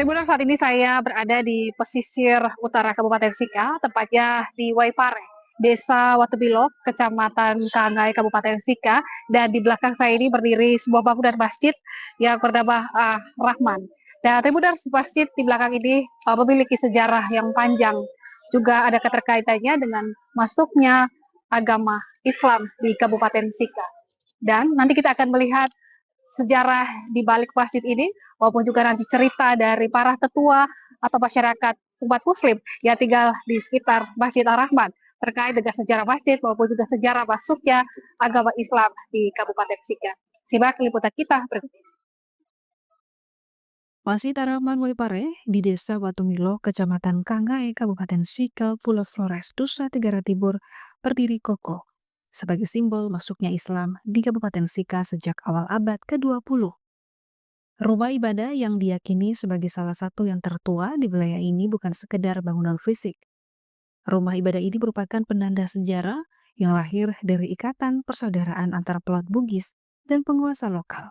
Tribuners, saat ini saya berada di pesisir utara Kabupaten Sika, tepatnya di Waipare, Desa Watubilo, Kecamatan Kangai, Kabupaten Sika. Dan di belakang saya ini berdiri sebuah bangunan masjid yang bernama Rahman. Dan Tribuners, masjid di belakang ini memiliki sejarah yang panjang. Juga ada keterkaitannya dengan masuknya agama Islam di Kabupaten Sika. Dan nanti kita akan melihat sejarah di balik masjid ini, maupun juga nanti cerita dari para tetua atau masyarakat umat muslim yang tinggal di sekitar Masjid Ar-Rahman terkait dengan sejarah masjid maupun juga sejarah masuknya agama Islam di Kabupaten Sika. Simak liputan kita berikut ini. Masjid Ar-Rahman Waipare di Desa Watungilo, Kecamatan Kangai, Kabupaten Sika, Pulau Flores, Nusa Tenggara Timur, berdiri kokoh sebagai simbol masuknya Islam di Kabupaten Sika sejak awal abad ke-20. Rumah ibadah yang diyakini sebagai salah satu yang tertua di wilayah ini bukan sekedar bangunan fisik. Rumah ibadah ini merupakan penanda sejarah yang lahir dari ikatan persaudaraan antara pelaut Bugis dan penguasa lokal.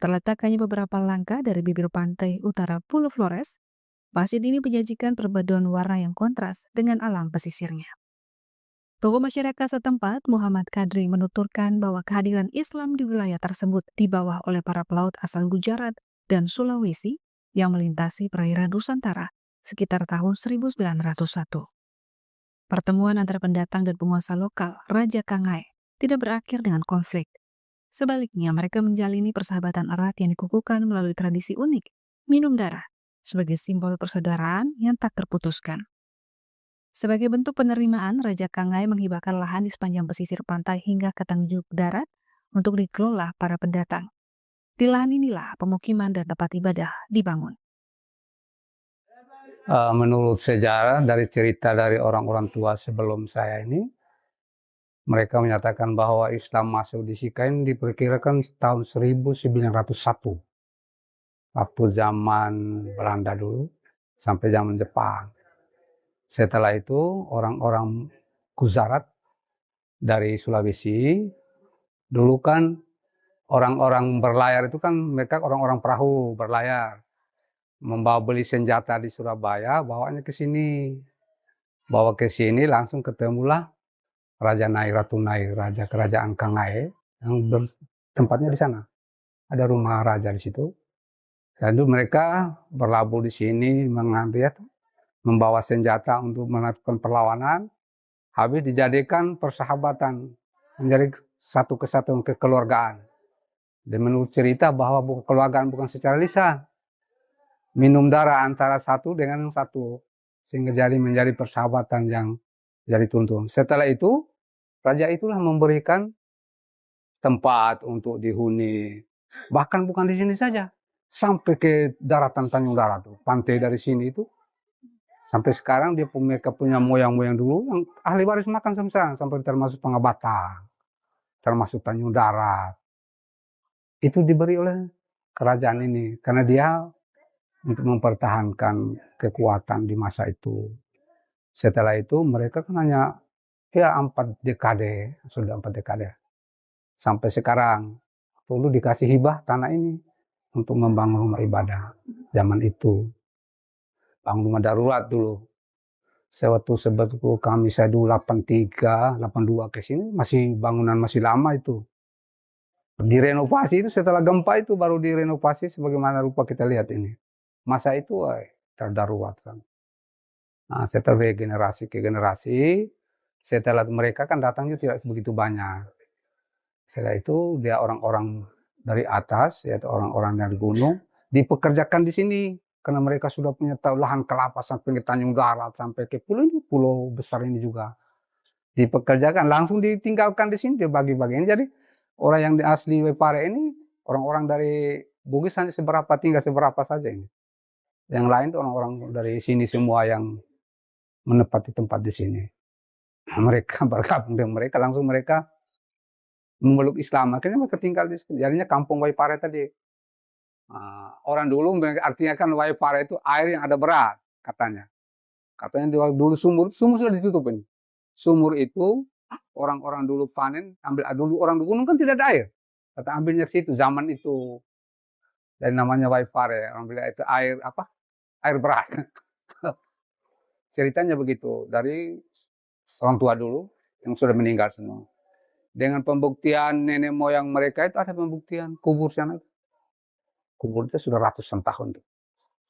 Terletak hanya beberapa langkah dari bibir pantai utara Pulau Flores, masjid ini menyajikan perpaduan warna yang kontras dengan alam pesisirnya. Tokoh masyarakat setempat, Muhammad Kadri, menuturkan bahwa kehadiran Islam di wilayah tersebut dibawa oleh para pelaut asal Gujarat dan Sulawesi yang melintasi perairan Nusantara sekitar tahun 1901. Pertemuan antara pendatang dan penguasa lokal, Raja Kangai, tidak berakhir dengan konflik. Sebaliknya, mereka menjalini persahabatan erat yang dikukuhkan melalui tradisi unik, minum darah, sebagai simbol persaudaraan yang tak terputuskan. Sebagai bentuk penerimaan, Raja Kangai menghibahkan lahan di sepanjang pesisir pantai hingga ke Tanjung Darat untuk dikelola para pendatang. Di lahan inilah pemukiman dan tempat ibadah dibangun. Menurut sejarah dari cerita dari orang-orang tua sebelum saya ini, mereka menyatakan bahwa Islam masuk di Sika ini diperkirakan tahun 1901. Waktu zaman Belanda dulu sampai zaman Jepang. Setelah itu orang-orang Gujarat dari Sulawesi, dulu kan orang-orang berlayar itu kan mereka orang-orang perahu berlayar. Membawa beli senjata di Surabaya, bawanya ke sini. Bawa ke sini langsung ketemulah Raja Nair, Ratu Nair, Raja Kerajaan Kangai yang tempatnya di sana. Ada rumah raja di situ. Dan itu mereka berlabuh di sini mengambil membawa senjata untuk melakukan perlawanan, habis dijadikan persahabatan, menjadi satu kesatuan kekeluargaan. Dan menurut cerita bahwa kekeluargaan bukan secara lisan, minum darah antara satu dengan yang satu, sehingga menjadi persahabatan yang jadi tuntun. Setelah itu, raja itulah memberikan tempat untuk dihuni, Bahkan bukan di sini saja, sampai ke daratan Tanjung Darat tuh, pantai dari sini itu. Sampai sekarang mereka punya moyang-moyang dulu yang ahli waris makan sampai sekarang, sampai termasuk Pangabata, termasuk Tanjung Darat. Itu diberi oleh kerajaan ini karena dia untuk mempertahankan kekuatan di masa itu. Setelah itu mereka kan hanya ya 4 dekade, sudah 4 dekade. Sampai sekarang, dulu dikasih hibah tanah ini untuk membangun rumah ibadah zaman itu. Bangun rumah darurat dulu. Sebetulnya kami saya dulu 83, 82 ke sini masih bangunan masih lama itu. Direnovasi itu setelah gempa itu baru direnovasi sebagaimana rupa kita lihat ini. Masa itu terdarurat. Nah, setelah dari generasi ke generasi, setelah mereka kan datangnya tidak sebegitu banyak. Setelah itu dia orang-orang dari atas, yaitu orang-orang dari gunung, dipekerjakan di sini. Karena mereka sudah punya lahan kelapa sampai ke Tanjung Darat, sampai ke pulau ini, pulau besar ini juga. Dipekerjakan, langsung ditinggalkan di sini, dibagi-bagi. Jadi orang yang asli Waipare ini, orang-orang dari Bugis hanya tinggal seberapa saja ini. Yang lain itu orang-orang dari sini semua yang menempati tempat di sini. Mereka bergabung dengan mereka, langsung mereka memeluk Islam. Akhirnya mereka tinggal di sini. Jadinya kampung Waipare tadi. Orang dulu artinya kan Waipare itu air yang ada berat katanya. Katanya dulu sumur sudah ditutup ini. Sumur itu orang-orang dulu panen, ambil dulu orang di gunung kan tidak ada air. Kata ambilnya situ zaman itu. Dan namanya Waipare, orang bilang itu air apa? Air berat. Ceritanya begitu dari orang tua dulu yang sudah meninggal semua. Dengan pembuktian nenek moyang mereka itu ada pembuktian kubur sana. Kubur itu sudah ratusan tahun tuh.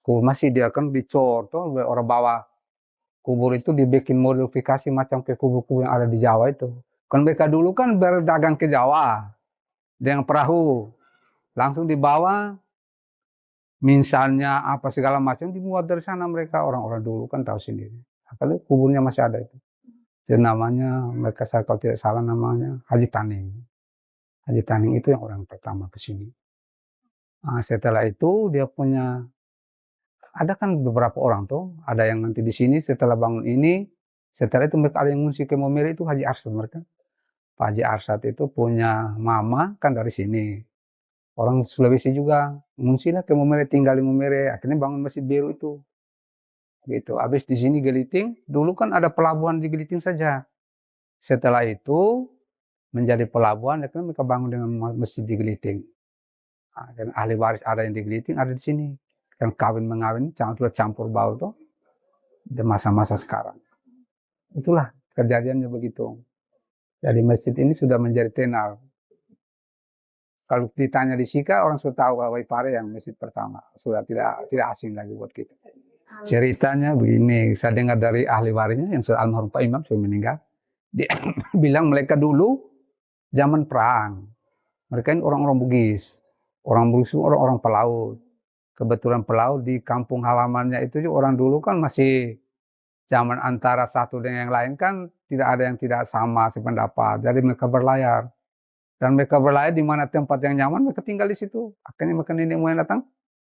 Kubur masih dia kan dicor tuh orang bawa kubur itu dibikin modifikasi macam ke kubur-kubur yang ada di Jawa itu. Kan mereka dulu kan berdagang ke Jawa dengan perahu, langsung dibawa misalnya apa segala macam dimuat dari sana mereka orang-orang dulu kan tahu sendiri. Apalagi kuburnya masih ada itu. Itu namanya mereka kalau tidak salah namanya Haji Taning. Haji Taning itu yang orang pertama ke sini. Nah, setelah itu dia punya ada kan beberapa orang tuh, ada yang nanti di sini setelah bangun ini, setelah itu mereka ada yang ngungsi ke Momere itu Haji Arsad mereka. Pak Haji Arsad itu punya mama kan dari sini. Orang Sulawesi juga ngungsi lah ke Momere, tinggal di Momere, akhirnya bangun Masjid Biru itu. Gitu. Habis di sini Geliting, dulu kan ada pelabuhan di Geliting saja. Setelah itu menjadi pelabuhan, akhirnya mereka bangun dengan masjid di Geliting. Nah, dan ahli waris ada yang di Geliting, ada di sini. Yang kawin-mengawin, sudah campur baur tuh. Di masa-masa sekarang. Itulah kejadiannya begitu. Jadi masjid ini sudah menjadi tenar. Kalau ditanya di Sika, orang sudah tahu Waipare yang masjid pertama. Sudah tidak asing lagi buat kita. Ceritanya begini, saya dengar dari ahli warisnya yang sudah almarhum Pak Imam, sudah meninggal. Dia bilang mereka dulu zaman perang. Mereka ini orang-orang Bugis. Orang Bugis itu orang-orang pelaut. Kebetulan pelaut di kampung halamannya itu orang dulu kan masih zaman antara satu dengan yang lain kan tidak ada yang tidak sama sependapat. Jadi mereka berlayar. Dan mereka berlayar di mana tempat yang nyaman, mereka tinggal di situ. Akhirnya mereka nenek moyang datang,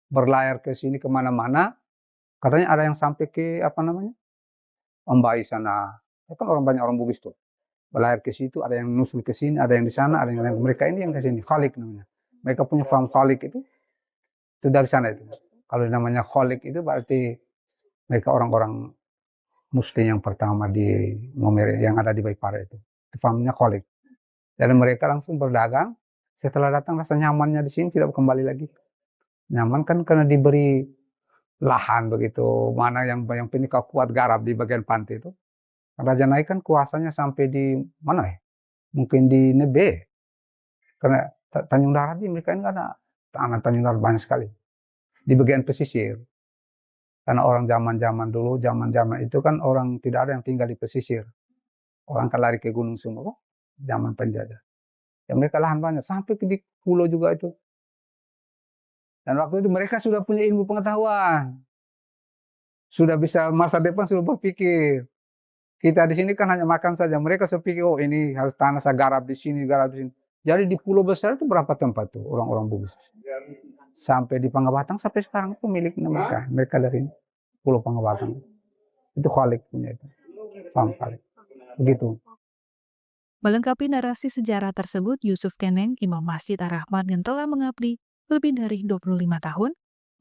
berlayar ke sini kemana-mana. Katanya ada yang sampai ke apa namanya, Ombai sana. Ya kan orang banyak orang Bugis tuh. Berlayar ke situ, ada yang nusul ke sini, ada yang di sana, ada yang mereka ini yang ke sini. Khalik namanya. Mereka punya farm Khalik itu dari sana itu. Kalau namanya Khalik itu berarti mereka orang-orang Muslim yang pertama di Momere yang ada di Waipare itu. Farmnya Khalik. Dan mereka langsung berdagang. Setelah datang rasa nyamannya di sini tidak kembali lagi. Nyaman kan karena diberi lahan begitu. Mana yang penyuka kuat garap di bagian pantai itu. Raja Naik kan kuasanya sampai di mana ya? Mungkin di Nebe. Karena Tanjung Darat ini mereka ini ada tanah Tanjung Darat banyak sekali. Di bagian pesisir. Karena orang zaman-zaman dulu, zaman-zaman itu kan orang tidak ada yang tinggal di pesisir. Orang kan lari ke gunung semua. Zaman penjajah. Ya mereka lahan banyak. Sampai ke di pulau juga itu. Dan waktu itu mereka sudah punya ilmu pengetahuan. Sudah bisa masa depan sudah berpikir. Kita di sini kan hanya makan saja. Mereka sepikir, oh ini harus tanah saya garap di sini, garap di sini. Jadi di Pulau Besar itu berapa tempat tuh orang-orang Bugis? Sampai di Pangabatang sampai sekarang itu milik mereka. Mereka dari Pulau Pangabatang. Itu Khalid punya itu. Paham Khalid. Begitu. Melengkapi narasi sejarah tersebut, Yusuf Keneng, Imam Masjid Ar-Rahman yang telah mengabdi lebih dari 25 tahun,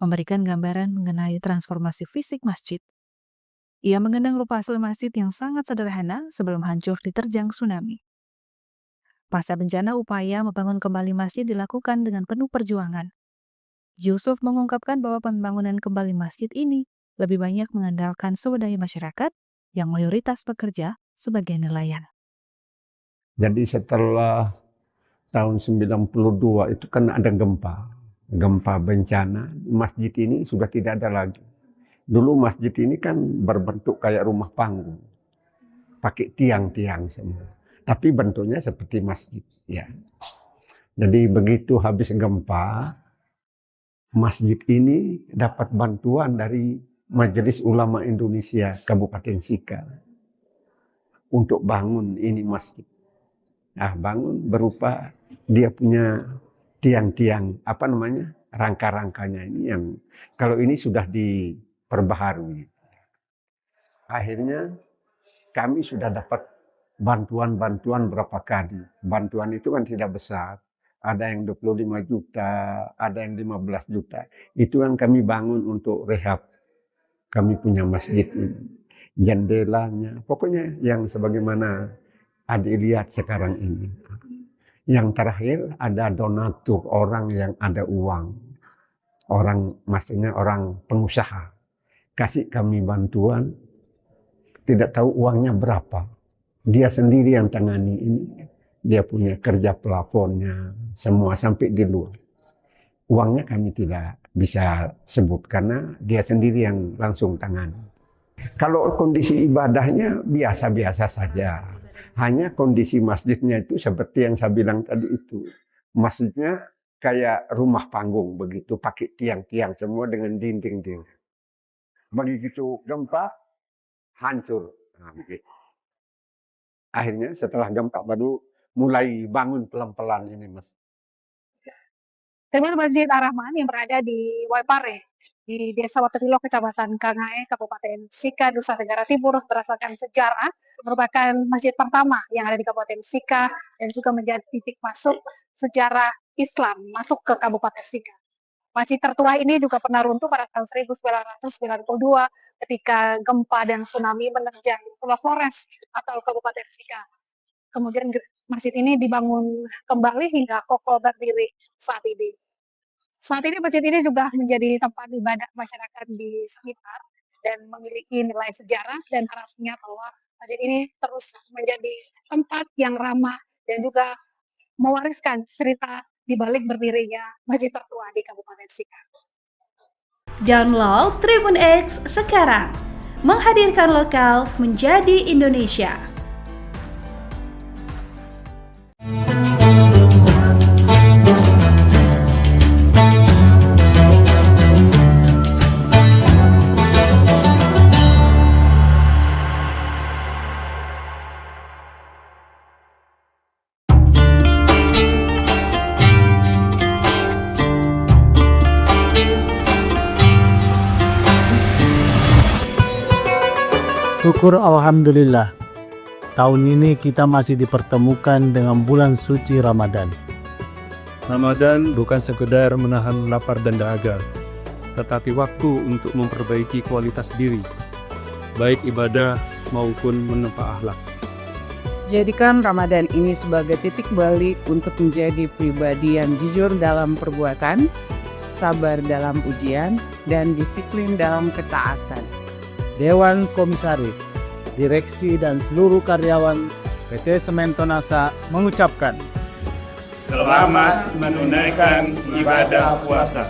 memberikan gambaran mengenai transformasi fisik masjid. Ia mengenang rupa asli masjid yang sangat sederhana sebelum hancur diterjang tsunami. Pasca bencana, upaya membangun kembali masjid dilakukan dengan penuh perjuangan. Yusuf mengungkapkan bahwa pembangunan kembali masjid ini lebih banyak mengandalkan swadaya masyarakat yang mayoritas bekerja sebagai nelayan. Jadi setelah tahun 92 itu kan ada gempa bencana, masjid ini sudah tidak ada lagi. Dulu masjid ini kan berbentuk kayak rumah panggung, pakai tiang-tiang semua. Tapi bentuknya seperti masjid, ya. Jadi begitu habis gempa, masjid ini dapat bantuan dari Majelis Ulama Indonesia Kabupaten Sika untuk bangun ini masjid. Nah, bangun berupa dia punya tiang-tiang, rangka-rangkanya ini yang kalau ini sudah diperbaharui. Akhirnya kami sudah dapat bantuan berapa kali. Bantuan itu kan tidak besar. Ada yang 25 juta, ada yang 15 juta. Itu yang kami bangun untuk rehab. Kami punya masjid ini. Jendelanya, pokoknya yang sebagaimana adik lihat sekarang ini. Yang terakhir ada donatur, orang yang ada uang. Maksudnya orang pengusaha. Kasih kami bantuan, tidak tahu uangnya berapa. Dia sendiri yang tangani ini. Dia punya kerja pelafonnya, semua sampai di luar. Uangnya kami tidak bisa sebut karena dia sendiri yang langsung tangani. Kalau kondisi ibadahnya biasa-biasa saja. Hanya kondisi masjidnya itu seperti yang saya bilang tadi itu. Masjidnya kayak rumah panggung begitu, pakai tiang-tiang semua dengan dinding-dinding. Begitu gempa, hancur. Nah, begitu. Akhirnya setelah gempa baru mulai bangun pelan-pelan ini, Mas. Terminal Masjid Ar-Rahman yang berada di Waipare, di Desa Watubilo, Kecamatan Kangae, Kabupaten Sika, Nusa Tenggara Timur, berdasarkan sejarah, merupakan masjid pertama yang ada di Kabupaten Sika dan juga menjadi titik masuk sejarah Islam masuk ke Kabupaten Sika. Masjid tertua ini juga pernah runtuh pada tahun 1992 ketika gempa dan tsunami menerjang Pulau Flores atau Kabupaten Sika. Kemudian masjid ini dibangun kembali hingga kokoh berdiri saat ini. Saat ini masjid ini juga menjadi tempat ibadah masyarakat di sekitar dan memiliki nilai sejarah dan harapnya bahwa masjid ini terus menjadi tempat yang ramah dan juga mewariskan cerita di balik berdirinya masjid tertua di Kabupaten Sika. Download Tribun X sekarang, menghadirkan lokal menjadi Indonesia. Syukur Alhamdulillah, tahun ini kita masih dipertemukan dengan bulan suci Ramadan. Ramadan bukan sekedar menahan lapar dan dahaga, tetapi waktu untuk memperbaiki kualitas diri, baik ibadah maupun menempa akhlak. Jadikan Ramadan ini sebagai titik balik untuk menjadi pribadi yang jujur dalam perbuatan, sabar dalam ujian, dan disiplin dalam ketaatan. Dewan Komisaris, Direksi dan seluruh karyawan PT Semen Tonasa mengucapkan selamat menunaikan ibadah puasa.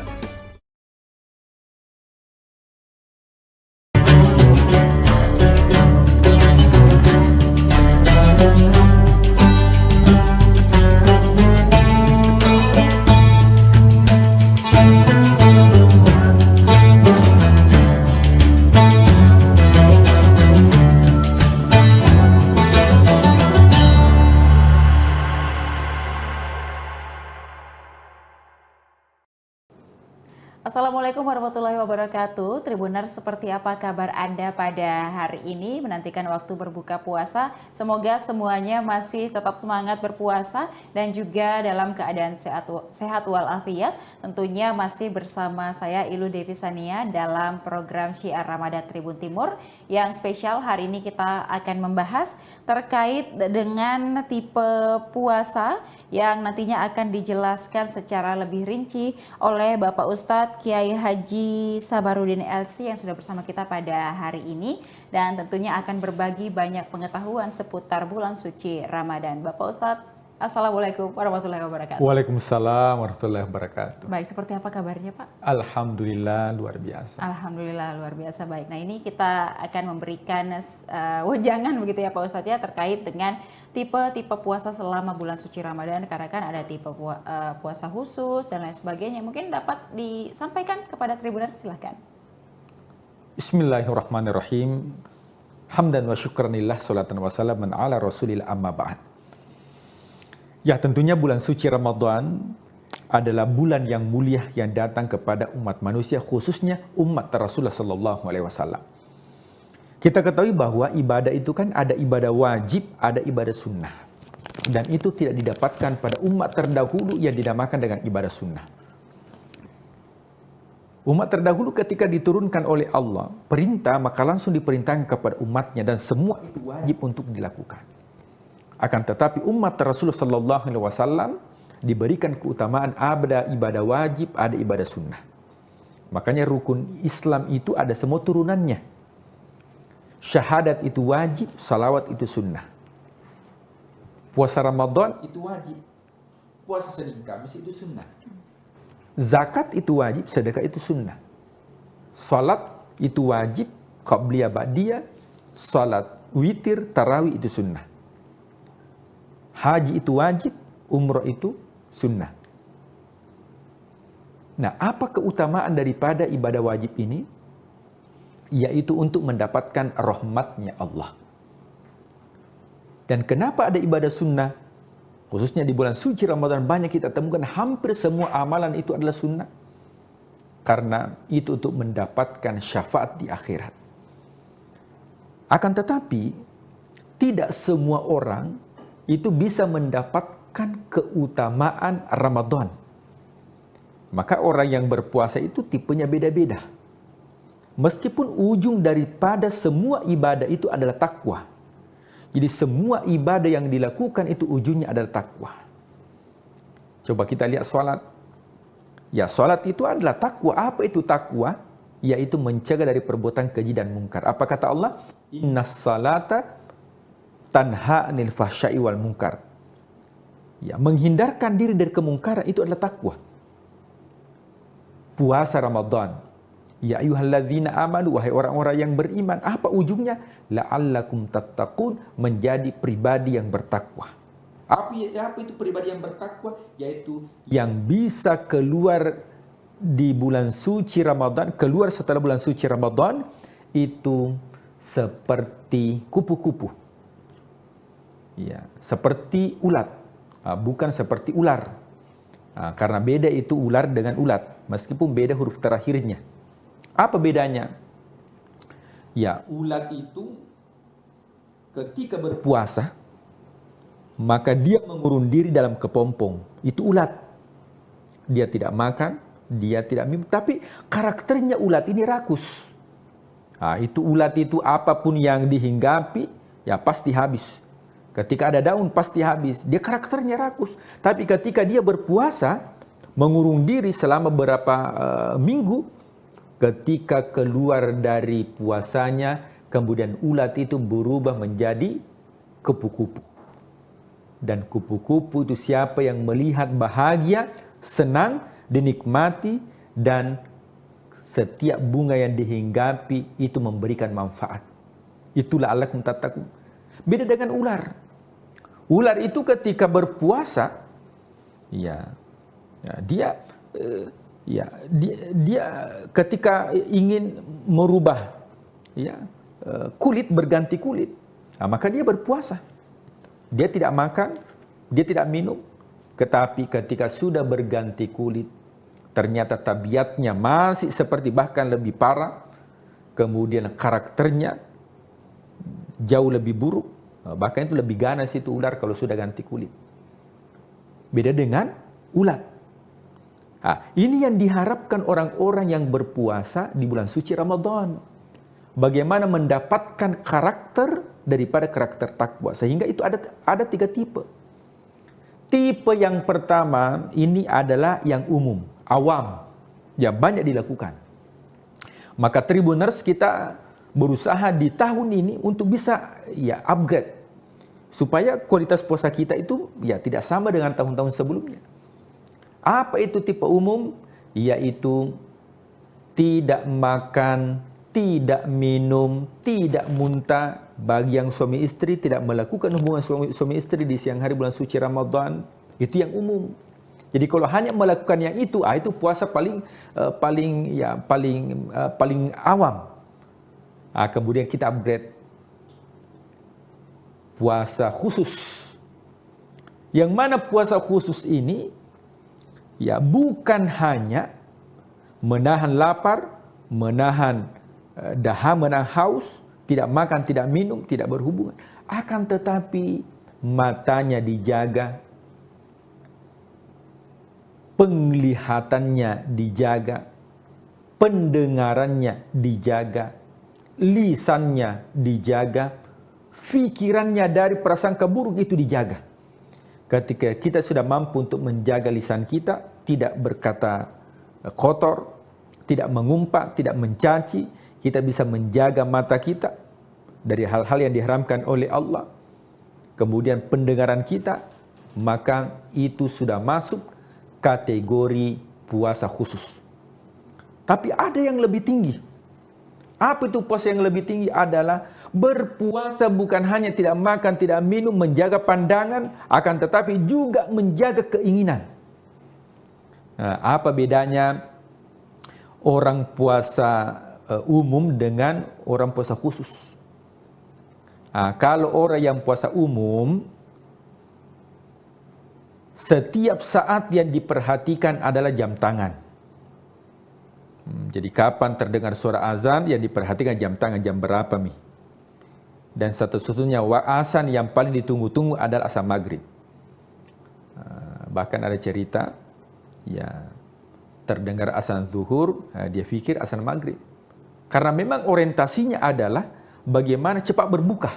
Assalamualaikum warahmatullahi wabarakatuh. Tribuners, seperti apa kabar Anda pada hari ini menantikan waktu berbuka puasa? Semoga semuanya masih tetap semangat berpuasa dan juga dalam keadaan sehat walafiat. Tentunya masih bersama saya Ilu Devisania dalam program Syiar Ramadan Tribun Timur yang spesial. Hari ini kita akan membahas terkait dengan tipe puasa yang nantinya akan dijelaskan secara lebih rinci oleh Bapak Ustadz Kiai Haji Sabarudin LC yang sudah bersama kita pada hari ini dan tentunya akan berbagi banyak pengetahuan seputar bulan suci Ramadan. Bapak Ustadz, Assalamualaikum warahmatullahi wabarakatuh. Waalaikumsalam warahmatullahi wabarakatuh. Baik, seperti apa kabarnya Pak? Alhamdulillah luar biasa. Alhamdulillah luar biasa. Baik, nah ini kita akan memberikan wejangan begitu ya Pak Ustadz ya terkait dengan tipe-tipe puasa selama bulan suci Ramadan, karena kan ada tipe puasa khusus dan lain sebagainya. Mungkin dapat disampaikan kepada Tribuners, silahkan. Bismillahirrahmanirrahim. Hamdan wa syukranillah, salatan wa salaman ala rasulillah, amma ba'd. Ya, tentunya bulan suci Ramadan adalah bulan yang mulia yang datang kepada umat manusia, khususnya umat Rasulullah Sallallahu Alaihi Wasallam. Kita ketahui bahwa ibadah itu kan ada ibadah wajib, ada ibadah sunnah. Dan itu tidak didapatkan pada umat terdahulu yang dinamakan dengan ibadah sunnah. Umat terdahulu ketika diturunkan oleh Allah perintah, maka langsung diperintahkan kepada umatnya dan semua itu wajib untuk dilakukan. Akan tetapi umat Rasulullah Sallallahu Alaihi Wasallam diberikan keutamaan ada ibadah wajib, ada ibadah sunnah. Makanya rukun Islam itu ada semua turunannya. Syahadat itu wajib, salawat itu sunnah. Puasa Ramadan itu wajib. Puasa Senin Kamis itu sunnah. Zakat itu wajib, sedekah itu sunnah. Salat itu wajib, qabliyah ba'diyah, salat witir, tarawih itu sunnah. Haji itu wajib, umrah itu sunnah. Nah, apa keutamaan daripada ibadah wajib ini? Yaitu untuk mendapatkan rahmatnya Allah. Dan kenapa ada ibadah sunnah? Khususnya di bulan suci Ramadan banyak kita temukan hampir semua amalan itu adalah sunnah. Karena itu untuk mendapatkan syafaat di akhirat. Akan tetapi, tidak semua orang itu bisa mendapatkan keutamaan Ramadan. Maka orang yang berpuasa itu tipenya beda-beda. Meskipun ujung daripada semua ibadah itu adalah takwa. Jadi semua ibadah yang dilakukan itu ujungnya adalah takwa. Coba kita lihat sholat. Ya, sholat itu adalah takwa. Apa itu takwa? Yaitu mencegah dari perbuatan keji dan mungkar. Apa kata Allah? Innas salata tanha anil fahsya'i wal munkar. Ya, menghindarkan diri dari kemungkaran itu adalah takwa. Puasa Ramadan. Ya ayyuhalladzina amanu, wahai orang-orang yang beriman, apa ujungnya? La'allakum tattaqun, menjadi pribadi yang bertakwa. Apa itu pribadi yang bertakwa? Yaitu yang bisa keluar di bulan suci Ramadan, keluar setelah bulan suci Ramadan, itu seperti kupu-kupu. Ya, seperti ulat, bukan seperti ular. Karena beda itu ular dengan ulat, meskipun beda huruf terakhirnya. Apa bedanya? Ya, ulat itu ketika berpuasa, maka dia mengurung diri dalam kepompong. Itu ulat. Dia tidak makan, dia tidak minum, tapi karakternya ulat ini rakus. Itu ulat itu apapun yang dihinggapi, ya pasti habis. Ketika ada daun pasti habis. Dia karakternya rakus. Tapi ketika dia berpuasa, mengurung diri selama beberapa minggu, ketika keluar dari puasanya, kemudian ulat itu berubah menjadi kupu-kupu. Dan kupu-kupu itu siapa yang melihat bahagia, senang, dinikmati, dan setiap bunga yang dihinggapi itu memberikan manfaat. Itulah la'allakum tattaqun. Beda dengan ular. Ular itu ketika berpuasa, dia ketika ingin merubah kulit, berganti kulit, maka dia berpuasa. Dia tidak makan, dia tidak minum. Tetapi ketika sudah berganti kulit, ternyata tabiatnya masih seperti bahkan lebih parah, kemudian karakternya jauh lebih buruk, bahkan itu lebih ganas itu ular kalau sudah ganti kulit. Beda dengan ulat. Ini yang diharapkan orang-orang yang berpuasa di bulan suci Ramadan. Bagaimana mendapatkan karakter daripada karakter takwa. Sehingga itu ada 3 tipe. Tipe yang pertama ini adalah yang umum, awam, yang banyak dilakukan. Maka Tribuners kita berusaha di tahun ini untuk bisa upgrade supaya kualitas puasa kita itu tidak sama dengan tahun-tahun sebelumnya. Apa itu tipe umum? Yaitu tidak makan, tidak minum, tidak muntah. Bagi yang suami istri tidak melakukan hubungan suami istri di siang hari bulan suci Ramadan, itu yang umum. Jadi kalau hanya melakukan yang itu puasa paling awam. Kemudian kita upgrade puasa khusus. Yang mana puasa khusus ini bukan hanya menahan lapar, menahan dahaga, menahan haus, tidak makan, tidak minum, tidak berhubungan. Akan tetapi matanya dijaga, penglihatannya dijaga, pendengarannya dijaga, lisannya dijaga, fikirannya dari prasangka buruk itu dijaga. Ketika kita sudah mampu untuk menjaga lisan kita, tidak berkata kotor, tidak mengumpat, tidak mencaci, kita bisa menjaga mata kita dari hal-hal yang diharamkan oleh Allah. Kemudian pendengaran kita, maka itu sudah masuk kategori puasa khusus. Tapi ada yang lebih tinggi. Apa itu puasa yang lebih tinggi? Adalah berpuasa bukan hanya tidak makan, tidak minum, menjaga pandangan, akan tetapi juga menjaga keinginan. Apa bedanya orang puasa umum dengan orang puasa khusus? Kalau orang yang puasa umum, setiap saat yang diperhatikan adalah jam tangan. Jadi kapan terdengar suara azan, yang diperhatikan jam tangan, jam berapa nih. Dan satu-satunya azan yang paling ditunggu-tunggu adalah azan maghrib. Bahkan ada cerita, terdengar azan zuhur, dia pikir azan maghrib. Karena memang orientasinya adalah bagaimana cepat berbuka.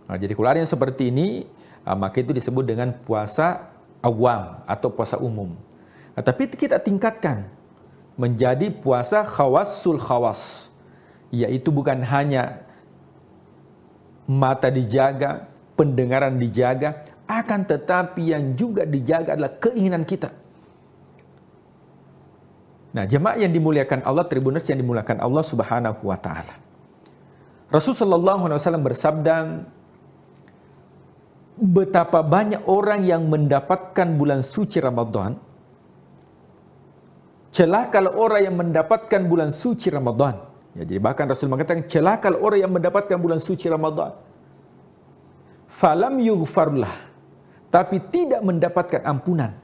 Jadi kalau ada yang seperti ini, maka itu disebut dengan puasa awam atau puasa umum. Tapi kita tingkatkan menjadi puasa khawasul khawas, yaitu bukan hanya mata dijaga, pendengaran dijaga, akan tetapi yang juga dijaga adalah keinginan kita. Nah, jemaah yang dimuliakan Allah, Tribuners yang dimuliakan Allah Subhanahu wa taala. Rasulullah SAW bersabda, betapa banyak orang yang mendapatkan bulan suci Ramadan. Celaka orang yang mendapatkan bulan suci Ramadan. Jadi bahkan Rasul mengatakan, celaka orang yang mendapatkan bulan suci Ramadan. Falam yughfarlah, tapi tidak mendapatkan ampunan.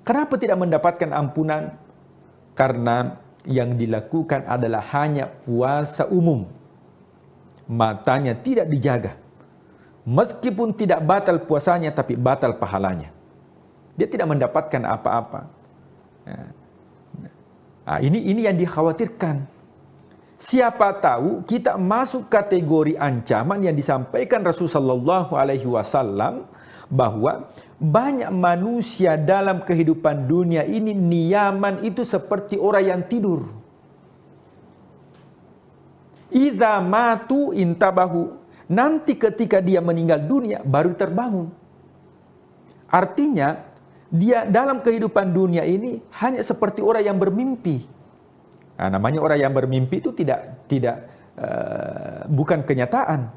Kenapa tidak mendapatkan ampunan? Karena yang dilakukan adalah hanya puasa umum. Matanya tidak dijaga. Meskipun tidak batal puasanya, tapi batal pahalanya. Dia tidak mendapatkan apa-apa. Ini yang dikhawatirkan. Siapa tahu kita masuk kategori ancaman yang disampaikan Rasulullah SAW, bahwa banyak manusia dalam kehidupan dunia ini niyaman itu seperti orang yang tidur. Idza matu intabahu, nanti ketika dia meninggal dunia baru terbangun. Artinya dia dalam kehidupan dunia ini hanya seperti orang yang bermimpi. Namanya orang yang bermimpi itu bukan kenyataan.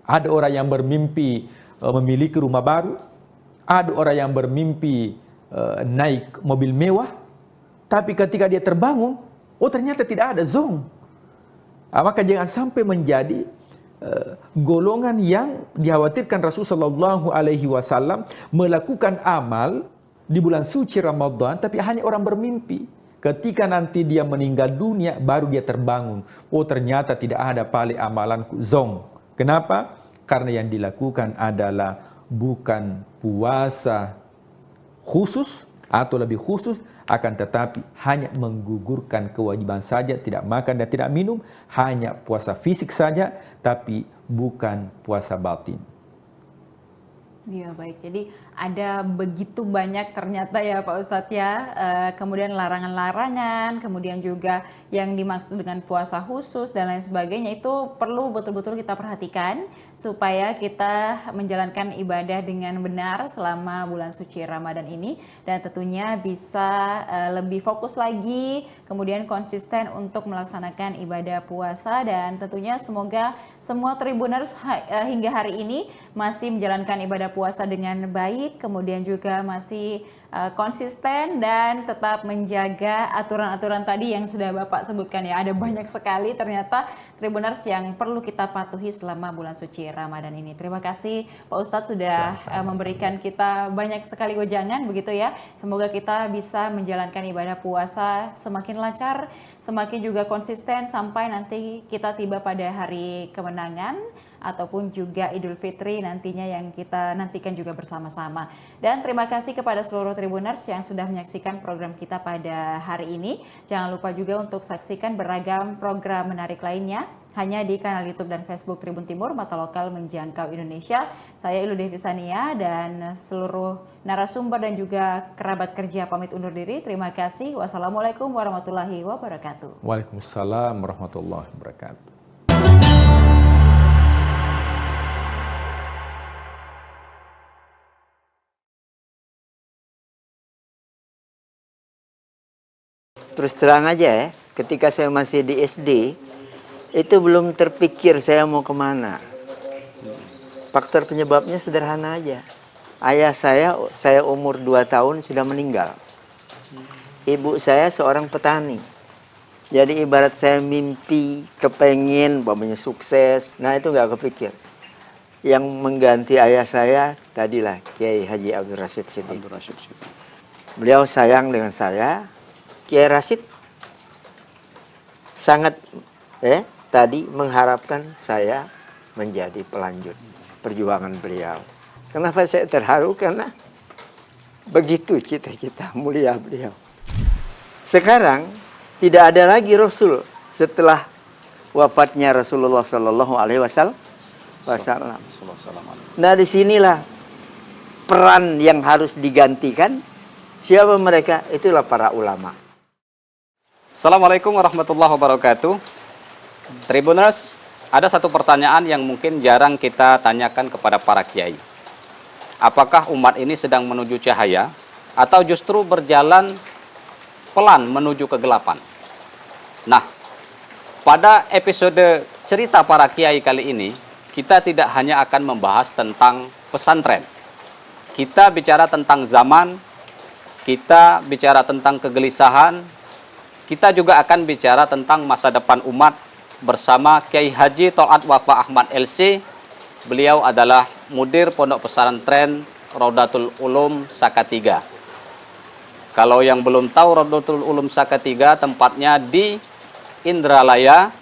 Ada orang yang bermimpi memiliki rumah baru, ada orang yang bermimpi naik mobil mewah, tapi ketika dia terbangun, ternyata tidak ada zong. Maka jangan sampai menjadi golongan yang dikhawatirkan Rasulullah SAW melakukan amal di bulan suci Ramadan, tapi hanya orang bermimpi. Ketika nanti dia meninggal dunia, baru dia terbangun. Oh, ternyata tidak ada paling amalanku. Zong. Kenapa? Karena yang dilakukan adalah bukan puasa khusus atau lebih khusus, akan tetapi hanya menggugurkan kewajiban saja, tidak makan dan tidak minum, hanya puasa fisik saja, tapi bukan puasa batin. Iya baik, jadi ada begitu banyak ternyata ya Pak Ustadz ya, kemudian larangan-larangan, kemudian juga yang dimaksud dengan puasa khusus dan lain sebagainya, itu perlu betul-betul kita perhatikan supaya kita menjalankan ibadah dengan benar selama bulan suci Ramadan ini, dan tentunya bisa lebih fokus lagi, kemudian konsisten untuk melaksanakan ibadah puasa, dan tentunya semoga semua Tribuners hingga hari ini masih menjalankan ibadah puasa dengan baik, kemudian juga masih konsisten dan tetap menjaga aturan-aturan tadi yang sudah Bapak sebutkan ya. Ada banyak sekali ternyata Tribuners yang perlu kita patuhi selama bulan suci Ramadan ini. Terima kasih Pak Ustadz sudah memberikan kita banyak sekali wejangan begitu ya. Semoga kita bisa menjalankan ibadah puasa semakin lancar, semakin juga konsisten sampai nanti kita tiba pada hari kemenangan ataupun juga Idul Fitri nantinya yang kita nantikan juga bersama-sama. Dan terima kasih kepada seluruh Tribuners yang sudah menyaksikan program kita pada hari ini. Jangan lupa juga untuk saksikan beragam program menarik lainnya hanya di kanal YouTube dan Facebook Tribun Timur, Mata Lokal Menjangkau Indonesia. Saya Ilu Devisania dan seluruh narasumber dan juga kerabat kerja pamit undur diri. Terima kasih. Wassalamualaikum warahmatullahi wabarakatuh. Waalaikumsalam warahmatullahi wabarakatuh. Terus terang aja ya, ketika saya masih di SD, itu belum terpikir saya mau kemana. Faktor penyebabnya sederhana aja. Ayah saya umur 2 tahun sudah meninggal. Ibu saya seorang petani. Jadi ibarat saya mimpi, kepengen, umpamanya sukses, nah itu nggak kepikir. Yang mengganti ayah saya tadilah Kiai Haji Abdul Rashid Siddiq. Beliau sayang dengan saya. Kiai Rashid sangat tadi mengharapkan saya menjadi pelanjut perjuangan beliau. Kenapa saya terharu? Karena begitu cita-cita mulia beliau. Sekarang tidak ada lagi Rasul setelah wafatnya Rasulullah Sallallahu Alaihi Wasallam. Nah disinilah peran yang harus digantikan. Siapa mereka? Itulah para ulama. Assalamualaikum warahmatullahi wabarakatuh. Tribuners, ada satu pertanyaan yang mungkin jarang kita tanyakan kepada para kiai. Apakah umat ini sedang menuju cahaya atau justru berjalan pelan menuju kegelapan? Nah, pada episode cerita para kiai kali ini, kita tidak hanya akan membahas tentang pesantren. Kita bicara tentang zaman, kita bicara tentang kegelisahan, kita juga akan bicara tentang masa depan umat bersama Kiai Haji Tol'at Wafa Ahmad LC. Beliau adalah mudir Pondok Pesantren Raudatul Ulum Sakatiga. Kalau yang belum tahu Raudatul Ulum Sakatiga, tempatnya di Indralaya,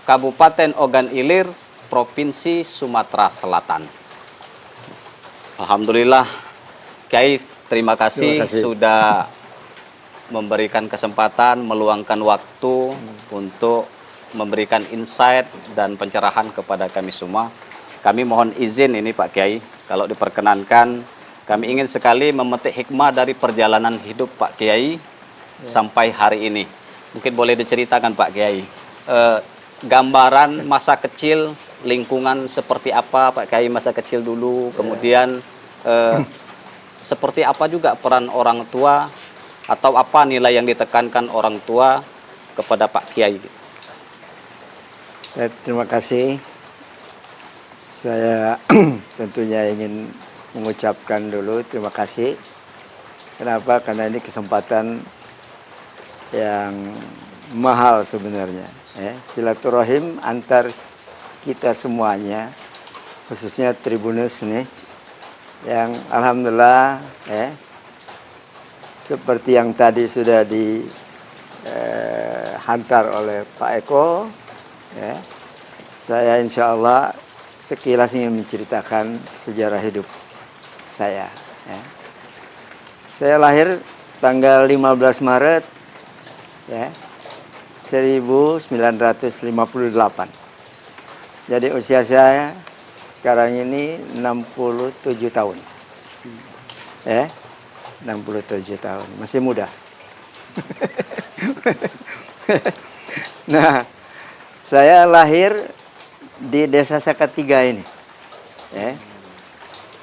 Kabupaten Ogan Ilir, Provinsi Sumatera Selatan. Alhamdulillah, Kiai, terima kasih sudah memberikan kesempatan, meluangkan waktu untuk memberikan insight dan pencerahan kepada kami semua. Kami mohon izin ini Pak Kiai, kalau diperkenankan, kami ingin sekali memetik hikmah dari perjalanan hidup Pak Kiai sampai hari ini. Mungkin boleh diceritakan Pak Kiai, gambaran masa kecil, lingkungan seperti apa Pak Kiai masa kecil dulu, kemudian seperti apa juga peran orang tua, atau apa nilai yang ditekankan orang tua kepada Pak Kiai? Terima kasih. Saya tentunya ingin mengucapkan dulu terima kasih. Kenapa? Karena ini kesempatan yang mahal sebenarnya. Silaturahim antar kita semuanya, khususnya Tribuners nih, yang alhamdulillah seperti yang tadi sudah dihantar oleh Pak Eko, saya insya Allah sekilas ingin menceritakan sejarah hidup saya. Saya lahir tanggal 15 Maret 1958. Jadi usia saya sekarang ini 67 tahun. 67 tahun, masih muda. Nah, saya lahir di Desa Sakatiga ini.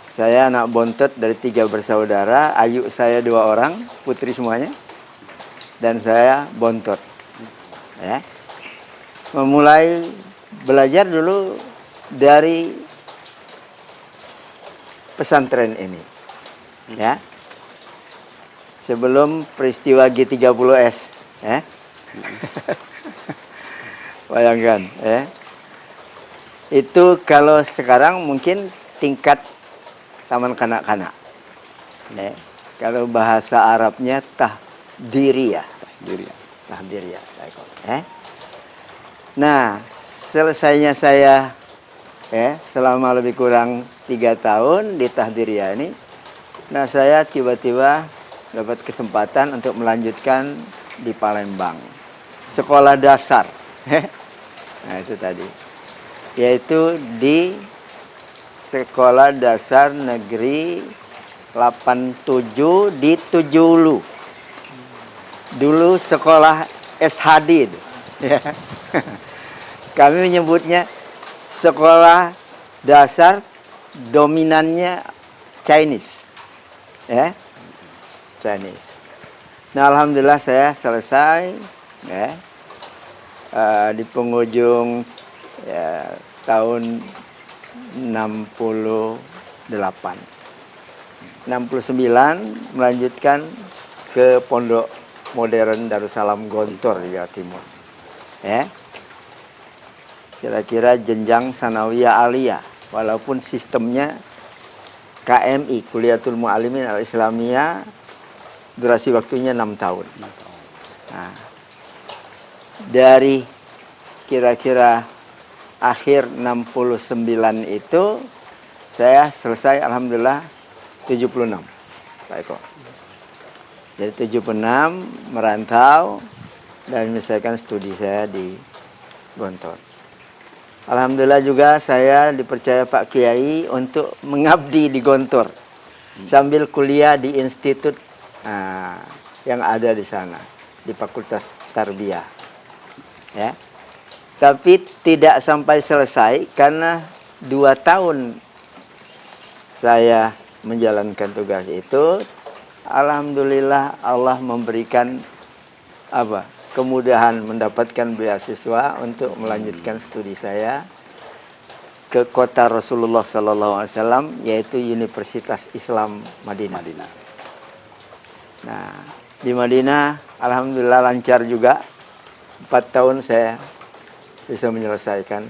Saya anak bontot dari 3 bersaudara, ayu saya 2 orang, putri semuanya. Dan saya bontot. Memulai belajar dulu dari pesantren ini. Sebelum peristiwa G30S. Bayangkan. Itu kalau sekarang mungkin tingkat taman kanak-kanak. Kalau bahasa Arabnya tahdiriyah. Tahdiriyah. Nah, selesainya saya selama lebih kurang 3 tahun di tahdiriyah ini. Nah, saya tiba-tiba dapat kesempatan untuk melanjutkan di Palembang. Sekolah dasar. Nah, itu tadi. Yaitu di Sekolah Dasar Negeri 87 di Tujulu. Dulu sekolah SHD. Kami menyebutnya sekolah dasar dominannya Chinese. Chinese. Nah, alhamdulillah saya selesai di penghujung tahun 68. 69 melanjutkan ke Pondok Modern Darussalam Gontor di Jawa Timur. Kira-kira jenjang sanawiyah aliyah, walaupun sistemnya KMI, Kuliatul Mu'allimin Al-Islamiyah, durasi waktunya 6 tahun. Nah, dari kira-kira akhir 69 itu saya selesai alhamdulillah 76, Pak Eko. Jadi 76 merantau dan menyelesaikan studi saya di Gontor. Alhamdulillah juga saya dipercaya Pak Kiai untuk mengabdi di Gontor sambil kuliah di institut yang ada di sana, di Fakultas Tarbiyah. Tapi tidak sampai selesai karena 2 tahun saya menjalankan tugas itu. Alhamdulillah Allah memberikan kemudahan mendapatkan beasiswa untuk melanjutkan studi saya ke kota Rasulullah SAW, yaitu Universitas Islam Madinah. Nah, di Madinah alhamdulillah lancar juga. 4 tahun saya bisa menyelesaikan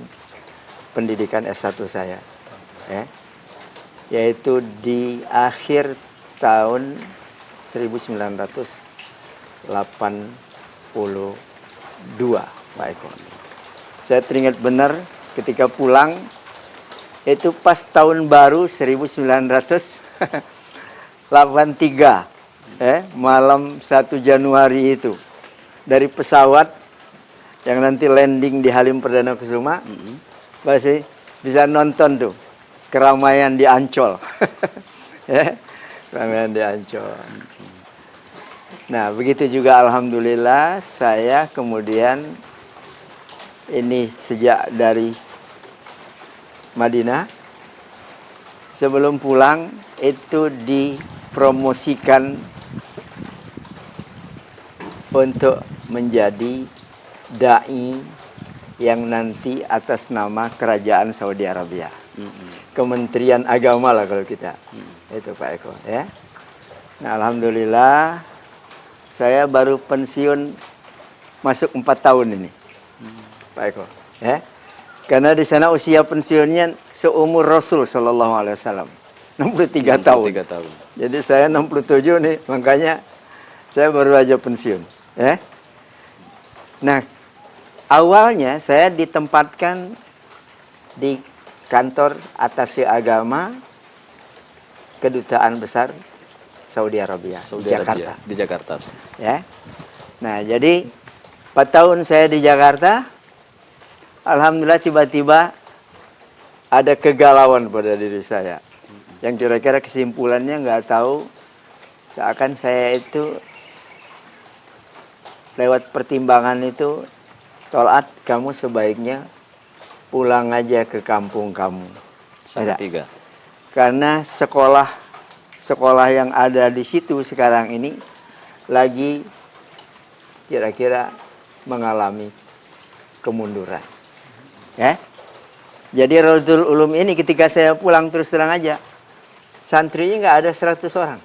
pendidikan S1 saya, yaitu di akhir tahun 1982, Pak Eko. Saya teringat benar ketika pulang, itu pas tahun baru 1983, malam 1 Januari itu, dari pesawat yang nanti landing di Halim Perdana Kusuma, masih bisa nonton tuh keramaian di Ancol. Keramaian di Ancol. Nah, begitu juga alhamdulillah saya kemudian ini sejak dari Madinah, sebelum pulang itu dipromosikan untuk menjadi dai yang nanti atas nama Kerajaan Saudi Arabia. Kementerian Agama lah kalau kita. Itu Pak Eko, Nah, alhamdulillah saya baru pensiun masuk 4 tahun ini, Pak Eko. Karena di sana usia pensiunnya seumur Rasul Sallallahu Alaihi Wasallam. 63 tahun. Jadi saya 67 nih, makanya saya baru aja pensiun. Ya. Nah, awalnya saya ditempatkan di kantor atase agama Kedutaan Besar Saudi Arabia, Jakarta. Di Jakarta. Ya. Nah, jadi 4 tahun saya di Jakarta, alhamdulillah tiba-tiba ada kegalauan pada diri saya. Yang kira-kira kesimpulannya nggak tahu, seakan saya itu lewat pertimbangan itu, Tol'at, kamu sebaiknya pulang aja ke kampung kamu. Salatiga. Karena sekolah yang ada di situ sekarang ini lagi kira-kira mengalami kemunduran. Ya. Jadi Raudhul Ulum ini ketika saya pulang, terus terang aja, santrinya nggak ada 100 orang.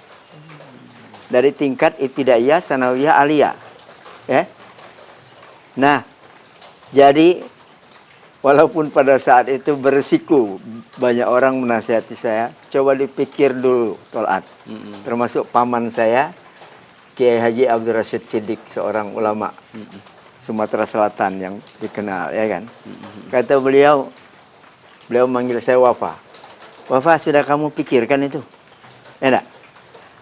Dari tingkat ibtidaiyah, sanawiyah, aliyah. Ya. Nah, jadi walaupun pada saat itu beresiko, banyak orang menasihati saya, coba dipikir dulu, Tol'at. Termasuk paman saya, Kiai Haji Abdul Rashid Siddiq, seorang ulama Sumatera Selatan yang dikenal, ya kan. Kata beliau manggil saya Wafa. Wafa, sudah kamu pikirkan itu? Enak.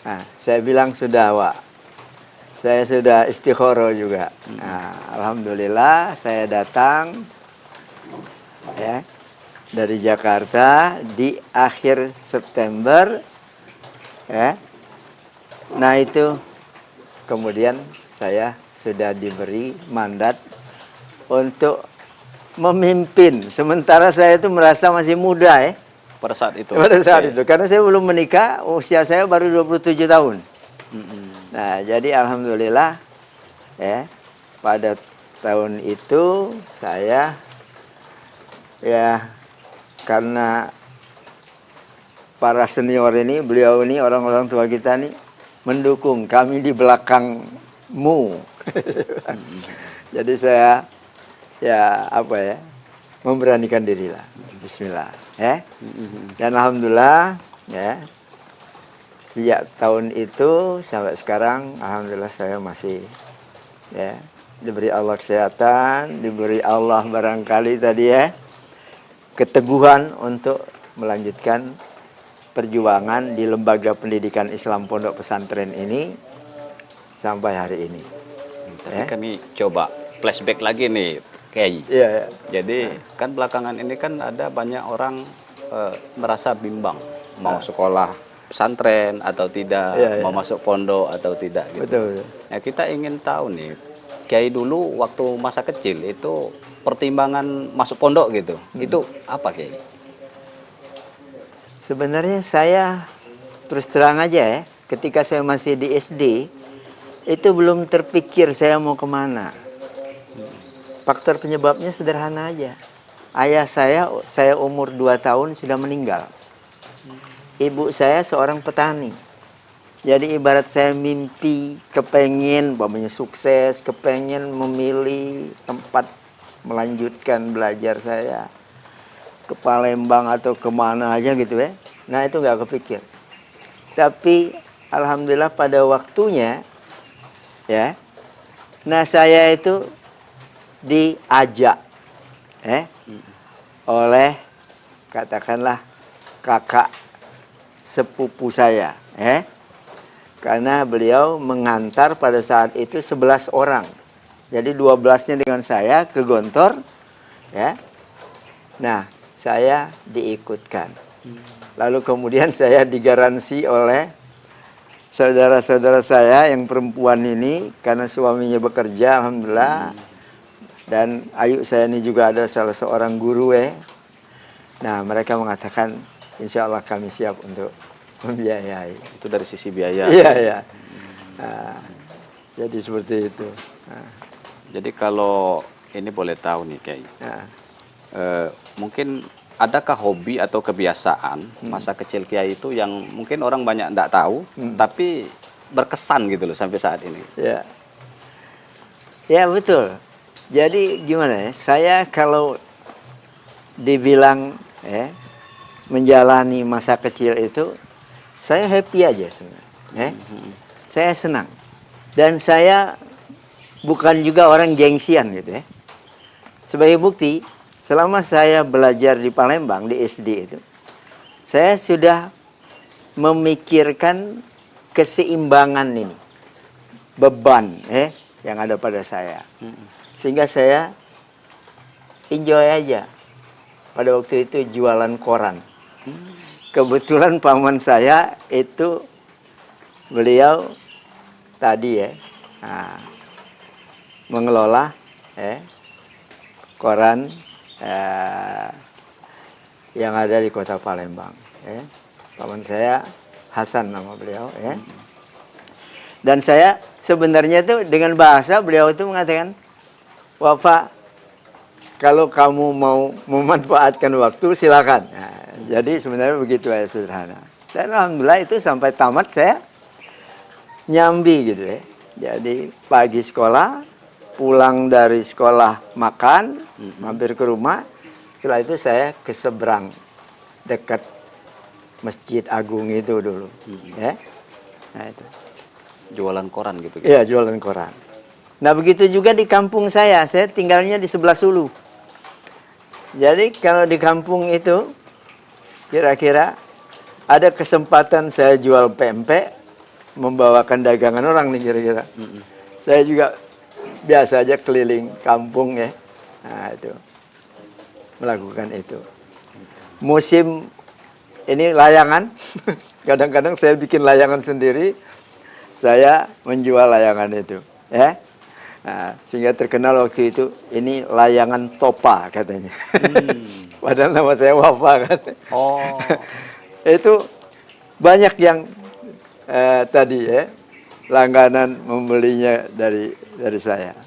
Nah, saya bilang sudah, Wak. Saya sudah istikharah juga. Nah, alhamdulillah saya datang ya dari Jakarta di akhir September, ya. Nah, itu kemudian saya sudah diberi mandat untuk memimpin. Sementara saya itu merasa masih muda, ya. Pada saat itu. Pada saat itu, karena saya belum menikah, usia saya baru 27 tahun. Nah, jadi alhamdulillah, ya, pada tahun itu saya, ya, karena para senior ini, beliau ini, orang-orang tua kita nih mendukung kami di belakangmu. Jadi saya, ya, apa ya, memberanikan diri lah. Bismillah, ya. Dan alhamdulillah, ya, sejak tahun itu sampai sekarang, alhamdulillah saya masih, ya, diberi Allah kesehatan, diberi Allah barangkali tadi, ya, keteguhan untuk melanjutkan perjuangan di lembaga pendidikan Islam Pondok Pesantren ini sampai hari ini. Tapi kami coba flashback lagi nih, Kiai. Iya, ya. Jadi kan belakangan ini kan ada banyak orang merasa bimbang mau sekolah pesantren atau tidak, mau masuk pondok atau tidak gitu. Betul. Nah, kita ingin tahu nih, Kiai dulu waktu masa kecil itu pertimbangan masuk pondok gitu, itu apa, Kiai? Sebenarnya saya terus terang aja, ya, ketika saya masih di SD, itu belum terpikir saya mau kemana. Faktor penyebabnya sederhana aja. Ayah saya umur 2 tahun sudah meninggal. Ibu saya seorang petani. Jadi ibarat saya mimpi, kepengen, umpamanya sukses, kepengen memilih tempat melanjutkan belajar saya ke Palembang atau kemana aja gitu, ya. Nah, itu nggak kepikir. Tapi alhamdulillah pada waktunya, ya, nah saya itu diajak, oleh katakanlah kakak sepupu saya, karena beliau mengantar pada saat itu 11 orang. Jadi 12-nya dengan saya ke Gontor, ya. Nah, saya diikutkan. Lalu kemudian saya digaransi oleh saudara-saudara saya yang perempuan ini, karena suaminya bekerja, alhamdulillah. Dan ayu saya ini juga ada salah seorang guru, Nah, mereka mengatakan, insya Allah kami siap untuk membiayai. Itu dari sisi biaya. Iya, iya. Nah, jadi seperti itu. Nah. Jadi kalau ini boleh tahu nih, Kiai. Mungkin adakah hobi atau kebiasaan masa kecil Kiai itu yang mungkin orang banyak tidak tahu, tapi berkesan gitu loh sampai saat ini? Ya, ya betul. Jadi gimana ya? Saya kalau dibilang menjalani masa kecil itu, saya happy aja sebenarnya. Saya senang. Dan saya bukan juga orang gengsian gitu ya. Sebagai bukti, selama saya belajar di Palembang, di SD itu, saya sudah memikirkan keseimbangan ini. Beban yang ada pada saya. Sehingga saya enjoy aja. Pada waktu itu jualan koran. Kebetulan paman saya itu beliau tadi mengelola koran yang ada di kota Palembang. Paman saya Hasan nama beliau. Dan saya sebenarnya itu dengan bahasa beliau itu mengatakan, "Wah Pak, kalau kamu mau memanfaatkan waktu silakan." Nah, jadi sebenarnya begitu ya, sederhana. Dan alhamdulillah itu sampai tamat saya nyambi gitu ya. Jadi pagi sekolah, pulang dari sekolah makan, mampir ke rumah. Setelah itu saya ke seberang dekat Masjid Agung itu dulu. Ya. Nah itu. Jualan koran gitu. Iya, jualan koran. Nah begitu juga di kampung saya tinggalnya di sebelah Sulu. Jadi kalau di kampung itu kira-kira ada kesempatan saya jual pempek, membawakan dagangan orang nih kira-kira. Saya juga biasa aja keliling kampung ya. Nah itu, melakukan itu. Musim ini layangan, kadang-kadang saya bikin layangan sendiri, saya menjual layangan itu, ya. Nah, sehingga terkenal waktu itu, ini layangan Topa katanya. Padahal nama saya Wafa kan. Oh. Itu banyak yang tadi ya, langganan membelinya dari saya.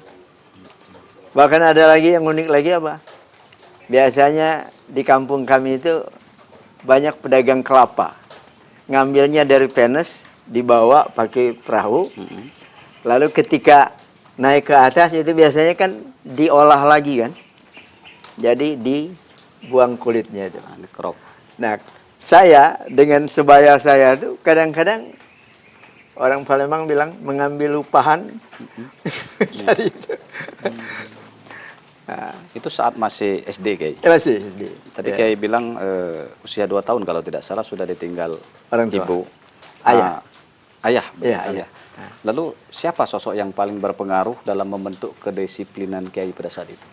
Bahkan ada lagi yang unik lagi apa? Biasanya di kampung kami itu banyak pedagang kelapa. Ngambilnya dari Penes, dibawa pakai perahu. Lalu ketika naik ke atas itu biasanya kan diolah lagi kan. Jadi dibuang kulitnya itu. Nah, saya dengan sebaya saya itu kadang-kadang orang Palembang bilang mengambil lupahan. Dari itu. Nah, itu saat masih SD Kiai. Masih SD. Tadi Kiai bilang usia 2 tahun kalau tidak salah sudah ditinggal orang tua. Ibu. Ayah. Ayah. Ayah. Lalu siapa sosok yang paling berpengaruh dalam membentuk kedisiplinan Kiai pada saat itu?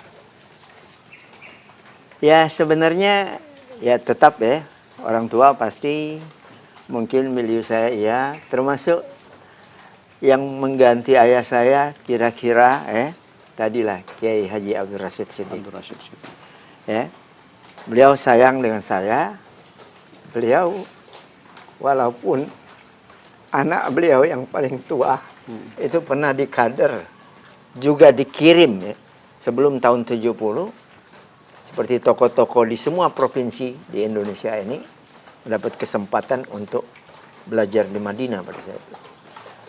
Ya sebenarnya ya tetap ya orang tua pasti mungkin milieu saya ya, termasuk yang mengganti ayah saya kira-kira tadilah Kiai Haji Abdul Rashid Siddiq. Ya. Beliau sayang dengan saya. Beliau walaupun anak beliau yang paling tua itu pernah dikader, juga dikirim ya, sebelum tahun 70 seperti tokoh-tokoh di semua provinsi di Indonesia ini mendapat kesempatan untuk belajar di Madinah pada saat itu.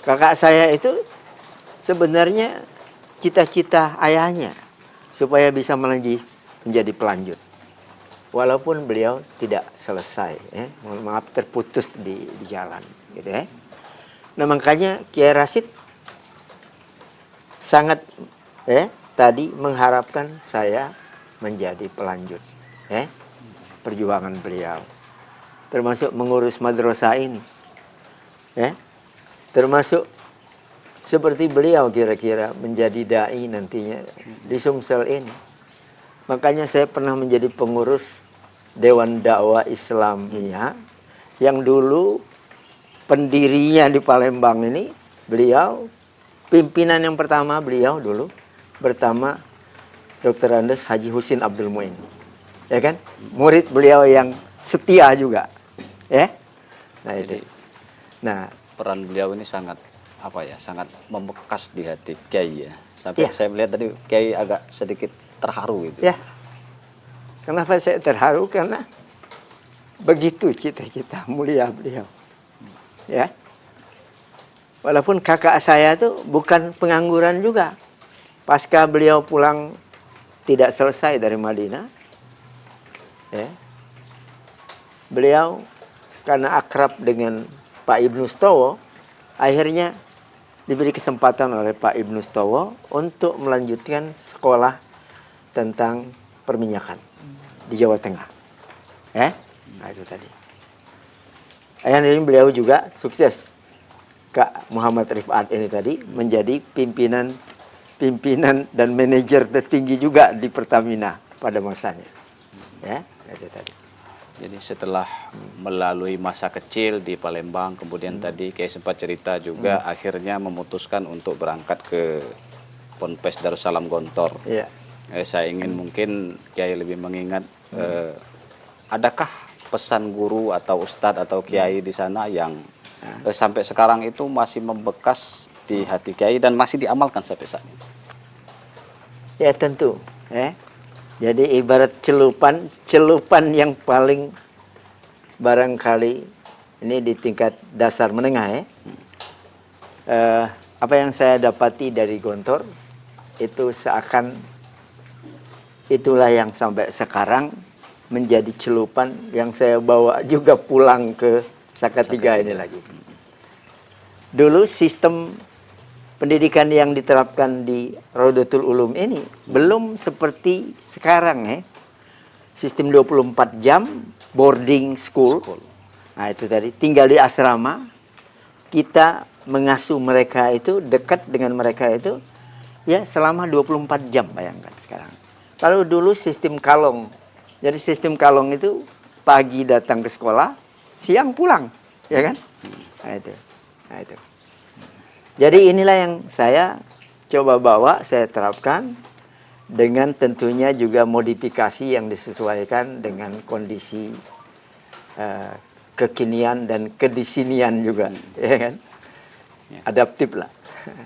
Kakak saya itu sebenarnya cita-cita ayahnya supaya bisa menjadi pelanjut. Walaupun beliau tidak selesai, mohon maaf terputus di jalan, gitu ya. Nah makanya Kiai Rashid sangat tadi mengharapkan saya menjadi pelanjut, perjuangan beliau, termasuk mengurus madrasah ini, termasuk seperti beliau kira-kira menjadi dai nantinya di Sumsel ini. Makanya saya pernah menjadi pengurus Dewan Dakwah Islamiyah yang dulu pendirinya di Palembang ini beliau, pimpinan yang pertama beliau dulu pertama Dr. Andes Haji Husin Abdul Muin, ya kan? Murid beliau yang setia juga, ya. Nah itu. Nah peran beliau ini sangat sangat membekas di hati Kiai ya. Sampai saya melihat tadi Kiai agak sedikit terharu gitu. Ya. Kenapa saya terharu? Karena begitu cita-cita mulia beliau. Ya. Walaupun kakak saya itu bukan pengangguran juga. Pasca beliau pulang tidak selesai dari Madinah, ya. beliau karena akrab dengan Pak Ibnu Stowo, akhirnya diberi kesempatan oleh Pak Ibnu Stowo untuk melanjutkan sekolah tentang perminyakan di Jawa Tengah. Nah itu tadi. Akhirnya beliau juga sukses. Kak Muhammad Rifat ini tadi menjadi pimpinan dan manajer tertinggi juga di Pertamina pada masanya. Ya, itu tadi. Jadi setelah melalui masa kecil di Palembang, kemudian tadi kayak sempat cerita juga akhirnya memutuskan untuk berangkat ke Ponpes Darussalam Gontor. Iya. Saya ingin mungkin Kiai lebih mengingat, adakah pesan guru atau ustadz atau Kiai di sana yang sampai sekarang itu masih membekas di hati Kiai dan masih diamalkan sampai saat ini? Ya tentu. Jadi ibarat celupan yang paling barangkali ini di tingkat dasar menengah apa yang saya dapati dari Gontor itu seakan itulah yang sampai sekarang menjadi celupan yang saya bawa juga pulang ke Salatiga ini lagi. Dulu sistem pendidikan yang diterapkan di Raudatul Ulum ini belum seperti sekarang Sistem 24 jam boarding school. Nah itu tadi, tinggal di asrama. Kita mengasuh mereka itu, dekat dengan mereka itu ya selama 24 jam, bayangkan sekarang. Kalau dulu sistem kalong. Jadi sistem kalong itu pagi datang ke sekolah, siang pulang, ya kan? Nah itu. Jadi inilah yang saya coba bawa, saya terapkan dengan tentunya juga modifikasi yang disesuaikan dengan kondisi kekinian dan kedisinian juga, ya kan? Adaptif lah.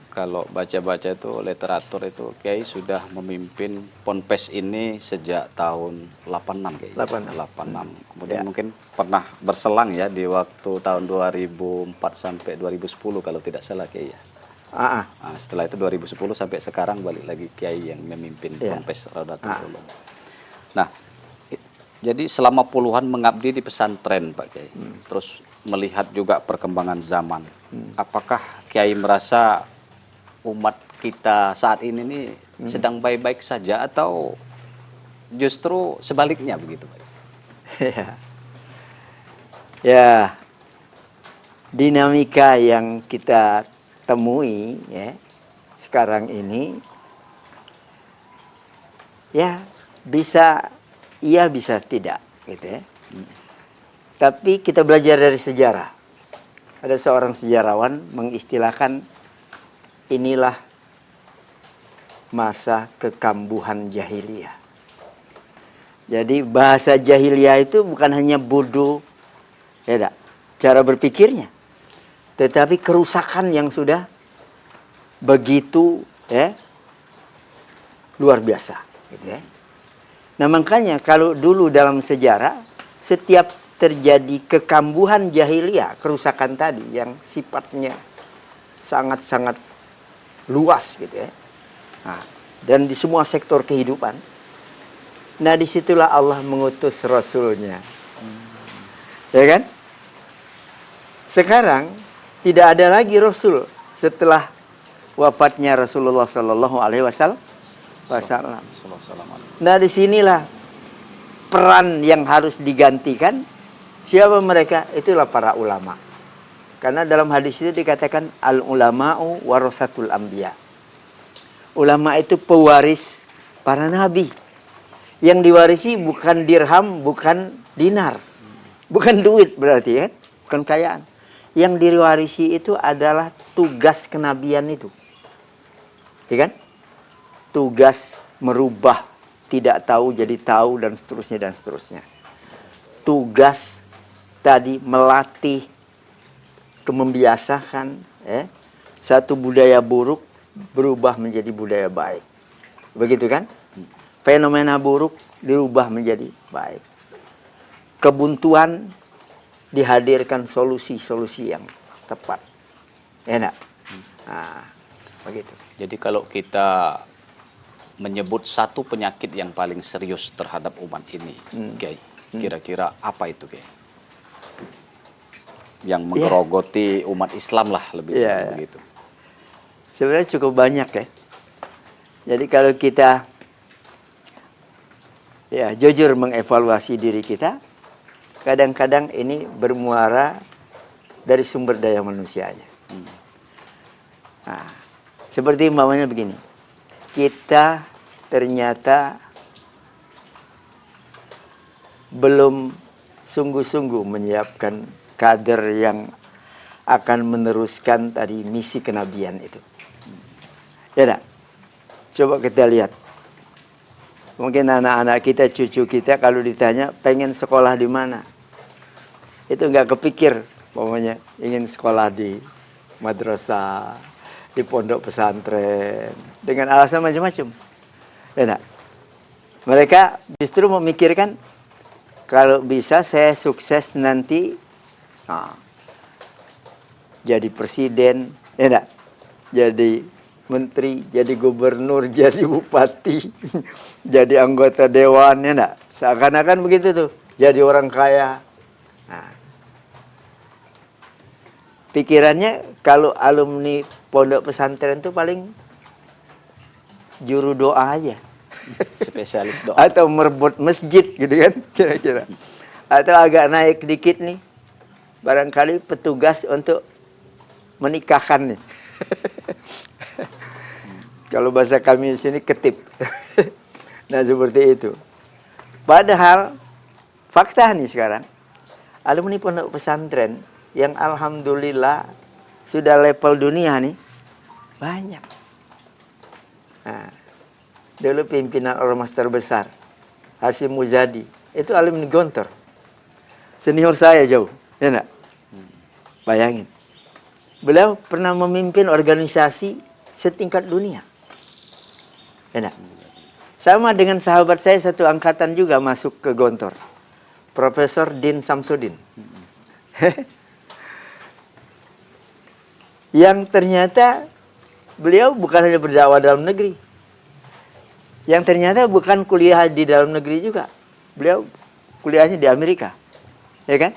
Kalau baca-baca itu literatur itu Kiai sudah memimpin Ponpes ini sejak tahun 86 Kiai. 86. Kemudian mungkin pernah berselang ya di waktu tahun 2004 sampai 2010 kalau tidak salah Kiai ya. Nah, setelah itu 2010 sampai sekarang balik lagi Kiai yang memimpin Ponpes Raudatul Ulum. Nah, jadi selama puluhan mengabdi di pesantren Pak Kiai. Terus melihat juga perkembangan zaman. Apakah Kiai merasa umat kita saat ini nih sedang baik-baik saja atau justru sebaliknya begitu Pak? Ya, dinamika yang kita temui ya sekarang ini ya bisa iya bisa tidak gitu ya. Tapi kita belajar dari sejarah. Ada seorang sejarawan mengistilahkan inilah masa kekambuhan jahiliyah. Jadi bahasa jahiliyah itu bukan hanya bodoh, ya, cara berpikirnya, tetapi kerusakan yang sudah begitu luar biasa. Gitu ya. Nah makanya kalau dulu dalam sejarah setiap terjadi kekambuhan jahiliyah, kerusakan tadi yang sifatnya sangat-sangat luas gitu ya. Nah, dan di semua sektor kehidupan. Nah disitulah Allah mengutus Rasulnya. Ya kan? Sekarang tidak ada lagi Rasul setelah wafatnya Rasulullah Sallallahu Alaihi Wasallam. Nah disinilah peran yang harus digantikan. Siapa mereka? Itulah para ulama. Karena dalam hadis itu dikatakan al-ulama'u warasatul anbiya. Ulama itu pewaris para nabi. Yang diwarisi bukan dirham, bukan dinar. Bukan duit berarti ya, bukan kekayaan. Yang diwarisi itu adalah tugas kenabian itu. Ya kan? Tugas merubah tidak tahu jadi tahu dan seterusnya. Tugas tadi melatih, membiasakan satu budaya buruk berubah menjadi budaya baik. Begitu kan? Fenomena buruk dirubah menjadi baik. Kebuntuan dihadirkan solusi-solusi yang tepat. Enak. Nah, begitu. Jadi kalau kita menyebut satu penyakit yang paling serius terhadap umat ini, Kiai, kira-kira apa itu, Kiai? yang menggerogoti umat Islam lah lebih begitu. Sebenarnya cukup banyak ya. Jadi kalau kita jujur mengevaluasi diri kita, kadang-kadang ini bermuara dari sumber daya manusianya. Nah, seperti umpamanya begini, kita ternyata belum sungguh-sungguh menyiapkan kader yang akan meneruskan tadi misi kenabian itu. Ya enggak? Coba kita lihat. Mungkin anak-anak kita, cucu kita kalau ditanya pengen sekolah di mana, itu nggak kepikir, pokoknya ingin sekolah di madrasah, di pondok pesantren, dengan alasan macam-macam. Ya enggak? Mereka justru memikirkan kalau bisa saya sukses nanti jadi presiden, ya enggak? Jadi menteri, jadi gubernur, jadi bupati, jadi anggota dewan, ya enggak? Seakan-akan begitu tuh, jadi orang kaya. Nah, pikirannya kalau alumni pondok pesantren itu paling juru doa aja. Spesialis doa. Atau merebut masjid gitu kan, kira-kira. Atau agak naik dikit nih, barangkali petugas untuk menikahkan nih. Kalau bahasa kami di sini ketip. Nah seperti itu. Padahal fakta nih sekarang, alumni pondok pesantren yang alhamdulillah sudah level dunia nih banyak. Nah, dulu pimpinan ormas terbesar Hasyim Muzadi itu alumni Gontor, senior saya jauh, ya enggak? Bayangin, beliau pernah memimpin organisasi setingkat dunia. Enak. Sama dengan sahabat saya satu angkatan juga masuk ke Gontor, Profesor Din Samsudin. Yang ternyata beliau bukan hanya berdakwah dalam negeri, yang ternyata bukan kuliah di dalam negeri juga. Beliau kuliahnya di Amerika, ya kan?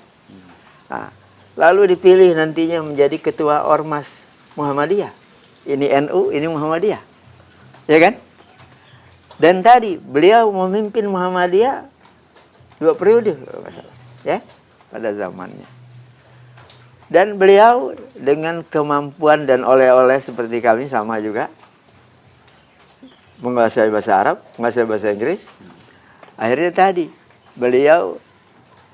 Nah, lalu dipilih nantinya menjadi ketua Ormas Muhammadiyah. Ini NU, ini Muhammadiyah, ya kan? Dan tadi beliau memimpin Muhammadiyah 2 periode, ya, pada zamannya. Dan beliau dengan kemampuan dan oleh-oleh seperti kami sama juga, menguasai bahasa Arab, menguasai bahasa Inggris. Akhirnya tadi beliau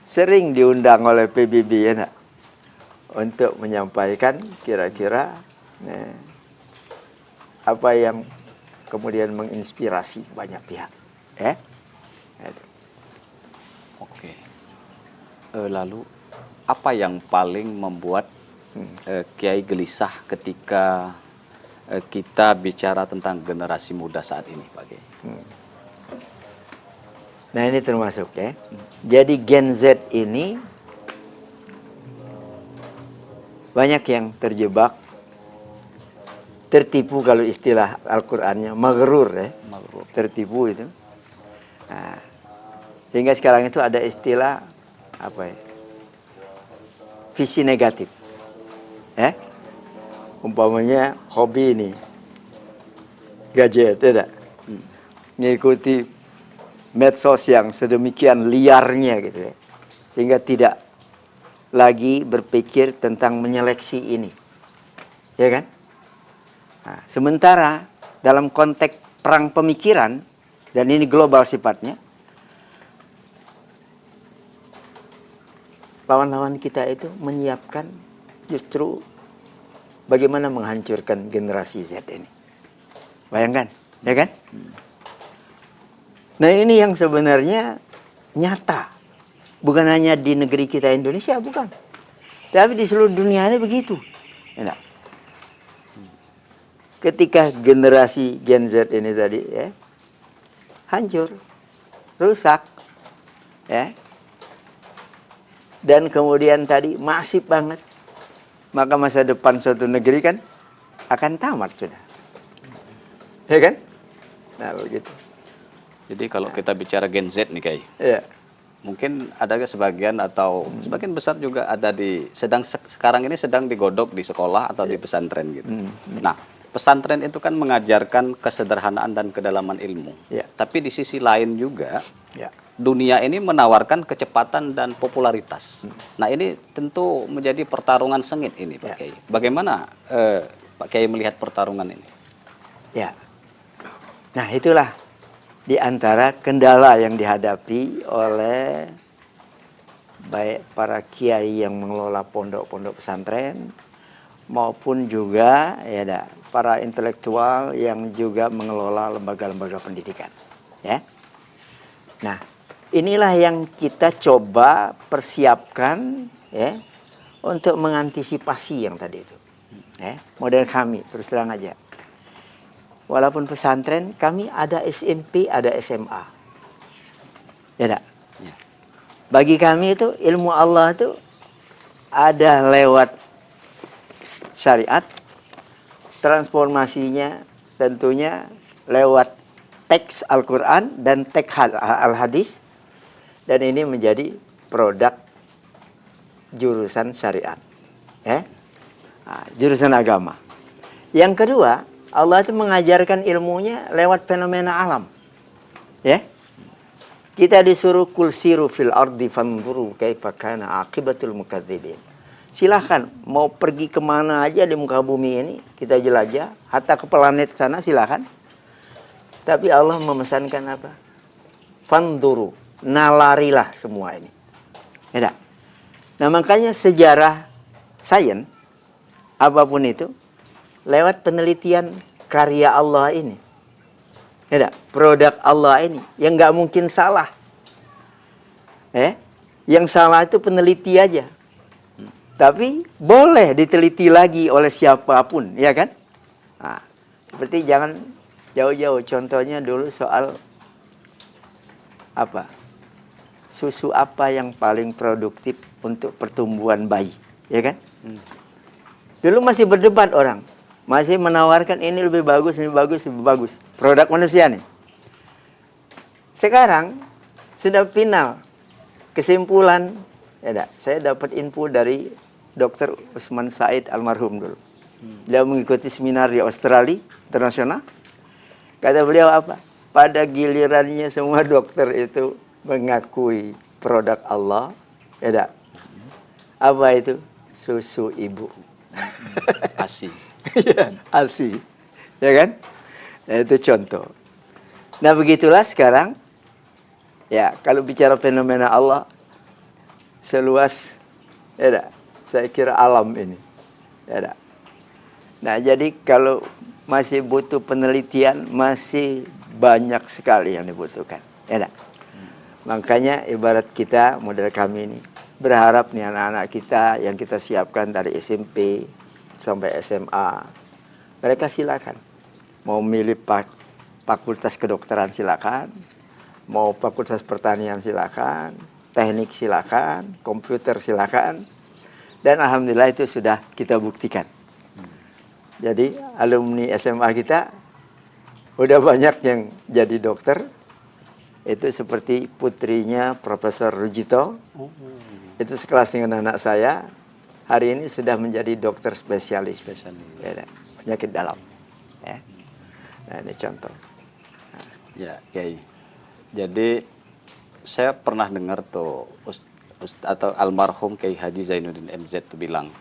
sering diundang oleh PBB, ya nak, untuk menyampaikan kira-kira apa yang kemudian menginspirasi banyak pihak. Oke. Lalu apa yang paling membuat Kiai gelisah ketika kita bicara tentang generasi muda saat ini, Pak Kiai? Nah ini termasuk ya. Jadi Gen Z ini banyak yang terjebak, tertipu, kalau istilah Al-Qur'annya maghrur ya. Maghrur. Tertipu itu. Nah, sehingga sekarang itu ada istilah apa ya? Visi negatif. Umpamanya hobi ini gadget, tidak? Ngikuti medsos yang sedemikian liarnya gitu ya. Sehingga tidak lagi berpikir tentang menyeleksi ini. Ya kan? Nah, sementara dalam konteks perang pemikiran, dan ini global sifatnya, lawan-lawan kita itu menyiapkan justru bagaimana menghancurkan generasi Z ini. Bayangkan, ya kan? Nah ini yang sebenarnya nyata. Bukan hanya di negeri kita Indonesia, bukan. Tapi di seluruh dunia ini begitu. Ya, ketika generasi Gen Z ini tadi ya, hancur, rusak, ya, dan kemudian tadi masif banget, maka masa depan suatu negeri kan akan tamat sudah, ya kan? Nah begitu. Jadi kalau kita bicara Gen Z nih Kiai, ya, mungkin ada sebagian atau sebagian besar juga ada sekarang ini sedang digodok di sekolah atau di pesantren gitu. Nah, pesantren itu kan mengajarkan kesederhanaan dan kedalaman ilmu. Tapi di sisi lain juga dunia ini menawarkan kecepatan dan popularitas. Nah, ini tentu menjadi pertarungan sengit ini, Pak Kiai. Bagaimana Pak Kiai melihat pertarungan ini? Ya. Nah, itulah di antara kendala yang dihadapi oleh baik para kiai yang mengelola pondok-pondok pesantren maupun juga para intelektual yang juga mengelola lembaga-lembaga pendidikan. Ya. Nah, inilah yang kita coba persiapkan untuk mengantisipasi yang tadi itu. Model kami terus terang aja. Walaupun pesantren, kami ada SMP, ada SMA. Ya tak? Bagi kami itu ilmu Allah itu ada lewat syariat, transformasinya tentunya lewat teks Al-Quran dan teks Al-Hadis. Dan ini menjadi produk jurusan syariat. Jurusan agama. Yang kedua, Allah itu mengajarkan ilmunya lewat fenomena alam. Kita disuruh kul siru fil ardi fanzuru kaifa kana aqibatul mukadzibin. Silahkan mau pergi kemana aja di muka bumi ini, kita jelajah, hatta ke planet sana silahkan. Tapi Allah memesankan apa? Fanzuru, nalarilah semua ini. Nah, makanya sejarah sains apapun itu lewat penelitian karya Allah ini. Produk Allah ini yang nggak mungkin salah. Yang salah itu peneliti aja. Tapi boleh diteliti lagi oleh siapapun, ya kan? Nah, seperti jangan jauh-jauh. Contohnya dulu soal apa? Susu apa yang paling produktif untuk pertumbuhan bayi, ya kan? Dulu masih berdebat orang. Masih menawarkan ini lebih bagus, ini bagus, lebih bagus. Produk manusia nih. Sekarang sudah final. Kesimpulan, saya dapat info dari Dr. Usman Said almarhum dulu. Beliau mengikuti seminar di Australia internasional. Kata beliau apa? Pada gilirannya semua dokter itu mengakui produk Allah. Apa itu? Susu ibu. ASI. ASI. Ya kan? Nah, itu contoh. Nah, begitulah sekarang. Ya, kalau bicara fenomena Allah seluas saya kira alam ini. Nah, jadi kalau masih butuh penelitian, masih banyak sekali yang dibutuhkan. Makanya ibarat kita, model kami ini, berharap nih anak-anak kita yang kita siapkan dari SMP sampai SMA, mereka silakan. Mau milih fakultas kedokteran silakan, mau fakultas pertanian silakan, teknik silakan, komputer silakan. Dan alhamdulillah itu sudah kita buktikan. Jadi alumni SMA kita udah banyak yang jadi dokter. Itu seperti putrinya Profesor Rujito. Itu sekelas dengan anak saya. Hari ini sudah menjadi dokter spesialis. Penyakit dalam. Nah, ini contoh. Ya, Kiai. Jadi saya pernah dengar tuh atau almarhum Kiai Haji Zainuddin MZ tuh bilang,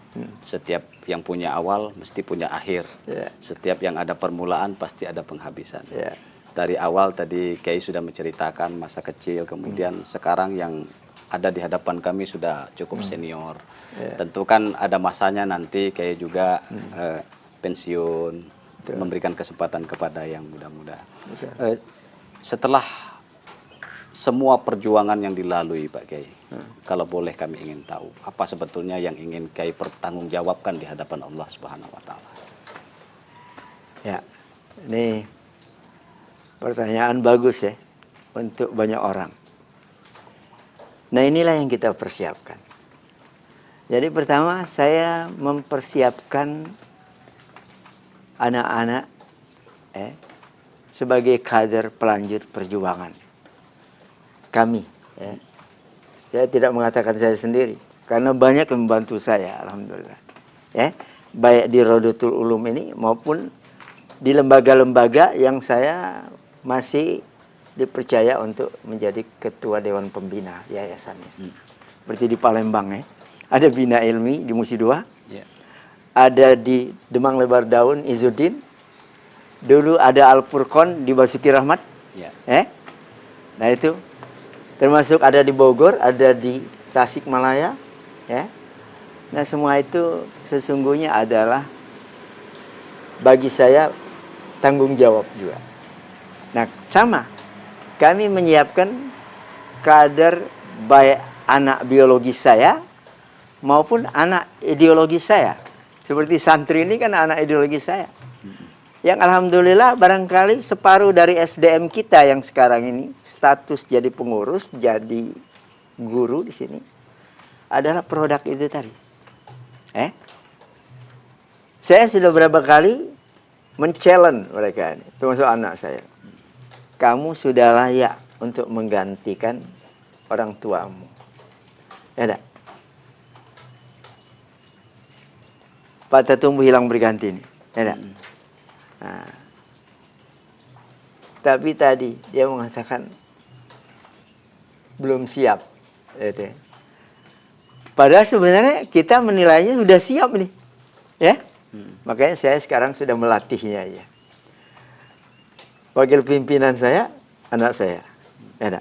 setiap yang punya awal mesti punya akhir. Setiap yang ada permulaan pasti ada penghabisan. Dari awal tadi Kiai sudah menceritakan masa kecil, kemudian sekarang yang ada di hadapan kami sudah cukup senior. Tentu kan ada masanya nanti Kiai juga pensiun, memberikan kesempatan kepada yang muda-muda. Setelah semua perjuangan yang dilalui Pak Kiai, kalau boleh kami ingin tahu, apa sebetulnya yang ingin Kiai pertanggungjawabkan di hadapan Allah Subhanahu wa Ta'ala? Ya, ini pertanyaan bagus ya untuk banyak orang. Nah, inilah yang kita persiapkan. Jadi pertama saya mempersiapkan anak-anak sebagai kader pelanjut perjuangan kami. Saya tidak mengatakan saya sendiri, karena banyak yang membantu saya, alhamdulillah. Ya, baik di Rodotul Ulum ini maupun di lembaga-lembaga yang saya masih dipercaya untuk menjadi ketua dewan pembina yayasannya. Seperti di Palembang ya, ada Bina Ilmi di Musi II, ada di Demang Lebar Daun Izzuddin, dulu ada Al Furqon di Basuki Rahmat, nah itu termasuk ada di Bogor, ada di Tasikmalaya, ya. Nah semua itu sesungguhnya adalah bagi saya tanggung jawab juga. Nah sama, kami menyiapkan kader baik anak biologis saya maupun anak ideologis saya. Seperti santri ini kan anak ideologis saya. Yang alhamdulillah barangkali separuh dari SDM kita yang sekarang ini status jadi pengurus, jadi guru di sini adalah produk itu tadi. Saya sudah berapa kali men-challenge mereka ini, termasuk anak saya. Kamu sudah layak untuk menggantikan orang tuamu. Ya enggak? Patah tumbuh hilang berganti ini. Ya enggak? Nah, tapi tadi dia mengatakan belum siap. Gitu. Padahal sebenarnya kita menilainya sudah siap nih. Ya? Makanya saya sekarang sudah melatihnya ya. Wakil pimpinan saya, anak saya. Ya,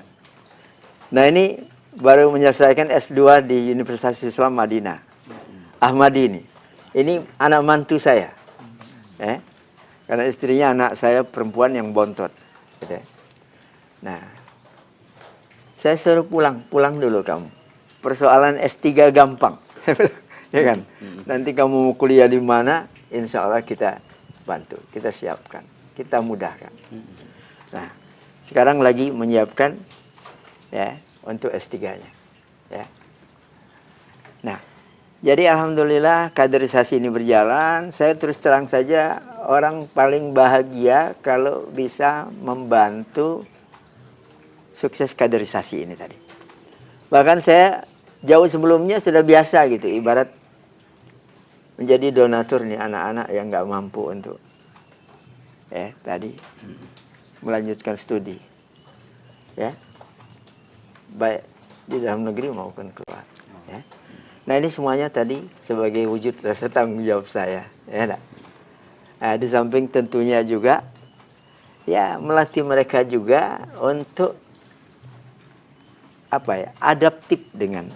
nah ini baru menyelesaikan S2 di Universitas Islam Madinah. Ahmadi ini. Ini anak mantu saya. Karena istrinya anak saya perempuan yang bontot. Gitu. Nah, saya suruh pulang dulu kamu. Persoalan S3 gampang. Ya kan? Nanti kamu mau kuliah di mana, insya Allah kita bantu, kita siapkan, kita mudahkan. Nah, sekarang lagi menyiapkan ya untuk S3-nya. Ya. Nah, jadi alhamdulillah kaderisasi ini berjalan. Saya terus terang saja orang paling bahagia kalau bisa membantu sukses kaderisasi ini tadi. Bahkan saya jauh sebelumnya sudah biasa gitu, ibarat menjadi donatur nih anak-anak yang nggak mampu untuk tadi melanjutkan studi, ya, baik di dalam negeri maupun keluar. Ya. Nah ini semuanya tadi sebagai wujud rasa tanggung jawab saya, ya. Nah, di samping tentunya juga, ya melatih mereka juga untuk adaptif dengan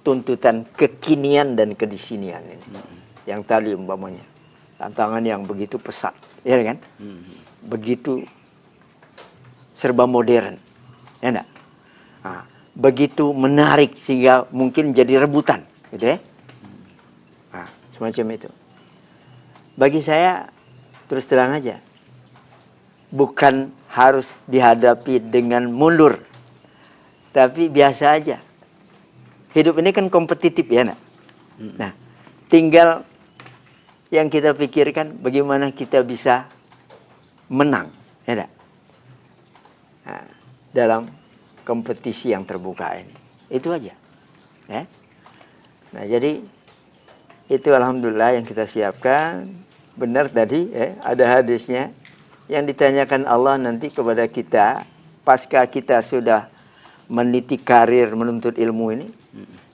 tuntutan kekinian dan kedisinian ini. Yang tadi umpamanya tantangan yang begitu pesat, ya kan? Begitu serba modern, ya enggak? Nah, begitu menarik sehingga mungkin jadi rebutan, gitu ya? Nah, semacam itu. Bagi saya terus terang aja, bukan harus dihadapi dengan mundur, tapi biasa aja. Hidup ini kan kompetitif ya nak. Nah, tinggal yang kita pikirkan bagaimana kita bisa menang, ya nak? Nah, dalam kompetisi yang terbuka ini, itu aja. Ya? Nah, jadi itu alhamdulillah yang kita siapkan. Benar tadi, ada hadisnya yang ditanyakan Allah nanti kepada kita pasca kita sudah meniti karir menuntut ilmu ini.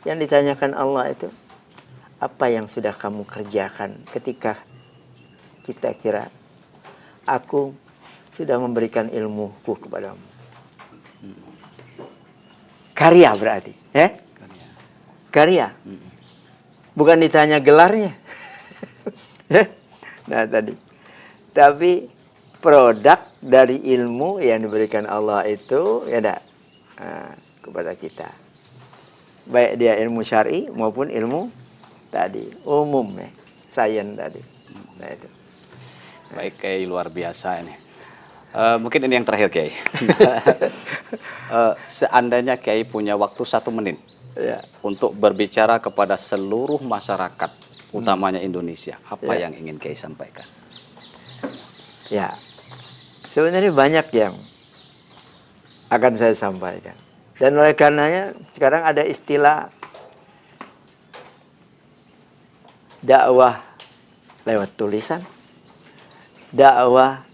Yang ditanyakan Allah itu, apa yang sudah kamu kerjakan ketika kita kira aku sudah memberikan ilmuku kepadamu. Karya berarti, ya? Karya. Bukan ditanya gelarnya. Nah tadi. Tapi produk dari ilmu yang diberikan Allah itu ya kepada kita. Baik dia ilmu syar'i maupun ilmu tadi umum ya, sains tadi. Nah itu. Baik, Kiai, luar biasa ini. Mungkin ini yang terakhir, Kiai. Seandainya Kiai punya waktu 1 menit untuk berbicara kepada seluruh masyarakat, utamanya Indonesia, apa yang ingin Kiai sampaikan? Ya, sebenarnya banyak yang akan saya sampaikan. Dan oleh karenanya sekarang ada istilah dakwah lewat tulisan, dakwah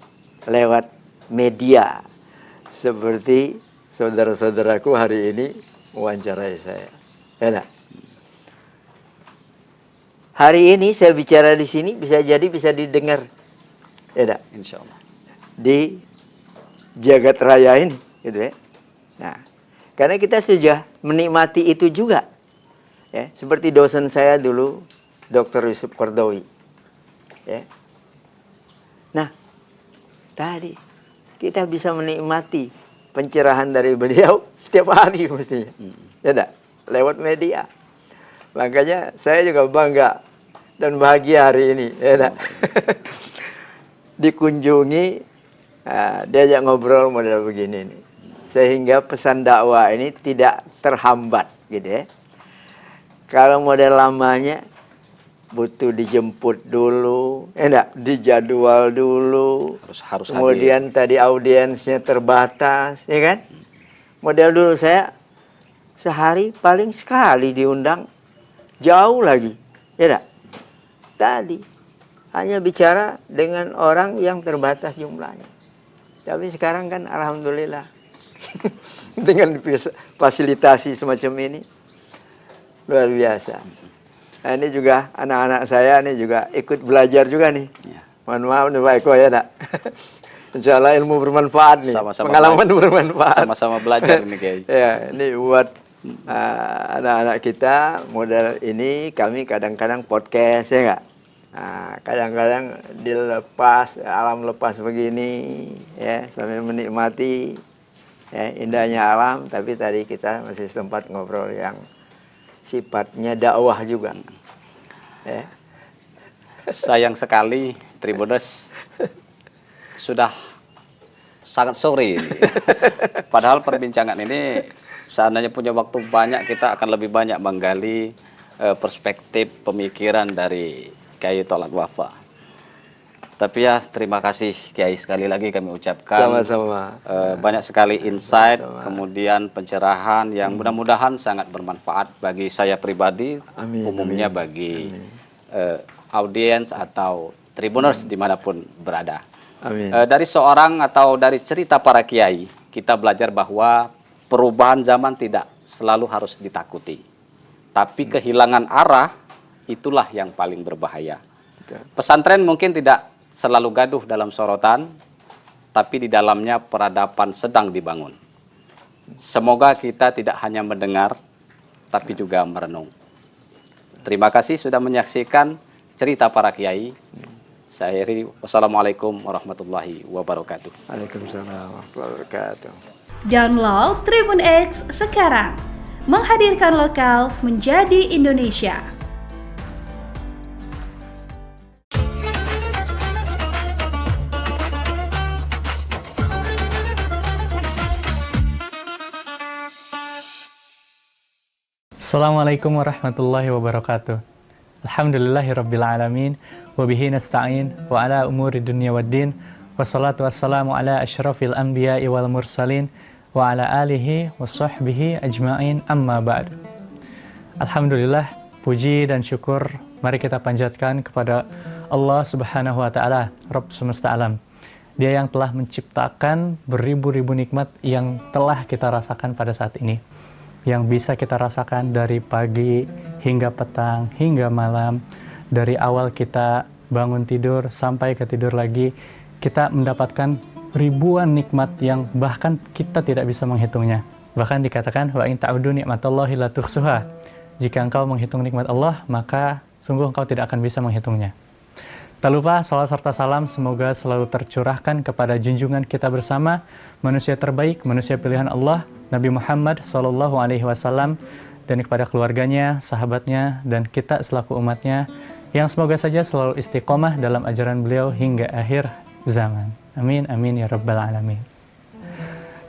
lewat media. Seperti saudara-saudaraku hari ini wawancarai saya. Ya, hari ini saya bicara di sini bisa jadi bisa didengar. Ya, insya Allah. Di jagat raya ini, gitu ya. Nah, karena kita sudah menikmati itu juga. Ya, seperti dosen saya dulu, Dr. Yusuf Qardawi. Ya. Nah, tadi kita bisa menikmati pencerahan dari beliau setiap hari mestinya. Ya enggak? Lewat media. Makanya saya juga bangga dan bahagia hari ini, ya enggak? Dikunjungi, diajak ngobrol model begini nih. Sehingga pesan dakwah ini tidak terhambat gitu ya. Kalau model lamanya butuh dijemput dulu, enggak, dijadwal dulu. Harus kemudian tadi audiensnya terbatas, ya kan? Model dulu saya sehari paling sekali diundang, jauh lagi, ya enggak? Tadi hanya bicara dengan orang yang terbatas jumlahnya. Tapi sekarang kan alhamdulillah dengan fasilitasi semacam ini luar biasa. Nah, ini juga anak-anak saya ini juga ikut belajar juga nih. Ya. Mohon maaf nih Pak Eko ya nak. Insya Allah ilmu bermanfaat nih. Sama-sama pengalaman bermanfaat. Sama-sama belajar nih Kiai. Ya, ini buat anak-anak kita model ini kami kadang-kadang podcast ya enggak. Nah, kadang-kadang dilepas alam lepas begini ya sambil menikmati ya, indahnya alam. Tapi tadi kita masih sempat ngobrol yang sifatnya dakwah juga. Ya. Sayang sekali Tribuners sudah sangat sore. Padahal perbincangan ini seandainya punya waktu banyak kita akan lebih banyak menggali perspektif pemikiran dari Kiai Tholaq Wafa. Tapi ya terima kasih Kiai sekali lagi kami ucapkan. Sama-sama. Banyak sekali insight, kemudian pencerahan yang mudah-mudahan sangat bermanfaat bagi saya pribadi, umumnya bagi audiens atau Tribuners dimanapun berada. Dari seorang atau dari cerita para kiai, kita belajar bahwa perubahan zaman tidak selalu harus ditakuti. Tapi kehilangan arah itulah yang paling berbahaya. Pesantren mungkin tidak selalu gaduh dalam sorotan, tapi di dalamnya peradaban sedang dibangun. Semoga kita tidak hanya mendengar, tapi juga merenung. Terima kasih sudah menyaksikan cerita para kiai. Saya akhiri, wassalamualaikum warahmatullahi wabarakatuh. Waalaikumsalam warahmatullahi wabarakatuh. Download Tribun X sekarang, menghadirkan lokal menjadi Indonesia. Assalamualaikum warahmatullahi wabarakatuh. Alhamdulillahirabbil alamin wa bihi nasta'in wa ala umuri dunya waddin wassalatu wassalamu ala asyrafil anbiya'i wal mursalin wa ala alihi wa sahbihi ajma'in amma ba'd. Alhamdulillah, puji dan syukur mari kita panjatkan kepada Allah Subhanahu wa taala, Rabb semesta alam. Dia yang telah menciptakan beribu-ribu nikmat yang telah kita rasakan pada saat ini, yang bisa kita rasakan dari pagi hingga petang, hingga malam. Dari awal kita bangun tidur sampai ke tidur lagi, kita mendapatkan ribuan nikmat yang bahkan kita tidak bisa menghitungnya. Bahkan dikatakan, wa in ta'udu ni'matallahi la tuhsuha. Jika engkau menghitung nikmat Allah, maka sungguh engkau tidak akan bisa menghitungnya. Tak lupa salat serta salam semoga selalu tercurahkan kepada junjungan kita bersama, manusia terbaik, manusia pilihan Allah, Nabi Muhammad SAW, dan kepada keluarganya, sahabatnya, dan kita selaku umatnya, yang semoga saja selalu istiqomah dalam ajaran beliau hingga akhir zaman. Amin, amin, ya rabbal alamin.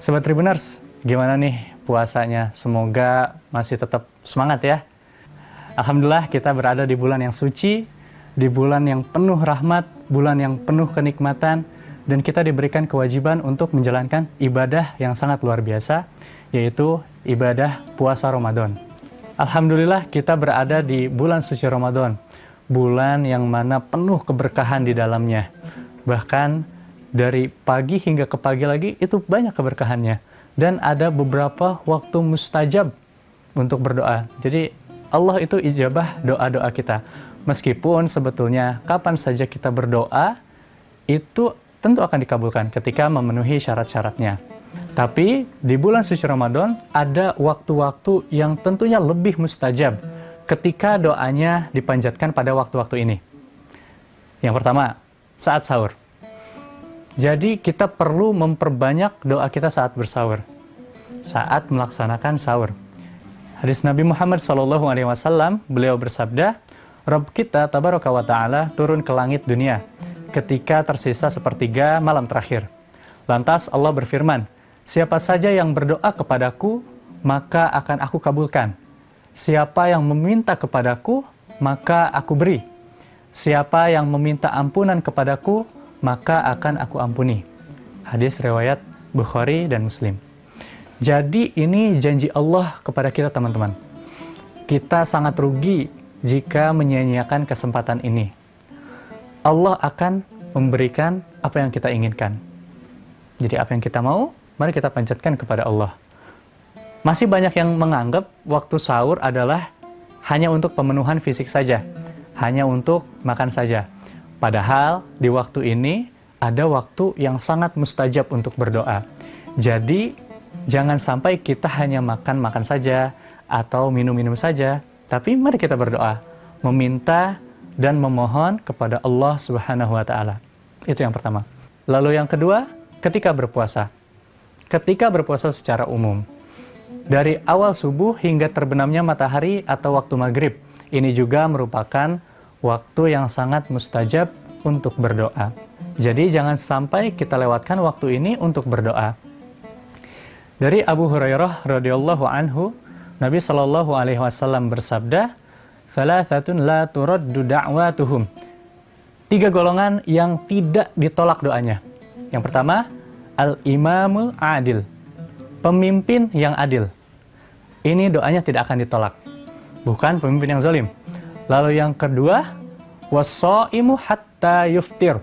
Sobat Tribuners, gimana nih puasanya? Semoga masih tetap semangat ya. Alhamdulillah kita berada di bulan yang suci, di bulan yang penuh rahmat, bulan yang penuh kenikmatan, dan kita diberikan kewajiban untuk menjalankan ibadah yang sangat luar biasa, yaitu ibadah puasa Ramadan. Alhamdulillah kita berada di bulan suci Ramadan, bulan yang mana penuh keberkahan di dalamnya. Bahkan dari pagi hingga ke pagi lagi itu banyak keberkahannya. Dan ada beberapa waktu mustajab untuk berdoa. Jadi Allah itu ijabah doa-doa kita. Meskipun sebetulnya kapan saja kita berdoa, itu tentu akan dikabulkan ketika memenuhi syarat-syaratnya. Tapi di bulan suci Ramadan ada waktu-waktu yang tentunya lebih mustajab ketika doanya dipanjatkan pada waktu-waktu ini. Yang pertama, saat sahur. Jadi kita perlu memperbanyak doa kita saat bersahur, saat melaksanakan sahur. Hadis Nabi Muhammad SAW, beliau bersabda, Rabb kita tabaraka wa ta'ala turun ke langit dunia ketika tersisa sepertiga malam terakhir. Lantas Allah berfirman, siapa saja yang berdoa kepadaku, maka akan aku kabulkan. Siapa yang meminta kepadaku, maka aku beri. Siapa yang meminta ampunan kepadaku, maka akan aku ampuni. Hadis riwayat Bukhari dan Muslim. Jadi ini janji Allah kepada kita teman-teman. Kita sangat rugi jika menyia-nyiakan kesempatan ini. Allah akan memberikan apa yang kita inginkan. Jadi apa yang kita mau, mari kita panjatkan kepada Allah. Masih banyak yang menganggap waktu sahur adalah hanya untuk pemenuhan fisik saja, hanya untuk makan saja. Padahal di waktu ini ada waktu yang sangat mustajab untuk berdoa. Jadi jangan sampai kita hanya makan-makan saja atau minum-minum saja, tapi mari kita berdoa, meminta dan memohon kepada Allah Subhanahu wa taala. Itu yang pertama. Lalu yang kedua, ketika berpuasa. Ketika berpuasa secara umum. Dari awal subuh hingga terbenamnya matahari atau waktu maghrib. Ini juga merupakan waktu yang sangat mustajab untuk berdoa. Jadi jangan sampai kita lewatkan waktu ini untuk berdoa. Dari Abu Hurairah radhiyallahu anhu, Nabi sallallahu alaihi wasallam bersabda, "Thalathatun la turaddu da'watuhum." 3 golongan yang tidak ditolak doanya. Yang pertama, al-imamul adil. Pemimpin yang adil. Ini doanya tidak akan ditolak. Bukan pemimpin yang zalim. Lalu yang kedua, was-shaimu hatta yuftir.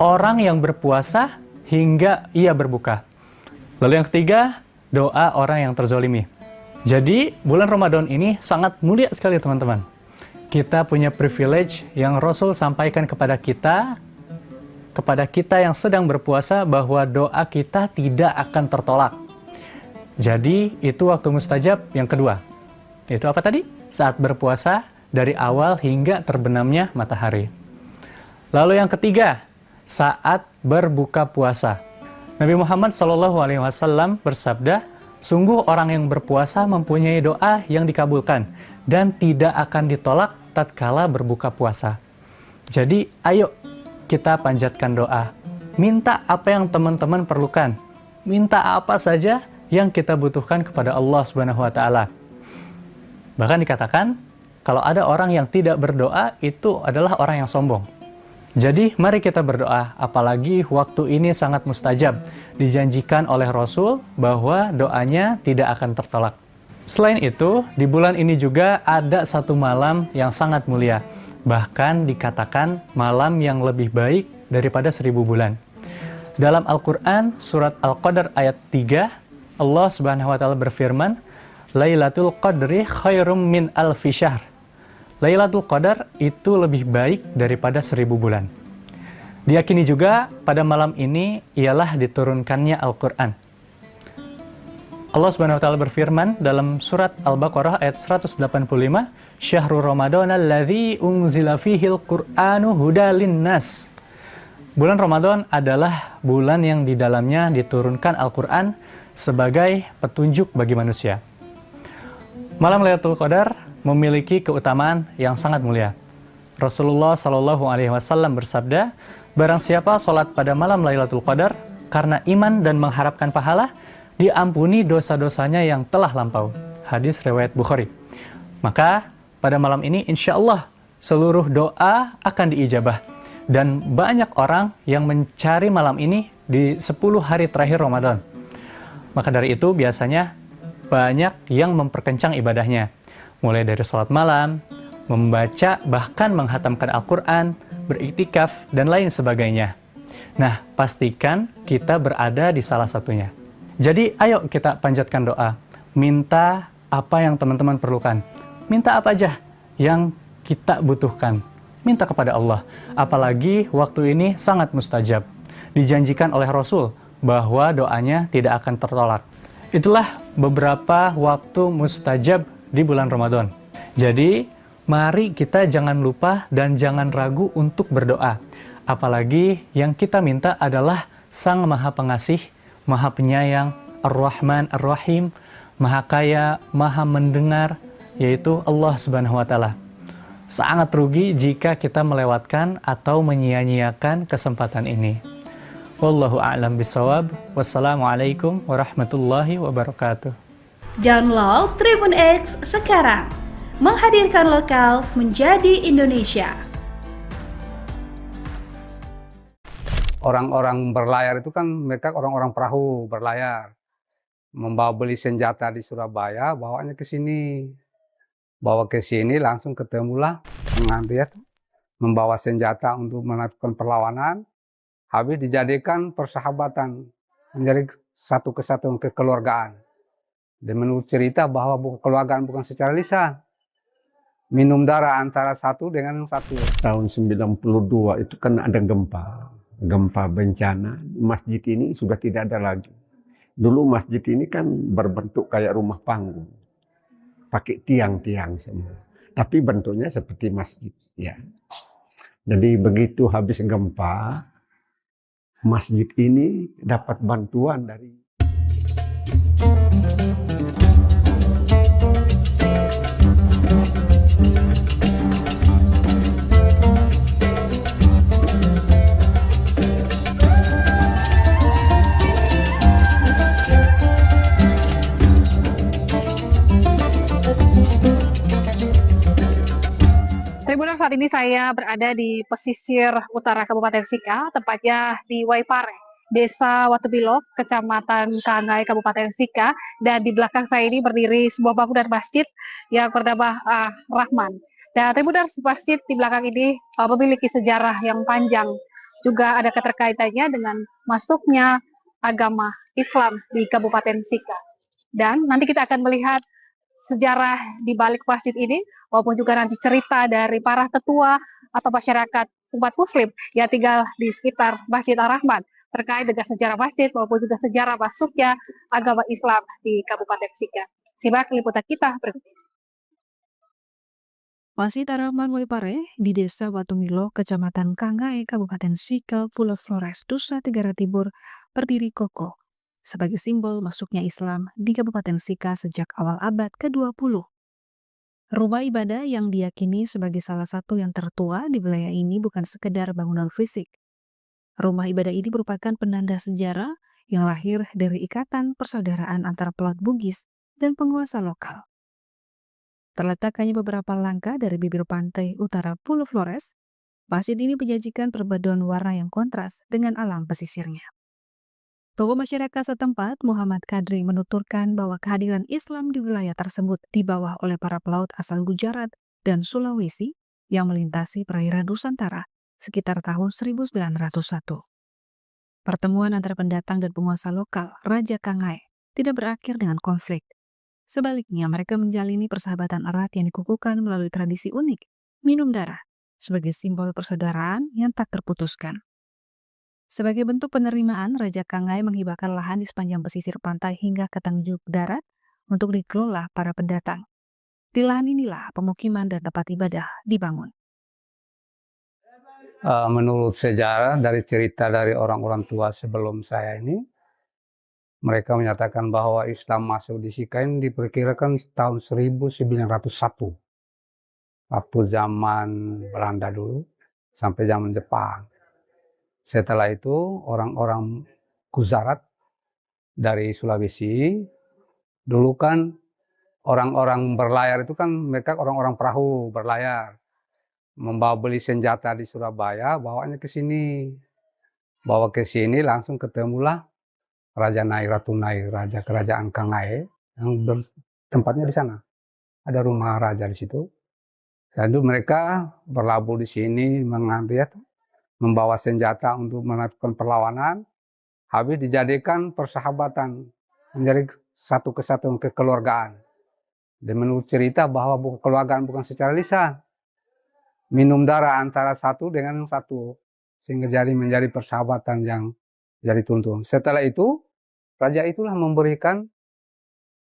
Orang yang berpuasa hingga ia berbuka. Lalu yang ketiga, doa orang yang terzolimi. Jadi, bulan Ramadan ini sangat mulia sekali teman-teman. Kita punya privilege yang Rasul sampaikan kepada kita yang sedang berpuasa, bahwa doa kita tidak akan tertolak. Jadi, itu waktu mustajab yang kedua. Itu apa tadi? Saat berpuasa dari awal hingga terbenamnya matahari. Lalu yang ketiga, saat berbuka puasa. Nabi Muhammad SAW bersabda, sungguh orang yang berpuasa mempunyai doa yang dikabulkan dan tidak akan ditolak tatkala berbuka puasa. Jadi, ayo kita panjatkan doa. Minta apa yang teman-teman perlukan. Minta apa saja yang kita butuhkan kepada Allah Subhanahu wa taala. Bahkan dikatakan, kalau ada orang yang tidak berdoa, itu adalah orang yang sombong. Jadi mari kita berdoa, apalagi waktu ini sangat mustajab. Dijanjikan oleh Rasul bahwa doanya tidak akan tertolak. Selain itu, di bulan ini juga ada satu malam yang sangat mulia. Bahkan dikatakan malam yang lebih baik daripada 1000 bulan. Dalam Al-Quran, surat Al-Qadr ayat 3, Allah Subhanahu wa ta'ala berfirman, Lailatul Qadri khairum min alfi syahr. Lailatul Qadar itu lebih baik daripada 1000 bulan. Diyakini juga pada malam ini ialah diturunkannya Al-Quran. Allah Subhanahu wa taala berfirman dalam surat Al-Baqarah ayat 185, Syahrul Ramadan alladzi unzila fihil Qur'anu hudalin nas. Bulan Ramadan adalah bulan yang di dalamnya diturunkan Al-Quran sebagai petunjuk bagi manusia. Malam Lailatul Qadar memiliki keutamaan yang sangat mulia. Rasulullah SAW bersabda, barang siapa sholat pada malam Lailatul Qadar karena iman dan mengharapkan pahala, diampuni dosa-dosanya yang telah lampau. Hadis riwayat Bukhari. Maka pada malam ini insya Allah seluruh doa akan diijabah. Dan banyak orang yang mencari malam ini di 10 hari terakhir Ramadan. Maka dari itu biasanya banyak yang memperkencang ibadahnya. Mulai dari sholat malam, membaca, bahkan menghatamkan Al-Quran, beriktikaf, dan lain sebagainya. Nah, pastikan kita berada di salah satunya. Jadi, ayo kita panjatkan doa. Minta apa yang teman-teman perlukan. Minta apa aja yang kita butuhkan. Minta kepada Allah. Apalagi waktu ini sangat mustajab. Dijanjikan oleh Rasul bahwa doanya tidak akan tertolak. Itulah beberapa waktu mustajab di bulan Ramadan. Jadi, mari kita jangan lupa dan jangan ragu untuk berdoa. Apalagi yang kita minta adalah Sang Maha Pengasih, Maha Penyayang, Ar-Rahman, Ar-Rahim, Maha Kaya, Maha Mendengar, yaitu Allah Subhanahu wa Ta'ala. Sangat rugi jika kita melewatkan atau menyia-nyiakan kesempatan ini. Wallahu a'lam bishawab. Wassalamualaikum warahmatullahi wabarakatuh. Download Tribun X sekarang. Menghadirkan lokal menjadi Indonesia. Orang-orang berlayar itu kan mereka orang-orang perahu berlayar. Membawa beli senjata di Surabaya, bawanya ke sini. Bawa ke sini langsung ketemulah dengan dia tuh. Membawa senjata untuk melakukan perlawanan. Habis dijadikan persahabatan. Menjadi satu kesatuan kekeluargaan. Dan menurut cerita bahwa kekeluargaan bukan secara lisan. Minum darah antara satu dengan yang satu. Tahun 92 itu kan ada gempa bencana. Masjid ini sudah tidak ada lagi. Dulu masjid ini kan berbentuk kayak rumah panggung. Pakai tiang-tiang semua. Tapi bentuknya seperti masjid. Ya. Jadi begitu habis gempa, masjid ini dapat bantuan dari Tribuners, saat ini saya berada di pesisir utara Kabupaten Sika, tepatnya di Waipare, Desa Watubilo, Kecamatan Kangai, Kabupaten Sika. Dan di belakang saya ini berdiri sebuah bangunan masjid yang bernama Rahman. Dan Tribuners, masjid di belakang ini memiliki sejarah yang panjang. Juga ada keterkaitannya dengan masuknya agama Islam di Kabupaten Sika. Dan nanti kita akan melihat sejarah di balik masjid ini, maupun juga nanti cerita dari para tetua atau masyarakat umat muslim yang tinggal di sekitar Masjid Ar-Rahman terkait dengan sejarah masjid maupun juga sejarah masuknya agama Islam di Kabupaten Sika. Simak liputan kita berikut ini. Masjid Ar-Rahman Waipare di Desa Watungilo, Kecamatan Kangai, Kabupaten Sika, Pulau Flores, Nusa Tenggara Timur, berdiri kokoh sebagai simbol masuknya Islam di Kabupaten Sika sejak awal abad ke-20. Rumah ibadah yang diyakini sebagai salah satu yang tertua di wilayah ini bukan sekedar bangunan fisik. Rumah ibadah ini merupakan penanda sejarah yang lahir dari ikatan persaudaraan antara pelaut Bugis dan penguasa lokal. Terletak hanya beberapa langkah dari bibir pantai utara Pulau Flores, masjid ini menyajikan perpaduan warna yang kontras dengan alam pesisirnya. Tokoh masyarakat setempat, Muhammad Kadri, menuturkan bahwa kehadiran Islam di wilayah tersebut dibawa oleh para pelaut asal Gujarat dan Sulawesi yang melintasi perairan Nusantara sekitar tahun 1901. Pertemuan antara pendatang dan penguasa lokal, Raja Kangai, tidak berakhir dengan konflik. Sebaliknya, mereka menjalini persahabatan erat yang dikukuhkan melalui tradisi unik, minum darah, sebagai simbol persaudaraan yang tak terputuskan. Sebagai bentuk penerimaan, Raja Kangai menghibahkan lahan di sepanjang pesisir pantai hingga ke Tanjung Darat untuk dikelola para pendatang. Di lahan inilah pemukiman dan tempat ibadah dibangun. Menurut sejarah dari cerita dari orang-orang tua sebelum saya ini, mereka menyatakan bahwa Islam masuk di Sika ini diperkirakan tahun 1901. Waktu zaman Belanda dulu sampai zaman Jepang. Setelah itu orang-orang Gujarat dari Sulawesi, dulu kan orang-orang berlayar itu kan mereka orang-orang perahu berlayar. Membawa beli senjata di Surabaya, bawanya ke sini. Bawa ke sini langsung ketemulah Raja Nai, Ratu Nai, Raja Kerajaan Kangai yang tempatnya di sana. Ada rumah raja di situ. Lalu mereka berlabuh di sini, membawa senjata untuk melakukan perlawanan. Habis dijadikan persahabatan, menjadi satu kesatuan kekeluargaan. Dan menurut cerita bahwa kekeluargaan bukan secara lisan, minum darah antara satu dengan yang satu, sehingga menjadi persahabatan yang jadi tuntun. Setelah itu, raja itulah memberikan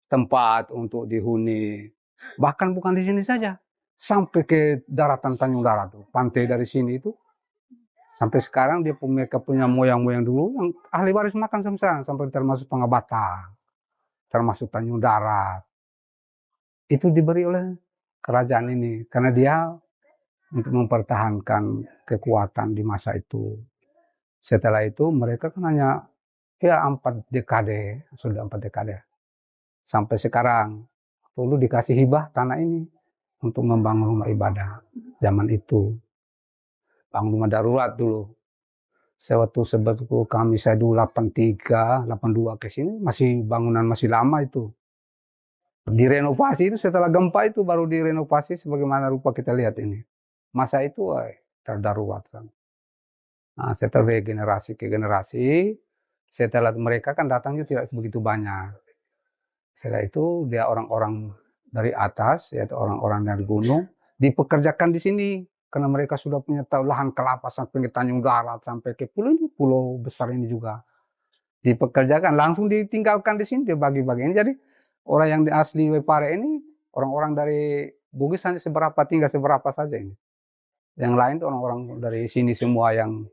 tempat untuk dihuni. Bahkan bukan di sini saja, sampai ke daratan Tanjung Darat, pantai dari sini itu. Sampai sekarang mereka punya moyang-moyang dulu yang ahli waris makan sampai sekarang, sampai termasuk Pangabata, termasuk Tanjung Darat. Itu diberi oleh kerajaan ini karena dia untuk mempertahankan kekuatan di masa itu. Setelah itu mereka kan hanya 4 dekade, sudah 4 dekade. Sampai sekarang dulu dikasih hibah tanah ini untuk membangun rumah ibadah zaman itu. Bangun rumah darurat dulu. Sewaktu kami saya dulu 83, 82 ke sini bangunan masih lama itu. Direnovasi itu setelah gempa itu baru direnovasi sebagaimana rupa kita lihat ini. Masa itu terdarurat. Nah, setelah generasi ke generasi, setelah mereka kan datangnya tidak sebegitu banyak. Setelah itu dia orang-orang dari atas, yaitu orang-orang dari gunung, dipekerjakan di sini. Karena mereka sudah punya lahan kelapa sampai ke Tanjung Darat, sampai ke pulau besar ini juga. Dipekerjakan, langsung ditinggalkan di sini, dibagi-bagi. Jadi orang yang di asli Waipare ini, orang-orang dari Bugis hanya tinggal seberapa saja ini. Yang lain itu orang-orang dari sini semua yang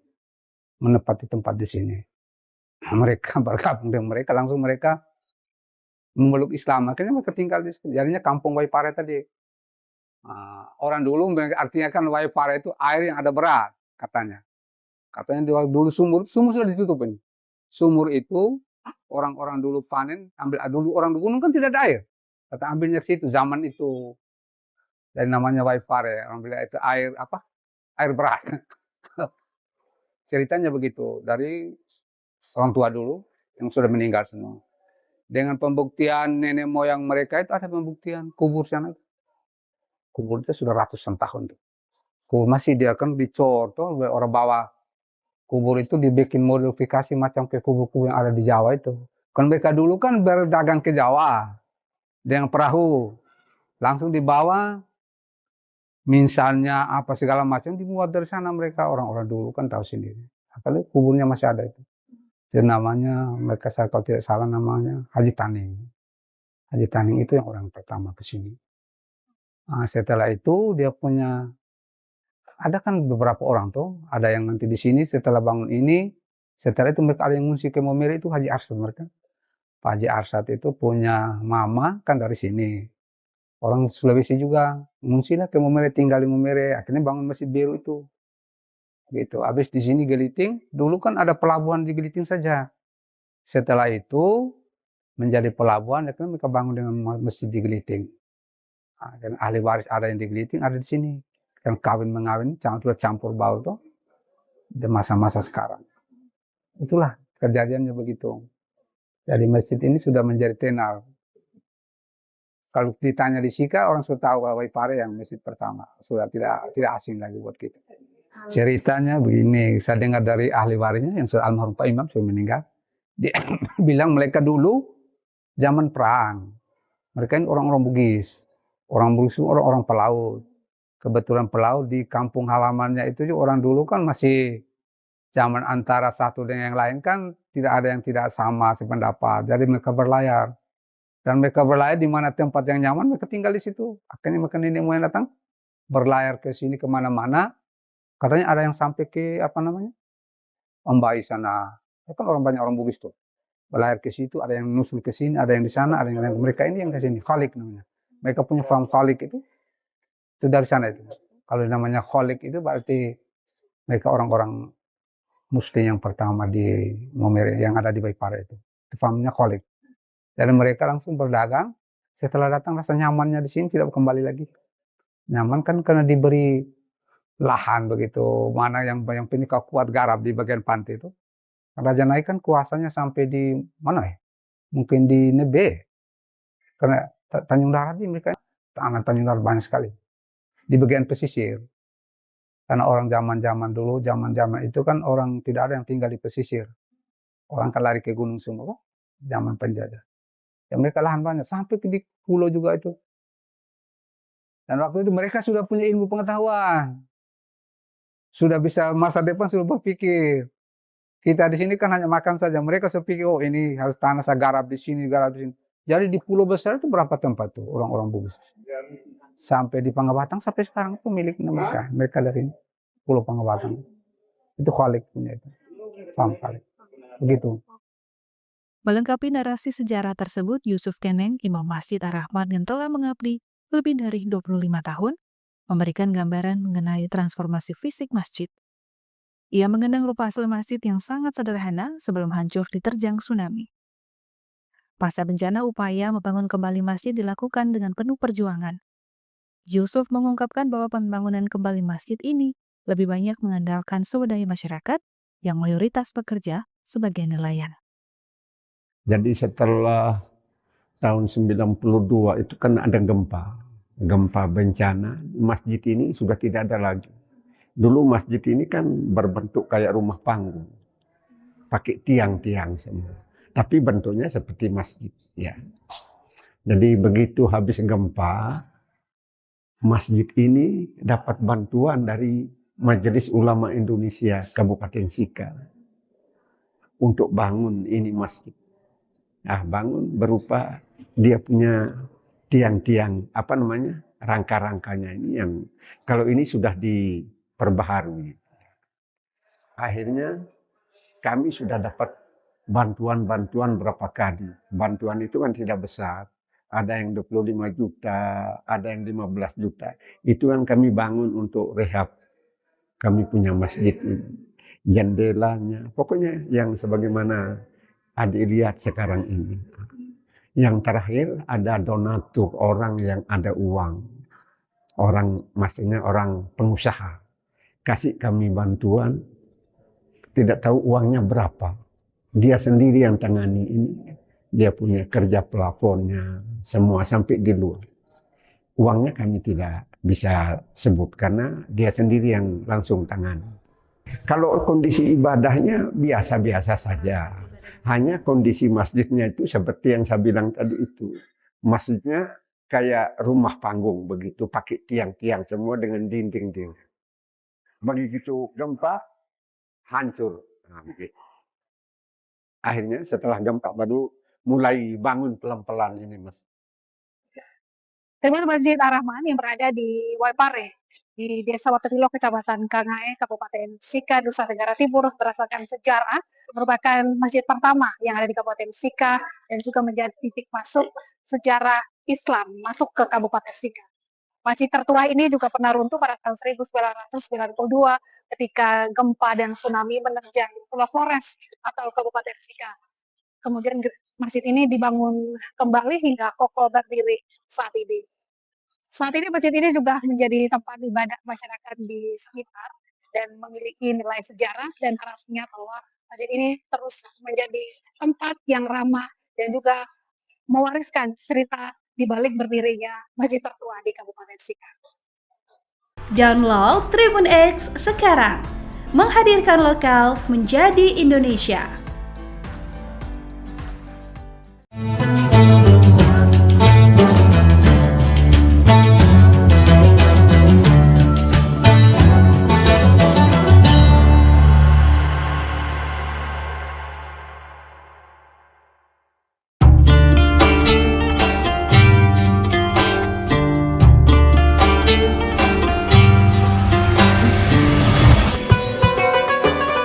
menempati tempat di sini. Mereka bergabung dengan mereka, langsung mereka memeluk Islam. Akhirnya mereka tinggal di sini. Jadinya kampung Waipare tadi. Orang dulu artinya kan Waipare itu air yang ada berat katanya. Katanya dulu sumur sudah ditutup ini. Sumur itu orang-orang dulu panen, dulu orang gunung kan tidak ada air. Kata ambilnya ke situ zaman itu. Dan namanya Waipare, orang bilang itu air apa? Air berat. Ceritanya begitu dari orang tua dulu yang sudah meninggal semua. Dengan pembuktian nenek moyang mereka itu ada pembuktian kubur sana. Kubur itu sudah ratusan tahun tuh. Kubur masih dia kan dicor tuh orang bawa kubur itu dibikin modifikasi macam ke kubur-kubur yang ada di Jawa itu. Kan mereka dulu kan berdagang ke Jawa dengan perahu, langsung dibawa misalnya apa segala macam dibuat dari sana mereka orang-orang dulu kan tahu sendiri. Apalagi kuburnya masih ada itu. Jadi namanya mereka kalau tidak salah namanya Haji Taning. Haji Taning itu yang orang pertama ke sini. Nah, setelah itu dia punya ada kan beberapa orang tuh, ada yang nanti di sini setelah bangun ini, setelah itu mereka ada yang ngungsi ke Momere itu Haji Arsad mereka. Pak Haji Arsad itu punya mama kan dari sini. Orang Sulawesi juga ngungsi lah ke Momere, tinggal di Momere, akhirnya bangun Masjid Biru itu. Gitu. Habis di sini Geliting, dulu kan ada pelabuhan di Geliting saja. Setelah itu menjadi pelabuhan, akhirnya mereka bangun dengan masjid di Geliting. Dan ahli waris ada yang di Geliting, ada di sini. Yang kawin-mengawin, sudah campur baur tuh. Di masa-masa sekarang. Itulah kejadiannya begitu. Jadi masjid ini sudah menjadi tenar. Kalau ditanya di Sika, orang sudah tahu Waipare yang masjid pertama. Sudah tidak asing lagi buat kita. Ceritanya begini, saya dengar dari ahli warisnya yang sudah almarhum Pak Imam, sudah meninggal. Dia bilang mereka dulu zaman perang. Mereka ini orang-orang Bugis. Orang Bugis itu orang-orang pelaut. Kebetulan pelaut di kampung halamannya itu juga orang dulu kan masih zaman antara satu dengan yang lain kan tidak ada yang tidak sama sependapat. Jadi mereka berlayar. Dan mereka berlayar di mana tempat yang nyaman, mereka tinggal di situ. Akhirnya mereka nenek moyang datang, berlayar ke sini kemana-mana. Katanya ada yang sampai ke Ombai sana. Ya kan banyak orang Bugis tuh. Berlayar ke situ, ada yang nusul ke sini, ada yang di sana, ada yang mereka ini yang ke sini. Khalik namanya. Mereka punya farm Khalik itu dari sana itu. Kalau namanya Khalik itu berarti mereka orang-orang Muslim yang pertama di Momere yang ada di Waipare itu. Itu farmnya Khalik. Dan mereka langsung berdagang. Setelah datang rasa nyamannya di sini tidak kembali lagi. Nyaman kan karena diberi lahan begitu. Mana yang penting kuat garap di bagian pantai itu. Raja Naik kan kuasanya sampai di mana ya? Mungkin di Nebe. Karena Tanjung Darat ini mereka tanah Tanjung Darat banyak sekali. Di bagian pesisir. Karena orang zaman-zaman dulu, zaman-zaman itu kan orang tidak ada yang tinggal di pesisir. Orang kan lari ke gunung semua, zaman penjajah. Ya mereka lahan banyak, sampai ke di pulau juga itu. Dan waktu itu mereka sudah punya ilmu pengetahuan. Sudah bisa masa depan sudah berpikir. Kita di sini kan hanya makan saja. Mereka berpikir, oh ini harus tanah saya garap di sini, garap di sini. Jadi di pulau besar itu berapa tempat tuh orang-orang Bugis? Sampai di Pangabatang sampai sekarang itu milik mereka. Mereka dari Pulau Pangabatang. Itu Khalid punya itu. Paham Khalid. Begitu. Melengkapi narasi sejarah tersebut, Yusuf Keneng, Imam Masjid Ar-Rahman yang telah mengabdi lebih dari 25 tahun, memberikan gambaran mengenai transformasi fisik masjid. Ia mengenang rupa asli masjid yang sangat sederhana sebelum hancur diterjang tsunami. Pasca bencana, upaya membangun kembali masjid dilakukan dengan penuh perjuangan. Yusuf mengungkapkan bahwa pembangunan kembali masjid ini lebih banyak mengandalkan swadaya masyarakat yang mayoritas bekerja sebagai nelayan. Jadi setelah tahun 92 itu kan ada gempa bencana, masjid ini sudah tidak ada lagi. Dulu masjid ini kan berbentuk kayak rumah panggung, pakai tiang-tiang semua. Tapi bentuknya seperti masjid, ya. Jadi begitu habis gempa, masjid ini dapat bantuan dari Majelis Ulama Indonesia Kabupaten Sika untuk bangun ini masjid. Nah, bangun berupa dia punya tiang-tiang, rangka-rangkanya ini yang kalau ini sudah diperbaharui. Akhirnya kami sudah dapat bantuan berapa kali. Bantuan itu kan tidak besar. Ada yang 25 juta, ada yang 15 juta. Itu kan kami bangun untuk rehab. Kami punya masjid ini. Jendelanya, pokoknya yang sebagaimana adik lihat sekarang ini. Yang terakhir ada donatur, orang yang ada uang. Maksudnya orang pengusaha. Kasih kami bantuan, tidak tahu uangnya berapa. Dia sendiri yang tangani ini. Dia punya kerja pelafonnya, semua sampai di luar. Uangnya kami tidak bisa sebut karena dia sendiri yang langsung tangani. Kalau kondisi ibadahnya biasa-biasa saja. Hanya kondisi masjidnya itu seperti yang saya bilang tadi itu. Masjidnya kayak rumah panggung begitu, pakai tiang-tiang semua dengan dinding-dinding. Begitu gempa, hancur. Akhirnya setelah gempa baru mulai bangun pelan-pelan ini, Mas. Tribun Masjid Ar-Rahman yang berada di Waipare, di Desa Watubilo, Kecamatan Kangae, Kabupaten Sika, Nusa Tenggara Timur, berdasarkan sejarah, merupakan masjid pertama yang ada di Kabupaten Sika dan juga menjadi titik masuk sejarah Islam masuk ke Kabupaten Sika. Masjid tertua ini juga pernah runtuh pada tahun 1992 ketika gempa dan tsunami menerjang Pulau Flores atau Kabupaten Sika. Kemudian masjid ini dibangun kembali hingga kokoh berdiri saat ini. Saat ini masjid ini juga menjadi tempat ibadah masyarakat di sekitar dan memiliki nilai sejarah dan harapnya bahwa masjid ini terus menjadi tempat yang ramah dan juga mewariskan cerita di balik berdirinya masjid tertua di Kabupaten Sika. Download Tribun X sekarang, menghadirkan lokal menjadi Indonesia.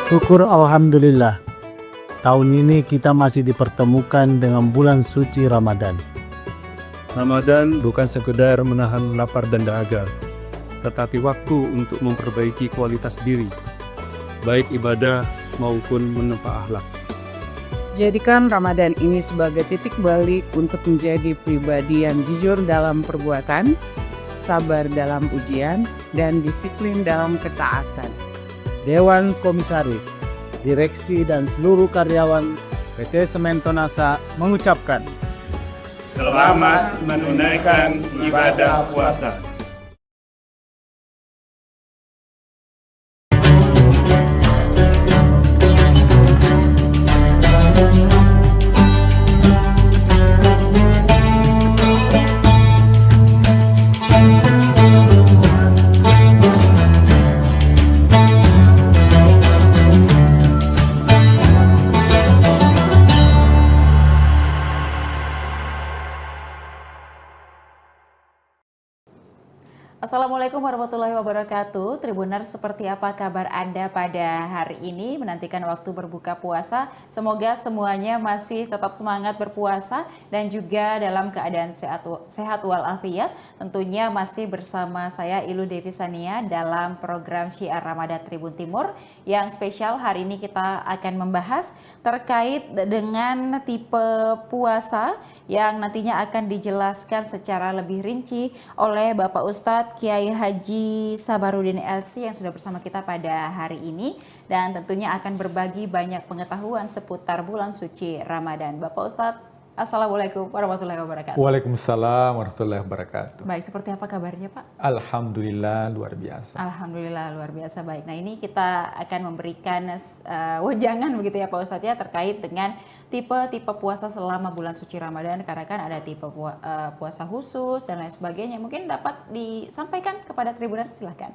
Syukur Alhamdulillah, tahun ini kita masih dipertemukan dengan bulan suci Ramadan. Ramadan bukan sekedar menahan lapar dan dahaga, tetapi waktu untuk memperbaiki kualitas diri, baik ibadah maupun menempa akhlak. Jadikan Ramadan ini sebagai titik balik untuk menjadi pribadi yang jujur dalam perbuatan, sabar dalam ujian, dan disiplin dalam ketaatan. Dewan Komisaris direksi dan seluruh karyawan PT Semen Tonasa mengucapkan selamat menunaikan ibadah puasa. Assalamualaikum warahmatullahi wabarakatuh. Tribuners, seperti apa kabar Anda pada hari ini menantikan waktu berbuka puasa? Semoga semuanya masih tetap semangat berpuasa dan juga dalam keadaan sehat walafiat. Tentunya masih bersama saya Ilu Devi Sania dalam program Syiar Ramadan Tribun Timur yang spesial. Hari ini kita akan membahas terkait dengan tipe puasa yang nantinya akan dijelaskan secara lebih rinci oleh Bapak Ustadz Kiai Haji Sabarudin LC yang sudah bersama kita pada hari ini dan tentunya akan berbagi banyak pengetahuan seputar bulan suci Ramadan. Bapak Ustadz, Assalamualaikum warahmatullahi wabarakatuh. Waalaikumsalam warahmatullahi wabarakatuh. Baik, seperti apa kabarnya Pak? Alhamdulillah luar biasa. Alhamdulillah luar biasa. Baik, nah ini kita akan memberikan wejangan begitu ya Pak Ustadz ya terkait dengan tipe-tipe puasa selama bulan suci Ramadan, karena kan ada tipe puasa khusus dan lain sebagainya. Mungkin dapat disampaikan kepada Tribuners, silahkan.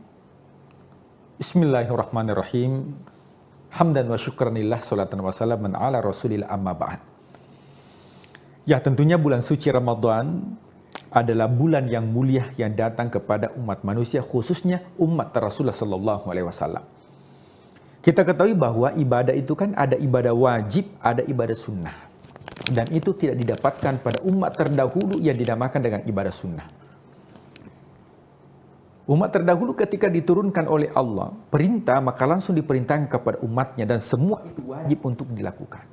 Bismillahirrahmanirrahim. Hamdan wa syukranillah, salatan wa salaman ala rasulillah, amma ba'd. Ya, tentunya bulan suci Ramadan adalah bulan yang mulia yang datang kepada umat manusia, khususnya umat Rasulullah Sallallahu Alaihi Wasallam. Kita ketahui bahwa ibadah itu kan ada ibadah wajib, ada ibadah sunnah. Dan itu tidak didapatkan pada umat terdahulu yang dinamakan dengan ibadah sunnah. Umat terdahulu ketika diturunkan oleh Allah perintah, maka langsung diperintahkan kepada umatnya dan semua itu wajib untuk dilakukan.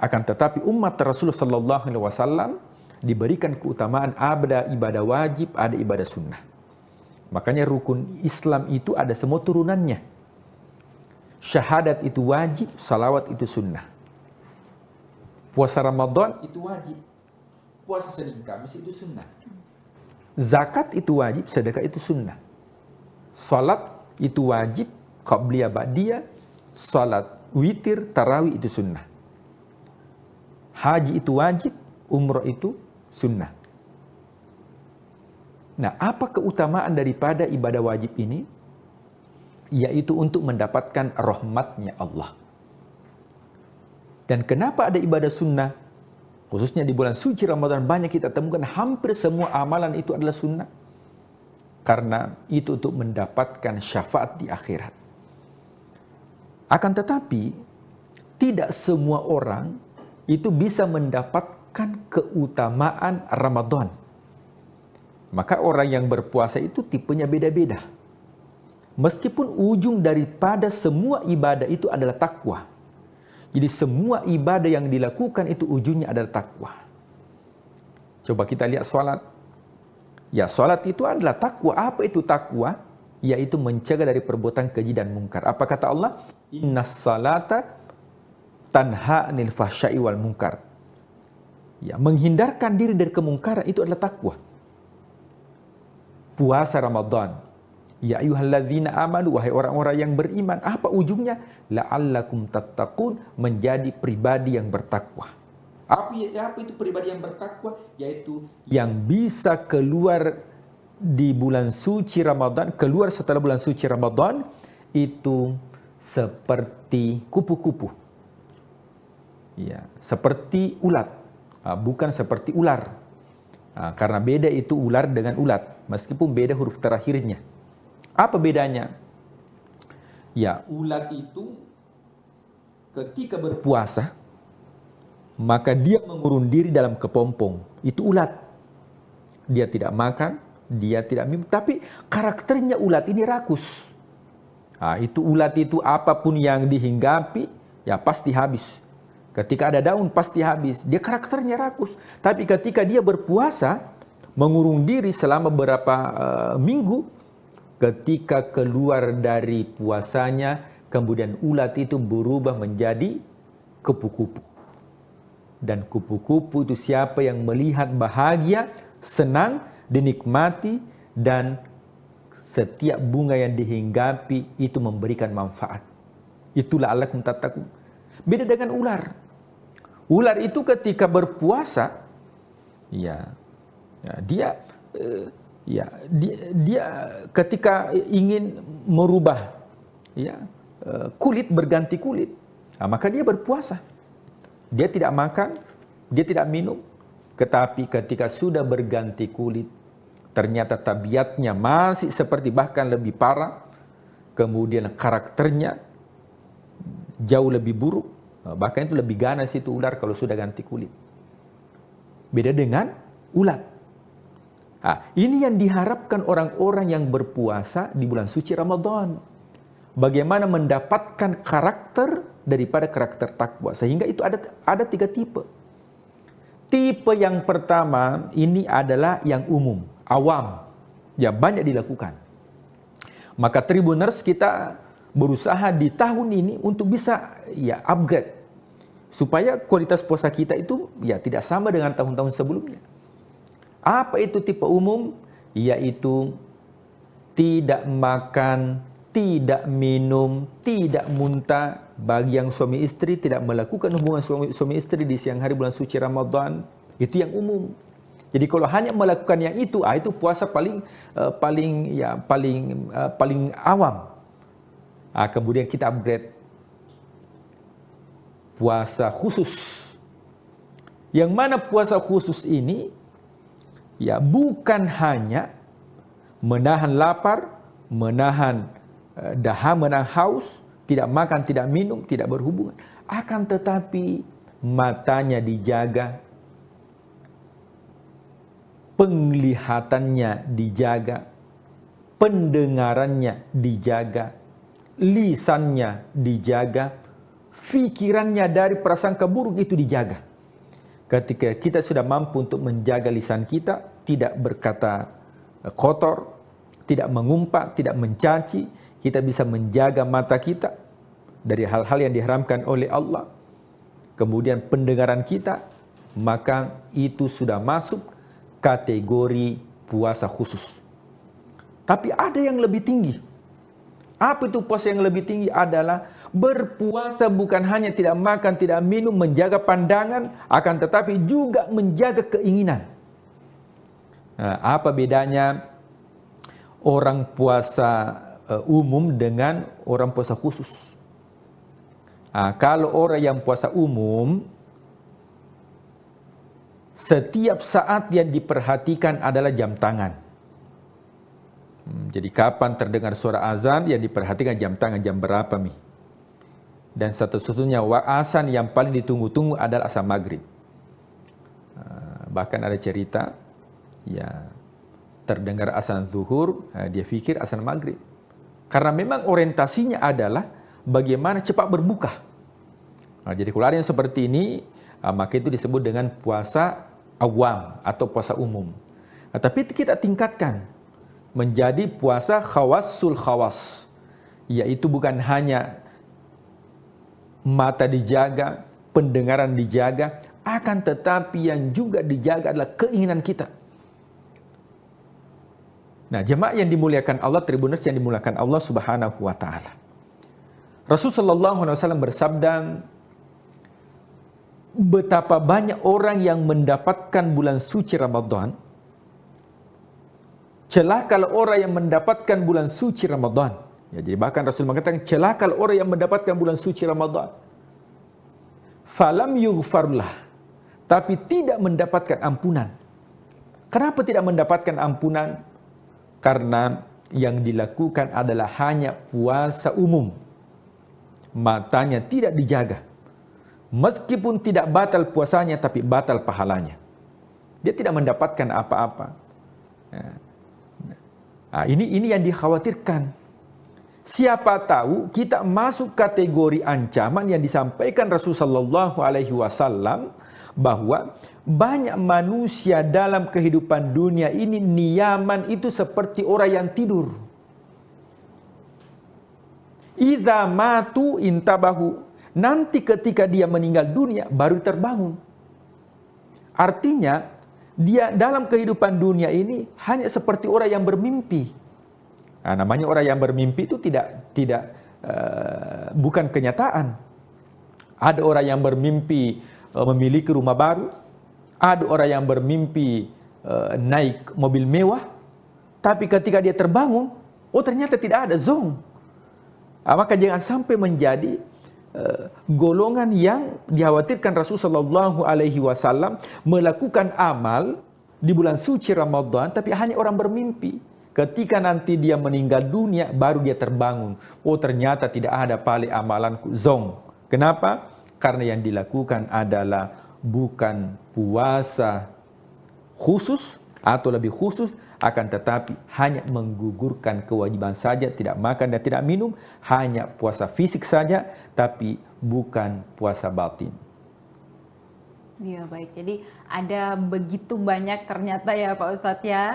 Akan tetapi umat Rasulullah Sallallahu Alaihi Wasallam diberikan keutamaan ada ibadah wajib, ada ibadah sunnah. Makanya rukun Islam itu ada semua turunannya. Syahadat itu wajib, salawat itu sunnah. Puasa Ramadan itu wajib. Puasa Senin Kamis itu sunnah. Zakat itu wajib, sedekah itu sunnah. Salat itu wajib, qabliyah ba'diyah, salat witir, tarawih itu sunnah. Haji itu wajib, umrah itu sunnah. Nah, apa keutamaan daripada ibadah wajib ini? Yaitu untuk mendapatkan rahmatnya Allah. Dan kenapa ada ibadah sunnah? Khususnya di bulan suci Ramadan banyak kita temukan hampir semua amalan itu adalah sunnah. Karena itu untuk mendapatkan syafaat di akhirat. Akan tetapi, tidak semua orang itu bisa mendapatkan keutamaan Ramadan. Maka orang yang berpuasa itu tipenya beda-beda. Meskipun ujung daripada semua ibadah itu adalah takwa. Jadi semua ibadah yang dilakukan itu ujungnya adalah takwa. Coba kita lihat sholat. Ya, sholat itu adalah takwa. Apa itu takwa? Yaitu mencegah dari perbuatan keji dan mungkar. Apa kata Allah? Innas salata tanha 'anil fahsya'i wal munkar. Ya, menghindarkan diri dari kemungkaran itu adalah takwa. Puasa Ramadan. Ya ayyuhalladzina amanu, wahai orang-orang yang beriman, apa ujungnya? La'allakum tattaqun, menjadi pribadi yang bertakwa. Apa itu pribadi yang bertakwa? Yaitu yang bisa keluar di bulan suci Ramadan, keluar setelah bulan suci Ramadan itu seperti kupu-kupu. Ya, seperti ulat, bukan seperti ular. Karena beda itu ular dengan ulat, meskipun beda huruf terakhirnya. Apa bedanya? Ya, ulat itu ketika berpuasa, maka dia mengurung diri dalam kepompong. Itu ulat. Dia tidak makan, dia tidak minum, tapi karakternya ulat ini rakus. Itu ulat itu apapun yang dihinggapi, ya pasti habis. Ketika ada daun pasti habis. Dia karakternya rakus. Tapi ketika dia berpuasa, mengurung diri selama beberapa minggu, ketika keluar dari puasanya, kemudian ulat itu berubah menjadi kupu-kupu. Dan kupu-kupu itu siapa yang melihat bahagia, senang, dinikmati, dan setiap bunga yang dihinggapi itu memberikan manfaat. Itulah la'allakum tattaqun. Beda dengan ular. Ular itu ketika berpuasa, dia ketika ingin merubah kulit, berganti kulit, maka dia berpuasa. Dia tidak makan, dia tidak minum. Tetapi ketika sudah berganti kulit, ternyata tabiatnya masih seperti, bahkan lebih parah. Kemudian karakternya jauh lebih buruk. Bahkan itu lebih ganas itu ular kalau sudah ganti kulit. Beda dengan ulat. Ini yang diharapkan orang-orang yang berpuasa di bulan suci Ramadan. Bagaimana mendapatkan karakter daripada karakter takwa. Sehingga itu ada 3 tipe. Tipe yang pertama ini adalah yang umum, awam. Ya banyak dilakukan. Maka Tribuners kita berusaha di tahun ini untuk bisa upgrade. Supaya kualitas puasa kita itu tidak sama dengan tahun-tahun sebelumnya. Apa itu tipe umum? Yaitu tidak makan, tidak minum, tidak muntah. Bagi yang suami istri tidak melakukan hubungan suami istri di siang hari bulan suci Ramadan, itu yang umum. Jadi kalau hanya melakukan yang itu puasa paling awam. Kemudian kita upgrade puasa khusus. Yang mana puasa khusus ini bukan hanya menahan lapar, menahan dahaga, menahan haus, tidak makan, tidak minum, tidak berhubungan. Akan tetapi matanya dijaga, penglihatannya dijaga, pendengarannya dijaga, lisannya dijaga, fikirannya dari prasangka buruk itu dijaga. Ketika kita sudah mampu untuk menjaga lisan kita, tidak berkata kotor, tidak mengumpat, tidak mencaci, kita bisa menjaga mata kita dari hal-hal yang diharamkan oleh Allah. Kemudian pendengaran kita, maka itu sudah masuk kategori puasa khusus. Tapi ada yang lebih tinggi. Apa itu puasa yang lebih tinggi? Adalah berpuasa bukan hanya tidak makan, tidak minum, menjaga pandangan, akan tetapi juga menjaga keinginan. Apa bedanya orang puasa umum dengan orang puasa khusus? Kalau orang yang puasa umum, setiap saat yang diperhatikan adalah jam tangan. Jadi kapan terdengar suara azan, yang diperhatikan jam tangan, jam berapa nih. Dan satu-satunya azan yang paling ditunggu-tunggu adalah azan maghrib. Bahkan ada cerita, terdengar azan zuhur, dia pikir azan maghrib. Karena memang orientasinya adalah bagaimana cepat berbuka. Jadi kalau ada yang seperti ini, maka itu disebut dengan puasa awam atau puasa umum. Tapi kita tingkatkan menjadi puasa khawasul khawas, yaitu bukan hanya mata dijaga, pendengaran dijaga, akan tetapi yang juga dijaga adalah keinginan kita. Nah, jemaah yang dimuliakan Allah, Tribuners yang dimuliakan Allah Subhanahu wa taala. Rasulullah SAW bersabda, betapa banyak orang yang mendapatkan bulan suci Ramadan. Celaka orang yang mendapatkan bulan suci Ramadan. Jadi bahkan Rasul mengatakan, celaka orang yang mendapatkan bulan suci Ramadan. Falam yughfarlah, tapi tidak mendapatkan ampunan. Kenapa tidak mendapatkan ampunan? Karena yang dilakukan adalah hanya puasa umum. Matanya tidak dijaga. Meskipun tidak batal puasanya, tapi batal pahalanya. Dia tidak mendapatkan apa-apa. Ini yang dikhawatirkan. Siapa tahu kita masuk kategori ancaman yang disampaikan Rasulullah SAW, bahwa banyak manusia dalam kehidupan dunia ini niyaman itu seperti orang yang tidur. Idza matu intabahu. Nanti ketika dia meninggal dunia baru terbangun. Artinya dia dalam kehidupan dunia ini hanya seperti orang yang bermimpi. Nah, namanya orang yang bermimpi itu bukan kenyataan. Ada orang yang bermimpi memiliki rumah baru, ada orang yang bermimpi naik mobil mewah, tapi ketika dia terbangun, oh ternyata tidak ada zong. Maka jangan sampai menjadi golongan yang dikhawatirkan Rasulullah SAW melakukan amal di bulan suci Ramadan, tapi hanya orang bermimpi. Ketika nanti dia meninggal dunia, baru dia terbangun. Oh ternyata tidak ada pali amalanku, zong. Kenapa? Karena yang dilakukan adalah bukan puasa khusus atau lebih khusus, akan tetapi hanya menggugurkan kewajiban saja, tidak makan dan tidak minum, hanya puasa fisik saja, tapi bukan puasa batin. Ya baik, jadi ada begitu banyak ternyata ya Pak Ustadz ya,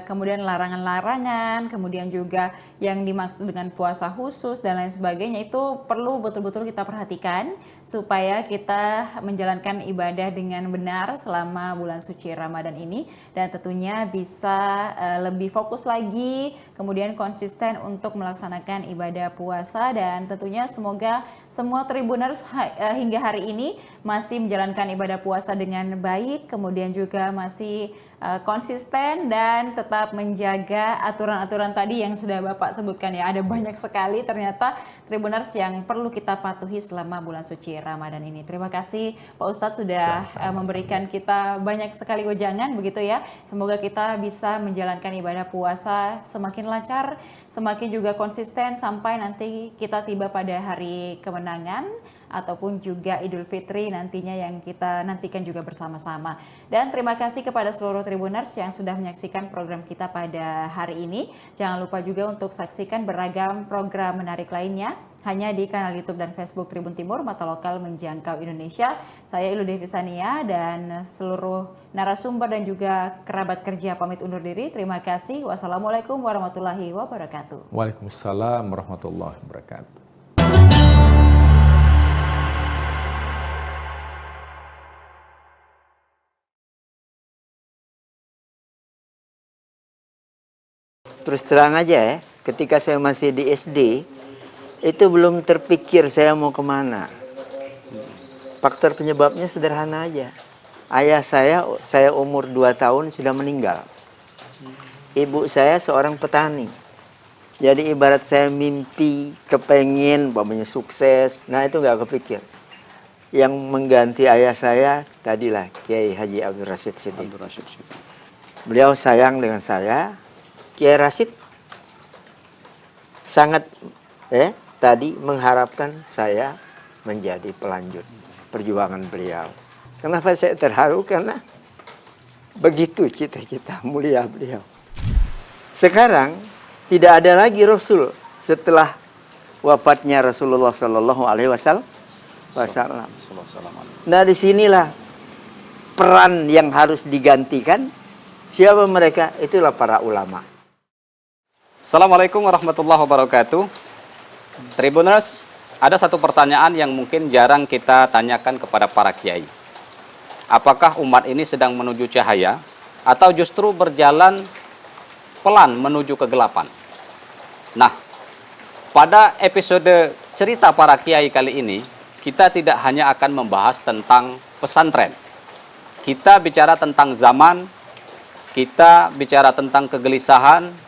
kemudian larangan-larangan, kemudian juga yang dimaksud dengan puasa khusus dan lain sebagainya, itu perlu betul-betul kita perhatikan supaya kita menjalankan ibadah dengan benar selama bulan suci Ramadan ini, dan tentunya bisa lebih fokus lagi, kemudian konsisten untuk melaksanakan ibadah puasa, dan tentunya semoga semua Tribuners hingga hari ini masih menjalankan ibadah puasa dengan baik, kemudian juga masih konsisten dan tetap menjaga aturan-aturan tadi yang sudah Bapak sebutkan ya. Ada banyak sekali ternyata Tribuners yang perlu kita patuhi selama bulan suci Ramadan ini. Terima kasih Pak Ustadz sudah memberikan kita banyak sekali wejangan begitu ya. Semoga kita bisa menjalankan ibadah puasa semakin lancar, semakin juga konsisten sampai nanti kita tiba pada hari kemenangan ataupun juga Idul Fitri nantinya yang kita nantikan juga bersama-sama. Dan terima kasih kepada seluruh Tribuners yang sudah menyaksikan program kita pada hari ini. Jangan lupa juga untuk saksikan beragam program menarik lainnya hanya di kanal YouTube dan Facebook Tribun Timur, Mata Lokal Menjangkau Indonesia. Saya Ilu Devisania dan seluruh narasumber dan juga kerabat kerja pamit undur diri. Terima kasih. Wassalamualaikum warahmatullahi wabarakatuh. Waalaikumsalam warahmatullahi wabarakatuh. Terus terang aja ya, ketika saya masih di SD, itu belum terpikir saya mau kemana. Faktor penyebabnya sederhana aja. Ayah saya umur 2 tahun sudah meninggal. Ibu saya seorang petani. Jadi ibarat saya mimpi, kepengen, umpamanya sukses, nah itu nggak kepikir. Yang mengganti ayah saya tadilah Kiai Haji Abdul Rashid Siddiq. Beliau sayang dengan saya. Kiai Rashid sangat tadi mengharapkan saya menjadi pelanjut perjuangan beliau. Kenapa saya terharu? Karena begitu cita-cita mulia beliau. Sekarang tidak ada lagi Rasul setelah wafatnya Rasulullah Sallallahu Alaihi Wasallam. Nah disinilah peran yang harus digantikan. Siapa mereka? Itulah para ulama. Assalamualaikum warahmatullahi wabarakatuh. Tribuners, ada satu pertanyaan yang mungkin jarang kita tanyakan kepada para kiai. Apakah umat ini sedang menuju cahaya atau justru berjalan pelan menuju kegelapan? Nah, pada episode cerita para kiai kali ini, kita tidak hanya akan membahas tentang pesantren. Kita bicara tentang zaman, kita bicara tentang kegelisahan,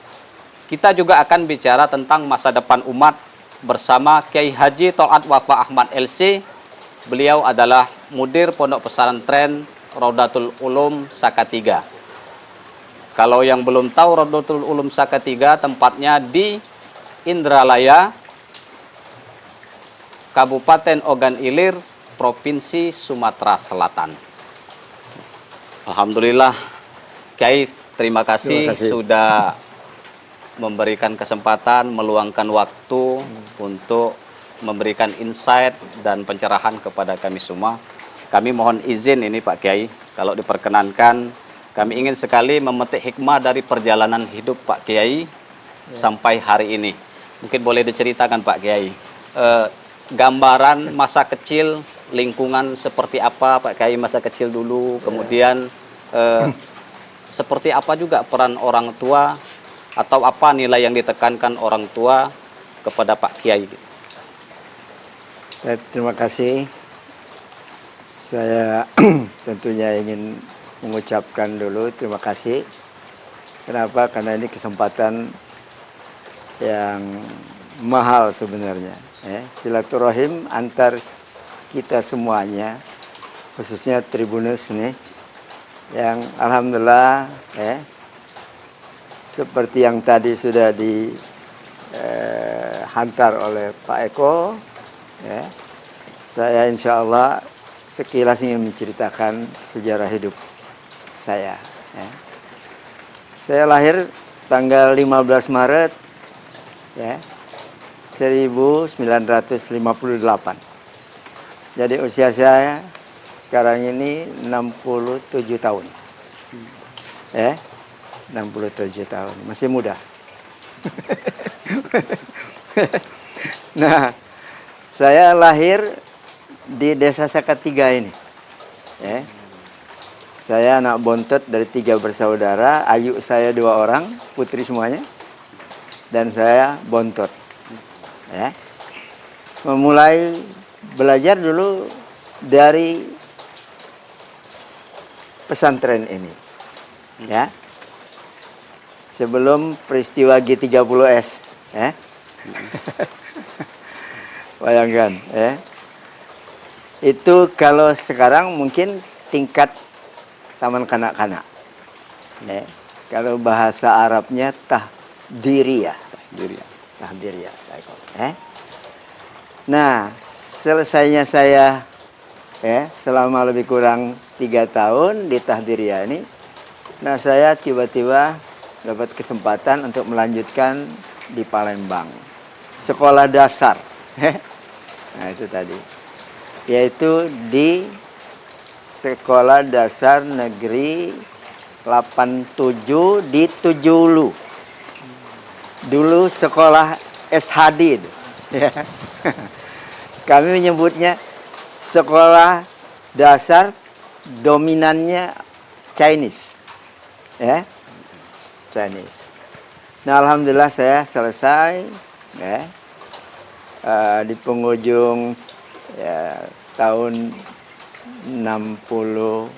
kita juga akan bicara tentang masa depan umat bersama Kiai Haji Tol'at Wafa Ahmad LC. Beliau adalah mudir Pondok Pesantren Raudatul Ulum Saka-3. Kalau yang belum tahu, Raudatul Ulum Saka-3 tempatnya di Indralaya, Kabupaten Ogan Ilir, Provinsi Sumatera Selatan. Alhamdulillah, Kiai, terima kasih sudah memberikan kesempatan, meluangkan waktu untuk memberikan insight dan pencerahan kepada kami semua. Kami mohon izin ini Pak Kiai, kalau diperkenankan, kami ingin sekali memetik hikmah dari perjalanan hidup Pak Kiai sampai hari ini. Mungkin boleh diceritakan Pak Kiai, gambaran masa kecil, lingkungan seperti apa Pak Kiai masa kecil dulu, kemudian seperti apa juga peran orang tua, atau apa nilai yang ditekankan orang tua kepada Pak Kiai? Terima kasih. Saya tentunya ingin mengucapkan dulu terima kasih. Kenapa? Karena ini kesempatan yang mahal sebenarnya. Silaturahim antar kita semuanya, khususnya Tribunus nih, yang alhamdulillah seperti yang tadi sudah dihantar oleh Pak Eko, saya insya Allah sekilas ingin menceritakan sejarah hidup saya. Saya lahir tanggal 15 Maret 1958. Jadi usia saya sekarang ini 67 tahun. 67 tahun, masih muda. Nah, saya lahir di Desa Sakatiga ini. Saya anak bontot dari 3 bersaudara, ayu saya 2 orang, putri semuanya, dan saya bontot. Memulai belajar dulu dari pesantren ini, sebelum peristiwa G30S, bayangkan, itu kalau sekarang mungkin tingkat taman kanak-kanak. Kalau bahasa Arabnya tahdiriyah. Tahdiriyah. Nah, selesainya saya selama lebih kurang 3 tahun di tahdiriyah ini, nah saya tiba-tiba dapat kesempatan untuk melanjutkan di Palembang. Sekolah dasar. Nah, itu tadi. Yaitu di Sekolah Dasar Negeri 87 di Tujulu. Dulu sekolah SHD itu. Kami menyebutnya sekolah dasar dominannya Chinese. Chinese. Nah, alhamdulillah saya selesai di penghujung tahun 68.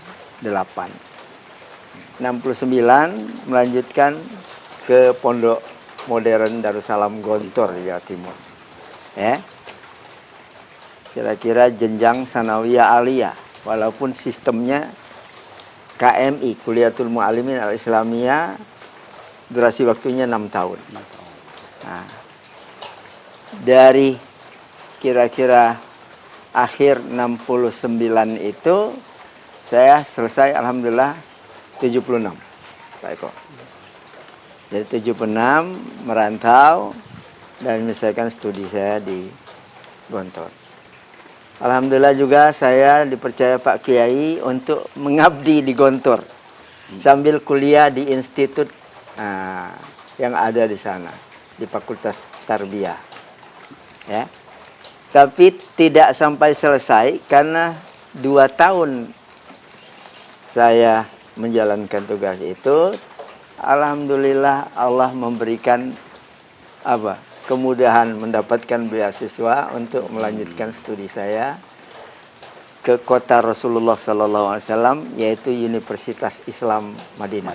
69 melanjutkan ke Pondok Modern Darussalam Gontor di Jawa Timur. Kira-kira jenjang sanawiyah aliyah, walaupun sistemnya KMI, Kuliatul Mu'allimin Al-Islamiyah, durasi waktunya 6 tahun. Nah, dari kira-kira akhir 69 itu saya selesai alhamdulillah 76, Pak Eko. Jadi 76 merantau dan menyelesaikan studi saya di Gontor. Alhamdulillah juga saya dipercaya Pak Kiai untuk mengabdi di Gontor sambil kuliah di institut yang ada di sana, di Fakultas Tarbiyah. Tapi tidak sampai selesai karena 2 tahun saya menjalankan tugas itu, alhamdulillah Allah memberikan kemudahan mendapatkan beasiswa untuk melanjutkan studi saya ke kota Rasulullah SAW, yaitu Universitas Islam Madinah.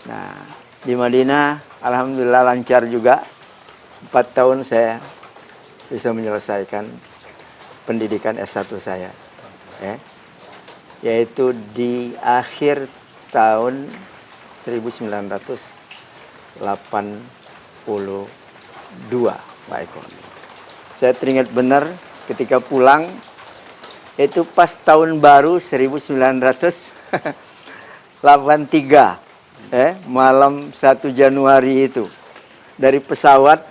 Nah, di Madinah alhamdulillah lancar juga. 4 tahun saya bisa menyelesaikan pendidikan S1 saya, yaitu di akhir tahun 1982, Pak Eko. Saya teringat benar ketika pulang, itu pas tahun baru 1983, malam 1 Januari itu, dari pesawat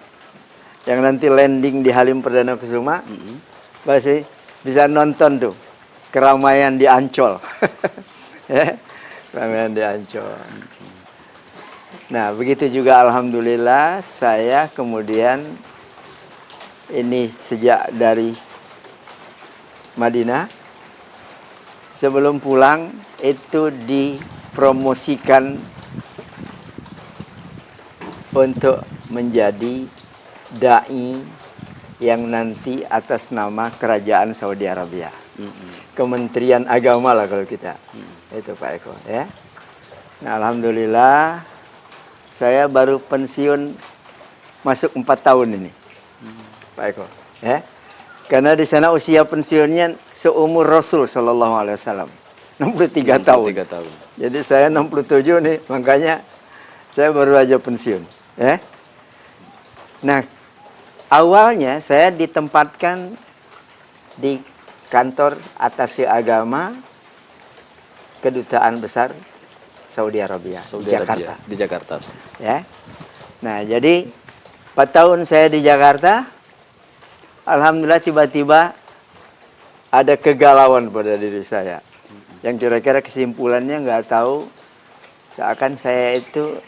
yang nanti landing di Halim Perdana Kusuma, masih bisa nonton tuh keramaian di Ancol. Keramaian di Ancol. Nah, begitu juga alhamdulillah saya kemudian ini sejak dari Madinah sebelum pulang itu dipromosikan untuk menjadi dai yang nanti atas nama Kerajaan Saudi Arabia. Kementerian Agama lah kalau kita. Itu Pak Eko ya. Nah, alhamdulillah saya baru pensiun masuk 4 tahun ini. Pak Eko ya. Karena di sana usia pensiunnya seumur Rasul Shallallahu Alaihi Wasallam 63 tahun. Jadi saya 67 nih, makanya saya baru aja pensiun ya. Nah, awalnya saya ditempatkan di kantor atase agama Kedutaan Besar Saudi Arabia di Jakarta. Di Jakarta. Ya. Nah, jadi 4 tahun saya di Jakarta, alhamdulillah tiba-tiba ada kegalauan pada diri saya. Yang kira-kira kesimpulannya nggak tahu, seakan saya itu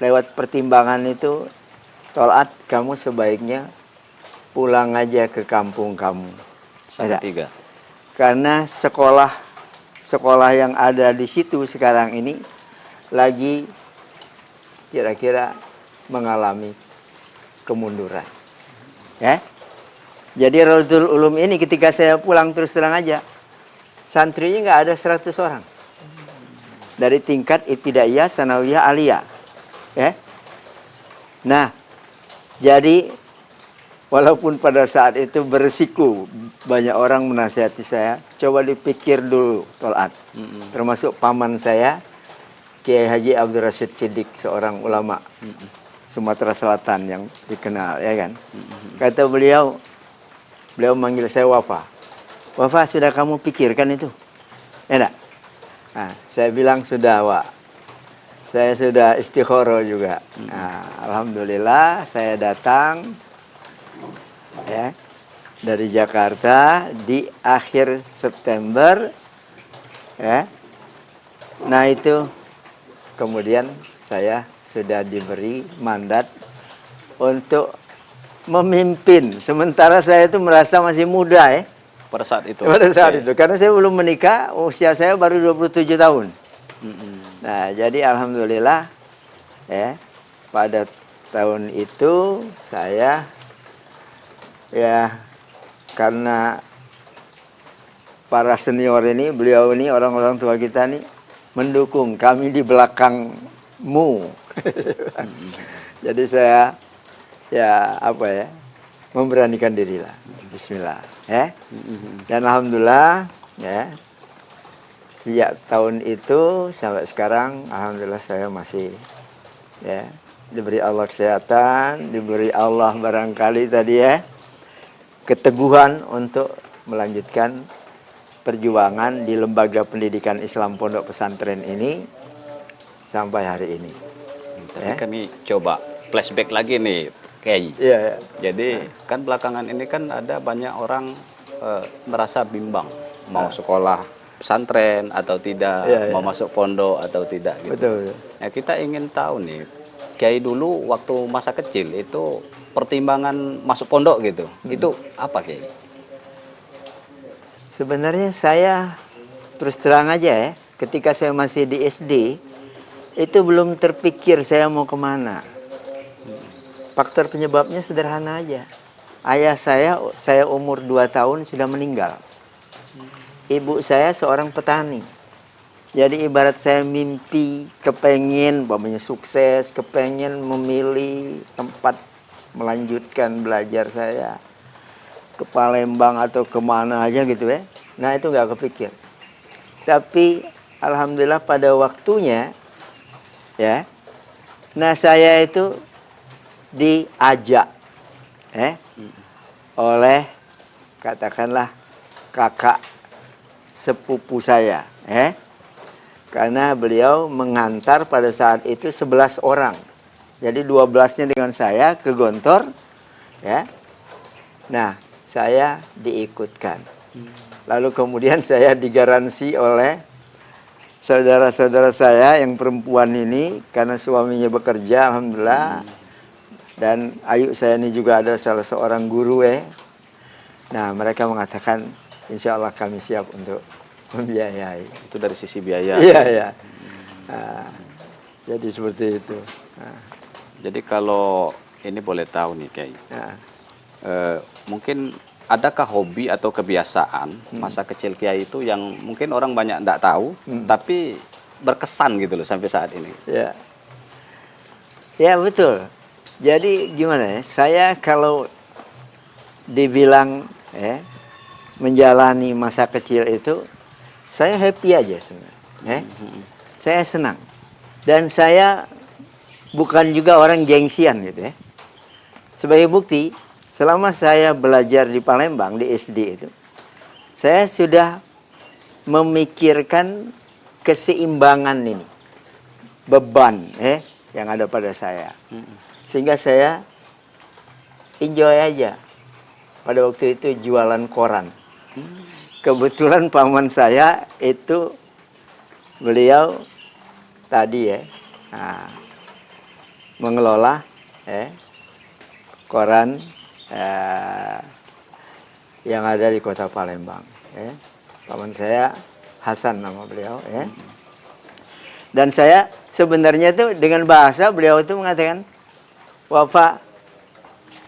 lewat pertimbangan itu, Tol'at, kamu sebaiknya pulang aja ke kampung kamu. Salatiga. Karena sekolah yang ada di situ sekarang ini lagi kira-kira mengalami kemunduran. Ya. Jadi Raudhul Ulum ini ketika saya pulang terus terang aja, santrinya nggak ada 100 orang. Dari tingkat ibtidaiyah, sanawiyah, aliyah. Ya. Nah, jadi walaupun pada saat itu beresiko banyak orang menasihati saya, coba dipikir dulu Tol'at. Termasuk paman saya, Kiai Haji Abdul Rashid Siddiq, seorang ulama Sumatera Selatan yang dikenal, ya kan? Kata beliau manggil saya Wafa. Wafa, sudah kamu pikirkan itu? Enak? Nah, saya bilang sudah, Wak. Saya sudah istikharah juga. Nah, alhamdulillah saya datang ya dari Jakarta di akhir September ya. Nah, itu kemudian saya sudah diberi mandat untuk memimpin. Sementara saya itu merasa masih muda ya. Pada saat itu. Pada saat itu. Karena saya belum menikah, usia saya baru 27 tahun. Nah, jadi alhamdulillah ya, pada tahun itu saya ya, karena para senior ini, beliau ini, orang-orang tua kita nih mendukung kami di belakangmu. Jadi saya ya apa ya, memberanikan diri lah. Bismillah ya. Dan alhamdulillah ya, sejak tahun itu sampai sekarang alhamdulillah saya masih ya diberi Allah kesehatan, diberi Allah barangkali tadi ya keteguhan untuk melanjutkan perjuangan di lembaga pendidikan Islam Pondok Pesantren ini sampai hari ini. Tapi kami coba flashback lagi nih, Kiai. Iya. Jadi kan belakangan ini kan ada banyak orang merasa bimbang mau sekolah pesantren atau tidak, mau masuk pondok atau tidak gitu. Betul. Ya, kita ingin tahu nih, Kiai dulu waktu masa kecil itu pertimbangan masuk pondok gitu, itu apa Kiai? Sebenarnya saya terus terang aja ya, ketika saya masih di SD itu belum terpikir saya mau kemana. Faktor penyebabnya sederhana aja. Ayah saya umur 2 tahun sudah meninggal. Ibu saya seorang petani. Jadi ibarat saya mimpi, kepengen sukses, kepengen memilih tempat melanjutkan belajar saya ke Palembang atau kemana aja gitu ya. Nah, itu nggak kepikir. Tapi alhamdulillah pada waktunya ya, nah saya itu diajak oleh katakanlah kakak sepupu saya karena beliau mengantar pada saat itu 11 orang. Jadi 12-nya dengan saya ke Gontor ya. Nah, saya diikutkan. Lalu kemudian saya digaransi oleh saudara-saudara saya yang perempuan ini, karena suaminya bekerja, alhamdulillah, dan ayu saya ini juga ada salah seorang guru Nah, mereka mengatakan, insya Allah kami siap untuk membiayai. Itu dari sisi biaya. Iya, iya. Nah, jadi seperti itu. Nah. Jadi kalau ini boleh tahu nih Kiai, mungkin adakah hobi atau kebiasaan masa kecil Kiai itu yang mungkin orang banyak tidak tahu, tapi berkesan gitu loh sampai saat ini? Ya, ya betul. Jadi gimana ya? Saya kalau dibilang menjalani masa kecil itu, saya happy aja sebenarnya. Saya senang. Dan saya bukan juga orang gengsian gitu ya. Sebagai bukti, selama saya belajar di Palembang, di SD itu, saya sudah memikirkan keseimbangan ini. Beban yang ada pada saya. Sehingga saya enjoy aja. Pada waktu itu jualan koran. Kebetulan paman saya itu, beliau tadi mengelola koran yang ada di kota Palembang. Paman saya Hasan nama beliau. Dan saya sebenarnya itu dengan bahasa beliau itu mengatakan, Bapak,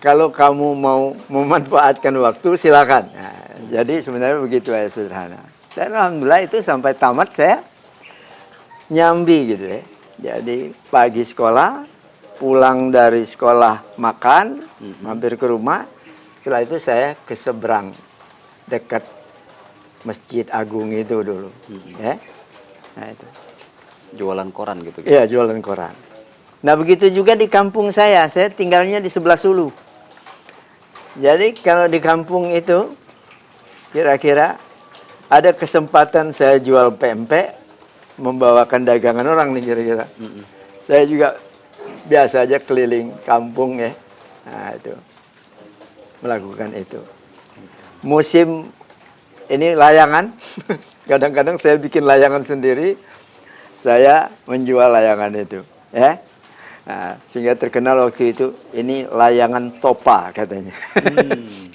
kalau kamu mau memanfaatkan waktu silakan. Nah, jadi sebenarnya begitu ya, sederhana. Dan alhamdulillah itu sampai tamat saya nyambi gitu ya. Jadi pagi sekolah, pulang dari sekolah makan, mampir ke rumah. Setelah itu saya ke seberang dekat Masjid Agung itu dulu. Nah itu. Jualan koran gitu? Iya, jualan koran. Nah begitu juga di kampung saya tinggalnya di sebelah Sulu. Jadi kalau di kampung itu, kira-kira ada kesempatan saya jual pempek, membawakan dagangan orang nih kira-kira. Saya juga biasa aja keliling kampung ya. Nah itu, melakukan itu. Musim ini layangan, kadang-kadang saya bikin layangan sendiri, saya menjual layangan itu. Ya. Nah, sehingga terkenal waktu itu, ini layangan Topa katanya.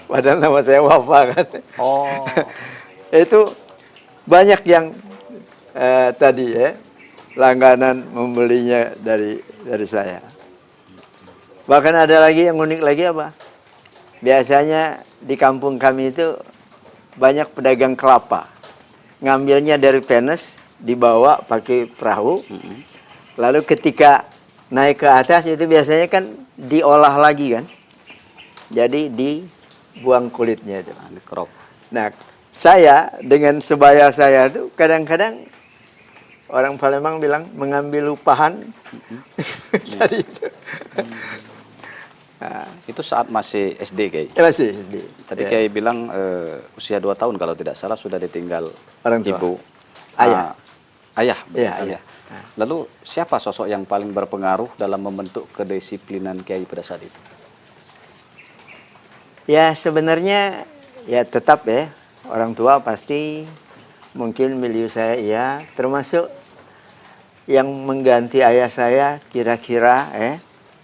Padahal nama saya Wafa kan. Oh. Itu banyak yang tadi langganan membelinya dari saya. Bahkan ada lagi yang unik lagi apa? Biasanya di kampung kami itu banyak pedagang kelapa. Ngambilnya dari Penes, dibawa pakai perahu. Lalu ketika naik ke atas itu biasanya kan diolah lagi kan. Jadi dibuang kulitnya itu. Dikerok. Nah, saya dengan sebaya saya itu kadang-kadang orang Palembang bilang mengambil lupahan. Dari itu. Nah, itu saat masih SD Kiai? Masih SD. Tadi Kiai bilang usia 2 tahun kalau tidak salah sudah ditinggal orang tua. Ibu. Ayah. Ayah. Ayah. Lalu siapa sosok yang paling berpengaruh dalam membentuk kedisiplinan Kiai pada saat itu? Ya sebenarnya ya tetap ya orang tua pasti mungkin milieu saya ya, termasuk yang mengganti ayah saya kira-kira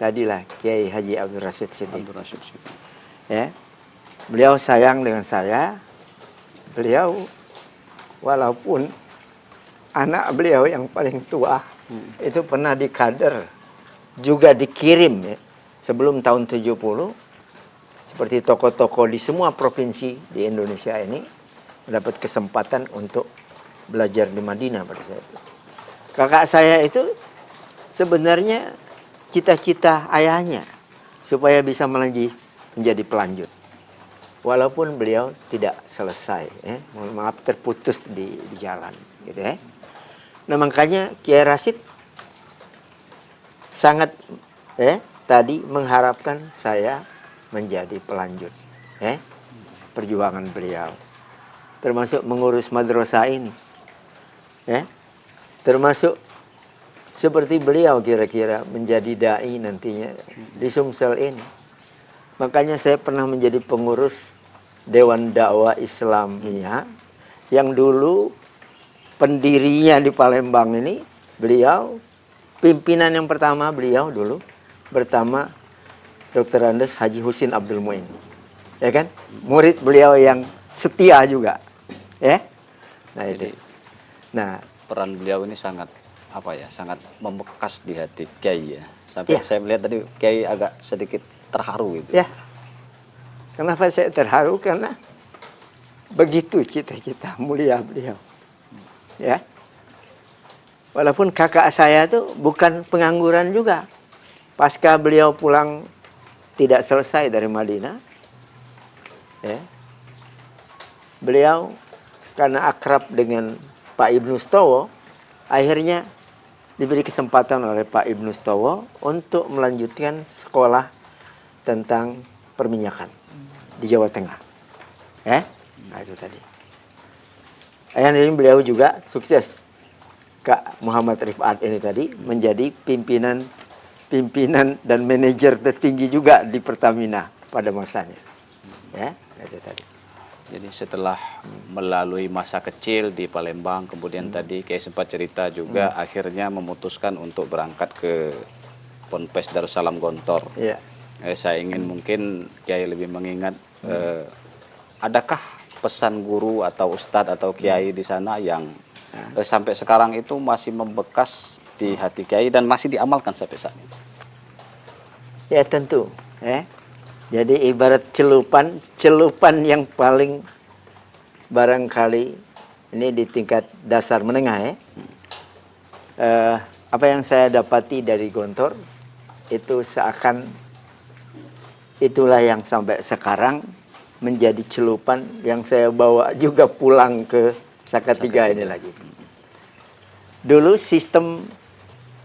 tadilah Kiai Haji Abdul Rashid Siddiq. Ya. Beliau sayang dengan saya. Beliau walaupun anak beliau yang paling tua itu pernah dikader, juga dikirim ya, sebelum tahun 70, seperti tokoh-tokoh di semua provinsi di Indonesia ini mendapat kesempatan untuk belajar di Madinah pada saat itu. Kakak saya itu sebenarnya cita-cita ayahnya supaya bisa menjadi pelanjut. Walaupun beliau tidak selesai, mohon maaf terputus di jalan gitu ya. Nah makanya Kiai Rashid sangat tadi mengharapkan saya menjadi pelanjut perjuangan beliau, termasuk mengurus madrasah ini, termasuk seperti beliau kira-kira menjadi dai nantinya di Sumsel ini. Makanya saya pernah menjadi pengurus Dewan Dakwah Islamiyah yang dulu pendirinya di Palembang ini, beliau pimpinan yang pertama beliau dulu pertama Dr. Andes Haji Husin Abdul Muin, ya kan? Murid beliau yang setia juga, ya. Nah itu. Nah peran beliau ini sangat apa ya, sangat membekas di hati Kiai ya. Sampai saya melihat tadi Kiai agak sedikit terharu gitu. Ya. Kenapa saya terharu? Karena begitu cita-cita mulia beliau. Ya. Walaupun kakak saya itu bukan pengangguran juga. Pasca beliau pulang tidak selesai dari Madinah, ya, beliau karena akrab dengan Pak Ibnu Stowo, akhirnya diberi kesempatan oleh Pak Ibnu Stowo untuk melanjutkan sekolah tentang perminyakan di Jawa Tengah. Nah itu tadi. Akhirnya beliau juga sukses. Kak Muhammad Rifat ini tadi menjadi pimpinan dan manajer tertinggi juga di Pertamina pada masanya. Ya, itu tadi. Jadi setelah melalui masa kecil di Palembang, kemudian tadi Kiai sempat cerita juga akhirnya memutuskan untuk berangkat ke Ponpes Darussalam Gontor. Iya. Saya ingin mungkin Kiai lebih mengingat, adakah pesan guru atau ustadz atau Kiai di sana yang sampai sekarang itu masih membekas di hati Kiai dan masih diamalkan sampai saat ini? Ya tentu. Jadi ibarat celupan yang paling barangkali ini di tingkat dasar menengah apa yang saya dapati dari Gontor itu seakan itulah yang sampai sekarang menjadi celupan yang saya bawa juga pulang ke Salatiga ini lagi. Dulu sistem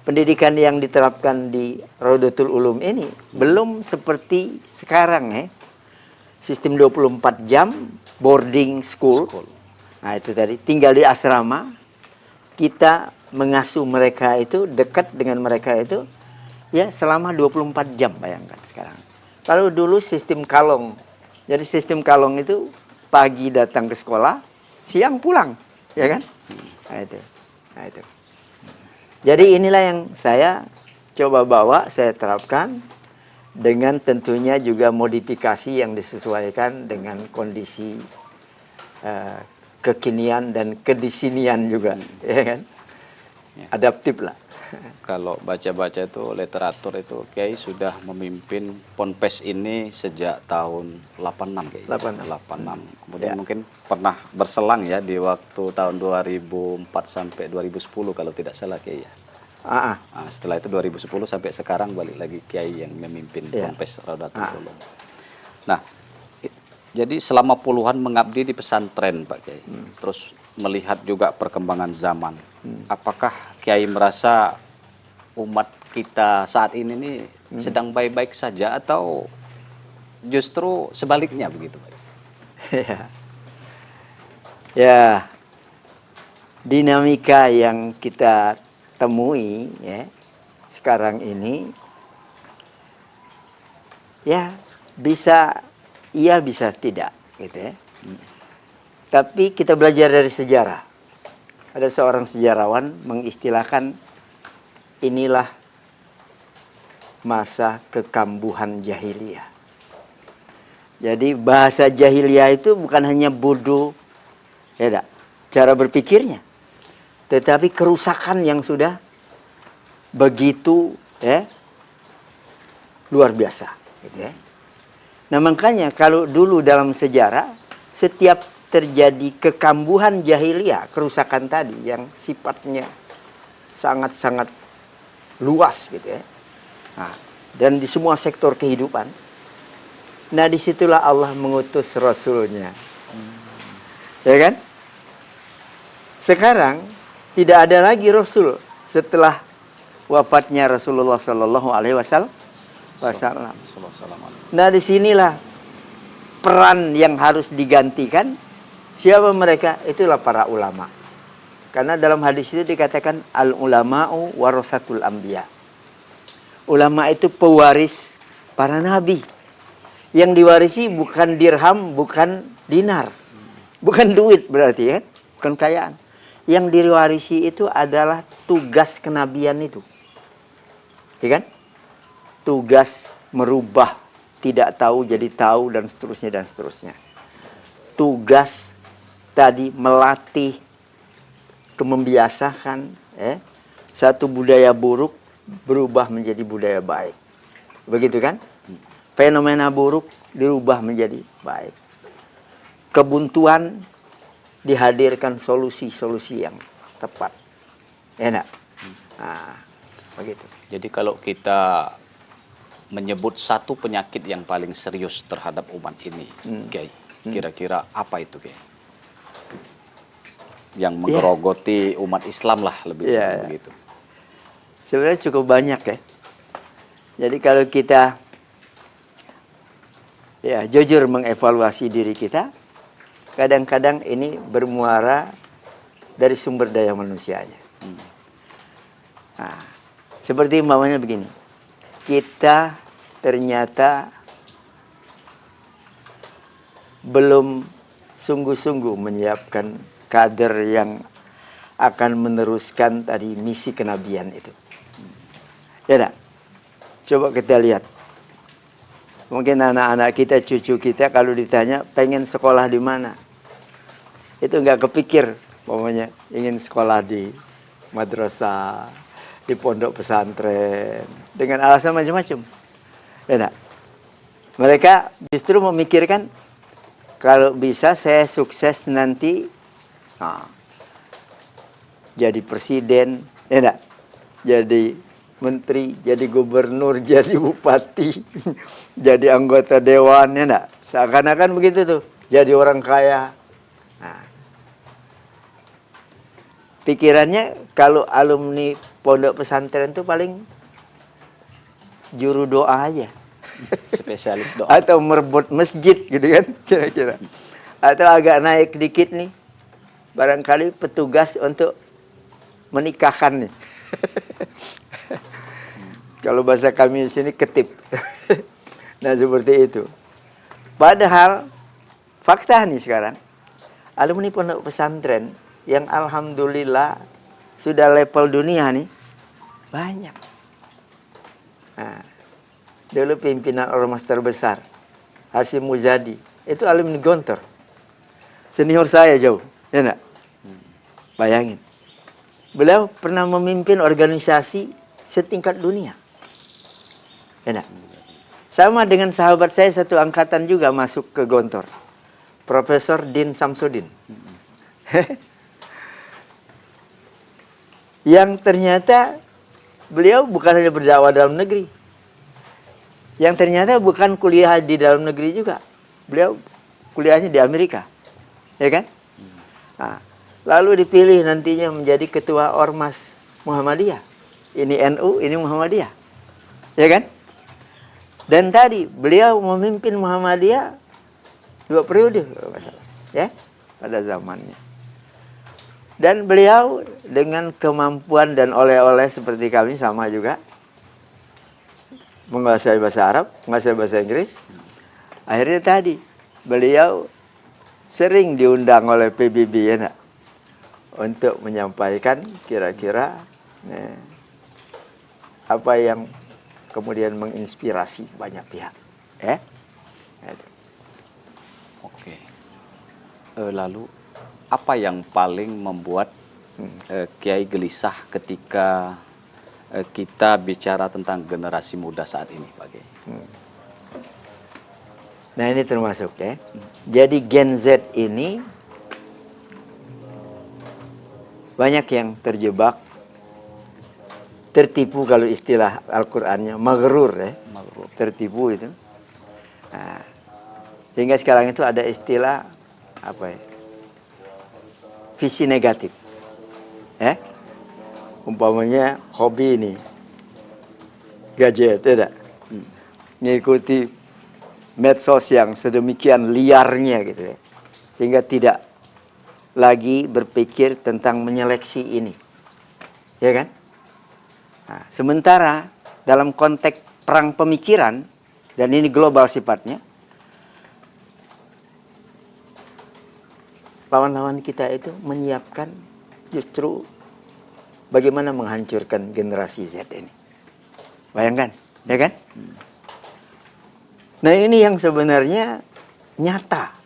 pendidikan yang diterapkan di Raudatul Ulum ini belum seperti sekarang Sistem 24 jam boarding school. Nah itu tadi tinggal di asrama. Kita mengasuh mereka itu dekat dengan mereka itu ya selama 24 jam, bayangkan sekarang. Kalau dulu sistem kalong. Jadi sistem kalong itu pagi datang ke sekolah, siang pulang, ya kan? Nah itu. Jadi inilah yang saya coba bawa, saya terapkan dengan tentunya juga modifikasi yang disesuaikan dengan kondisi kekinian dan kedisinian juga, ya kan? Adaptif lah. Kalau baca-baca itu literatur itu Kiai sudah memimpin Ponpes ini sejak tahun 86 Kiai. 86. Kemudian mungkin pernah berselang ya di waktu tahun 2004 sampai 2010 kalau tidak salah Kiai ya. Nah, setelah itu 2010 sampai sekarang balik lagi Kiai yang memimpin Ponpes Raudatul Ulum. Nah, jadi selama puluhan mengabdi di pesantren Pak Kiai. Terus melihat juga perkembangan zaman. Apakah Kiai merasa umat kita saat ini nih sedang baik-baik saja atau justru sebaliknya begitu Pak? Ya, dinamika yang kita temui ya sekarang ini ya bisa iya bisa tidak gitu ya. Tapi kita belajar dari sejarah. Ada seorang sejarawan mengistilahkan inilah masa kekambuhan jahiliyah. Jadi bahasa jahiliyah itu bukan hanya bodoh ya, cara berpikirnya, tetapi kerusakan yang sudah begitu luar biasa. Gitu ya. Nah makanya kalau dulu dalam sejarah setiap terjadi kekambuhan jahiliyah, kerusakan tadi yang sifatnya sangat-sangat luas gitu ya. Nah, dan di semua sektor kehidupan. Nah disitulah Allah mengutus Rasulnya. Ya kan? Sekarang tidak ada lagi Rasul setelah wafatnya Rasulullah Sallallahu Alaihi Wasallam. Nah disinilah peran yang harus digantikan. Siapa mereka? Itulah para ulama. Karena dalam hadis itu dikatakan al-ulama'u warasatul anbiya. Ulama itu pewaris para nabi. Yang diwarisi bukan dirham, bukan dinar. Bukan duit berarti ya, bukan kekayaan. yang diwarisi itu adalah tugas kenabian itu. Ya kan? Tugas merubah tidak tahu jadi tahu dan seterusnya dan seterusnya. Tugas tadi melatih, membiasakan satu budaya buruk berubah menjadi budaya baik. Begitu kan? Fenomena buruk dirubah menjadi baik. Kebuntuan dihadirkan solusi-solusi yang tepat. Enak. Nah, begitu. Jadi kalau kita menyebut satu penyakit yang paling serius terhadap umat ini, Kiai, kira-kira apa itu, Kiai? Yang menggerogoti umat Islam lah lebih begitu. Sebenarnya cukup banyak ya. Jadi kalau kita jujur mengevaluasi diri kita, kadang-kadang ini bermuara dari sumber daya manusianya. Nah, seperti umpamanya begini, kita ternyata belum sungguh-sungguh menyiapkan kader yang akan meneruskan tadi misi kenabian itu. Ya tak? Coba kita lihat. Mungkin anak-anak kita, cucu kita kalau ditanya pengen sekolah di mana, itu nggak kepikir, pokoknya ingin sekolah di madrasah, di pondok pesantren, dengan alasan macam-macam. Ya tak? Mereka justru memikirkan kalau bisa saya sukses nanti jadi presiden, ya tak? Jadi menteri, jadi gubernur, jadi bupati, jadi anggota dewan, ya enggak? Seakan-akan begitu tuh, jadi orang kaya. Nah, pikirannya kalau alumni pondok pesantren tuh paling juru doa aja. Spesialis doa. Atau merebut masjid gitu kan, kira-kira. Atau agak naik dikit nih, barangkali petugas untuk menikahkan nih. Kalau bahasa kami di sini ketip. Nah seperti itu. Padahal fakta nih sekarang, alumni pondok pesantren yang alhamdulillah sudah level dunia nih banyak. Nah, dulu pimpinan ormas terbesar Hasyim Muzadi itu alumni Gontor, senior saya jauh, ya enggak? Bayangin, beliau pernah memimpin organisasi setingkat dunia. Enak. Sama dengan sahabat saya satu angkatan juga masuk ke Gontor, Profesor Din Samsudin. Yang ternyata beliau bukan hanya berdakwah dalam negeri, yang ternyata bukan kuliah di dalam negeri juga, beliau kuliahnya di Amerika, ya kan? Nah, lalu dipilih nantinya menjadi ketua Ormas Muhammadiyah. Ini NU, ini Muhammadiyah, ya kan? Dan tadi beliau memimpin Muhammadiyah 2 periode, ya, pada zamannya. Dan beliau dengan kemampuan dan oleh-oleh seperti kami sama juga, menguasai bahasa Arab, menguasai bahasa Inggris. Akhirnya tadi beliau sering diundang oleh PBB, ya nak, untuk menyampaikan kira-kira apa yang kemudian menginspirasi banyak pihak. Oke. Lalu apa yang paling membuat Kiai gelisah ketika kita bicara tentang generasi muda saat ini, Pak Kiai? Nah ini termasuk ya. Jadi Gen Z ini banyak yang terjebak, tertipu, kalau istilah Al-Qur'annya maghrur ya. Tertipu itu. Nah, sehingga sekarang itu ada istilah apa ya? Visi negatif. Ya. Umpamanya hobi ini gadget, tidak? Ngikuti medsos yang sedemikian liarnya gitu ya. Sehingga tidak lagi berpikir tentang menyeleksi ini. Ya kan? Nah, sementara dalam konteks perang pemikiran, dan ini global sifatnya, lawan-lawan kita itu menyiapkan justru bagaimana menghancurkan generasi Z ini. Bayangkan, ya kan? Nah ini yang sebenarnya nyata.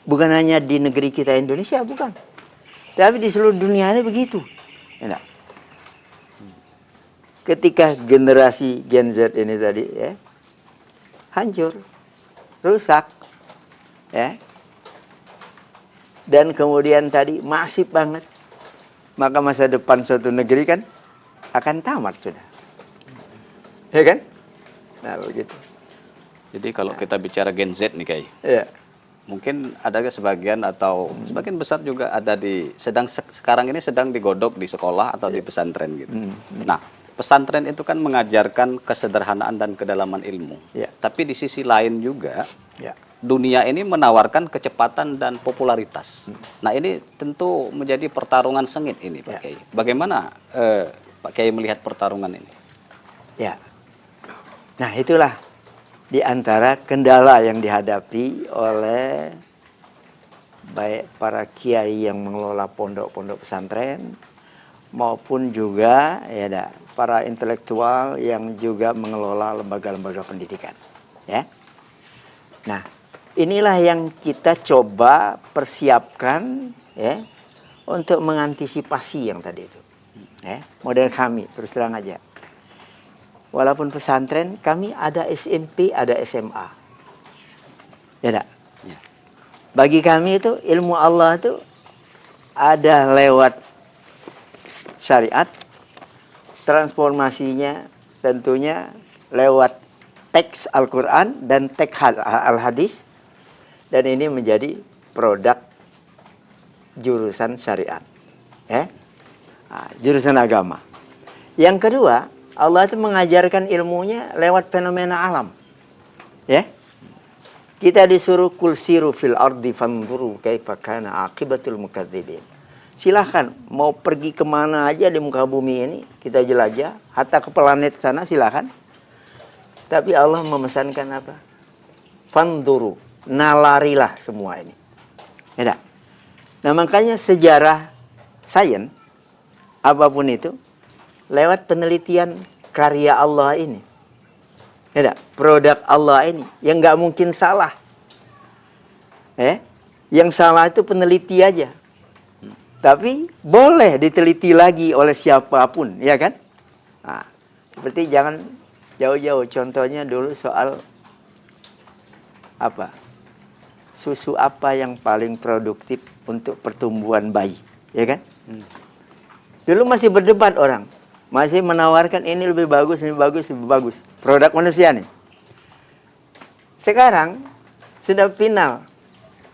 Bukan hanya di negeri kita Indonesia, bukan. Tapi di seluruh dunia ini begitu. Ya, ketika generasi Gen Z ini tadi ya, hancur, rusak, ya, dan kemudian tadi masif banget, maka masa depan suatu negeri kan akan tamat sudah, ya kan? Nah begitu. Jadi kalau kita bicara Gen Z nih Kiai, ya. Mungkin ada sebagian atau sebagian besar juga ada di sekarang ini sedang digodok di sekolah atau di pesantren gitu. Nah, pesantren itu kan mengajarkan kesederhanaan dan kedalaman ilmu. Tapi di sisi lain juga dunia ini menawarkan kecepatan dan popularitas. Nah, ini tentu menjadi pertarungan sengit ini Pak Kiai. Bagaimana Pak Kiai melihat pertarungan ini? Ya. Nah, itulah di antara kendala yang dihadapi oleh baik para kiai yang mengelola pondok-pondok pesantren maupun juga ya para intelektual yang juga mengelola lembaga-lembaga pendidikan, ya. Nah, inilah yang kita coba persiapkan ya untuk mengantisipasi yang tadi itu. Ya, model kami terus terang aja. Walaupun pesantren, kami ada SMP, ada SMA. Ya enggak? Ya. Bagi kami itu ilmu Allah itu ada lewat syariat, transformasinya tentunya lewat teks Al-Quran dan teks Al-Hadis. Dan ini menjadi produk jurusan syariat. Ya? Nah, jurusan agama. Yang kedua, Allah itu mengajarkan ilmunya lewat fenomena alam. Ya. Kita disuruh kul siru fil ardi fanzuru kaifa kana aqibatul mukadzibin. Silahkan mau pergi kemana aja di muka bumi ini, kita jelajah, hatta ke planet sana silahkan. Tapi Allah memesankan apa? Fanzuru, nalarilah semua ini. Ya. Nah, makanya sejarah sains apapun itu lewat penelitian karya Allah ini. Ya, produk Allah ini yang nggak mungkin salah. Yang salah itu peneliti aja. Tapi boleh diteliti lagi oleh siapapun, ya kan? Nah, seperti jangan jauh-jauh. Contohnya dulu soal apa? Susu apa yang paling produktif untuk pertumbuhan bayi, ya kan? Dulu masih berdebat orang. Masih menawarkan ini lebih bagus, ini bagus, lebih bagus. Produk manusia nih. Sekarang sudah final.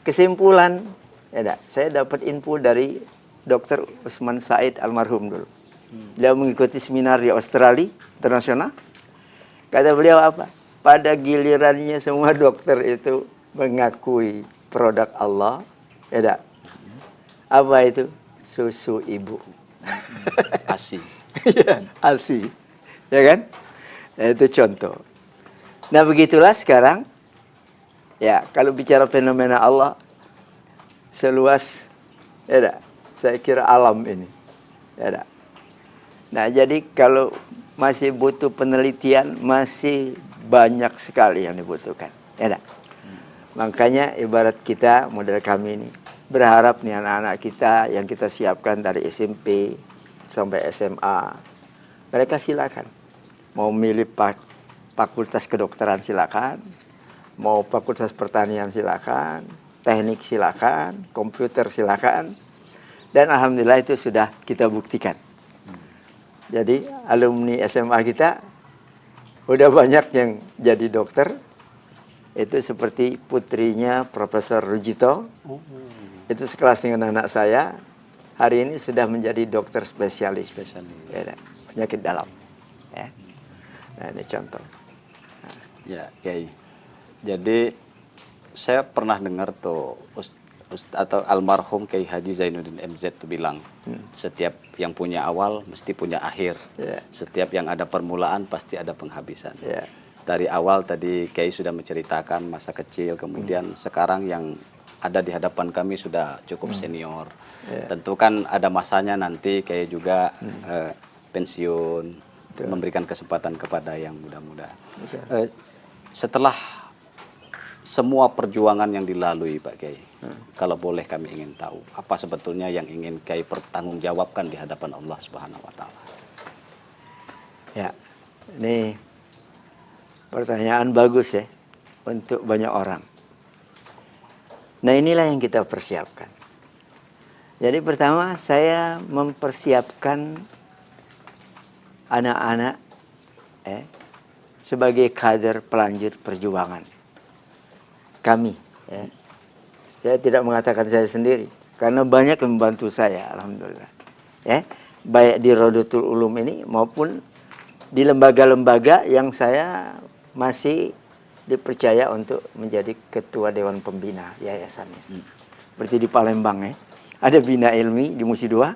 Kesimpulan, ya saya dapat info dari Dr. Usman Said almarhum dulu. Beliau mengikuti seminar di Australia internasional. Kata beliau apa? Pada gilirannya semua dokter itu mengakui produk Allah. Ya apa itu? Susu ibu. ASI. Ya, ASI, ya kan? Nah, itu contoh. Nah begitulah sekarang, ya kalau bicara fenomena Allah seluas, ya saya kira alam ini, ya. Nah jadi kalau masih butuh penelitian, masih banyak sekali yang dibutuhkan, ya. Makanya ibarat kita model kami ini berharap nih anak-anak kita yang kita siapkan dari SMP sampai SMA, mereka silakan mau milih fakultas kedokteran silakan, mau fakultas pertanian silakan, teknik silakan, komputer silakan, dan alhamdulillah itu sudah kita buktikan. Jadi alumni SMA kita udah banyak yang jadi dokter, itu seperti putrinya Profesor Rujito, itu sekelas dengan anak saya. Hari ini sudah menjadi dokter spesialis. Ya, penyakit dalam. Ya. Nah, ini contoh. Ya, Kiai. Jadi saya pernah dengar tuh atau almarhum Kiai Haji Zainuddin MZ tuh bilang, setiap yang punya awal mesti punya akhir. Setiap yang ada permulaan pasti ada penghabisan. Ya. Dari awal tadi Kiai sudah menceritakan masa kecil, kemudian sekarang yang ada di hadapan kami sudah cukup senior. Tentu kan ada masanya nanti kayak juga pensiun, memberikan kesempatan kepada yang muda-muda. Setelah semua perjuangan yang dilalui Pak Kiai, kalau boleh kami ingin tahu, apa sebetulnya yang ingin Kiai pertanggungjawabkan di hadapan Allah Subhanahu wa Ta'ala? Ya, ini pertanyaan bagus ya untuk banyak orang. Nah, inilah yang kita persiapkan. Jadi pertama saya mempersiapkan anak-anak sebagai kader pelanjut perjuangan kami. Saya tidak mengatakan saya sendiri, karena banyak yang membantu saya, alhamdulillah. Baik di Rodotul Ulum ini maupun di lembaga-lembaga yang saya masih dipercaya untuk menjadi ketua Dewan Pembina yayasannya. Seperti di Palembang ada Bina Ilmi di Musi II,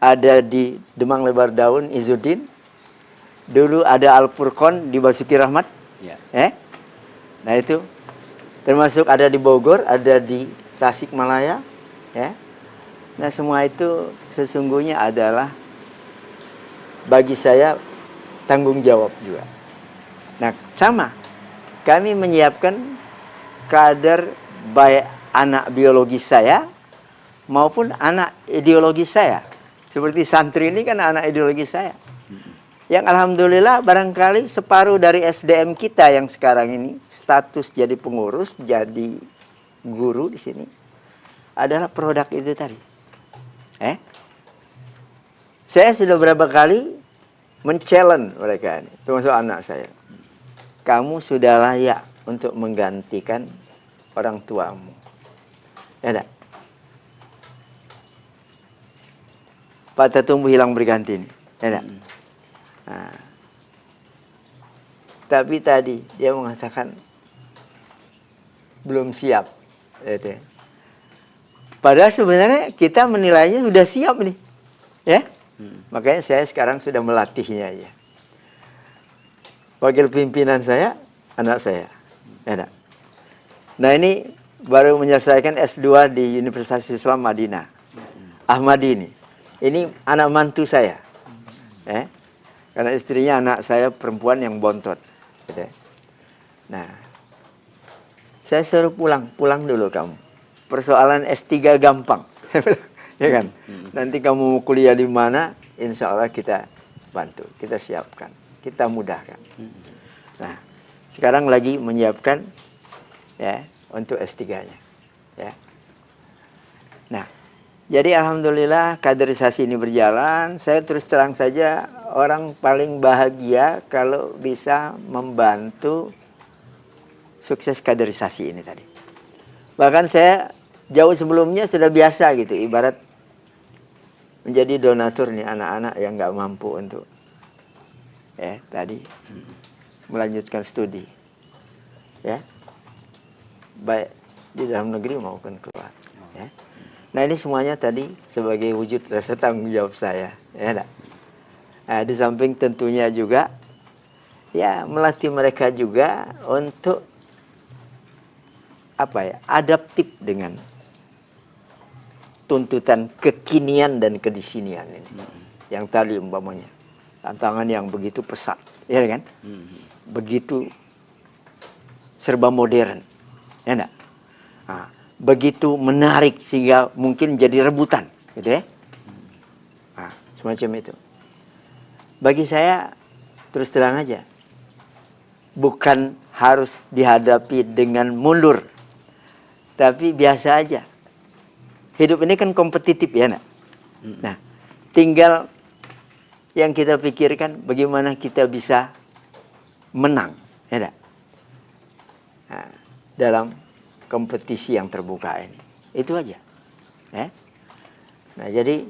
ada di Demang Lebar Daun Izzuddin, dulu ada Al Furqon di Basuki Rahmat, nah itu termasuk ada di Bogor, ada di Tasikmalaya, nah semua itu sesungguhnya adalah bagi saya tanggung jawab juga. Nah, sama. Kami menyiapkan kader baik anak biologis saya maupun anak ideologis saya. Seperti santri ini kan anak ideologis saya. Yang alhamdulillah barangkali separuh dari SDM kita yang sekarang ini status jadi pengurus, jadi guru di sini adalah produk itu tadi. Saya sudah berapa kali men-challenge mereka ini, termasuk anak saya. Kamu sudah layak untuk menggantikan orang tuamu. Ya enggak? Patah tumbuh hilang berganti ini. Ya enggak? Nah, tapi tadi dia mengatakan belum siap. Padahal sebenarnya kita menilainya sudah siap nih. Ya? Makanya saya sekarang sudah melatihnya ya. Wakil pimpinan saya, anak saya. Ya, nah ini baru menyelesaikan S2 di Universitas Islam Madinah. Ahmadi ini. Ini anak mantu saya. Karena istrinya anak saya perempuan yang bontot. Nah, saya suruh pulang dulu kamu. Persoalan S3 gampang. Ya kan? Nanti kamu mau kuliah di mana, insya Allah kita bantu, kita siapkan. Kita mudahkan. Nah, sekarang lagi menyiapkan ya untuk S3-nya. Ya. Nah, jadi alhamdulillah kaderisasi ini berjalan. Saya terus terang saja orang paling bahagia kalau bisa membantu sukses kaderisasi ini tadi. Bahkan saya jauh sebelumnya sudah biasa gitu, ibarat menjadi donatur nih anak-anak yang nggak mampu untuk tadi melanjutkan studi, ya, baik di dalam negeri maupun keluar. Ya. Nah ini semuanya tadi sebagai wujud rasa tanggung jawab saya, ya. Nah, di samping tentunya juga, ya melatih mereka juga untuk adaptif dengan tuntutan kekinian dan kedisinian ini. Yang tadi umpamanya tantangan yang begitu pesat, ya kan? Begitu serba modern, ya enggak? Nah, begitu menarik sehingga mungkin jadi rebutan, gitu ya? Nah, semacam itu. Bagi saya terus terang aja, bukan harus dihadapi dengan mundur, tapi biasa aja. Hidup ini kan kompetitif ya, nak? Nah, tinggal yang kita pikirkan bagaimana kita bisa menang, ya nak? Nah, dalam kompetisi yang terbuka ini, itu aja. Ya? Nah, jadi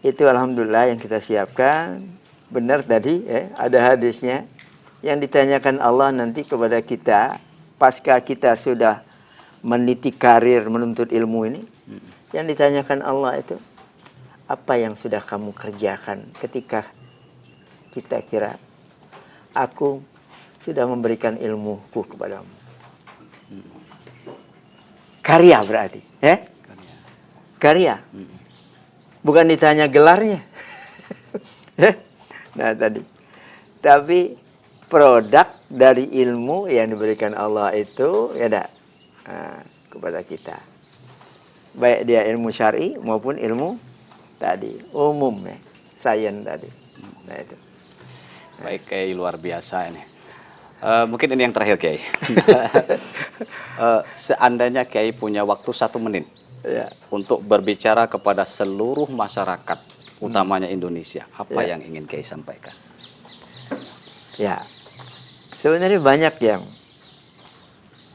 itu alhamdulillah yang kita siapkan. Benar tadi, ada hadisnya yang ditanyakan Allah nanti kepada kita pasca kita sudah meniti karir menuntut ilmu ini. Yang ditanyakan Allah itu, apa yang sudah kamu kerjakan ketika kita kira aku sudah memberikan ilmuku kepadamu? karya berarti, ya? Karya. Bukan ditanya gelarnya. Nah tadi. Tapi produk dari ilmu yang diberikan Allah itu ya kepada kita. Baik dia ilmu syar'i maupun ilmu tadi umum ya, sains tadi. Nah itu. Baik, Kiai, luar biasa ini. Mungkin ini yang terakhir, Kiai. Seandainya Kiai punya waktu 1 menit untuk berbicara kepada seluruh masyarakat, utamanya Indonesia, apa yang ingin Kiai sampaikan? Ya, sebenarnya banyak yang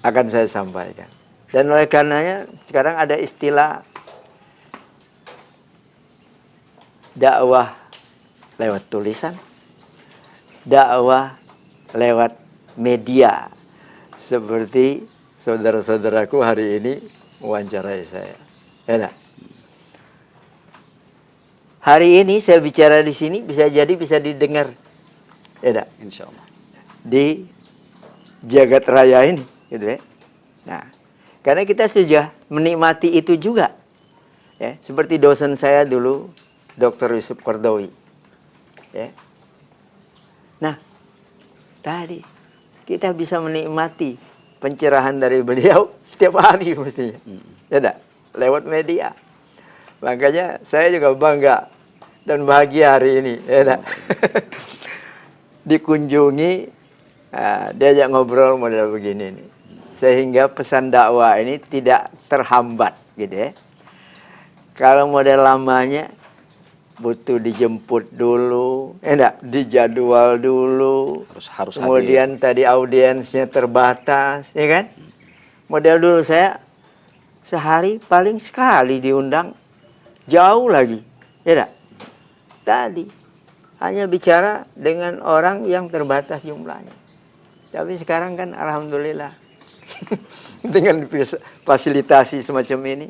akan saya sampaikan. Dan oleh karenanya sekarang ada istilah dakwah lewat tulisan, dakwah lewat media, seperti saudara-saudaraku hari ini mewawancarai saya. Ya, hari ini saya bicara di sini bisa jadi bisa didengar, ya, Insya Allah, di jagat raya ini, gitu ya. Nah, karena kita sudah menikmati itu juga, ya, seperti dosen saya dulu, Dr. Yusuf Qardawi, ya. Nah, tadi kita bisa menikmati pencerahan dari beliau setiap hari mestinya, ya, lewat media. Makanya saya juga bangga dan bahagia hari ini, ya, dikunjungi, diajak ngobrol model begini nih, sehingga pesan dakwah ini tidak terhambat, gitu ya. Kalau model lamanya butuh dijemput dulu, dijadwal dulu, harus kemudian tadi audiensnya terbatas, ya kan? Model dulu saya sehari paling sekali diundang, jauh lagi, ya. Tadi hanya bicara dengan orang yang terbatas jumlahnya. Tapi sekarang kan alhamdulillah dengan fasilitasi semacam ini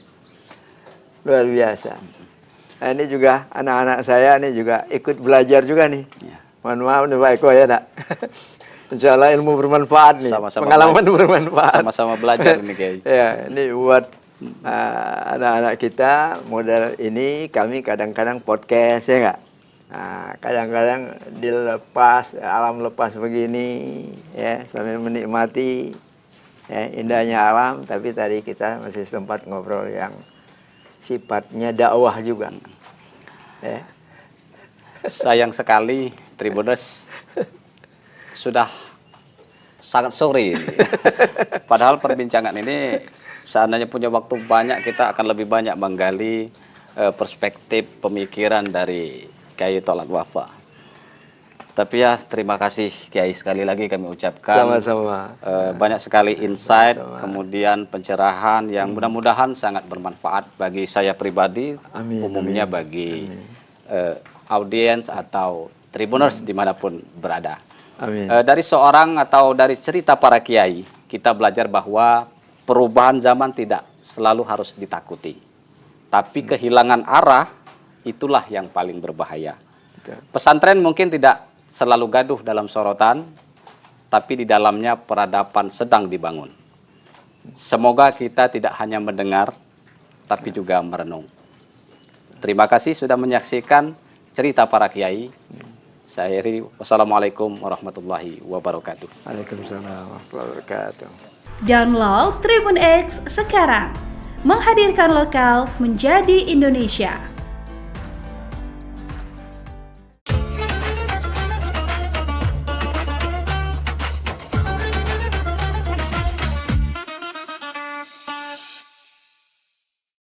luar biasa. Nah, ini juga anak-anak saya ini juga ikut belajar juga nih. Mohon maaf nih Pak Eko, ya, Insya Allah ilmu bermanfaat nih. Pengalaman bermanfaat. Sama-sama belajar ini, Kiai. Ya, ini buat anak-anak kita model ini kami kadang-kadang podcast, ya nggak? Nah, kadang-kadang dilepas, alam lepas begini, ya, sambil menikmati ya, indahnya alam. Tapi tadi kita masih sempat ngobrol yang sifatnya dakwah juga. Ya. Sayang sekali Tribuners sudah sangat sore ini. Padahal perbincangan ini seandainya punya waktu banyak, kita akan lebih banyak menggali perspektif pemikiran dari Kiai Tholaq Wafa. Tapi ya terima kasih Kiai, sekali lagi kami ucapkan. Sama-sama. Banyak sekali insight, kemudian pencerahan yang mudah-mudahan sangat bermanfaat bagi saya pribadi, umumnya bagi audiens atau Tribuners dimanapun berada. Dari seorang atau dari cerita para Kiai, kita belajar bahwa perubahan zaman tidak selalu harus ditakuti. Tapi kehilangan arah, itulah yang paling berbahaya. Pesantren mungkin tidak selalu gaduh dalam sorotan, tapi di dalamnya peradaban sedang dibangun. Semoga kita tidak hanya mendengar, tapi juga merenung. Terima kasih sudah menyaksikan cerita para Kiai. Saya akhiri, wassalamualaikum warahmatullahi wabarakatuh. Waalaikumsalam warahmatullahi wabarakatuh. Download Tribun X sekarang, menghadirkan lokal menjadi Indonesia.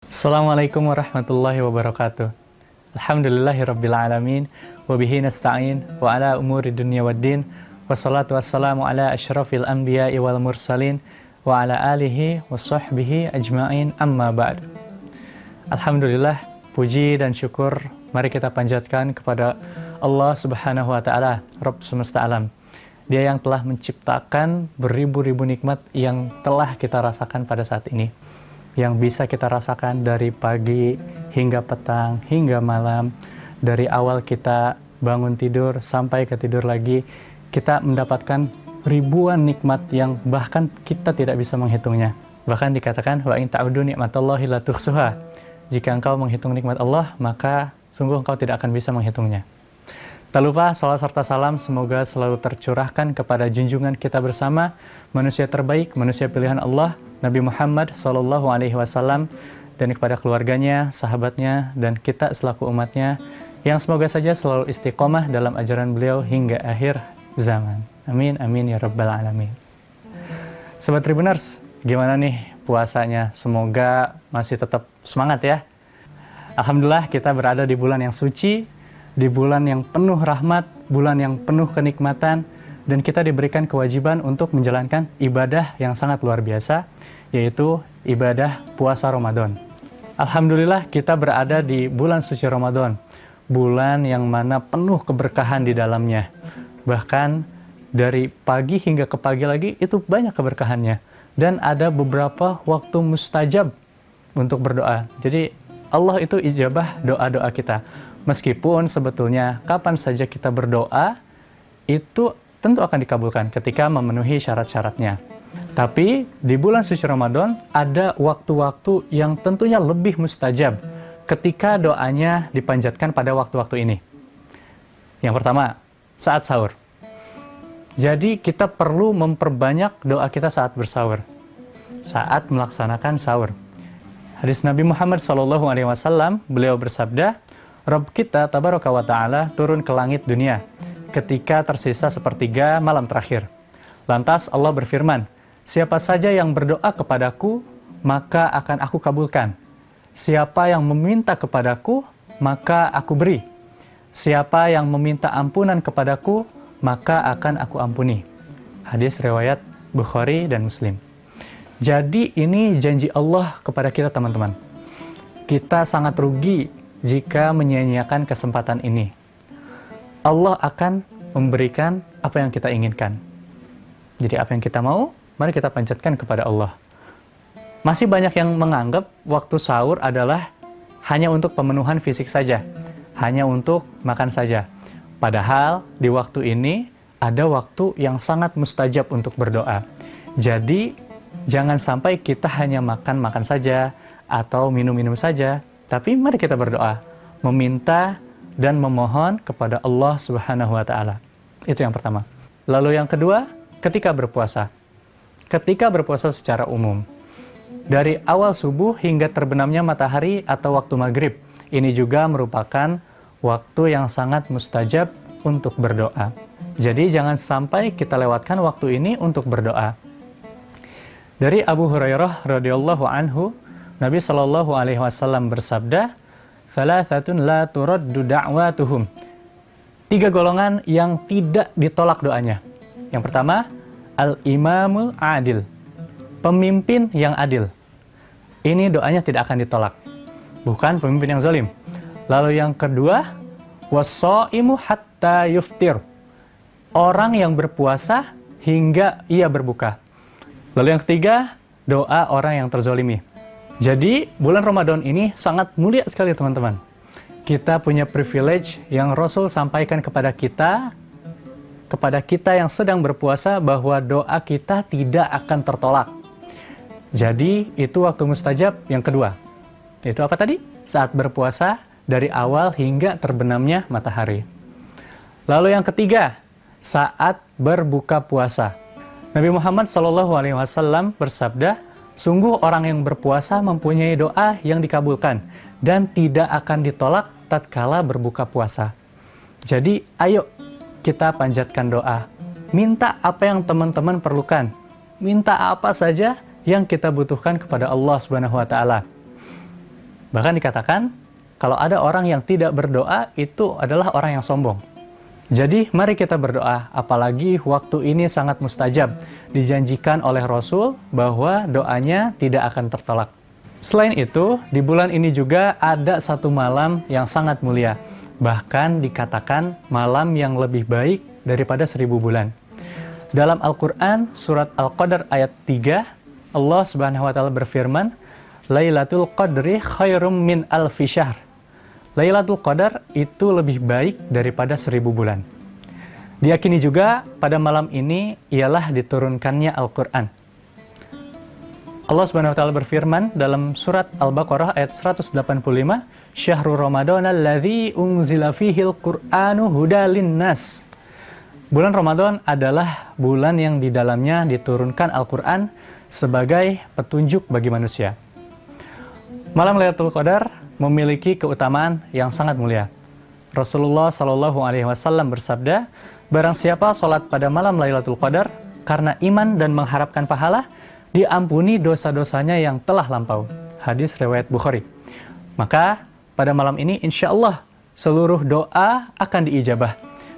Assalamualaikum warahmatullahi wabarakatuh. Alhamdulillahirabbil alamin wa bihi nasta'in wa ala umuri dunya waddin wassalatu wassalamu ala asyrafil anbiya'i wal mursalin wa ala alihi wa sahbihi ajma'in, amma ba'd. Alhamdulillah, puji dan syukur mari kita panjatkan kepada Allah Subhanahu wa taala, Rabb semesta alam. Dia yang telah menciptakan beribu-ribu nikmat yang telah kita rasakan pada saat ini, yang bisa kita rasakan dari pagi hingga petang, hingga malam. Dari awal kita bangun tidur sampai ke tidur lagi, kita mendapatkan ribuan nikmat yang bahkan kita tidak bisa menghitungnya. Bahkan dikatakan, wa in ta'udu ni'matallahi la tuhsuha. Jika engkau menghitung nikmat Allah, maka sungguh engkau tidak akan bisa menghitungnya. Tak lupa salat serta salam semoga selalu tercurahkan kepada junjungan kita bersama, manusia terbaik, manusia pilihan Allah, Nabi Muhammad SAW, dan kepada keluarganya, sahabatnya, dan kita selaku umatnya, yang semoga saja selalu istiqomah dalam ajaran beliau hingga akhir zaman. Amin, amin ya rabbal alamin. Sobat Tribuners, gimana nih puasanya? Semoga masih tetap semangat ya. Alhamdulillah kita berada di bulan yang suci, di bulan yang penuh rahmat, bulan yang penuh kenikmatan, dan kita diberikan kewajiban untuk menjalankan ibadah yang sangat luar biasa, yaitu ibadah puasa Ramadan. Alhamdulillah kita berada di bulan suci Ramadan, bulan yang mana penuh keberkahan di dalamnya. Bahkan dari pagi hingga ke pagi lagi itu banyak keberkahannya. Dan ada beberapa waktu mustajab untuk berdoa. Jadi Allah itu ijabah doa-doa kita. Meskipun sebetulnya kapan saja kita berdoa, itu tentu akan dikabulkan ketika memenuhi syarat-syaratnya. Tapi di bulan suci Ramadan ada waktu-waktu yang tentunya lebih mustajab ketika doanya dipanjatkan pada waktu-waktu ini. Yang pertama, saat sahur. Jadi kita perlu memperbanyak doa kita saat bersahur, saat melaksanakan sahur. Hadis Nabi Muhammad SAW, beliau bersabda, Rabb kita tabaraka wa ta'ala turun ke langit dunia ketika tersisa sepertiga malam terakhir. Lantas Allah berfirman, siapa saja yang berdoa kepadaku, maka akan aku kabulkan. Siapa yang meminta kepadaku, maka aku beri. Siapa yang meminta ampunan kepadaku, maka akan aku ampuni. Hadis riwayat Bukhari dan Muslim. Jadi ini janji Allah kepada kita teman-teman. Kita sangat rugi jika menyia-nyiakan kesempatan ini. Allah akan memberikan apa yang kita inginkan. Jadi apa yang kita mau, mari kita panjatkan kepada Allah. Masih banyak yang menganggap waktu sahur adalah hanya untuk pemenuhan fisik saja, hanya untuk makan saja. Padahal di waktu ini ada waktu yang sangat mustajab untuk berdoa. Jadi jangan sampai kita hanya makan-makan saja atau minum-minum saja, tapi mari kita berdoa, meminta dan memohon kepada Allah Subhanahu wa taala. Itu yang pertama. Lalu yang kedua, ketika berpuasa. Ketika berpuasa secara umum. Dari awal subuh hingga terbenamnya matahari atau waktu maghrib. Ini juga merupakan waktu yang sangat mustajab untuk berdoa. Jadi jangan sampai kita lewatkan waktu ini untuk berdoa. Dari Abu Hurairah radhiyallahu anhu, Nabi sallallahu alaihi wasallam bersabda, "Thalathatun la turaddu da'watuhum." 3 golongan yang tidak ditolak doanya. Yang pertama, al-imamul adil. Pemimpin yang adil. Ini doanya tidak akan ditolak. Bukan pemimpin yang zalim. Lalu yang kedua, was-shaimu hatta yuftir. Orang yang berpuasa hingga ia berbuka. Lalu yang ketiga, doa orang yang terzolimi. Jadi bulan Ramadan ini sangat mulia sekali teman-teman. Kita punya privilege yang Rasul sampaikan kepada kita yang sedang berpuasa, bahwa doa kita tidak akan tertolak. Jadi itu waktu mustajab yang kedua. Itu apa tadi? Saat berpuasa dari awal hingga terbenamnya matahari. Lalu yang ketiga, saat berbuka puasa. Nabi Muhammad SAW bersabda, sungguh orang yang berpuasa mempunyai doa yang dikabulkan dan tidak akan ditolak tatkala berbuka puasa. Jadi ayo kita panjatkan doa. Minta apa yang teman-teman perlukan. Minta apa saja yang kita butuhkan kepada Allah Subhanahu wa taala. Bahkan dikatakan, kalau ada orang yang tidak berdoa, itu adalah orang yang sombong. Jadi mari kita berdoa, apalagi waktu ini sangat mustajab. Dijanjikan oleh Rasul bahwa doanya tidak akan tertolak. Selain itu, di bulan ini juga ada satu malam yang sangat mulia. Bahkan dikatakan malam yang lebih baik daripada 1000 bulan. Dalam Al-Quran, surat Al-Qadr ayat 3, Allah Subhanahu wa taala berfirman, Lailatul Qadri khairum min alfi syahr. Lailatul Qadar itu lebih baik daripada 1000 bulan. Diyakini juga pada malam ini ialah diturunkannya Al-Quran. Allah Subhanahu wa taala berfirman dalam surat Al-Baqarah ayat 185, "Syahrul Ramadan alladzi unzila fihil Qur'anu hudalin nas." Bulan Ramadan adalah bulan yang di dalamnya diturunkan Al-Qur'an sebagai petunjuk bagi manusia. Malam Lailatul Qadar memiliki keutamaan yang sangat mulia. Rasulullah Shallallahu alaihi wasallam bersabda, "Barang siapa salat pada malam Lailatul Qadar karena iman dan mengharapkan pahala, diampuni dosa-dosanya yang telah lampau." Hadis riwayat Bukhari. Maka pada malam ini insya Allah seluruh doa akan diijabah.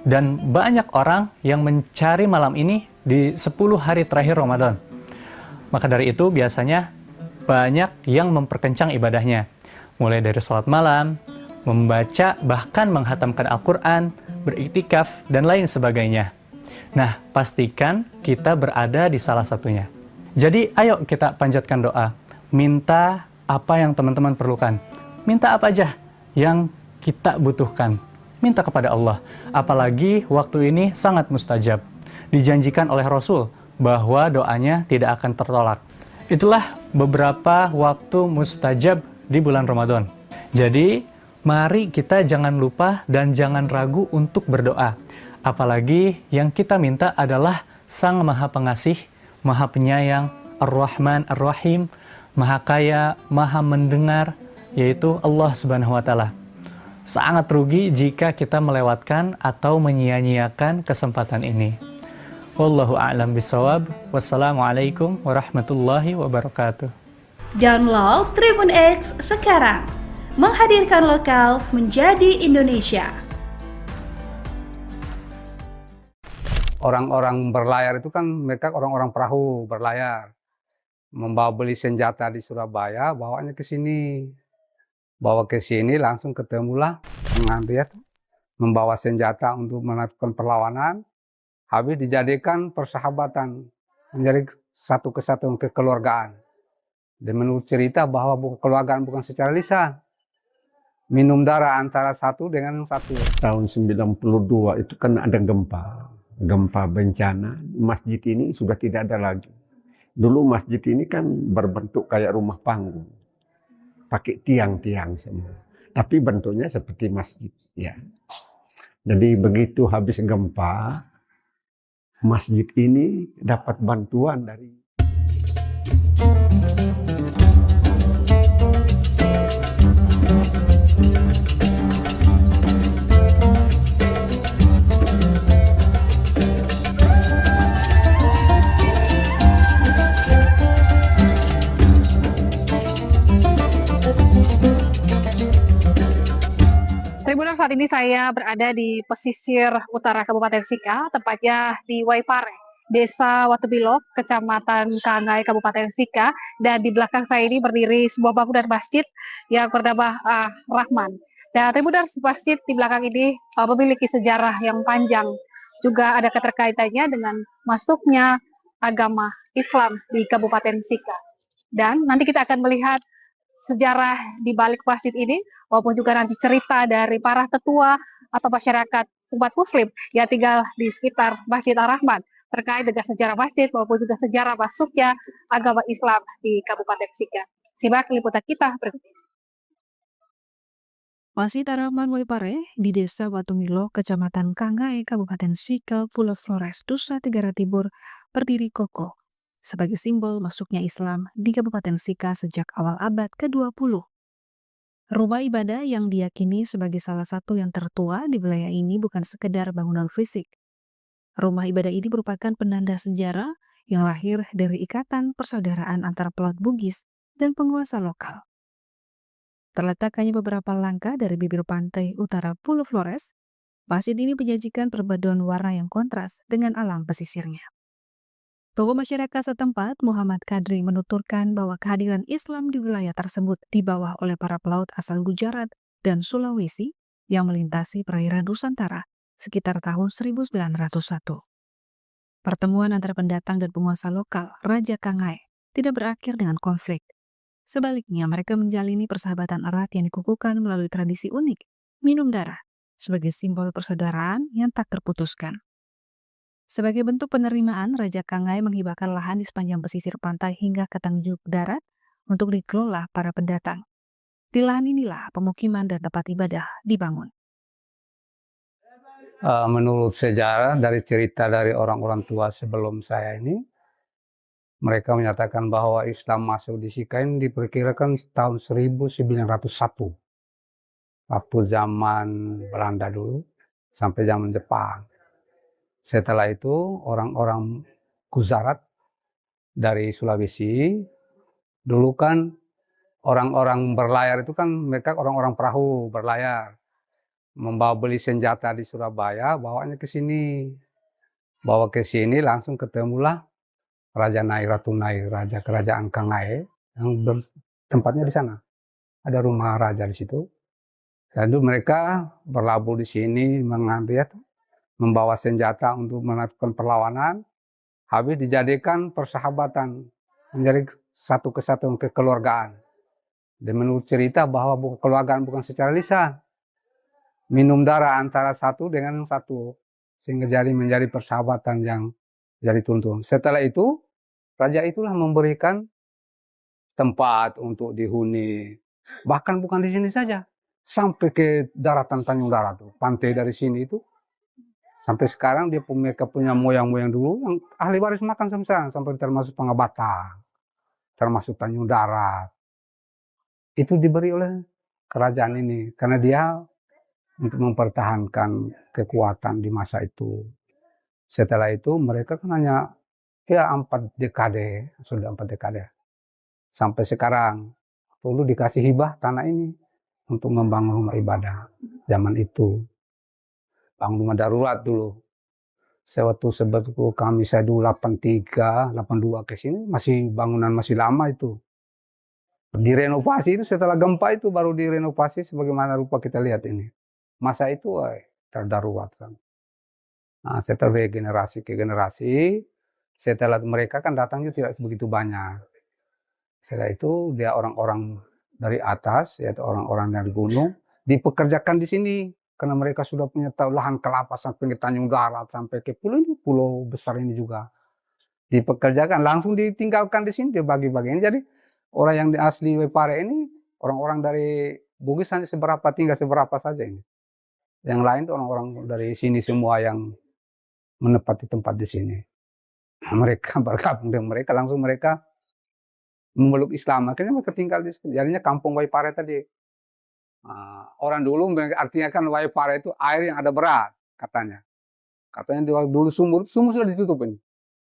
Dan banyak orang yang mencari malam ini di 10 hari terakhir Ramadan. Maka dari itu biasanya banyak yang memperkencang ibadahnya. Mulai dari sholat malam, membaca, bahkan menghatamkan Al-Quran, beriktikaf, dan lain sebagainya. Nah, pastikan kita berada di salah satunya. Jadi, ayo kita panjatkan doa. Minta apa yang teman-teman perlukan. Minta apa aja yang kita butuhkan. Minta kepada Allah. Apalagi waktu ini sangat mustajab. Dijanjikan oleh Rasul bahwa doanya tidak akan tertolak. Itulah beberapa waktu mustajab di bulan Ramadan. Jadi, mari kita jangan lupa dan jangan ragu untuk berdoa. Apalagi yang kita minta adalah Sang Maha Pengasih, Maha Penyayang, Ar-Rahman, Ar-Rahim, Maha Kaya, Maha Mendengar, yaitu Allah Subhanahu wa Ta'ala. Sangat rugi jika kita melewatkan atau menyia-nyiakan kesempatan ini. Wallahu a'lam bishawab. Wassalamualaikum warahmatullahi wabarakatuh. Download Tribun X sekarang. Menghadirkan lokal menjadi Indonesia. Orang-orang berlayar itu kan mereka orang-orang perahu berlayar. Membawa beli senjata di Surabaya, bawanya ke sini. Bawa ke sini langsung ketemulah dengan dia tuh. Membawa senjata untuk melakukan perlawanan. Habis dijadikan persahabatan. Menjadi satu kesatuan kekeluargaan. Dan menurut cerita bahwa kekeluargaan bukan secara lisan. Minum darah antara satu dengan yang satu. Tahun 92 itu kan ada gempa bencana. Masjid ini sudah tidak ada lagi. Dulu masjid ini kan berbentuk kayak rumah panggung. Pakai tiang-tiang semua. Tapi bentuknya seperti masjid. Ya. Jadi begitu habis gempa, masjid ini dapat bantuan dari Tribuners, saat ini saya berada di pesisir utara Kabupaten Sika, tepatnya di Waipare, Desa Watubilo, Kecamatan Kangai, Kabupaten Sika. Dan di belakang saya ini berdiri sebuah bangunan masjid yang bernama Rahman. Dan Tribuners, masjid di belakang ini memiliki sejarah yang panjang. Juga ada keterkaitannya dengan masuknya agama Islam di Kabupaten Sika. Dan nanti kita akan melihat sejarah di balik masjid ini, maupun juga nanti cerita dari para tetua atau masyarakat umat muslim yang tinggal di sekitar Masjid Ar-Rahman terkait dengan sejarah masjid maupun juga sejarah masuknya agama Islam di Kabupaten Sika. Simak liputan kita berikut ini. Masjid Ar-Rahman Waipare di Desa Watungilo, Kecamatan Kangai, Kabupaten Sika, Pulau Flores, Nusa Tenggara Timur, berdiri kokoh sebagai simbol masuknya Islam di Kabupaten Sika sejak awal abad ke-20. Rumah ibadah yang diyakini sebagai salah satu yang tertua di wilayah ini bukan sekedar bangunan fisik. Rumah ibadah ini merupakan penanda sejarah yang lahir dari ikatan persaudaraan antara pelaut Bugis dan penguasa lokal. Terletak hanya beberapa langkah dari bibir pantai utara Pulau Flores, masjid ini menyajikan perpaduan warna yang kontras dengan alam pesisirnya. Tokoh masyarakat setempat, Muhammad Kadri, menuturkan bahwa kehadiran Islam di wilayah tersebut dibawa oleh para pelaut asal Gujarat dan Sulawesi yang melintasi perairan Nusantara sekitar tahun 1901. Pertemuan antara pendatang dan penguasa lokal, Raja Kangai, tidak berakhir dengan konflik. Sebaliknya, mereka menjalini persahabatan erat yang dikukuhkan melalui tradisi unik, minum darah, sebagai simbol persaudaraan yang tak terputuskan. Sebagai bentuk penerimaan, Raja Kangai menghibahkan lahan di sepanjang pesisir pantai hingga ke Tanjung Darat untuk dikelola para pendatang. Di lahan inilah pemukiman dan tempat ibadah dibangun. Menurut sejarah dari cerita dari orang-orang tua sebelum saya ini, mereka menyatakan bahwa Islam masuk di Sika ini diperkirakan tahun 1901. Waktu zaman Belanda dulu sampai zaman Jepang. Setelah itu orang-orang Gujarat dari Sulawesi, dulu kan orang-orang berlayar itu kan mereka orang-orang perahu berlayar. Membawa beli senjata di Surabaya, bawanya ke sini. Bawa ke sini langsung ketemulah Raja Nai, Ratu Nai, Raja Kerajaan Kangai yang tempatnya di sana. Ada rumah raja di situ. Lalu mereka berlabuh di sini membawa senjata untuk melakukan perlawanan. Habis dijadikan persahabatan, menjadi satu kesatuan kekeluargaan. Dan menurut cerita bahwa kekeluargaan bukan secara lisan. Minum darah antara satu dengan yang satu. Sehingga menjadi persahabatan yang jadi tuntun. Setelah itu, raja itulah memberikan tempat untuk dihuni. Bahkan bukan di sini saja. Sampai ke daratan Tanjung Darat, pantai dari sini itu. Sampai sekarang mereka punya moyang-moyang dulu yang ahli waris makan sampai sekarang. Sampai termasuk Pangabatan, termasuk Tanjung Darat. Itu diberi oleh kerajaan ini. Karena dia untuk mempertahankan kekuatan di masa itu. Setelah itu mereka kan hanya 4 dekade, sudah 4 dekade. Sampai sekarang, dulu dikasih hibah tanah ini untuk membangun rumah ibadah zaman itu. Bangun rumah darurat dulu. Sewaktu sebetulnya kami saya dulu 83, 82 ke sini masih bangunan masih lama itu. Direnovasi itu setelah gempa itu baru direnovasi sebagaimana rupa kita lihat ini. Masa itu terdarurat. Nah, setelah generasi ke generasi, setelah mereka kan datangnya tidak sebegitu banyak. Setelah itu dia orang-orang dari atas, yaitu orang-orang dari gunung, dipekerjakan di sini. Karena mereka sudah punya lahan kelapa sampai ke Tanjung Darat, sampai ke pulau besar ini juga. Dipekerjakan, langsung ditinggalkan di sini, dibagi-bagi. Jadi orang yang asli Waipare ini, orang-orang dari Bugis hanya tinggal seberapa saja ini. Yang lain itu orang-orang dari sini semua yang menempati tempat di sini. Mereka bergabung dengan mereka, langsung mereka memeluk Islam. Akhirnya mereka tinggal di sini. Jadinya kampung Waipare tadi. Orang dulu artinya kan Waipare itu air yang ada berat, katanya. Katanya dulu sumur sudah ditutup ini.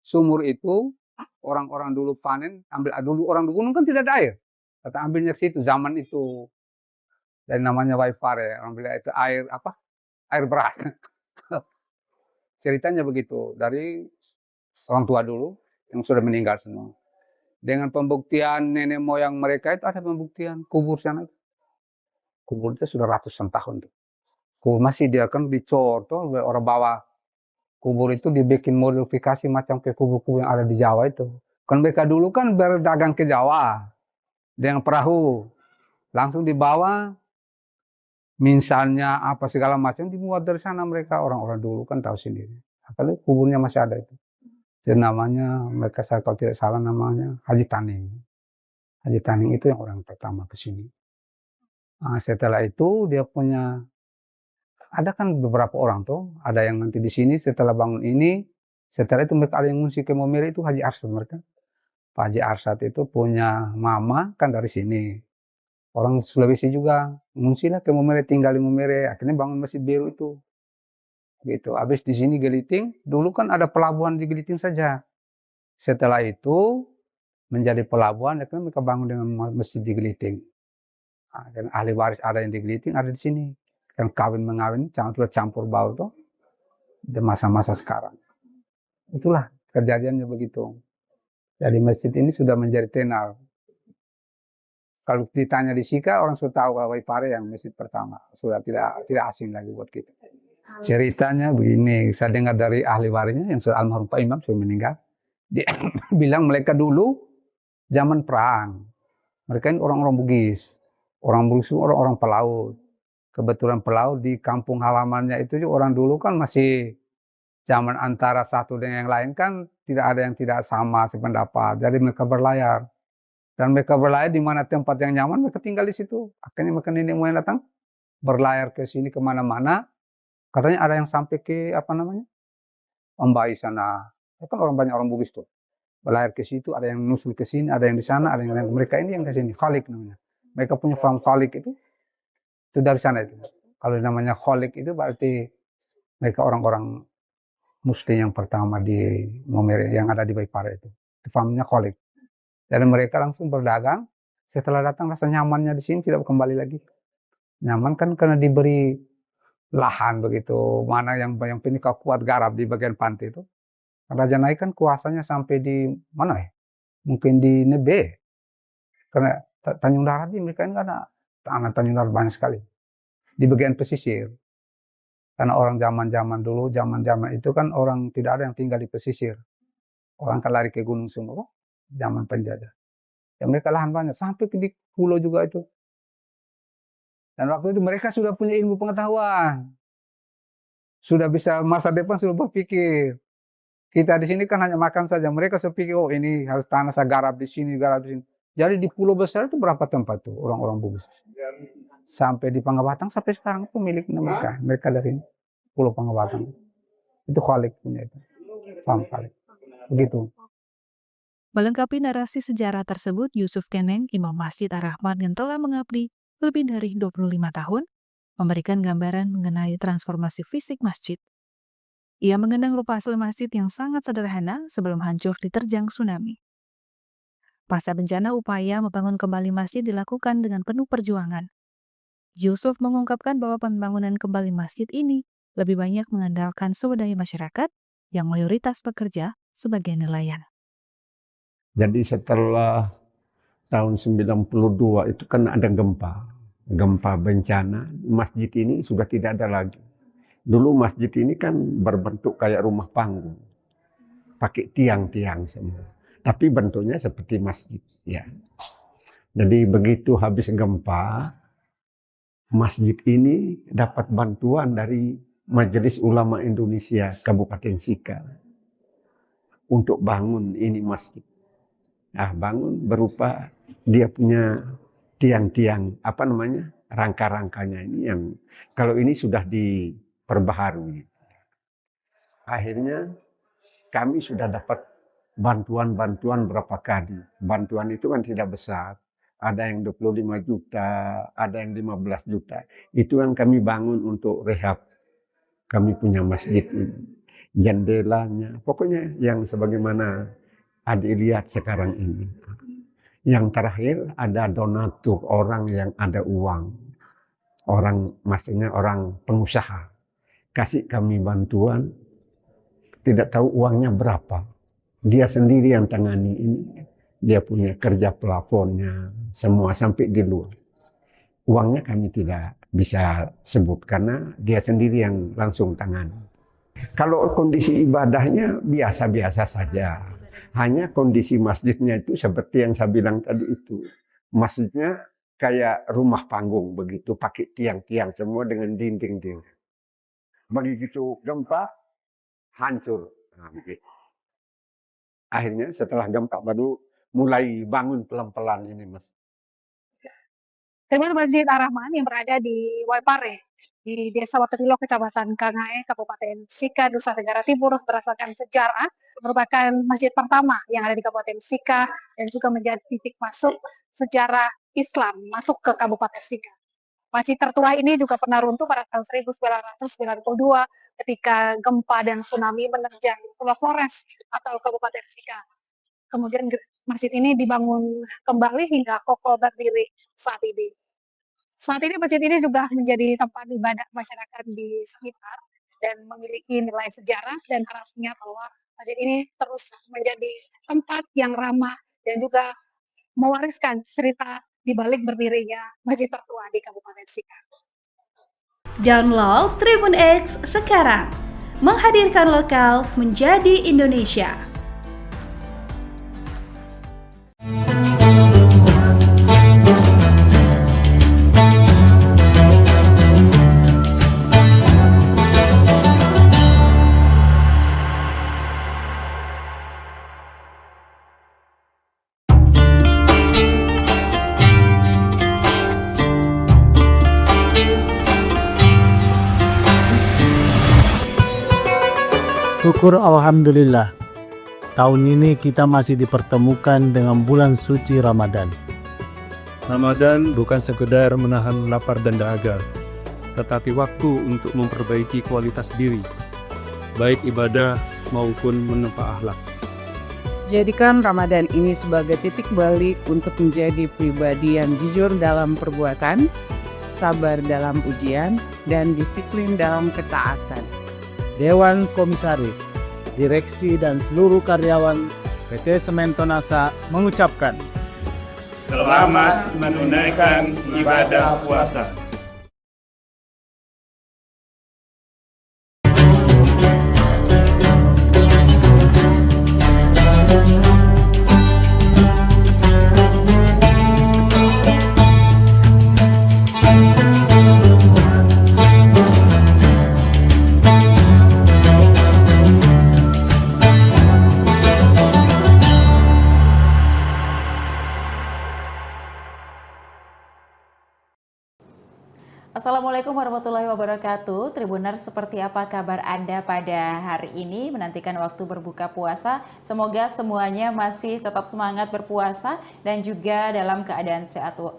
Sumur itu orang-orang dulu panen, dulu orang gunung kan tidak ada air. Kata ambilnya ke situ zaman itu. Dan namanya Waipare, orang bilang itu air apa? Air berat. Ceritanya begitu dari orang tua dulu yang sudah meninggal semua. Dengan pembuktian nenek moyang mereka itu ada pembuktian kubur sana. Kubur itu sudah ratusan tahun tuh. Kubur masih dia kan dicor tuh orang bawa kubur itu dibikin modifikasi macam ke kubur-kubur yang ada di Jawa itu. Kan mereka dulu kan berdagang ke Jawa dengan perahu, langsung dibawa. Misalnya apa segala macam dibuat dari sana mereka, orang-orang dulu kan tahu sendiri. Apalagi kuburnya masih ada itu. Jadi namanya mereka kalau tidak salah namanya Haji Taning. Haji Taning itu yang orang pertama ke sini. Nah, setelah itu dia punya ada kan beberapa orang tuh, ada yang nanti di sini setelah bangun ini, setelah itu mereka ada yang ngungsi ke Momere itu Haji Arsad mereka. Pak Haji Arsad itu punya mama kan dari sini. Orang Sulawesi juga ngungsilah ke Momere, tinggal di Momere, akhirnya bangun Masjid Biru itu. Gitu. Habis di sini Geliting, dulu kan ada pelabuhan di Geliting saja. Setelah itu menjadi pelabuhan, akhirnya mereka bangun dengan masjid di Geliting. Nah, dan ahli waris ada yang di Geliting, ada di sini. Yang kawin-mengawin, sudah campur baur tuh. Di masa-masa sekarang. Itulah kejadiannya begitu. Jadi masjid ini sudah menjadi tenar. Kalau ditanya di Sika, orang sudah tahu Waipare yang masjid pertama. Sudah tidak asing lagi buat kita. Ceritanya begini, saya dengar dari ahli warisnya yang sudah almarhum Pak Imam, sudah meninggal. Dia bilang mereka dulu zaman perang. Mereka ini orang-orang Bugis. Orang Bugis itu orang-orang pelaut. Kebetulan pelaut di kampung halamannya itu orang dulu kan masih zaman antara satu dengan yang lain kan tidak ada yang tidak sama sependapat. Jadi mereka berlayar. Dan mereka berlayar di mana tempat yang nyaman, mereka tinggal di situ. Akhirnya mereka nenek moyang datang, berlayar ke sini kemana-mana. Katanya ada yang sampai ke Ambai sana. Kan banyak orang Bugis tuh. Berlayar ke situ, ada yang nusul ke sini, ada yang di sana, ada yang mereka ini yang ke sini. Khalik namanya. Mereka punya farm Khalik itu dari sana itu. Kalau namanya Khalik itu berarti mereka orang-orang Muslim yang pertama di Momere yang ada di Waipare itu. Itu farmnya Khalik. Dan mereka langsung berdagang. Setelah datang rasa nyamannya di sini tidak kembali lagi. Nyaman kan karena diberi lahan begitu. Mana yang penikah kuat garap di bagian pantai itu. Raja Naik kan kuasanya sampai di mana ya? Mungkin di Nebe. Karena Tanjung Darat ini mereka ini ada tanah Tanjung Darat banyak sekali. Di bagian pesisir. Karena orang zaman-zaman dulu, zaman-zaman itu kan orang tidak ada yang tinggal di pesisir. Orang kan lari ke Gunung Sumboro, zaman penjajah. Ya mereka lahan banyak, sampai di pulau juga itu. Dan waktu itu mereka sudah punya ilmu pengetahuan. Sudah bisa masa depan sudah berpikir. Kita di sini kan hanya makan saja. Mereka sepikir, oh ini harus tanah saya garap di sini, garap di sini. Jadi di pulau besar itu berapa tempat tuh orang-orang Bugis? Sampai di Pangabatang sampai sekarang itu milik mereka. Mereka dari Pulau Pangabatang. Itu Khalik punya itu. Farm Khalik. Begitu. Melengkapi narasi sejarah tersebut, Yusuf Keneng, Imam Masjid Ar-Rahman yang telah mengabdi lebih dari 25 tahun, memberikan gambaran mengenai transformasi fisik masjid. Ia mengenang rupa asli masjid yang sangat sederhana sebelum hancur diterjang tsunami. Pasca bencana, upaya membangun kembali masjid dilakukan dengan penuh perjuangan. Yusuf mengungkapkan bahwa pembangunan kembali masjid ini lebih banyak mengandalkan swadaya masyarakat yang mayoritas bekerja sebagai nelayan. Jadi setelah tahun 92 itu kan ada gempa bencana, masjid ini sudah tidak ada lagi. Dulu masjid ini kan berbentuk kayak rumah panggung, pakai tiang-tiang semua. Tapi bentuknya seperti masjid, ya. Jadi begitu habis gempa, masjid ini dapat bantuan dari Majelis Ulama Indonesia Kabupaten Sika untuk bangun ini masjid. Nah, bangun berupa dia punya tiang-tiang rangka-rangkanya ini yang kalau ini sudah diperbaharui. Akhirnya kami sudah dapat bantuan-bantuan berapa kali. Bantuan itu kan tidak besar. Ada yang 25 juta, ada yang 15 juta. Itu yang kami bangun untuk rehab. Kami punya masjid ini. Jendelanya, pokoknya yang sebagaimana adik lihat sekarang ini. Yang terakhir ada donatur, orang yang ada uang. Maksudnya orang pengusaha. Kasih kami bantuan, tidak tahu uangnya berapa. Dia sendiri yang tangani ini. Dia punya kerja pelafonnya, semua sampai di luar. Uangnya kami tidak bisa sebut karena dia sendiri yang langsung tangani. Kalau kondisi ibadahnya biasa-biasa saja. Hanya kondisi masjidnya itu seperti yang saya bilang tadi itu. Masjidnya kayak rumah panggung begitu, pakai tiang-tiang semua dengan dinding-dinding. Begitu gempa, hancur. Nah, akhirnya setelah gempa baru mulai bangun pelan-pelan ini, Mas. Kemudian Masjid Ar-Rahman yang berada di Waipare, di Desa Watubilo, Kecamatan Kangae, Kabupaten Sika, Nusa Tenggara Timur, berdasarkan sejarah, merupakan masjid pertama yang ada di Kabupaten Sika dan juga menjadi titik masuk sejarah Islam masuk ke Kabupaten Sika. Masjid tertua ini juga pernah runtuh pada tahun 1992 ketika gempa dan tsunami menerjang Pulau Flores atau Kabupaten Sika. Kemudian masjid ini dibangun kembali hingga kokoh berdiri saat ini. Saat ini masjid ini juga menjadi tempat ibadah masyarakat di sekitar dan memiliki nilai sejarah dan harapnya bahwa masjid ini terus menjadi tempat yang ramah dan juga mewariskan cerita di balik berdirinya masjid tertua di Kabupaten Sika. Download Tribun X sekarang, menghadirkan lokal menjadi Indonesia. Syukur Alhamdulillah, tahun ini kita masih dipertemukan dengan bulan suci Ramadan. Ramadan bukan sekedar menahan lapar dan dahaga, tetapi waktu untuk memperbaiki kualitas diri, baik ibadah maupun menempa akhlak. Jadikan Ramadan ini sebagai titik balik untuk menjadi pribadi yang jujur dalam perbuatan, sabar dalam ujian, dan disiplin dalam ketaatan. Dewan Komisaris, Direksi dan seluruh karyawan PT Semen Tonasa mengucapkan Selamat menunaikan ibadah puasa. Assalamualaikum warahmatullahi wabarakatuh. Tribuners, seperti apa kabar Anda pada hari ini menantikan waktu berbuka puasa? Semoga semuanya masih tetap semangat berpuasa dan juga dalam keadaan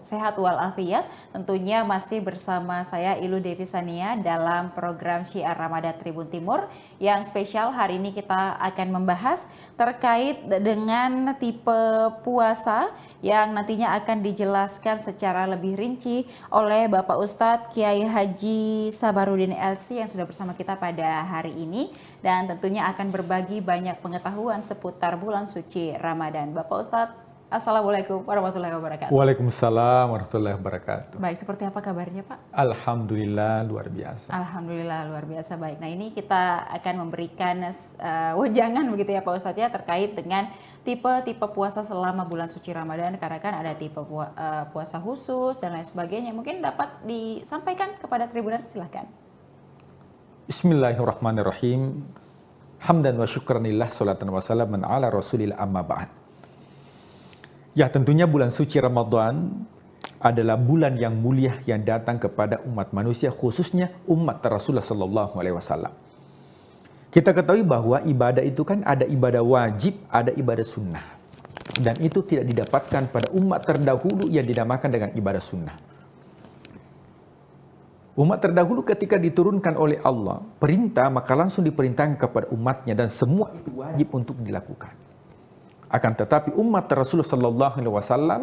sehat walafiat. Tentunya masih bersama saya Ilu Devisania dalam program Syiar Ramadan Tribun Timur yang spesial. Hari ini kita akan membahas terkait dengan tipe puasa yang nantinya akan dijelaskan secara lebih rinci oleh Bapak Ustadz Kiai Haji Sabarudin LC yang sudah bersama kita pada hari ini dan tentunya akan berbagi banyak pengetahuan seputar bulan suci Ramadan. Bapak Ustadz, Assalamualaikum warahmatullahi wabarakatuh. Waalaikumsalam warahmatullahi wabarakatuh. Baik, seperti apa kabarnya Pak? Alhamdulillah luar biasa. Alhamdulillah luar biasa. Baik, nah ini kita akan memberikan wejangan begitu ya Pak Ustadz ya terkait dengan tipe-tipe puasa selama bulan suci Ramadan, karena kan ada tipe puasa khusus dan lain sebagainya. Mungkin dapat disampaikan kepada Tribuners, silahkan. Bismillahirrahmanirrahim. Hamdan wa syukranillah, salatan wa salaman ala rasulillah, amma ba'd. Ya, tentunya bulan suci Ramadan adalah bulan yang mulia yang datang kepada umat manusia, khususnya umat Rasulullah sallallahu alaihi wasallam. Kita ketahui bahwa ibadah itu kan ada ibadah wajib, ada ibadah sunnah. Dan itu tidak didapatkan pada umat terdahulu yang dinamakan dengan ibadah sunnah. Umat terdahulu ketika diturunkan oleh Allah perintah, maka langsung diperintahkan kepada umatnya dan semua itu wajib untuk dilakukan. Akan tetapi umat Rasulullah sallallahu alaihi wasallam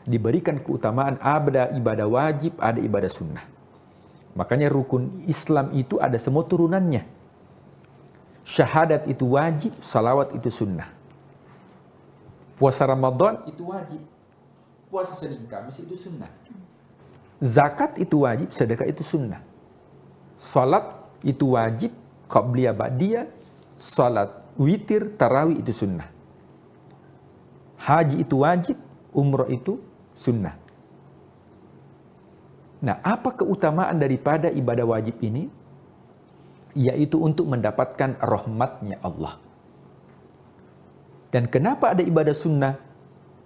diberikan keutamaan ada ibadah wajib, ada ibadah sunnah. Makanya rukun Islam itu ada semua turunannya. Syahadat itu wajib, salawat itu sunnah. Puasa Ramadan itu wajib. Puasa Senin Kamis itu sunnah. Zakat itu wajib, sedekah itu sunnah. Salat itu wajib, qabliyah ba'diyah, salat witir, tarawih itu sunnah. Haji itu wajib, umrah itu sunnah. Nah, apa keutamaan daripada ibadah wajib ini? Yaitu untuk mendapatkan rahmatnya Allah. Dan kenapa ada ibadah sunnah?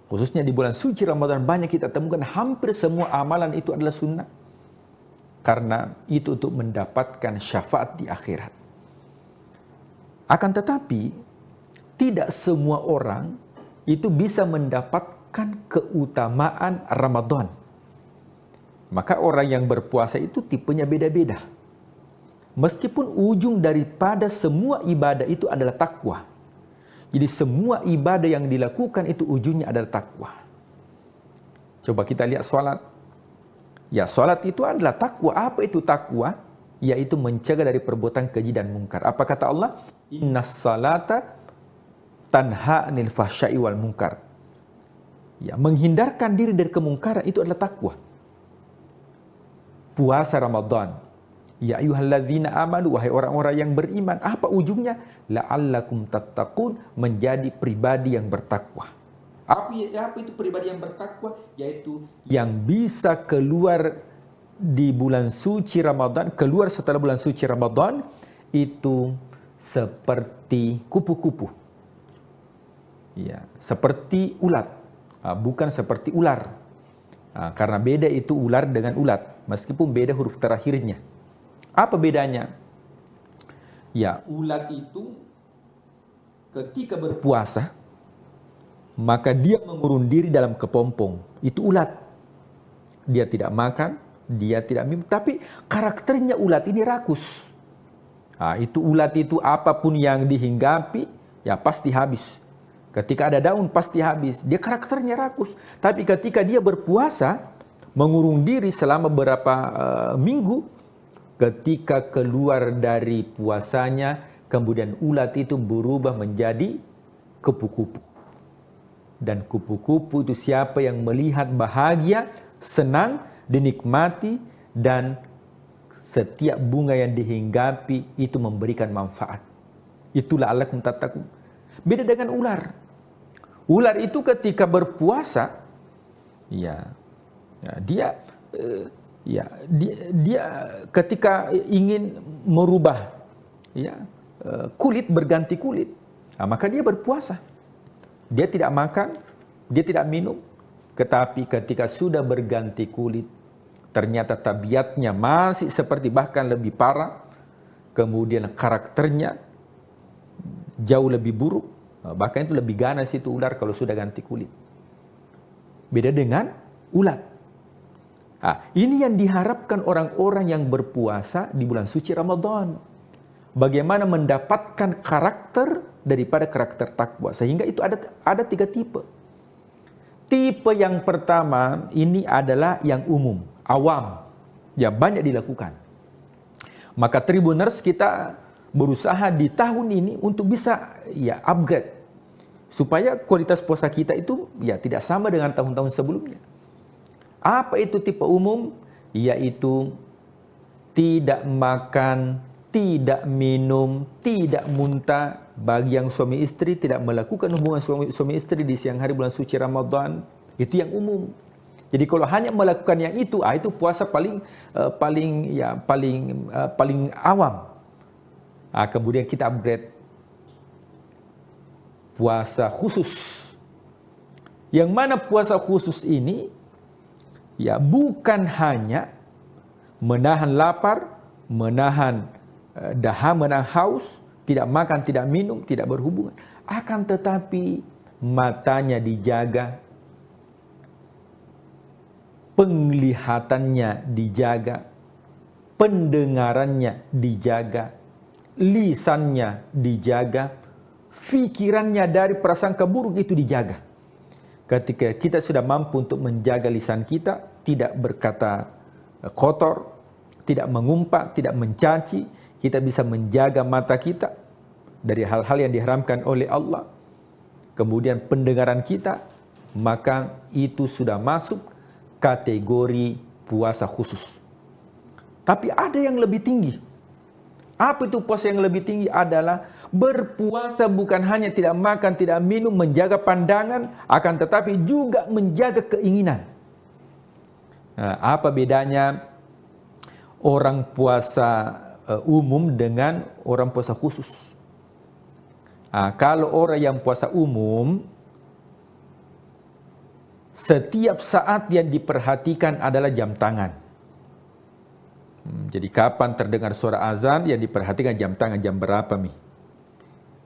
Khususnya di bulan suci Ramadan banyak kita temukan hampir semua amalan itu adalah sunnah. Karena itu untuk mendapatkan syafaat di akhirat. Akan tetapi, tidak semua orang itu bisa mendapatkan keutamaan Ramadan. Maka orang yang berpuasa itu tipenya beda-beda. Meskipun ujung daripada semua ibadah itu adalah takwa. Jadi semua ibadah yang dilakukan itu ujungnya adalah takwa. Coba kita lihat sholat. Ya, sholat itu adalah takwa. Apa itu takwa? Yaitu mencegah dari perbuatan keji dan mungkar. Apa kata Allah? Innas salata tanha anil fahsya'i wal munkar. Ya, menghindarkan diri dari kemungkaran itu adalah takwa. Puasa Ramadan. Ya ayyuhalladzina amanu, wahai orang-orang yang beriman, apa ujungnya? La'allakum tattaqun, menjadi pribadi yang bertakwa. Apa itu pribadi yang bertakwa? Yaitu yang bisa keluar di bulan suci Ramadan, keluar setelah bulan suci Ramadan, itu seperti kupu-kupu. Ya, seperti ulat, bukan seperti ular. Karena beda itu ular dengan ulat, meskipun beda huruf terakhirnya. Apa bedanya? Ya, ulat itu ketika berpuasa, maka dia mengurung diri dalam kepompong. Itu ulat. Dia tidak makan, dia tidak minum, tapi karakternya ulat ini rakus. Nah, itu ulat itu apapun yang dihinggapi, ya pasti habis. Ketika ada daun pasti habis. Dia karakternya rakus. Tapi ketika dia berpuasa, mengurung diri selama beberapa minggu, ketika keluar dari puasanya, kemudian ulat itu berubah menjadi kupu-kupu. Dan kupu-kupu itu siapa yang melihat bahagia, senang, dinikmati, dan setiap bunga yang dihinggapi itu memberikan manfaat. Itulah la'allakum tattaqun. Beda dengan ular. Ular itu ketika berpuasa, dia ketika ingin merubah kulit, berganti kulit, maka dia berpuasa. Dia tidak makan, dia tidak minum. Tetapi ketika sudah berganti kulit, ternyata tabiatnya masih seperti, bahkan lebih parah. Kemudian karakternya jauh lebih buruk. Bahkan itu lebih ganas itu ular kalau sudah ganti kulit. Beda dengan ulat. Ini yang diharapkan orang-orang yang berpuasa di bulan suci Ramadan. Bagaimana mendapatkan karakter daripada karakter takwa. Sehingga itu ada 3 tipe. Tipe yang pertama ini adalah yang umum, awam. Ya banyak dilakukan. Maka Tribuners kita berusaha di tahun ini untuk bisa upgrade. Supaya kualitas puasa kita itu tidak sama dengan tahun-tahun sebelumnya. Apa itu tipe umum? Yaitu tidak makan, tidak minum, tidak muntah. Bagi yang suami istri tidak melakukan hubungan suami istri di siang hari bulan suci Ramadan, itu yang umum. Jadi kalau hanya melakukan yang itu puasa paling awam. Kemudian kita upgrade puasa khusus. Yang mana puasa khusus ini bukan hanya menahan lapar, menahan dahaga, menahan haus, tidak makan, tidak minum, tidak berhubungan. Akan tetapi matanya dijaga, penglihatannya dijaga, pendengarannya dijaga, lisannya dijaga, fikirannya dari prasangka buruk itu dijaga. Ketika kita sudah mampu untuk menjaga lisan kita, tidak berkata kotor, tidak mengumpat, tidak mencaci, kita bisa menjaga mata kita dari hal-hal yang diharamkan oleh Allah. Kemudian pendengaran kita, maka itu sudah masuk kategori puasa khusus. Tapi ada yang lebih tinggi. Apa itu puasa yang lebih tinggi? Adalah berpuasa bukan hanya tidak makan, tidak minum, menjaga pandangan, akan tetapi juga menjaga keinginan. Apa bedanya orang puasa umum dengan orang puasa khusus? Kalau orang yang puasa umum, setiap saat yang diperhatikan adalah jam tangan. Jadi kapan terdengar suara azan, yang diperhatikan jam tangan, jam berapa nih.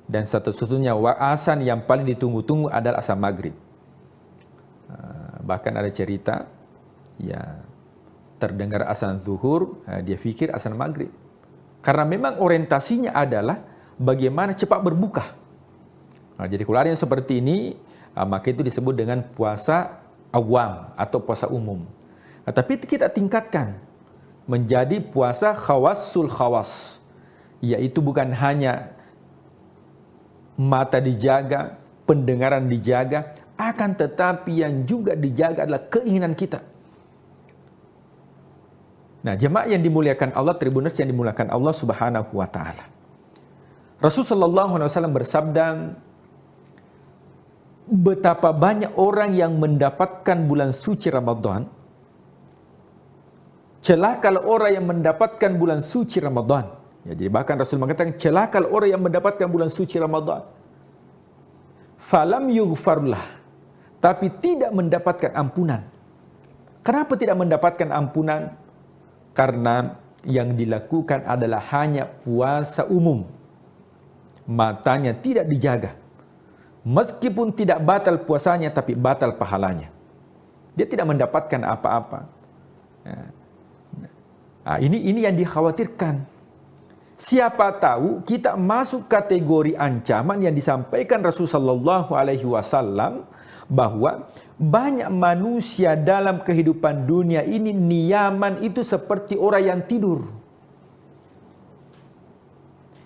Dan satu-satunya azan yang paling ditunggu-tunggu adalah azan maghrib. Bahkan ada cerita, terdengar azan zuhur, dia pikir azan maghrib. Karena memang orientasinya adalah bagaimana cepat berbuka. Jadi kalau ada yang seperti ini, maka itu disebut dengan puasa awam atau puasa umum. Tapi kita tingkatkan menjadi puasa khawasul khawas, yaitu bukan hanya mata dijaga, pendengaran dijaga, akan tetapi yang juga dijaga adalah keinginan kita. Nah, jemaah yang dimuliakan Allah, Tribuners yang dimuliakan Allah Subhanahu wa taala. Rasulullah SAW bersabda, betapa banyak orang yang mendapatkan bulan suci Ramadan. Celaka orang yang mendapatkan bulan suci Ramadan. Jadi bahkan Rasul mengatakan, celaka orang yang mendapatkan bulan suci Ramadan. Falam yughfarlah, tapi tidak mendapatkan ampunan. Kenapa tidak mendapatkan ampunan? Karena yang dilakukan adalah hanya puasa umum. Matanya tidak dijaga. Meskipun tidak batal puasanya, tapi batal pahalanya. Dia tidak mendapatkan apa-apa. Nah, ini yang dikhawatirkan. Siapa tahu kita masuk kategori ancaman yang disampaikan Rasulullah SAW bahwa banyak manusia dalam kehidupan dunia ini niyaman itu seperti orang yang tidur.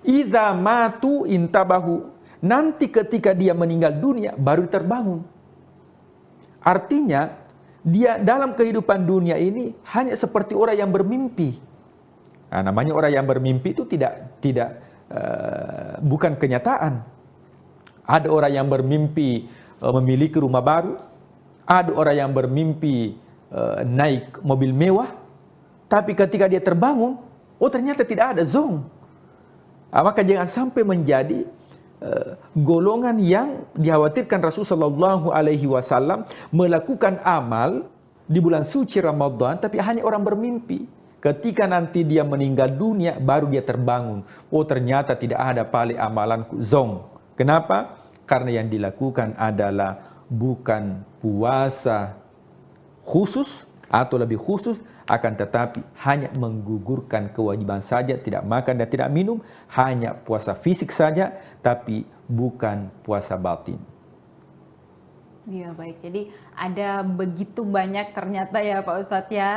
Idza matu intabahu. Nanti ketika dia meninggal dunia baru terbangun. Artinya dia dalam kehidupan dunia ini hanya seperti orang yang bermimpi. Nah, namanya orang yang bermimpi itu bukan kenyataan. Ada orang yang bermimpi memiliki rumah baru, ada orang yang bermimpi naik mobil mewah, tapi ketika dia terbangun, oh ternyata tidak ada zong. Maka jangan sampai menjadi golongan yang dikhawatirkan Rasulullah SAW melakukan amal di bulan suci Ramadan, tapi hanya orang bermimpi. Ketika nanti dia meninggal dunia, baru dia terbangun. Oh ternyata tidak ada pali amalanku, zong. Kenapa? Karena yang dilakukan adalah bukan puasa khusus atau lebih khusus, akan tetapi hanya menggugurkan kewajiban saja, tidak makan dan tidak minum, hanya puasa fisik saja, tapi bukan puasa batin. Iya baik, jadi ada begitu banyak ternyata ya Pak Ustadz ya,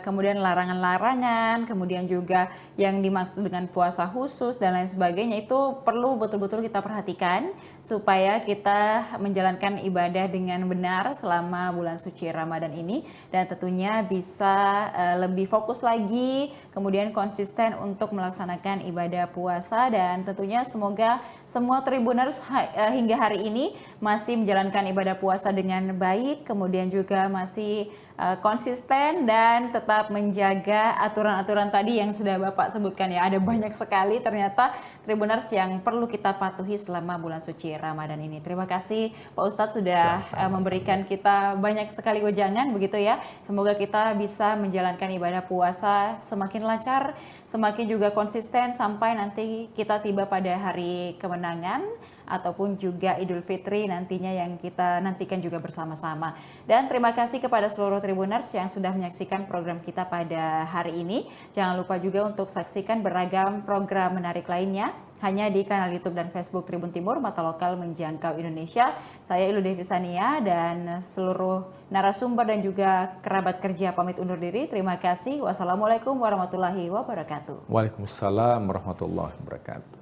kemudian larangan-larangan, kemudian juga yang dimaksud dengan puasa khusus dan lain sebagainya, itu perlu betul-betul kita perhatikan supaya kita menjalankan ibadah dengan benar selama bulan suci Ramadan ini, dan tentunya bisa lebih fokus lagi, kemudian konsisten untuk melaksanakan ibadah puasa, dan tentunya semoga semua Tribuners hingga hari ini masih menjalankan ibadah puasa dengan baik, kemudian juga masih konsisten dan tetap menjaga aturan-aturan tadi yang sudah Bapak sebutkan ya. Ada banyak sekali ternyata Tribuners yang perlu kita patuhi selama bulan suci Ramadan ini. Terima kasih Pak Ustadz sudah memberikan kita banyak sekali wejangan begitu ya. Semoga kita bisa menjalankan ibadah puasa semakin lancar, semakin juga konsisten sampai nanti kita tiba pada hari kemenangan ataupun juga Idul Fitri nantinya yang kita nantikan juga bersama-sama. Dan terima kasih kepada seluruh Tribuners yang sudah menyaksikan program kita pada hari ini. Jangan lupa juga untuk saksikan beragam program menarik lainnya hanya di kanal YouTube dan Facebook Tribun Timur, mata lokal menjangkau Indonesia. Saya Ilu Devisania dan seluruh narasumber dan juga kerabat kerja pamit undur diri. Terima kasih. Wassalamualaikum warahmatullahi wabarakatuh. Waalaikumsalam warahmatullahi wabarakatuh.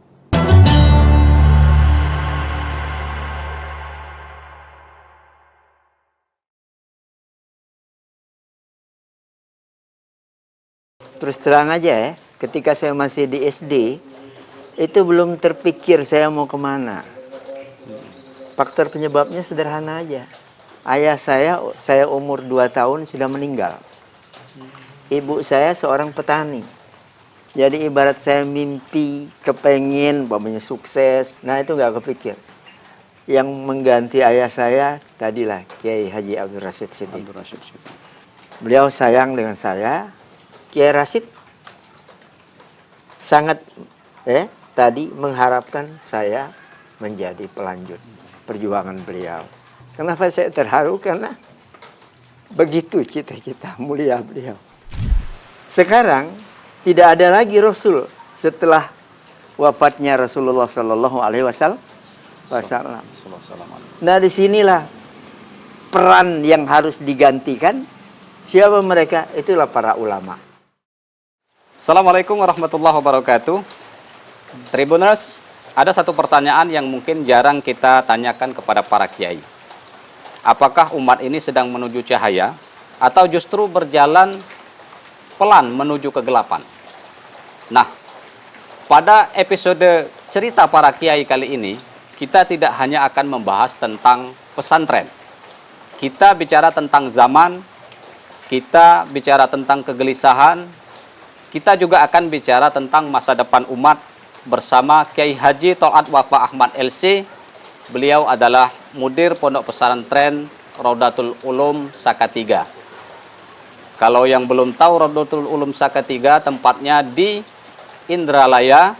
Terus terang aja ya, ketika saya masih di SD, itu belum terpikir saya mau kemana. Faktor penyebabnya sederhana aja. Ayah saya umur 2 tahun sudah meninggal. Ibu saya seorang petani. Jadi ibarat saya mimpi, kepengin, umpamanya sukses, nah itu nggak kepikir. Yang mengganti ayah saya tadilah Kiai Haji Abdul Rashid Siddiq. Beliau sayang dengan saya. Kiai Rashid sangat tadi mengharapkan saya menjadi pelanjut perjuangan beliau. Kenapa saya terharu? Karena begitu cita-cita mulia beliau. Sekarang tidak ada lagi Rasul setelah wafatnya Rasulullah Sallallahu Alaihi Wasallam. Nah disinilah peran yang harus digantikan. Siapa mereka? Itulah para ulama. Assalamualaikum warahmatullahi wabarakatuh. Tribuners, ada satu pertanyaan yang mungkin jarang kita tanyakan kepada para kiai. Apakah umat ini sedang menuju cahaya atau justru berjalan pelan menuju kegelapan? Nah, pada episode cerita para kiai kali ini, kita tidak hanya akan membahas tentang pesantren. Kita bicara tentang zaman, kita bicara tentang kegelisahan, kita juga akan bicara tentang masa depan umat bersama Kiai Haji Tol'at Wafa Ahmad LC. Beliau adalah mudir Pondok Pesantren Raudatul Ulum Saka-3. Kalau yang belum tahu, Raudatul Ulum Saka-3 tempatnya di Indralaya,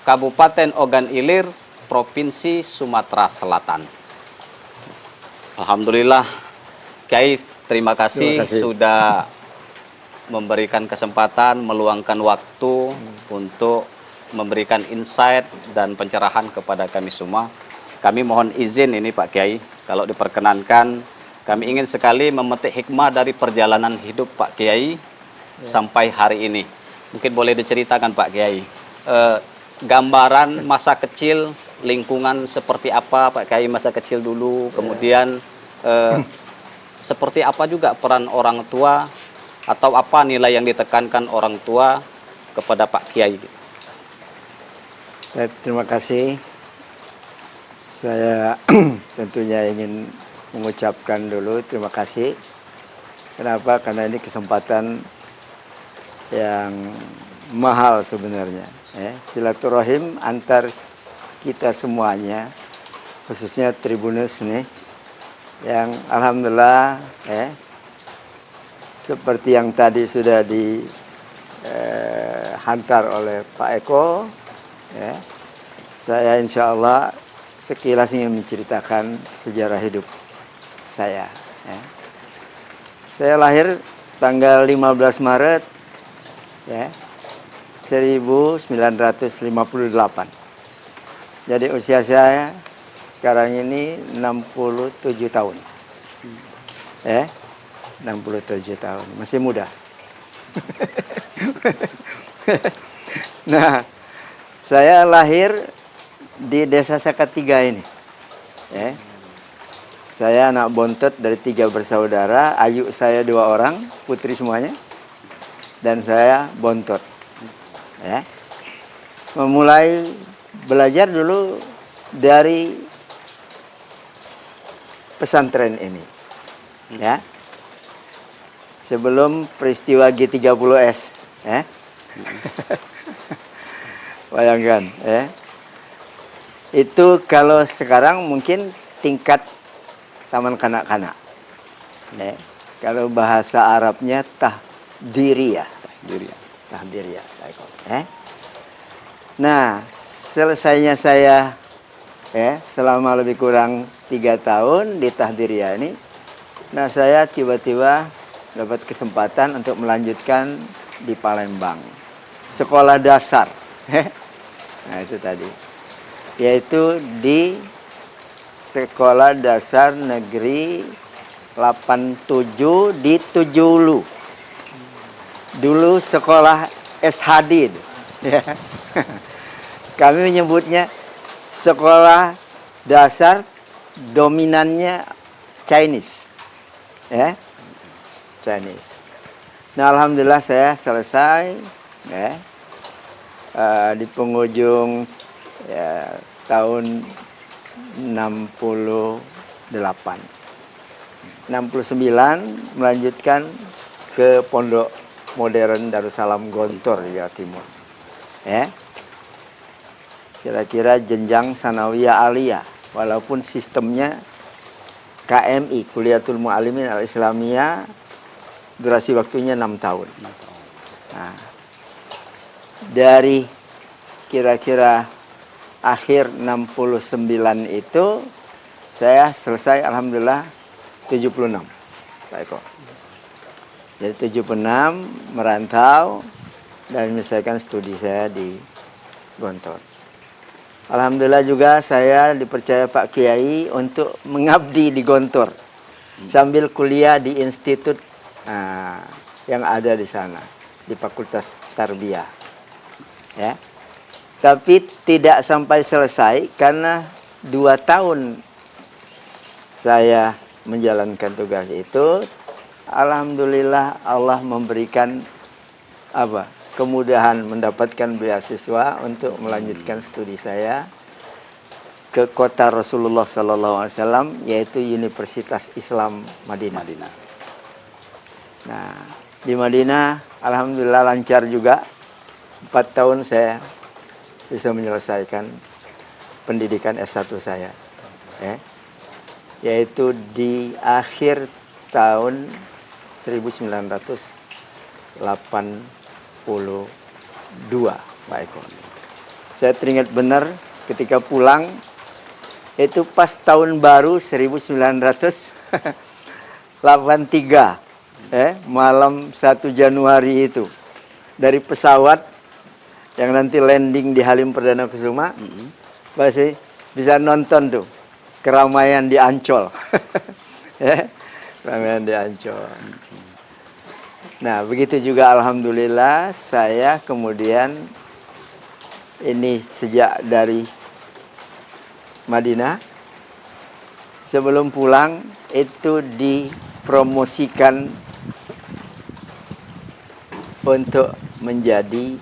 Kabupaten Ogan Ilir, Provinsi Sumatera Selatan. Alhamdulillah, Kiai, terima kasih sudah memberikan kesempatan, meluangkan waktu untuk memberikan insight dan pencerahan kepada kami semua. Kami mohon izin ini Pak Kiai, kalau diperkenankan, kami ingin sekali memetik hikmah dari perjalanan hidup Pak Kiai sampai hari ini. Mungkin boleh diceritakan Pak Kiai, gambaran masa kecil, lingkungan seperti apa Pak Kiai masa kecil dulu, kemudian seperti apa juga peran orang tua, atau apa nilai yang ditekankan orang tua kepada Pak Kiai. Baik, terima kasih. Saya tentunya ingin mengucapkan dulu terima kasih. Kenapa? Karena ini kesempatan yang mahal sebenarnya. Silaturahim antar kita semuanya, khususnya Tribuners nih, yang alhamdulillah seperti yang tadi sudah dihantar oleh Pak Eko, saya insya Allah sekilas ingin menceritakan sejarah hidup saya. Saya lahir tanggal 15 Maret 1958. Jadi usia saya sekarang ini 67 tahun. 67 tahun, masih muda. Nah, saya lahir di Desa Sakatiga ini. Saya anak bontot dari 3 bersaudara, ayu saya 2 orang, putri semuanya, dan saya bontot. Memulai belajar dulu dari pesantren ini, sebelum peristiwa G30S, bayangkan, itu kalau sekarang mungkin tingkat taman kanak-kanak, kalau bahasa Arabnya tahdiriyah, Nah, selesainya saya selama lebih kurang 3 tahun di tahdiriyah ini, nah saya tiba-tiba dapat kesempatan untuk melanjutkan di Palembang, sekolah dasar. Nah itu tadi, yaitu di Sekolah Dasar Negeri 87 di Tujulu. Dulu sekolah SHD. Kami menyebutnya sekolah dasar dominannya Chinese. Chinese. Nah, alhamdulillah saya selesai di penghujung tahun 68. 69 melanjutkan ke Pondok Modern Darussalam Gontor, Jawa Timur. Kira-kira jenjang sanawiyah aliyah, walaupun sistemnya KMI, Kuliatul Mu'allimin Al-Islamiyah, durasi waktunya 6 tahun. Nah, dari kira-kira akhir 69 itu saya selesai alhamdulillah 76, Pak Eko. Jadi 76 merantau dan menyelesaikan studi saya di Gontor. Alhamdulillah juga saya dipercaya Pak Kiai untuk mengabdi di Gontor sambil kuliah di institut yang ada di sana, di Fakultas Tarbiyah. Tapi tidak sampai selesai karena 2 tahun saya menjalankan tugas itu, alhamdulillah Allah memberikan kemudahan mendapatkan beasiswa untuk melanjutkan studi saya ke kota Rasulullah SAW, yaitu Universitas Islam Madinah. Nah, di Madinah alhamdulillah lancar juga. 4 tahun saya bisa menyelesaikan pendidikan S1 saya, yaitu di akhir tahun 1982, Pak Eko. Saya teringat benar ketika pulang itu pas tahun baru 1983, malam 1 Januari itu, dari pesawat yang nanti landing di Halim Perdana Kusuma, masih bisa nonton tuh keramaian di Ancol. Keramaian di Ancol. Nah, begitu juga alhamdulillah saya kemudian ini sejak dari Madinah, sebelum pulang itu dipromosikan untuk menjadi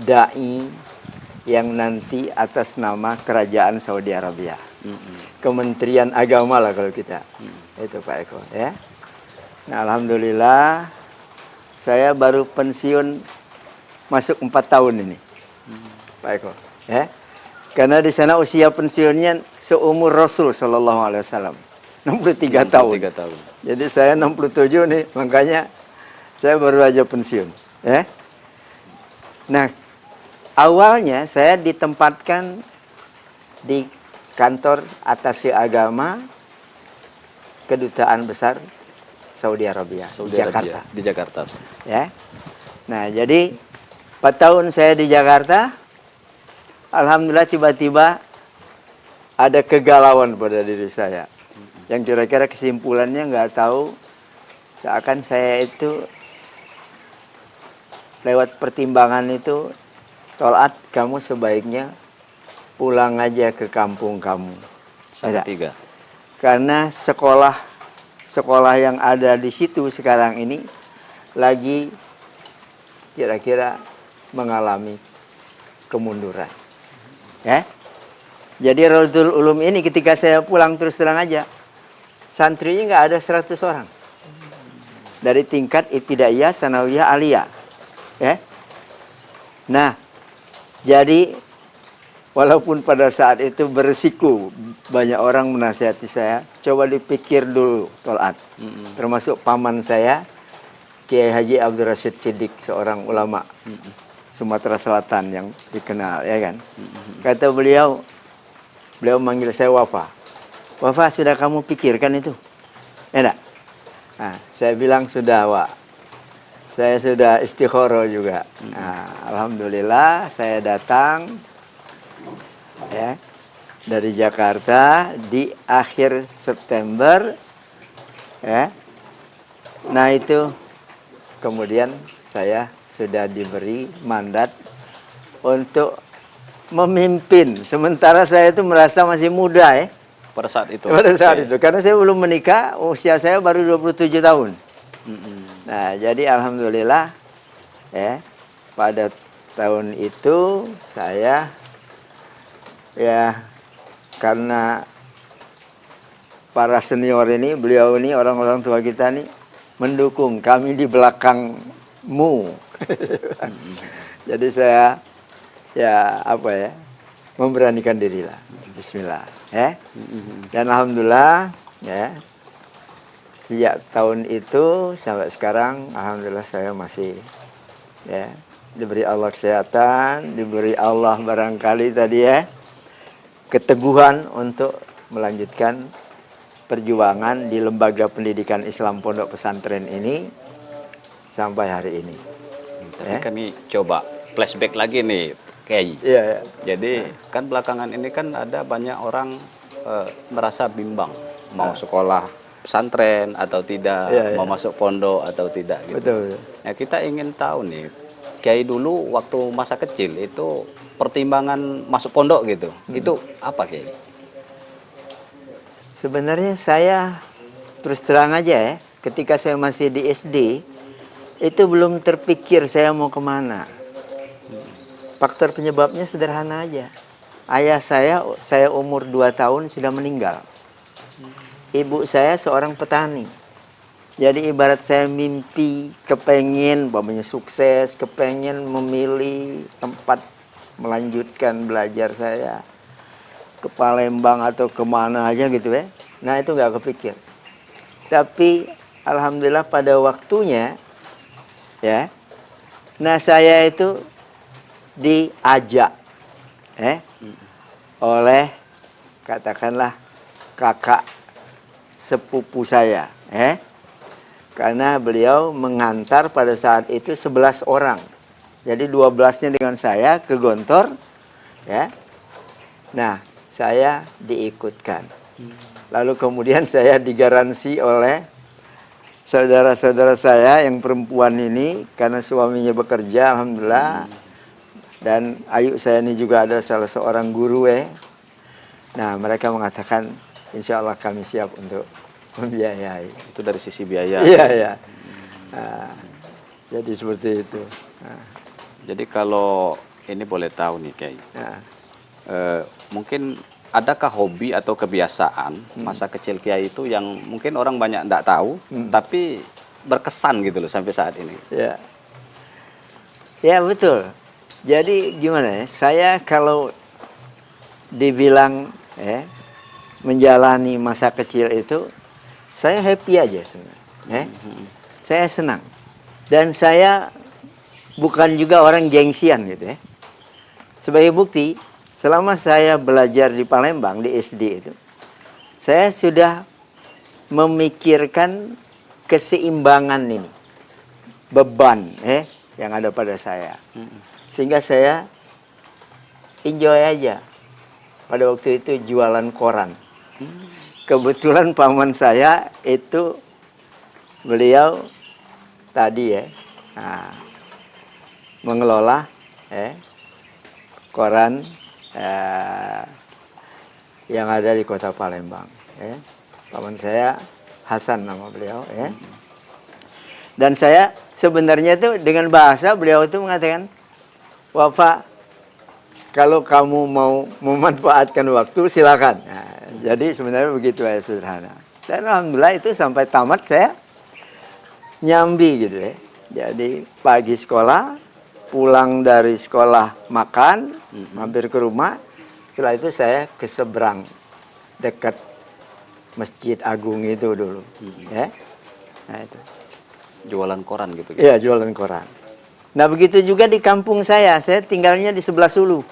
dai yang nanti atas nama Kerajaan Saudi Arabia. Kementerian Agama lah kalau kita. Itu Pak Eko ya. Nah, alhamdulillah saya baru pensiun masuk 4 tahun ini. Pak Eko ya. Karena di sana usia pensiunnya seumur Rasul Shallallahu Alaihi Wasallam, 63 tahun. Jadi saya 67 nih, makanya saya baru aja pensiun. Ya. Nah, awalnya saya ditempatkan di kantor atase agama Kedutaan Besar Saudi Arabia di Jakarta. Di Jakarta. Ya. Nah, jadi 4 tahun saya di Jakarta. Alhamdulillah tiba-tiba ada kegalauan pada diri saya. Yang kira-kira kesimpulannya nggak tahu, seakan saya itu lewat pertimbangan itu, Tol'at kamu sebaiknya pulang aja ke kampung kamu. Salatiga. Karena sekolah yang ada di situ sekarang ini lagi kira-kira mengalami kemunduran. Ya, jadi Raudhul Ulum ini ketika saya pulang terus terang aja, santrinya nggak ada 100 orang. Dari tingkat ibtidaiyah, sanawiyah, aliyah. Ya. Nah, jadi walaupun pada saat itu beresiko, banyak orang menasihati saya, coba dipikir dulu Tol'at. Termasuk paman saya, Kiai Haji Abdul Rashid Siddiq, seorang ulama Sumatera Selatan yang dikenal, ya kan. Kata beliau manggil saya Wafa. Wafa, sudah kamu pikirkan itu? Ya enggak? Nah, saya bilang sudah, Wak. Saya sudah istikharah juga. Nah, alhamdulillah saya datang ya dari Jakarta di akhir September ya. Nah, itu kemudian saya sudah diberi mandat untuk memimpin. Sementara saya itu merasa masih muda ya. Pada saat itu. Pada saat itu. Karena saya belum menikah, usia saya baru 27 tahun. Nah, jadi alhamdulillah ya, pada tahun itu saya ya, karena para senior ini, beliau ini, orang-orang tua kita nih mendukung kami di belakangmu. Jadi saya ya memberanikan diri lah. Bismillah ya. Dan alhamdulillah ya, sejak tahun itu sampai sekarang alhamdulillah saya masih ya diberi Allah kesehatan, diberi Allah barangkali tadi ya keteguhan untuk melanjutkan perjuangan di lembaga pendidikan Islam Pondok Pesantren ini sampai hari ini. Tapi kami coba flashback lagi nih, Kiai. Iya. Jadi kan belakangan ini kan ada banyak orang merasa bimbang mau sekolah pesantren atau tidak, mau masuk pondok atau tidak gitu. Betul. Nah, kita ingin tahu nih, Kiai dulu waktu masa kecil itu pertimbangan masuk pondok gitu. Itu apa, Kiai? Sebenarnya saya terus terang aja ya, ketika saya masih di SD itu belum terpikir saya mau kemana. Faktor penyebabnya sederhana aja. Ayah saya umur 2 tahun sudah meninggal. Ibu saya seorang petani. Jadi ibarat saya mimpi, kepengen, umpamanya sukses, kepengen memilih tempat melanjutkan belajar saya ke Palembang atau kemana aja gitu ya. Nah, itu nggak kepikir. Tapi alhamdulillah pada waktunya ya, nah saya itu diajak oleh katakanlah kakak sepupu saya, karena beliau mengantar pada saat itu 11 orang. Jadi 12-nya dengan saya ke Gontor, ya. Nah, saya diikutkan. Lalu kemudian saya digaransi oleh saudara-saudara saya yang perempuan ini, karena suaminya bekerja, alhamdulillah. Dan ayu saya ini juga ada salah seorang guru, Nah, mereka mengatakan, insya Allah kami siap untuk membiayai. Itu dari sisi biaya. Iya, iya. Nah, jadi seperti itu. Nah. Jadi kalau ini boleh tahu nih, Kiai. Mungkin adakah hobi atau kebiasaan masa kecil Kiai itu yang mungkin orang banyak tidak tahu, tapi berkesan gitu loh sampai saat ini? Ya, ya betul. Jadi gimana ya? Saya kalau dibilang menjalani masa kecil itu, saya happy aja sebenarnya. Saya senang. Dan saya bukan juga orang gengsian gitu, Sebagai bukti, selama saya belajar di Palembang, di SD itu, saya sudah memikirkan keseimbangan ini, beban yang ada pada saya. Sehingga saya enjoy aja. Pada waktu itu jualan koran. Kebetulan paman saya itu, beliau tadi mengelola koran yang ada di kota Palembang. Paman saya Hasan nama beliau. Dan saya sebenarnya itu dengan bahasa beliau itu mengatakan, Bapak, kalau kamu mau memanfaatkan waktu silakan. Nah, jadi sebenarnya begitu ya, sederhana. Dan alhamdulillah itu sampai tamat saya nyambi gitu Jadi pagi sekolah, pulang dari sekolah makan, mampir ke rumah. Setelah itu saya ke seberang dekat Masjid Agung itu dulu. Nah itu. Jualan koran gitu? Iya, jualan koran. Nah begitu juga di kampung saya tinggalnya di sebelah Sulu.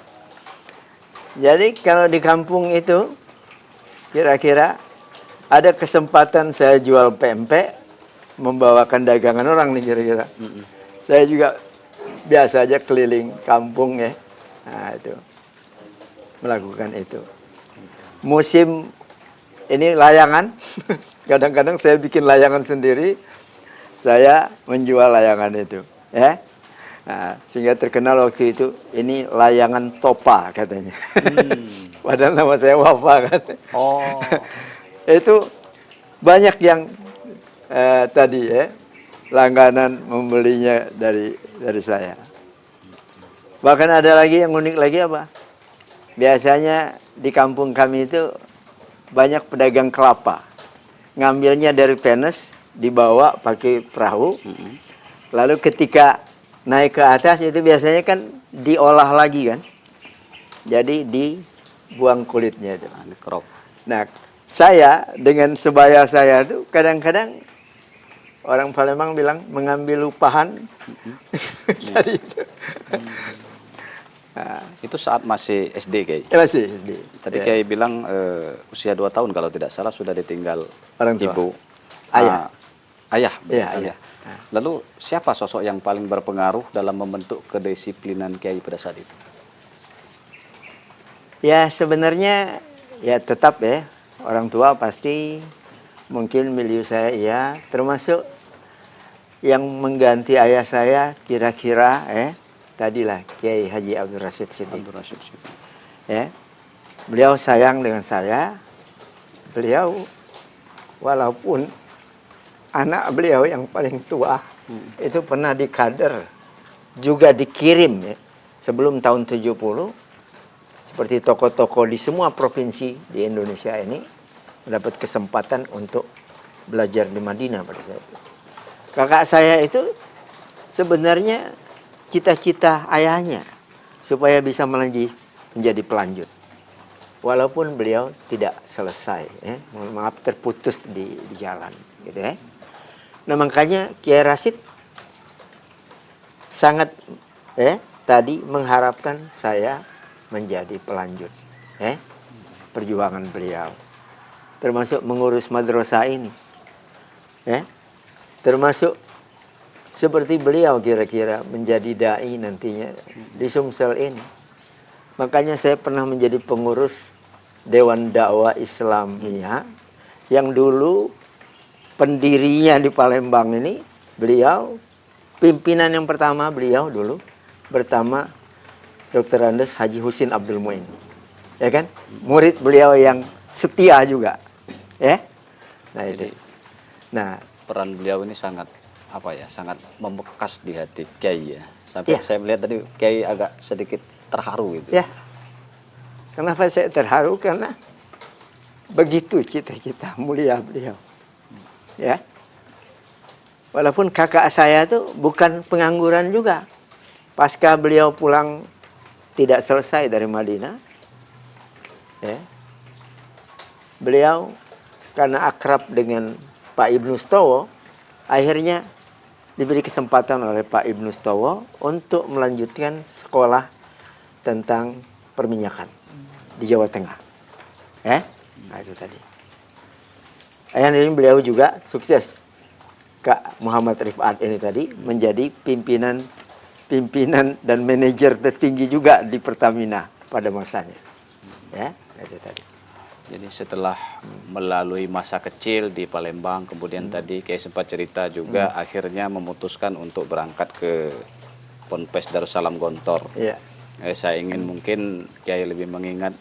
Jadi kalau di kampung itu, kira-kira ada kesempatan saya jual pempek, membawakan dagangan orang nih kira-kira. Saya juga biasa aja keliling kampung Nah itu, melakukan itu. Musim ini layangan, kadang-kadang saya bikin layangan sendiri, saya menjual layangan itu. Nah, sehingga terkenal waktu itu, ini layangan Topa katanya. Padahal nama saya Wafa kan. Itu banyak yang tadi langganan membelinya dari saya. Bahkan ada lagi yang unik lagi apa? Biasanya di kampung kami itu banyak pedagang kelapa. Ngambilnya dari Penes, dibawa pakai perahu. Lalu ketika naik ke atas itu biasanya kan diolah lagi kan. Jadi dibuang kulitnya itu. Nah, saya dengan sebaya saya itu kadang-kadang orang Palembang bilang mengambil lupahan. Jadi itu saat masih SD, Kiai? Masih SD. Tadi Kiai bilang usia 2 tahun kalau tidak salah sudah ditinggal orang tua. Ibu. Ayah. Ayah. Lalu siapa sosok yang paling berpengaruh dalam membentuk kedisiplinan Kiai pada saat itu? Ya sebenarnya ya tetap orang tua pasti, mungkin milieu saya termasuk yang mengganti ayah saya kira-kira tadilah Kiai Haji Abdul Rashid Siddiq. Beliau sayang dengan saya. Beliau walaupun anak beliau yang paling tua itu pernah dikader, juga dikirim sebelum tahun 70, seperti tokoh-tokoh di semua provinsi di Indonesia ini mendapat kesempatan untuk belajar di Madinah pada saat itu. Kakak saya itu sebenarnya cita-cita ayahnya supaya bisa menjadi pelanjut. Walaupun beliau tidak selesai, mohon maaf terputus di jalan gitu Nah makanya Kiai Rashid sangat tadi mengharapkan saya menjadi pelanjut. perjuangan beliau, termasuk mengurus madrasah ini, termasuk seperti beliau kira-kira menjadi dai nantinya di Sumsel ini. Makanya saya pernah menjadi pengurus Dewan Dakwah Islamiyah yang dulu pendirinya di Palembang ini beliau, pimpinan yang pertama beliau dulu pertama Dr. Andes Haji Husin Abdul Muin, ya kan? Murid beliau yang setia juga, ya. Nah itu. Nah, peran beliau ini sangat sangat membekas di hati Kiai ya. Sampai saya melihat tadi Kiai agak sedikit terharu gitu. Ya. Kenapa saya terharu? Karena begitu cita-cita mulia beliau. Ya. Walaupun kakak saya tuh bukan pengangguran juga. Pasca beliau pulang tidak selesai dari Madinah, ya. Beliau karena akrab dengan Pak Ibnu Stowo, akhirnya diberi kesempatan oleh Pak Ibnu Stowo untuk melanjutkan sekolah tentang perminyakan di Jawa Tengah. Nah itu tadi. Akhirnya beliau juga sukses. Kak Muhammad Rifat ini tadi menjadi pimpinan dan manajer tertinggi juga di Pertamina pada masanya. Ya, itu tadi. Jadi setelah melalui masa kecil di Palembang, kemudian tadi Kiai sempat cerita juga akhirnya memutuskan untuk berangkat ke Ponpes Darussalam Gontor. Iya. Saya ingin mungkin Kiai lebih mengingat,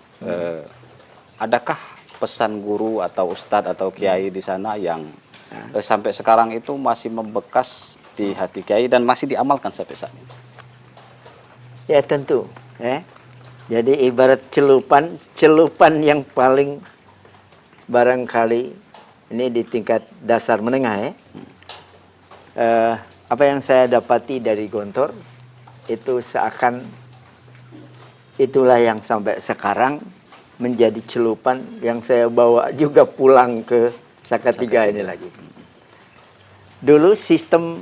adakah pesan guru atau ustadz atau Kiai di sana yang sampai sekarang itu masih membekas di hati Kiai dan masih diamalkan sampai saat ini? Ya tentu. Jadi ibarat celupan yang paling barangkali ini di tingkat dasar menengah apa yang saya dapati dari Gontor itu seakan itulah yang sampai sekarang menjadi celupan yang saya bawa juga pulang ke Salatiga ini lagi. Dulu sistem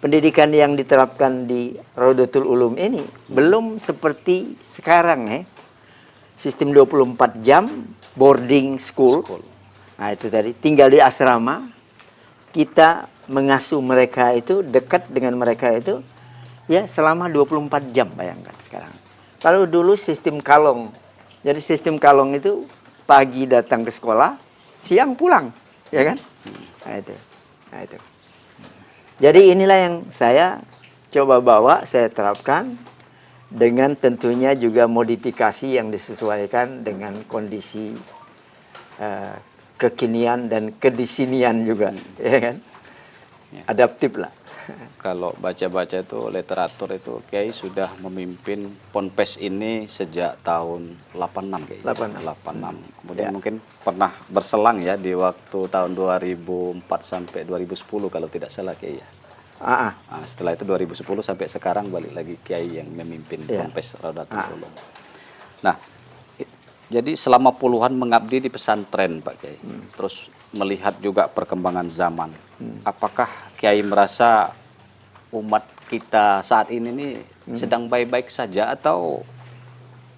pendidikan yang diterapkan di Raudatul Ulum ini belum seperti sekarang Sistem 24 jam boarding school. Nah itu tadi tinggal di asrama. Kita mengasuh mereka itu dekat dengan mereka itu ya selama 24 jam bayangkan sekarang. Kalau dulu sistem kalong. Jadi sistem kalong itu pagi datang ke sekolah, siang pulang, ya kan? Nah itu. Jadi inilah yang saya coba bawa, saya terapkan dengan tentunya juga modifikasi yang disesuaikan dengan kondisi kekinian dan kedisinian juga, ya kan? Adaptif lah. Kalau baca-baca itu literatur itu Kiai sudah memimpin Ponpes ini sejak tahun 86 Kiai. 86. Kemudian mungkin pernah berselang ya di waktu tahun 2004 sampai 2010 kalau tidak salah Kiai ya. Nah, setelah itu 2010 sampai sekarang balik lagi Kiai yang memimpin Ponpes Raudatul Ulum. Nah, jadi selama puluhan mengabdi di pesantren Pak Kiai. Terus melihat juga perkembangan zaman. Apakah Kiai merasa umat kita saat ini nih sedang baik-baik saja atau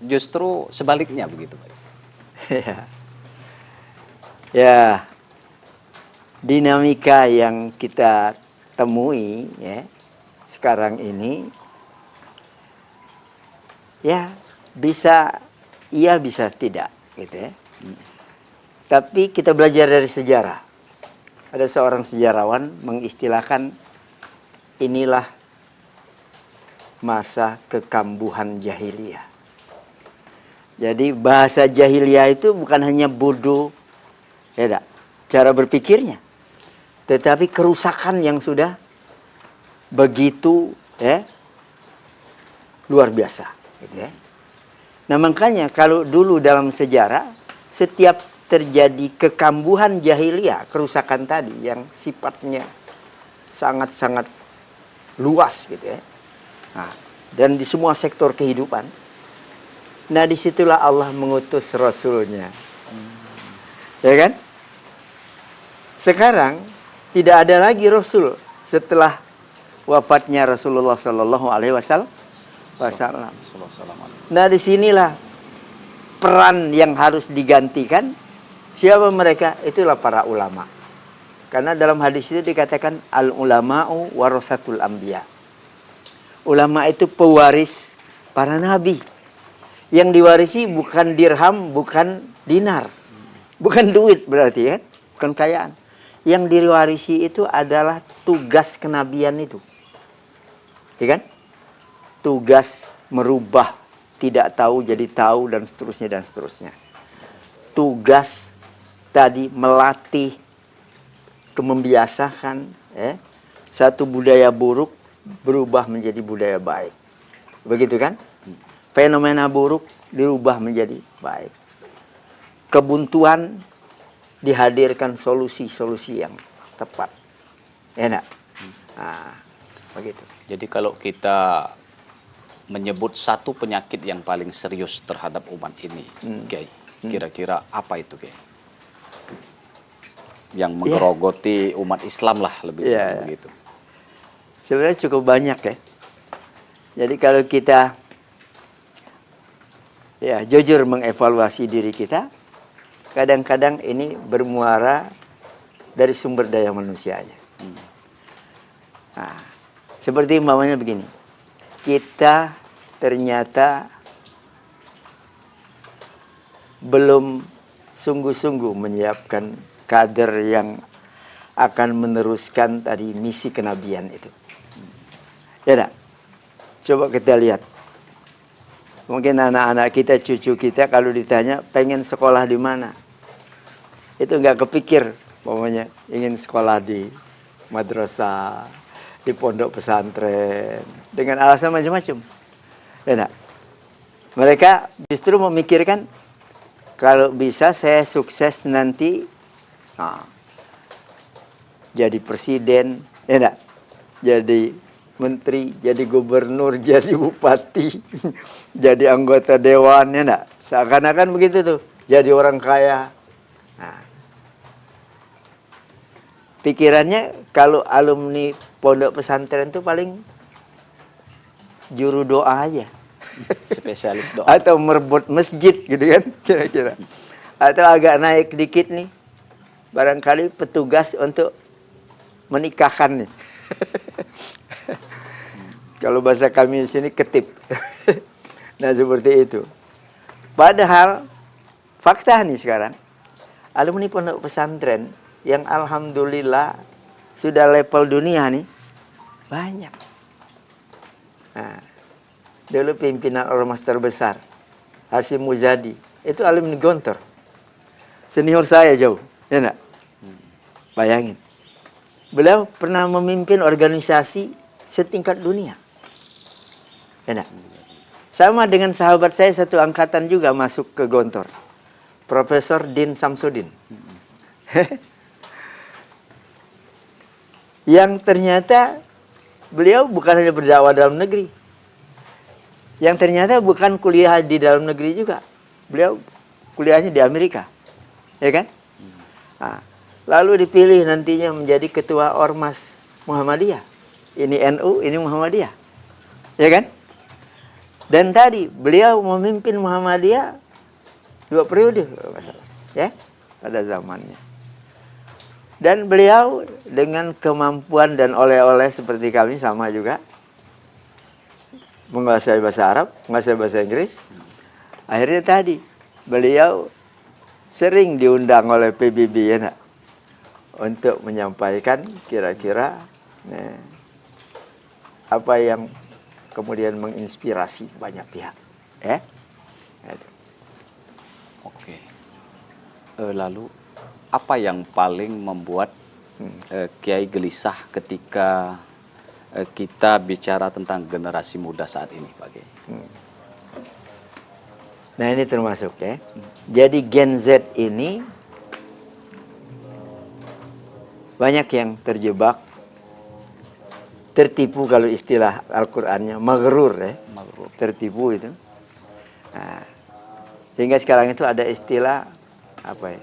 justru sebaliknya begitu Pak? Ya, dinamika yang kita temui ya sekarang ini ya bisa iya bisa tidak gitu ya. Tapi kita belajar dari sejarah. Ada seorang sejarawan mengistilahkan inilah masa kekambuhan jahiliyah. Jadi bahasa jahiliyah itu bukan hanya bodoh ya cara berpikirnya, tetapi kerusakan yang sudah begitu luar biasa gitu ya. Nah makanya kalau dulu dalam sejarah setiap terjadi kekambuhan jahiliyah, kerusakan tadi yang sifatnya sangat-sangat luas gitu ya. Nah, dan di semua sektor kehidupan. Nah disitulah Allah mengutus Rasulnya. Ya kan? Sekarang tidak ada lagi Rasul setelah wafatnya Rasulullah Sallallahu Alaihi Wasallam. Nah disinilah peran yang harus digantikan. Siapa mereka? Itulah para ulama. Karena dalam hadis itu dikatakan al-ulama'u warasatul anbiya. Ulama itu pewaris para nabi. Yang diwarisi bukan dirham, bukan dinar. Bukan duit berarti, kan? Bukan kekayaan. Yang diwarisi itu adalah tugas kenabian itu. Ya kan? Tugas merubah tidak tahu jadi tahu dan seterusnya dan seterusnya. Tugas tadi melatih, membiasakan satu budaya buruk berubah menjadi budaya baik. Begitu kan? Fenomena buruk dirubah menjadi baik. Kebuntuan dihadirkan solusi-solusi yang tepat. Enak. Nah, begitu. Jadi kalau kita menyebut satu penyakit yang paling serius terhadap umat ini, Kiai, kira-kira apa itu, Kiai? Yang menggerogoti umat Islam lah lebih begitu. Sebenarnya cukup banyak ya. Jadi kalau kita jujur mengevaluasi diri kita, kadang-kadang ini bermuara dari sumber daya manusianya. Nah, seperti umpamanya begini, kita ternyata belum sungguh-sungguh menyiapkan kader yang akan meneruskan tadi misi kenabian itu. Ya, coba kita lihat. Mungkin anak-anak kita, cucu kita kalau ditanya pengen sekolah di mana, itu nggak kepikir, pokoknya ingin sekolah di madrasah, di pondok pesantren, dengan alasan macam-macam. Ya, mereka justru memikirkan kalau bisa saya sukses nanti jadi presiden, ya, jadi menteri, jadi gubernur, jadi bupati, jadi anggota dewan, ya enggak? Seakan-akan begitu tuh, jadi orang kaya. Nah, pikirannya kalau alumni pondok pesantren itu paling juru doa aja. Spesialis doa. Atau merebut masjid gitu kan, kira-kira. Atau agak naik dikit nih, barangkali petugas untuk menikahkan nih. Kalau bahasa kami di sini ketip. Nah, seperti itu. Padahal fakta nih sekarang, alumni pondok pesantren yang alhamdulillah sudah level dunia nih banyak. Nah, dulu pimpinan ormas terbesar Hasyim Muzadi itu alumni Gontor. Senior saya jauh, ya enggak? Bayangin. Beliau pernah memimpin organisasi setingkat dunia. Ya, sama dengan sahabat saya satu angkatan juga masuk ke Gontor, Profesor Din Samsudin. Yang ternyata beliau bukan hanya berdakwah dalam negeri, yang ternyata bukan kuliah di dalam negeri juga. Beliau kuliahnya di Amerika, ya kan? Nah, lalu dipilih nantinya menjadi ketua Ormas Muhammadiyah. Ini NU, ini Muhammadiyah, ya kan? Dan tadi beliau memimpin Muhammadiyah 2 periode, ya, pada zamannya. Dan beliau dengan kemampuan dan oleh-oleh seperti kami sama juga, menguasai bahasa Arab, menguasai bahasa Inggris. Akhirnya tadi beliau sering diundang oleh PBB, ya, untuk menyampaikan kira-kira apa yang kemudian menginspirasi banyak pihak, ya. Oke. Lalu apa yang paling membuat Kiai gelisah ketika kita bicara tentang generasi muda saat ini, Pak Kiai? Nah, ini termasuk, ya. Jadi Gen Z ini banyak yang terjebak, tertipu, kalau istilah Al-Qur'annya maghrur, ya. Maghrur. Tertipu itu. Nah, sehingga sekarang itu ada istilah apa ya?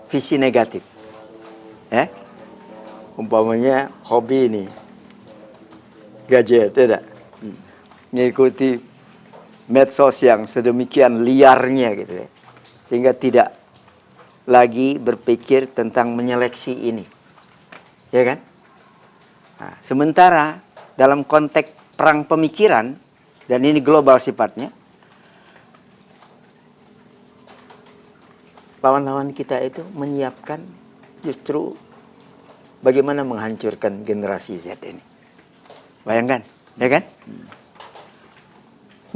Visi negatif. Ya. Umpamanya hobi ini gadget, tidak? Ngikuti medsos yang sedemikian liarnya gitu ya. Sehingga tidak lagi berpikir tentang menyeleksi ini. Ya kan? Nah, sementara dalam konteks perang pemikiran, dan ini global sifatnya, lawan-lawan kita itu menyiapkan justru bagaimana menghancurkan generasi Z ini. Bayangkan, ya kan?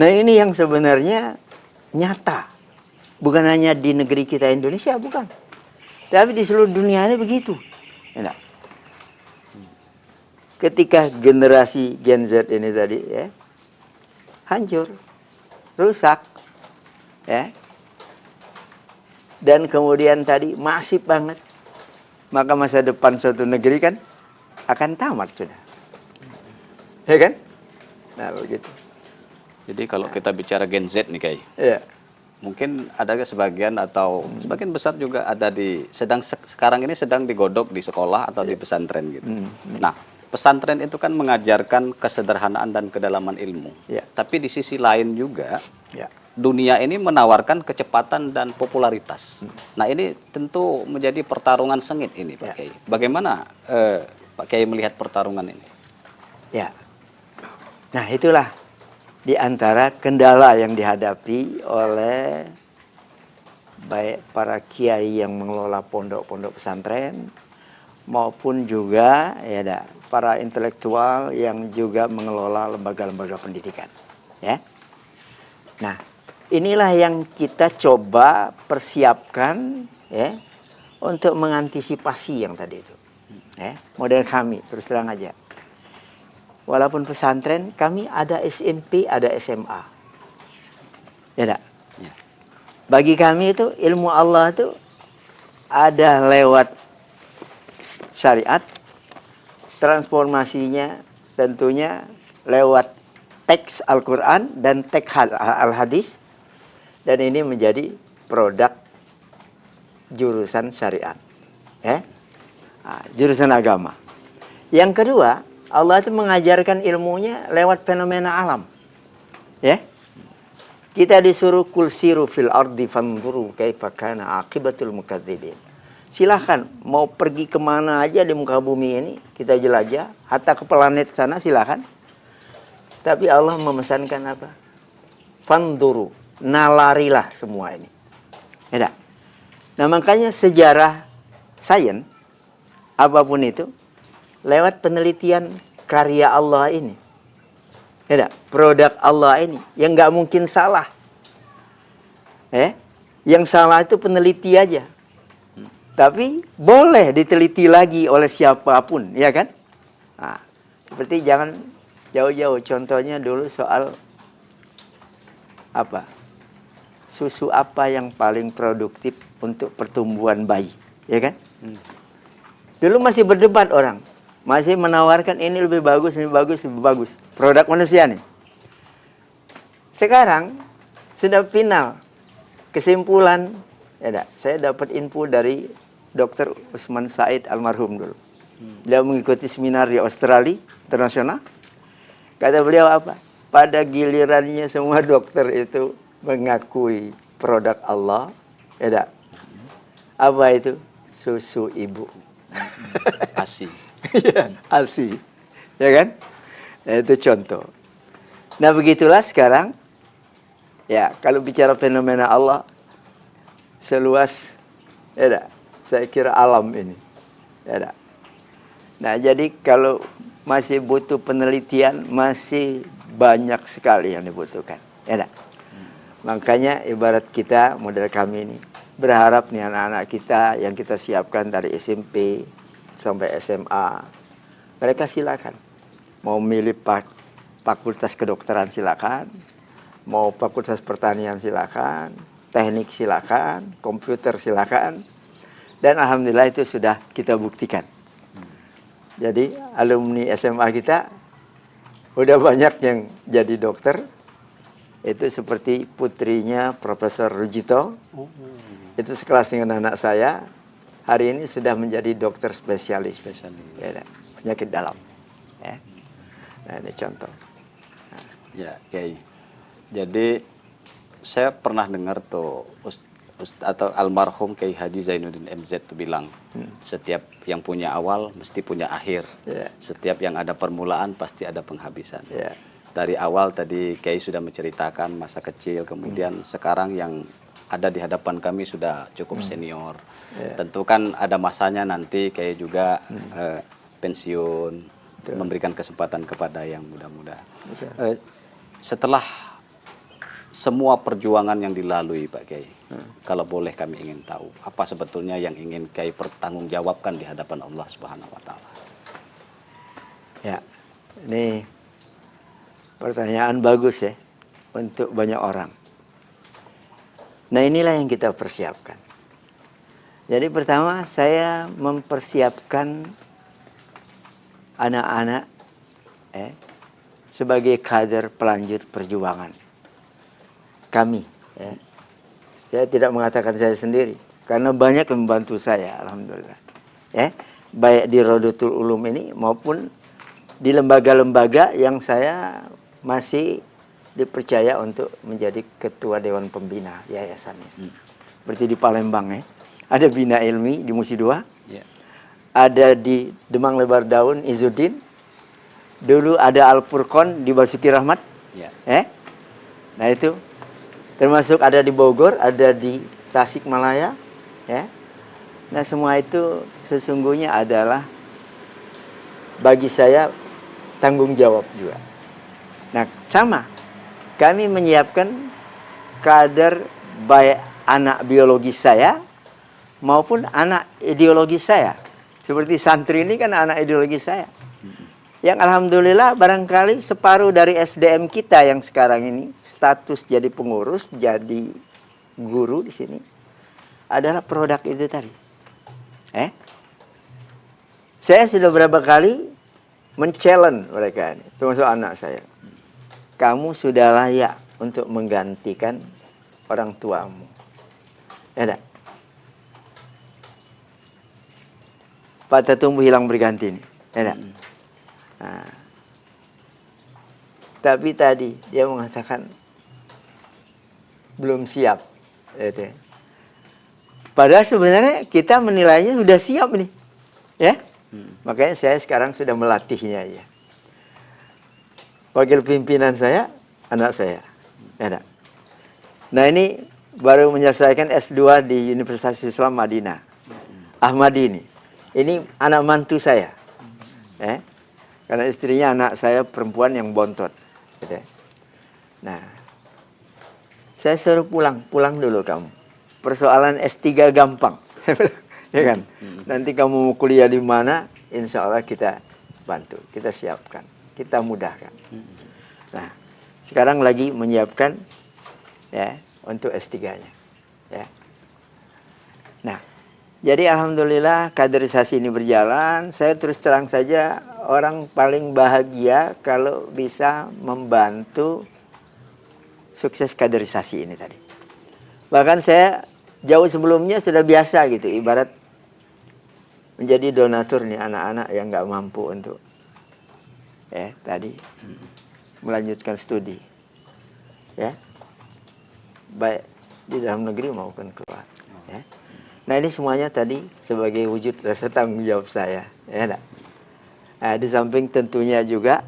Nah ini yang sebenarnya nyata. Bukan hanya di negeri kita Indonesia, bukan. Tapi di seluruh dunia ini begitu. Ya, ketika generasi Gen Z ini tadi ya, hancur, rusak, ya, dan kemudian tadi masif banget, maka masa depan suatu negeri kan akan tamat sudah, ya kan? Nah begitu. Jadi kalau kita bicara Gen Z nih Kiai, ya, mungkin ada sebagian atau sebagian besar juga ada sekarang ini sedang digodok di sekolah atau di pesantren gitu. Nah, pesantren itu kan mengajarkan kesederhanaan dan kedalaman ilmu. Tapi di sisi lain juga, dunia ini menawarkan kecepatan dan popularitas. Nah, ini tentu menjadi pertarungan sengit ini, Pak Kiai. Bagaimana Pak Kiai melihat pertarungan ini? Ya, nah itulah di antara kendala yang dihadapi oleh baik para kiai yang mengelola pondok-pondok pesantren maupun juga ya para intelektual yang juga mengelola lembaga-lembaga pendidikan. Ya, nah inilah yang kita coba persiapkan ya untuk mengantisipasi yang tadi itu. Ya, model kami terus terang aja. Walaupun pesantren, kami ada SMP, ada SMA. Ya enggak? Ya. Bagi kami itu ilmu Allah itu ada lewat syariat, transformasinya tentunya lewat teks Al-Quran dan teks Al-Hadis. Dan ini menjadi produk jurusan syariat. Ya? Nah, jurusan agama. Yang kedua, Allah itu mengajarkan ilmunya lewat fenomena alam. Ya. Kita disuruh kul siru fil ardi fanzuru kaifa kana aqibatul mukadzibin. Silahkan mau pergi kemana aja di muka bumi ini, kita jelajah, hatta ke planet sana silahkan. Tapi Allah memesankan apa? Fanzuru, nalarilah semua ini. Ya. Nah makanya sejarah sains apapun itu lewat penelitian karya Allah ini, ya, produk Allah ini, yang nggak mungkin salah. Yang salah itu peneliti aja. Tapi boleh diteliti lagi oleh siapapun, ya kan? Nah, seperti jangan jauh-jauh. Contohnya dulu soal apa? Susu apa yang paling produktif untuk pertumbuhan bayi, ya kan? Dulu masih berdebat orang. Masih menawarkan ini lebih bagus, lebih bagus, lebih bagus. Produk manusia nih. Sekarang sudah final. Kesimpulan, ya saya dapat info dari Dr. Usman Said almarhum dulu. Beliau mengikuti seminar di Australia internasional. Kata beliau apa? Pada gilirannya semua dokter itu mengakui produk Allah. Ya apa itu? Susu ibu. ASI. Ya, ASI, ya kan? Nah, itu contoh. Nah begitulah sekarang, ya kalau bicara fenomena Allah seluas, ya saya kira alam ini, ya. Nah jadi kalau masih butuh penelitian, masih banyak sekali yang dibutuhkan, ya. Makanya ibarat kita model kami ini berharap nih anak-anak kita yang kita siapkan dari SMP sampai SMA, mereka silakan mau milih fakultas kedokteran silakan, mau fakultas pertanian silakan, teknik silakan, komputer silakan, dan alhamdulillah itu sudah kita buktikan. Jadi alumni SMA kita udah banyak yang jadi dokter, itu seperti putrinya Profesor Rujito, itu sekelas dengan anak saya. Hari ini sudah menjadi dokter spesialis. Ya, penyakit dalam. Ya. Nah ini contoh. Ya, Kiai. Jadi saya pernah dengar tuh atau almarhum Kiai Haji Zainuddin MZ tuh bilang, setiap yang punya awal mesti punya akhir. Setiap yang ada permulaan pasti ada penghabisan. Dari awal tadi Kiai sudah menceritakan masa kecil, kemudian sekarang yang ada di hadapan kami sudah cukup senior. Tentu kan ada masanya nanti Kiai juga pensiun, memberikan kesempatan kepada yang muda-muda. Setelah semua perjuangan yang dilalui Pak Kiai, kalau boleh kami ingin tahu, apa sebetulnya yang ingin Kiai pertanggungjawabkan di hadapan Allah Subhanahu wa Ta'ala? Ya, ini pertanyaan bagus ya untuk banyak orang. Nah, inilah yang kita persiapkan. Jadi pertama saya mempersiapkan anak-anak sebagai kader pelanjut perjuangan kami. Saya tidak mengatakan saya sendiri, karena banyak yang membantu saya, alhamdulillah. Baik di Rodotul Ulum ini maupun di lembaga-lembaga yang saya masih dipercaya untuk menjadi ketua Dewan Pembina yayasannya. Seperti di Palembang ada Bina Ilmi di Musi II, ada di Demang Lebar Daun Izzuddin, dulu ada Al Furqon di Basuki Rahmat. Nah itu termasuk ada di Bogor, ada di Tasikmalaya. Nah semua itu sesungguhnya adalah bagi saya tanggung jawab juga. Nah sama, kami menyiapkan kader baik anak biologis saya maupun anak ideologis saya. Seperti santri ini kan anak ideologis saya. Yang alhamdulillah barangkali separuh dari SDM kita yang sekarang ini status jadi pengurus, jadi guru di sini adalah produk itu tadi. Saya sudah berapa kali men-challenge mereka ini, termasuk anak saya. Kamu sudah layak untuk menggantikan orang tuamu. Ya enggak? Patah tumbuh hilang berganti ini. Ya enggak? Nah, tapi tadi dia mengatakan belum siap. Padahal sebenarnya kita menilainya sudah siap nih. Makanya saya sekarang sudah melatihnya ya. Wakil pimpinan saya, anak saya. Nah ini baru menyelesaikan S2 di Universitas Islam Madinah. Ahmadi ini. Ini anak mantu saya. Karena istrinya anak saya perempuan yang bontot. Nah, saya suruh pulang dulu kamu. Persoalan S3 gampang. Ya kan? Nanti kamu mau kuliah di mana, insya Allah kita bantu, kita siapkan, kita mudahkan. Nah, sekarang lagi menyiapkan untuk S3-nya. Nah, jadi alhamdulillah kaderisasi ini berjalan. Saya terus terang saja orang paling bahagia kalau bisa membantu sukses kaderisasi ini tadi. Bahkan saya jauh sebelumnya sudah biasa gitu, ibarat menjadi donatur nih anak-anak yang nggak mampu untuk tadi melanjutkan studi, baik di dalam negeri maupun keluar. Nah ini semuanya tadi sebagai wujud rasa tanggung jawab saya. Nah, di samping tentunya juga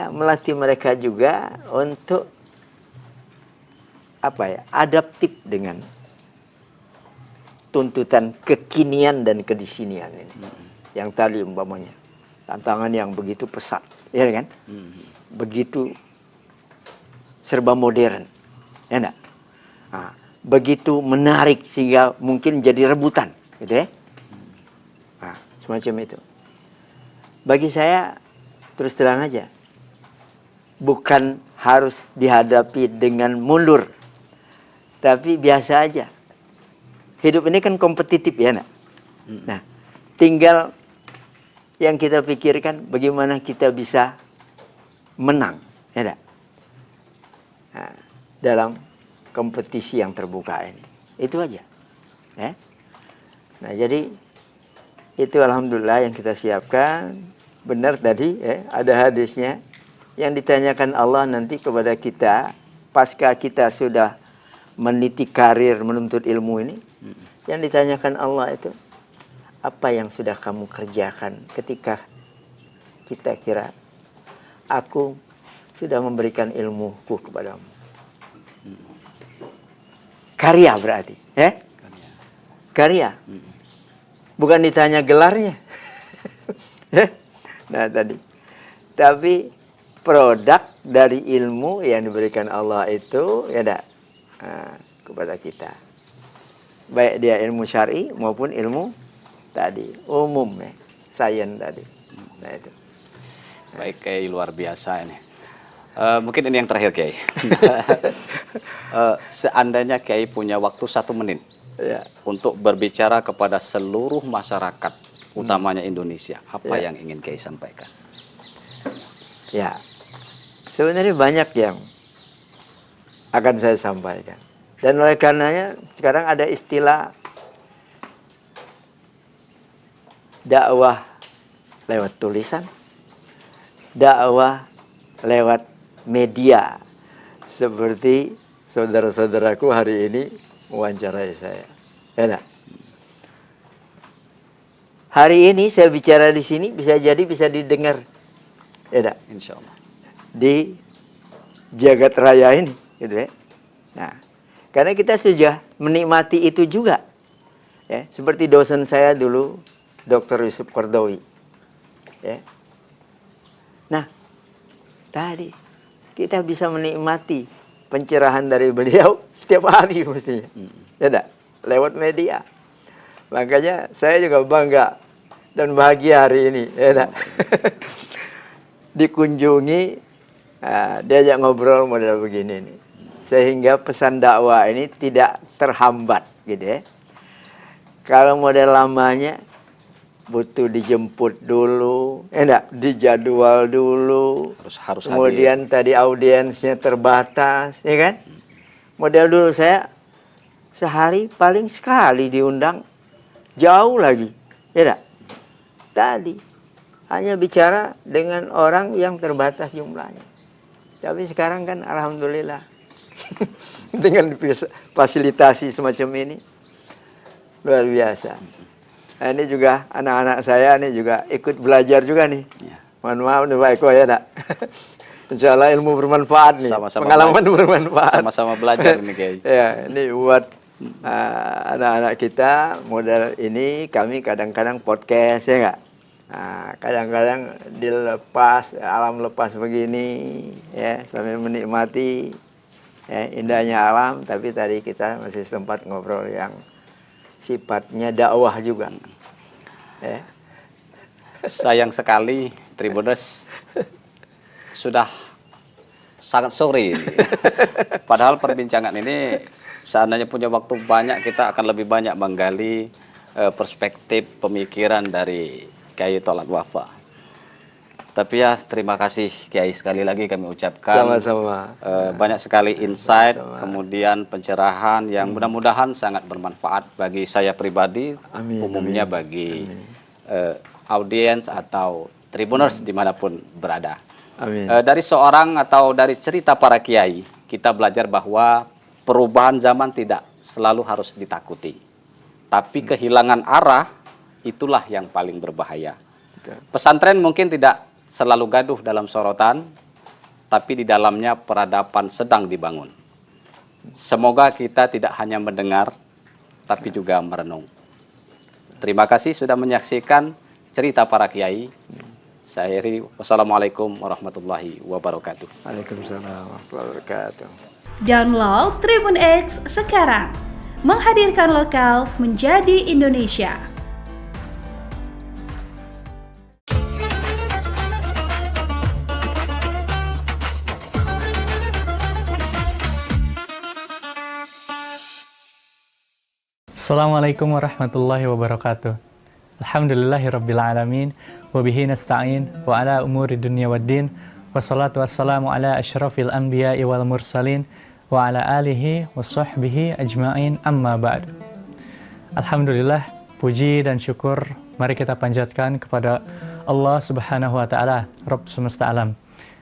melatih mereka juga untuk adaptif dengan tuntutan kekinian dan kedisinian ini. Yang tadi umpamanya tantangan yang begitu pesat, ya kan? Begitu serba modern, ya enggak? Nah, begitu menarik sehingga mungkin jadi rebutan, gitu ya? Nah, semacam itu. Bagi saya terus terang aja, bukan harus dihadapi dengan mundur, tapi biasa aja. Hidup ini kan kompetitif ya, nak? Nah, tinggal yang kita pikirkan bagaimana kita bisa menang, ya nak? Nah, dalam kompetisi yang terbuka ini, itu aja. Nah, jadi itu alhamdulillah yang kita siapkan. Benar tadi, ada hadisnya yang ditanyakan Allah nanti kepada kita pasca kita sudah meniti karir menuntut ilmu ini, yang ditanyakan Allah itu, apa yang sudah kamu kerjakan ketika kita kira aku sudah memberikan ilmuku kepadamu. Karya berarti, ya? Karya. Bukan ditanya gelarnya. Nah tadi. Tapi produk dari ilmu yang diberikan Allah itu ya kepada kita. Baik dia ilmu syar'i maupun ilmu tadi umum ya, sains tadi. Nah itu. Baik, Kiai, luar biasa ini. Mungkin ini yang terakhir, Kiai. Seandainya Kiai punya waktu 1 menit ya, untuk berbicara kepada seluruh masyarakat, utamanya Indonesia, apa yang ingin Kiai sampaikan? Ya, sebenarnya banyak yang akan saya sampaikan. Dan oleh karenanya sekarang ada istilah dakwah lewat tulisan, dakwah lewat media, seperti saudara-saudaraku hari ini mewawancarai saya. Ya, hari ini saya bicara di sini bisa jadi bisa didengar, ya, insya Allah, di jagat raya ini, gitu ya. Nah, karena kita sudah menikmati itu juga, ya, seperti dosen saya dulu, Dr. Yusuf Qardawi, ya. Nah, tadi kita bisa menikmati pencerahan dari beliau setiap hari mestinya, ya, lewat media. Makanya saya juga bangga dan bahagia hari ini, ya, dikunjungi, diajak ngobrol model begini nih, sehingga pesan dakwah ini tidak terhambat, gitu ya. Kalau model lamanya butuh dijemput dulu, dijadwal dulu, harus kemudian hadir. Tadi audiensnya terbatas, ya kan? Model dulu saya sehari paling sekali diundang, jauh lagi, ya. Tadi hanya bicara dengan orang yang terbatas jumlahnya. Tapi sekarang kan alhamdulillah dengan fasilitasi semacam ini luar biasa. Nah, ini juga anak-anak saya ini juga ikut belajar juga nih. Mohon maaf nih Pak Eko, ya, Nak. Insya Allah ilmu bermanfaat nih. Sama-sama pengalaman bermanfaat. Sama-sama belajar ini, Kiai. Ya, ini buat anak-anak kita model ini, kami kadang-kadang podcast, ya nggak? Nah, kadang-kadang dilepas, alam lepas begini, ya, sambil menikmati, ya, indahnya alam. Tapi tadi kita masih sempat ngobrol yang sifatnya dakwah juga. Ya. Sayang sekali Tribuners sudah sangat sore ini. Padahal perbincangan ini seandainya punya waktu banyak, kita akan lebih banyak menggali perspektif pemikiran dari Kiai Tholad Wafa. Tapi ya terima kasih Kiai, sekali lagi kami ucapkan. Sama-sama. Banyak sekali insight, kemudian pencerahan yang mudah-mudahan sangat bermanfaat bagi saya pribadi, umumnya bagi audiens atau Tribuners dimanapun berada. Dari seorang atau dari cerita para Kiai, kita belajar bahwa perubahan zaman tidak selalu harus ditakuti. Tapi kehilangan arah, itulah yang paling berbahaya. Pesantren mungkin tidak selalu gaduh dalam sorotan, tapi di dalamnya peradaban sedang dibangun. Semoga kita tidak hanya mendengar, tapi juga merenung. Terima kasih sudah menyaksikan cerita para Kiai. Saya akhiri, wassalamualaikum warahmatullahi wabarakatuh. Waalaikumsalam warahmatullahi wabarakatuh. Download Tribun X sekarang, menghadirkan lokal menjadi Indonesia. Assalamualaikum warahmatullahi wabarakatuh. Alhamdulillahirrabbilalamin. Wabihi nasta'in wa ala umuri dunia waddin. Wassalatu wassalamu ala ashrafil anbiya'i wal mursalin. Wa ala alihi wa sahbihi ajma'in, amma ba'd. Alhamdulillah, puji dan syukur mari kita panjatkan kepada Allah subhanahu wa ta'ala, Rabb semesta alam,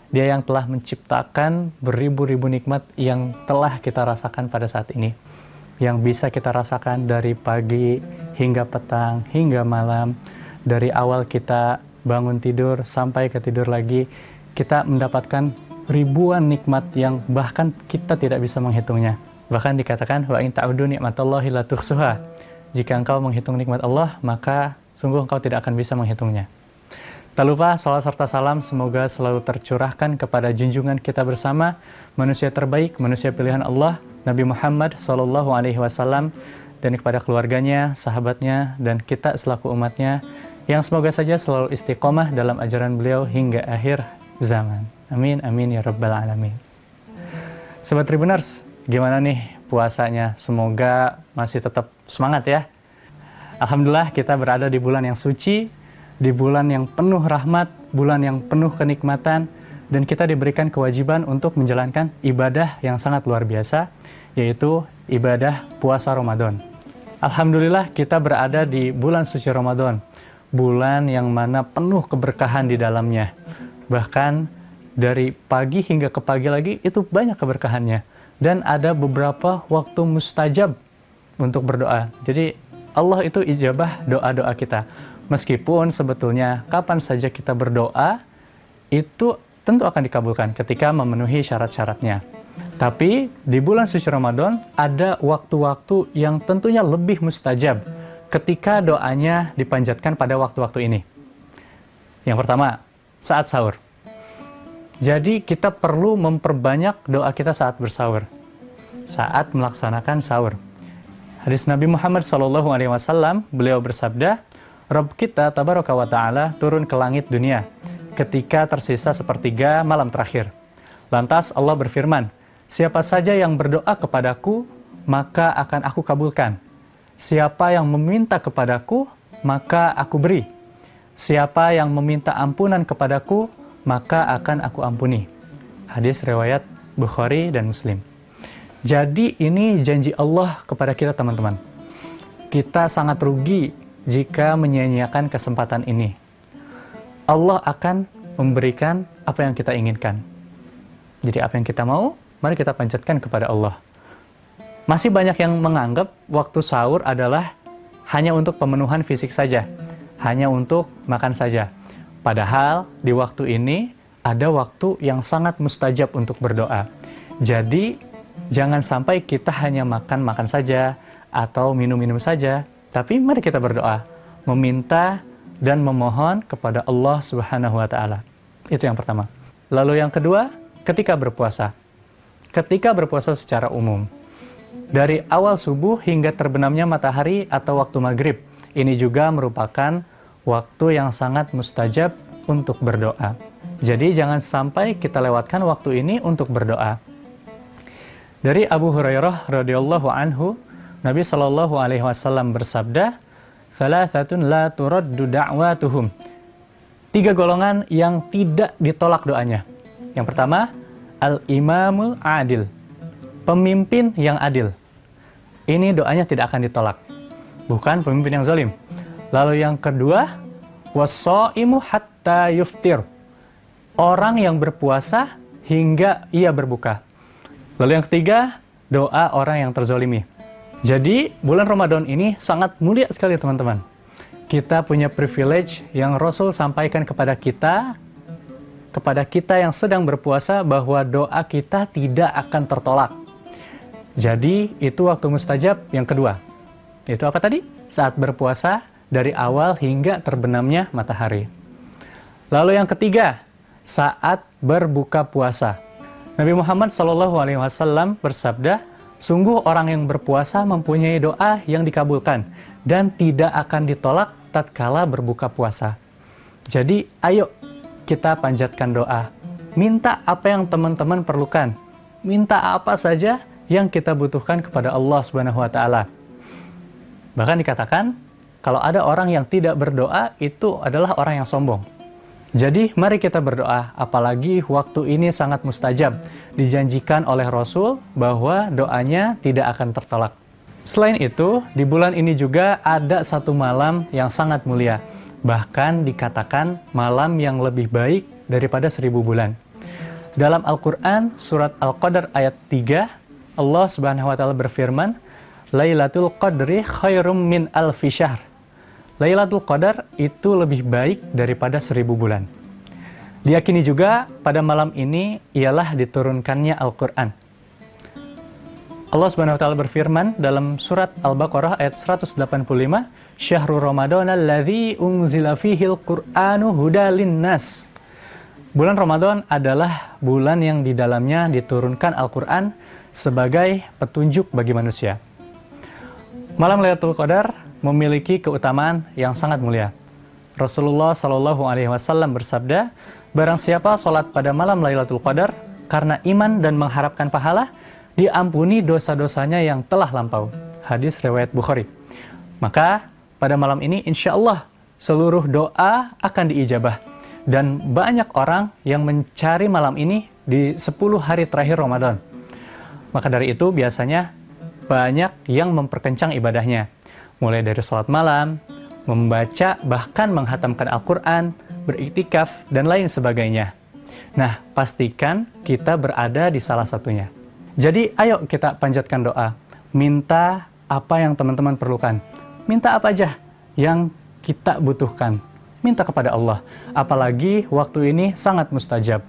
Dia yang telah menciptakan beribu-ribu nikmat yang telah kita rasakan pada saat ini. Yang bisa kita rasakan dari pagi hingga petang, hingga malam. Dari awal kita bangun tidur sampai ke tidur lagi, kita mendapatkan ribuan nikmat yang bahkan kita tidak bisa menghitungnya. Bahkan dikatakan, wa in ta'udu ni'matallahi la tuhsuha. Jika engkau menghitung nikmat Allah, maka sungguh engkau tidak akan bisa menghitungnya. Tak lupa salat serta salam semoga selalu tercurahkan kepada junjungan kita bersama, manusia terbaik, manusia pilihan Allah, Nabi Muhammad SAW, dan kepada keluarganya, sahabatnya, dan kita selaku umatnya, yang semoga saja selalu istiqomah dalam ajaran beliau hingga akhir zaman. Amin, amin ya rabbal alamin. Sobat Tribuners, gimana nih puasanya? Semoga masih tetap semangat ya. Alhamdulillah kita berada di bulan yang suci, di bulan yang penuh rahmat, bulan yang penuh kenikmatan, dan kita diberikan kewajiban untuk menjalankan ibadah yang sangat luar biasa, yaitu ibadah puasa Ramadan. Alhamdulillah kita berada di bulan suci Ramadan, bulan yang mana penuh keberkahan di dalamnya. Bahkan dari pagi hingga ke pagi lagi itu banyak keberkahannya. Dan ada beberapa waktu mustajab untuk berdoa. Jadi Allah itu ijabah doa-doa kita. Meskipun sebetulnya kapan saja kita berdoa, itu tentu akan dikabulkan ketika memenuhi syarat-syaratnya. Tapi di bulan suci Ramadan ada waktu-waktu yang tentunya lebih mustajab ketika doanya dipanjatkan pada waktu-waktu ini. Yang pertama, saat sahur. Jadi kita perlu memperbanyak doa kita saat bersahur, saat melaksanakan sahur. Hadis Nabi Muhammad SAW, beliau bersabda, Rabb kita tabaraka wa ta'ala turun ke langit dunia ketika tersisa sepertiga malam terakhir. Lantas Allah berfirman, siapa saja yang berdoa kepadaku, maka akan aku kabulkan. Siapa yang meminta kepadaku, maka aku beri. Siapa yang meminta ampunan kepadaku, maka akan aku ampuni. Hadis riwayat Bukhari dan Muslim. Jadi ini janji Allah kepada kita teman-teman. Kita sangat rugi jika menyia-nyiakan kesempatan ini. Allah akan memberikan apa yang kita inginkan. Jadi apa yang kita mau, mari kita panjatkan kepada Allah. Masih banyak yang menganggap waktu sahur adalah hanya untuk pemenuhan fisik saja, hanya untuk makan saja. Padahal di waktu ini ada waktu yang sangat mustajab untuk berdoa. Jadi jangan sampai kita hanya makan-makan saja atau minum-minum saja, tapi mari kita berdoa, meminta dan memohon kepada Allah Subhanahu wa Ta'ala. Itu yang pertama. Lalu yang kedua, ketika berpuasa. Ketika berpuasa secara umum, dari awal subuh hingga terbenamnya matahari atau waktu maghrib, ini juga merupakan waktu yang sangat mustajab untuk berdoa. Jadi jangan sampai kita lewatkan waktu ini untuk berdoa. Dari Abu Hurairah radhiyallahu anhu, Nabi Shallallahu alaihi wasallam bersabda, "Thalathatun la turaddu da'watuhum." 3 golongan yang tidak ditolak doanya. Yang pertama, al-imamul adil. Pemimpin yang adil. Ini doanya tidak akan ditolak. Bukan pemimpin yang zalim. Lalu yang kedua, was-shaimu hatta yuftir. Orang yang berpuasa hingga ia berbuka. Lalu yang ketiga, doa orang yang terzalimi. Jadi, bulan Ramadan ini sangat mulia sekali teman-teman. Kita punya privilege yang Rasul sampaikan kepada kita yang sedang berpuasa, bahwa doa kita tidak akan tertolak. Jadi, itu waktu mustajab yang kedua. Itu apa tadi? Saat berpuasa dari awal hingga terbenamnya matahari. Lalu yang ketiga, saat berbuka puasa. Nabi Muhammad SAW bersabda, sungguh orang yang berpuasa mempunyai doa yang dikabulkan dan tidak akan ditolak tatkala berbuka puasa. Jadi, ayo kita panjatkan doa. Minta apa yang teman-teman perlukan. Minta apa saja yang kita butuhkan kepada Allah Subhanahu wa Ta'ala. Bahkan dikatakan, kalau ada orang yang tidak berdoa, itu adalah orang yang sombong. Jadi, mari kita berdoa, apalagi waktu ini sangat mustajab. Dijanjikan oleh Rasul bahwa doanya tidak akan tertolak. Selain itu, di bulan ini juga ada satu malam yang sangat mulia. Bahkan dikatakan malam yang lebih baik daripada 1000 bulan. Dalam Al-Quran, surat Al-Qadar ayat 3, Allah Subhanahu wa Ta'ala berfirman, Lailatul Qadri khairum min alfi syahr. Lailatul Qadar itu lebih baik daripada 1000 bulan. Diyakini juga pada malam ini ialah diturunkannya Al-Quran. Allah Subhanahu wa Ta'ala berfirman dalam surat Al-Baqarah ayat 185, Syahrul Ramadan alladzi unzila fihil Qur'anu hudalin nas. Bulan Ramadan adalah bulan yang di dalamnya diturunkan Al-Quran sebagai petunjuk bagi manusia. Malam Lailatul Qadar memiliki keutamaan yang sangat mulia. Rasulullah Shallallahu Alaihi Wasallam bersabda, barang siapa sholat pada malam Lailatul Qadar karena iman dan mengharapkan pahala, diampuni dosa-dosanya yang telah lampau. Hadis riwayat Bukhari. Maka pada malam ini insya Allah seluruh doa akan diijabah. Dan banyak orang yang mencari malam ini di 10 hari terakhir Ramadan. Maka dari itu biasanya banyak yang memperkencang ibadahnya. Mulai dari sholat malam, membaca, bahkan menghatamkan Al-Quran, beriktikaf, dan lain sebagainya. Nah, pastikan kita berada di salah satunya. Jadi ayo kita panjatkan doa. Minta apa yang teman-teman perlukan. Minta apa aja yang kita butuhkan. Minta kepada Allah. Apalagi waktu ini sangat mustajab.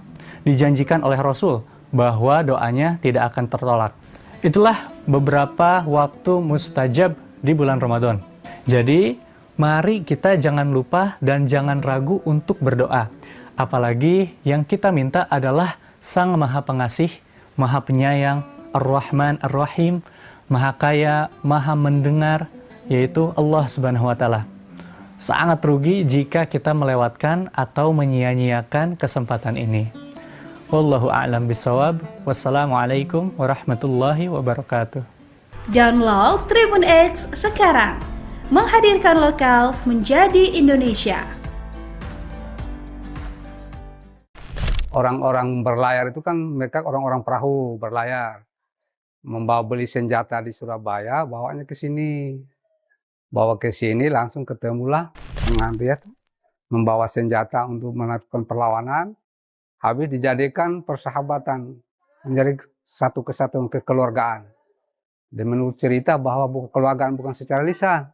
Dijanjikan oleh Rasul bahwa doanya tidak akan tertolak. Itulah beberapa waktu mustajab di bulan Ramadan. Jadi, mari kita jangan lupa dan jangan ragu untuk berdoa. Apalagi yang kita minta adalah Sang Maha Pengasih, Maha Penyayang, Ar-Rahman, Ar-Rahim, Maha Kaya, Maha Mendengar, yaitu Allah Subhanahu wa Ta'ala. Sangat rugi jika kita melewatkan atau menyia-nyiakan kesempatan ini. Wallahu a'lam bishawab. Wassalamualaikum warahmatullahi wabarakatuh. Download Tribun X sekarang. Menghadirkan lokal menjadi Indonesia. Orang-orang berlayar itu kan mereka orang-orang perahu berlayar. Membawa beli senjata di Surabaya, bawanya ke sini. Bawa ke sini langsung ketemulah mengambil membawa senjata untuk melakukan perlawanan, habis dijadikan persahabatan, menjadi satu kesatuan kekeluargaan. Dan menurut cerita bahwa kekeluargaan bukan secara lisan,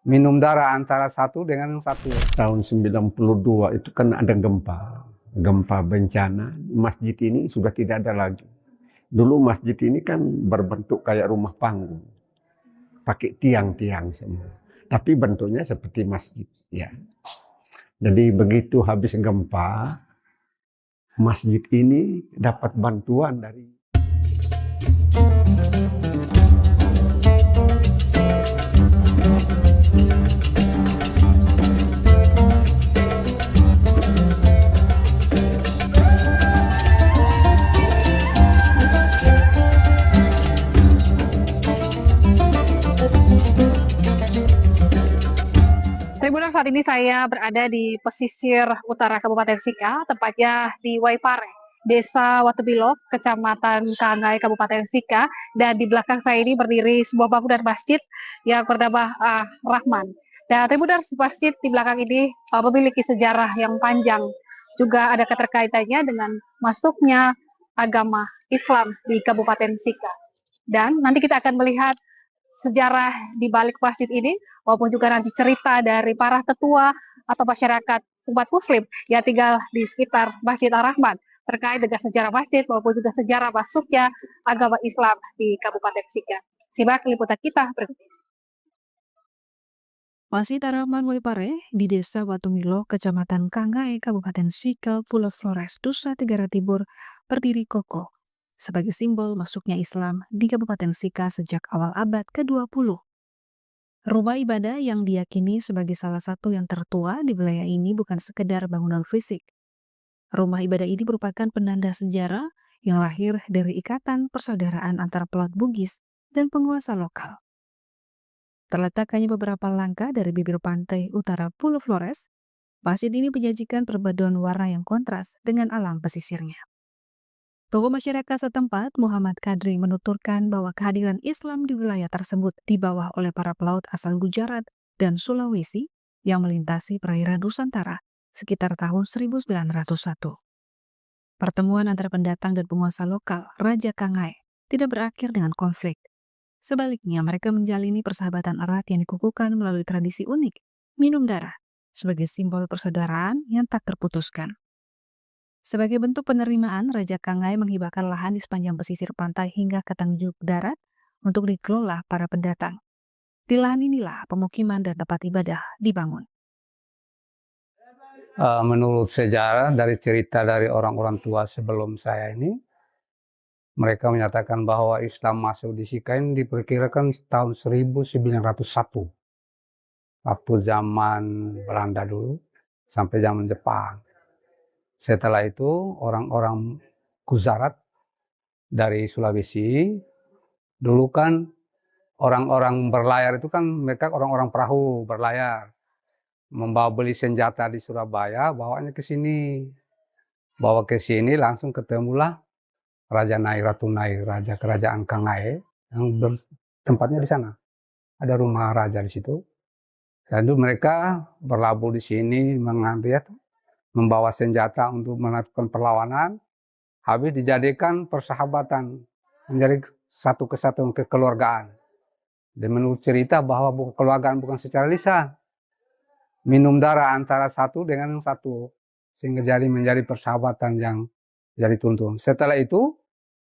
minum darah antara satu dengan yang satu. Tahun 92 itu kan ada gempa bencana, masjid ini sudah tidak ada lagi. Dulu masjid ini kan berbentuk kayak rumah panggung. Pakai tiang-tiang semua. Tapi bentuknya seperti masjid. Ya. Jadi begitu habis gempa, masjid ini dapat bantuan dari Tribuners, saat ini saya berada di pesisir utara Kabupaten Sika, tepatnya di Waipare, Desa Watubilo, Kecamatan Kangai, Kabupaten Sika. Dan di belakang saya ini berdiri sebuah bangunan masjid yang bernama Rahman. Dan Tribuners, masjid di belakang ini memiliki sejarah yang panjang. Juga ada keterkaitannya dengan masuknya agama Islam di Kabupaten Sika. Dan nanti kita akan melihat sejarah di balik masjid ini, maupun juga nanti cerita dari para tetua atau masyarakat umat muslim yang tinggal di sekitar Masjid Ar-Rahman terkait dengan sejarah masjid maupun juga sejarah masuknya agama Islam di Kabupaten Sika. Simak liputan kita berikut ini. Masjid Ar-Rahman Waipare di Desa Watungilo, Kecamatan Kangai, Kabupaten Sika, Pulau Flores, Nusa Tenggara Timur, berdiri kokoh sebagai simbol masuknya Islam di Kabupaten Sika sejak awal abad ke-20. Rumah ibadah yang diyakini sebagai salah satu yang tertua di wilayah ini bukan sekedar bangunan fisik. Rumah ibadah ini merupakan penanda sejarah yang lahir dari ikatan persaudaraan antara pelaut Bugis dan penguasa lokal. Terletak hanya beberapa langkah dari bibir pantai utara Pulau Flores, masjid ini menyajikan perpaduan warna yang kontras dengan alam pesisirnya. Tokoh masyarakat setempat, Muhammad Kadri, menuturkan bahwa kehadiran Islam di wilayah tersebut dibawa oleh para pelaut asal Gujarat dan Sulawesi yang melintasi perairan Nusantara sekitar tahun 1901. Pertemuan antara pendatang dan penguasa lokal, Raja Kangai, tidak berakhir dengan konflik. Sebaliknya, mereka menjalini persahabatan erat yang dikukuhkan melalui tradisi unik, minum darah, sebagai simbol persaudaraan yang tak terputuskan. Sebagai bentuk penerimaan, Raja Kangai menghibahkan lahan di sepanjang pesisir pantai hingga ke Tanjung Darat untuk dikelola para pendatang. Di lahan inilah pemukiman dan tempat ibadah dibangun. Menurut sejarah dari cerita dari orang-orang tua sebelum saya ini, mereka menyatakan bahwa Islam masuk di Sika ini diperkirakan tahun 1901. Waktu zaman Belanda dulu sampai zaman Jepang. Setelah itu orang-orang Gujarat dari Sulawesi, dulu kan orang-orang berlayar itu kan mereka orang-orang perahu berlayar. Membawa beli senjata di Surabaya, bawanya ke sini. Bawa ke sini langsung ketemulah Raja Nair, Ratu Nair, Raja Kerajaan Kangai yang tempatnya di sana. Ada rumah raja di situ. Lalu mereka berlabuh di sini membawa senjata untuk melakukan perlawanan. Habis dijadikan persahabatan, menjadi satu kesatuan kekeluargaan. Dan menurut cerita bahwa kekeluargaan bukan secara lisan. Minum darah antara satu dengan yang satu, sehingga menjadi persahabatan yang jadi tuntun. Setelah itu,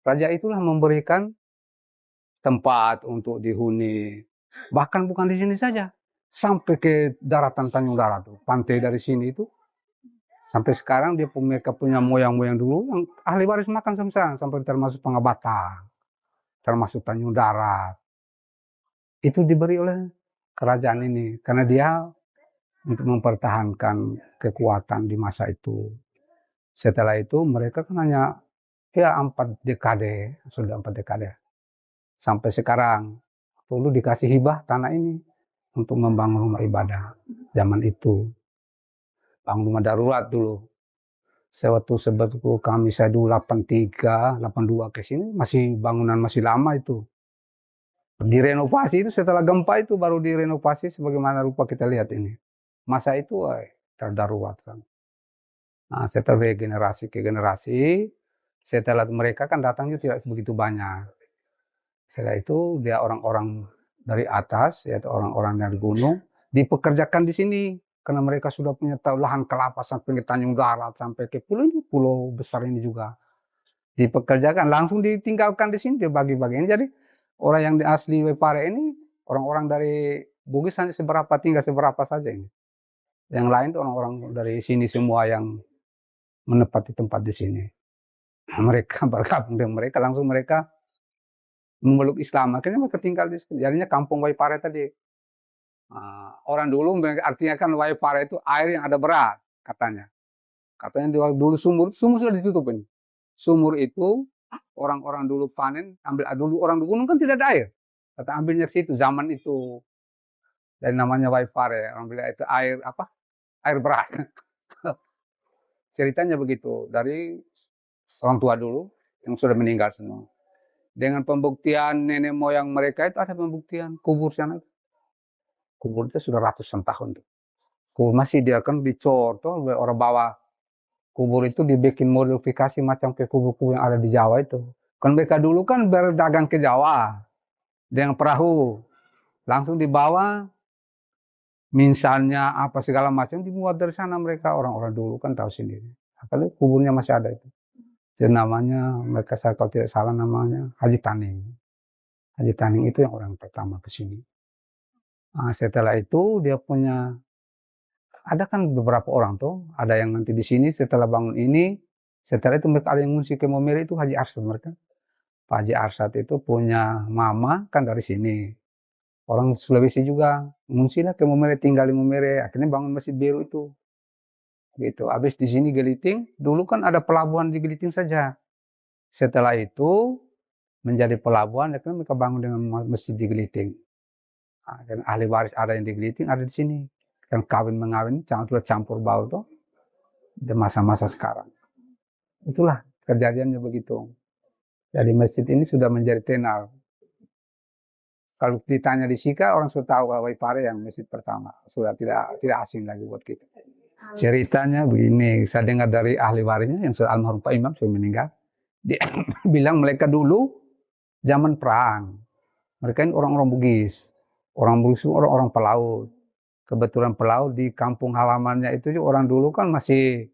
raja itulah memberikan tempat untuk dihuni. Bahkan bukan di sini saja, sampai ke daratan Tanjung Darat, pantai dari sini itu. Sampai sekarang mereka punya moyang-moyang dulu yang ahli waris makan sampai termasuk Pangabata, termasuk Tanjung Darat. Itu diberi oleh kerajaan ini karena dia untuk mempertahankan kekuatan di masa itu. Setelah itu mereka kan hanya 4 dekade, sudah 4 dekade. Sampai sekarang, dulu dikasih hibah tanah ini untuk membangun rumah ibadah zaman itu. Bangun rumah darurat dulu. Sebetulnya kami saya dulu 83, 82 ke sini, masih bangunan masih lama itu. Direnovasi itu setelah gempa itu baru direnovasi sebagaimana rupa kita lihat ini. Masa itu terdarurat. Nah, setelah generasi ke generasi, setelah mereka kan datangnya tidak sebegitu banyak. Setelah itu dia orang-orang dari atas, yaitu orang-orang dari gunung, dipekerjakan di sini. Karena mereka sudah punya lahan kelapa sampai ke Tanjung Darat, sampai ke pulau besar ini juga. Dipekerjakan, langsung ditinggalkan di sini, dibagi-bagi. Jadi orang yang asli Waipare ini, orang-orang dari Bugis hanya tinggal seberapa saja ini. Yang lain itu orang-orang dari sini semua yang menempati tempat di sini. Mereka bergabung dengan mereka, langsung mereka memeluk Islam. Akhirnya mereka tinggal di sini. Jadinya kampung Waipare tadi. Orang dulu artinya kan Waipare itu air yang ada beras, katanya. Katanya dulu sumur sudah ditutup ini. Sumur itu orang-orang dulu panen, ambil dulu orang di gunung kan tidak ada air. Kata ambilnya ke situ zaman itu. Dan namanya Waipare, orang bilang itu air apa? Air beras. Ceritanya begitu dari orang tua dulu yang sudah meninggal semua. Dengan pembuktian nenek moyang mereka itu ada pembuktian kubur sana. Kubur itu sudah ratusan tahun tuh. Kubur masih dia kan dicor tuh orang bawa kubur itu dibikin modifikasi macam ke kubur-kubur yang ada di Jawa itu. Kan mereka dulu kan berdagang ke Jawa dengan perahu, langsung dibawa. Misalnya apa segala macam dimuat dari sana mereka, orang-orang dulu kan tahu sendiri. Apalagi kuburnya masih ada itu. Jadi namanya mereka saya kalau tidak salah namanya Haji Taning. Haji Taning itu yang orang pertama ke sini. Nah, setelah itu dia punya ada kan beberapa orang tuh, ada yang nanti di sini setelah bangun ini, setelah itu mereka ada yang ngungsi ke Momere itu Haji Arsad mereka. Pak Haji Arsad itu punya mama kan dari sini. Orang Sulawesi juga ngungsilah ke Momere, tinggal di Momere, akhirnya bangun Masjid Biru itu. Gitu. Habis di sini Geliting, dulu kan ada pelabuhan di Geliting saja. Setelah itu menjadi pelabuhan, akhirnya mereka bangun dengan masjid di Geliting. Nah, dan ahli waris ada yang di Geliting, ada di sini. Kan kawin mengawin, sudah campur baur tuh di masa-masa sekarang. Itulah kejadiannya begitu. Jadi masjid ini sudah menjadi tenar. Kalau ditanya di Sika, orang sudah tahu Waipare yang masjid pertama. Sudah tidak asing lagi buat kita. Ceritanya begini, saya dengar dari ahli warisnya yang sudah almarhum Pak Imam sudah meninggal. Dia bilang mereka dulu zaman perang. Mereka ini orang-orang Bugis. Orang Bugis itu orang-orang pelaut. Kebetulan pelaut di kampung halamannya itu juga orang dulu kan masih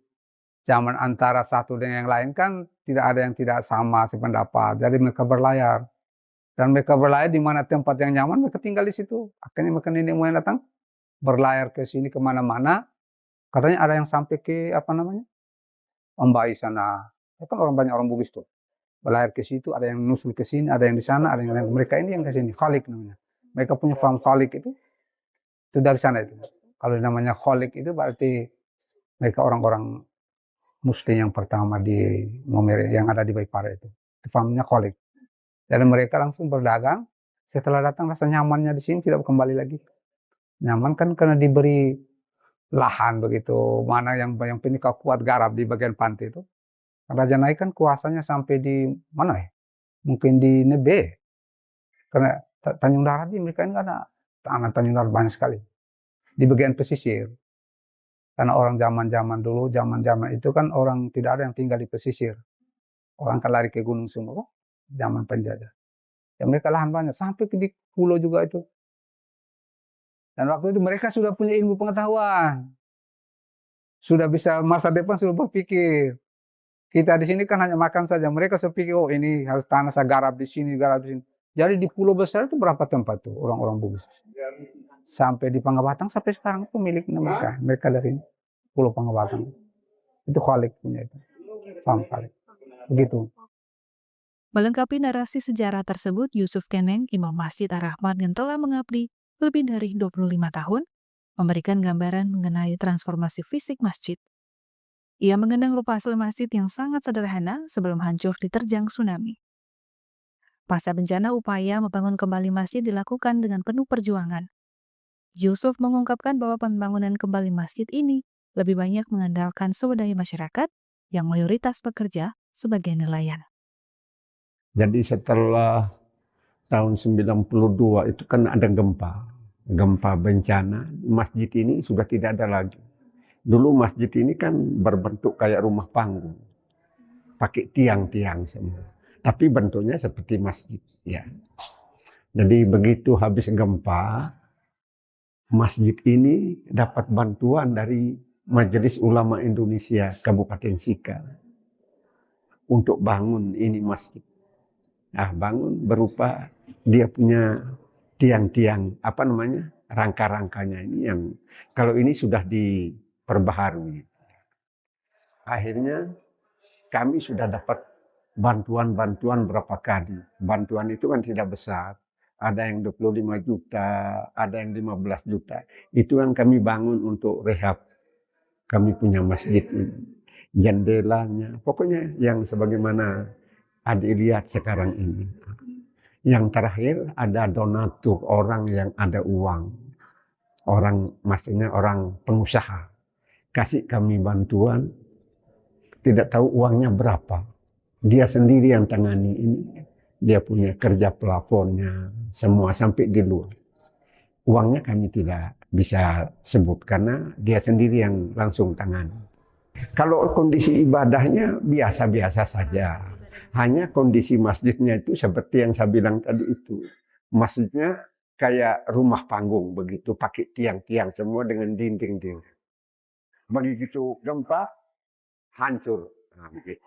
zaman antara satu dengan yang lain kan tidak ada yang tidak sama sependapat. Jadi mereka berlayar. Dan mereka berlayar di mana tempat yang nyaman, mereka tinggal di situ. Akhirnya mereka nenek moyang datang, berlayar ke sini kemana-mana. Katanya ada yang sampai ke apa namanya, Ombai sana. Ya kan orang banyak orang Bugis tuh. Berlayar ke situ, ada yang nusul ke sini, ada yang di sana, ada yang mereka ini yang ke sini. Khalik namanya. Mereka punya farm Khalik itu dari sana itu. Kalau namanya Khalik itu berarti mereka orang-orang Muslim yang pertama di Momere yang ada di Waipare itu. Itu farmnya Khalik. Dan mereka langsung berdagang. Setelah datang rasa nyamannya di sini tidak kembali lagi. Nyaman kan karena diberi lahan begitu, mana yang penyuka kuat garap di bagian pantai itu. Raja Naik kan kuasanya sampai di mana ya? Mungkin di Nebe. Karena Tanjung Darat ini mereka ini ada tanah Tanjung Darat banyak sekali. Di bagian pesisir. Karena orang zaman-zaman dulu, zaman-zaman itu kan orang tidak ada yang tinggal di pesisir. Orang kan lari ke gunung semua, zaman penjajah. Ya mereka lahan banyak, sampai di pulau juga itu. Dan waktu itu mereka sudah punya ilmu pengetahuan. Sudah bisa masa depan sudah berpikir. Kita di sini kan hanya makan saja. Mereka sepikir, oh ini harus tanah saya garap di sini, garap di sini. Jadi di pulau besar itu berapa tempat tuh orang-orang Bugis? Sampai di Pangabatang sampai sekarang itu miliknya mereka. Mereka dari Pulau Pangabatang. Itu Khalik punya itu. Farm Khalik. Begitu. Melengkapi narasi sejarah tersebut, Yusuf Keneng, Imam Masjid Ar-Rahman yang telah mengabdi lebih dari 25 tahun, memberikan gambaran mengenai transformasi fisik masjid. Ia mengenang rupa asli masjid yang sangat sederhana sebelum hancur diterjang tsunami. Pasca bencana, upaya membangun kembali masjid dilakukan dengan penuh perjuangan. Yusuf mengungkapkan bahwa pembangunan kembali masjid ini lebih banyak mengandalkan swadaya masyarakat yang mayoritas bekerja sebagai nelayan. Jadi setelah tahun 92 itu kan ada gempa bencana, masjid ini sudah tidak ada lagi. Dulu masjid ini kan berbentuk kayak rumah panggung, pakai tiang-tiang semua, tapi bentuknya seperti masjid. Ya. Jadi begitu habis gempa, masjid ini dapat bantuan dari Majelis Ulama Indonesia Kabupaten Sika untuk bangun ini masjid. Nah, bangun berupa dia punya tiang-tiang apa namanya rangka-rangkanya ini yang kalau ini sudah diperbaharui. Akhirnya kami sudah dapat bantuan berapa kali. Bantuan itu kan tidak besar. Ada yang 25 juta, ada yang 15 juta. Itu kan kami bangun untuk rehab. Kami punya masjid ini. Jendelanya, pokoknya yang sebagaimana adik lihat sekarang ini. Yang terakhir ada donatur, orang yang ada uang. Orang, maksudnya orang pengusaha. Kasih kami bantuan, tidak tahu uangnya berapa. Dia sendiri yang tangani ini. Dia punya kerja pelafonnya, semua sampai di luar. Uangnya kami tidak bisa sebut karena dia sendiri yang langsung tangani. Kalau kondisi ibadahnya biasa-biasa saja. Hanya kondisi masjidnya itu seperti yang saya bilang tadi itu. Masjidnya kayak rumah panggung begitu, pakai tiang-tiang semua dengan dinding-dinding. Begitu gempa, hancur. Nah, begitu.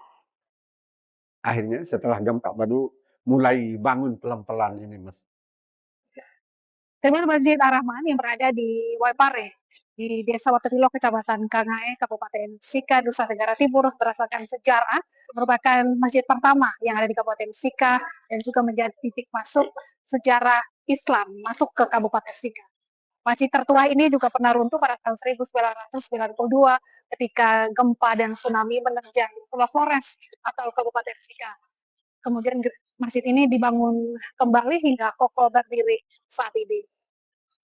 Akhirnya setelah gempa baru mulai bangun pelan-pelan ini, Mas. Terminal Masjid Ar-Rahman yang berada di Waipare, di Desa Watubilo, Kecamatan Kangae, Kabupaten Sika, Nusa Tenggara Timur, berdasarkan sejarah, merupakan masjid pertama yang ada di Kabupaten Sika dan juga menjadi titik masuk sejarah Islam masuk ke Kabupaten Sika. Masjid tertua ini juga pernah runtuh pada tahun 1992 ketika gempa dan tsunami menerjang Pulau Flores atau Kabupaten Sika. Kemudian masjid ini dibangun kembali hingga kokoh berdiri saat ini.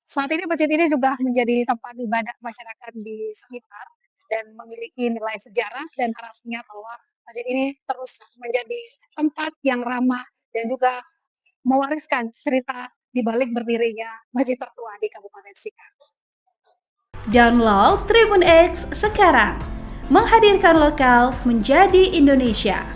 Saat ini masjid ini juga menjadi tempat ibadah masyarakat di sekitar dan memiliki nilai sejarah dan harapannya bahwa masjid ini terus menjadi tempat yang ramah dan juga mewariskan cerita di balik berdirinya masjid tertua di Kabupaten Sika. Download Tribun X sekarang, menghadirkan lokal menjadi Indonesia.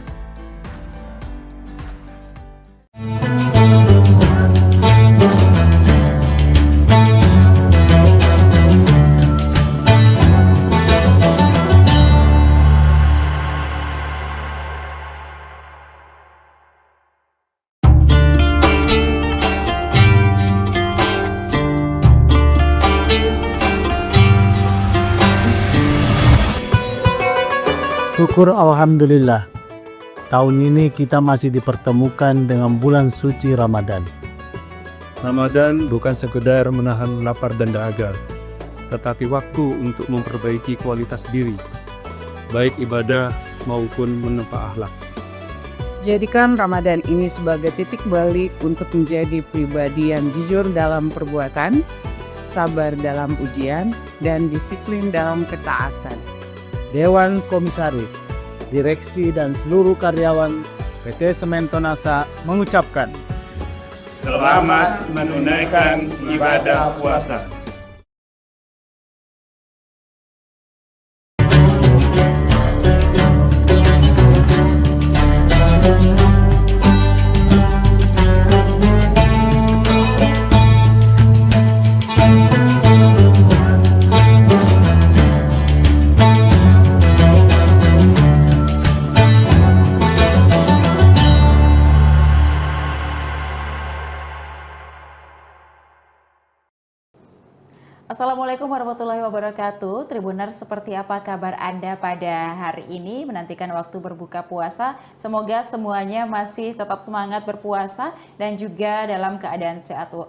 Syukur Alhamdulillah, tahun ini kita masih dipertemukan dengan bulan suci Ramadan. Ramadan bukan sekedar menahan lapar dan dahaga, tetapi waktu untuk memperbaiki kualitas diri, baik ibadah maupun menempa akhlak. Jadikan Ramadan ini sebagai titik balik untuk menjadi pribadi yang jujur dalam perbuatan, sabar dalam ujian, dan disiplin dalam ketaatan. Dewan Komisaris, Direksi dan seluruh karyawan PT Semen Tonasa mengucapkan Selamat menunaikan ibadah puasa. Assalamualaikum warahmatullahi wabarakatuh. Tribuners, seperti apa kabar Anda pada hari ini menantikan waktu berbuka puasa? Semoga semuanya masih tetap semangat berpuasa dan juga dalam keadaan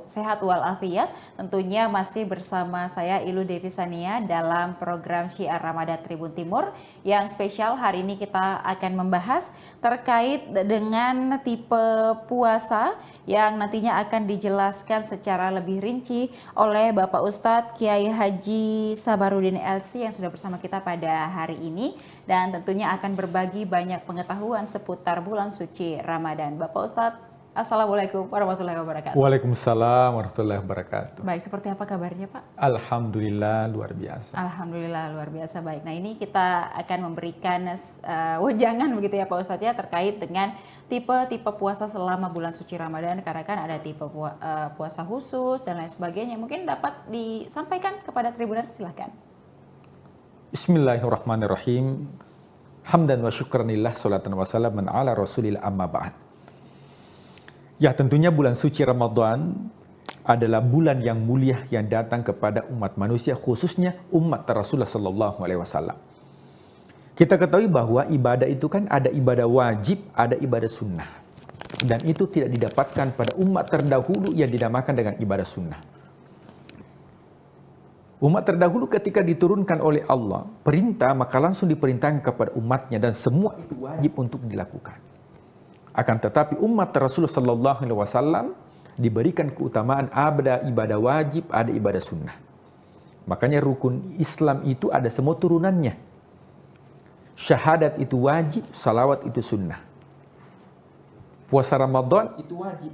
sehat walafiat. Tentunya masih bersama saya Ilu Devisania dalam program Syiar Ramadan Tribun Timur yang spesial. Hari ini kita akan membahas terkait dengan tipe puasa yang nantinya akan dijelaskan secara lebih rinci oleh Bapak Ustadz Kiai Haji Sabarudin LC yang sudah bersama kita pada hari ini dan tentunya akan berbagi banyak pengetahuan seputar bulan suci Ramadan. Bapak Ustadz, Assalamualaikum warahmatullahi wabarakatuh. Waalaikumsalam warahmatullahi wabarakatuh. Baik, seperti apa kabarnya Pak? Alhamdulillah luar biasa. Alhamdulillah luar biasa. Baik, nah ini kita akan memberikan wejangan begitu ya Pak Ustadz ya terkait dengan tipe-tipe puasa selama bulan suci Ramadan, karena kan ada tipe puasa khusus dan lain sebagainya. Mungkin dapat disampaikan kepada Tribuners, silakan. Bismillahirrahmanirrahim. Hamdan wa syukranillah, salatan wa salaman ala rasulillah, amma ba'd. Ya, tentunya bulan suci Ramadan adalah bulan yang mulia yang datang kepada umat manusia, khususnya umat Rasulullah sallallahu alaihi wasallam. Kita ketahui bahwa ibadah itu kan ada ibadah wajib, ada ibadah sunnah. Dan itu tidak didapatkan pada umat terdahulu yang dinamakan dengan ibadah sunnah. Umat terdahulu ketika diturunkan oleh Allah perintah, maka langsung diperintahkan kepada umatnya dan semua itu wajib untuk dilakukan. Akan tetapi umat Rasulullah sallallahu alaihi wasallam diberikan keutamaan ada ibadah wajib, ada ibadah sunnah. Makanya rukun Islam itu ada semua turunannya. Syahadat itu wajib, salawat itu sunnah. Puasa Ramadan itu wajib.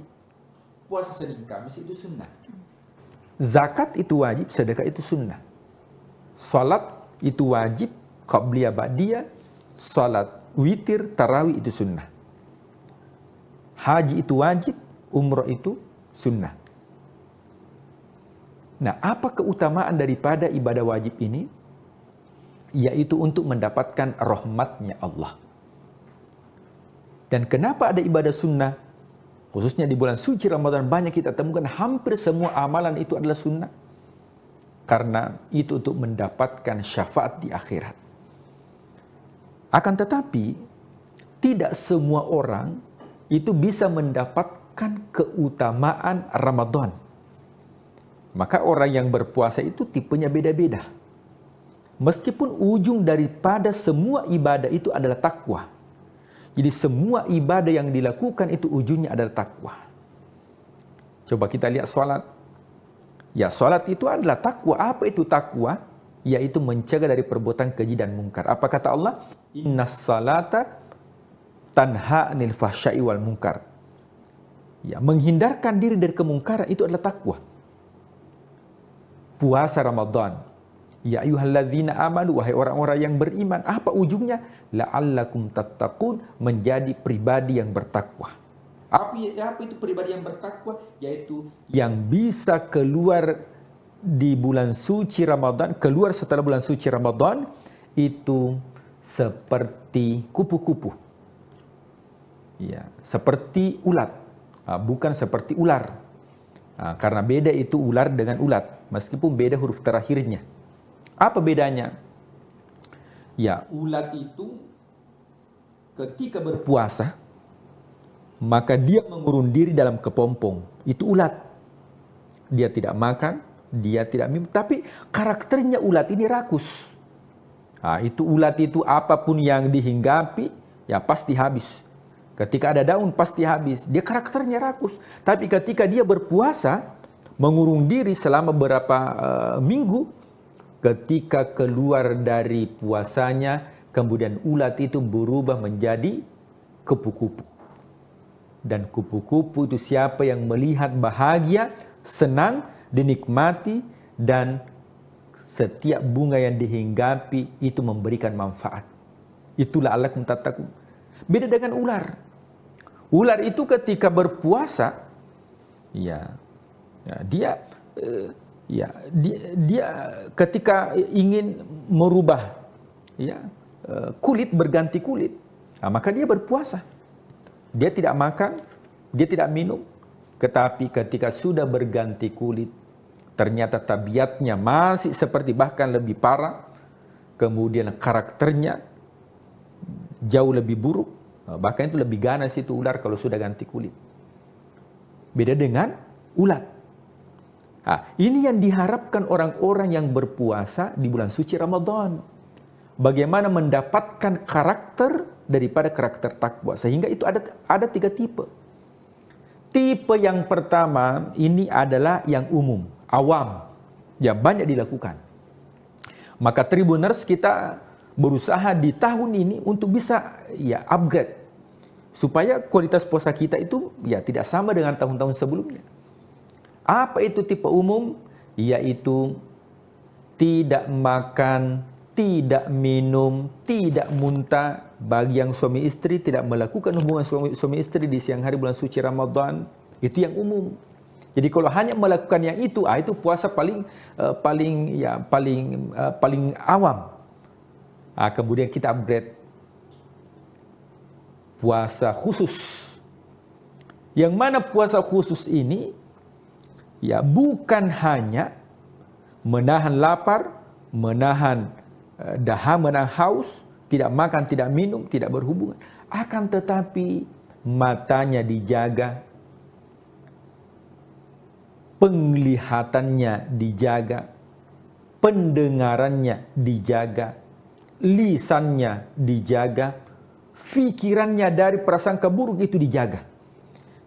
Puasa Senin Kamis itu sunnah. Zakat itu wajib, sedekah itu sunnah. Salat itu wajib, qabliyah ba'diyah, salat witir, tarawih itu sunnah. Haji itu wajib, umrah itu sunnah. Nah, apa keutamaan daripada ibadah wajib ini? Yaitu untuk mendapatkan rahmatnya Allah. Dan kenapa ada ibadah sunnah? Khususnya di bulan suci Ramadan banyak kita temukan hampir semua amalan itu adalah sunnah. Karena itu untuk mendapatkan syafaat di akhirat. Akan tetapi, tidak semua orang itu bisa mendapatkan keutamaan Ramadan. Maka orang yang berpuasa itu tipenya beda-beda. Meskipun ujung daripada semua ibadah itu adalah takwa. Jadi semua ibadah yang dilakukan itu ujungnya adalah takwa. Coba kita lihat sholat. Ya, sholat itu adalah takwa. Apa itu takwa? Yaitu mencegah dari perbuatan keji dan mungkar. Apa kata Allah? Innas salata tanha anil fahsya'i wal munkar. Ya, menghindarkan diri dari kemungkaran itu adalah takwa. Puasa Ramadan Ya ayyuhalladzina amanu, wahai orang-orang yang beriman. Apa ujungnya? La'allakum tattaqun, menjadi pribadi yang bertakwa. Apa itu pribadi yang bertakwa? Yaitu yang bisa keluar di bulan suci Ramadan, keluar setelah bulan suci Ramadan, itu seperti kupu-kupu. Ya, seperti ulat. Bukan seperti ular. Karena beda itu ular dengan ulat, meskipun beda huruf terakhirnya. Apa bedanya? Ya, ulat itu ketika berpuasa, maka dia mengurung diri dalam kepompong. Itu ulat. Dia tidak makan, dia tidak minum, tapi karakternya ulat ini rakus. Itu ulat itu apapun yang dihinggapi, ya pasti habis. Ketika ada daun, pasti habis. Dia karakternya rakus. Tapi ketika dia berpuasa, mengurung diri selama beberapa minggu, ketika keluar dari puasanya, kemudian ulat itu berubah menjadi kupu-kupu. Dan kupu-kupu itu siapa yang melihat bahagia, senang, dinikmati, dan setiap bunga yang dihinggapi itu memberikan manfaat. Itulah la'allakum tattaqun. Beda dengan ular. Ular itu ketika berpuasa, dia ketika ingin merubah kulit, berganti kulit, maka dia berpuasa. Dia tidak makan, dia tidak minum. Tetapi ketika sudah berganti kulit, ternyata tabiatnya masih seperti, bahkan lebih parah. Kemudian karakternya jauh lebih buruk. Bahkan itu lebih ganas itu ular kalau sudah ganti kulit. Beda dengan ulat. Ini yang diharapkan orang-orang yang berpuasa di bulan suci Ramadan. Bagaimana mendapatkan karakter daripada karakter takwa. Sehingga itu ada 3 tipe. Tipe yang pertama ini adalah yang umum, awam. Ya, banyak dilakukan. Maka Tribuners kita berusaha di tahun ini untuk bisa upgrade. Supaya kualitas puasa kita itu tidak sama dengan tahun-tahun sebelumnya. Apa itu tipe umum? Yaitu tidak makan, tidak minum, tidak muntah. Bagi yang suami istri tidak melakukan hubungan suami istri di siang hari bulan suci Ramadan, itu yang umum. Jadi kalau hanya melakukan yang itu puasa paling awam. Kemudian kita upgrade puasa khusus. Yang mana puasa khusus ini bukan hanya menahan lapar, menahan dahaga, menahan haus, tidak makan, tidak minum, tidak berhubungan. Akan tetapi matanya dijaga, penglihatannya dijaga, pendengarannya dijaga, lisannya dijaga, fikirannya dari prasangka buruk itu dijaga.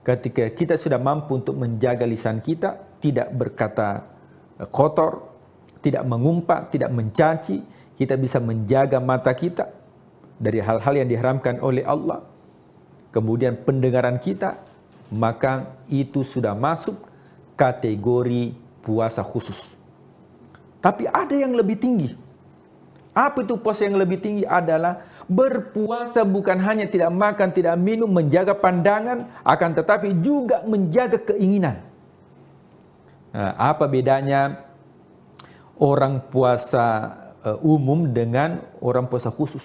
Ketika kita sudah mampu untuk menjaga lisan kita, tidak berkata kotor, tidak mengumpat, tidak mencaci, kita bisa menjaga mata kita dari hal-hal yang diharamkan oleh Allah. Kemudian pendengaran kita, maka itu sudah masuk kategori puasa khusus. Tapi ada yang lebih tinggi. Apa itu puasa yang lebih tinggi? Adalah berpuasa bukan hanya tidak makan, tidak minum, menjaga pandangan, akan tetapi juga menjaga keinginan. Apa bedanya orang puasa umum dengan orang puasa khusus?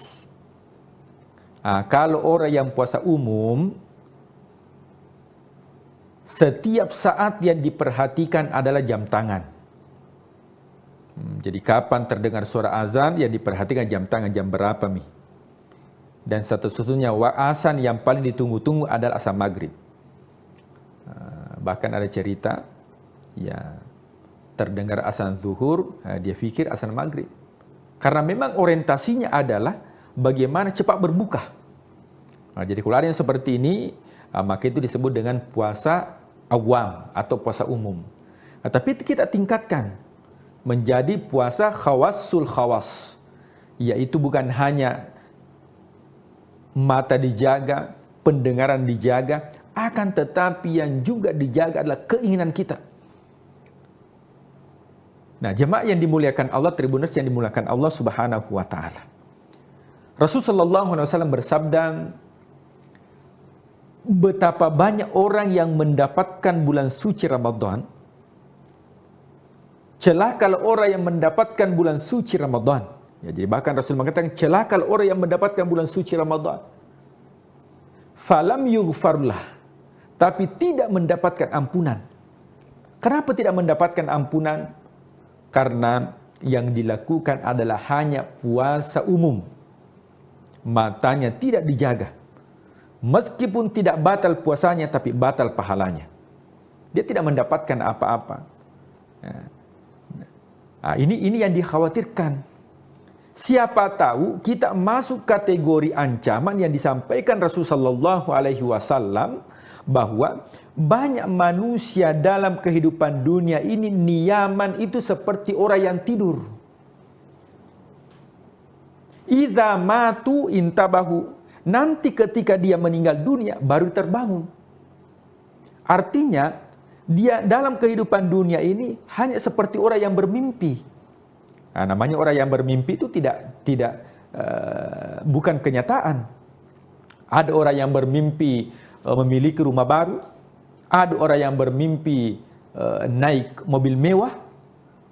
Kalau orang yang puasa umum, setiap saat yang diperhatikan adalah jam tangan. Jadi kapan terdengar suara azan, yang diperhatikan jam tangan, jam berapa nih. Dan satu-satunya azan yang paling ditunggu-tunggu adalah azan maghrib. Bahkan ada cerita, terdengar azan zuhur, dia pikir azan maghrib. Karena memang orientasinya adalah bagaimana cepat berbuka. Jadi kalau ada yang seperti ini, maka itu disebut dengan puasa awam atau puasa umum. Tapi kita tingkatkan menjadi puasa khawasul khawas, yaitu bukan hanya mata dijaga, pendengaran dijaga, akan tetapi yang juga dijaga adalah keinginan kita. Nah, jemaah yang dimuliakan Allah, Tribuners yang dimuliakan Allah Subhanahu wa taala. Rasulullah SAW bersabda, betapa banyak orang yang mendapatkan bulan suci Ramadan. Celaka orang yang mendapatkan bulan suci Ramadan. Ya, jadi bahkan Rasul mengatakan, celaka orang yang mendapatkan bulan suci Ramadan. Falam yughfarlah, tapi tidak mendapatkan ampunan. Kenapa tidak mendapatkan ampunan? Karena yang dilakukan adalah hanya puasa umum. Matanya tidak dijaga. Meskipun tidak batal puasanya, tapi batal pahalanya. Dia tidak mendapatkan apa-apa. Nah, ini yang dikhawatirkan. Siapa tahu kita masuk kategori ancaman yang disampaikan Rasulullah SAW, bahwa banyak manusia dalam kehidupan dunia ini niyaman itu seperti orang yang tidur. Idza matu intabahu. Nanti ketika dia meninggal dunia baru terbangun. Artinya dia dalam kehidupan dunia ini hanya seperti orang yang bermimpi. Nah, namanya orang yang bermimpi itu bukan kenyataan. Ada orang yang bermimpi memiliki rumah baru, ada orang yang bermimpi naik mobil mewah,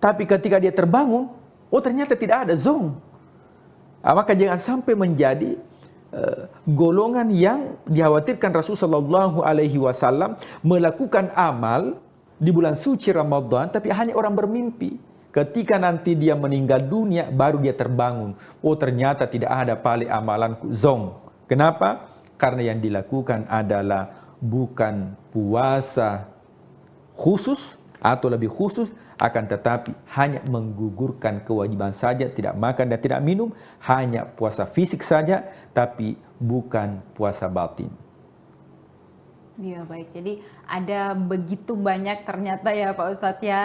tapi ketika dia terbangun, oh ternyata tidak ada zong. Maka jangan sampai menjadi golongan yang dikhawatirkan Rasulullah SAW melakukan amal di bulan suci Ramadan, tapi hanya orang bermimpi. Ketika nanti dia meninggal dunia, baru dia terbangun. Oh ternyata tidak ada pali amalanku, zong. Kenapa? Karena yang dilakukan adalah bukan puasa khusus atau lebih khusus, akan tetapi hanya menggugurkan kewajiban saja, tidak makan dan tidak minum, hanya puasa fisik saja, tapi bukan puasa batin. Iya baik, jadi ada begitu banyak ternyata ya Pak Ustadz ya,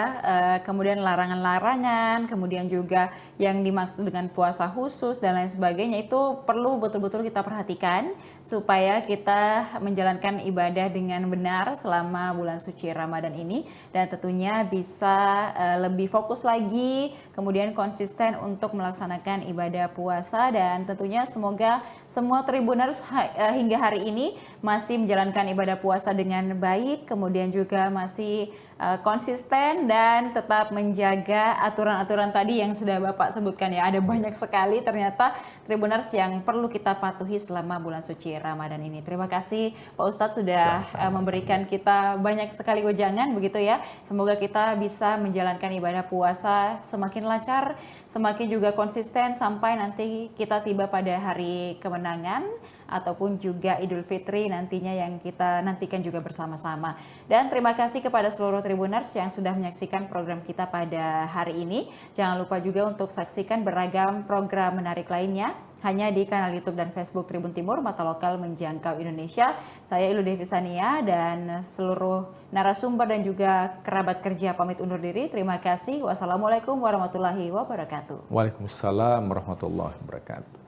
kemudian larangan-larangan, kemudian juga yang dimaksud dengan puasa khusus dan lain sebagainya, itu perlu betul-betul kita perhatikan supaya kita menjalankan ibadah dengan benar selama bulan suci Ramadan ini, dan tentunya bisa lebih fokus lagi, kemudian konsisten untuk melaksanakan ibadah puasa, dan tentunya semoga semua Tribuners hingga hari ini masih menjalankan ibadah puasa dengan baik, kemudian juga masih konsisten dan tetap menjaga aturan-aturan tadi yang sudah Bapak sebutkan ya. Ada banyak sekali ternyata Tribuners yang perlu kita patuhi selama bulan suci Ramadan ini. Terima kasih Pak Ustadz sudah memberikan kita banyak sekali wejangan begitu ya. Semoga kita bisa menjalankan ibadah puasa semakin lancar, semakin juga konsisten sampai nanti kita tiba pada hari kemenangan ataupun juga Idul Fitri nantinya yang kita nantikan juga bersama-sama. Dan terima kasih kepada seluruh Tribuners yang sudah menyaksikan program kita pada hari ini. Jangan lupa juga untuk saksikan beragam program menarik lainnya hanya di kanal YouTube dan Facebook Tribun Timur, Mata Lokal Menjangkau Indonesia. Saya Ilu Devisania dan seluruh narasumber dan juga kerabat kerja pamit undur diri. Terima kasih. Wassalamualaikum warahmatullahi wabarakatuh. Waalaikumsalam warahmatullahi wabarakatuh.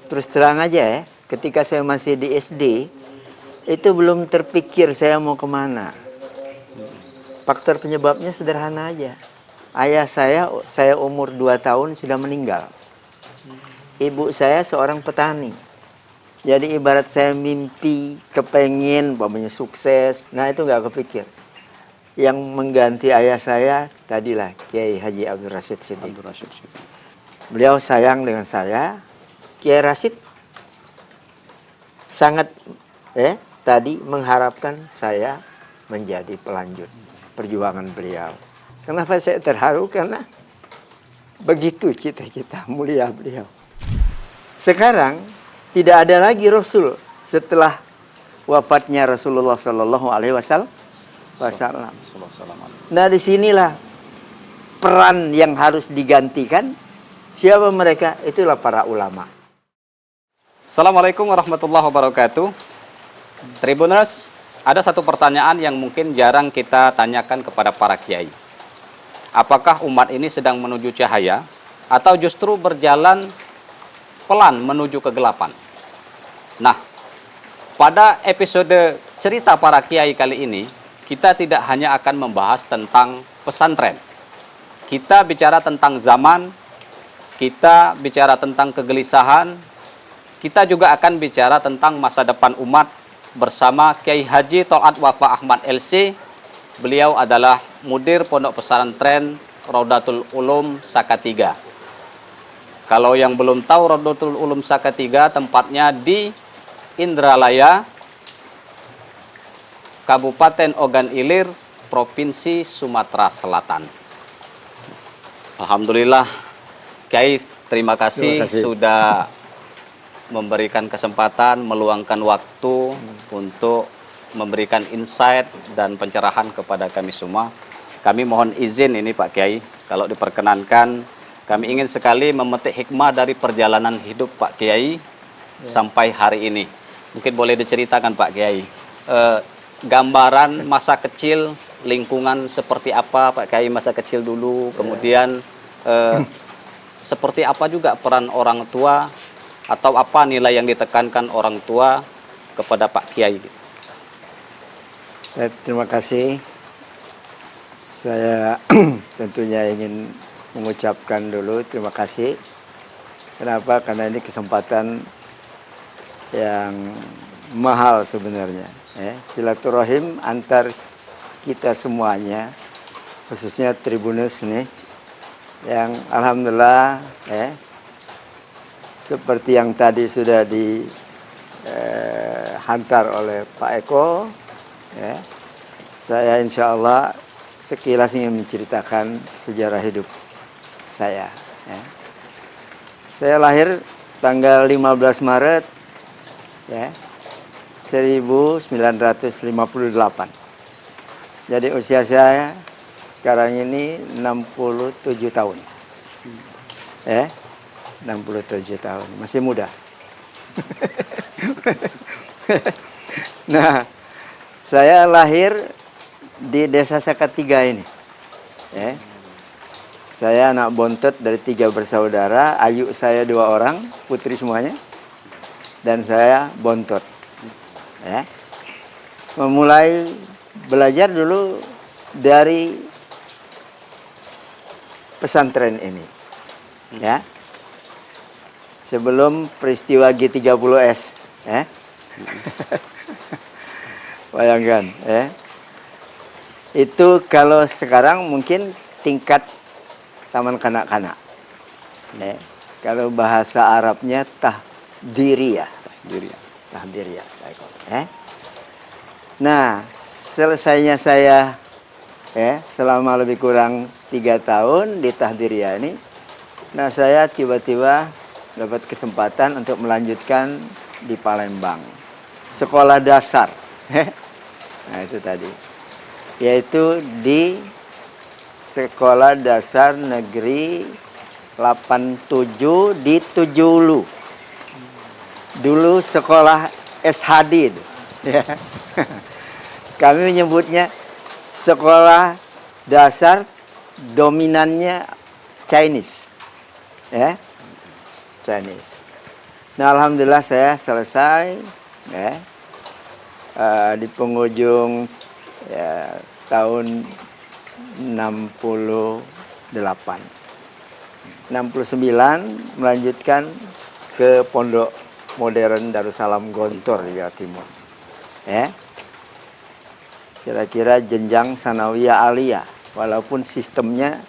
Terus terang aja ya, ketika saya masih di SD, itu belum terpikir saya mau kemana. Faktor penyebabnya sederhana aja. Ayah saya umur 2 tahun sudah meninggal. Ibu saya seorang petani. Jadi ibarat saya mimpi, kepengin, umpamanya sukses, nah itu nggak kepikir. Yang mengganti ayah saya, tadilah Kiai Haji Abdul Rashid Siddiq. Beliau sayang dengan saya. Kiai Rashid sangat tadi mengharapkan saya menjadi pelanjut perjuangan beliau. Kenapa saya terharu? Karena begitu cita-cita mulia beliau. Sekarang tidak ada lagi Rasul setelah wafatnya Rasulullah Sallallahu Alaihi Wasallam. Nah disinilah peran yang harus digantikan. Siapa mereka? Itulah para ulama. Assalamualaikum warahmatullahi wabarakatuh. Tribuners, ada satu pertanyaan yang mungkin jarang kita tanyakan kepada para kiai. Apakah umat ini sedang menuju cahaya atau justru berjalan pelan menuju kegelapan. Nah, pada episode cerita para kiai kali ini, kita tidak hanya akan membahas tentang pesantren. Kita bicara tentang zaman, kita bicara tentang kegelisahan, kita juga akan bicara tentang masa depan umat bersama Kiai Haji Tol'at Wafa Ahmad LC. Beliau adalah mudir Pondok Pesantren Raudatul Ulum Saka-3. Kalau yang belum tahu, Raudatul Ulum Saka-3 tempatnya di Indralaya, Kabupaten Ogan Ilir, Provinsi Sumatera Selatan. Alhamdulillah, Kiai, terima kasih sudah memberikan kesempatan, meluangkan waktu untuk memberikan insight dan pencerahan kepada kami semua. Kami mohon izin ini Pak Kiai, kalau diperkenankan, kami ingin sekali memetik hikmah dari perjalanan hidup Pak Kiai sampai hari ini. Mungkin boleh diceritakan Pak Kiai, gambaran masa kecil, lingkungan seperti apa Pak Kiai masa kecil dulu, kemudian seperti apa juga peran orang tua, atau apa nilai yang ditekankan orang tua kepada Pak Kiai. Terima kasih. Saya tentunya ingin mengucapkan dulu terima kasih. Kenapa? Karena ini kesempatan yang mahal sebenarnya. Silaturahim antar kita semuanya, khususnya Tribuners nih, yang alhamdulillah seperti yang tadi sudah dihantar oleh Pak Eko, saya insya Allah sekilas ingin menceritakan sejarah hidup saya. Saya lahir tanggal 15 Maret 1958. Jadi usia saya sekarang ini 67 tahun. 67 tahun, masih muda. Nah, saya lahir di Desa Saka-3 ini. Saya anak bontot dari 3 bersaudara, ayu saya 2 orang, putri semuanya, dan saya bontot. Memulai belajar dulu dari pesantren ini, sebelum peristiwa G30S, bayangkan, itu kalau sekarang mungkin tingkat taman kanak-kanak, kalau bahasa Arabnya tahdiriyah, tahdiriyah. Nah, selesainya saya selama lebih kurang 3 tahun di tahdiriyah ini, nah saya tiba-tiba dapat kesempatan untuk melanjutkan di Palembang, sekolah dasar. Nah itu tadi, yaitu di Sekolah Dasar Negeri 87 di Tujulu. Dulu sekolah SHD itu. Kami menyebutnya sekolah dasar dominannya Chinese. Chinese. Nah, alhamdulillah saya selesai di penghujung tahun 68. 69 melanjutkan ke Pondok Modern Darussalam Gontor di Jawa Timur. Kira-kira jenjang sanawiyah aliyah, walaupun sistemnya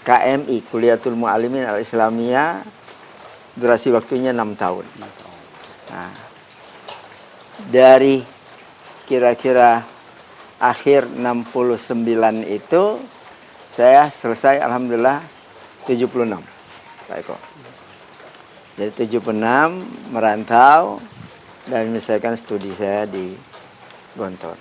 KMI, Kuliatul Mu'allimin Al-Islamiyah, durasi waktunya 6 tahun. Nah, dari kira-kira akhir 69 itu saya selesai alhamdulillah 76. Pak Eko. Jadi 76 merantau dan menyelesaikan studi saya di Gontor.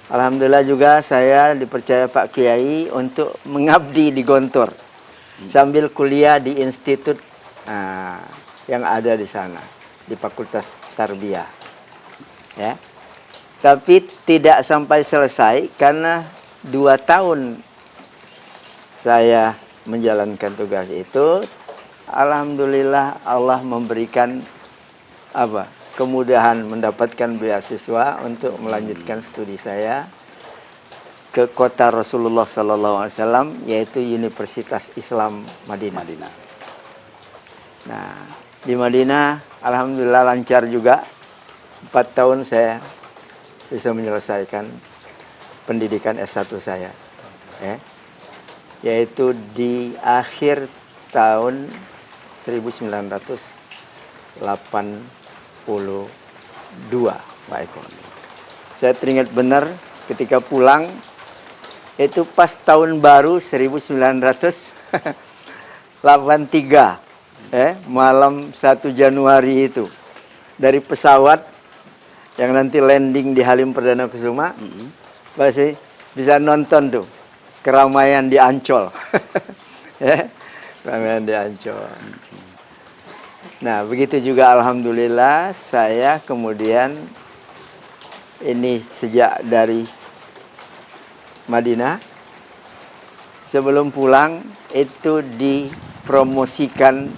Alhamdulillah juga saya dipercaya Pak Kiai untuk mengabdi di Gontor sambil kuliah di institut yang ada di sana, di Fakultas Tarbiyah. Tapi tidak sampai selesai karena 2 tahun saya menjalankan tugas itu, alhamdulillah Allah memberikan kemudahan mendapatkan beasiswa untuk melanjutkan studi saya ke kota Rasulullah SAW, yaitu Universitas Islam Madinah. Nah, di Madinah alhamdulillah lancar juga. 4 tahun saya bisa menyelesaikan pendidikan S1 saya, yaitu di akhir tahun 1982, Pak Eko. Saya teringat benar ketika pulang, itu pas tahun baru 1983, malam 1 Januari itu, dari pesawat yang nanti landing di Halim Perdana Kusuma, masih bisa nonton tuh keramaian di Ancol. Keramaian di Ancol. Nah, begitu juga alhamdulillah saya kemudian ini sejak dari Madinah, sebelum pulang itu dipromosikan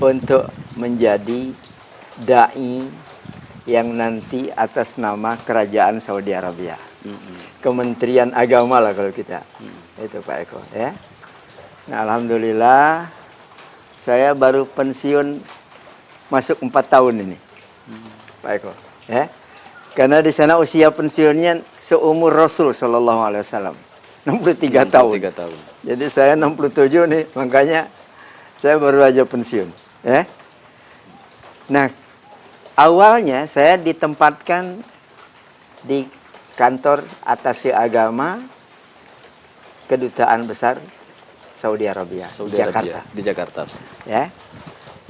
untuk menjadi dai yang nanti atas nama Kerajaan Saudi Arabia. Kementerian Agama lah kalau kita. Itu Pak Eko, ya. Nah, alhamdulillah saya baru pensiun masuk 4 tahun ini, Pak Eko, ya. Karena di sana usia pensiunnya seumur Rasul Shallallahu Alaihi Wasallam, 63 tahun. Jadi saya 67 nih, makanya saya baru aja pensiun, ya. Nah, awalnya saya ditempatkan di kantor atase agama Kedutaan Besar Saudi Arabia, di Jakarta. Ya.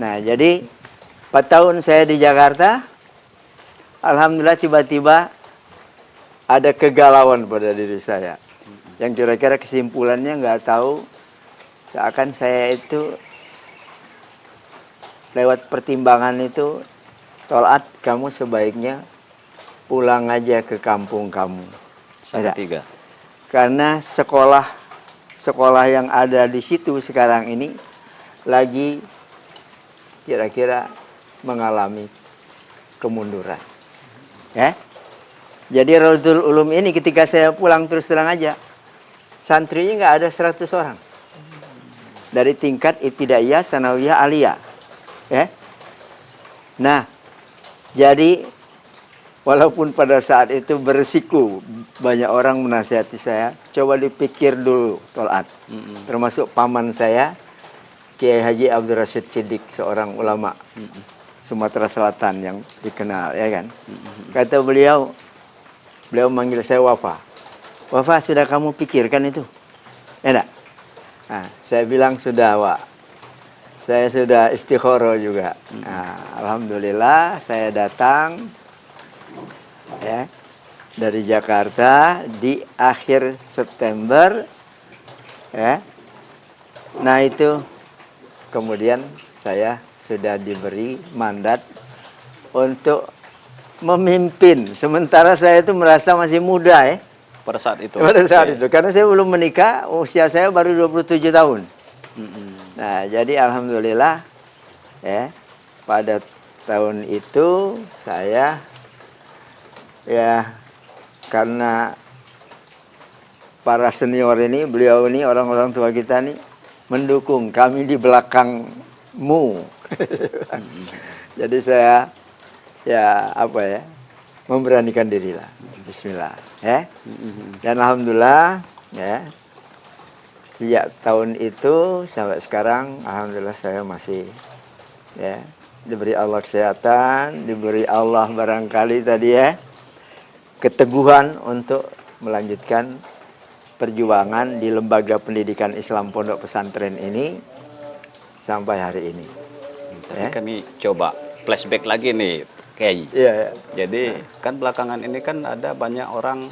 Nah, jadi 4 tahun saya di Jakarta, alhamdulillah tiba-tiba ada kegalauan pada diri saya. Yang kira-kira kesimpulannya nggak tahu, seakan saya itu lewat pertimbangan itu, Tol'at, kamu sebaiknya pulang aja ke kampung kamu. Salatiga. Karena sekolah yang ada di situ sekarang ini lagi kira-kira mengalami kemunduran. Ya. Jadi Raudhul Ulum ini ketika saya pulang, terus terang aja, santrinya nggak ada 100 orang. Dari tingkat ibtidaiyah, sanawiyah, aliyah. Ya. Nah, jadi walaupun pada saat itu beresiko, banyak orang menasihati saya, coba dipikir dulu Tol'at. Termasuk paman saya, Kiai Haji Abdul Rashid Siddiq, seorang ulama Sumatera Selatan yang dikenal, ya kan. Kata beliau manggil saya Wafa. Wafa, sudah kamu pikirkan itu? Ya enggak? Nah, saya bilang sudah, Wak. Saya sudah istikharah juga. Nah, alhamdulillah saya datang, ya, dari Jakarta di akhir September, ya. Nah, itu kemudian saya sudah diberi mandat untuk memimpin. Sementara saya itu merasa masih muda, ya. Pada saat itu. Pada saat itu, karena saya belum menikah, usia saya baru 27 tahun. Nah, jadi alhamdulillah, ya, pada tahun itu saya, ya, karena para senior ini, beliau ini, orang-orang tua kita nih mendukung kami di belakangmu. Jadi saya, ya, memberanikan diri lah. Bismillah, ya. Dan alhamdulillah, ya, sejak tahun itu sampai sekarang, alhamdulillah saya masih, ya, diberi Allah kesehatan, diberi Allah barangkali tadi, ya, keteguhan untuk melanjutkan perjuangan di lembaga pendidikan Islam Pondok Pesantren ini sampai hari ini. Tapi kami coba flashback lagi nih, Kiai. Iya. Jadi kan belakangan ini kan ada banyak orang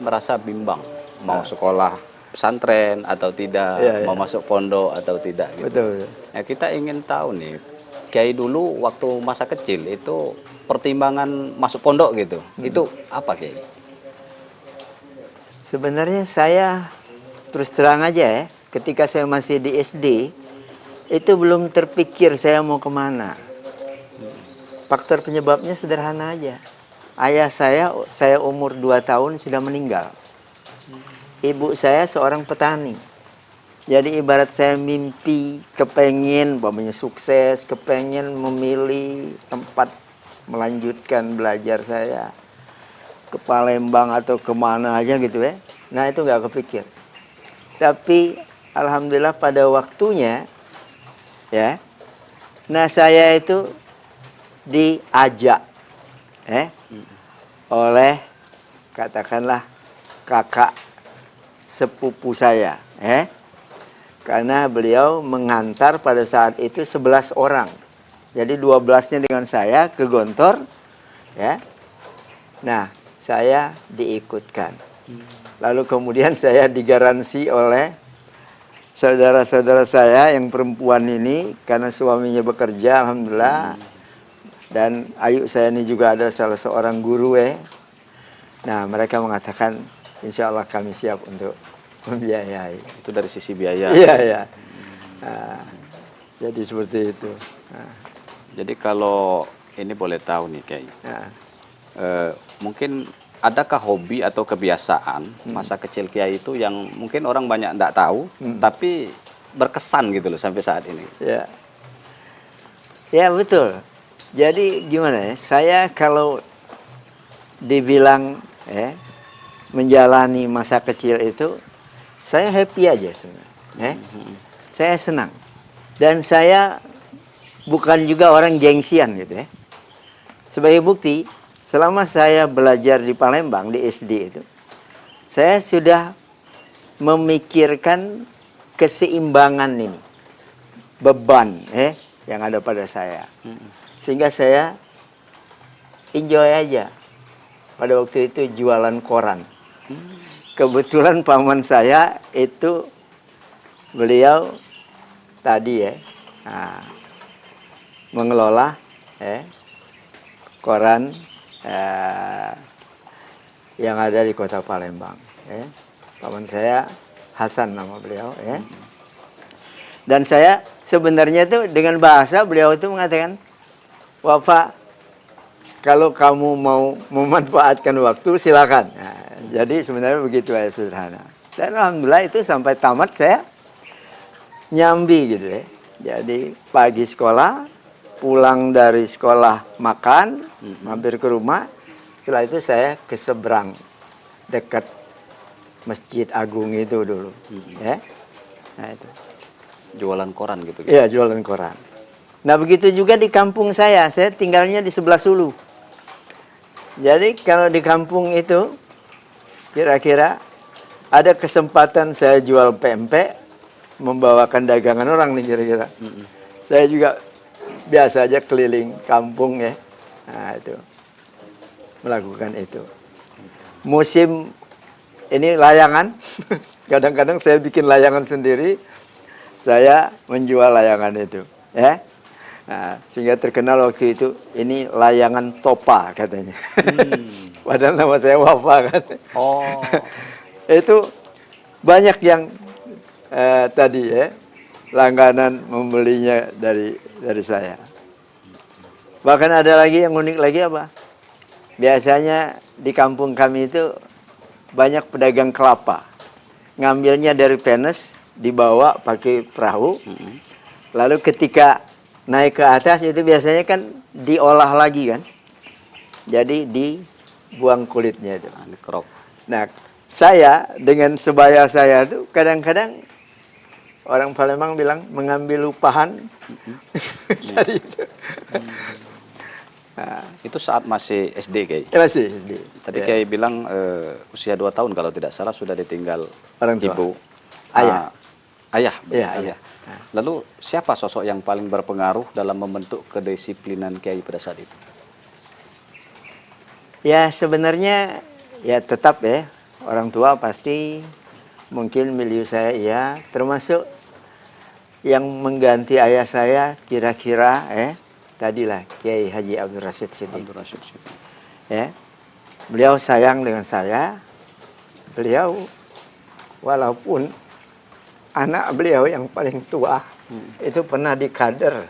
merasa bimbang mau sekolah pesantren atau tidak, mau masuk pondok atau tidak gitu. Betul. Nah, kita ingin tahu nih, Kiai dulu waktu masa kecil itu pertimbangan masuk pondok gitu, itu apa, Kiai? Sebenarnya saya terus terang aja, ya, ketika saya masih di SD, itu belum terpikir saya mau kemana. Faktor penyebabnya sederhana aja. Ayah saya umur 2 tahun sudah meninggal. Ibu saya seorang petani. Jadi ibarat saya mimpi, kepengen, umpamanya sukses, kepengen memilih tempat melanjutkan belajar saya ke Palembang atau kemana aja gitu ya. Nah itu nggak kepikir. Tapi alhamdulillah pada waktunya ya, nah saya itu diajak oleh katakanlah kakak sepupu saya, karena beliau mengantar pada saat itu 11 orang. Jadi 12-nya dengan saya ke Gontor, ya. Nah, saya diikutkan. Lalu kemudian saya digaransi oleh saudara-saudara saya yang perempuan ini, karena suaminya bekerja, alhamdulillah. Dan ayu saya ini juga ada salah seorang guru Nah, mereka mengatakan, insya Allah kami siap untuk membiayai. Itu dari sisi biaya. Iya, iya. Nah, jadi seperti itu. Nah. Jadi kalau ini boleh tahu nih Kiai, mungkin adakah hobi atau kebiasaan masa kecil Kiai itu yang mungkin orang banyak tidak tahu, tapi berkesan gitu loh sampai saat ini? Ya, ya betul. Jadi gimana ya? Saya kalau dibilang menjalani masa kecil itu, saya happy aja sebenarnya. Saya senang. Dan saya bukan juga orang gengsian gitu ya. Sebagai bukti, selama saya belajar di Palembang, di SD itu, saya sudah memikirkan keseimbangan ini. Beban yang ada pada saya. Sehingga saya enjoy aja. Pada waktu itu jualan koran. Kebetulan paman saya itu beliau tadi mengelola koran yang ada di kota Palembang. Paman saya Hasan nama beliau. Dan saya sebenarnya itu dengan bahasa beliau itu mengatakan, Bapak, kalau kamu mau memanfaatkan waktu silakan. Nah, jadi sebenarnya begitu ya, sederhana. Dan alhamdulillah itu sampai tamat saya nyambi gitu ya. Jadi pagi sekolah, pulang dari sekolah makan, mampir ke rumah. Setelah itu saya ke seberang dekat Masjid Agung itu dulu. Nah itu. Jualan koran gitu? Iya, jualan koran. Nah begitu juga di kampung saya tinggalnya di sebelah Sulu. Jadi kalau di kampung itu kira-kira ada kesempatan saya jual pempek, membawakan dagangan orang nih kira-kira. Saya juga biasa aja keliling kampung ya. Nah itu, melakukan itu. Musim ini layangan, kadang-kadang saya bikin layangan sendiri, saya menjual layangan itu. Ya. Nah, sehingga terkenal waktu itu, ini layangan Topa katanya. Padahal nama saya Wafa kan. Oh. Itu banyak yang tadi langganan membelinya dari saya. Bahkan ada lagi yang unik lagi apa? Biasanya di kampung kami itu banyak pedagang kelapa. Ngambilnya dari Penes, dibawa pakai perahu. Lalu ketika naik ke atas itu biasanya kan diolah lagi kan. Jadi dibuang kulitnya itu. Dikerok. Nah, saya dengan sebaya saya itu kadang-kadang orang Palembang bilang mengambil lupahan. Jadi itu. Nah, itu saat masih SD Kiai? Masih SD. Tadi Kiai bilang usia 2 tahun kalau tidak salah sudah ditinggal orang tua. Ibu. Ayah. Ayah. Iya, ayah. Lalu siapa sosok yang paling berpengaruh dalam membentuk kedisiplinan Kiai pada saat itu? Ya sebenarnya ya tetap ya orang tua pasti mungkin milieu saya ya, termasuk yang mengganti ayah saya kira-kira tadilah Kiai Haji Abdul Rashid Siddiq. Ya. Beliau sayang dengan saya. Beliau walaupun anak beliau yang paling tua itu pernah dikader,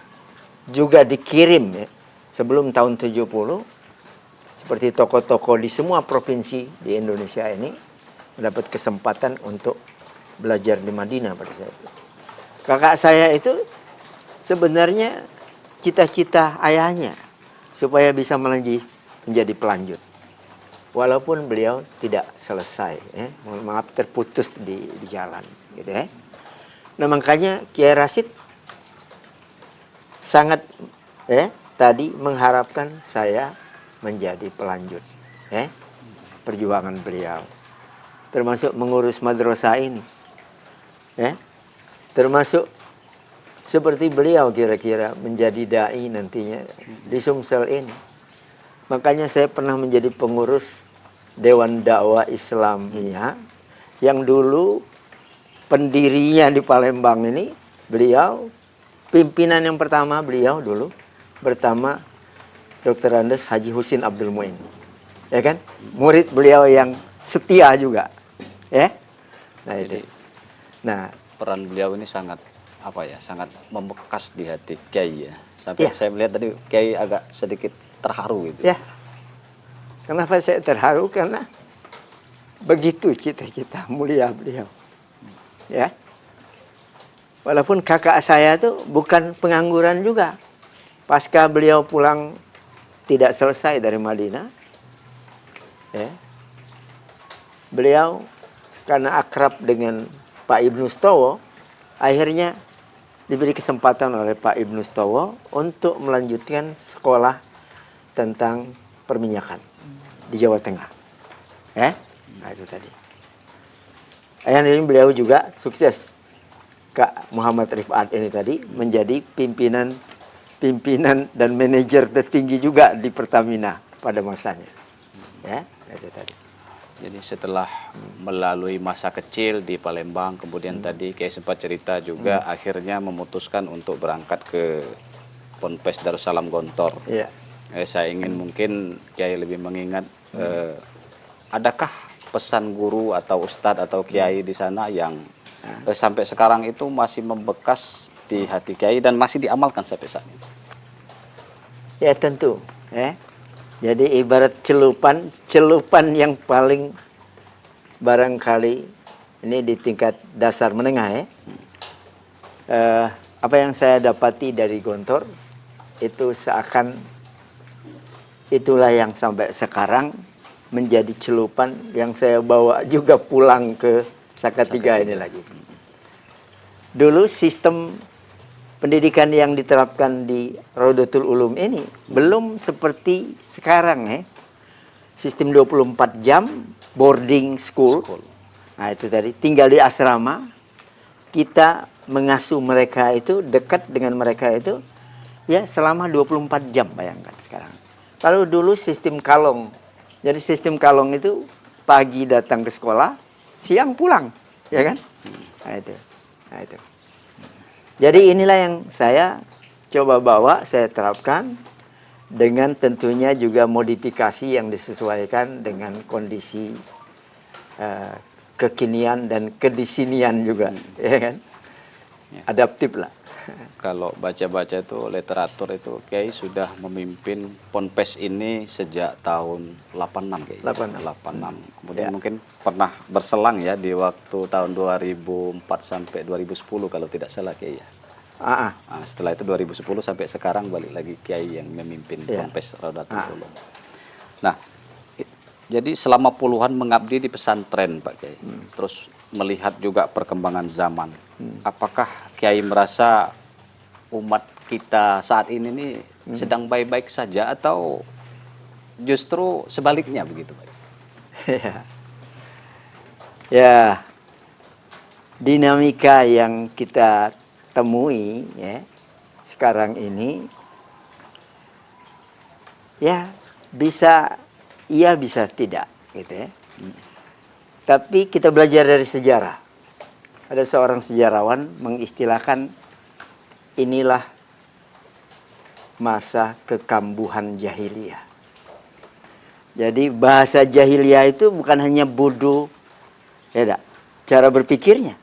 juga dikirim ya, sebelum tahun 70, seperti tokoh-tokoh di semua provinsi di Indonesia ini mendapat kesempatan untuk belajar di Madinah pada saat itu. Kakak saya itu sebenarnya cita-cita ayahnya supaya bisa menjadi pelanjut. Walaupun beliau tidak selesai, maaf terputus di jalan, gitu ya. Nah makanya Kiai Rashid sangat tadi mengharapkan saya menjadi pelanjut, perjuangan beliau, termasuk mengurus madrasah ini, termasuk seperti beliau kira-kira menjadi dai nantinya di Sumsel ini. Makanya saya pernah menjadi pengurus Dewan Dakwah Islamiyah yang dulu pendirinya di Palembang ini, beliau, pimpinan yang pertama beliau dulu pertama Dr. Andes Haji Husin Abdul Muin. Ya kan? Murid beliau yang setia juga. Ya. Nah, itu. Nah, peran beliau ini sangat sangat membekas di hati Kiai ya. Sampai saya melihat tadi Kiai agak sedikit terharu gitu. Ya. Kenapa saya terharu? Karena begitu cita-cita mulia beliau. Ya. Walaupun kakak saya tuh bukan pengangguran juga. Pasca beliau pulang tidak selesai dari Madinah, ya. Beliau karena akrab dengan Pak Ibnu Stowo, akhirnya diberi kesempatan oleh Pak Ibnu Stowo untuk melanjutkan sekolah tentang perminyakan di Jawa Tengah. Nah itu tadi. Akhirnya beliau juga sukses. Kak Muhammad Rifat ini tadi menjadi pimpinan dan manajer tertinggi juga di Pertamina pada masanya. Ya, itu tadi. Jadi setelah melalui masa kecil di Palembang, kemudian tadi Kiai sempat cerita juga akhirnya memutuskan untuk berangkat ke Ponpes Darussalam Gontor. Iya. Saya ingin mungkin Kiai lebih mengingat, adakah pesan guru atau ustadz atau Kiai di sana yang sampai sekarang itu masih membekas di hati Kiai dan masih diamalkan sampai saat ini? Ya tentu. Jadi ibarat celupan yang paling barangkali ini di tingkat dasar menengah apa yang saya dapati dari Gontor itu seakan itulah yang sampai sekarang menjadi celupan yang saya bawa juga pulang ke Salatiga ini lagi. Dulu sistem pendidikan yang diterapkan di Raudatul Ulum ini belum seperti sekarang Sistem 24 jam boarding school. Nah itu tadi tinggal di asrama. Kita mengasuh mereka itu dekat dengan mereka itu ya selama 24 jam bayangkan sekarang. Kalau dulu sistem kalong. Jadi sistem kalong itu pagi datang ke sekolah, siang pulang, ya kan? Nah itu. Nah itu. Jadi inilah yang saya coba bawa, saya terapkan dengan tentunya juga modifikasi yang disesuaikan dengan kondisi kekinian dan kedisinian juga, ya kan? Adaptif lah. Kalau baca-baca itu literatur itu Kiai sudah memimpin Ponpes ini sejak tahun 86 Kiai. 86. Kemudian mungkin pernah berselang ya di waktu tahun 2004 sampai 2010 kalau tidak salah Kiai ya. Nah, setelah itu 2010 sampai sekarang balik lagi Kiai yang memimpin Ponpes Raudatul Ulum. Nah, jadi selama puluhan mengabdi di pesantren Pak Kiai. Terus melihat juga perkembangan zaman. Apakah Kiai merasa umat kita saat ini nih sedang baik-baik saja atau justru sebaliknya begitu Pak? Ya, dinamika yang kita temui ya sekarang ini ya bisa iya bisa tidak gitu ya. Tapi kita belajar dari sejarah. Ada seorang sejarawan mengistilahkan inilah masa kekambuhan jahiliyah. Jadi bahasa jahiliyah itu bukan hanya bodoh, ya dak, cara berpikirnya,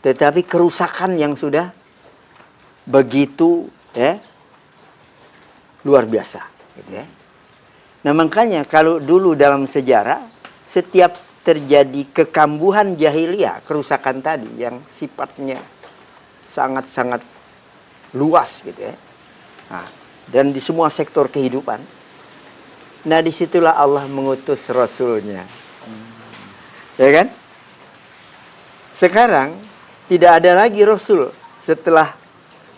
tetapi kerusakan yang sudah begitu luar biasa. Gitu ya. Nah makanya kalau dulu dalam sejarah, setiap terjadi kekambuhan jahiliyah, kerusakan tadi yang sifatnya sangat-sangat luas gitu ya. Nah, dan di semua sektor kehidupan. Nah disitulah Allah mengutus Rasulnya. Ya kan? Sekarang tidak ada lagi Rasul setelah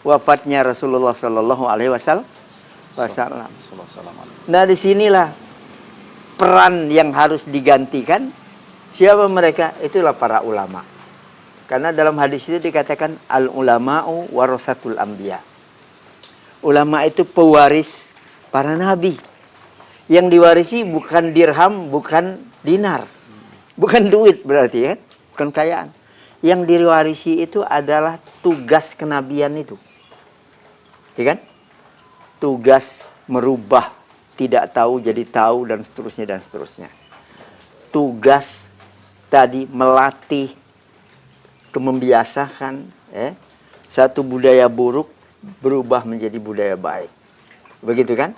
wafatnya Rasulullah Sallallahu Alaihi Wasallam. Nah disinilah peran yang harus digantikan. Siapa mereka? Itulah para ulama. Karena dalam hadis itu dikatakan al ulama'u warasatul anbiya. Ulama itu pewaris para nabi. Yang diwarisi bukan dirham, bukan dinar. Bukan duit berarti ya, bukan kekayaan. Yang diwarisi itu adalah tugas kenabian itu. Ya kan? Tugas merubah tidak tahu jadi tahu dan seterusnya dan seterusnya. Tugas tadi melatih, membiasakan satu budaya buruk berubah menjadi budaya baik. Begitu kan?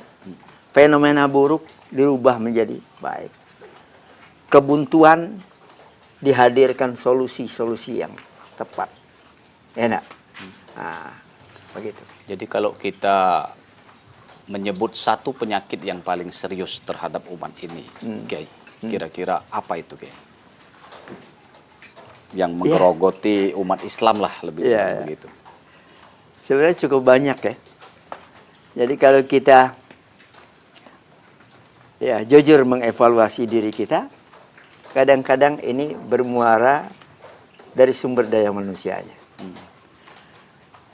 Fenomena buruk dirubah menjadi baik. Kebuntuan dihadirkan solusi-solusi yang tepat. Enak. Nah, begitu. Jadi kalau kita menyebut satu penyakit yang paling serius terhadap umat ini, Kiai, kira-kira apa itu, Kiai? Yang menggerogoti umat Islam lah lebih begitu. Sebenarnya cukup banyak ya. Jadi kalau kita jujur mengevaluasi diri kita, kadang-kadang ini bermuara dari sumber daya manusianya.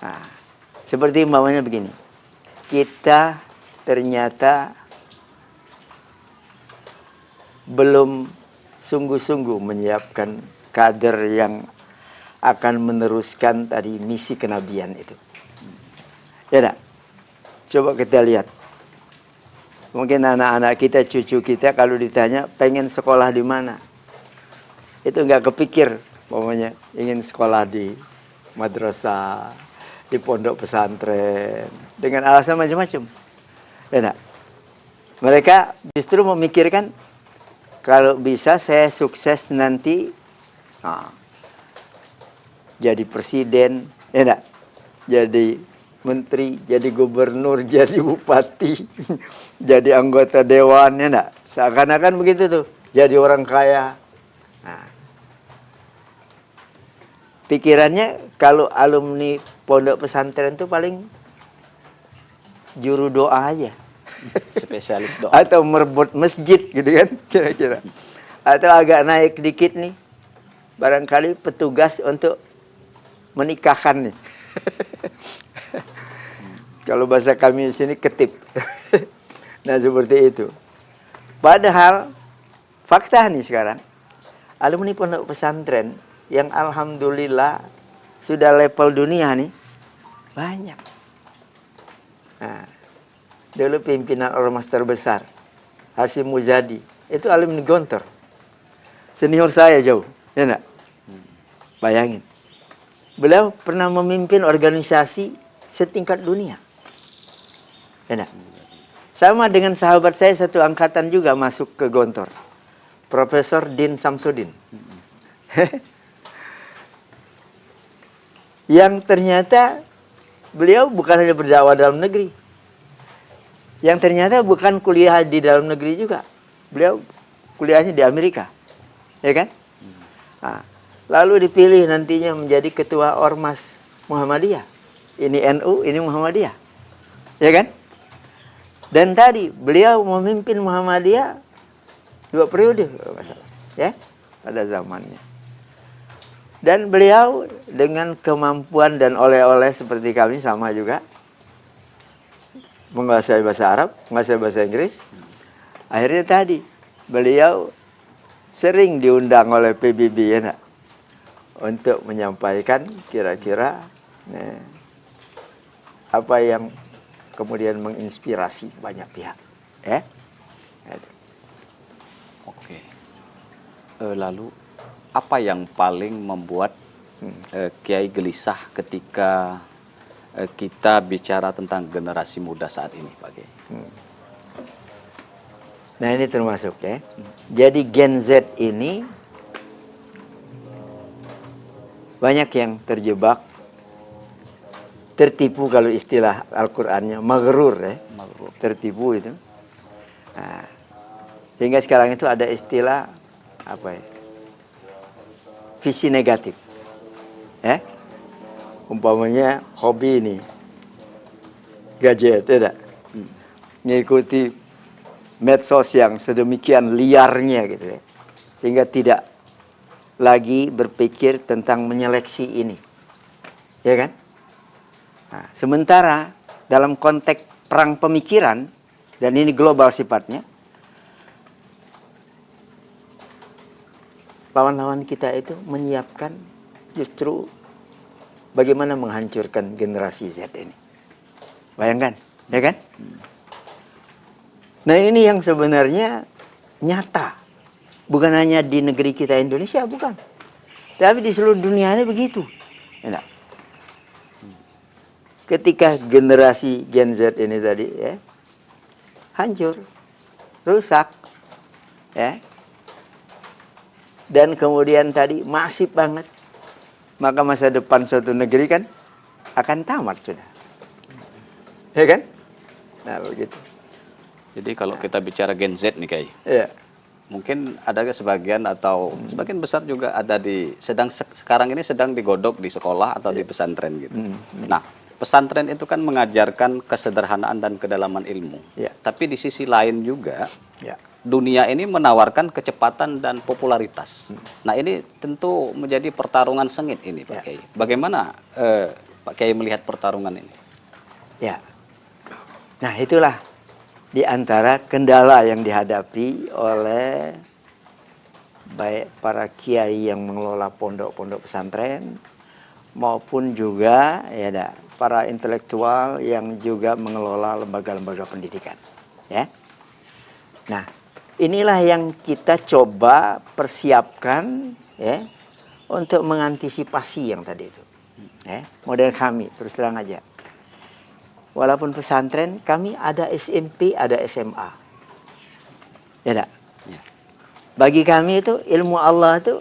Nah, seperti umpamanya begini, kita ternyata belum sungguh-sungguh menyiapkan kader yang akan meneruskan tadi misi kenabian itu. Ya nak? Coba kita lihat. Mungkin anak-anak kita, cucu kita kalau ditanya pengen sekolah di mana, itu nggak kepikir, pokoknya ingin sekolah di madrasah, di pondok pesantren, dengan alasan macam-macam. Ya, mereka justru memikirkan kalau bisa saya sukses nanti jadi presiden, jadi menteri, jadi gubernur, jadi bupati, jadi anggota dewan, seakan-akan begitu tuh, jadi orang kaya. Nah, pikirannya kalau alumni pondok pesantren itu paling juru doa aja, spesialis doa, atau merebut masjid gitu kan, kira-kira, atau agak naik dikit nih, barangkali petugas untuk menikahkan nih. Kalau bahasa kami di sini ketip. Nah seperti itu. Padahal fakta nih sekarang, alumni pondok pesantren yang alhamdulillah sudah level dunia nih banyak. Nah, dulu pimpinan ormas terbesar Hasyim Muzadi itu alumni Gontor, senior saya jauh, ya enggak? Bayangin, beliau pernah memimpin organisasi setingkat dunia. Ya, sama dengan sahabat saya satu angkatan juga masuk ke Gontor, Profesor Din Samsudin. Yang ternyata beliau bukan hanya berdakwah dalam negeri, yang ternyata bukan kuliah di dalam negeri juga, beliau kuliahnya di Amerika, ya kan? Nah, lalu dipilih nantinya menjadi ketua Ormas Muhammadiyah. Ini NU, ini Muhammadiyah, ya kan? Dan tadi beliau memimpin Muhammadiyah 2 periode, ya, pada zamannya. Dan beliau dengan kemampuan dan oleh-oleh seperti kami sama juga, menguasai bahasa Arab, menguasai bahasa Inggris. Akhirnya tadi beliau sering diundang oleh PBB ya, untuk menyampaikan kira-kira apa yang kemudian menginspirasi banyak pihak. Oke. Lalu apa yang paling membuat Kiai gelisah ketika kita bicara tentang generasi muda saat ini, Pak Kiai. Nah ini termasuk ya. Jadi Gen Z ini banyak yang terjebak, tertipu kalau istilah Al-Qur'annya, maghrur ya. Tertipu itu. Nah, sehingga sekarang itu ada istilah apa ya? Visi negatif. Ya. Umpamanya hobi ini. Gadget, tidak. Mengikuti medsos yang sedemikian liarnya gitu ya. Sehingga tidak lagi berpikir tentang menyeleksi ini. Ya kan? Nah, sementara dalam konteks perang pemikiran, dan ini global sifatnya, lawan-lawan kita itu menyiapkan justru bagaimana menghancurkan generasi Z ini. Bayangkan, ya kan? Nah ini yang sebenarnya nyata. Bukan hanya di negeri kita Indonesia, bukan. Tapi di seluruh dunia ini begitu. Enak. Ketika generasi Gen Z ini tadi ya, hancur, rusak, ya, dan kemudian tadi masif banget, maka masa depan suatu negeri kan akan tamat sudah, ya kan? Nah begitu. Jadi kalau kita bicara Gen Z nih Kiai, ya. Mungkin ada sebagian atau sebagian besar juga ada sekarang ini sedang digodok di sekolah atau di pesantren gitu. Nah, pesantren itu kan mengajarkan kesederhanaan dan kedalaman ilmu. Tapi di sisi lain juga dunia ini menawarkan kecepatan dan popularitas. Nah, ini tentu menjadi pertarungan sengit ini, Pak Kiai. Bagaimana Pak Kiai melihat pertarungan ini? Ya. Nah, itulah di antara kendala yang dihadapi oleh baik para kiai yang mengelola pondok-pondok pesantren maupun juga ya para intelektual yang juga mengelola lembaga-lembaga pendidikan, ya. Nah, inilah yang kita coba persiapkan ya untuk mengantisipasi yang tadi itu. Ya, model kami terus terang aja. Walaupun pesantren, kami ada SMP, ada SMA. Ya tak? Ya. Bagi kami itu ilmu Allah itu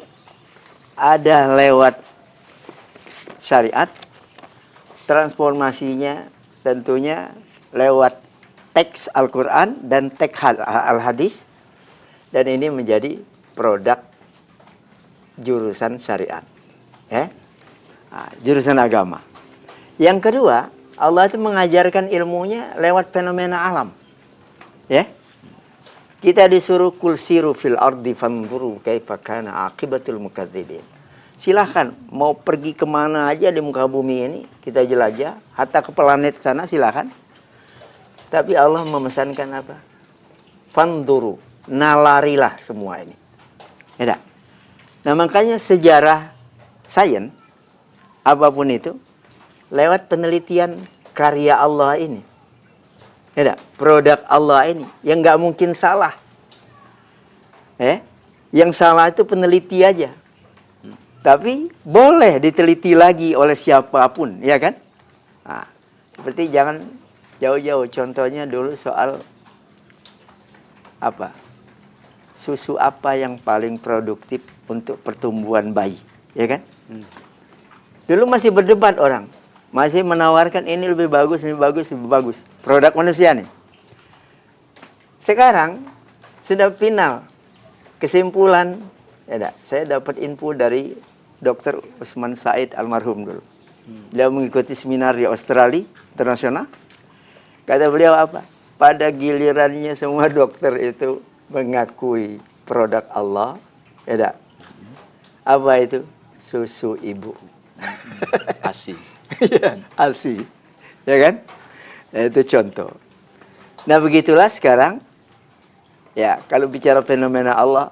ada lewat syariat, transformasinya tentunya lewat teks Al-Quran dan teks Al-Hadis. Dan ini menjadi produk jurusan syariat. Ya? Nah, jurusan agama. Yang kedua, Allah itu mengajarkan ilmunya lewat fenomena alam. Ya. Kita disuruh kul siru fil ardi fanzuru kaifa kana aqibatul mukadzibin. Silahkan mau pergi kemana aja di muka bumi ini, kita jelajah, hatta ke planet sana silahkan. Tapi Allah memesankan apa? Fanzuru, nalarilah semua ini. Ya. Nah, makanya sejarah sains apapun itu lewat penelitian karya Allah ini, ya, produk Allah ini, yang nggak mungkin salah. Yang salah itu peneliti aja. Tapi boleh diteliti lagi oleh siapapun, ya kan? Nah, seperti jangan jauh-jauh. Contohnya dulu soal apa? Susu apa yang paling produktif untuk pertumbuhan bayi, ya kan? Dulu masih berdebat orang. Masih menawarkan ini lebih bagus, lebih bagus, lebih bagus. Produk manusia nih. Sekarang sudah final. Kesimpulan, ya saya dapat info dari Dr. Usman Said almarhum dulu. Beliau mengikuti seminar di Australia internasional. Kata beliau apa? Pada gilirannya semua dokter itu mengakui produk Allah. Ya apa itu? Susu ibu. ASI. ASI, ya kan? Nah, itu contoh. Nah begitulah sekarang, ya kalau bicara fenomena Allah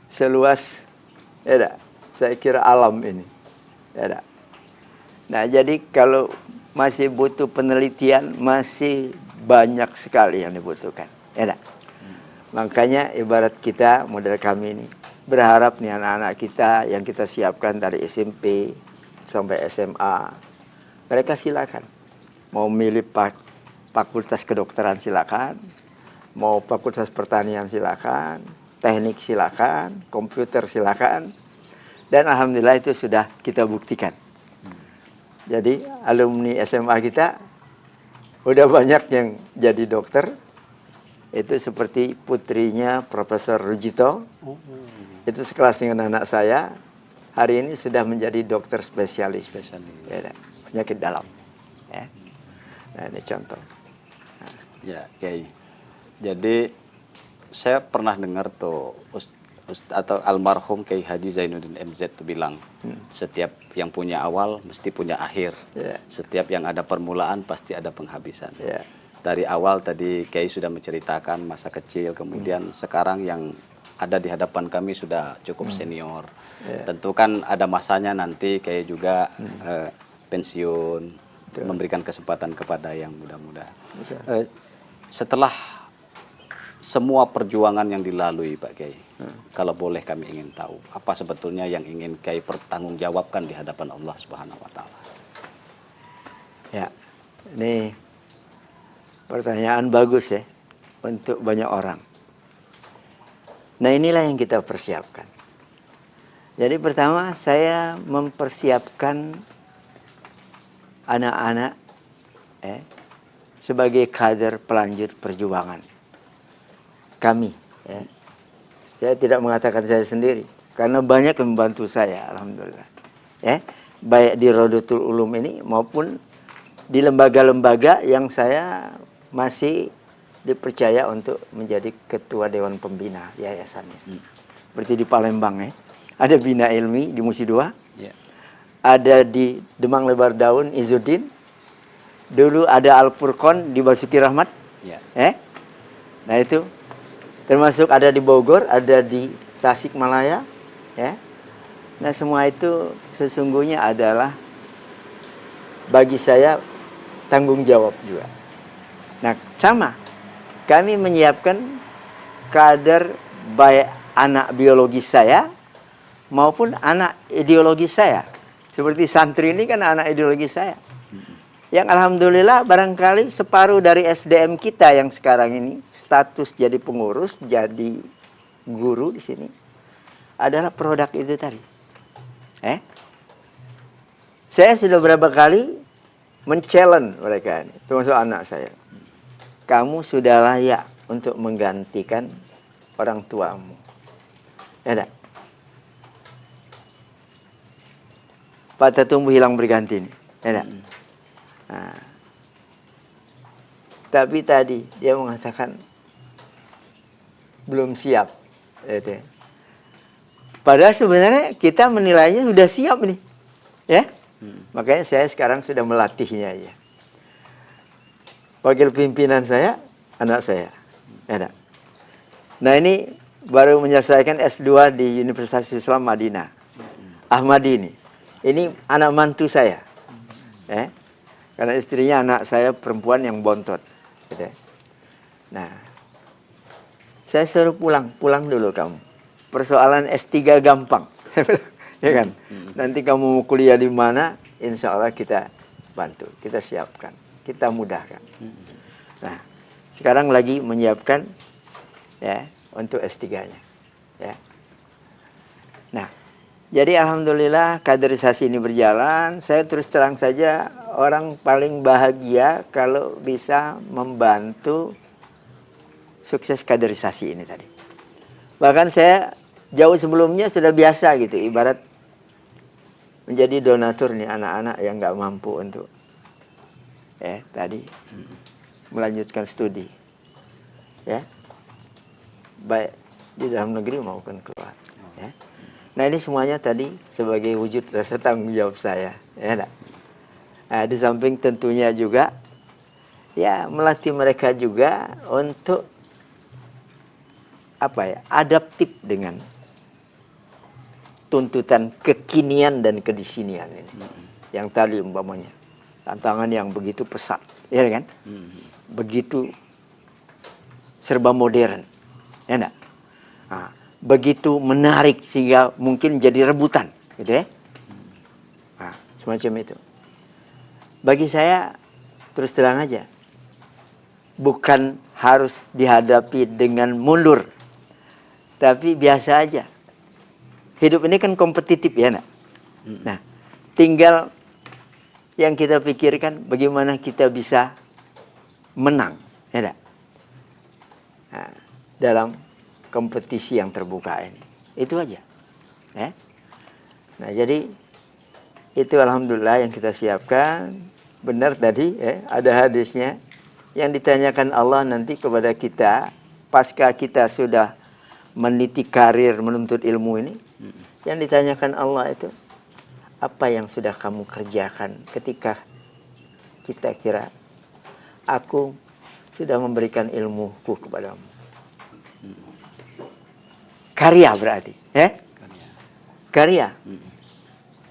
seluas, ya saya kira alam ini, ya. Nah jadi kalau masih butuh penelitian, masih banyak sekali yang dibutuhkan, ya. Makanya ibarat kita model kami ini berharap nih anak-anak kita yang kita siapkan dari SMP sampai SMA, mereka silakan. Mau milih fakultas kedokteran silakan, mau fakultas pertanian silakan, teknik silakan, komputer silakan. Dan alhamdulillah itu sudah kita buktikan. Jadi alumni SMA kita udah banyak yang jadi dokter. Itu seperti putrinya Profesor Rujito. Itu sekelas dengan anak saya. Hari ini sudah menjadi dokter spesialis. Ya, penyakit dalam. Ya. Nah, ini contoh. Nah. Ya, Kiai. Jadi saya pernah dengar tuh atau almarhum Kiai Haji Zainuddin MZ itu bilang, setiap yang punya awal mesti punya akhir. Setiap yang ada permulaan pasti ada penghabisan. Dari awal tadi Kiai sudah menceritakan masa kecil, kemudian sekarang yang ada di hadapan kami sudah cukup senior. Tentu kan ada masanya nanti Kiai juga pensiun, memberikan kesempatan kepada yang muda-muda. Setelah semua perjuangan yang dilalui Pak Kiai, kalau boleh kami ingin tahu, apa sebetulnya yang ingin Kiai pertanggungjawabkan di hadapan Allah Subhanahu wa Ta'ala? Ya, ini pertanyaan bagus ya untuk banyak orang. Nah, inilah yang kita persiapkan. Jadi pertama saya mempersiapkan anak-anak sebagai kader pelanjut perjuangan kami. Ya. Saya tidak mengatakan saya sendiri, karena banyak yang membantu saya, alhamdulillah. Ya, baik di Rodotul Ulum ini maupun di lembaga-lembaga yang saya masih dipercaya untuk menjadi ketua Dewan Pembina yayasannya. Seperti di Palembang ya, ada Bina Ilmi di Musi II, ada di Demang Lebar Daun Izzuddin, dulu ada Al Furqon di Basuki Rahmat. Nah itu termasuk ada di Bogor, ada di Tasikmalaya, ya. Nah semua itu sesungguhnya adalah bagi saya tanggung jawab juga. Nah sama, kami menyiapkan kader baik anak biologis saya maupun anak ideologis saya. Seperti santri ini kan anak ideologis saya. Yang alhamdulillah barangkali separuh dari SDM kita yang sekarang ini status jadi pengurus, jadi guru di sini adalah produk itu tadi. Saya sudah berapa kali men-challenge mereka ini, termasuk anak saya. Kamu sudah layak untuk menggantikan orang tuamu. Ya tak? Patah tumbuh hilang berganti ini. Ya tak? Nah, tapi tadi dia mengatakan belum siap. Padahal sebenarnya kita menilainya sudah siap nih, ya. Makanya saya sekarang sudah melatihnya aja. Wakil pimpinan saya, anak saya. Ya, nah ini baru menyelesaikan S2 di Universitas Islam Madinah, Ahmadi ini. Ini anak mantu saya. Ya. Karena istrinya anak saya perempuan yang bontot. Gitu. Nah, saya suruh pulang dulu kamu. Persoalan S3 gampang, ya kan? Nanti kamu mau kuliah di mana, insya Allah kita bantu, kita siapkan, kita mudahkan. Nah, sekarang lagi menyiapkan ya untuk S3-nya. Ya. Nah, jadi alhamdulillah kaderisasi ini berjalan. Saya terus terang saja orang paling bahagia kalau bisa membantu sukses kaderisasi ini tadi. Bahkan saya jauh sebelumnya sudah biasa gitu, ibarat menjadi donatur nih anak-anak yang nggak mampu untuk tadi melanjutkan studi, ya, baik di dalam negeri maupun keluar. Ya. Nah ini semuanya tadi sebagai wujud rasa tanggung jawab saya, ya. Nah, di samping tentunya juga ya melatih mereka juga untuk adaptif dengan tuntutan kekinian dan kedisinian ini. Yang tadi umpamanya tantangan yang begitu pesat, ya kan? Begitu serba modern, ya enggak? Nah, begitu menarik sehingga mungkin jadi rebutan, gitu ya. Nah, semacam itu. Bagi saya terus terang aja, bukan harus dihadapi dengan mundur, tapi biasa aja. Hidup ini kan kompetitif ya, nak. Nah, tinggal yang kita pikirkan bagaimana kita bisa menang, ya nak? Nah, dalam kompetisi yang terbuka ini, itu aja. Nah, jadi itu alhamdulillah yang kita siapkan. Benar tadi, ada hadisnya yang ditanyakan Allah nanti kepada kita pasca kita sudah meniti karir menuntut ilmu ini. Yang ditanyakan Allah itu, apa yang sudah kamu kerjakan ketika kita kira aku sudah memberikan ilmuku kepadamu. Karya berarti, karya.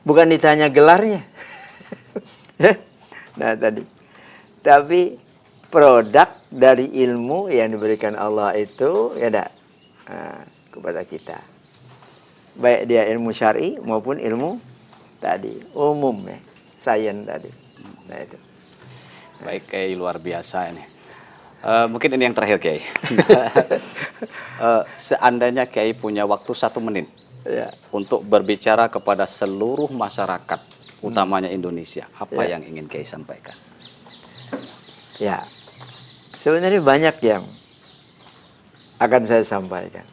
Bukan ditanya gelarnya. Nah tadi. Tapi produk dari ilmu yang diberikan Allah itu ya kepada kita. Baik dia ilmu syar'i maupun ilmu tadi umum ya, sains tadi. Nah itu. Baik, Kiai, luar biasa ini. Mungkin ini yang terakhir, Kiai. Seandainya Kiai punya waktu 1 menit untuk berbicara kepada seluruh masyarakat, utamanya Indonesia, apa yang ingin Kiai sampaikan? Ya, sebenarnya banyak yang akan saya sampaikan.